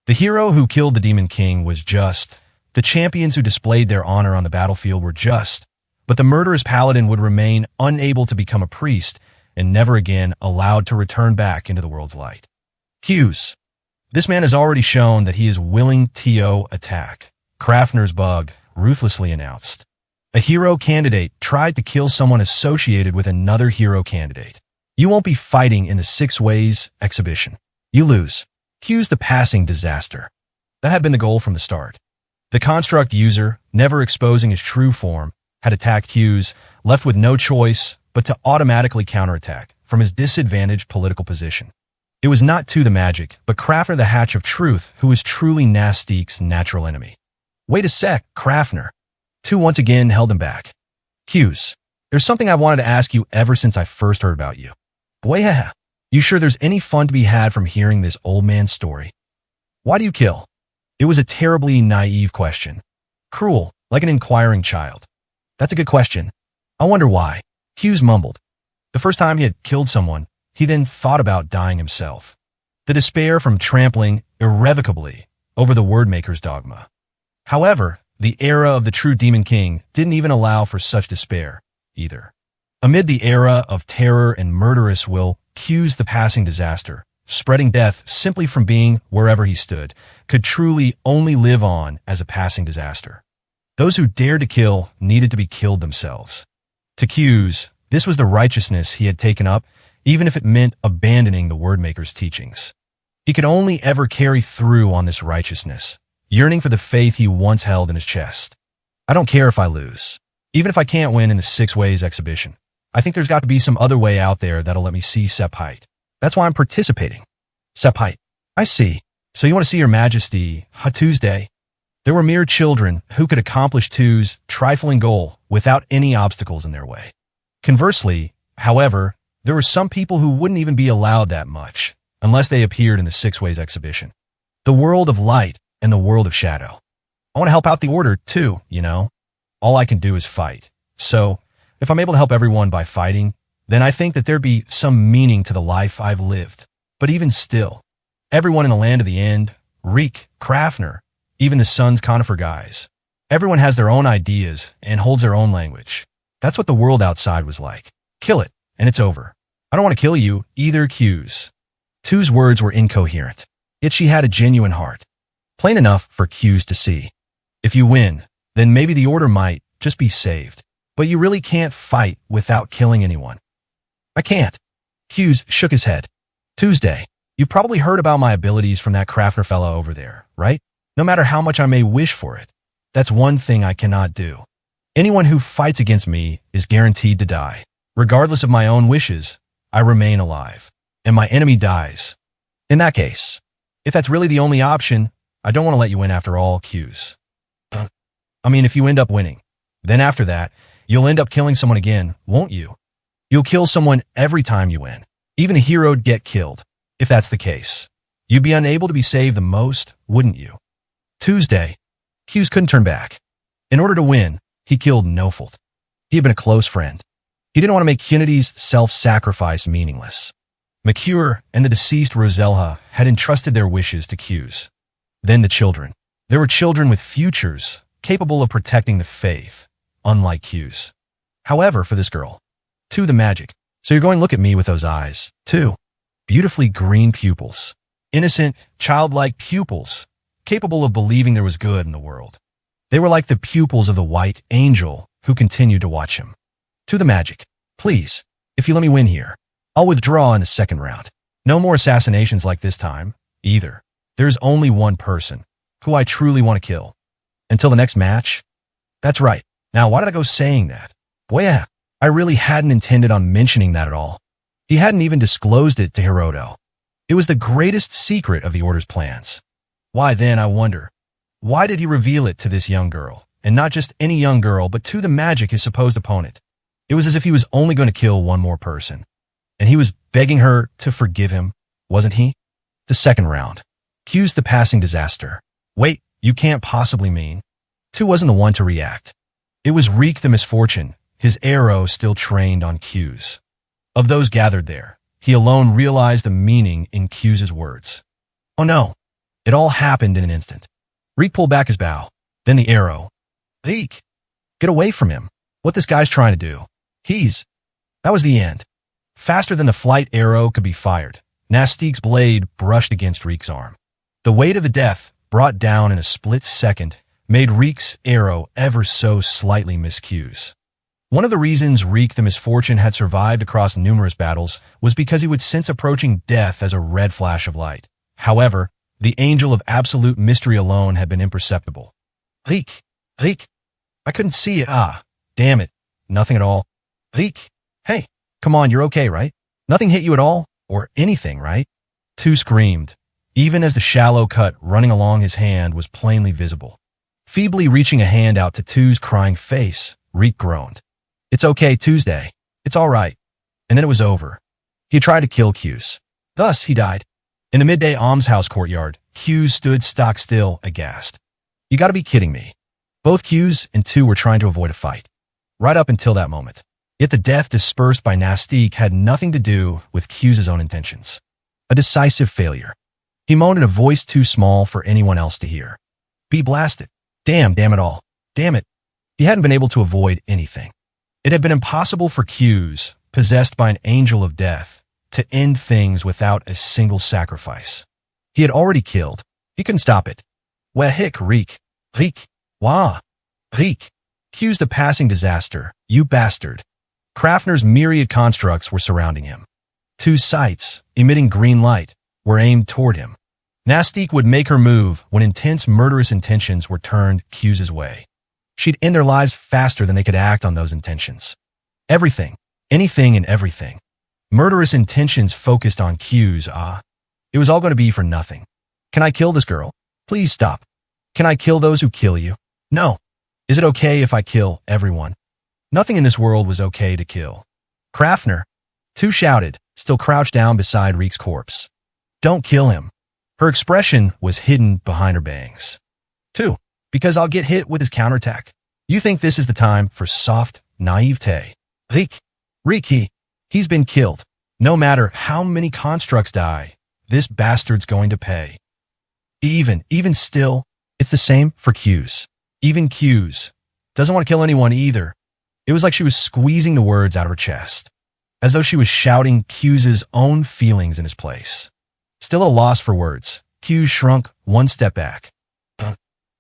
The hero who killed the Demon King was just, the champions who displayed their honor on the battlefield were just, but the murderous paladin would remain unable to become a priest and never again allowed to return back into the world's light. Q's. This man has already shown that he is willing to attack. Krafner's bug ruthlessly announced. A hero candidate tried to kill someone associated with another hero candidate. You won't be fighting in the 6 Ways exhibition. You lose. Q's the passing disaster. That had been the goal from the start. The construct user, never exposing his true form, had attacked Q's, left with no choice but to automatically counterattack from his disadvantaged political position. It was not to the magic, but Krafner the Hatch of Truth, who was truly Nastique's natural enemy. Wait a sec, Krafner. 2 once again held him back. Q's. There's something I've wanted to ask you ever since I first heard about you. Boyhaha. You sure there's any fun to be had from hearing this old man's story? Why do you kill? It was a terribly naive question. Cruel, like an inquiring child. That's a good question. I wonder why. Q's mumbled. The first time he had killed someone, he then thought about dying himself. The despair from trampling irrevocably over the Wordmaker's dogma. However, the era of the true Demon King didn't even allow for such despair, either. Amid the era of terror and murderous will, Q's the passing disaster, spreading death simply from being wherever he stood, could truly only live on as a passing disaster. Those who dared to kill needed to be killed themselves. To Q's, this was the righteousness he had taken up, even if it meant abandoning the Wordmaker's teachings. He could only ever carry through on this righteousness, yearning for the faith he once held in his chest. I don't care if I lose, even if I can't win in the 6 Ways exhibition. I think there's got to be some other way out there that'll let me see Sephite. That's why I'm participating. Sephite. I see. So you want to see Your Majesty, Tuesday? There were mere children who could accomplish Tu's trifling goal without any obstacles in their way. Conversely, however, there were some people who wouldn't even be allowed that much, unless they appeared in the 6 Ways exhibition. The world of light and the world of shadow. I want to help out the order, too, you know? All I can do is fight. So, if I'm able to help everyone by fighting, then I think that there'd be some meaning to the life I've lived. But even still, everyone in the Land of the End, Reek, Krafner, even the Sun's conifer guys, everyone has their own ideas and holds their own language. That's what the world outside was like. Kill it, and it's over. I don't want to kill you, either, Q's. Tu's words were incoherent, yet she had a genuine heart. Plain enough for Q's to see. If you win, then maybe the order might just be saved. But you really can't fight without killing anyone. I can't. Q's shook his head. Tuesday, you've probably heard about my abilities from that Krafner fella over there, right? No matter how much I may wish for it, that's one thing I cannot do. Anyone who fights against me is guaranteed to die. Regardless of my own wishes, I remain alive, and my enemy dies. In that case, if that's really the only option, I don't want to let you win after all, Q's. I mean, if you end up winning, then after that, you'll end up killing someone again, won't you? You'll kill someone every time you win. Even a hero'd get killed. If that's the case, you'd be unable to be saved the most, wouldn't you? Tuesday, Q's couldn't turn back. In order to win, he killed Nofelt. He had been a close friend. He didn't want to make Unity's self-sacrifice meaningless. McCure and the deceased Roselha had entrusted their wishes to Q's. Then the children. There were children with futures, capable of protecting the faith, unlike Q's. However, for this girl, the magic. So you're going to look at me with those eyes, too. Beautifully green pupils. innocent, childlike pupils, capable of believing there was good in the world. They were like the pupils of the white angel who continued to watch him. To the magic. Please, if you let me win here, I'll withdraw in the second round. No more assassinations like this time, either. There's only one person who I truly want to kill. Until the next match? That's right. Now, why did I go saying that? Well, yeah, I really hadn't intended on mentioning that at all. He hadn't even disclosed it to Hiroto. It was the greatest secret of the Order's plans. Why then, I wonder, why did he reveal it to this young girl? And not just any young girl, but to the magic, his supposed opponent. It was as if he was only going to kill one more person. And he was begging her to forgive him, wasn't he? The second round. Q's the passing disaster. Wait, you can't possibly mean. Tu wasn't the one to react. It was Reek the misfortune, his arrow still trained on Q's. Of those gathered there, he alone realized the meaning in Q's words. Oh no. It all happened in an instant. Reek pulled back his bow, then the arrow. Reek! Get away from him. What this guy's trying to do. That was the end. Faster than the flight arrow could be fired, Nastique's blade brushed against Reek's arm. The weight of the death, brought down in a split second, made Reek's arrow ever so slightly miss Q's. One of the reasons Reek the misfortune had survived across numerous battles was because he would sense approaching death as a red flash of light. However, the angel of absolute mystery alone had been imperceptible. Reek! I couldn't see it. Damn it. Nothing at all. Reek! Hey, come on, you're okay, right? Nothing hit you at all? Or anything, right? Tu screamed, even as the shallow cut running along his hand was plainly visible. Feebly reaching a hand out to Tu's crying face, Reek groaned. It's okay, Tuesday. It's all right. And then it was over. He tried to kill Q's. Thus, he died. In the midday almshouse courtyard, Q's stood stock still, aghast. You gotta be kidding me. Both Q's and Tu were trying to avoid a fight. Right up until that moment. Yet the death dispersed by Nastique had nothing to do with Q's own intentions. A decisive failure. He moaned in a voice too small for anyone else to hear. Be blasted. Damn it all. Damn it. He hadn't been able to avoid anything. It had been impossible for Q's, possessed by an angel of death, to end things without a single sacrifice. He had already killed. He couldn't stop it. Wehik, Reek. Wah. Reek. Q's the passing disaster, you bastard. Krafner's myriad constructs were surrounding him. Two sights, emitting green light, were aimed toward him. Nastique would make her move when intense murderous intentions were turned Q's way. She'd end their lives faster than they could act on those intentions. Everything, anything and everything. Murderous intentions focused on Q's, It was all going to be for nothing. Can I kill this girl? Please stop. Can I kill those who kill you? No. Is it okay if I kill everyone? Nothing in this world was okay to kill. Krafner, Tu shouted, still crouched down beside Reek's corpse. Don't kill him. Her expression was hidden behind her bangs. Tu, because I'll get hit with his counterattack. You think this is the time for soft naivete. Reek, he's been killed. No matter how many constructs die, this bastard's going to pay. Even still, it's the same for Q's. Even Q's. Doesn't want to kill anyone either. It was like she was squeezing the words out of her chest, as though she was shouting Q's own feelings in his place. Still a loss for words, Q shrunk one step back.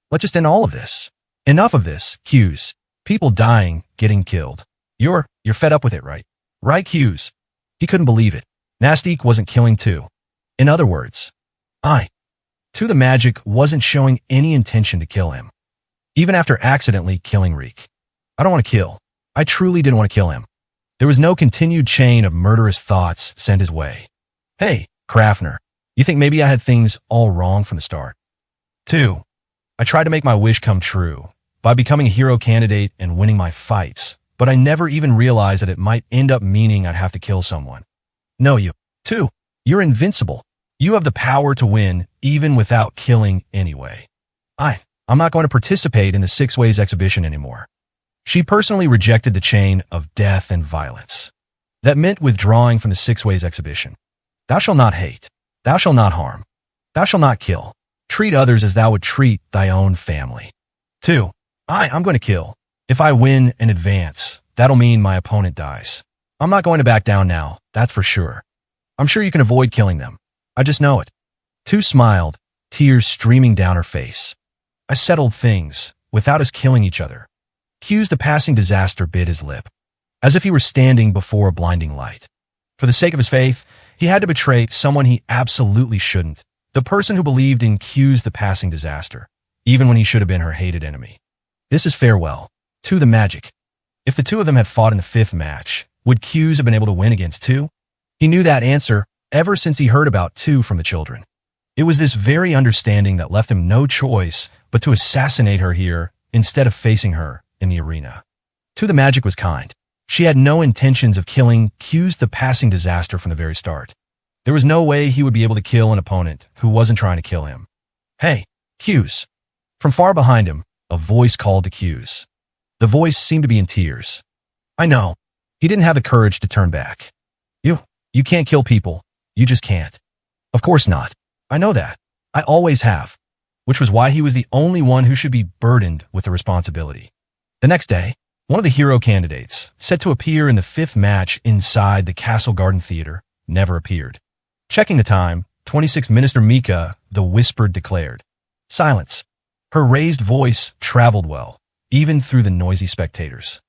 Let's just end all of this. Enough of this, Q's. People dying, getting killed. You're fed up with it, right? Right, Q's. He couldn't believe it. Nastique wasn't killing Tu. In other words, Tu the magic wasn't showing any intention to kill him. Even after accidentally killing Reek. I don't want to kill. I truly didn't want to kill him. There was no continued chain of murderous thoughts sent his way. Hey, Krafner, you think maybe I had things all wrong from the start? 2. I tried to make my wish come true by becoming a hero candidate and winning my fights, but I never even realized that it might end up meaning I'd have to kill someone. No, you. 2. You're invincible. You have the power to win even without killing anyway. I'm not going to participate in the 6 Ways exhibition anymore. She personally rejected the chain of death and violence. That meant withdrawing from the 6 Ways exhibition. Thou shalt not hate. Thou shalt not harm. Thou shalt not kill. Treat others as thou would treat thy own family. 2. I'm going to kill. If I win and advance, that'll mean my opponent dies. I'm not going to back down now, that's for sure. I'm sure you can avoid killing them. I just know it. Tu smiled, tears streaming down her face. I settled things, without us killing each other. Q's the passing disaster bit his lip, as if he were standing before a blinding light. For the sake of his faith, he had to betray someone he absolutely shouldn't, the person who believed in Q's the passing disaster, even when he should have been her hated enemy. This is farewell. To the magic. If the two of them had fought in the 5th match, would Q's have been able to win against Tu? He knew that answer ever since he heard about Tu from the children. It was this very understanding that left him no choice but to assassinate her here instead of facing her in the arena. Tu the magic was kind. She had no intentions of killing Q's the passing disaster from the very start. There was no way he would be able to kill an opponent who wasn't trying to kill him. Hey, Q's. From far behind him, a voice called to Q's. The voice seemed to be in tears. I know. He didn't have the courage to turn back. You can't kill people. You just can't. Of course not. I know that. I always have. Which was why he was the only one who should be burdened with the responsibility. The next day, one of the hero candidates, set to appear in the 5th match inside the Castle Garden Theater, never appeared. Checking the time, 26 Minister Mika, the Whispered, declared. Silence. Her raised voice traveled well, even through the noisy spectators.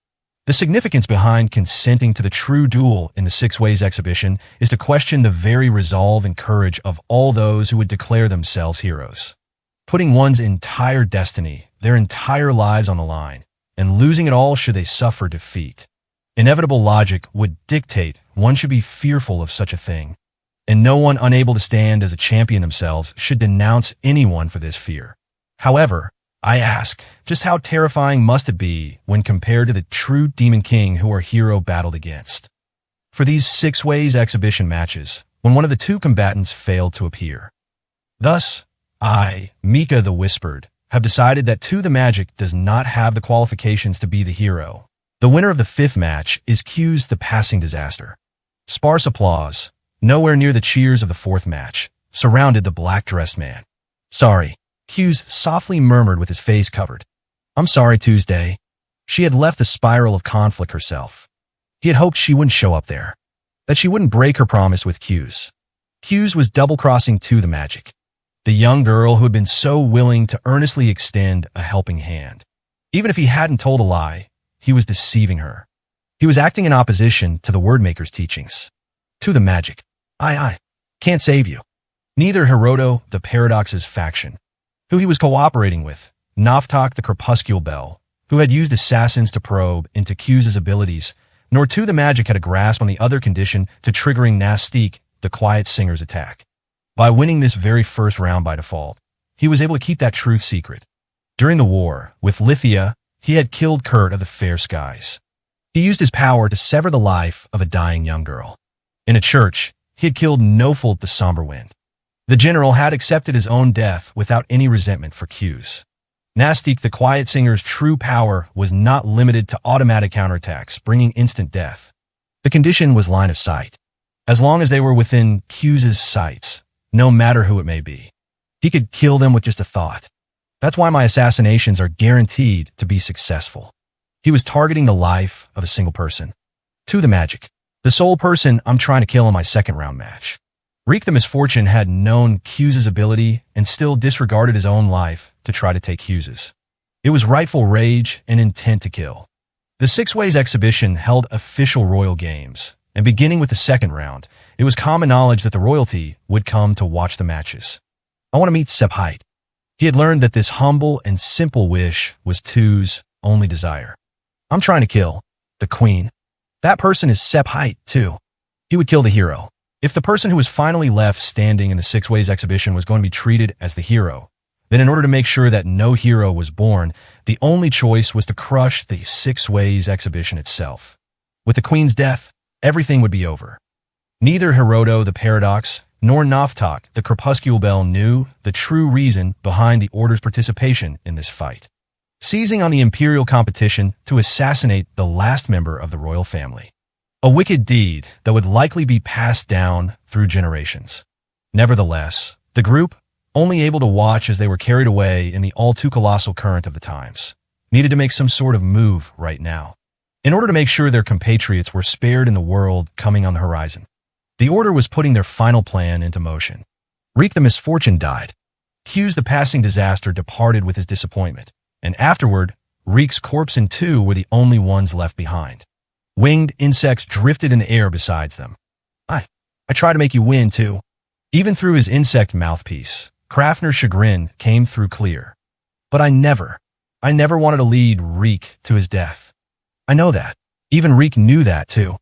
The significance behind consenting to the true duel in the 6 Ways exhibition is to question the very resolve and courage of all those who would declare themselves heroes. Putting one's entire destiny, their entire lives on the line, and losing it all should they suffer defeat. Inevitable logic would dictate one should be fearful of such a thing, and no one unable to stand as a champion themselves should denounce anyone for this fear. However, I ask, just how terrifying must it be when compared to the true Demon King who our hero battled against? For these 6 Ways exhibition matches, when one of the 2 combatants failed to appear. Thus, I, Mika the Whispered, have decided that Tu the Magic does not have the qualifications to be the hero. The winner of the 5th match is Q's the Passing Disaster. Sparse applause, nowhere near the cheers of the 4th match, surrounded the black-dressed man. Sorry. Q's softly murmured with his face covered. I'm sorry, Tuesday. She had left the spiral of conflict herself. He had hoped she wouldn't show up there, that she wouldn't break her promise with Q's. Q's was double-crossing Tu the Magic, the young girl who had been so willing to earnestly extend a helping hand. Even if he hadn't told a lie, he was deceiving her. He was acting in opposition to the Wordmaker's teachings. Tu the Magic. I can't save you. Neither Hiroto, the Paradox's faction, who he was cooperating with, Naftak the Crepuscule Bell, who had used assassins to probe into Q's abilities, nor Tu the Magic had a grasp on the other condition to triggering Nastique, the Quiet Singer's attack. By winning this very first round by default, he was able to keep that truth secret. During the war, with Lithia, he had killed Kurt of the Fair Skies. He used his power to sever the life of a dying young girl. In a church, he had killed Nofelt the Somber Wind. The general had accepted his own death without any resentment for Q's. Nastique the Quiet Singer's true power was not limited to automatic counterattacks, bringing instant death. The condition was line of sight. As long as they were within Q's sights, no matter who it may be, he could kill them with just a thought. That's why my assassinations are guaranteed to be successful. He was targeting the life of a single person. Tu the Magic, the sole person I'm trying to kill in my 2nd round match. Reek the Misfortune had known Q's ability and still disregarded his own life to try to take Q's. It was rightful rage and intent to kill. The 6 Ways exhibition held official royal games, and beginning with the 2nd round, it was common knowledge that the royalty would come to watch the matches. I want to meet Sephite. He had learned that this humble and simple wish was Tu's only desire. I'm trying to kill the queen. That person is Sephite, too. He would kill the hero. If the person who was finally left standing in the 6 Ways exhibition was going to be treated as the hero, then in order to make sure that no hero was born, the only choice was to crush the 6 Ways exhibition itself. With the queen's death, everything would be over. Neither Hiroto the Paradox nor Naftak the Crepuscule Bell knew the true reason behind the Order's participation in this fight, seizing on the imperial competition to assassinate the last member of the royal family. A wicked deed that would likely be passed down through generations. Nevertheless, the group, only able to watch as they were carried away in the all-too-colossal current of the times, needed to make some sort of move right now, in order to make sure their compatriots were spared in the world coming on the horizon. The Order was putting their final plan into motion. Reek the misfortune died. Q's the passing disaster departed with his disappointment, and afterward, Reek's corpse and two were the only ones left behind. Winged insects drifted in the air besides them. I try to make you win, too. Even through his insect mouthpiece, Kraftner's chagrin came through clear. But I never wanted to lead Reek to his death. I know that. Even Reek knew that, too.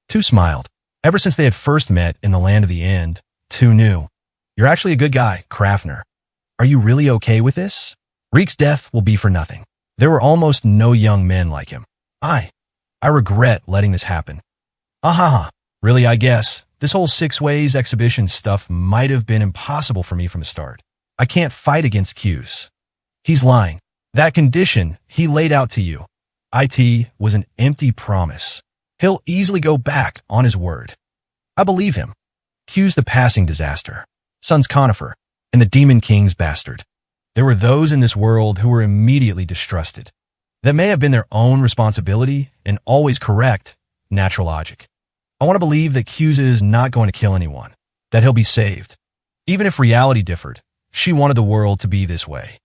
Two smiled. Ever since they had first met in the land of the end, Two knew. You're actually a good guy, Kraftner. Are you really okay with this? Reek's death will be for nothing. There were almost no young men like him. I regret letting this happen. Ahaha. Really, I guess. This whole Six Ways exhibition stuff might have been impossible for me from the start. I can't fight against Q's. He's lying. That condition he laid out to you, IT, was an empty promise. He'll easily go back on his word. I believe him. Q's the passing disaster, Son's conifer, and the Demon King's bastard. There were those in this world who were immediately distrusted. That may have been their own responsibility and always correct, natural logic. I want to believe that Q's is not going to kill anyone, that he'll be saved. Even if reality differed, she wanted the world to be this way.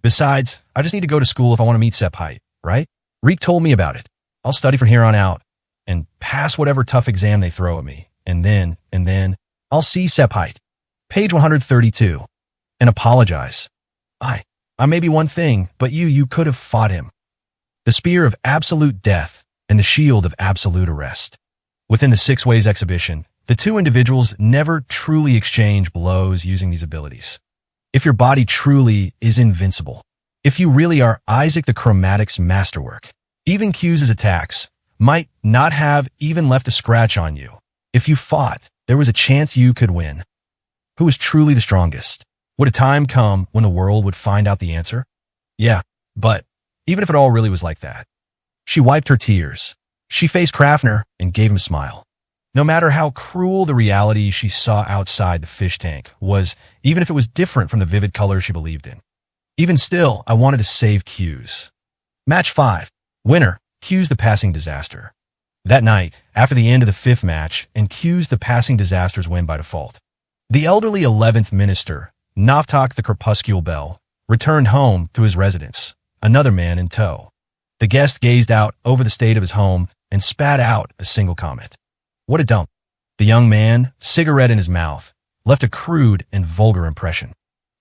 Besides, I just need to go to school if I want to meet Sephite, right? Reek told me about it. I'll study from here on out and pass whatever tough exam they throw at me. And then, I'll see Sephite. Page 132. And apologize. I may be one thing, but you could have fought him. The spear of absolute death and the shield of absolute arrest. Within the Six Ways exhibition, the two individuals never truly exchange blows using these abilities. If your body truly is invincible, if you really are Isaac the Chromatic's masterwork, even Q's attacks might not have even left a scratch on you. If you fought, there was a chance you could win. Who was truly the strongest? Would a time come when the world would find out the answer? Yeah, but even if it all really was like that. She wiped her tears. She faced Kraftner and gave him a smile. No matter how cruel the reality she saw outside the fish tank was, even if it was different from the vivid colors she believed in. Even still, I wanted to save Q's. Match 5. Winner, Q's the passing disaster. That night, after the end of the fifth match, and Q's the passing disasters win by default. The elderly 11th minister, Navtak the Crepuscule Bell, returned home to his residence, another man in tow. The guest gazed out over the state of his home and spat out a single comment. What a dump. The young man, cigarette in his mouth, left a crude and vulgar impression.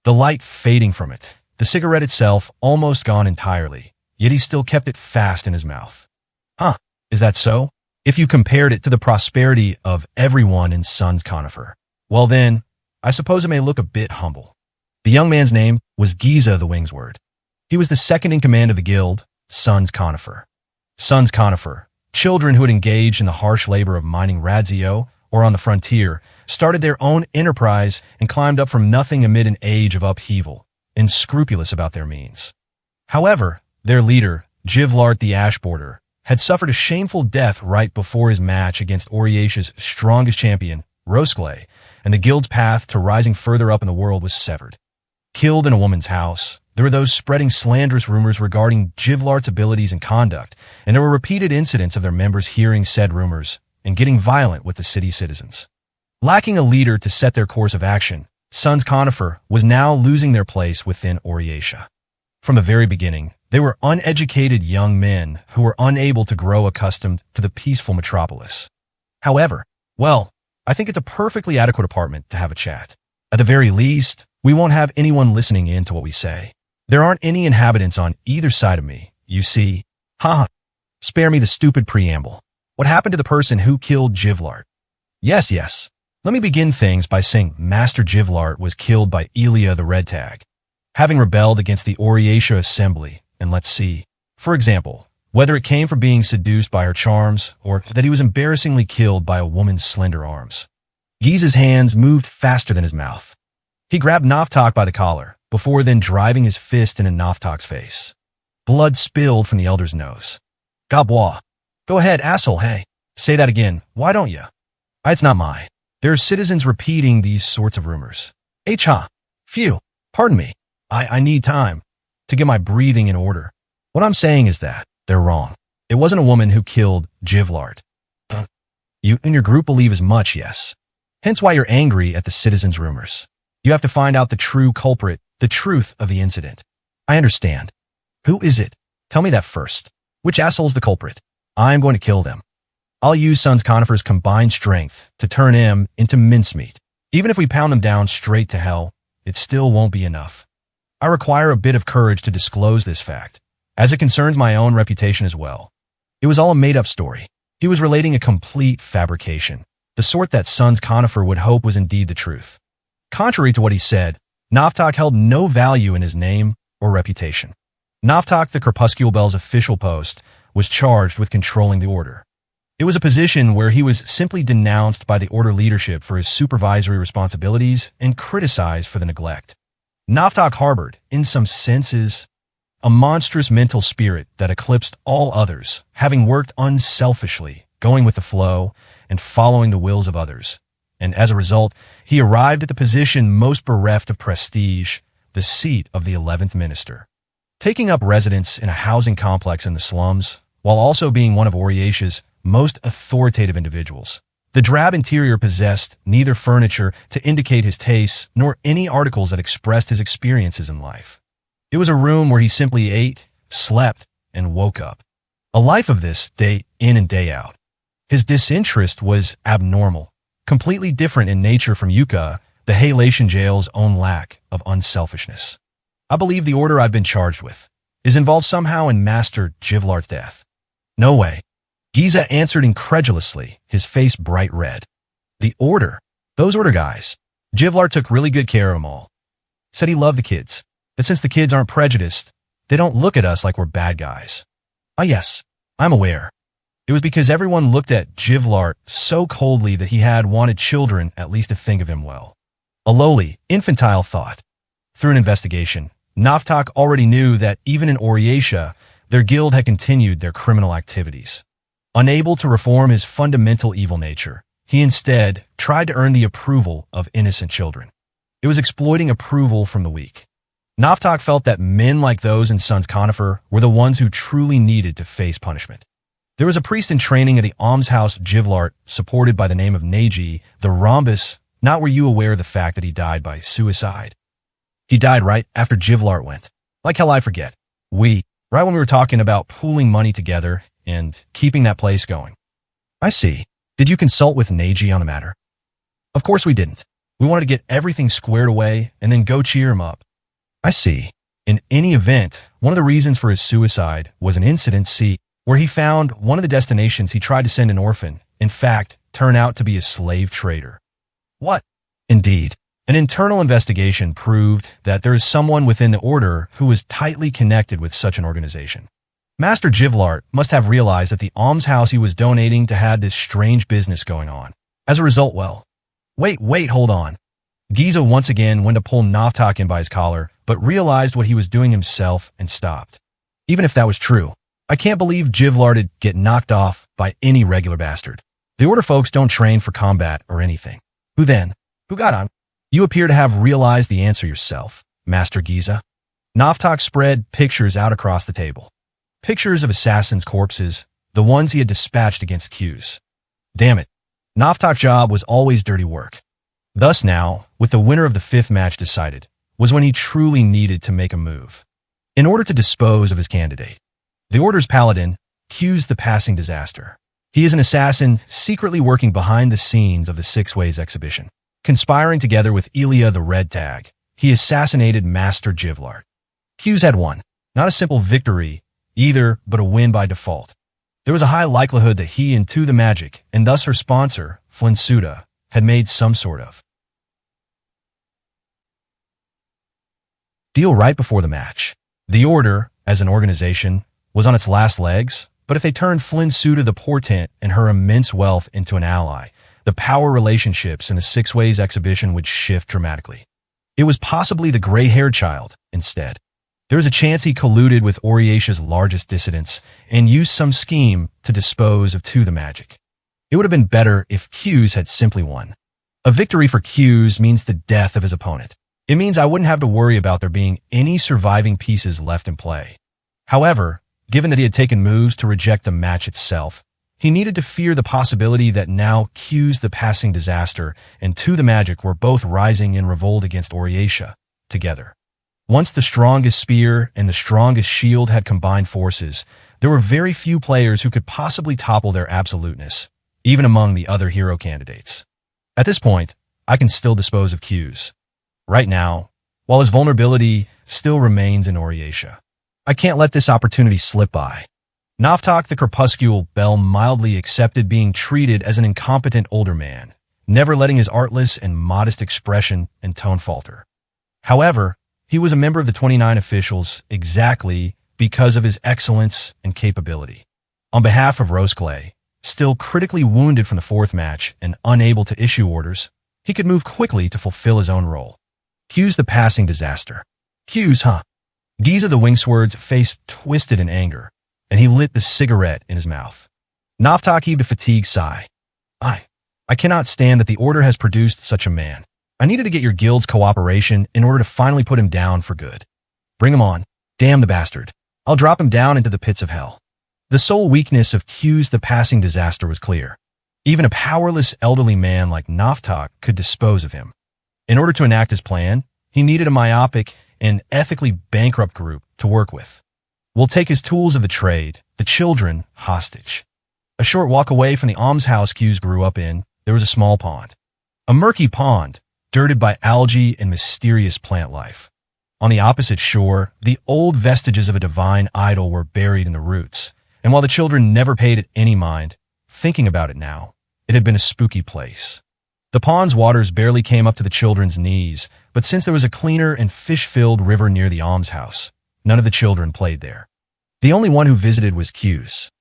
The light fading from it, the cigarette itself almost gone entirely, yet he still kept it fast in his mouth. Huh, is that so? If you compared it to the prosperity of everyone in Son's conifer, well then, I suppose it may look a bit humble. The young man's name was Giza the Wingsword. He was the second in command of the guild, Son's conifer. Son's conifer, children who had engaged in the harsh labor of mining Radzio or on the frontier, started their own enterprise and climbed up from nothing amid an age of upheaval, unscrupulous about their means. However, their leader, Jivlart the Ashboarder, had suffered a shameful death right before his match against Oriatia's strongest champion, Rosclay, and the guild's path to rising further up in the world was severed. Killed in a woman's house, there were those spreading slanderous rumors regarding Jivlart's abilities and conduct, and there were repeated incidents of their members hearing said rumors and getting violent with the city citizens. Lacking a leader to set their course of action, Son's conifer was now losing their place within Oriatia. From the very beginning, they were uneducated young men who were unable to grow accustomed to the peaceful metropolis. However, well, I think it's a perfectly adequate apartment to have a chat. At the very least, we won't have anyone listening in to what we say. There aren't any inhabitants on either side of me, you see. Haha. Spare me the stupid preamble. What happened to the person who killed Jivlart? Yes. Let me begin things by saying Master Jivlart was killed by Elia the Red Tag, having rebelled against the Oriatia Assembly, and let's see. For example, whether it came from being seduced by her charms, or that he was embarrassingly killed by a woman's slender arms. Giza's hands moved faster than his mouth. He grabbed Navtak by the collar, before then driving his fist into Navtak's face. Blood spilled from the elder's nose. Gabois. Go ahead, asshole, hey. Say that again, why don't you? It's not mine. There are citizens repeating these sorts of rumors. Ha. Phew. Pardon me. I need time to get my breathing in order. What I'm saying is that they're wrong. It wasn't a woman who killed Jivlart. You and your group believe as much, yes. Hence why you're angry at the citizens' rumors. You have to find out the true culprit, the truth of the incident. I understand. Who is it? Tell me that first. Which asshole's the culprit? I'm going to kill them. I'll use Sons Conifer's combined strength to turn him into mincemeat. Even if we pound him down straight to hell, it still won't be enough. I require a bit of courage to disclose this fact, as it concerns my own reputation as well. It was all a made-up story. He was relating a complete fabrication, the sort that Sons Conifer would hope was indeed the truth. Contrary to what he said, Naftak held no value in his name or reputation. Naftak, the Crepuscule Bell's official post, was charged with controlling the order. It was a position where he was simply denounced by the order leadership for his supervisory responsibilities and criticized for the neglect. Naftak harbored, in some senses, a monstrous mental spirit that eclipsed all others, having worked unselfishly, going with the flow, and following the wills of others. And as a result, he arrived at the position most bereft of prestige, the seat of the 11th minister. Taking up residence in a housing complex in the slums, while also being one of Oriesha's most authoritative individuals. The drab interior possessed neither furniture to indicate his tastes nor any articles that expressed his experiences in life. It was a room where he simply ate, slept, and woke up. A life of this day in and day out. His disinterest was abnormal, completely different in nature from Yuka, the Halation jail's own lack of unselfishness. I believe the order I've been charged with is involved somehow in Master Jivlart's death. No way. Giza answered incredulously, his face bright red. The order? Those order guys. Jivlart took really good care of them all. Said he loved the kids, but since the kids aren't prejudiced, they don't look at us like we're bad guys. Ah yes, I'm aware. It was because everyone looked at Jivlart so coldly that he had wanted children at least to think of him well. A lowly, infantile thought. Through an investigation, Naftak already knew that even in Oriesha, their guild had continued their criminal activities. Unable to reform his fundamental evil nature, he instead tried to earn the approval of innocent children. It was exploiting approval from the weak. Naftak felt that men like those in Sons Conifer were the ones who truly needed to face punishment. There was a priest in training at the almshouse Jivlart, supported by the name of Neji, the Rhombus. Not were you aware of the fact that he died by suicide? He died right after Jivlart went. Like hell I forget. Right when we were talking about pooling money together and keeping that place going. I see. Did you consult with Neji on the matter? Of course we didn't. We wanted to get everything squared away and then go cheer him up. I see. In any event, one of the reasons for his suicide was an incident, where he found one of the destinations he tried to send an orphan, in fact, turn out to be a slave trader. What? Indeed. An internal investigation proved that there is someone within the order who was tightly connected with such an organization. Master Jivlart must have realized that the almshouse he was donating to had this strange business going on. As a result, wait, hold on. Giza once again went to pull Naftak in by his collar, but realized what he was doing himself and stopped. Even if that was true, I can't believe Jivlart'd get knocked off by any regular bastard. The order folks don't train for combat or anything. Who then? Who got on? You appear to have realized the answer yourself, Master Giza. Naftak spread pictures out across the table. Pictures of assassins' corpses, the ones he had dispatched against Q's. Damn it. Naftak's job was always dirty work. Thus now, with the winner of the 5th match decided, was when he truly needed to make a move. In order to dispose of his candidate, the Order's paladin, Q's the passing disaster. He is an assassin secretly working behind the scenes of the Six Ways exhibition. Conspiring together with Elia the Red Tag, he assassinated Master Jivlart. Q's had won, not a simple victory either, but a win by default. There was a high likelihood that he and To the Magic, and thus her sponsor, Flinsuda, had made some sort of deal right before the match. The Order, as an organization, was on its last legs, but if they turned Flinsuda the Portent and her immense wealth into an ally, the power relationships in the Six Ways exhibition would shift dramatically. It was possibly the gray-haired child, instead. There was a chance he colluded with Oriesha's largest dissidents and used some scheme to dispose of To the Magic. It would have been better if Q's had simply won. A victory for Q's means the death of his opponent. It means I wouldn't have to worry about there being any surviving pieces left in play. However, given that he had taken moves to reject the match itself, He needed to fear the possibility that now Q's the passing disaster and To the Magic were both rising in revolt against Oriatia together. Once the strongest spear and the strongest shield had combined forces, there were very few players who could possibly topple their absoluteness, even among the other hero candidates. At this point, I can still dispose of Q's. Right now, while his vulnerability still remains in Oriatia, I can't let this opportunity slip by. Naftak the Crepuscule Bell mildly accepted being treated as an incompetent older man, never letting his artless and modest expression and tone falter. However, he was a member of the 29 officials exactly because of his excellence and capability. On behalf of Roseclay, still critically wounded from the fourth match and unable to issue orders, he could move quickly to fulfill his own role. Q's the passing disaster. Q's, huh? Giza the Wingsword's face twisted in anger, and he lit the cigarette in his mouth. Naftak heaved a fatigued sigh. I cannot stand that the Order has produced such a man. I needed to get your guild's cooperation in order to finally put him down for good. Bring him on. Damn the bastard. I'll drop him down into the pits of hell. The sole weakness of Q's the passing disaster was clear. Even a powerless elderly man like Naftak could dispose of him. In order to enact his plan, he needed a myopic and ethically bankrupt group to work with. We'll take his tools of the trade, the children, hostage. A short walk away from the almshouse Q's grew up in, there was a small pond. A murky pond, dirted by algae and mysterious plant life. On the opposite shore, the old vestiges of a divine idol were buried in the roots, and while the children never paid it any mind, thinking about it now, it had been a spooky place. The pond's waters barely came up to the children's knees, but since there was a cleaner and fish-filled river near the almshouse, none of the children played there. The only one who visited was Q's.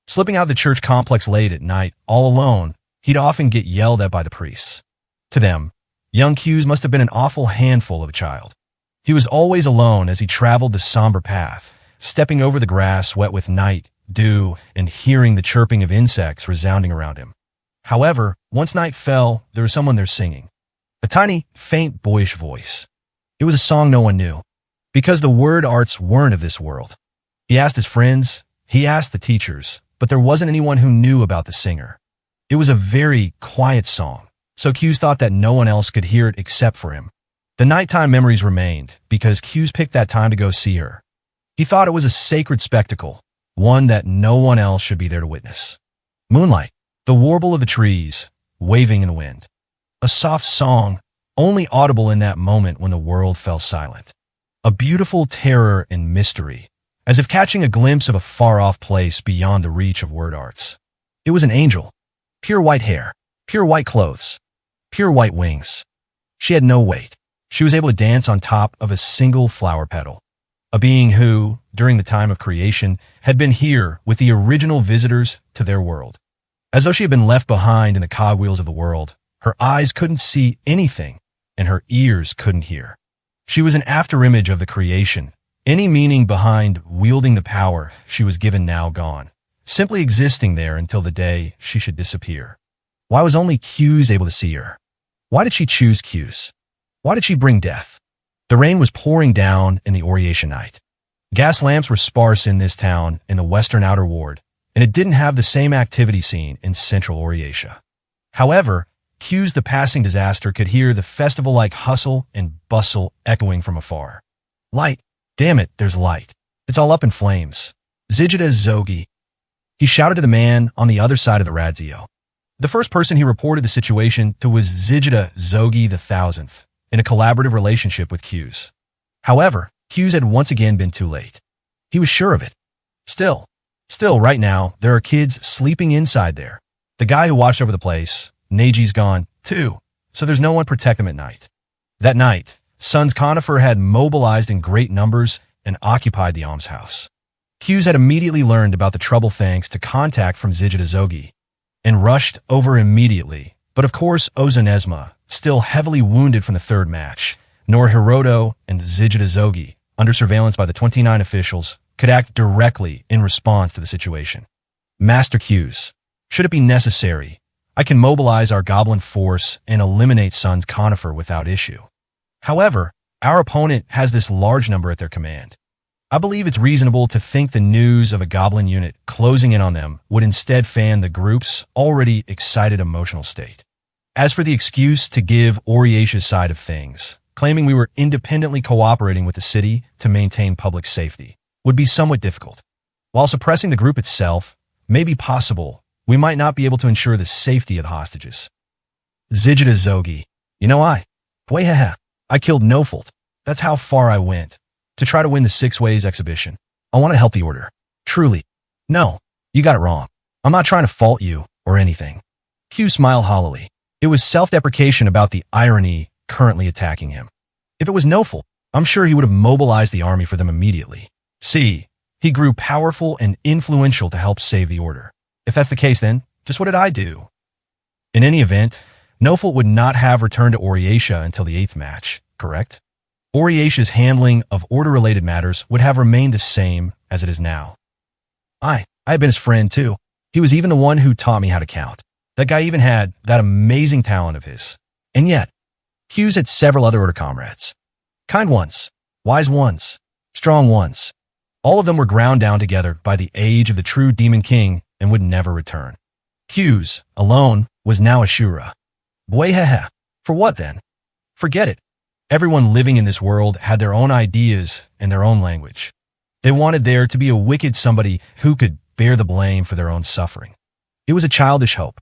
Slipping out of the church complex late at night, all alone, he'd often get yelled at by the priests. To them, young Q's must have been an awful handful of a child. He was always alone as he traveled the somber path, stepping over the grass wet with night, dew, and hearing the chirping of insects resounding around him. However, once night fell, there was someone there singing. A tiny, faint, boyish voice. It was a song no one knew, because the word arts weren't of this world. He asked his friends, he asked the teachers, but there wasn't anyone who knew about the singer. It was a very quiet song, so Q's thought that no one else could hear it except for him. The nighttime memories remained, because Q's picked that time to go see her. He thought it was a sacred spectacle, one that no one else should be there to witness. Moonlight, the warble of the trees, waving in the wind. A soft song, only audible in that moment when the world fell silent. A beautiful terror and mystery, as if catching a glimpse of a far-off place beyond the reach of word arts. It was an angel. Pure white hair, pure white clothes, pure white wings. She had no weight. She was able to dance on top of a single flower petal. A being who, during the time of creation, had been here with the original visitors to their world. As though she had been left behind in the cogwheels of the world, her eyes couldn't see anything, and her ears couldn't hear. She was an afterimage of the creation, any meaning behind wielding the power she was given now gone, simply existing there until the day she should disappear. Why was only Q's able to see her? Why did she choose Q's? Why did she bring death? The rain was pouring down in the Oriatia night. Gas lamps were sparse in this town in the western outer ward, and it didn't have the same activity scene in central Oriatia. However, Q's the passing disaster could hear the festival-like hustle and bustle echoing from afar. Light. Damn it, there's light. It's all up in flames. Zigida Zogi. He shouted to the man on the other side of the Radzio. The first person he reported the situation to was Zigida Zogi the Thousandth, in a collaborative relationship with Q's. However, Q's had once again been too late. He was sure of it. Still, right now, there are kids sleeping inside there. The guy who watched over the place, Naji's gone, too, so there's no one to protect them at night. That night, Sons Conifer had mobilized in great numbers and occupied the almshouse. Q's had immediately learned about the trouble thanks to contact from Zigida Zogi, and rushed over immediately. But of course, Ozanesma, still heavily wounded from the third match, nor Hiroto and Zigida Zogi, under surveillance by the 29 officials, could act directly in response to the situation. Master Q's, should it be necessary, I can mobilize our goblin force and eliminate Sons Conifer without issue. However, our opponent has this large number at their command. I believe it's reasonable to think the news of a goblin unit closing in on them would instead fan the group's already excited emotional state. As for the excuse to give Oriatia's side of things, claiming we were independently cooperating with the city to maintain public safety would be somewhat difficult. While suppressing the group itself may be possible, we might not be able to ensure the safety of the hostages. Zigida Zogi. You know I killed Nofolt. That's how far I went. To try to win the Six Ways exhibition. I want to help the order. Truly. No, you got it wrong. I'm not trying to fault you or anything. Q smiled hollowly. It was self-deprecation about the irony currently attacking him. If it was Nofolt, I'm sure he would have mobilized the army for them immediately. See, he grew powerful and influential to help save the order. If that's the case, then just what did I do? In any event, Nofolt would not have returned to Oriatia until the 8th match, correct? Oriatia's handling of order-related matters would have remained the same as it is now. I had been his friend too. He was even the one who taught me how to count. That guy even had that amazing talent of his. And yet, Hughes had several other order comrades. Kind ones, wise ones, strong ones. All of them were ground down together by the age of the true Demon King and would never return. Hughes, alone, was now a Shura. Bwehehe. For what then? Forget it. Everyone living in this world had their own ideas and their own language. They wanted there to be a wicked somebody who could bear the blame for their own suffering. It was a childish hope.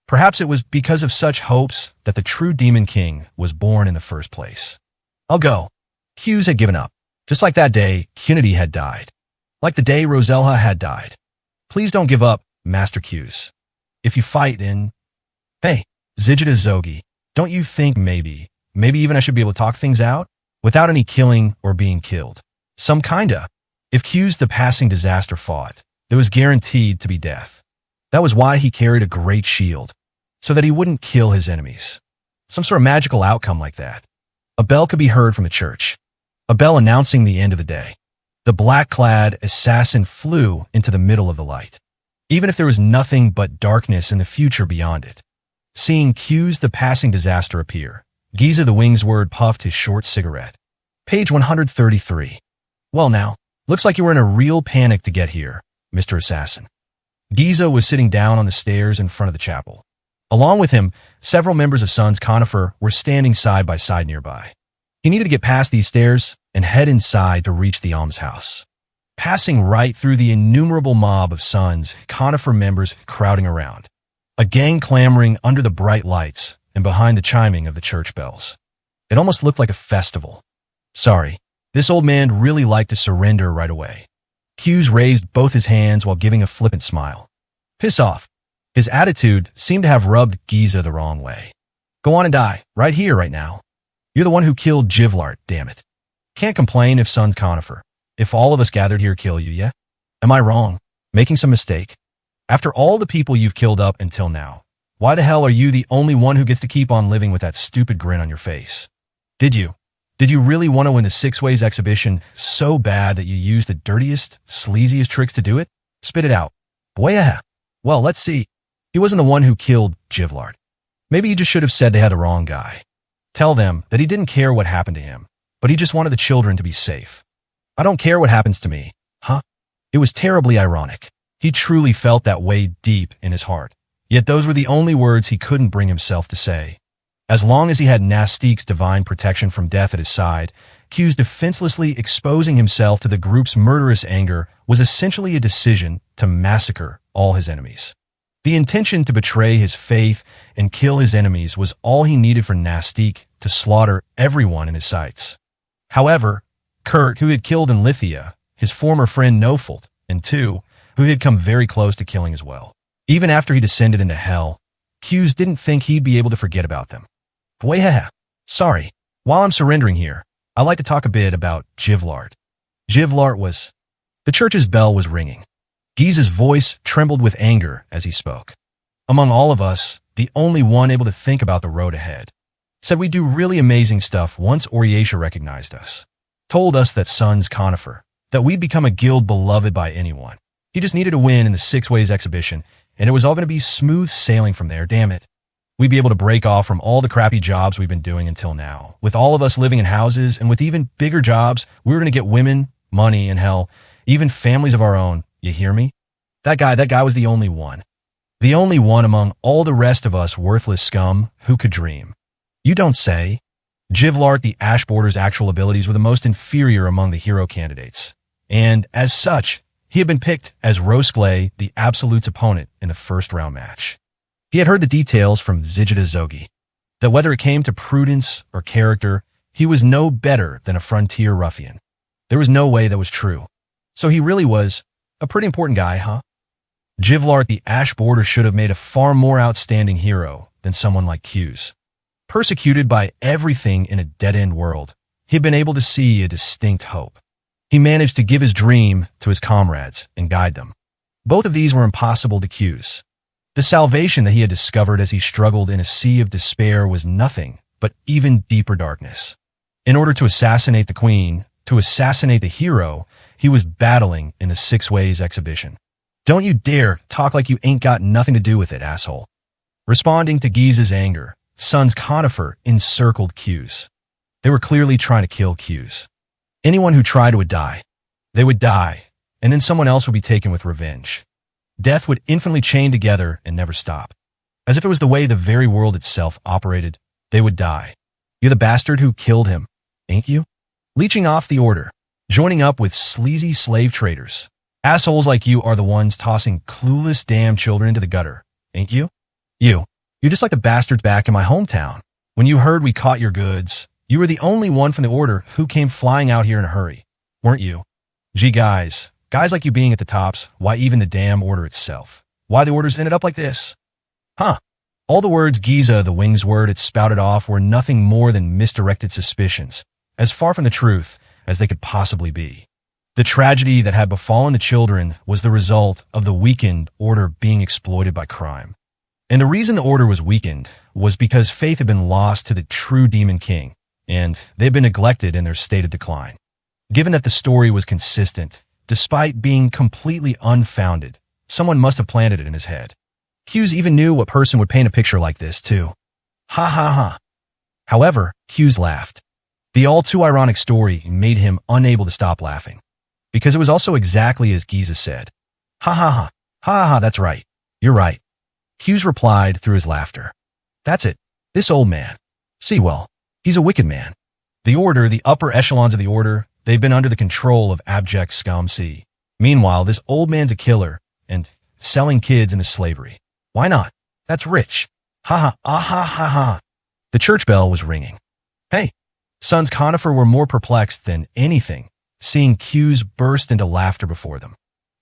Perhaps it was because of such hopes that the true Demon King was born in the first place. I'll go. Hughes had given up. Just like that day, Kennedy had died. Like the day Roselha had died. Please don't give up, Master Hughes. If you fight, then... Hey, Zigida Zogi, don't you think maybe even I should be able to talk things out? Without any killing or being killed. Some kinda. If Hughes the passing disaster fought, there was guaranteed to be death. That was why he carried a great shield, so that he wouldn't kill his enemies. Some sort of magical outcome like that. A bell could be heard from the church. A bell announcing the end of the day. The black-clad assassin flew into the middle of the light. Even if there was nothing but darkness in the future beyond it. Seeing Hughes the passing disaster appear, Giza the Wing's Word puffed his short cigarette. Page 133. Well now, looks like you were in a real panic to get here, Mr. Assassin. Giza was sitting down on the stairs in front of the chapel. Along with him, several members of Sons Conifer were standing side by side nearby. He needed to get past these stairs and head inside to reach the almshouse. Passing right through the innumerable mob of Sons Conifer members crowding around. A gang clamoring under the bright lights and behind the chiming of the church bells. It almost looked like a festival. Sorry, this old man really liked to surrender right away. Hughes raised both his hands while giving a flippant smile. Piss off. His attitude seemed to have rubbed Giza the wrong way. Go on and die, right here, right now. You're the one who killed Jivlart, damn it. Can't complain if Sons Conifer. If all of us gathered here kill you, yeah? Am I wrong? Making some mistake? After all the people you've killed up until now, why the hell are you the only one who gets to keep on living with that stupid grin on your face? Did you really want to win the Six Ways exhibition so bad that you used the dirtiest, sleaziest tricks to do it? Spit it out. Bwehehe. Well, let's see. He wasn't the one who killed Jivlart. Maybe you just should have said they had the wrong guy. Tell them that he didn't care what happened to him, but he just wanted the children to be safe. I don't care what happens to me, huh? It was terribly ironic. He truly felt that way deep in his heart. Yet those were the only words he couldn't bring himself to say. As long as he had Nastique's divine protection from death at his side, Q's defenselessly exposing himself to the group's murderous anger was essentially a decision to massacre all his enemies. The intention to betray his faith and kill his enemies was all he needed for Nastique to slaughter everyone in his sights. However, Kurt, who had killed in Lithia, his former friend Nofolt, and two, who had come very close to killing as well. Even after he descended into hell, Hughes didn't think he'd be able to forget about them. Bwehehe. Sorry. While I'm surrendering here, I'd like to talk a bit about Jivlart. Jivlart was... The church's bell was ringing. Giza's voice trembled with anger as he spoke. Among all of us, the only one able to think about the road ahead. Said we'd do really amazing stuff once Oriatia recognized us. Told us that Sons Conifer, that we'd become a guild beloved by anyone. He just needed to win in the Six Ways exhibition, and it was all going to be smooth sailing from there, damn it. We'd be able to break off from all the crappy jobs we've been doing until now. With all of us living in houses, and with even bigger jobs, we were going to get women, money, and hell, even families of our own. You hear me? That guy was the only one. The only one among all the rest of us worthless scum who could dream. You don't say. Jivlart the Ashboarder's actual abilities were the most inferior among the hero candidates, and as such, he had been picked as Rosklay, the Absolute's opponent in the first round match. He had heard the details from Zijida Zogi, that whether it came to prudence or character, he was no better than a frontier ruffian. There was no way that was true. So he really was a pretty important guy, huh? Jivlart the Ashboarder should have made a far more outstanding hero than someone like Q's. Persecuted by everything in a dead-end world, he had been able to see a distinct hope. He managed to give his dream to his comrades and guide them. Both of these were impossible to Q's. The salvation that he had discovered as he struggled in a sea of despair was nothing but even deeper darkness. In order to assassinate the queen, to assassinate the hero, he was battling in the Six Ways exhibition. Don't you dare talk like you ain't got nothing to do with it, asshole. Responding to Giza's anger, Sun's conifer encircled Q's. They were clearly trying to kill Q's. Anyone who tried would die. They would die, and then someone else would be taken with revenge. Death would infinitely chain together and never stop. As if it was the way the very world itself operated, they would die. You're the bastard who killed him, ain't you? Leeching off the order, joining up with sleazy slave traders. Assholes like you are the ones tossing clueless damn children into the gutter, ain't you? You're just like the bastards back in my hometown. When you heard we caught your goods, you were the only one from the order who came flying out here in a hurry, weren't you? Gee, guys like you being at the tops, why even the damn order itself? Why the orders ended up like this? Huh. All the words Giza, the Wing's word, had spouted off were nothing more than misdirected suspicions, as far from the truth as they could possibly be. The tragedy that had befallen the children was the result of the weakened order being exploited by crime. And the reason the order was weakened was because faith had been lost to the true Demon King, and they had been neglected in their state of decline. Given that the story was consistent, despite being completely unfounded, someone must have planted it in his head. Hughes even knew what person would paint a picture like this, too. Ha ha ha. However, Hughes laughed. The all-too ironic story made him unable to stop laughing, because it was also exactly as Giza said. Ha ha ha. Ha ha, that's right. You're right. Hughes replied through his laughter. That's it. This old man. See, well, he's a wicked man. The order, the upper echelons of the order, they've been under the control of abject scum. See. Meanwhile, this old man's a killer and selling kids into slavery. Why not? That's rich. Ha ha, ah ha ha ha. The church bell was ringing. Hey. Sun's conifer were more perplexed than anything, seeing Q's burst into laughter before them.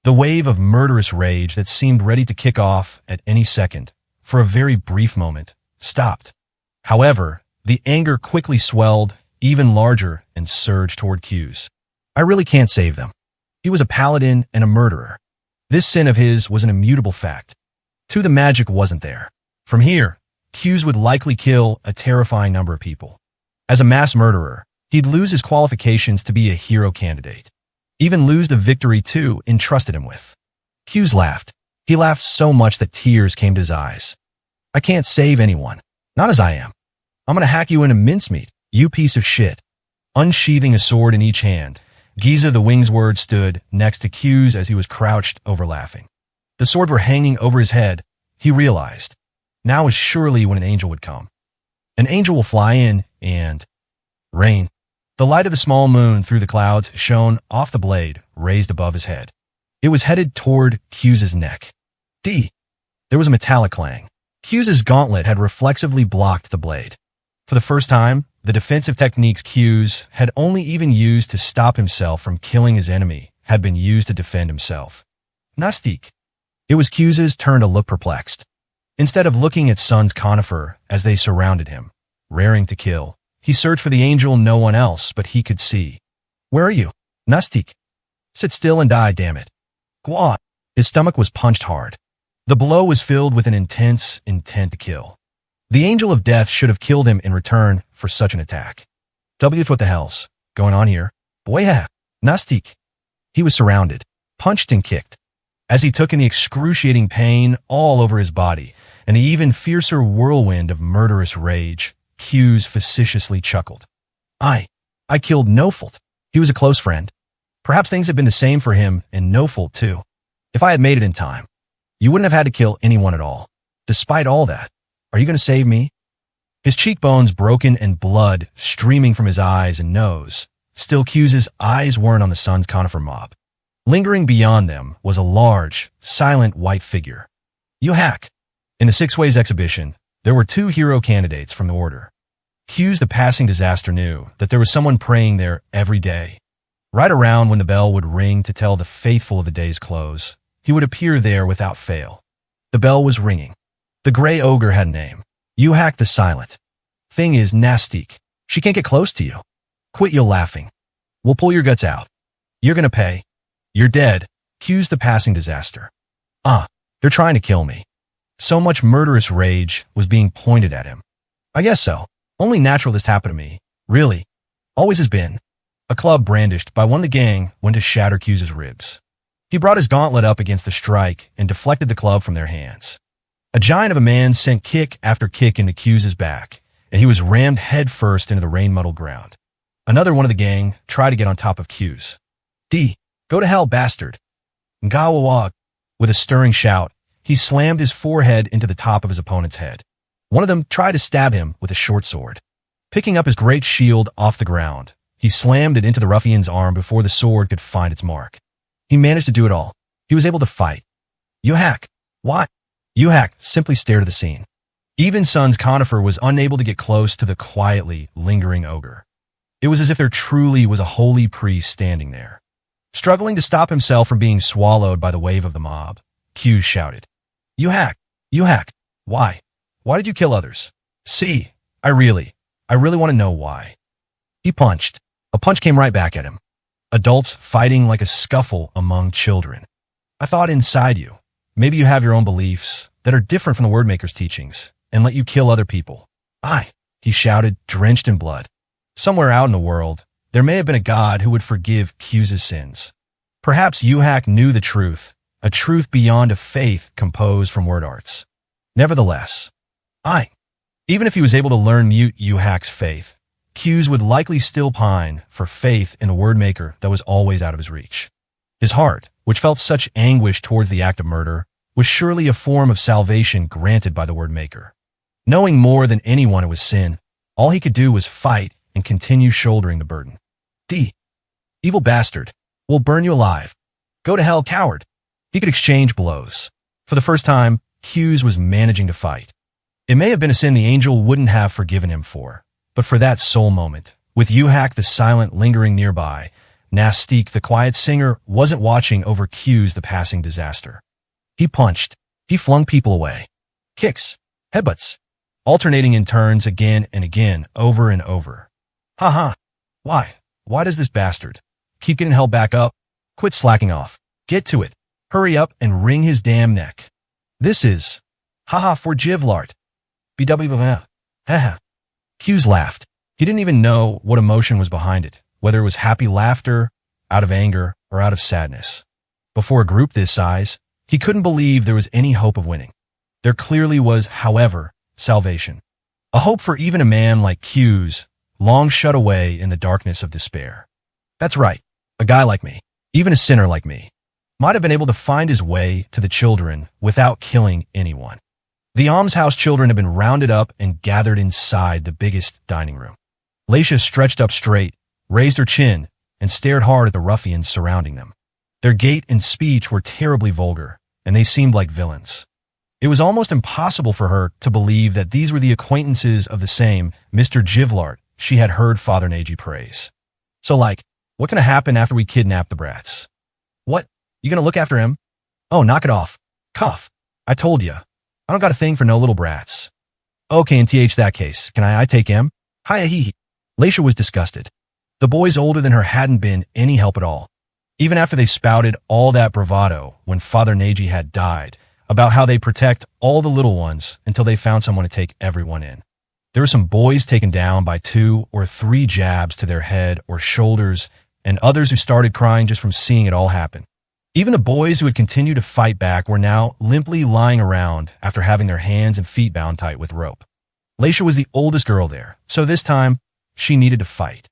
The wave of murderous rage that seemed ready to kick off at any second, for a very brief moment, stopped. However, the anger quickly swelled, even larger, and surged toward Q's. I really can't save them. He was a paladin and a murderer. This sin of his was an immutable fact. Too, the magic wasn't there. From here, Q's would likely kill a terrifying number of people. As a mass murderer, he'd lose his qualifications to be a hero candidate. Even lose the victory, too, entrusted him with. Q's laughed. He laughed so much that tears came to his eyes. I can't save anyone. Not as I am. I'm gonna hack you into mincemeat, you piece of shit. Unsheathing a sword in each hand, Giza the Wing's word stood next to Q's as he was crouched over laughing. The sword were hanging over his head, he realized. Now is surely when an angel would come. An angel will fly in and rain. The light of the small moon through the clouds shone off the blade raised above his head. It was headed toward Q's neck. There was a metallic clang. Q's gauntlet had reflexively blocked the blade. For the first time, the defensive techniques Q's had only even used to stop himself from killing his enemy had been used to defend himself. Nastik. It was Q's turn to look perplexed. Instead of looking at Sun's conifer as they surrounded him, raring to kill, he searched for the angel no one else but he could see. Where are you? Nastik. Sit still and die, damn it. Gwah. His stomach was punched hard. The blow was filled with an intense intent to kill. The angel of death should have killed him in return for such an attack. What the hell's going on here? Boya. Nastik. He was surrounded, punched and kicked. As he took in the excruciating pain all over his body and the even fiercer whirlwind of murderous rage, Q's facetiously chuckled. I killed Nofelt. He was a close friend. Perhaps things had been the same for him and no fault too. If I had made it in time, you wouldn't have had to kill anyone at all. Despite all that, are you going to save me? His cheekbones broken and blood streaming from his eyes and nose. Still, Q's eyes weren't on the son's conifer mob. Lingering beyond them was a large, silent white figure. You hack. In the Six Ways exhibition, there were 2 hero candidates from the order. Q's the passing disaster knew that there was someone praying there every day. Right around when the bell would ring to tell the faithful of the day's close, he would appear there without fail. The bell was ringing. The gray ogre had a name. You hack the silent. Thing is Nastique. She can't get close to you. Quit your laughing. We'll pull your guts out. You're gonna pay. You're dead. Q's the passing disaster. They're trying to kill me. So much murderous rage was being pointed at him. I guess so. Only natural this happened to me. Really. Always has been. A club brandished by one of the gang went to shatter Q's ribs. He brought his gauntlet up against the strike and deflected the club from their hands. A giant of a man sent kick after kick into Q's back, and he was rammed headfirst into the rain-muddled ground. Another one of the gang tried to get on top of Q's. Go to hell, bastard. Ngawawag. With a stirring shout, he slammed his forehead into the top of his opponent's head. One of them tried to stab him with a short sword. Picking up his great shield off the ground, he slammed it into the ruffian's arm before the sword could find its mark. He managed to do it all. He was able to fight. You hack. Why? You hack simply stared at the scene. Even Son's conifer was unable to get close to the quietly lingering ogre. It was as if there truly was a holy priest standing there. Struggling to stop himself from being swallowed by the wave of the mob, Q shouted, You hack. You hack. Why? Why did you kill others? See, I really want to know why. He punched. A punch came right back at him. Adults fighting like a scuffle among children. I thought inside you, maybe you have your own beliefs that are different from the Wordmaker's teachings and let you kill other people. He shouted, drenched in blood. Somewhere out in the world, there may have been a God who would forgive Q's sins. Perhaps Yuhak knew the truth, a truth beyond a faith composed from word arts. Nevertheless, even if he was able to learn mute Yuhak's faith, Q's would likely still pine for faith in a Wordmaker that was always out of his reach. His heart, which felt such anguish towards the act of murder, was surely a form of salvation granted by the Wordmaker. Knowing more than anyone it was sin, all he could do was fight and continue shouldering the burden. Evil bastard. We'll burn you alive. Go to hell, coward. He could exchange blows. For the first time, Q's was managing to fight. It may have been a sin the angel wouldn't have forgiven him for, but for that sole moment, with Yuhak the silent lingering nearby, Nastique the quiet singer wasn't watching over Q's the passing disaster. He punched. He flung people away. Kicks. Headbutts. Alternating in turns again and again, over and over. Why? Why does this bastard keep getting held back up? Quit slacking off. Get to it. Hurry up and wring his damn neck. This is for Jivlart. BW. Q's laughed. He didn't even know what emotion was behind it, whether it was happy laughter, out of anger, or out of sadness. Before a group this size, he couldn't believe there was any hope of winning. There clearly was, however, salvation. A hope for even a man like Q's, long shut away in the darkness of despair. That's right, a guy like me, even a sinner like me, might have been able to find his way to the children without killing anyone. The almshouse children had been rounded up and gathered inside the biggest dining room. Laisha stretched up straight, raised her chin, and stared hard at the ruffians surrounding them. Their gait and speech were terribly vulgar, and they seemed like villains. It was almost impossible for her to believe that these were the acquaintances of the same Mr. Jivlart she had heard Father Nagy praise. So what's gonna happen after we kidnap the brats? What? You gonna look after him? Oh, knock it off. Cuff. I told ya. I don't got a thing for no little brats. Okay, in that case, can I take him? Hi-hee. Laisha was disgusted. The boys older than her hadn't been any help at all. Even after they spouted all that bravado when Father Nagy had died, about how they protect all the little ones until they found someone to take everyone in. There were some boys taken down by 2 or 3 jabs to their head or shoulders, and others who started crying just from seeing it all happen. Even the boys who had continued to fight back were now limply lying around after having their hands and feet bound tight with rope. Laisha was the oldest girl there, so this time, she needed to fight.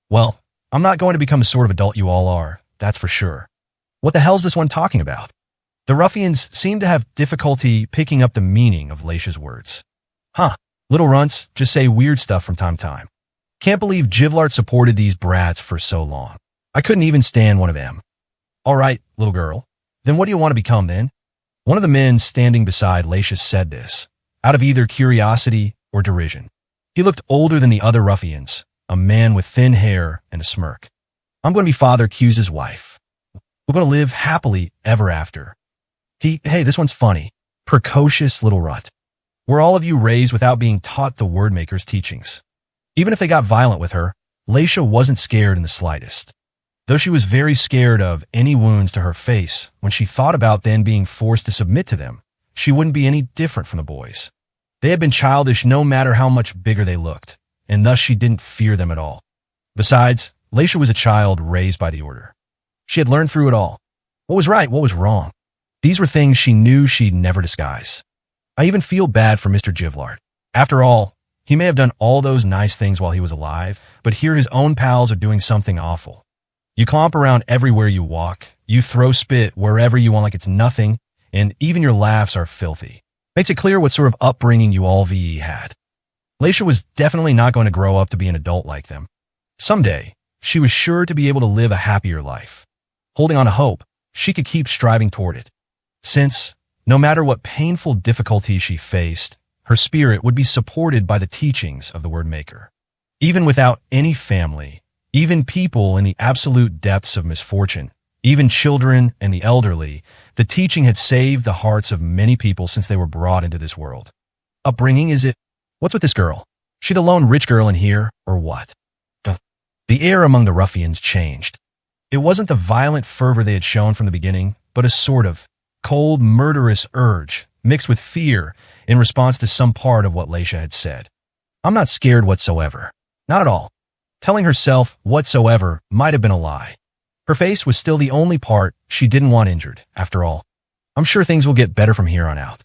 Well, I'm not going to become the sort of adult you all are, that's for sure. What the hell's this one talking about? The ruffians seemed to have difficulty picking up the meaning of Laisha's words. Huh, little runts just say weird stuff from time to time. Can't believe Jivlart supported these brats for so long. I couldn't even stand one of them. All right, little girl. Then what do you want to become then? One of the men standing beside Laisha said this, out of either curiosity or derision. He looked older than the other ruffians, a man with thin hair and a smirk. I'm going to be Father Q's wife. We're going to live happily ever after. Hey, this one's funny. Precocious little runt. Were all of you raised without being taught the wordmaker's teachings? Even if they got violent with her, Laisha wasn't scared in the slightest. Though she was very scared of any wounds to her face, when she thought about then being forced to submit to them, she wouldn't be any different from the boys. They had been childish no matter how much bigger they looked, and thus she didn't fear them at all. Besides, Laisha was a child raised by the order. She had learned through it all. What was right, what was wrong. These were things she knew she'd never disguise. I even feel bad for Mr. Jivlart. After all, he may have done all those nice things while he was alive, but here his own pals are doing something awful. You clomp around everywhere you walk, you throw spit wherever you want like it's nothing, and even your laughs are filthy. Makes it clear what sort of upbringing you all VE had. Laisha was definitely not going to grow up to be an adult like them. Someday, she was sure to be able to live a happier life. Holding on to hope, she could keep striving toward it. Since, no matter what painful difficulties she faced, her spirit would be supported by the teachings of the Wordmaker. Even without any family, even people in the absolute depths of misfortune, even children and the elderly, the teaching had saved the hearts of many people since they were brought into this world. Upbringing, is it? What's with this girl? She the lone rich girl in here, or what? The air among the ruffians changed. It wasn't the violent fervor they had shown from the beginning, but a sort of cold, murderous urge, mixed with fear, in response to some part of what Laisha had said. I'm not scared whatsoever. Not at all. Telling herself whatsoever might have been a lie. Her face was still the only part she didn't want injured, after all. I'm sure things will get better from here on out.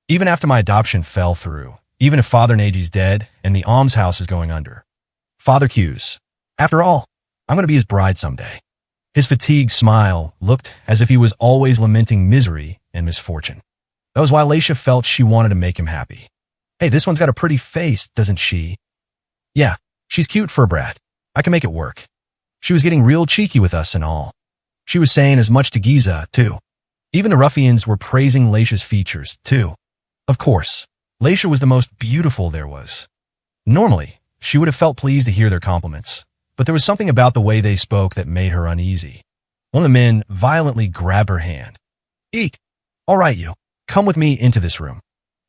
Even after my adoption fell through, even if Father Naji's dead and the almshouse is going under. Father Q's. After all, I'm going to be his bride someday. His fatigued smile looked as if he was always lamenting misery and misfortune. That was why Laisha felt she wanted to make him happy. Hey, this one's got a pretty face, doesn't she? Yeah, she's cute for a brat. I can make it work. She was getting real cheeky with us and all. She was saying as much to Giza, too. Even the ruffians were praising Laisha's features, too. Of course, Laisha was the most beautiful there was. Normally, she would have felt pleased to hear their compliments, but there was something about the way they spoke that made her uneasy. One of the men violently grabbed her hand. Eek! All right, you. Come with me into this room.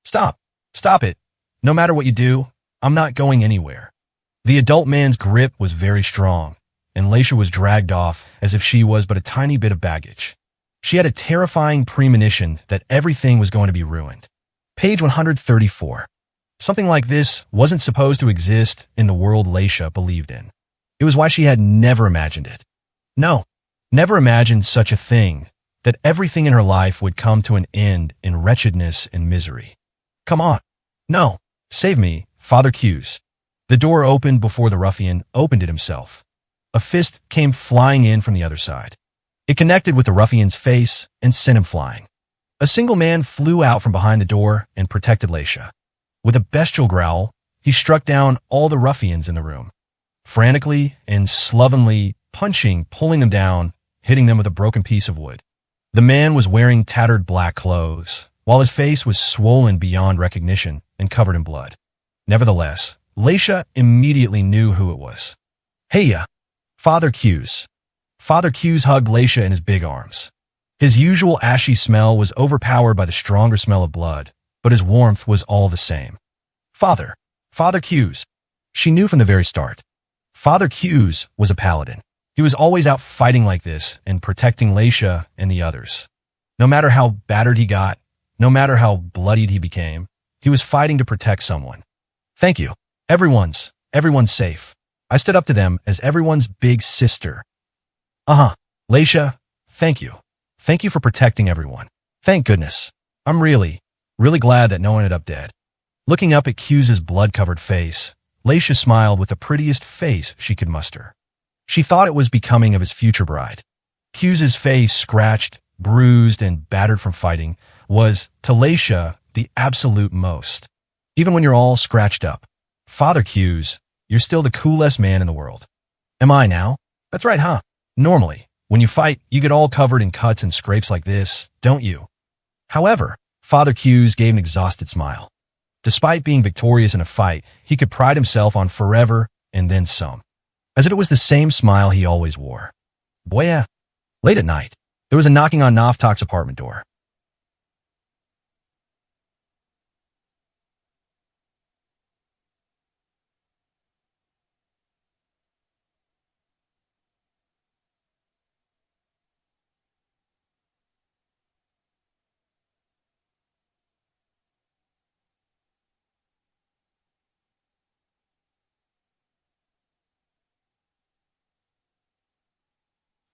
Stop. Stop it. No matter what you do, I'm not going anywhere. The adult man's grip was very strong, and Laisha was dragged off as if she was but a tiny bit of baggage. She had a terrifying premonition that everything was going to be ruined. Page 134. Something like this wasn't supposed to exist in the world Laisha believed in. It was why she had never imagined it. No, never imagined such a thing, that everything in her life would come to an end in wretchedness and misery. Come on. No, save me, Father Q's. The door opened before the ruffian opened it himself. A fist came flying in from the other side. It connected with the ruffian's face and sent him flying. A single man flew out from behind the door and protected Laisha. With a bestial growl, he struck down all the ruffians in the room. Frantically and slovenly, punching, pulling them down, hitting them with a broken piece of wood. The man was wearing tattered black clothes, while his face was swollen beyond recognition and covered in blood. Nevertheless, Laisha immediately knew who it was. Hey, Father Q's. Father Q's hugged Laisha in his big arms. His usual ashy smell was overpowered by the stronger smell of blood, but his warmth was all the same. Father Q's. She knew from the very start. Father Q's was a paladin. He was always out fighting like this and protecting Laisha and the others. No matter how battered he got, no matter how bloodied he became, he was fighting to protect someone. Thank you. Everyone's safe. I stood up to them as everyone's big sister. Laisha, thank you. Thank you for protecting everyone. Thank goodness. I'm really glad that no one ended up dead. Looking up at Q's blood-covered face, Laisha smiled with the prettiest face she could muster. She thought it was becoming of his future bride. Q's face, scratched, bruised, and battered from fighting, was, to Laisha, the absolute most. Even when you're all scratched up. Father Q's, you're still the coolest man in the world. Am I now? That's right, huh? Normally, when you fight, you get all covered in cuts and scrapes like this, don't you? However, Father Q's gave an exhausted smile. Despite being victorious in a fight, he could pride himself on forever and then some. As if it was the same smile he always wore. Boy, yeah. Late at night, there was a knocking on Naftak's apartment door.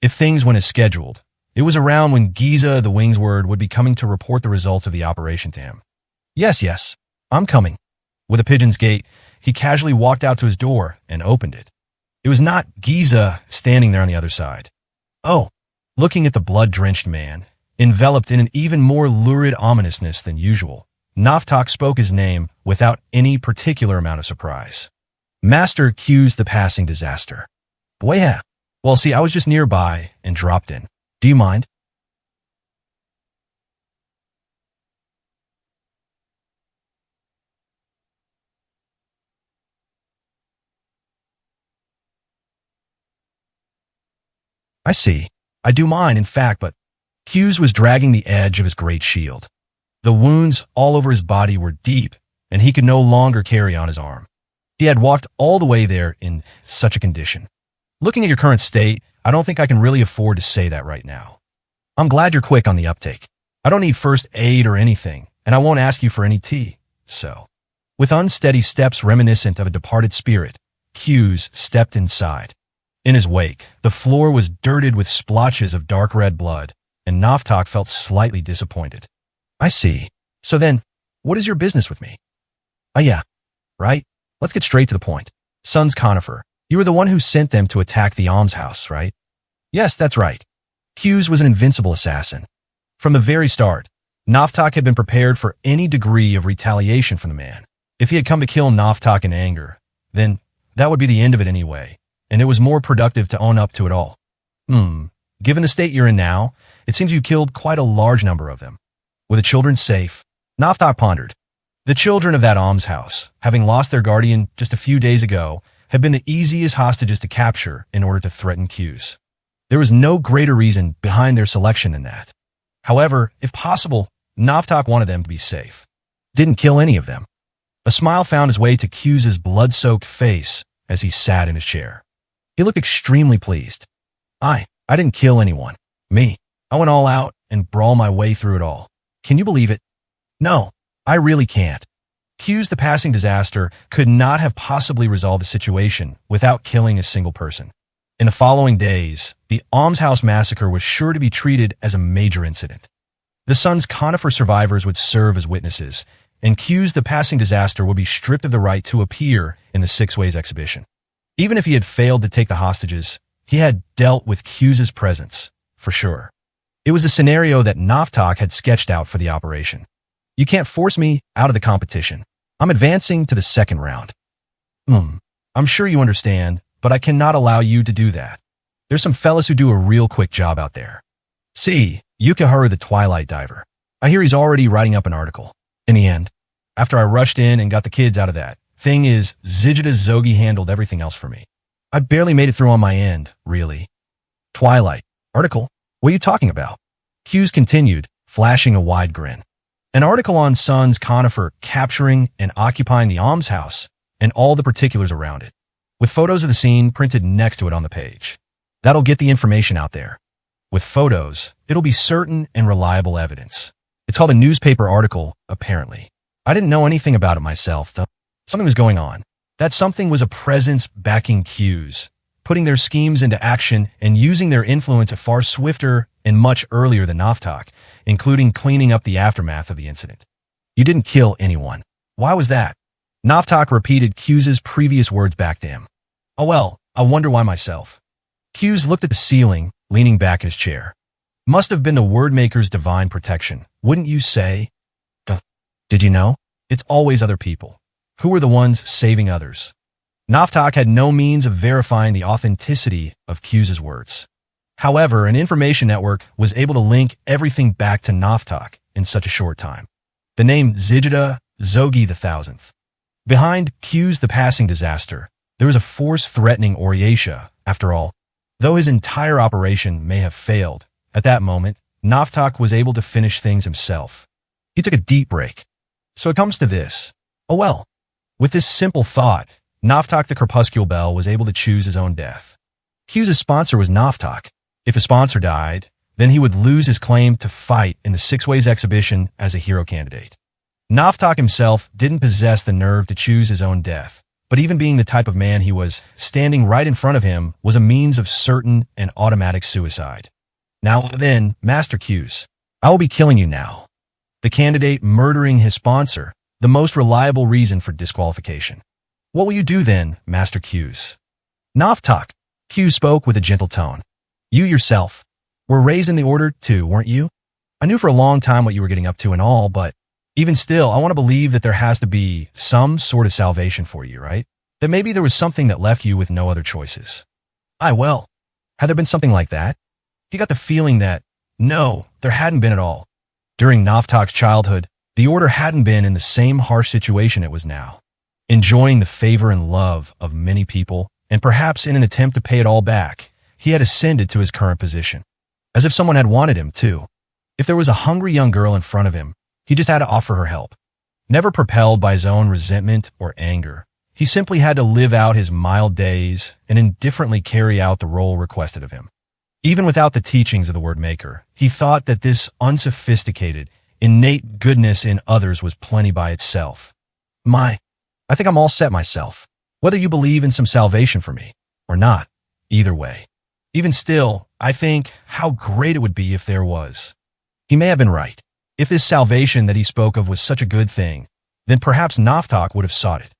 If things went as scheduled, it was around when Giza the Wingsword would be coming to report the results of the operation to him. Yes, I'm coming. With a pigeon's gait, he casually walked out to his door and opened it. It was not Giza standing there on the other side. Oh, looking at the blood-drenched man, enveloped in an even more lurid ominousness than usual, Naftak spoke his name without any particular amount of surprise. Master Q's the passing disaster. Boy, yeah. Well, see, I was just nearby and dropped in. Do you mind? I see. I do mind, in fact, but Q's was dragging the edge of his great shield. The wounds all over his body were deep, and he could no longer carry on his arm. He had walked all the way there in such a condition. Looking at your current state, I don't think I can really afford to say that right now. I'm glad you're quick on the uptake. I don't need first aid or anything, and I won't ask you for any tea, so. With unsteady steps reminiscent of a departed spirit, Q's stepped inside. In his wake, the floor was dirted with splotches of dark red blood, and Naftak felt slightly disappointed. I see. So then, what is your business with me? Yeah, right? Let's get straight to the point. Sons Conifer, you were the one who sent them to attack the almshouse, right? Yes, that's right. Q's was an invincible assassin. From the very start, Naftak had been prepared for any degree of retaliation from the man. If he had come to kill Naftak in anger, then that would be the end of it anyway, and it was more productive to own up to it all. Given the state you're in now, it seems you killed quite a large number of them. Were the children safe? Naftak pondered. The children of that almshouse, having lost their guardian just a few days ago, had been the easiest hostages to capture in order to threaten Q's. There was no greater reason behind their selection than that. However, if possible, Naftak wanted them to be safe. Didn't kill any of them. A smile found his way to Q's blood-soaked face as he sat in his chair. He looked extremely pleased. I didn't kill anyone. Me. I went all out and brawled my way through it all. Can you believe it? No, I really can't. Q's the passing disaster could not have possibly resolved the situation without killing a single person. In the following days, the almshouse massacre was sure to be treated as a major incident. The Sons Conifer survivors would serve as witnesses, and Q's the passing disaster would be stripped of the right to appear in the Six Ways exhibition. Even if he had failed to take the hostages, he had dealt with Q's presence, for sure. It was a scenario that Naftak had sketched out for the operation. You can't force me out of the competition. I'm advancing to the second round. I'm sure you understand, but I cannot allow you to do that. There's some fellas who do a real quick job out there. See, Yukihara the Twilight Diver. I hear he's already writing up an article. In the end, after I rushed in and got the kids out of that, thing is, Zijida Zogi handled everything else for me. I barely made it through on my end, really. Twilight. Article? What are you talking about? Q's continued, flashing a wide grin. An article on Sons Conifer capturing and occupying the almshouse and all the particulars around it, with photos of the scene printed next to it on the page. That'll get the information out there. With photos, it'll be certain and reliable evidence. It's called a newspaper article, apparently. I didn't know anything about it myself, though. Something was going on. That something was a presence backing Q's, putting their schemes into action and using their influence far swifter and much earlier than Naftak, including cleaning up the aftermath of the incident. You didn't kill anyone. Why was that? Naftak repeated Q's previous words back to him. Oh well, I wonder why myself. Q's looked at the ceiling, leaning back in his chair. Must have been the Wordmaker's divine protection, wouldn't you say? Duh. Did you know? It's always other people. Who are the ones saving others? Naftak had no means of verifying the authenticity of Q's words. However, an information network was able to link everything back to Naftak in such a short time. The name Zijida Zogi the Thousandth. Behind Q's the passing disaster, there was a force threatening Oriatia, after all. Though his entire operation may have failed, at that moment, Naftak was able to finish things himself. He took a deep break. So it comes to this. Oh well. With this simple thought, Naftak the Crepuscule Bell was able to choose his own death. Q's sponsor was Naftak. If a sponsor died, then he would lose his claim to fight in the Six Ways exhibition as a hero candidate. Naftak himself didn't possess the nerve to choose his own death, but even being the type of man he was, standing right in front of him was a means of certain and automatic suicide. Now then, Master Q's, I will be killing you now. The candidate murdering his sponsor, the most reliable reason for disqualification. What will you do then, Master Q's? Naftak, Q spoke with a gentle tone. You yourself were raised in the order too, weren't you? I knew for a long time what you were getting up to and all, but even still, I want to believe that there has to be some sort of salvation for you, right? That maybe there was something that left you with no other choices. Well, had there been something like that? He got the feeling that, no, there hadn't been at all. During Naftak's childhood, the order hadn't been in the same harsh situation it was now. Enjoying the favor and love of many people, and perhaps in an attempt to pay it all back, he had ascended to his current position. As if someone had wanted him, too. If there was a hungry young girl in front of him, he just had to offer her help. Never propelled by his own resentment or anger, he simply had to live out his mild days and indifferently carry out the role requested of him. Even without the teachings of the Wordmaker, he thought that this unsophisticated, innate goodness in others was plenty by itself. I think I'm all set myself. Whether you believe in some salvation for me or not, either way. Even still, I think how great it would be if there was. He may have been right. If this salvation that he spoke of was such a good thing, then perhaps Naftak would have sought it.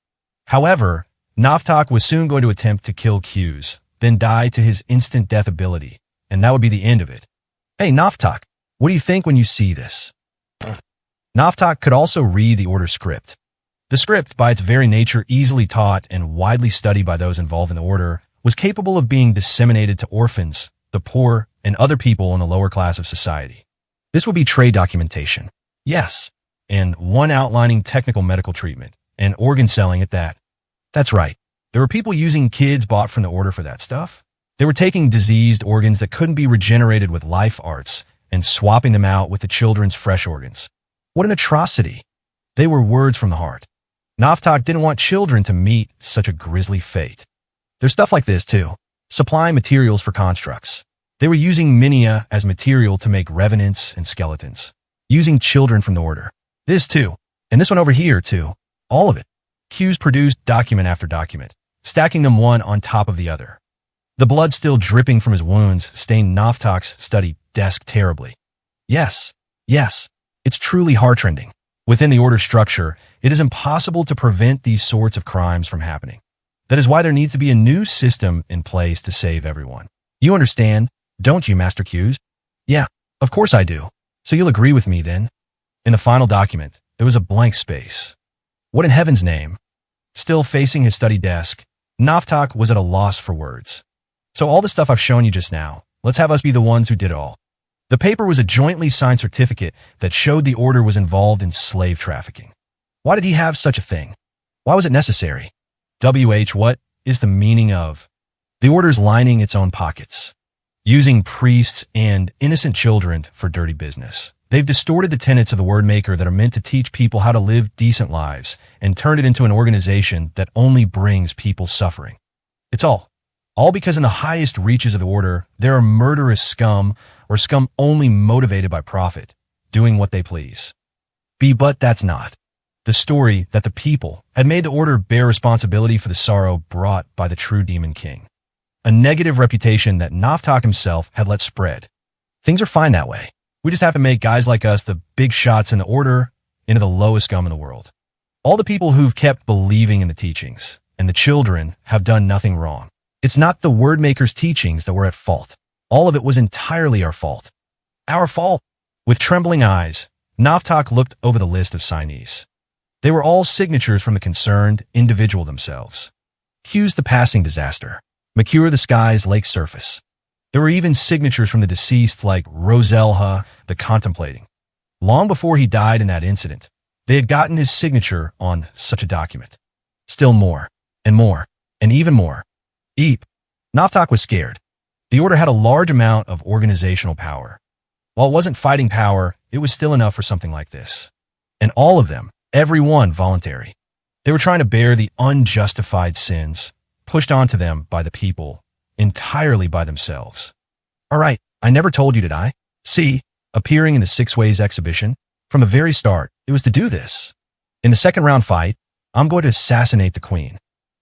However, Naftak was soon going to attempt to kill Q's, then die to his instant death ability, and that would be the end of it. Hey, Naftak, what do you think when you see this? Naftak could also read the order script. The script, by its very nature easily taught and widely studied by those involved in the order, was capable of being disseminated to orphans, the poor, and other people in the lower class of society. This would be trade documentation. Yes, and one outlining technical medical treatment, and organ selling at that. That's right. There were people using kids bought from the order for that stuff. They were taking diseased organs that couldn't be regenerated with life arts and swapping them out with the children's fresh organs. What an atrocity. They were words from the heart. Naftak didn't want children to meet such a grisly fate. There's stuff like this, too. Supplying materials for constructs. They were using minia as material to make revenants and skeletons. Using children from the order. This, too. And this one over here, too. All of it. Q's produced document after document, stacking them one on top of the other. The blood still dripping from his wounds stained Naftak's study desk terribly. Yes, it's truly heartrending. Within the order structure, it is impossible to prevent these sorts of crimes from happening. That is why there needs to be a new system in place to save everyone. You understand, don't you, Master Q's? Yeah, of course I do. So you'll agree with me then? In the final document, there was a blank space. What in heaven's name? Still facing his study desk, Naftak was at a loss for words. So all the stuff I've shown you just now, let's have us be the ones who did it all. The paper was a jointly signed certificate that showed the order was involved in slave trafficking. Why did he have such a thing? Why was it necessary? What is the meaning of the order's lining its own pockets? Using priests and innocent children for dirty business. They've distorted the tenets of the Wordmaker that are meant to teach people how to live decent lives and turned it into an organization that only brings people suffering. It's all because in the highest reaches of the order, there are murderous scum or scum only motivated by profit, doing what they please. But that's not the story that the people had made the order bear responsibility for the sorrow brought by the true Demon King. A negative reputation that Naftak himself had let spread. Things are fine that way. We just have to make guys like us the big shots in the order into the lowest scum in the world. All the people who've kept believing in the teachings, and the children have done nothing wrong. It's not the Wordmaker's teachings that were at fault. All of it was entirely our fault. Our fault. With trembling eyes, Naftak looked over the list of signees. They were all signatures from the concerned individual themselves. Q's the passing disaster. Mercure the sky's lake surface. There were even signatures from the deceased like Roselha the contemplating. Long before he died in that incident, they had gotten his signature on such a document. Still more, and even more. Eep. Naftak was scared. The order had a large amount of organizational power. While it wasn't fighting power, it was still enough for something like this. And all of them, every one voluntary. They were trying to bear the unjustified sins pushed onto them by the people, entirely by themselves. All right, I never told you, did I? See, appearing in the Six Ways exhibition, from the very start, it was to do this. In the second round fight, I'm going to assassinate the queen.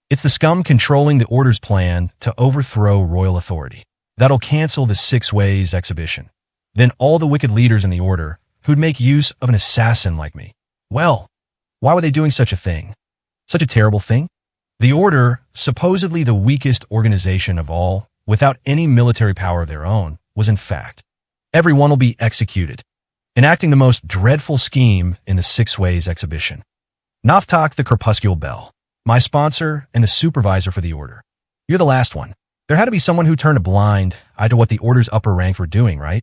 It's the scum controlling the order's plan to overthrow royal authority. That'll cancel the Six Ways exhibition. Then all the wicked leaders in the order who'd make use of an assassin like me. Well, why were they doing such a thing? Such a terrible thing? The order, supposedly the weakest organization of all, without any military power of their own, was in fact. Everyone will be executed, enacting the most dreadful scheme in the Six Ways exhibition. Naftak the Crepuscular Bell, my sponsor and the supervisor for the order. You're the last one. There had to be someone who turned a blind eye to what the order's upper ranks were doing, right?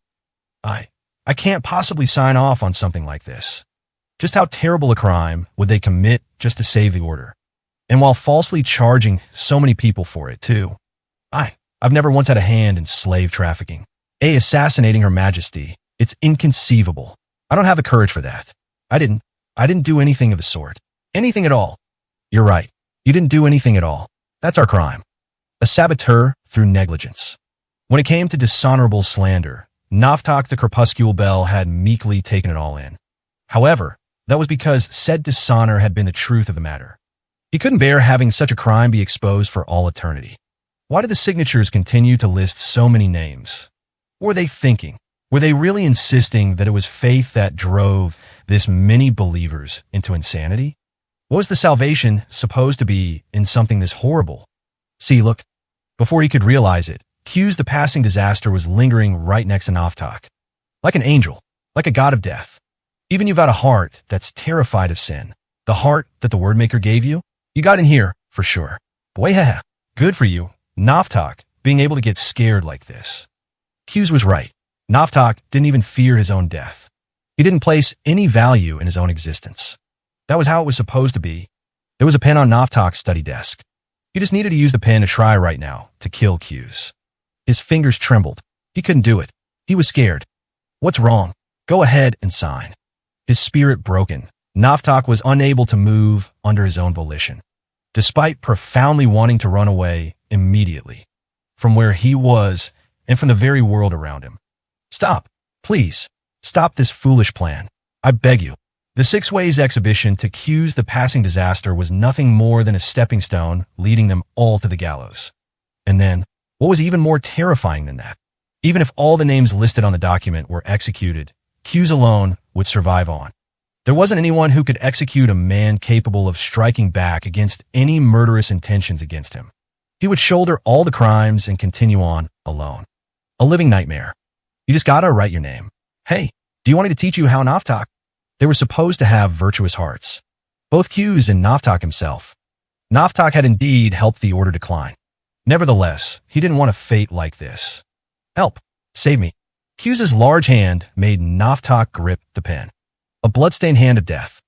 I can't possibly sign off on something like this. Just how terrible a crime would they commit just to save the order? And while falsely charging so many people for it, too. I've never once had a hand in slave trafficking. Assassinating Her Majesty. It's inconceivable. I don't have the courage for that. I didn't do anything of the sort. Anything at all. You're right. You didn't do anything at all. That's our crime. A saboteur through negligence. When it came to dishonorable slander, Naftak the Crepuscular Bell had meekly taken it all in. However, that was because said dishonor had been the truth of the matter. He couldn't bear having such a crime be exposed for all eternity. Why did the signatures continue to list so many names? What were they thinking? Were they really insisting that it was faith that drove this many believers into insanity? What was the salvation supposed to be in something this horrible? See, look, before he could realize it, Q's the passing disaster was lingering right next to Naftak. Like an angel, like a god of death. Even you've got a heart that's terrified of sin. The heart that the Wordmaker gave you, you got in here, for sure. Boy, yeah, good for you, Naftak, being able to get scared like this. Q's was right. Naftak didn't even fear his own death. He didn't place any value in his own existence. That was how it was supposed to be. There was a pen on Naftak's study desk. He just needed to use the pen to try right now to kill Q's. His fingers trembled. He couldn't do it. He was scared. What's wrong? Go ahead and sign. His spirit broken, Naftak was unable to move under his own volition, despite profoundly wanting to run away immediately from where he was and from the very world around him. Stop. Please. Stop this foolish plan. I beg you. The Six Ways exhibition to Q's the passing disaster was nothing more than a stepping stone leading them all to the gallows. And then, what was even more terrifying than that? Even if all the names listed on the document were executed, Q's alone would survive on. There wasn't anyone who could execute a man capable of striking back against any murderous intentions against him. He would shoulder all the crimes and continue on alone. A living nightmare. You just gotta write your name. Hey, do you want me to teach you how Naftak? They were supposed to have virtuous hearts. Both Q's and Naftak himself. Naftak had indeed helped the order decline. Nevertheless, he didn't want a fate like this. Help. Save me. Q's large hand made Naftak grip the pen. A bloodstained hand of death.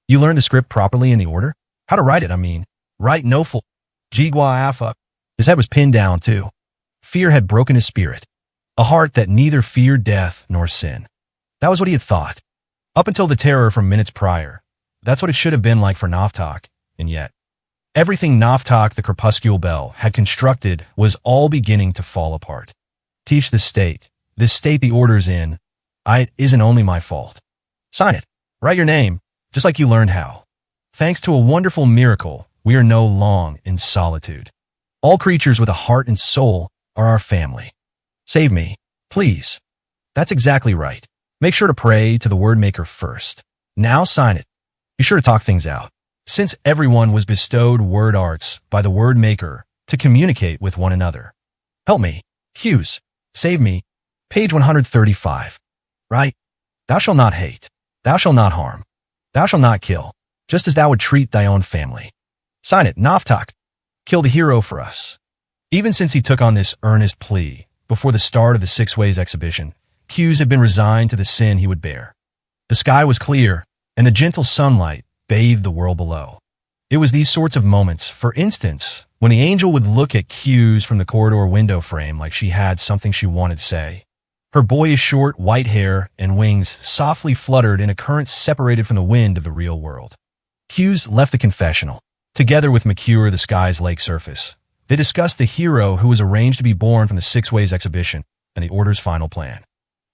You learned the script properly in the order? How to write it, I mean. Write no full. Jigwa afa. His head was pinned down, too. Fear had broken his spirit. A heart that neither feared death nor sin. That was what he had thought. Up until the terror from minutes prior. That's what it should have been like for Naftak, and yet. Everything Naftak the Crepuscular Bell had constructed was all beginning to fall apart. Teach this state the order's in, it isn't only my fault. Sign it. Write your name, just like you learned how. Thanks to a wonderful miracle, we are no long in solitude. All creatures with a heart and soul are our family. Save me, please. That's exactly right. Make sure to pray to the Wordmaker first. Now sign it. Be sure to talk things out. Since everyone was bestowed word arts by the Wordmaker to communicate with one another. Help me, Q's. Save me. Page 135. Right? Thou shalt not hate. Thou shalt not harm. Thou shalt not kill, just as thou would treat thy own family. Sign it, Naftak. Kill the hero for us. Even since he took on this earnest plea before the start of the Six Ways exhibition, Hughes had been resigned to the sin he would bear. The sky was clear, and the gentle sunlight bathed the world below. It was these sorts of moments, for instance, when the angel would look at Hughes from the corridor window frame like she had something she wanted to say. Her boyish short white hair and wings softly fluttered in a current separated from the wind of the real world. Hughes left the confessional. Together with McCure, the sky's lake surface, they discussed the hero who was arranged to be born from the Six Ways exhibition and the Order's final plan.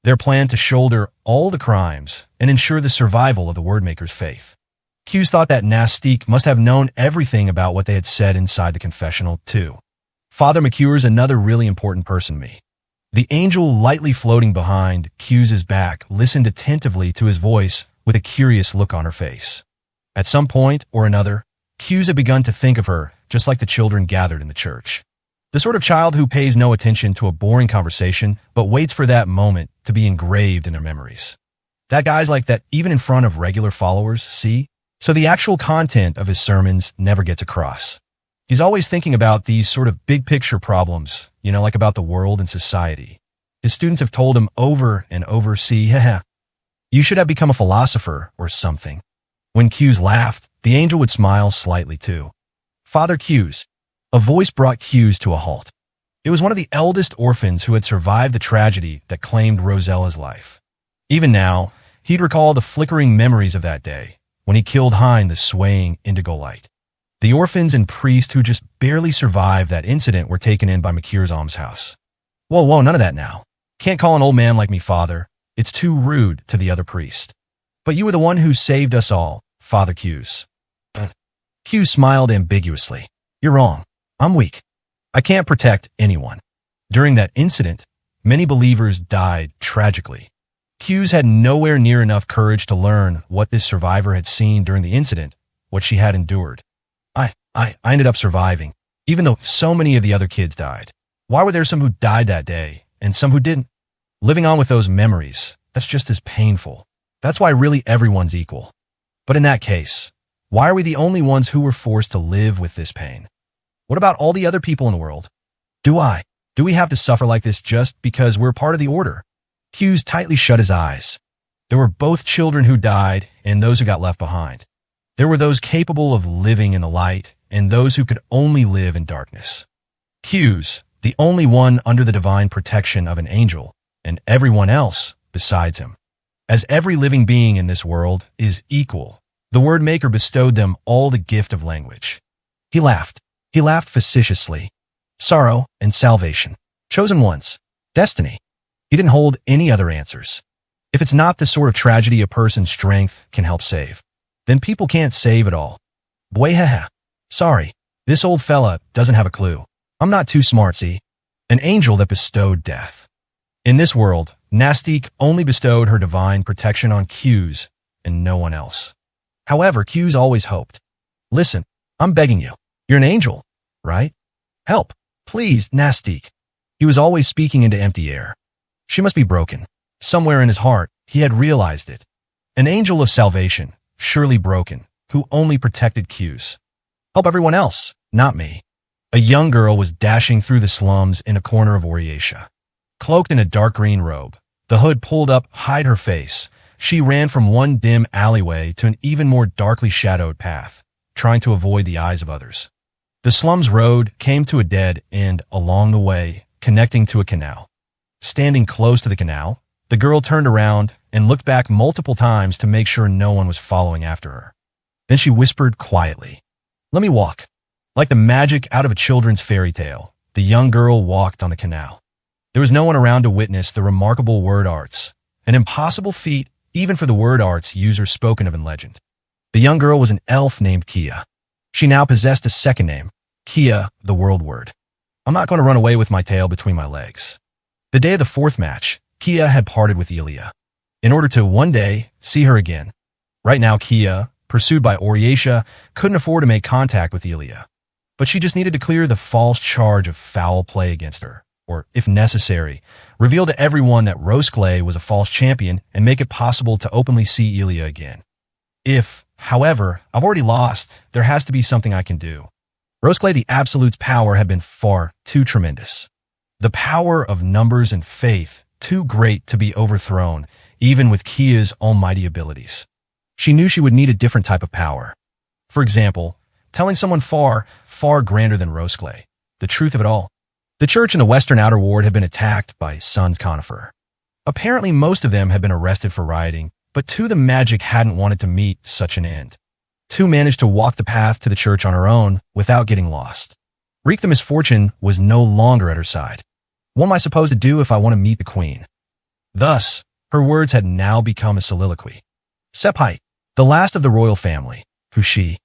Their plan to shoulder all the crimes and ensure the survival of the Wordmaker's faith. Hughes thought that Nastique must have known everything about what they had said inside the confessional, too. Father McCure's another really important person to me. The angel lightly floating behind Hughes's back listened attentively to his voice with a curious look on her face. At some point or another, Hughes had begun to think of her just like the children gathered in the church. The sort of child who pays no attention to a boring conversation but waits for that moment to be engraved in their memories. That guy's like that even in front of regular followers, see? So the actual content of his sermons never gets across. He's always thinking about these sort of big picture problems, like about the world and society. His students have told him over and over, see, you should have become a philosopher or something. When Hughes laughed, the angel would smile slightly too. Father Hughes. A voice brought Hughes to a halt. It was one of the eldest orphans who had survived the tragedy that claimed Rosella's life. Even now, he'd recall the flickering memories of that day, when he killed Hein, the swaying indigo light. The orphans and priest who just barely survived that incident were taken in by McCure's almshouse. Whoa, none of that now. Can't call an old man like me father. It's too rude to the other priest. But you were the one who saved us all, Father Hughes. Hughes smiled ambiguously. You're wrong. I'm weak. I can't protect anyone. During that incident, many believers died tragically. Hughes had nowhere near enough courage to learn what this survivor had seen during the incident, what she had endured. I ended up surviving, even though so many of the other kids died. Why were there some who died that day and some who didn't? Living on with those memories, that's just as painful. That's why really everyone's equal. But in that case, why are we the only ones who were forced to live with this pain? What about all the other people in the world? Do we have to suffer like this just because we're part of the order? Hughes tightly shut his eyes. There were both children who died and those who got left behind. There were those capable of living in the light and those who could only live in darkness. Hughes, the only one under the divine protection of an angel, and everyone else besides him. As every living being in this world is equal, the Wordmaker bestowed them all the gift of language. He laughed. He laughed facetiously. Sorrow and salvation. Chosen ones. Destiny. He didn't hold any other answers. If it's not the sort of tragedy a person's strength can help save, then people can't save at all. Bwayhaha. Sorry, this old fella doesn't have a clue. I'm not too smart, see? An angel that bestowed death. In this world, Nastique only bestowed her divine protection on Hughes and no one else. However, Hughes always hoped. Listen, I'm begging you. You're an angel, right? Help, please, Nastique. He was always speaking into empty air. She must be broken. Somewhere in his heart, he had realized it. An angel of salvation, surely broken, who only protected Hughes. Help everyone else, not me. A young girl was dashing through the slums in a corner of Oriatia. Cloaked in a dark green robe, the hood pulled up hide her face, she ran from one dim alleyway to an even more darkly shadowed path, trying to avoid the eyes of others. The slums road came to a dead end along the way, connecting to a canal. Standing close to the canal, the girl turned around and looked back multiple times to make sure no one was following after her. Then she whispered quietly, "Let me walk." Like the magic out of a children's fairy tale, the young girl walked on the canal. There was no one around to witness the remarkable word arts, an impossible feat even for the word arts user spoken of in legend. The young girl was an elf named Kia. She now possessed a second name, Kia, the world word. I'm not going to run away with my tail between my legs. The day of the fourth match, Kia had parted with Elia, in order to one day see her again. Right now, Kia, pursued by Oriatia, couldn't afford to make contact with Elia. But she just needed to clear the false charge of foul play against her, or, if necessary, reveal to everyone that Roseclay was a false champion and make it possible to openly see Ilya again. If, however, I've already lost, there has to be something I can do. Roseclay the Absolute's power had been far too tremendous. The power of numbers and faith, too great to be overthrown, even with Kia's almighty abilities. She knew she would need a different type of power. For example, telling someone far, far grander than Roseclay the truth of it all. The church in the Western Outer Ward had been attacked by Sons Conifer. Apparently most of them had been arrested for rioting, but two the magic hadn't wanted to meet such an end. Two managed to walk the path to the church on her own without getting lost. Reek the misfortune was no longer at her side. What am I supposed to do if I want to meet the queen? Thus, her words had now become a soliloquy. Sepphite, the last of the royal family, who she,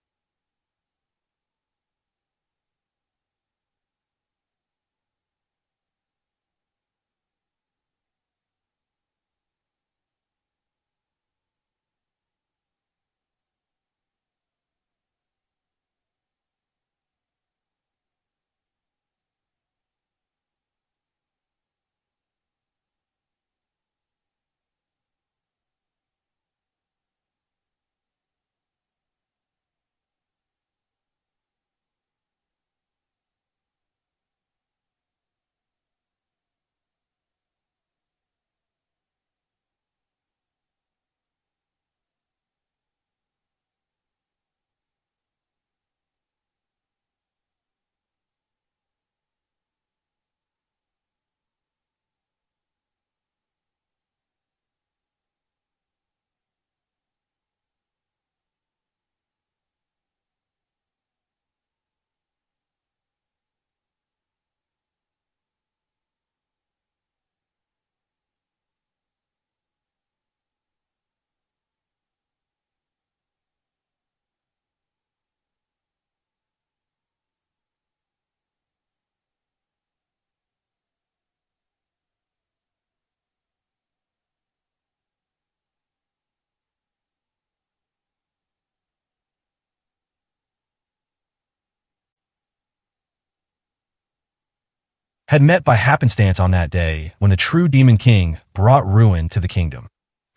had met by happenstance on that day when the true Demon King brought ruin to the kingdom.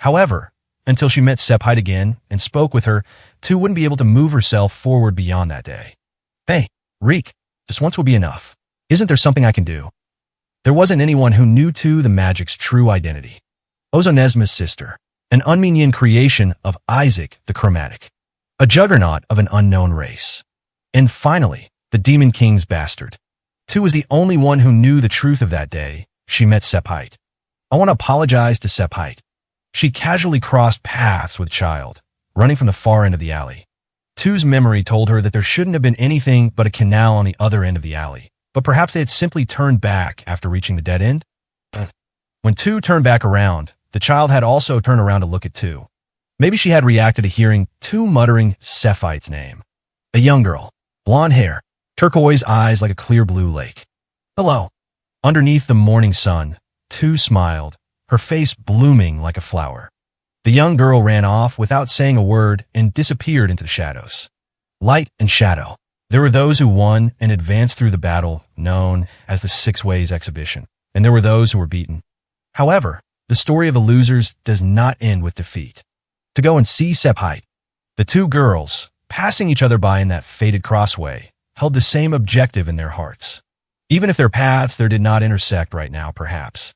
However, until she met Sepphite again and spoke with her, Tu wouldn't be able to move herself forward beyond that day. Hey, Reek, just once would be enough. Isn't there something I can do? There wasn't anyone who knew Tu the magic's true identity. Ozonesma's sister, an unminion creation of Isaac the Chromatic, a juggernaut of an unknown race. And finally, the Demon King's bastard. Tu was the only one who knew the truth of that day. She met Sepphite. I want to apologize to Sepphite. She casually crossed paths with Child, running from the far end of the alley. Tu's memory told her that there shouldn't have been anything but a canal on the other end of the alley, but perhaps they had simply turned back after reaching the dead end? When Tu turned back around, the Child had also turned around to look at Tu. Maybe she had reacted to hearing Tu muttering Sephite's name. A young girl, blonde hair, turquoise eyes like a clear blue lake. Hello. Underneath the morning sun, Tu smiled, her face blooming like a flower. The young girl ran off without saying a word and disappeared into the shadows. Light and shadow. There were those who won and advanced through the battle known as the Six Ways Exhibition, and there were those who were beaten. However, the story of the losers does not end with defeat. To go and see Sepphite, the two girls, passing each other by in that fated crossway, held the same objective in their hearts. Even if their paths there did not intersect right now, perhaps.